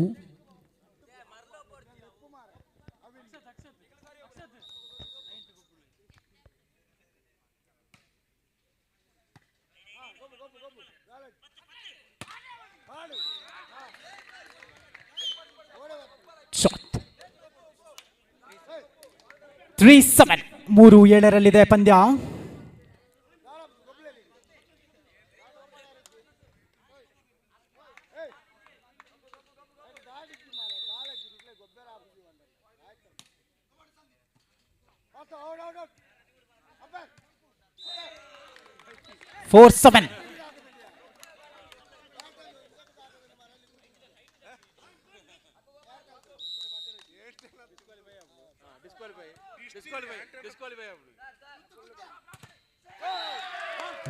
Shot 3-7. 3-7 ಪಂದ್ಯ. ಫೋರ್ 7.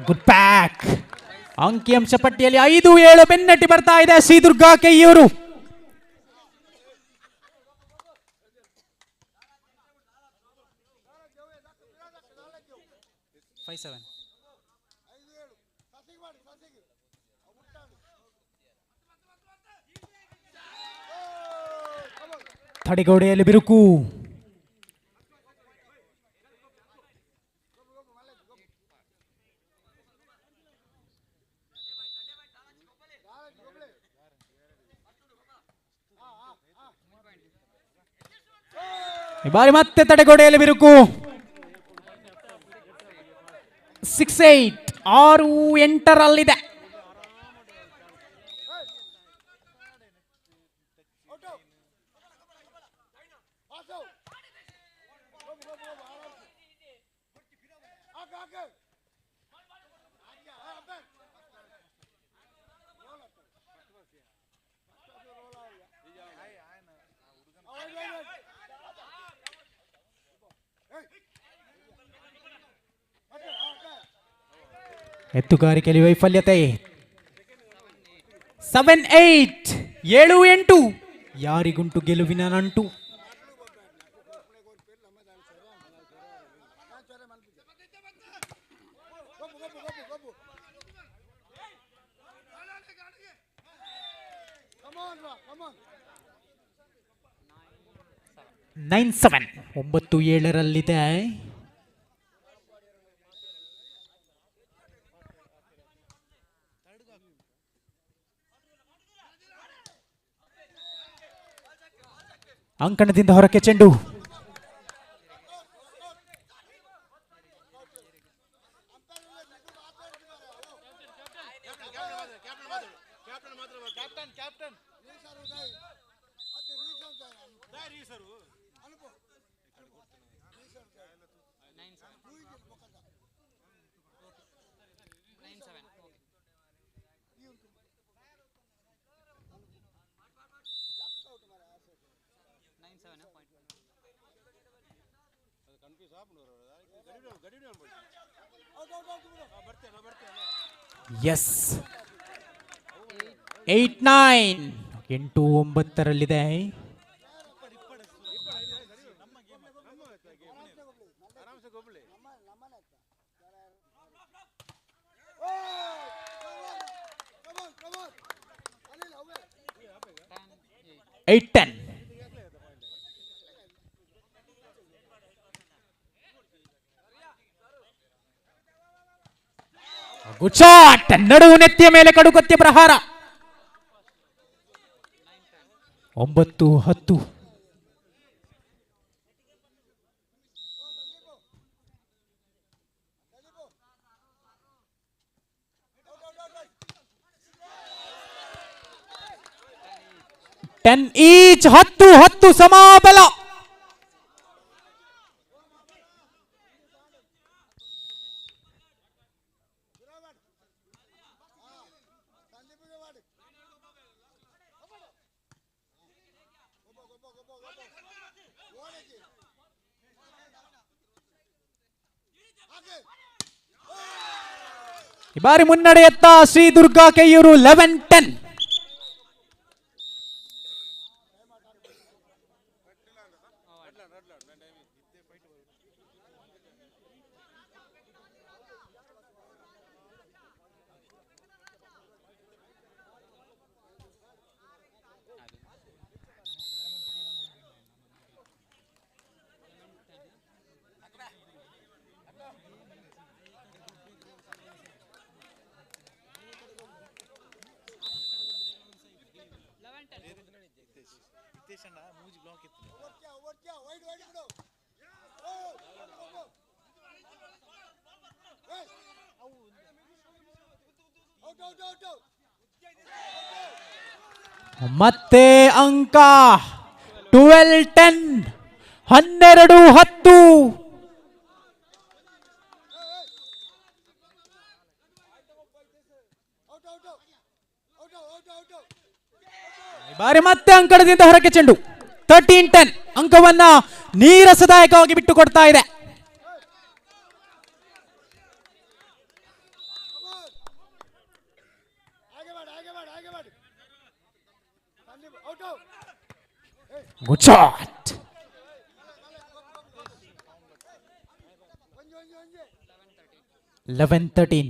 Good pack. ಅಂಕಿಅಂಶ ಪಟ್ಟಿಯಲ್ಲಿ 5-7 ಬೆನ್ನಟ್ಟಿ ಬರ್ತಾ ಇದೆ ಶ್ರೀದುರ್ಗ ಕೆಯ್ಯೂರು. ತಡೆಗೋಡೆಯಲ್ಲಿ ಬಿರುಕು. ಈ ಬಾರಿ ಮತ್ತೆ ತಡೆಗೋಡೆಯಲ್ಲಿ ಬಿರುಕು. 6-8. 6-8 ಎತ್ತುಗಾರಿಕೆಯಲ್ಲಿ ವೈಫಲ್ಯತೆ. 7-8. 7-8. ಯಾರಿಗುಂಟು ಗೆಲುವಿನ ನಂಟು. ನೈನ್ 7. 9-7 ಅಂಕಣದಿಂದ ಹೊರಕ್ಕೆ ಚೆಂಡು. ಎಸ್ 8-9. 8-9 8-10. Good shot. ನಡುವು ನೆತ್ತಿಯ ಮೇಲೆ ಕಡುಕತ್ಯ ಪ್ರಹಾರ. 9-10. ಈಚ್ 10-10 ಸಮಾಬಲ. ಈ ಬಾರಿ ಮುನ್ನಡೆಯತ್ತ ಶ್ರೀ ದುರ್ಗಾ ಕೆಯ್ಯೂರು 11-10. ಮತ್ತೆ ಅಂಕ 12-10, 12-10. ಈ ಬಾರಿ ಮತ್ತೆ ಅಂಕಣದಿಂದ ಹೊರಕ್ಕೆ ಚೆಂಡು 13-10. ಅಂಕವನ್ನ ನೀರಸದಾಯಕವಾಗಿ ಬಿಟ್ಟು ಕೊಡ್ತಾ ಇದೆ. Good shot. Eleven 13.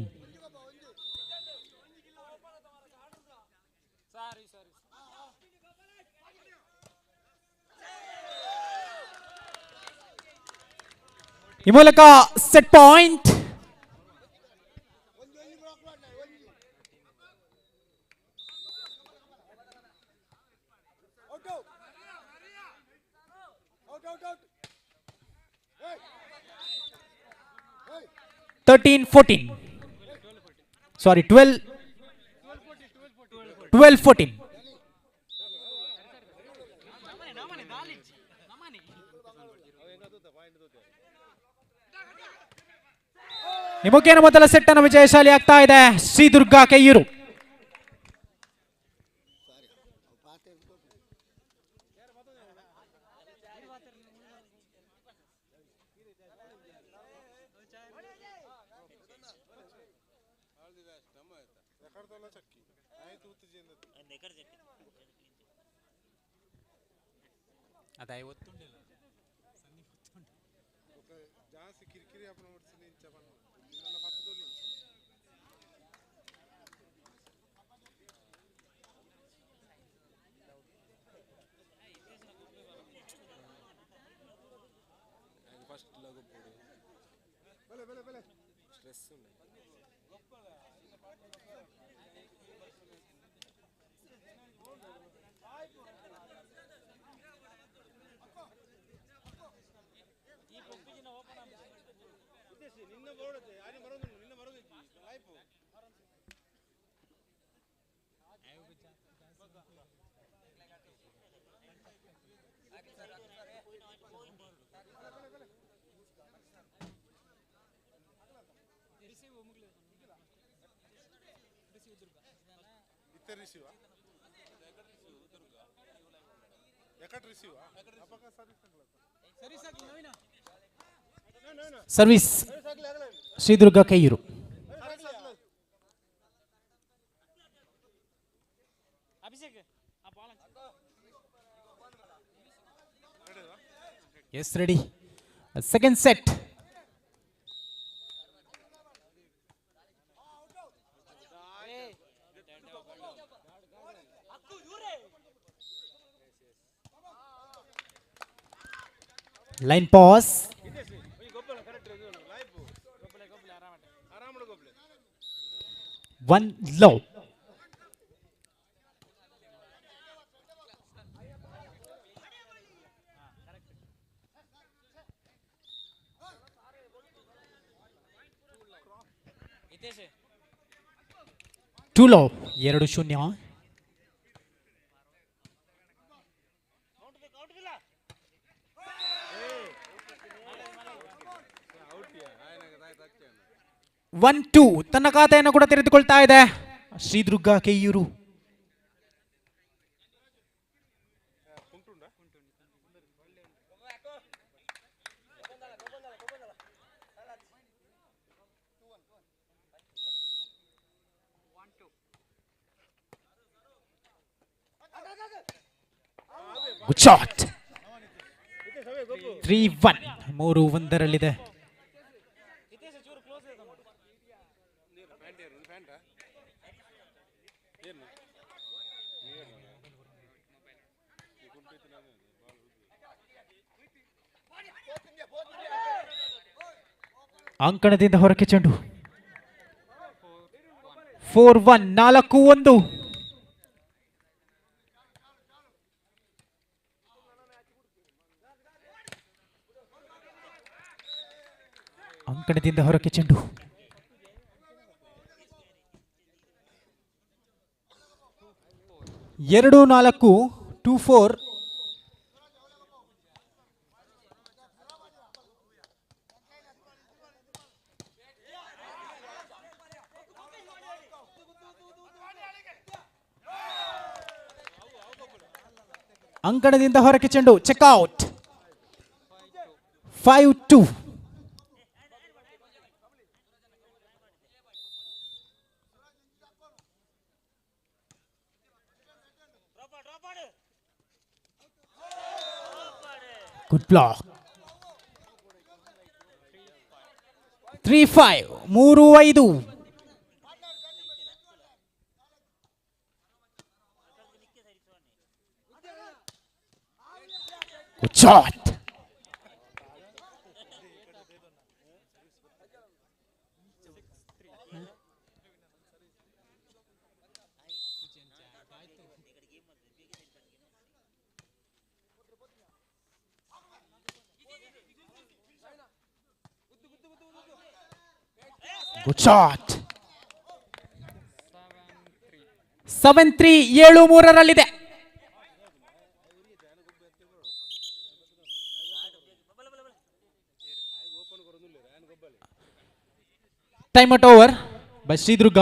ಈ ಮೂಲಕ ಸೆಟ್ ಪಾಯಿಂಟ್. Thirteen 14. Sorry, 12-14. ನಿಮಗೇನು ಮೊದಲ ಸೆಟ್ ಅನ್ನು ವಿಜಯಶಾಲಿ ಆಗ್ತಾ ಇದೆ Shri Durga Keyyur. Service Shri Durga Keyyur. Yes ready. Second set. Line pass. One low. Too low. 2-0. One two ತನ್ನ ಖಾತೆಯನ್ನು ಕೂಡ ತೆರೆದುಕೊಳ್ತಾ ಇದೆ ಶ್ರೀ ದುರ್ಗಾ ಕೆಯ್ಯೂರು. Good shot. 3-1, 3-1 ಅಂಕಣದಿಂದ ಹೊರಕ್ಕೆ ಚೆಂಡು. 4-1, 4-1. ಅಂಕಣದಿಂದ ಹೊರಕ್ಕೆ ಚೆಂಡು. 2-4, 2-4. ಅಂಕಣದಿಂದ ಹೊರಕ್ಕೆ ಚೆಂಡು. Check out. 5-2. Good block. 3-5, 3-5. Good shot. Good shot. 7-3, 7-3 time out over by Sridurga.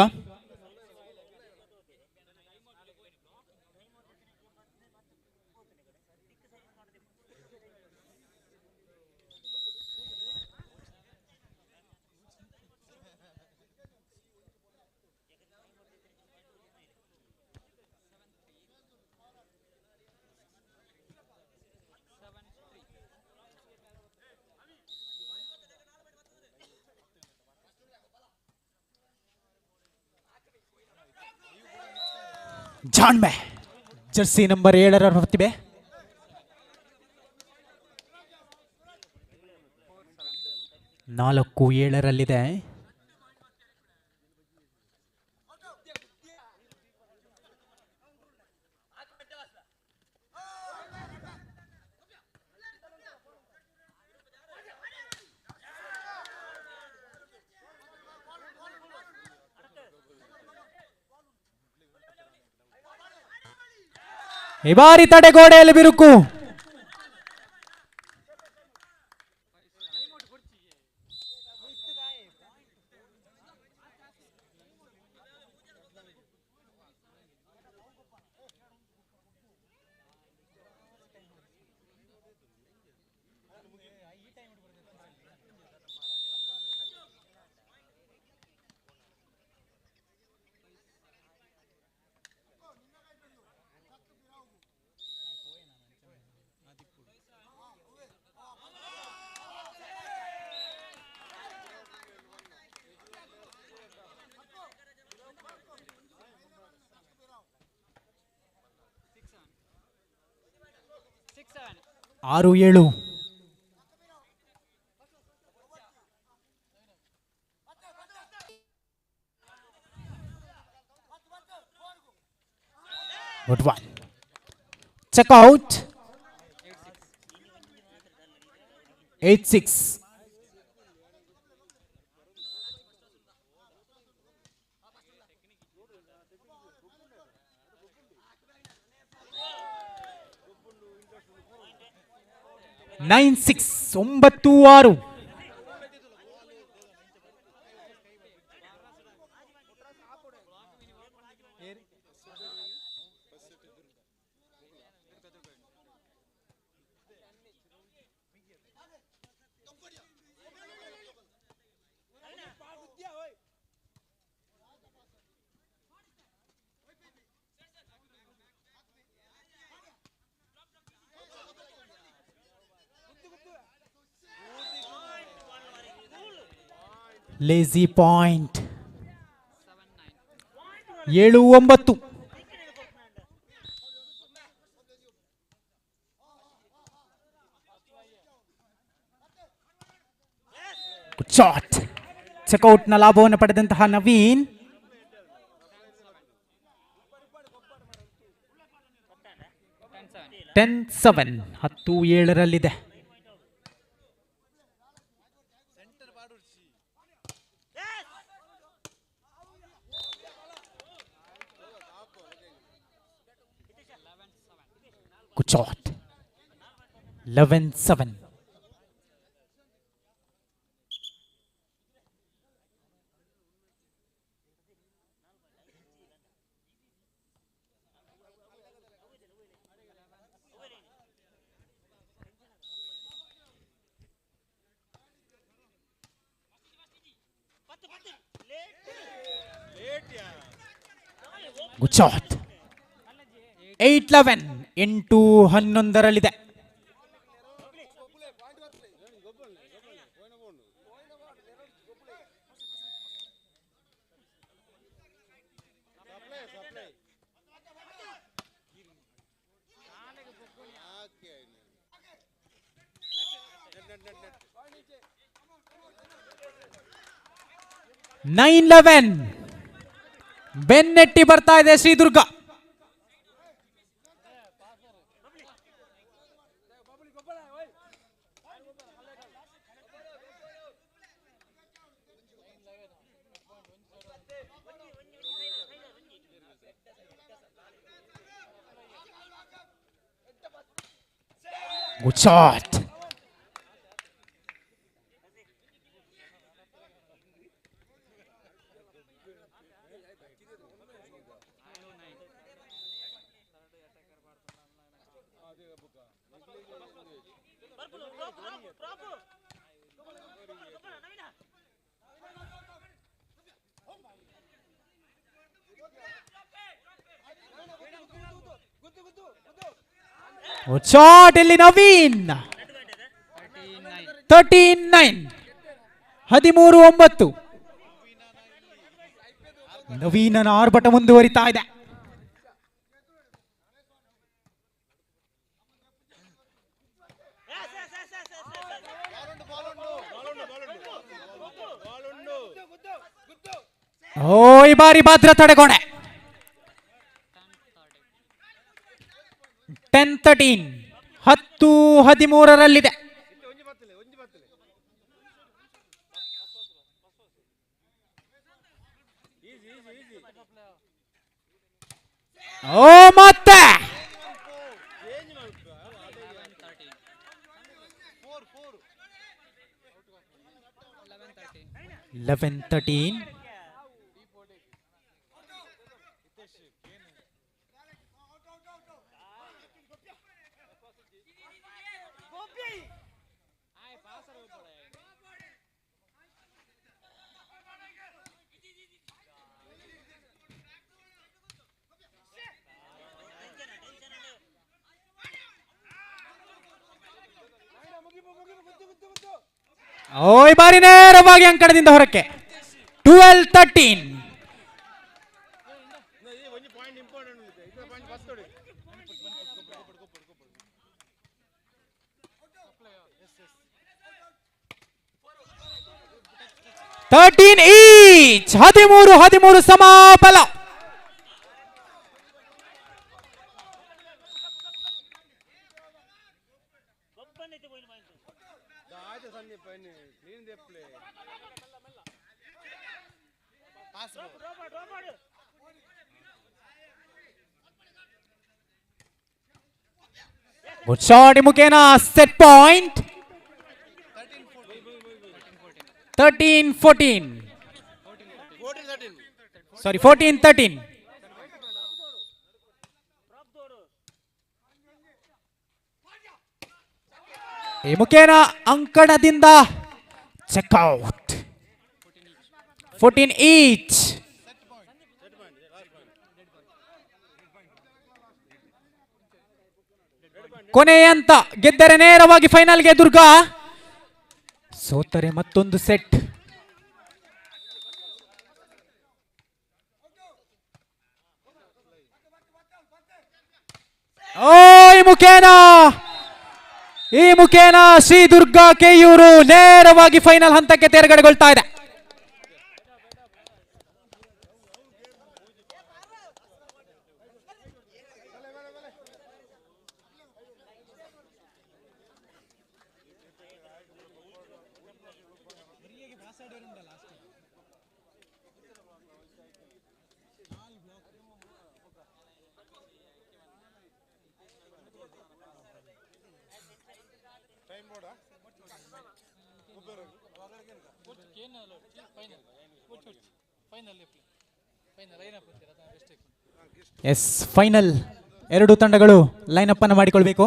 ಜಾಣ್ಮೆ ಜರ್ಸಿ ನಂಬರ್ 7 ಪ್ರತಿಭೆ. ನಾಲ್ಕು 7 ಈ ಬಾರಿ ತಡೆಗೋಡೆಯಲ್ಲಿ ಬಿರುಕು. ಆರು 7. Good one. Check out. 8-6. Nine 6, 9-6. Lazy point 7-9. Shot. ಚೆಕ್ಔಟ್ನ ಲಾಭವನ್ನು ಪಡೆದಂತಹ Naveen. Ten 7 10-7 Good shot. 11-7. Good shot. 8-11. 8-11. ಬೆನ್ನೆಟ್ಟಿ ಬರ್ತಾ ಇದೆ Sridurga. Good shot. Good shot ಇಲ್ಲಿ ನವೀನ್. 13-9. 13-9. ನವೀನನ ಆರ್ಭಟ ಮುಂದುವರಿತಾ ಇದೆ. ಈ ಬಾರಿ ಭದ್ರ ತಡೆಗೋಡೆ. 10-13. 10-13 ಮತ್ತೆ 11-13. ಈ ಬಾರಿ ನೇರವಾಗಿ ಅಂಕಣದಿಂದ ಹೊರಕ್ಕೆ. 12-13. ಈಚ್. 13-13 ಸಮಾಬಲ. Good shot ಮುಖೇನ ಸೆಟ್ ಪಾಯಿಂಟ್. 13-14. ಸಾರಿ 14-13. ಈ ಮುಖೇನ ಅಂಕಣದಿಂದ ಚೆಕ್ಔಟ್. 14 ಈಚ್. ಕೊನೆಯಂತ ಗೆದ್ದರೆ ನೇರವಾಗಿ ಫೈನಲ್ಗೆ ದುರ್ಗ, ಸೋತರೆ ಮತ್ತೊಂದು ಸೆಟ್. ಓ ಈ ಮುಖೇನ ಶ್ರೀ ದುರ್ಗಾ ಕೆಯೂರು ನೇರವಾಗಿ ಫೈನಲ್ ಹಂತಕ್ಕೆ ತೇರ್ಗಡೆಗೊಳ್ತಾ ಇದೆ. ಎಸ್, ಫೈನಲ್ ಎರಡು ತಂಡಗಳು ಲೈನ್ ಅಪ್ ಅನ್ನು ಮಾಡಿಕೊಳ್ಬೇಕು.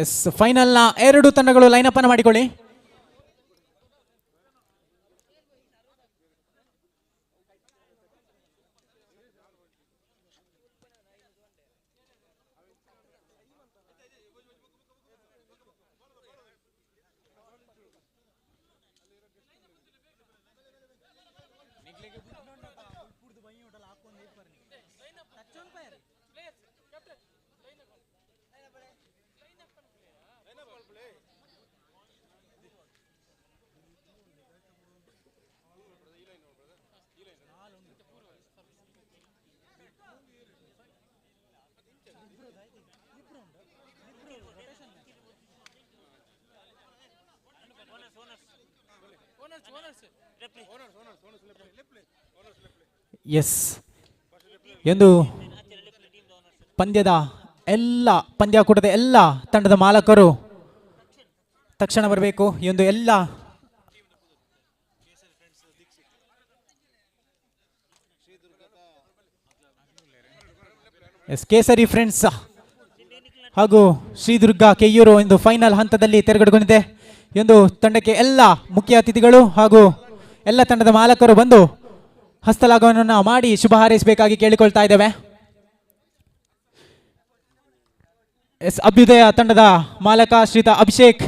ಎಸ್, ಫೈನಲ್ನ ಎರಡು ತಂಡಗಳು ಲೈನ್ ಅಪ್ ಅನ್ನು ಮಾಡಿಕೊಳ್ಳಿ. ಎಸ್, ಎಂದು ಪಂದ್ಯಾಕೂಟದ ಎಲ್ಲ ತಂಡದ ಮಾಲಕರು ತಕ್ಷಣ ಬರಬೇಕು. ಎಂದು ಎಲ್ಲ ಕೇಸರಿ ಫ್ರೆಂಡ್ಸ್ ಹಾಗೂ ಶ್ರೀ ದುರ್ಗಾ ಕೆಯೂರು ಎಂದು ಫೈನಲ್ ಹಂತದಲ್ಲಿ ತೆರೆಗಡೆಗೊಂಡಿದೆ. ಎಂದು ತಂಡಕ್ಕೆ ಎಲ್ಲ ಮುಖ್ಯ ಅತಿಥಿಗಳು ಹಾಗೂ ಎಲ್ಲ ತಂಡದ ಮಾಲಕರು ಬಂದು ಹಸ್ತಲಾಘವವನ್ನು ಮಾಡಿ ಶುಭ ಹಾರೈಸಬೇಕಾಗಿ ಕೇಳಿಕೊಳ್ತಾ ಇದ್ದೇವೆ. ಎಸ್, ಅಭ್ಯುದಯ ತಂಡದ ಮಾಲಕ ಶ್ರೀತ ಅಭಿಷೇಕ್,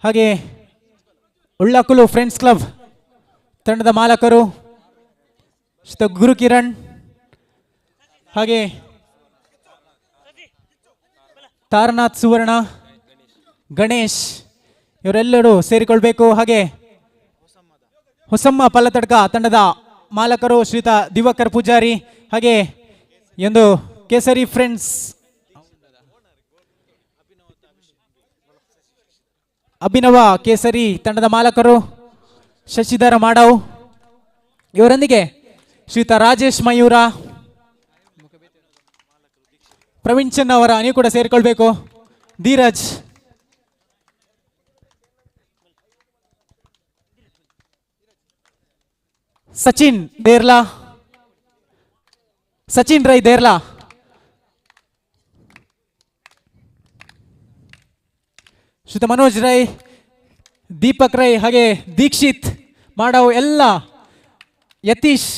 ಹಾಗೆ ಉಳ್ಳಾಕುಲು ಫ್ರೆಂಡ್ಸ್ ಕ್ಲಬ್ ತಂಡದ ಮಾಲಕರು ಶ್ರೀತ ಗುರುಕಿರಣ್, ಹಾಗೆ ತಾರನಾಥ್ ಸುವರ್ಣ, ಗಣೇಶ್ ಇವರೆಲ್ಲರೂ ಸೇರಿಕೊಳ್ಬೇಕು. ಹಾಗೆ ಹೊಸಮ್ಮ ಪಲ್ಲತಡ್ಕ ತಂಡದ ಮಾಲಕರು ಶ್ರೀತ ದಿವಾಕರ್ ಪೂಜಾರಿ, ಹಾಗೆ ಎಂದು ಕೇಸರಿ ಫ್ರೆಂಡ್ಸ್ ಅಭಿನವ ಕೇಸರಿ ತಂಡದ ಮಾಲಕರು ಶಶಿಧರ ಮಾಡಾವ್, ಇವರೊಂದಿಗೆ ಶ್ರೀತ ರಾಜೇಶ್ ಮಯೂರ, ಪ್ರವೀಣ್ ಚಂದ್ ಅವರ ನೀವು ಕೂಡ ಸೇರಿಕೊಳ್ಬೇಕು. ಧೀರಜ್, ಸಚಿನ್ ರೈ ದೇರ್ಲಾ, ಶ್ರೀತ ಮನೋಜ್ ರೈ, ದೀಪಕ್ ರೈ, ಹಾಗೆ ದೀಕ್ಷಿತ್ ಮಾಡಾವ್, ಎಲ್ಲ ಯತೀಶ್,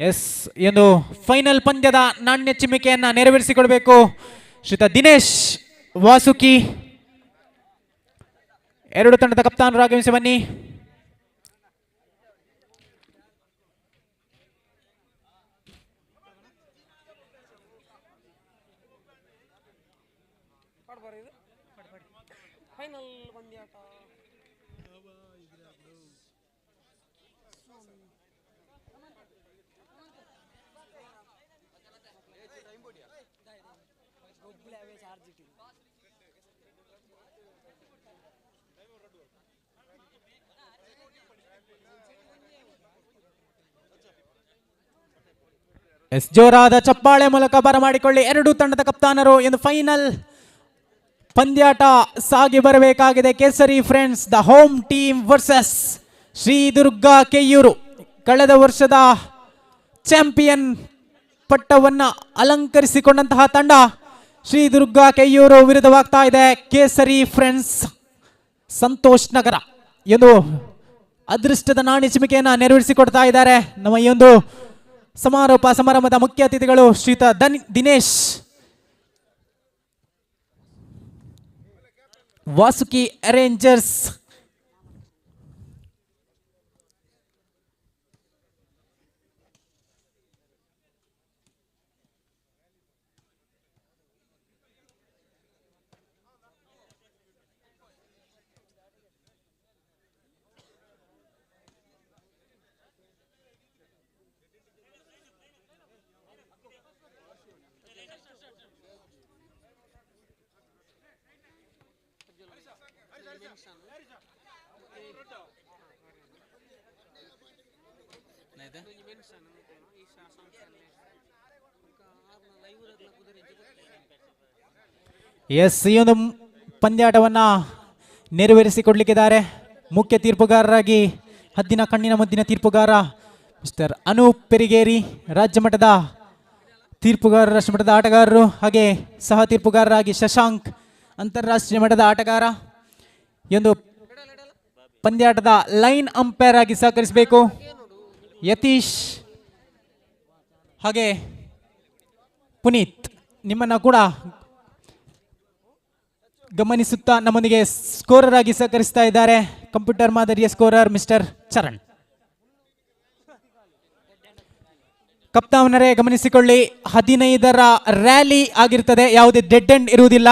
ಎಸ್, ಎಂದು ಫೈನಲ್ ಪಂದ್ಯದ ನಾಣ್ಯ ಚಿಮ್ಮಿಕೆಯನ್ನ ನೆರವೇರಿಸಿಕೊಳ್ಬೇಕು ಶ್ರೀತ ದಿನೇಶ್ ವಾಸುಕಿ. ಎರಡು ತಂಡದ ಕಪ್ತಾನರು ಆಗಮಿಸಿ ಬನ್ನಿ. ಫೈನಲ್ ಪಂದ್ಯಾಟ. ಎಸ್, ಜೋರಾದ ಚಪ್ಪಾಳೆ ಮೂಲಕ ಬರಮಾಡಿಕೊಳ್ಳಿ ಎರಡು ತಂಡದ ಕಪ್ತಾನರು. ಎಂದು ಫೈನಲ್ ಪಂದ್ಯಾಟ ಸಾಗಿ ಬರಬೇಕಾಗಿದೆ. Kesari friends the home team versus Shri Durga Keyyur. ಕಳೆದ ವರ್ಷದ ಚಾಂಪಿಯನ್ ಪಟ್ಟವನ್ನ ಅಲಂಕರಿಸಿಕೊಂಡಂತಹ ತಂಡ ಶ್ರೀ ದುರ್ಗಾ ಕೆಯ್ಯೂರು ವಿರುದ್ಧವಾಗ್ತಾ ಇದೆ ಕೇಸರಿ ಫ್ರೆಂಡ್ಸ್ ಸಂತೋಷ್ ನಗರ. ಎಂದು ಅದೃಷ್ಟದ ನಾಣಿ ಚಿಮಿಕೆಯನ್ನು ನೆರವೇರಿಸಿಕೊಡ್ತಾ ಇದ್ದಾರೆ. ನಮ್ಮ ಈ ಒಂದು ಸಮಾರೋಪ ಸಮಾರಂಭದ ಮುಖ್ಯ ಅತಿಥಿಗಳು ಶ್ರೀಯುತ ದಿನೇಶ್ ವಾಸುಕಿ ಅರೇಂಜರ್ಸ್. ಎಸ್, ಈ ಒಂದು ಪಂದ್ಯಾಟವನ್ನ ನೆರವೇರಿಸಿಕೊಡ್ಲಿಕ್ಕಿದ್ದಾರೆ ಮುಖ್ಯ ತೀರ್ಪುಗಾರರಾಗಿ ಹದ್ದಿನ ಕಣ್ಣಿನ ಮುದ್ದಿನ ತೀರ್ಪುಗಾರ ಮಿಸ್ಟರ್ ಅನೂಪ್ ಪೆರಿಗೇರಿ, ರಾಜ್ಯ ಮಟ್ಟದ ತೀರ್ಪುಗಾರ ರಾಷ್ಟ್ರ ಮಟ್ಟದ ಆಟಗಾರರು, ಹಾಗೆ ಸಹ ತೀರ್ಪುಗಾರರಾಗಿ ಶಶಾಂಕ್ ಅಂತಾರಾಷ್ಟ್ರೀಯ ಮಟ್ಟದ ಆಟಗಾರ. ಈ ಒಂದು ಪಂದ್ಯಾಟದ ಲೈನ್ ಅಂಪೈರ್ ಆಗಿ ಸಹಕರಿಸಬೇಕು ಯತೀಶ್ ಹಾಗೆ ಪುನೀತ್. ನಿಮ್ಮನ್ನ ಕೂಡ ಗಮನಿಸುತ್ತಾ ನಮ್ಮೊಂದಿಗೆ ಸ್ಕೋರರ್ ಆಗಿ ಸಹಕರಿಸ್ತಾ ಇದ್ದಾರೆ ಕಂಪ್ಯೂಟರ್ ಮಾದರಿಯ ಸ್ಕೋರರ್ ಮಿಸ್ಟರ್ ಚರಣ್. ಕಪ್ತಾನರೇ ಗಮನಿಸಿಕೊಳ್ಳಿ, 15ರ ರ್ಯಾಲಿ ಆಗಿರ್ತದೆ, ಯಾವುದೇ ಡೆಡ್ ಎಂಡ್ ಇರುವುದಿಲ್ಲ.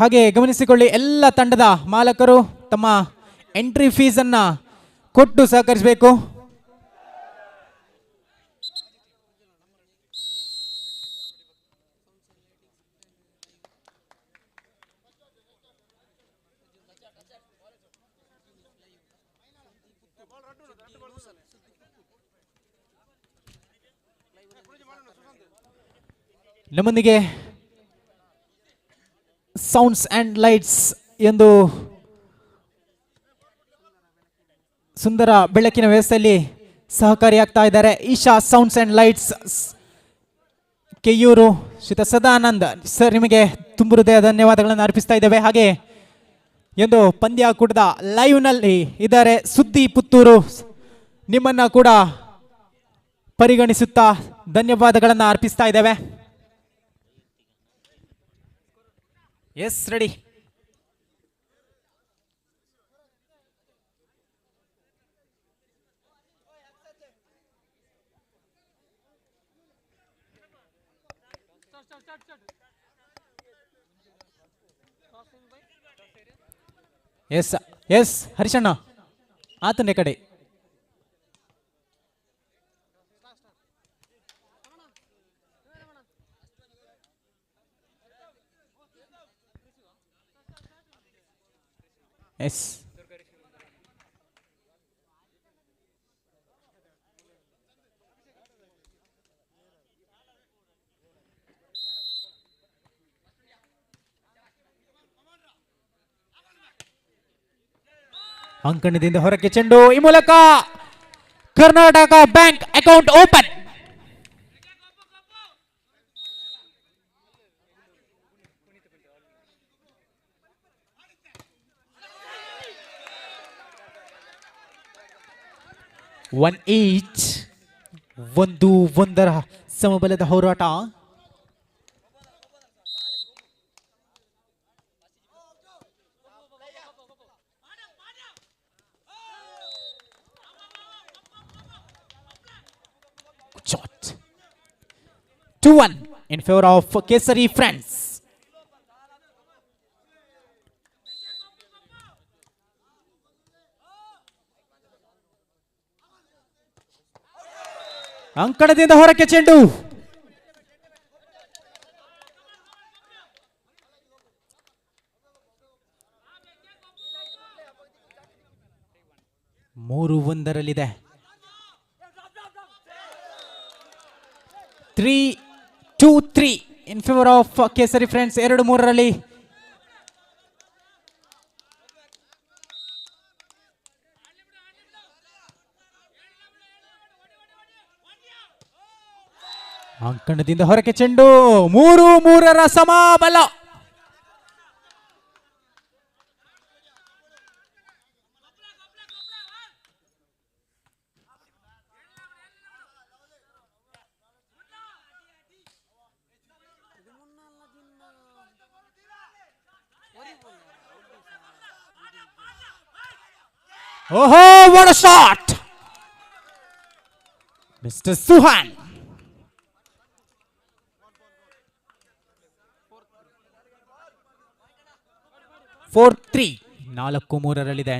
ಹಾಗೆ ಗಮನಿಸಿಕೊಳ್ಳಿ, ಎಲ್ಲ ತಂಡದ ಮಾಲಕರು ತಮ್ಮ ಎಂಟ್ರಿ ಫೀಸ್ ಅನ್ನ ಕೊಟ್ಟು ಸಹಕರಿಸಬೇಕು. ನಮ್ಮೊಂದಿಗೆ ಸೌಂಡ್ಸ್ ಅಂಡ್ ಲೈಟ್ಸ್ ಎಂದು ಸುಂದರ ಬೆಳಕಿನ ವ್ಯವಸ್ಥೆಯಲ್ಲಿ ಸಹಕಾರಿಯಾಗ್ತಾ ಇದ್ದಾರೆ Isha sounds and lights Keyyur. ಶ್ರೀತ ಸದಾನಂದ್ ಸರ್, ನಿಮಗೆ ತುಂಬು ಹೃದಯ ಧನ್ಯವಾದಗಳನ್ನು ಅರ್ಪಿಸ್ತಾ ಇದ್ದೇವೆ. ಹಾಗೆ ಎಂದು ಪಂದ್ಯಾಕೂಟದ ಲೈವ್ನಲ್ಲಿ ಇದ್ದಾರೆ ಸುದ್ದಿ ಪುತ್ತೂರು, ನಿಮ್ಮನ್ನ ಕೂಡ ಪರಿಗಣಿಸುತ್ತಾ ಧನ್ಯವಾದಗಳನ್ನು ಅರ್ಪಿಸ್ತಾ ಇದ್ದೇವೆ. Yes, ready. ಎಸ್ ಎಸ್ ಹರಿಶಣ್ಣ ಆತನೇ ಕಡೆ. ಎಸ್, ಅಂಕಣದಿಂದ ಹೊರಕ್ಕೆ ಚೆಂಡು, ಈ ಮೂಲಕ Karnataka bank account open. One each, ಒಂದರ ಸಮಬಲದ ಹೋರಾಟ. 2-1 in favor of Kesari Friends. ಅಂಕಣದಿಂದ ಹೊರಕ್ಕೆ ಚೆಂಡು. ಮೂರು ಒಂದರಲ್ಲಿದೆ. 3-2-3 in favor of Kesari Friends. 2-3ರಲ್ಲಿ ಅಂಕಣದಿಂದ ಹೊರಕ್ಕೆ ಚೆಂಡು. 3-3ರ ಸಮಬಲ. ಓಹೋ, what a shot! Mr. Suhan. 4-3 4-3ರಲ್ಲಿದೆ.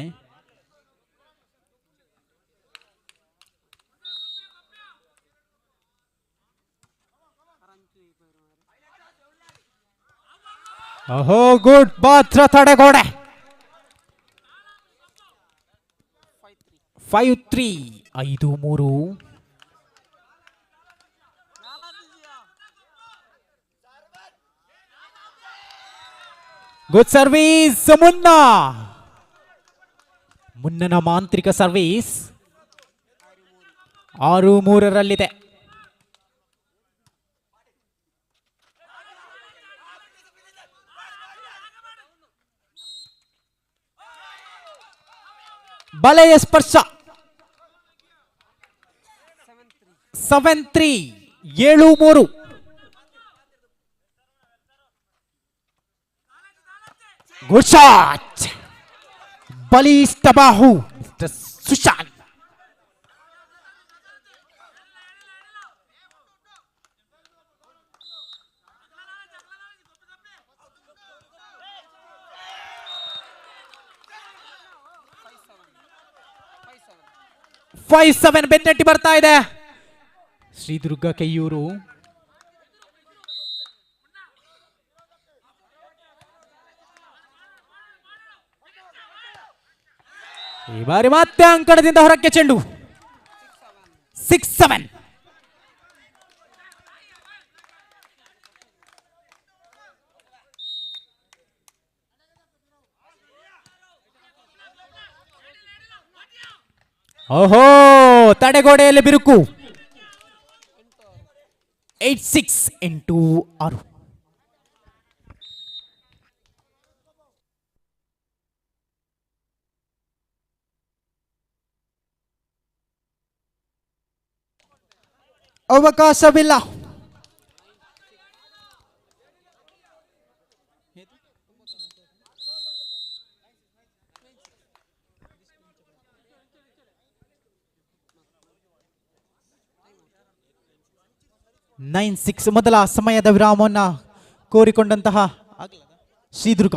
ಓಹೋ, ಗುಡ್ ಬಾತ್ರ ತಡೆಗೋಡೆ. 5-3 5-3. ಗುಡ್ ಸರ್ವೀಸ್ ಮುನ್ನನ ಮಾಂತ್ರಿಕ ಸರ್ವೀಸ್. 6-3ರಲ್ಲಿದೆ. ಬಲೆಯ ಸ್ಪರ್ಶ. 7-3 7-3. Good shot. ಬಲಿಷ್ಠ ಬಾಹು ಮಿಸ್ಟರ್ ಸುಶಾಂತ್. ಫೈವ್ 7 ಬೆನ್ನಟ್ಟಿ ಬರ್ತಾ ಇದೆ ಶ್ರೀದುರ್ಗ ಕೈಯೂರು. ಈ ಬಾರಿ ಮತ್ತೆ ಅಂಕಣದಿಂದ ಹೊರಕ್ಕೆ ಚೆಂಡು. 6-7. ಓಹೋ, ತಡೆಗೋಡೆಯಲ್ಲಿ ಬಿರುಕು. 8-6 8-6. ಅವಕಾಶವಿಲ್ಲ. ನೈನ್ 6 ಮೊದಲ ಸಮಯದ ವಿರಾಮವನ್ನು ಕೋರಿಕೊಂಡಂತಹ ಶ್ರೀದುರ್ಗ.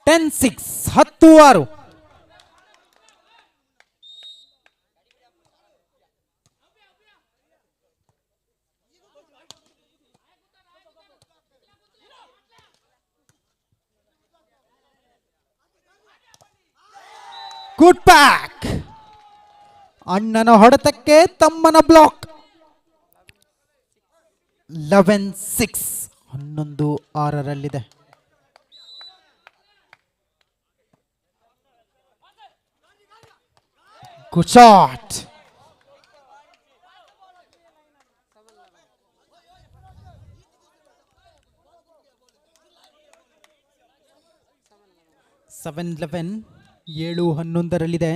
ಟೆನ್ 6 10-6. Good back. ಅಣ್ಣನ ಹೊಡೆತಕ್ಕೆ ತಮ್ಮನ ಬ್ಲಾಕ್. 11-6 11-6ರಲ್ಲಿದೆ. Good shot. 7-11 7-11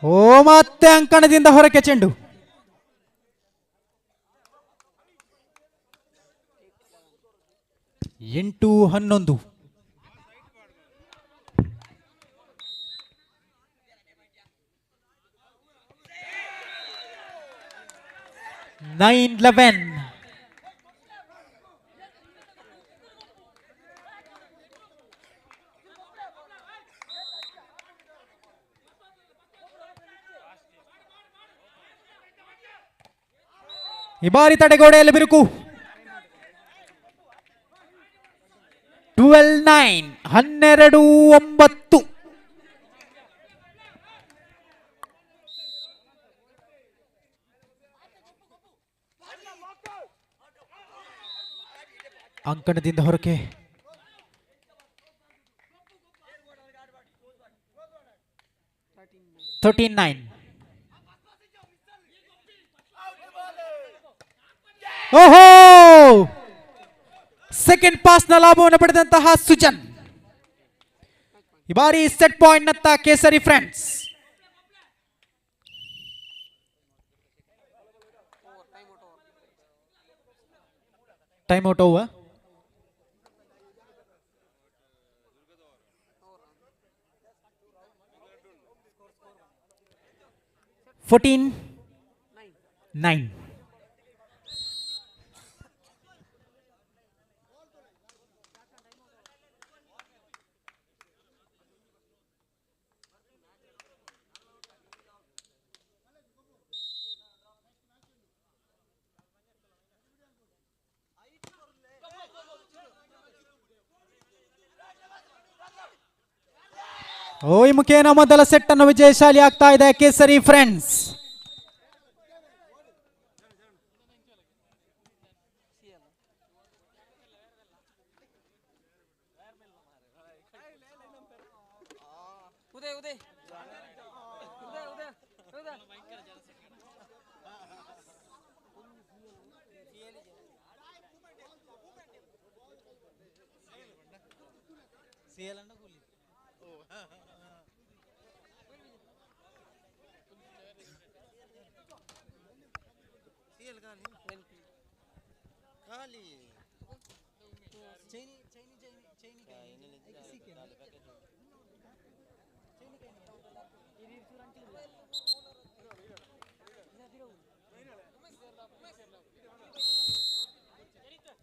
ಓ ಮತ್ತೆ ಅಂಕಣದಿಂದ ಹೊರಕ್ಕೆ ಚೆಂಡು. ಎಂಟು 11 9-11 ಈ ಬಾರಿ ತಡೆಗೋಡೆಯಲ್ಲಿ ಬಿರುಕು. 12-9 12-9 ಅಂಕಣದಿಂದ ಹೊರಕ್ಕೆ. 13-9 ಓಹೋ ಸೆಕೆಂಡ್ ಪಾಸ್ನ ಲಾಭವನ್ನು ಪಡೆದಂತಹ ಸುಜನ್. ಈ ಬಾರಿ ಸೆಟ್ ಪಾಯಿಂಟ್ ನತ್ತ ಕೇಸರಿ ಫ್ರೆಂಡ್ಸ್. Time out over. 14-9 ಈ ಮುಖೇನ ಮೊದಲ ಸೆಟ್ ಅನ್ನು ವಿಜಯಶಾಲಿ ಆಗ್ತಾ ಇದೆ ಕೇಸರಿ ಫ್ರೆಂಡ್ಸ್.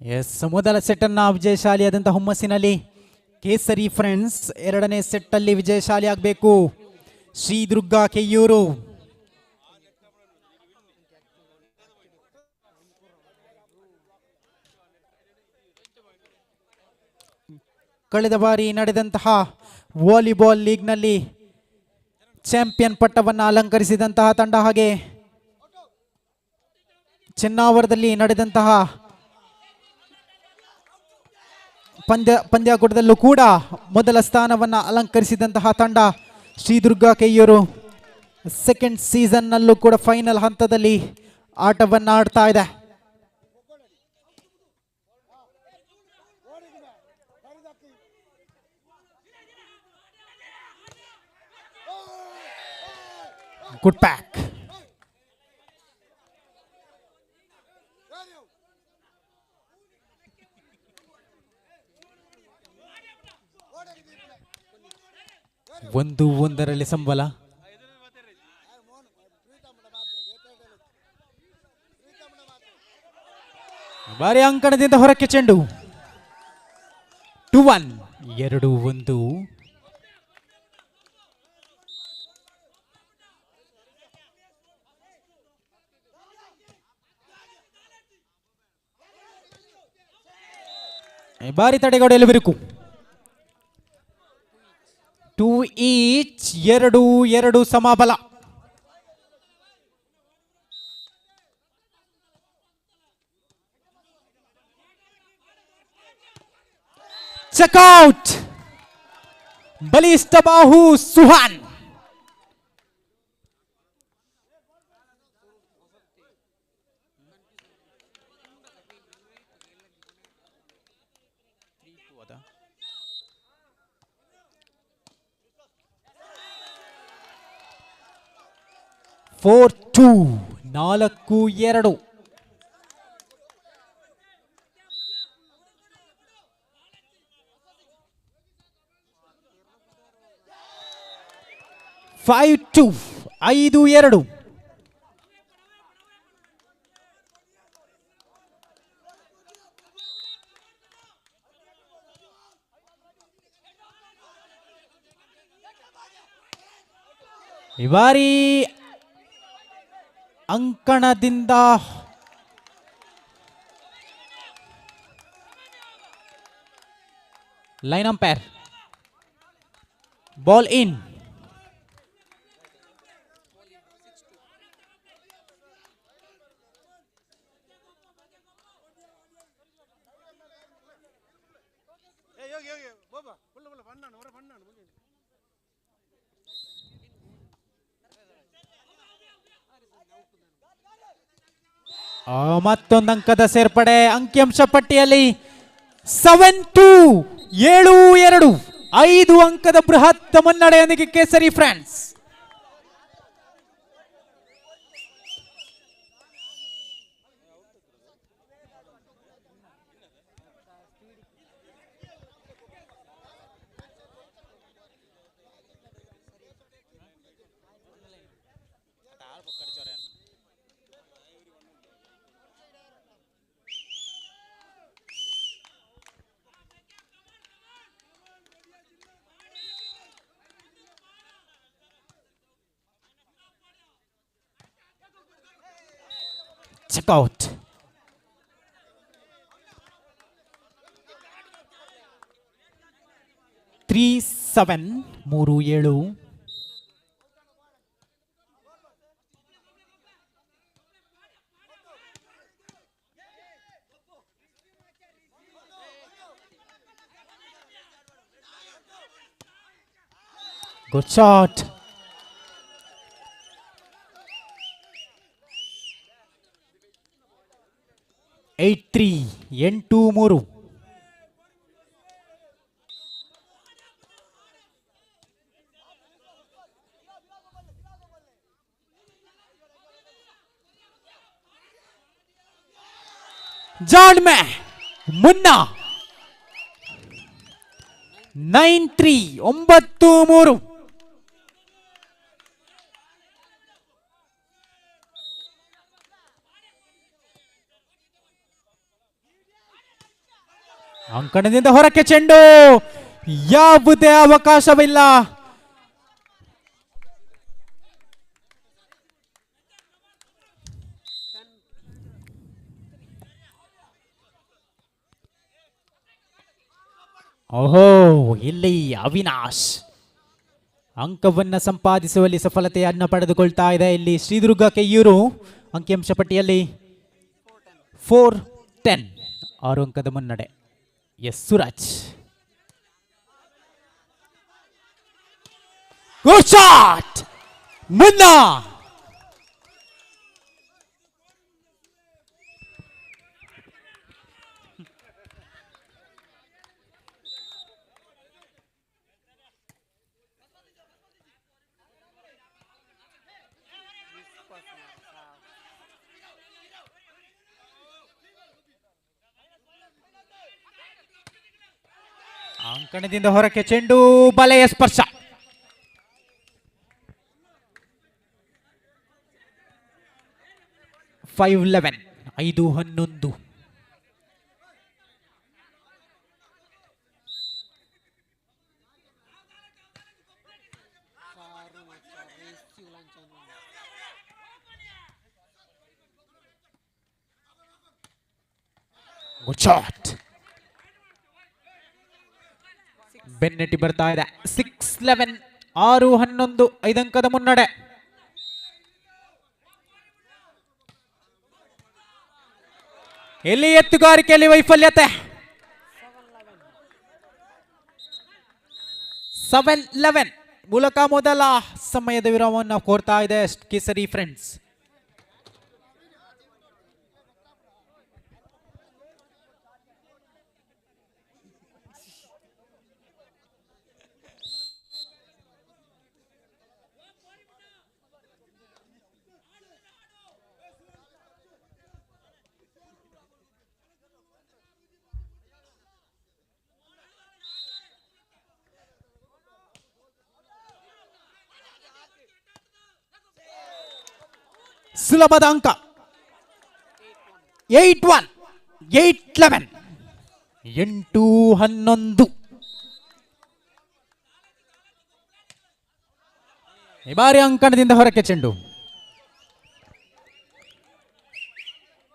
ಎಸ್, ಮೊದಲ ಸೆಟ್ ಅನ್ನ ವಿಜಯಶಾಲಿಯಾದಂತಹ ಹುಮ್ಮಸ್ಸಿನಲ್ಲಿ ಕೇಸರಿ ಫ್ರೆಂಡ್ಸ್. ಎರಡನೇ ಸೆಟ್ ಅಲ್ಲಿ ವಿಜಯಶಾಲಿ ಆಗಬೇಕು ಶ್ರೀ ದುರ್ಗಾ ಕೆಯ್ಯೂರು. ಕಳೆದ ಬಾರಿ ನಡೆದಂತಹ ವಾಲಿಬಾಲ್ ಲೀಗ್ನಲ್ಲಿ ಚಾಂಪಿಯನ್ ಪಟ್ಟವನ್ನು ಅಲಂಕರಿಸಿದಂತಹ ತಂಡ, ಹಾಗೆ ಚೆನ್ನಾವರದಲ್ಲಿ ನಡೆದಂತಹ ಪಂದ್ಯಾಕೂಟದಲ್ಲೂ ಕೂಡ ಮೊದಲ ಸ್ಥಾನವನ್ನು ಅಲಂಕರಿಸಿದಂತಹ ತಂಡ ಶ್ರೀ ದುರ್ಗಾ ಕೆಯ್ಯೂರು. ಸೆಕೆಂಡ್ ಸೀಸನ್ನಲ್ಲೂ ಕೂಡ ಫೈನಲ್ ಹಂತದಲ್ಲಿ ಆಟವನ್ನು ಆಡ್ತಾ ಇದೆ. Good pack. ಒಂದು ಒಂದರಲ್ಲಿ ಸಂಬಲ. ಬಾರಿ ಅಂಕಣದಿಂದ ಹೊರಕ್ಕೆ ಚೆಂಡು. 2-1 2-1. ಬಾರಿ ತಡೆಗೋಡೆಯಲ್ಲಿ ಬಿರುಕು. 2 ಈಚ್ 2-2 ಸಮಬಲ. ಚೆಕ್ಔಟ್. ಬಲಿಷ್ಠ ಬಾಹು Suhan. Four two 4-2. Five two 5-2. ಈ ಬಾರಿ ಅಂಕಣದಿಂದ ಲೈನ್ ಅಂಪೈರ್ ಬಾಲ್ ಇನ್. ಮತ್ತೊಂದು ಅಂಕದ ಸೇರ್ಪಡೆ ಅಂಕಿಅಂಶ ಪಟ್ಟಿಯಲ್ಲಿ 7-2 7-2. 5 ಅಂಕದ ಬೃಹತ್ ಮುನ್ನಡೆಯೊಂದಿಗೆ Kesari friends. Check out. 3-7 3-7. Good shot. 8-3 8-3. ಜಾನ್ ಮೇ ಮುನ್ನಾ 9-3 9-3. ಅಂಕಣದಿಂದ ಹೊರಕ್ಕೆ ಚೆಂಡು, ಯಾವುದೇ ಅವಕಾಶವಿಲ್ಲ. ಓಹೋ, ಇಲ್ಲಿ ಅವಿನಾಶ್ ಅಂಕವನ್ನು ಸಂಪಾದಿಸುವಲ್ಲಿ ಸಫಲತೆಯನ್ನು ಪಡೆದುಕೊಳ್ತಾ ಇದೆ. ಇಲ್ಲಿ ಶ್ರೀದುರ್ಗ ಕೆಯ್ಯೂರು ಅಂಕಿಅಂಶ ಪಟ್ಟಿಯಲ್ಲಿ 4-10 6 ಅಂಕದ ಮುನ್ನಡೆ. ಎಸ್ ಸುರಾಜ್, ಗುಡ್ ಶಾಟ್ ಮುನ್ನಾ. ಅಂಕಣದಿಂದ ಹೊರಕ್ಕೆ ಚೆಂಡು, ಬಲೆಯ ಸ್ಪರ್ಶ. ಫೈವ್ 11 5-11. Good shot. ಬೆನ್ನೆಟ್ಟಿ ಬರ್ತಾ ಇದೆ. 6-11 6-11 5 ಅಂಕದ ಮುನ್ನಡೆ. ಎಲ್ಲಿ ಎತ್ತುಗಾರಿಕೆಯಲ್ಲಿ ವೈಫಲ್ಯತೆ. 7-11 ಮೂಲಕ ಮೊದಲ ಸಮಯದ ವಿರಾಮವನ್ನು ಕೋರ್ತಾ ಇದೆ ಕೇಸರಿ ಫ್ರೆಂಡ್ಸ್. ಸುಲಭದ ಅಂಕ 8-1, 8-11, 8-11. ಈ ಬಾರಿ ಅಂಕಣದಿಂದ ಹೊರಕ್ಕೆ ಚೆಂಡು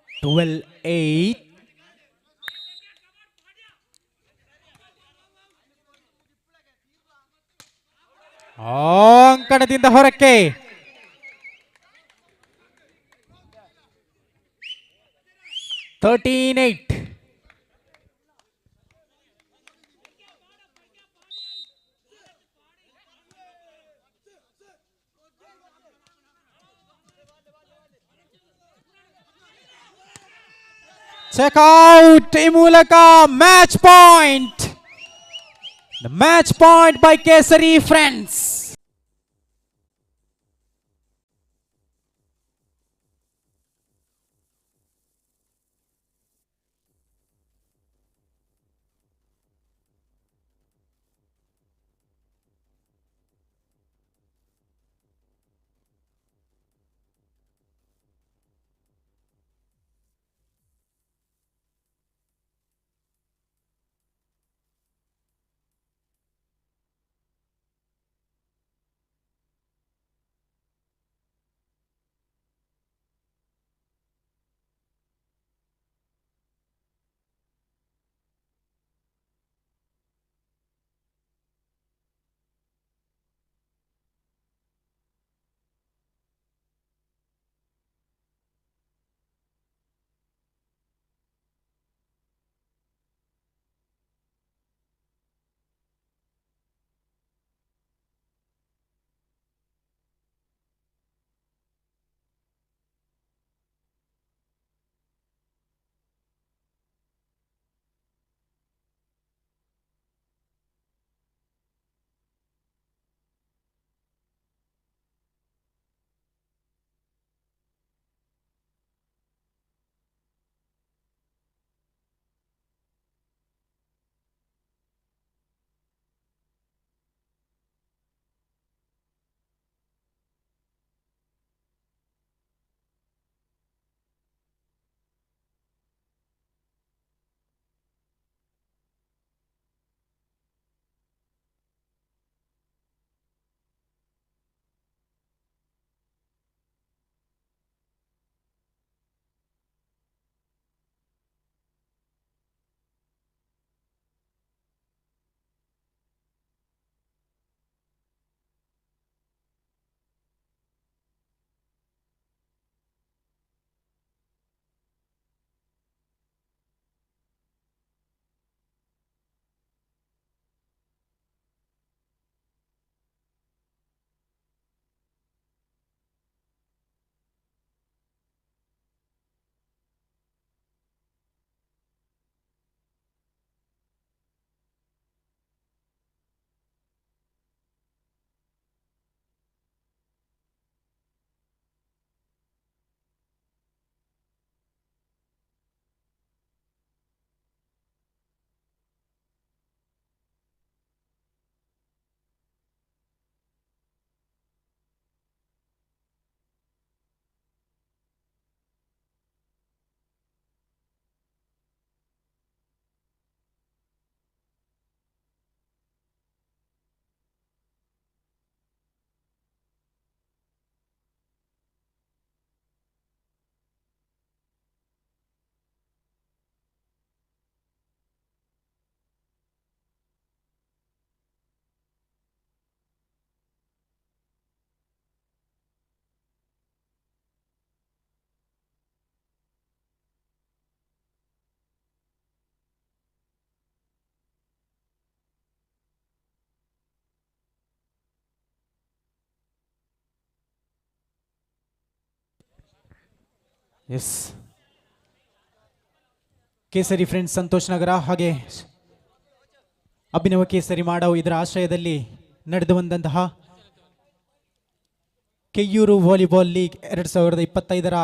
12-8. ಅಂಕಣದಿಂದ ಹೊರಕ್ಕೆ 13-8. ಚೆಕ್ಔಟ್ ಈ ಮೂಲಕ match point. The match point by Kesari Friends. Yes Kesari friends Santosh Nagar ಹಾಗೆ ಅಭಿನವ ಕೇಸರಿ ಮಾಡಾವು ಇದರ ಆಶ್ರಯದಲ್ಲಿ ನಡೆದು ಬಂದಂತಹ ಕೆಯ್ಯೂರು ವಾಲಿಬಾಲ್ ಲೀಗ್ 2025ರ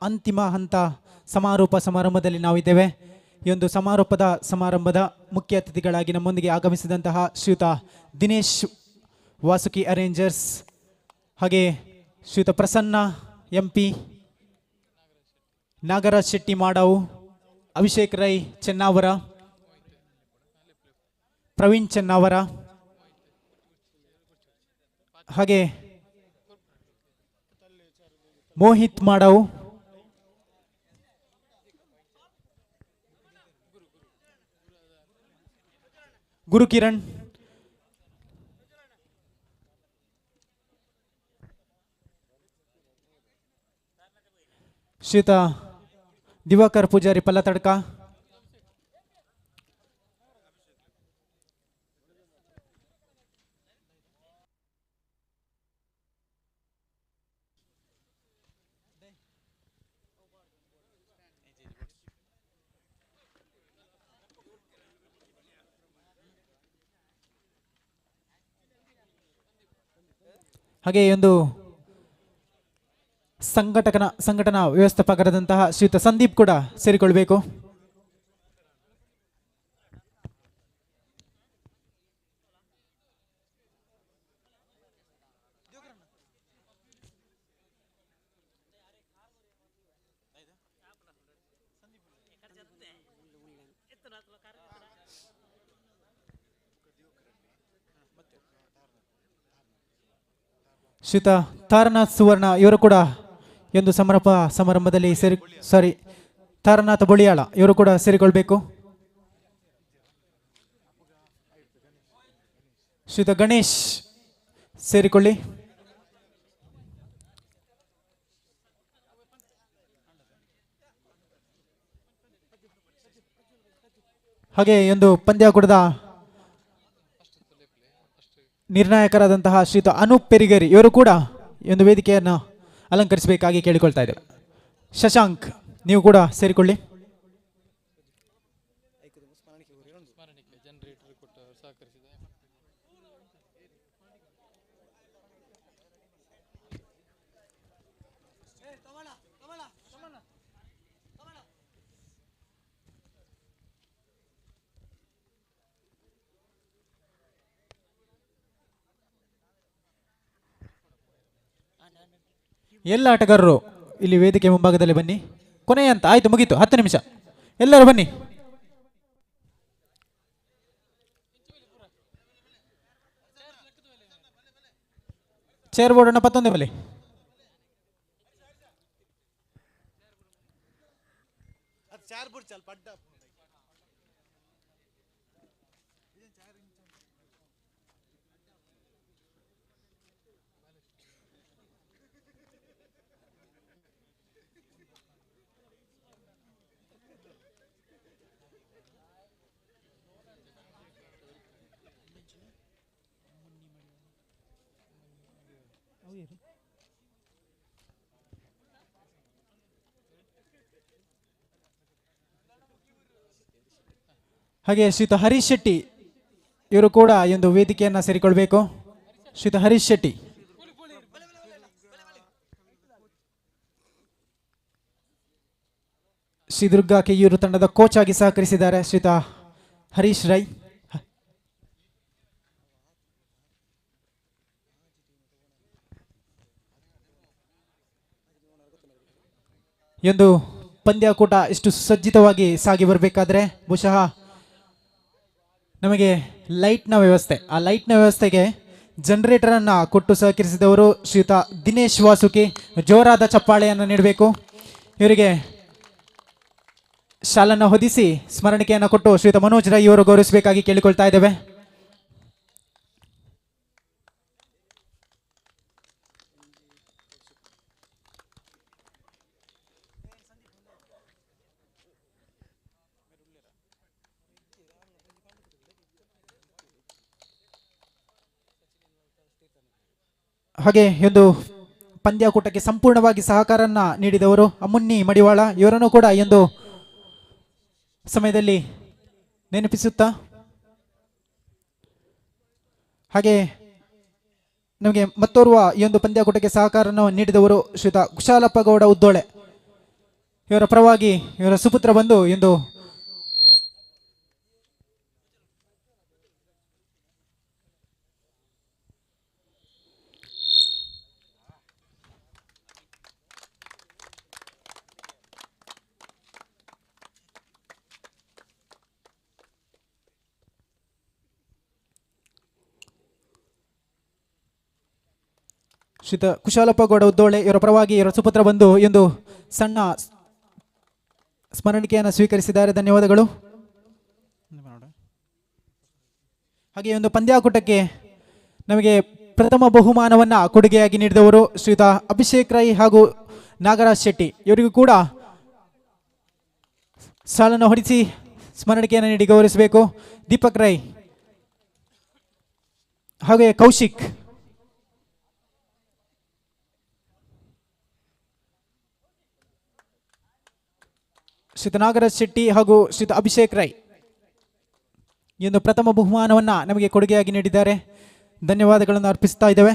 ಅಂತಿಮ ಹಂತ ಸಮಾರೋಪ ಸಮಾರಂಭದಲ್ಲಿ ನಾವಿದ್ದೇವೆ. ಈ ಒಂದು ಸಮಾರಂಭದ ಮುಖ್ಯ ಅತಿಥಿಗಳಾಗಿ ನಮ್ಮೊಂದಿಗೆ ಆಗಮಿಸಿದಂತಹ ಶ್ರೀಯುತ ದಿನೇಶ್ ವಾಸುಕಿ ಅರೇಂಜರ್ಸ್ ಹಾಗೆ ಶ್ರೀಯುತ ಪ್ರಸನ್ನ MP ನಾಗರಾಜ್ ಶೆಟ್ಟಿ ಮಾಡಾವು, ಅಭಿಷೇಕ್ ರೈ ಚೆನ್ನಾವರ, ಪ್ರವೀಣ್ ಚೆನ್ನಾವರ, ಹಾಗೆ ಮೋಹಿತ್ ಮಾಡಾವು, ಗುರುಕಿರಣ್, ಶ್ರೀಯುತ ದಿವಾಕರ್ ಪೂಜಾರಿ ಪಲ್ಲತಡ್ಕ, ಹಾಗೆ ಒಂದು ಸಂಘಟನಾ ವ್ಯವಸ್ಥಾಪಕರಾದಂತಹ ಶ್ರೀಯುತ ಸಂದೀಪ್ ಕೂಡ ಸೇರಿಕೊಳ್ಬೇಕು. ಶ್ರೀಯುತ ತಾರನಾಥ್ ಸುವರ್ಣ ಇವರು ಕೂಡ ಒಂದು ಸಮಾರಂಭದಲ್ಲಿ ತಾರನಾಥ ಬೊಳಿಯಾಳ ಇವರು ಕೂಡ ಸೇರಿಕೊಳ್ಬೇಕು. ಶ್ರೀಯುತ ಗಣೇಶ್ ಸೇರಿಕೊಳ್ಳಿ. ಹಾಗೆ ಒಂದು ಪಂದ್ಯಾಕೂಟದ ನಿರ್ಣಾಯಕರಾದಂತಹ ಶ್ರೀಯುತ ಅನೂಪ್ ಪೆರಿಗೇರಿ ಇವರು ಕೂಡ ಒಂದು ವೇದಿಕೆಯನ್ನು ಅಲಂಕರಿಸಬೇಕಾಗಿ ಕೇಳಿಕೊಳ್ತಾ ಇದ್ದೇವೆ. ಶಶಾಂಕ್ ನೀವು ಕೂಡ ಸೇರಿಕೊಳ್ಳಿ. ಎಲ್ಲ ಆಟಗಾರರು ಇಲ್ಲಿ ವೇದಿಕೆ ಮುಂಭಾಗದಲ್ಲಿ ಬನ್ನಿ. ಕೊನೆಯ ಅಂತ ಆಯ್ತು, ಮುಗೀತು, 10 ನಿಮಿಷ. ಎಲ್ಲರೂ ಬನ್ನಿ. ಚೇರ್ ಬೋರ್ಡನ್ನು 11 ಮೇಲೆ. ಹಾಗೆ ಶ್ರೀಯುತ ಹರೀಶ್ ಶೆಟ್ಟಿ ಇವರು ಕೂಡ ಈ ಒಂದು ವೇದಿಕೆಯನ್ನು ಸೇರಿಕೊಳ್ಬೇಕು. ಶ್ರೀಯುತ ಹರೀಶ್ ಶೆಟ್ಟಿ, ಶ್ರೀದುರ್ಗ ಕೆಯೂರು ತಂಡದ ಕೋಚ್ ಆಗಿ ಸಹಕರಿಸಿದ್ದಾರೆ ಶ್ರೀಯುತ ಹರೀಶ್ ರೈ. ಒಂದು ಪಂದ್ಯಾಕೂಟ ಇಷ್ಟು ಸುಸಜ್ಜಿತವಾಗಿ ಸಾಗಿ ಬರಬೇಕಾದ್ರೆ ಬಹುಶಃ ನಮಗೆ ಲೈಟ್ನ ವ್ಯವಸ್ಥೆಗೆ ಜನರೇಟರನ್ನು ಕೊಟ್ಟು ಸಹಕರಿಸಿದವರು ಶ್ರೀಯುತ ದಿನೇಶ್ ವಾಸುಕಿ. ಜೋರಾದ ಚಪ್ಪಾಳೆಯನ್ನು ನೀಡಬೇಕು. ಇವರಿಗೆ ಶಾಲನ್ನು ಹೊದಿಸಿ ಸ್ಮರಣಿಕೆಯನ್ನು ಕೊಟ್ಟು ಶ್ರೀಯುತ ಮನೋಜ್ ರೈ ಇವರು ಗೌರವಿಸಬೇಕಾಗಿ ಕೇಳಿಕೊಳ್ತಾ ಇದ್ದೇವೆ. ಹಾಗೆ ಒಂದು ಪಂದ್ಯಾಕೂಟಕ್ಕೆ ಸಂಪೂರ್ಣವಾಗಿ ಸಹಕಾರನ ನೀಡಿದವರು ಅಮ್ಮುನ್ನಿ ಮಡಿವಾಳ ಇವರನ್ನು ಕೂಡ ಈ ಒಂದು ಸಮಯದಲ್ಲಿ ನೆನಪಿಸುತ್ತಾ, ಹಾಗೆ ನಮಗೆ ಮತ್ತೋರ್ವ ಈ ಒಂದು ಪಂದ್ಯಾಕೂಟಕ್ಕೆ ಸಹಕಾರವನ್ನು ನೀಡಿದವರು ಶ್ರೀಯುತ ಕುಶಾಲಪ್ಪ ಗೌಡ ಉದ್ದೋಳೆ ಇವರ ಪರವಾಗಿ ಇವರ ಸುಪುತ್ರ ಬಂದು ಎಂದು ಶ್ರೀತ ಕುಶಾಲಪ್ಪ ಗೌಡ ಉದ್ದೋಳೆ ಇವರ ಪರವಾಗಿ ಇವರ ಸುಪುತ್ರ ಬಂದು ಈ ಒಂದು ಸಣ್ಣ ಸ್ಮರಣಿಕೆಯನ್ನು ಸ್ವೀಕರಿಸಿದ್ದಾರೆ. ಧನ್ಯವಾದಗಳು. ಹಾಗೆ ಒಂದು ಪಂದ್ಯಾಕೂಟಕ್ಕೆ ನಮಗೆ ಪ್ರಥಮ ಬಹುಮಾನವನ್ನು ಕೊಡುಗೆಯಾಗಿ ನೀಡಿದವರು ಶ್ರೀಯುತ ಅಭಿಷೇಕ್ ರೈ ಹಾಗೂ ನಾಗರಾಜ್ ಶೆಟ್ಟಿ. ಇವರಿಗೂ ಕೂಡ ಸಾಲನ್ನು ಹೊಡಿಸಿ ಸ್ಮರಣಿಕೆಯನ್ನು ನೀಡಿ ಗೌರವಿಸಬೇಕು. ದೀಪಕ್ ರೈ ಹಾಗೆ ಕೌಶಿಕ್, ಶ್ರೀತ ನಾಗರಾಜ್ ಶೆಟ್ಟಿ ಹಾಗೂ ಶ್ರೀತ ಅಭಿಷೇಕ್ ರೈ ಈ ಒಂದು ಪ್ರಥಮ ಬಹುಮಾನವನ್ನು ನಮಗೆ ಕೊಡುಗೆಯಾಗಿ ನೀಡಿದ್ದಾರೆ. ಧನ್ಯವಾದಗಳನ್ನು ಅರ್ಪಿಸ್ತಾ ಇದ್ದೇವೆ.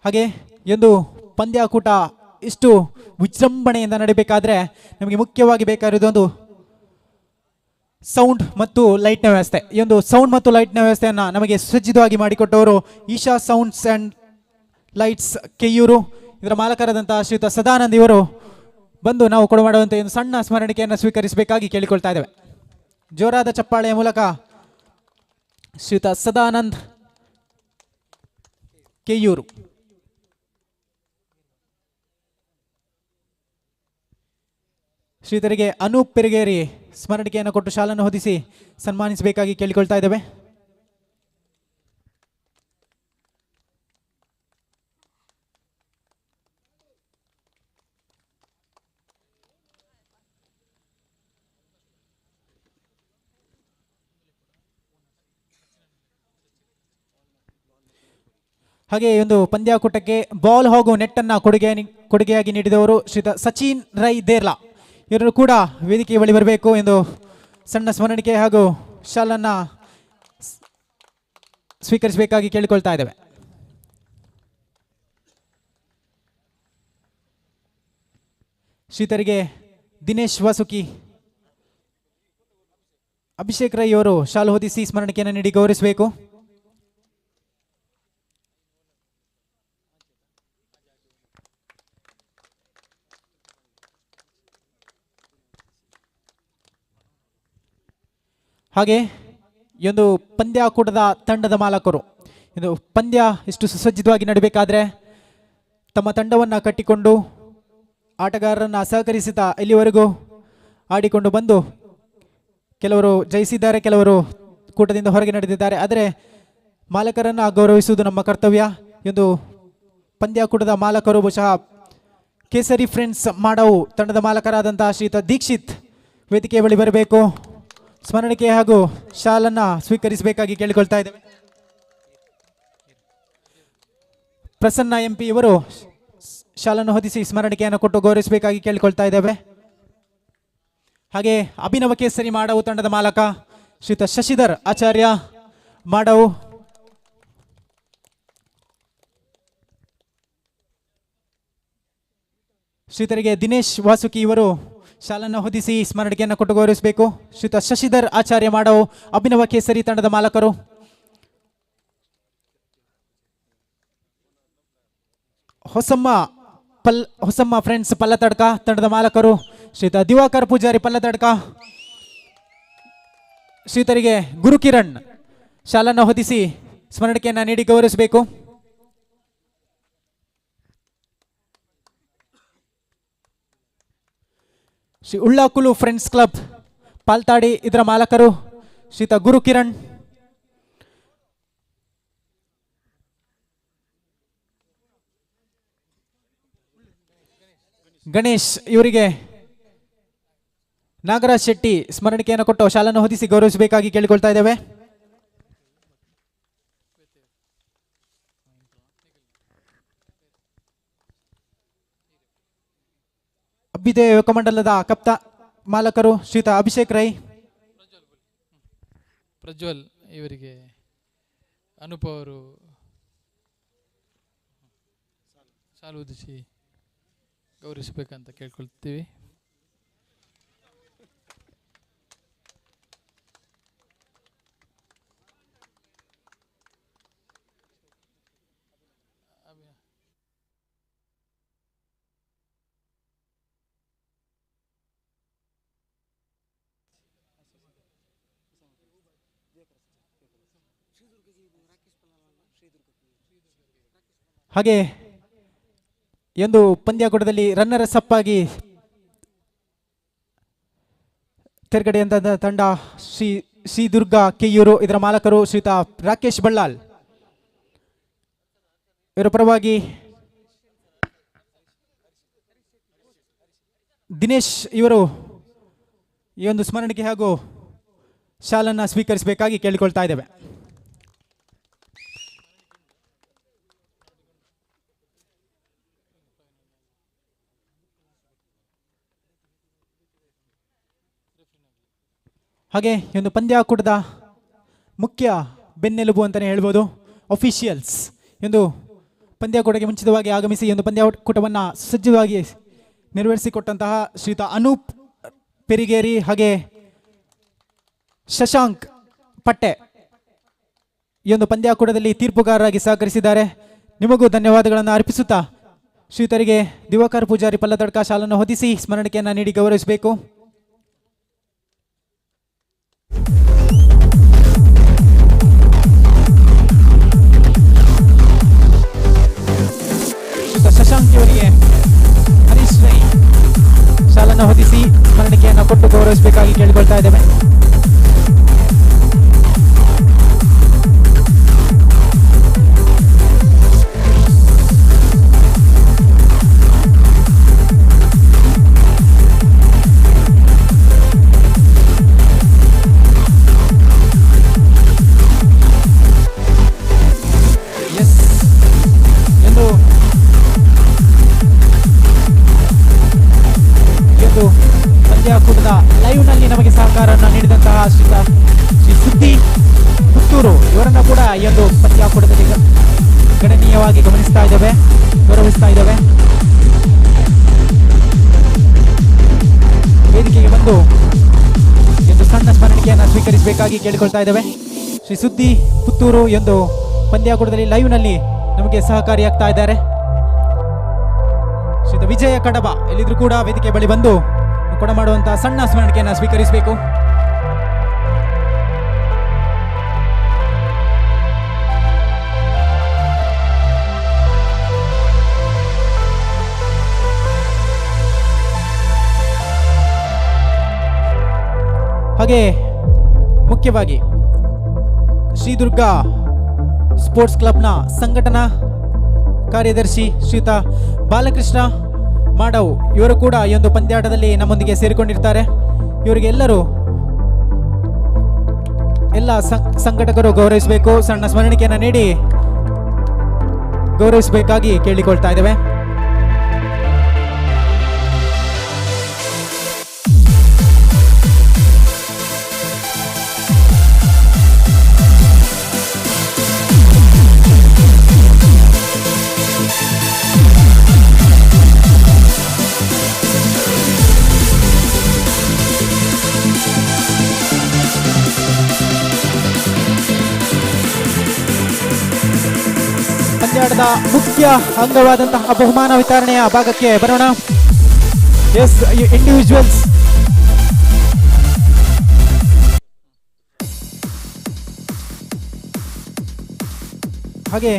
ಹಾಗೆ ಒಂದು ಪಂದ್ಯಾಕೂಟ ಇಷ್ಟು ವಿಜೃಂಭಣೆಯಿಂದ ನಡೀಬೇಕಾದ್ರೆ ನಮಗೆ ಮುಖ್ಯವಾಗಿ ಬೇಕಾಗಿರೋದು ಒಂದು ಸೌಂಡ್ ಮತ್ತು ಲೈಟ್ನ ವ್ಯವಸ್ಥೆ. ಈ ಒಂದು ಸೌಂಡ್ ಮತ್ತು ಲೈಟ್ನ ವ್ಯವಸ್ಥೆಯನ್ನು ನಮಗೆ ಸಜ್ಜಿತವಾಗಿ ಮಾಡಿಕೊಟ್ಟವರು Isha sounds and lights Keyyur. ಇದರ ಮಾಲಕರಾದಂತಹ ಶ್ರೀಯುತ ಸದಾನಂದ್ ಇವರು ಬಂದು ನಾವು ಕೊಡುವಂಥ ಒಂದು ಸಣ್ಣ ಸ್ಮರಣಿಕೆಯನ್ನು ಸ್ವೀಕರಿಸಬೇಕಾಗಿ ಕೇಳಿಕೊಳ್ತಾ ಇದ್ದೇವೆ. ಜೋರಾದ ಚಪ್ಪಾಳೆಯ ಮೂಲಕ ಶ್ರೀಯುತ ಸದಾನಂದ್ ಕೆಯೂರು. ಶ್ರೀತರಿಗೆ ಅನೂಪ್ ಪೆರಿಗೇರಿ ಸ್ಮರಣಿಕೆಯನ್ನು ಕೊಟ್ಟು ಶಾಲನ್ನು ಹೊದಿಸಿ ಸನ್ಮಾನಿಸಬೇಕಾಗಿ ಕೇಳಿಕೊಳ್ತಾ ಇದ್ದೇವೆ. ಹಾಗೆ ಒಂದು ಪಂದ್ಯಾಕೂಟಕ್ಕೆ ಬಾಲ್ ಹಾಗೂ ನೆಟ್ಟನ್ನು ಕೊಡುಗೆಯಾಗಿ ನೀಡಿದವರು ಶ್ರೀತ ಸಚಿನ್ ರೈ ದೇರ್ಲಾ. ಇವರು ಕೂಡ ವೇದಿಕೆಯ ಬಳಿ ಬರಬೇಕು ಎಂದು ಸಣ್ಣ ಸ್ಮರಣಿಕೆ ಹಾಗೂ ಶಾಲನ್ನು ಸ್ವೀಕರಿಸಬೇಕಾಗಿ ಕೇಳಿಕೊಳ್ತಾ ಇದ್ದೇವೆ. ಶ್ರೀತರಿಗೆ ದಿನೇಶ್ ವಾಸುಕಿ, ಅಭಿಷೇಕ್ ರೈ ಅವರು ಶಾಲು ಹೊದಿಸಿ ಸ್ಮರಣಿಕೆಯನ್ನು ನೀಡಿ ಗೌರವಿಸಬೇಕು. ಹಾಗೆ ಈ ಒಂದು ಪಂದ್ಯಾಕೂಟದ ತಂಡದ ಮಾಲಕರು ಇದು ಪಂದ್ಯ ಇಷ್ಟು ಸುಸಜ್ಜಿತವಾಗಿ ನಡೀಬೇಕಾದ್ರೆ ತಮ್ಮ ತಂಡವನ್ನು ಕಟ್ಟಿಕೊಂಡು ಆಟಗಾರರನ್ನು ಸಹಕರಿಸುತ್ತಾ ಇಲ್ಲಿವರೆಗೂ ಆಡಿಕೊಂಡು ಬಂದು ಕೆಲವರು ಜಯಿಸಿದ್ದಾರೆ, ಕೆಲವರು ಕೂಟದಿಂದ ಹೊರಗೆ ನಡೆದಿದ್ದಾರೆ. ಆದರೆ ಮಾಲಕರನ್ನು ಗೌರವಿಸುವುದು ನಮ್ಮ ಕರ್ತವ್ಯ. ಎಂದು ಪಂದ್ಯಾಕೂಟದ ಮಾಲಕರು ಬಹುಶಃ ಕೇಸರಿ ಫ್ರೆಂಡ್ಸ್ ಮಾಡವು ತಂಡದ ಮಾಲಕರಾದಂತಹ ಶ್ರೀಯುತ ದೀಕ್ಷಿತ್ ವೇದಿಕೆಯ ಬಳಿ ಬರಬೇಕು. ಸ್ಮರಣಿಕೆ ಹಾಗೂ ಶಾಲನ್ನು ಸ್ವೀಕರಿಸಬೇಕಾಗಿ ಕೇಳಿಕೊಳ್ತಾ ಇದ್ದೇವೆ. ಪ್ರಸನ್ನ ಎಂಪಿ ಇವರು ಶಾಲನ್ನು ಹೊದಿಸಿ ಸ್ಮರಣಿಕೆಯನ್ನು ಕೊಟ್ಟು ಗೌರವಿಸಬೇಕಾಗಿ ಕೇಳಿಕೊಳ್ತಾ ಇದ್ದೇವೆ. ಹಾಗೆ ಅಭಿನವ ಕೇಸರಿ ಮಾಡವು ತಂಡದ ಮಾಲಕ ಶ್ರೀಯುತ ಶಶಿಧರ್ ಆಚಾರ್ಯ ಮಾಡವು, ಶ್ರೀತರಿಗೆ ದಿನೇಶ್ ವಾಸುಕಿ ಇವರು ಶಾಲನ್ನು ಹೊದಿಸಿ ಸ್ಮರಣಿಕೆಯನ್ನು ಕೊಟ್ಟು ಗೌರವಿಸಬೇಕು. ಶ್ರೀಯುತ ಶಶಿಧರ್ ಆಚಾರ್ಯ ಮಾಡವು ಅಭಿನವ ಕೇಸರಿ ತಂಡದ ಮಾಲಕರು. ಹೊಸಮ್ಮ ಫ್ರೆಂಡ್ಸ್ ಪಲ್ಲತಡ್ಕ ತಂಡದ ಮಾಲಕರು ಶ್ರೀಯುತ ದಿವಾಕರ್ ಪೂಜಾರಿ ಪಲ್ಲತಡ್ಕ. ಶ್ರೀತರಿಗೆ ಗುರುಕಿರಣ್ ಶಾಲನ್ನು ಹೊದಿಸಿ ಸ್ಮರಣಿಕೆಯನ್ನು ನೀಡಿ ಗೌರವಿಸಬೇಕು. ಶ್ರೀ ಉಳ್ಳಾಕುಲು ಫ್ರೆಂಡ್ಸ್ ಕ್ಲಬ್ ಪಾಲ್ತಾಡಿ ಇದರ ಮಾಲಕರು ಶ್ರೀಯುತ ಗುರುಕಿರಣ್. ಗಣೇಶ್ ಇವರಿಗೆ ನಾಗರಾಜ್ ಶೆಟ್ಟಿ ಸ್ಮರಣಿಕೆಯನ್ನು ಕೊಟ್ಟು ಶಾಲನ್ನು ಹೊದಿಸಿ ಗೌರವಿಸಬೇಕಾಗಿ ಕೇಳಿಕೊಳ್ತಾ ಇದ್ದೇವೆ. ಅಭ್ಯುದಯ ಯುವಕ ಮಂಡಲದ ಕಪ್ತ ಮಾಲಕರು ಶ್ರೀಯುತ ಅಭಿಷೇಕ್ ರೈ. ಪ್ರಜ್ವಲ್ ಇವರಿಗೆ ಅನೂಪ್ ಅವರು ಶಾಲು ಹೊದಿಸಿ ಗೌರವಿಸಬೇಕಂತ ಕೇಳ್ಕೊಳ್ತೀವಿ. ಹಾಗೆ ಈ ಒಂದು ಪಂದ್ಯಾಕೂಟದಲ್ಲಿ ರನ್ನರ್ಸ್ ಅಪ್ ಆಗಿ ತೆರಗಡೆಯಂತ ತಂಡ ಶ್ರೀ ದುರ್ಗಾ ಕೆಯೂರು, ಇದರ ಮಾಲಕರು ಶ್ರೀಯುತ ರಾಕೇಶ್ ಬಳ್ಳಾಲ್. ಇವರ ಪರವಾಗಿ ದಿನೇಶ್ ಇವರು ಈ ಒಂದು ಸ್ಮರಣಿಕೆ ಹಾಗೂ ಶಾಲನ್ನು ಸ್ವೀಕರಿಸಬೇಕಾಗಿ ಕೇಳಿಕೊಳ್ತಾ ಇದ್ದೇವೆ. ಹಾಗೆ ಈ ಒಂದು ಪಂದ್ಯಾಕೂಟದ ಮುಖ್ಯ ಬೆನ್ನೆಲುಬು ಅಂತಲೇ ಹೇಳ್ಬೋದು ಅಫಿಷಿಯಲ್ಸ್. ಒಂದು ಪಂದ್ಯಾಕೂಟಕ್ಕೆ ಮುಂಚಿತವಾಗಿ ಆಗಮಿಸಿ ಈ ಒಂದು ಪಂದ್ಯಾಕೂಟವನ್ನು ಸಜ್ಜವಾಗಿ ನಿರ್ವಹಿಸಿಕೊಟ್ಟಂತಹ ಶ್ರೀಯುತ ಅನೂಪ್ ಪೆರಿಗೇರಿ ಹಾಗೆ ಶಶಾಂಕ್ ಪಟ್ಟೆ ಈ ಒಂದು ಪಂದ್ಯಾಕೂಟದಲ್ಲಿ ತೀರ್ಪುಗಾರರಾಗಿ ಸಹಕರಿಸಿದ್ದಾರೆ. ನಿಮಗೂ ಧನ್ಯವಾದಗಳನ್ನು ಅರ್ಪಿಸುತ್ತಾ ಶ್ರೀಯುತರಿಗೆ ದಿವಾಕರ್ ಪೂಜಾರಿ ಪಲ್ಲದಡ್ಕ ಶಾಲನ್ನು ಹೊದಿಸಿ ಸ್ಮರಣಿಕೆಯನ್ನು ನೀಡಿ ಗೌರವಿಸಬೇಕು. ಶಶಾಂಕ್ ಇವರಿಗೆ ಹರೀಶ್ ರೈ ಶಾಲನ್ನು ಹೊದಿಸಿ ಸ್ಮರಣಿಕೆಯನ್ನು ಕೊಟ್ಟು ಗೌರವಿಸಬೇಕಾಗಿ ಕೇಳಿಕೊಳ್ತಾ ಇದ್ದೇವೆ. ಪಂದ್ಯಾಕೂಟದ ಲೈವ್ನಲ್ಲಿ ನಮಗೆ ಸಹಕಾರವನ್ನು ನೀಡಿದಂತಹ ಶ್ರೀ ಸುದ್ದಿ ಪುತ್ತೂರು ಇವರನ್ನು ಕೂಡ ಈ ಒಂದು ಪಂದ್ಯಾಕೂಟದಲ್ಲಿ ಗಣನೀಯವಾಗಿ ಗಮನಿಸ್ತಾ ಇದ್ದೇವೆ, ಗೌರವಿಸ್ತಾ ಇದ್ದೇವೆ. ವೇದಿಕೆಗೆ ಬಂದು ಒಂದು ಸಣ್ಣ ಸ್ಮರಣಿಕೆಯನ್ನು ಸ್ವೀಕರಿಸಬೇಕಾಗಿ ಕೇಳಿಕೊಳ್ತಾ ಇದ್ದೇವೆ. ಶ್ರೀ ಸುದ್ದಿ ಪುತ್ತೂರು ಈ ಒಂದು ಪಂದ್ಯಾಕೂಟದಲ್ಲಿ ಲೈವ್ನಲ್ಲಿ ನಮಗೆ ಸಹಕಾರಿಯಾಗ್ತಾ ಇದ್ದಾರೆ. ಶ್ರೀ ವಿಜಯ ಕಡಬ ಎಲ್ಲಿದ್ರು ಕೂಡ ವೇದಿಕೆ ಬಳಿ ಬಂದು ಕೊಡ ಮಾಡುವಂತಹ ಸಣ್ಣ ಸ್ಮರಣಿಕೆಯನ್ನು ಸ್ವೀಕರಿಸಬೇಕು. ಹಾಗೆ ಮುಖ್ಯವಾಗಿ ಶ್ರೀ ದುರ್ಗಾ ಸ್ಪೋರ್ಟ್ಸ್ ಕ್ಲಬ್ನ ಸಂಘಟನಾ ಕಾರ್ಯದರ್ಶಿ ಶ್ರೀಯುತ ಬಾಲಕೃಷ್ಣ ಮಾಡವು ಇವರು ಕೂಡ ಈ ಒಂದು ಪಂದ್ಯಾಟದಲ್ಲಿ ನಮ್ಮೊಂದಿಗೆ ಸೇರಿಕೊಂಡಿರ್ತಾರೆ. ಇವರಿಗೆ ಎಲ್ಲ ಸಂಘಟಕರು ಗೌರವಿಸಬೇಕು, ಸಣ್ಣ ಸ್ಮರಣಿಕೆಯನ್ನು ನೀಡಿ ಗೌರವಿಸಬೇಕಾಗಿ ಕೇಳಿಕೊಳ್ತಾ ಇದ್ದೇವೆ. ಪಂದ್ಯಾಟದ ಮುಖ್ಯ ಅಂಗವಾದಂತಹ ಬಹುಮಾನ ವಿತರಣೆಯ ಭಾಗಕ್ಕೆ ಬರೋಣ. ಎಸ್ ಇಂಡಿವಿಜುವಲ್ಸ್ ಹಾಗೆ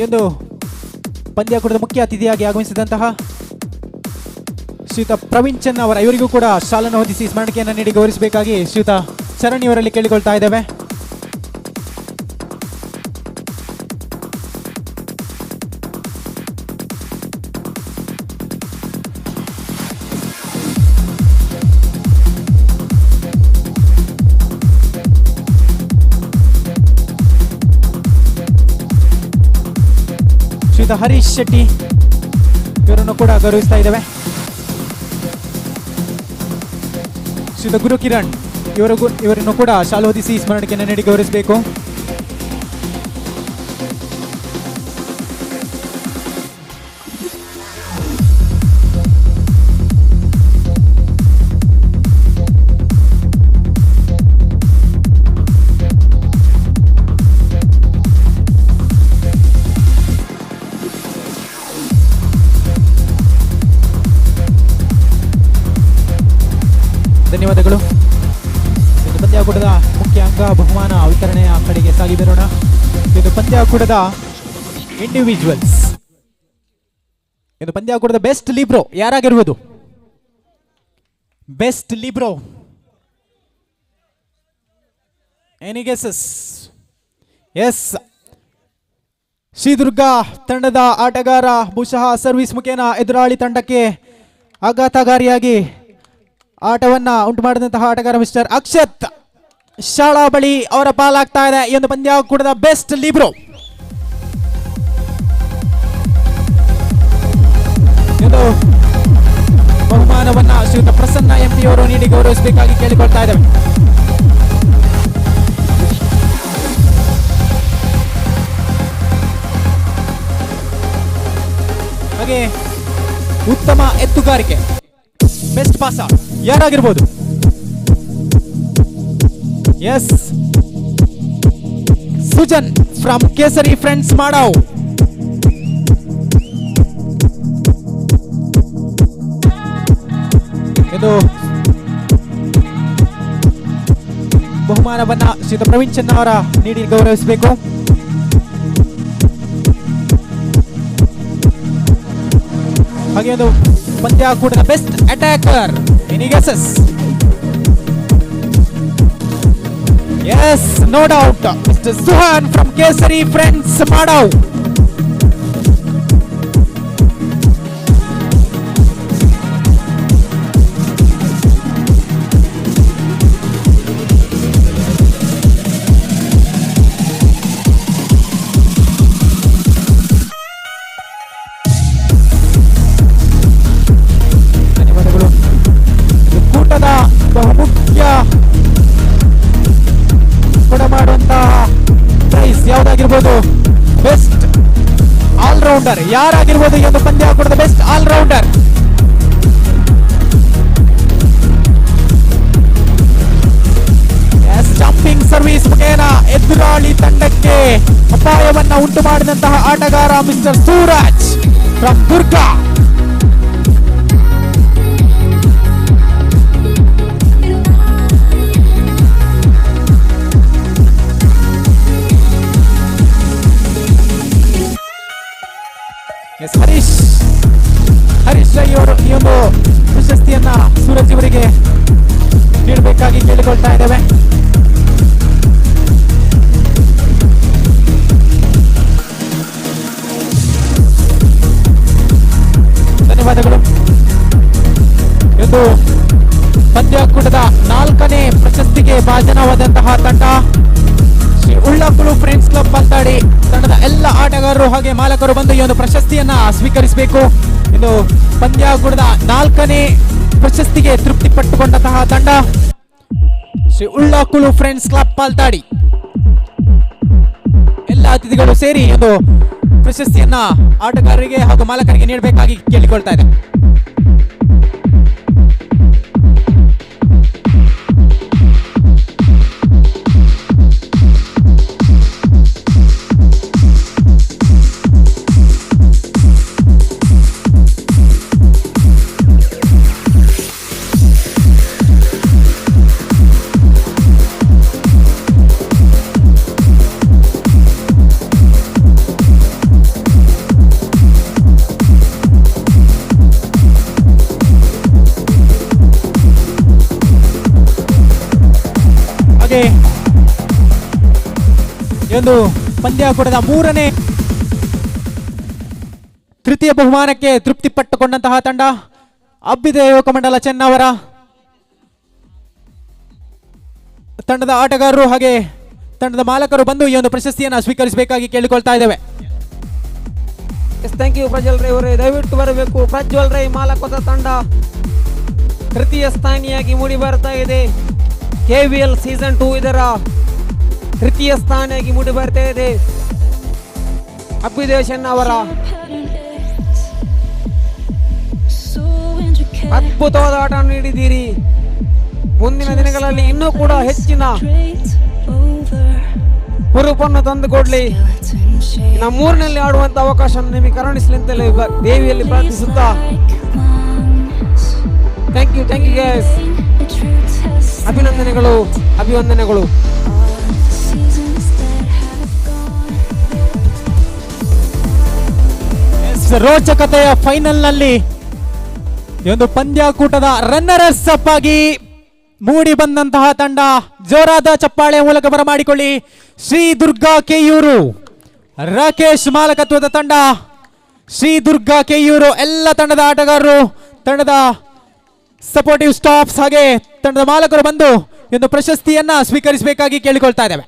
ಒಂದು ಪಂದ್ಯಾಕೂಟದ ಮುಖ್ಯ ಅತಿಥಿಯಾಗಿ ಆಗಮಿಸಿದಂತಹ ಶ್ರೀಯುತ ಪ್ರವೀಣ್ ಚನ್ ಅವರ ಇವರಿಗೂ ಕೂಡ ಶಾಲನ್ನು ಹೊದಿಸಿ ಸ್ಮರಣಿಕೆಯನ್ನು ನೀಡಿ ಗೌರವಿಸಬೇಕಾಗಿ ಶ್ರೀಯುತ ಚರಣ್ ಇವರಲ್ಲಿ ಕೇಳಿಕೊಳ್ತಾ ಇದ್ದೇವೆ. ಶ್ರೀಯುತ ಹರೀಶ್ ಶೆಟ್ಟಿ ಇವರನ್ನು ಕೂಡ ಗೌರವಿಸ್ತಾ ಇದ್ದೇವೆ. ಶ್ರೀಯುತ ಗುರು ಕಿರಣ್ ಇವರನ್ನು ಕೂಡ ಶಾಲು ಹೊದಿಸಿ ಸ್ಮರಣಿಕೆಯನ್ನು ನೀಡಿ ಗೌರವಿಸಬೇಕು. ಧನ್ಯವಾದಗಳು. ಪಂದ್ಯಾಕೂಟದ ಮುಖ್ಯ ಅಂಗ ಬಹುಮಾನ ವಿತರಣೆಯ ಕಡೆಗೆ ಸಾಗಿ ಬರೋಣ. ಇದು ಪಂದ್ಯಾಕೂಟದ ಇಂಡಿವಿಜುವಲ್ಸ್. ಇದು ಪಂದ್ಯಾಕೂಟದ ಬೆಸ್ಟ್ ಲಿಬ್ರೋ ಯಾರಾಗಿರುವುದು? Best libero any guesses? Yes, Sridurga ತಂಡದ ಆಟಗಾರ ಬಹುಶಃ ಸರ್ವಿಸ್ ಮುಖೇನ ಎದುರಾಳಿ ತಂಡಕ್ಕೆ ಆಘಾತಕಾರಿಯಾಗಿ ಆಟವನ್ನ ಉಂಟು ಮಾಡಿದಂತಹ ಆಟಗಾರ ಮಿಸ್ಟರ್ ಅಕ್ಷತ್ ಶಾಲಾ ಬಳಿ ಅವರ ಪಾಲಾಗ್ತಾ ಇದೆ. ಈ ಒಂದು ಪಂದ್ಯಾಕೂಟದ ಬೆಸ್ಟ್ ಲಿಬ್ರೋ. ಇದು ಬಹುಮಾನವನ್ನ ಶ್ರೀಯುತ ಪ್ರಸನ್ನ ಎಂಪಿ ಅವರು ನೀಡಿ ಗೌರವಿಸಬೇಕಾಗಿ ಕೇಳಿಕೊಳ್ತಾ ಇದ್ದೇವೆ. ಹಾಗೆ ಉತ್ತಮ ಎತ್ತುಗಾರಿಕೆ ಬೆಸ್ಟ್ ಪಾಸರ್ ಯಾರಾಗಿರ್ಬೋದು? Yes, Sujan from Kesari friends Madav. ಇದು ಬಹುಮಾನವನ್ನ ಶ್ರೀಯುತ ಪ್ರವೀಣ್ ಚೆನ್ನ ಅವರ ನೀಡಿ ಗೌರವಿಸಬೇಕು. ಹಾಗೆ ಒಂದು ಪಂದ್ಯಾಕೂಟದ best attacker any guesses? Yes, no doubt, mister Suhan from Kesari friends Madav. ಬಹುಮುಖ್ಯ ಕೊಡ ಮಾಡುವಂತಹ ಪ್ರೈಸ್ ಯಾವುದಾಗಿರ್ಬೋದು? ಬೆಸ್ಟ್ ಆಲ್ರೌಂಡರ್ ಯಾರಾಗಿರ್ಬೋದು? ಈ ಒಂದು ಪಂದ್ಯಾಕೂಟದ ಬೆಸ್ಟ್ ಆಲ್ರೌಂಡರ್. ಜಂಪಿಂಗ್ ಸರ್ವಿಸ್ ಮುಖೇನ ಎದುರಾಳಿ ತಂಡಕ್ಕೆ ಅಪಾಯವನ್ನ ಉಂಟು ಮಾಡಿದಂತಹ ಆಟಗಾರ ಮಿಸ್ಟರ್ ಸೂರಜ್ ಫ್ರಮ್ ದುರ್ಗಾ. ಹರೀಶ್ ರೈ ಅವರು ಈ ಒಂದು ಪ್ರಶಸ್ತಿಯನ್ನ ಸೂರಜ್ ಅವರಿಗೆ ನೀಡಬೇಕಾಗಿ ಕೇಳಿಕೊಳ್ತಾ ಇದ್ದೇವೆ. ಧನ್ಯವಾದಗಳು. ಇದು ಪಂದ್ಯಾಕೂಟದ 4ನೇ ಪ್ರಶಸ್ತಿಗೆ ಭಾಜನವಾದಂತಹ ತಂಡ ಶ್ರೀ ಉಳ್ಳಾಕುಳು ಫ್ರೆಂಡ್ಸ್ ಕ್ಲಬ್ ಪಾಲ್ತಾಡಿ ತಂಡದ ಎಲ್ಲ ಆಟಗಾರರು ಹಾಗೆ ಮಾಲಕರು ಬಂದು ಈ ಒಂದು ಪ್ರಶಸ್ತಿಯನ್ನ ಸ್ವೀಕರಿಸಬೇಕು. ಇದು ಪಂದ್ಯಾಕೂಟದ 4ನೇ ಪ್ರಶಸ್ತಿಗೆ ತೃಪ್ತಿ ಪಟ್ಟುಕೊಂಡಂತಹ ತಂಡ ಶ್ರೀ ಉಳ್ಳಾಕುಳು ಫ್ರೆಂಡ್ಸ್ ಕ್ಲಬ್ ಪಾಲ್ತಾಡಿ. ಎಲ್ಲ ಅತಿಥಿಗಳು ಸೇರಿ ಒಂದು ಪ್ರಶಸ್ತಿಯನ್ನ ಆಟಗಾರರಿಗೆ ಹಾಗೂ ಮಾಲಕರಿಗೆ ನೀಡಬೇಕಾಗಿ ಕೇಳಿಕೊಳ್ತಾ ಇದೆ. ಒಂದು ಪಂದ್ಯಾಕೂಟದ 3ನೇ ತೃತೀಯ ಬಹುಮಾನಕ್ಕೆ ತೃಪ್ತಿ ಪಟ್ಟುಕೊಂಡಂತಹ ತಂಡ ಅಭ್ಯುದಯ ಯುವಕ ಮಂಡಲ ಚೆನ್ನವರ ತಂಡದ ಆಟಗಾರರು ಹಾಗೆ ತಂಡದ ಮಾಲಕರು ಬಂದು ಈ ಒಂದು ಪ್ರಶಸ್ತಿಯನ್ನು ಸ್ವೀಕರಿಸಬೇಕಾಗಿ ಕೇಳಿಕೊಳ್ತಾ ಇದ್ದೇವೆ. ಥ್ಯಾಂಕ್ ಯು ಪ್ರಜ್ವಲ್ ರೈ ಅವರೇ, ದಯವಿಟ್ಟು ಬರಬೇಕು. ಪ್ರಜ್ವಲ್ ರೈ ಮಾಲಕದ ತಂಡ ತೃತೀಯ ಸ್ಥಾನಿಯಾಗಿ ಮೂಡಿ ಬರ್ತಾ ಇದೆ. KVL ಸೀಸನ್ 2 ಇದರ ತೃತೀಯ ಸ್ಥಾನಿಯಾಗಿ ಮೂಡಿ ಬರ್ತಾ ಇದೆ. ಅಭ್ಯುದಯ ಚೆನ್ನವರ ಅದ್ಭುತವಾದ ಆಟ ನೀಡಿದ್ದೀರಿ. ಮುಂದಿನ ದಿನಗಳಲ್ಲಿ ಇನ್ನೂ ಕೂಡ ಹೆಚ್ಚಿನ ಹುರುಪನ್ನು ತಂದುಕೊಡ್ಲಿ. ನಮ್ಮೂರಿನಲ್ಲಿ ಆಡುವಂತ ಅವಕಾಶ ನಿಮಗೆ ಕರುಣಿಸಲಿ ಅಂತಲೇ ದೇವಿಯಲ್ಲಿ ಪ್ರಾರ್ಥಿಸುತ್ತಾ ಥ್ಯಾಂಕ್ ಯು ಗೈಸ್. ಅಭಿನಂದನೆಗಳು, ಅಭಿವಂದನೆಗಳು. Seasons that have gone. ರೋಚಕತೆಯ ಫೈನಲ್ನಲ್ಲಿ ಈ ಒಂದು ಪಂದ್ಯಾಕೂಟದ ರನ್ನರ್ಸ್ ಅಪ್ ಆಗಿ ಮೂಡಿ ಬಂದಂತಹ ತಂಡ, ಜೋರಾದ ಚಪ್ಪಾಳೆಯ ಮೂಲಕ ಬರಮಾಡಿಕೊಳ್ಳಿ. ಶ್ರೀ ದುರ್ಗಾ ಕೆಯೂರು, ರಾಕೇಶ್ ಮಾಲಕತ್ವದ ತಂಡ. ಶ್ರೀ ದುರ್ಗಾ ಕೆಯೂರು ಎಲ್ಲ ತಂಡದ ಆಟಗಾರರು, ತಂಡದ ಸಪೋರ್ಟಿವ್ ಸ್ಟಾಫ್ಸ್ ಹಾಗೆ ತಂಡದ ಮಾಲಕರು ಬಂದು ಒಂದು ಪ್ರಶಸ್ತಿಯನ್ನ ಸ್ವೀಕರಿಸಬೇಕಾಗಿ ಕೇಳಿಕೊಳ್ತಾ ಇದ್ದೇವೆ.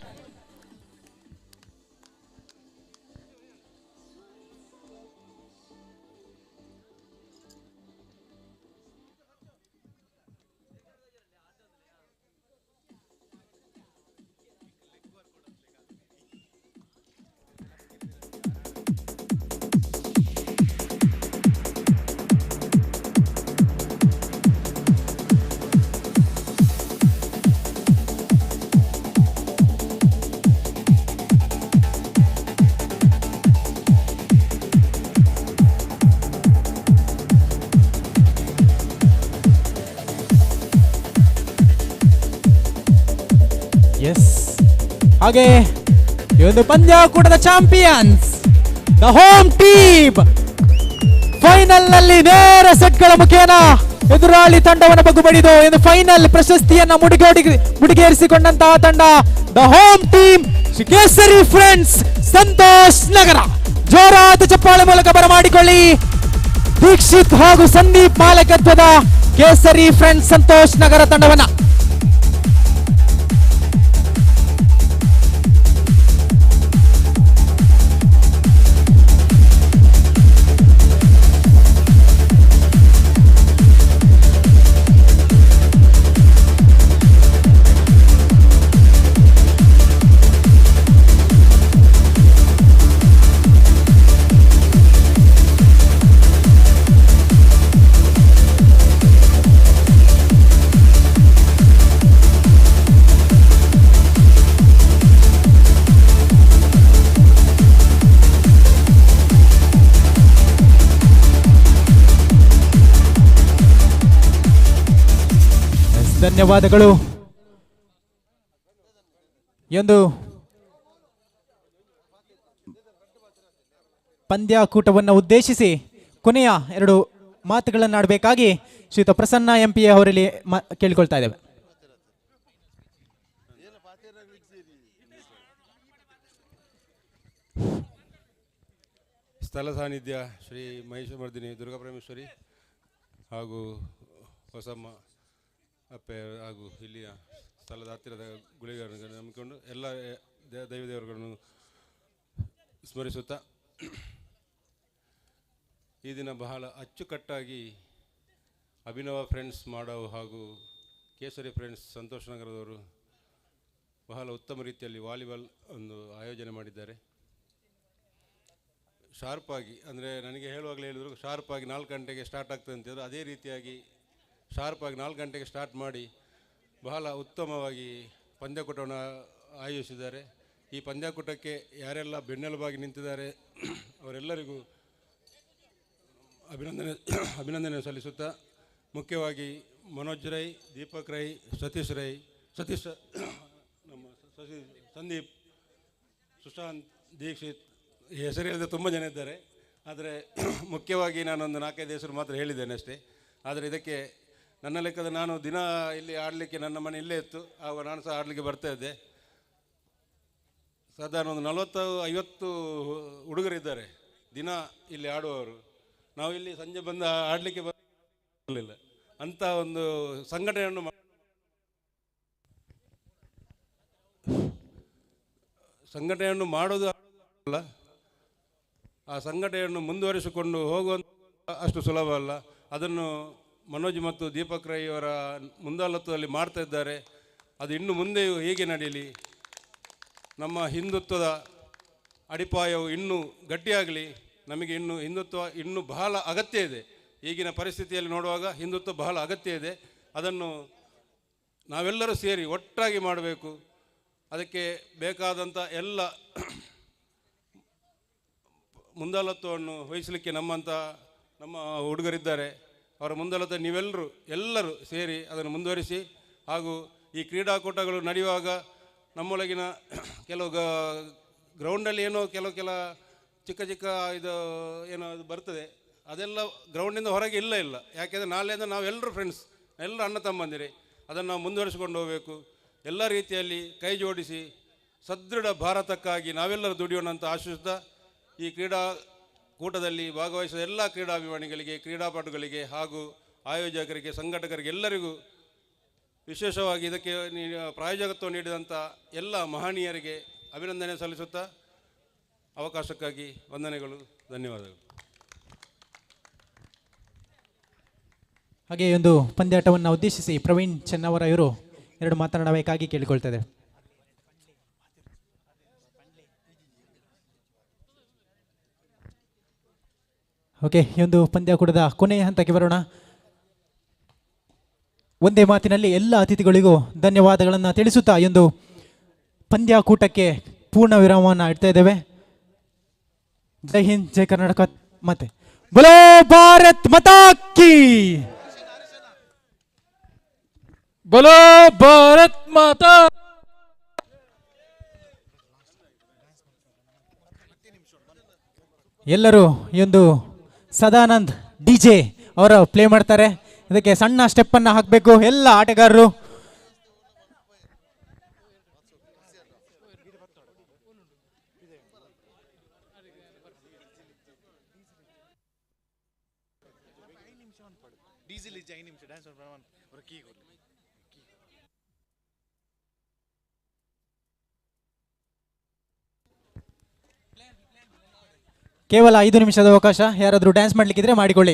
ಎಸ್, ಹಾಗೆ ಈ ಒಂದು ಪಂದ್ಯಾಕೂಟದ champions the home team final ನಲ್ಲಿ ನೇರ ಸೆಟ್ಗಳ ಮುಖೇನ ಎದುರಾಳಿ ತಂಡವನ್ನು ಬಗ್ಗು ಬಡಿದು ಎಂದು ಫೈನಲ್ ಪ್ರಶಸ್ತಿಯನ್ನ ಮುಡಿಗೇರಿಸಿಕೊಂಡಂತಹ ತಂಡ the home team Kesari friends Santosh ನಗರ. ಜೋರಾದ ಚಪ್ಪಾಳೆ ಮೂಲಕ ಬರಮಾಡಿಕೊಳ್ಳಿ ದೀಕ್ಷಿತ್ ಹಾಗೂ ಸಂದೀಪ್ ಮಾಲಕತ್ವದ ಕೇಸರಿ ಫ್ರೆಂಡ್ಸ್ ಸಂತೋಷ್ ನಗರ ತಂಡವನ್ನ. ಧನ್ಯವಾದಗಳು. ಒಂದು ಪಂದ್ಯಾಕೂಟವನ್ನು ಉದ್ದೇಶಿಸಿ ಕೊನೆಯ ಎರಡು ಮಾತುಗಳನ್ನು ಆಡಬೇಕಾಗಿ ಶ್ರೀಯುತ ಪ್ರಸನ್ನ ಎಂಪಿ ಅವರಲ್ಲಿ ಕೇಳಿಕೊಳ್ತಾ ಇದ್ದೇವೆ. ಸ್ಥಳ ಸಾನ್ನಿಧ್ಯ ಶ್ರೀ ಮಹಿಷಮರ್ದಿನಿ ದುರ್ಗಾಪರಮೇಶ್ವರಿ ಹಾಗೂ ಹೊಸಮ್ಮ ಅಪ್ಪೆ ಹಾಗೂ ಇಲ್ಲಿಯ ಸ್ಥಳದ ಹತ್ತಿರದ ಗುಳಿಗಳನ್ನು ನಂಬಿಕೊಂಡು ಎಲ್ಲ ದೈವದೇವರುಗಳನ್ನು ಸ್ಮರಿಸುತ್ತಾ ಈ ದಿನ ಬಹಳ ಅಚ್ಚುಕಟ್ಟಾಗಿ ಅಭಿನವ ಫ್ರೆಂಡ್ಸ್ ಮಾಡವು ಹಾಗೂ ಕೇಸರಿ ಫ್ರೆಂಡ್ಸ್ ಸಂತೋಷ್ ನಗರದವರು ಬಹಳ ಉತ್ತಮ ರೀತಿಯಲ್ಲಿ ವಾಲಿಬಾಲ್ ಒಂದು ಆಯೋಜನೆ ಮಾಡಿದ್ದಾರೆ. ಶಾರ್ಪಾಗಿ ಅಂದರೆ ನನಗೆ ಹೇಳುವಾಗಲೇ ಹೇಳಿದರು ಶಾರ್ಪಾಗಿ 4 ಗಂಟೆಗೆ ಸ್ಟಾರ್ಟ್ ಆಗ್ತದೆ ಅಂತಿದ್ರು. ಅದೇ ರೀತಿಯಾಗಿ ಶಾರ್ಪಾಗಿ 4 ಗಂಟೆಗೆ ಸ್ಟಾರ್ಟ್ ಮಾಡಿ ಬಹಳ ಉತ್ತಮವಾಗಿ ಪಂದ್ಯಾಕೂಟವನ್ನು ಆಯೋಜಿಸಿದ್ದಾರೆ. ಈ ಪಂದ್ಯಾಕೂಟಕ್ಕೆ ಯಾರೆಲ್ಲ ಬೆನ್ನೆಲುಬಾಗಿ ನಿಂತಿದ್ದಾರೆ ಅವರೆಲ್ಲರಿಗೂ ಅಭಿನಂದನೆ ಸಲ್ಲಿಸುತ್ತಾ, ಮುಖ್ಯವಾಗಿ ಮನೋಜ್ ರೈ, ದೀಪಕ್ ರೈ, ಸತೀಶ್ ನಮ್ಮ ಸಂದೀಪ್, ಸುಶಾಂತ್, ದೀಕ್ಷಿತ್, ಹೆಸರು ಹೇಳಿದ ತುಂಬ ಜನ ಇದ್ದಾರೆ. ಆದರೆ ಮುಖ್ಯವಾಗಿ ನಾನೊಂದು 4-5 ಹೆಸರು ಮಾತ್ರ ಹೇಳಿದ್ದೇನೆ ಅಷ್ಟೇ. ಆದರೆ ಇದಕ್ಕೆ ನನ್ನ ಲೆಕ್ಕದ ನಾನು ದಿನ ಇಲ್ಲಿ ಆಡಲಿಕ್ಕೆ ನನ್ನ ಮನೆ ಇಲ್ಲೇ ಇತ್ತು, ಆಗ ನಾನು ಸಹ ಆಡಲಿಕ್ಕೆ ಬರ್ತಾಯಿದ್ದೆ. ಸಾಧಾರಣ ಒಂದು 40-50 ಹುಡುಗರಿದ್ದಾರೆ ದಿನ ಇಲ್ಲಿ ಆಡುವವರು. ನಾವು ಇಲ್ಲಿ ಸಂಜೆ ಬಂದು ಆಡಲಿಕ್ಕೆ ಬರಲಿಲ್ಲ ಅಂಥ ಒಂದು ಸಂಘಟನೆಯನ್ನು ಮಾಡೋದು ಅಲ್ಲ, ಆ ಸಂಘಟನೆಯನ್ನು ಮುಂದುವರಿಸಿಕೊಂಡು ಹೋಗುವಂಥ ಅಷ್ಟು ಸುಲಭ ಅಲ್ಲ. ಅದನ್ನು ಮನೋಜ್ ಮತ್ತು ದೀಪಕ್ ರೈ ಅವರ ಮುಂದಾಳತ್ವದಲ್ಲಿ ಮಾಡ್ತಾ ಇದ್ದಾರೆ. ಅದು ಇನ್ನು ಮುಂದೆಯೂ ಹೀಗೆ ನಡೆಯಲಿ. ನಮ್ಮ ಹಿಂದುತ್ವದ ಅಡಿಪಾಯವು ಇನ್ನೂ ಗಟ್ಟಿಯಾಗಲಿ. ನಮಗೆ ಇನ್ನು ಹಿಂದುತ್ವ ಇನ್ನೂ ಬಹಳ ಅಗತ್ಯ ಇದೆ. ಈಗಿನ ಪರಿಸ್ಥಿತಿಯಲ್ಲಿ ನೋಡುವಾಗ ಹಿಂದುತ್ವ ಬಹಳ ಅಗತ್ಯ ಇದೆ. ಅದನ್ನು ನಾವೆಲ್ಲರೂ ಸೇರಿ ಒಟ್ಟಾಗಿ ಮಾಡಬೇಕು. ಅದಕ್ಕೆ ಬೇಕಾದಂಥ ಎಲ್ಲ ಮುಂದಾಳತ್ವವನ್ನು ವಹಿಸಲಿಕ್ಕೆ ನಮ್ಮ ಹುಡುಗರಿದ್ದಾರೆ. ಅವರ ಮುಂದಾಳತ್ವ ಎಲ್ಲರೂ ಸೇರಿ ಅದನ್ನು ಮುಂದುವರಿಸಿ ಹಾಗೂ ಈ ಕ್ರೀಡಾಕೂಟಗಳು ನಡೆಯುವಾಗ ನಮ್ಮೊಳಗಿನ ಕೆಲವು ಗ್ರೌಂಡಲ್ಲಿ ಏನೋ ಕೆಲ ಚಿಕ್ಕ ಚಿಕ್ಕ ಇದು ಏನೋ ಅದು ಬರ್ತದೆ, ಅದೆಲ್ಲ ಗ್ರೌಂಡಿಂದ ಹೊರಗೆ ಇಲ್ಲ ಯಾಕೆಂದರೆ ನಾಳೆಯಿಂದ ನಾವೆಲ್ಲರೂ ಫ್ರೆಂಡ್ಸ್, ಎಲ್ಲರೂ ಅಣ್ಣ ತಮ್ಮಂದಿರೇ, ಅದನ್ನು ನಾವು ಮುಂದುವರಿಸಿಕೊಂಡು ಹೋಗಬೇಕು. ಎಲ್ಲ ರೀತಿಯಲ್ಲಿ ಕೈ ಜೋಡಿಸಿ ಸದೃಢ ಭಾರತಕ್ಕಾಗಿ ನಾವೆಲ್ಲರೂ ದುಡಿಯೋಣ ಅಂತ ಆಶಿಸುತ್ತಾ, ಈ ಕ್ರೀಡಾಕೂಟದಲ್ಲಿ ಭಾಗವಹಿಸಿದ ಎಲ್ಲ ಕ್ರೀಡಾಭಿಮಾನಿಗಳಿಗೆ, ಕ್ರೀಡಾಪಟುಗಳಿಗೆ ಹಾಗೂ ಆಯೋಜಕರಿಗೆ, ಸಂಘಟಕರಿಗೆ ಎಲ್ಲರಿಗೂ, ವಿಶೇಷವಾಗಿ ಇದಕ್ಕೆ ಪ್ರಾಯೋಜಕತ್ವ ನೀಡಿದಂಥ ಎಲ್ಲ ಮಹನೀಯರಿಗೆ ಅಭಿನಂದನೆ ಸಲ್ಲಿಸುತ್ತಾ ಅವಕಾಶಕ್ಕಾಗಿ ವಂದನೆಗಳು, ಧನ್ಯವಾದಗಳು. ಹಾಗೆ ಒಂದು ಪಂದ್ಯಾಟವನ್ನು ಉದ್ದೇಶಿಸಿ ಪ್ರವೀಣ್ ಚೆನ್ನವರ ಇವರು ಎರಡು ಮಾತನಾಡಬೇಕಾಗಿ ಕೇಳಿಕೊಳ್ತದೆ. ಓಕೆ, ಈ ಒಂದು ಪಂದ್ಯಾಕೂಟದ ಕೊನೆಯ ಹಂತಕ್ಕೆ ಬರೋಣ. ಒಂದೇ ಮಾತಿನಲ್ಲಿ ಎಲ್ಲ ಅತಿಥಿಗಳಿಗೂ ಧನ್ಯವಾದಗಳನ್ನು ತಿಳಿಸುತ್ತಾ ಈ ಒಂದು ಪಂದ್ಯಾಕೂಟಕ್ಕೆ ಪೂರ್ಣ ವಿರಾಮವನ್ನು ಇಡ್ತಾ ಇದ್ದೇವೆ. ಜೈ ಹಿಂದ್, ಜೈ ಕರ್ನಾಟಕ, ಮತ್ತೆ ಬೋಲೋ ಭಾರತ್ ಮಾತಾ ಕೀ, ಬೋಲೋ ಭಾರತ್ ಮಾತಾ. ಎಲ್ಲರೂ ಈ ಒಂದು ಸದಾನಂದ್ DJ ಅವರು ಪ್ಲೇ ಮಾಡ್ತಾರೆ. ಇದಕ್ಕೆ ಸಣ್ಣ ಸ್ಟೆಪ್ ಅನ್ನು ಹಾಕಬೇಕು ಎಲ್ಲ ಆಟಗಾರರು. ಕೇವಲ 5 ನಿಮಿಷದ ಅವಕಾಶ. ಯಾರಾದರೂ ಡ್ಯಾನ್ಸ್ ಮಾಡ್ಲಿಕ್ಕಿದ್ರೆ ಮಾಡಿಕೊಳ್ಳಿ.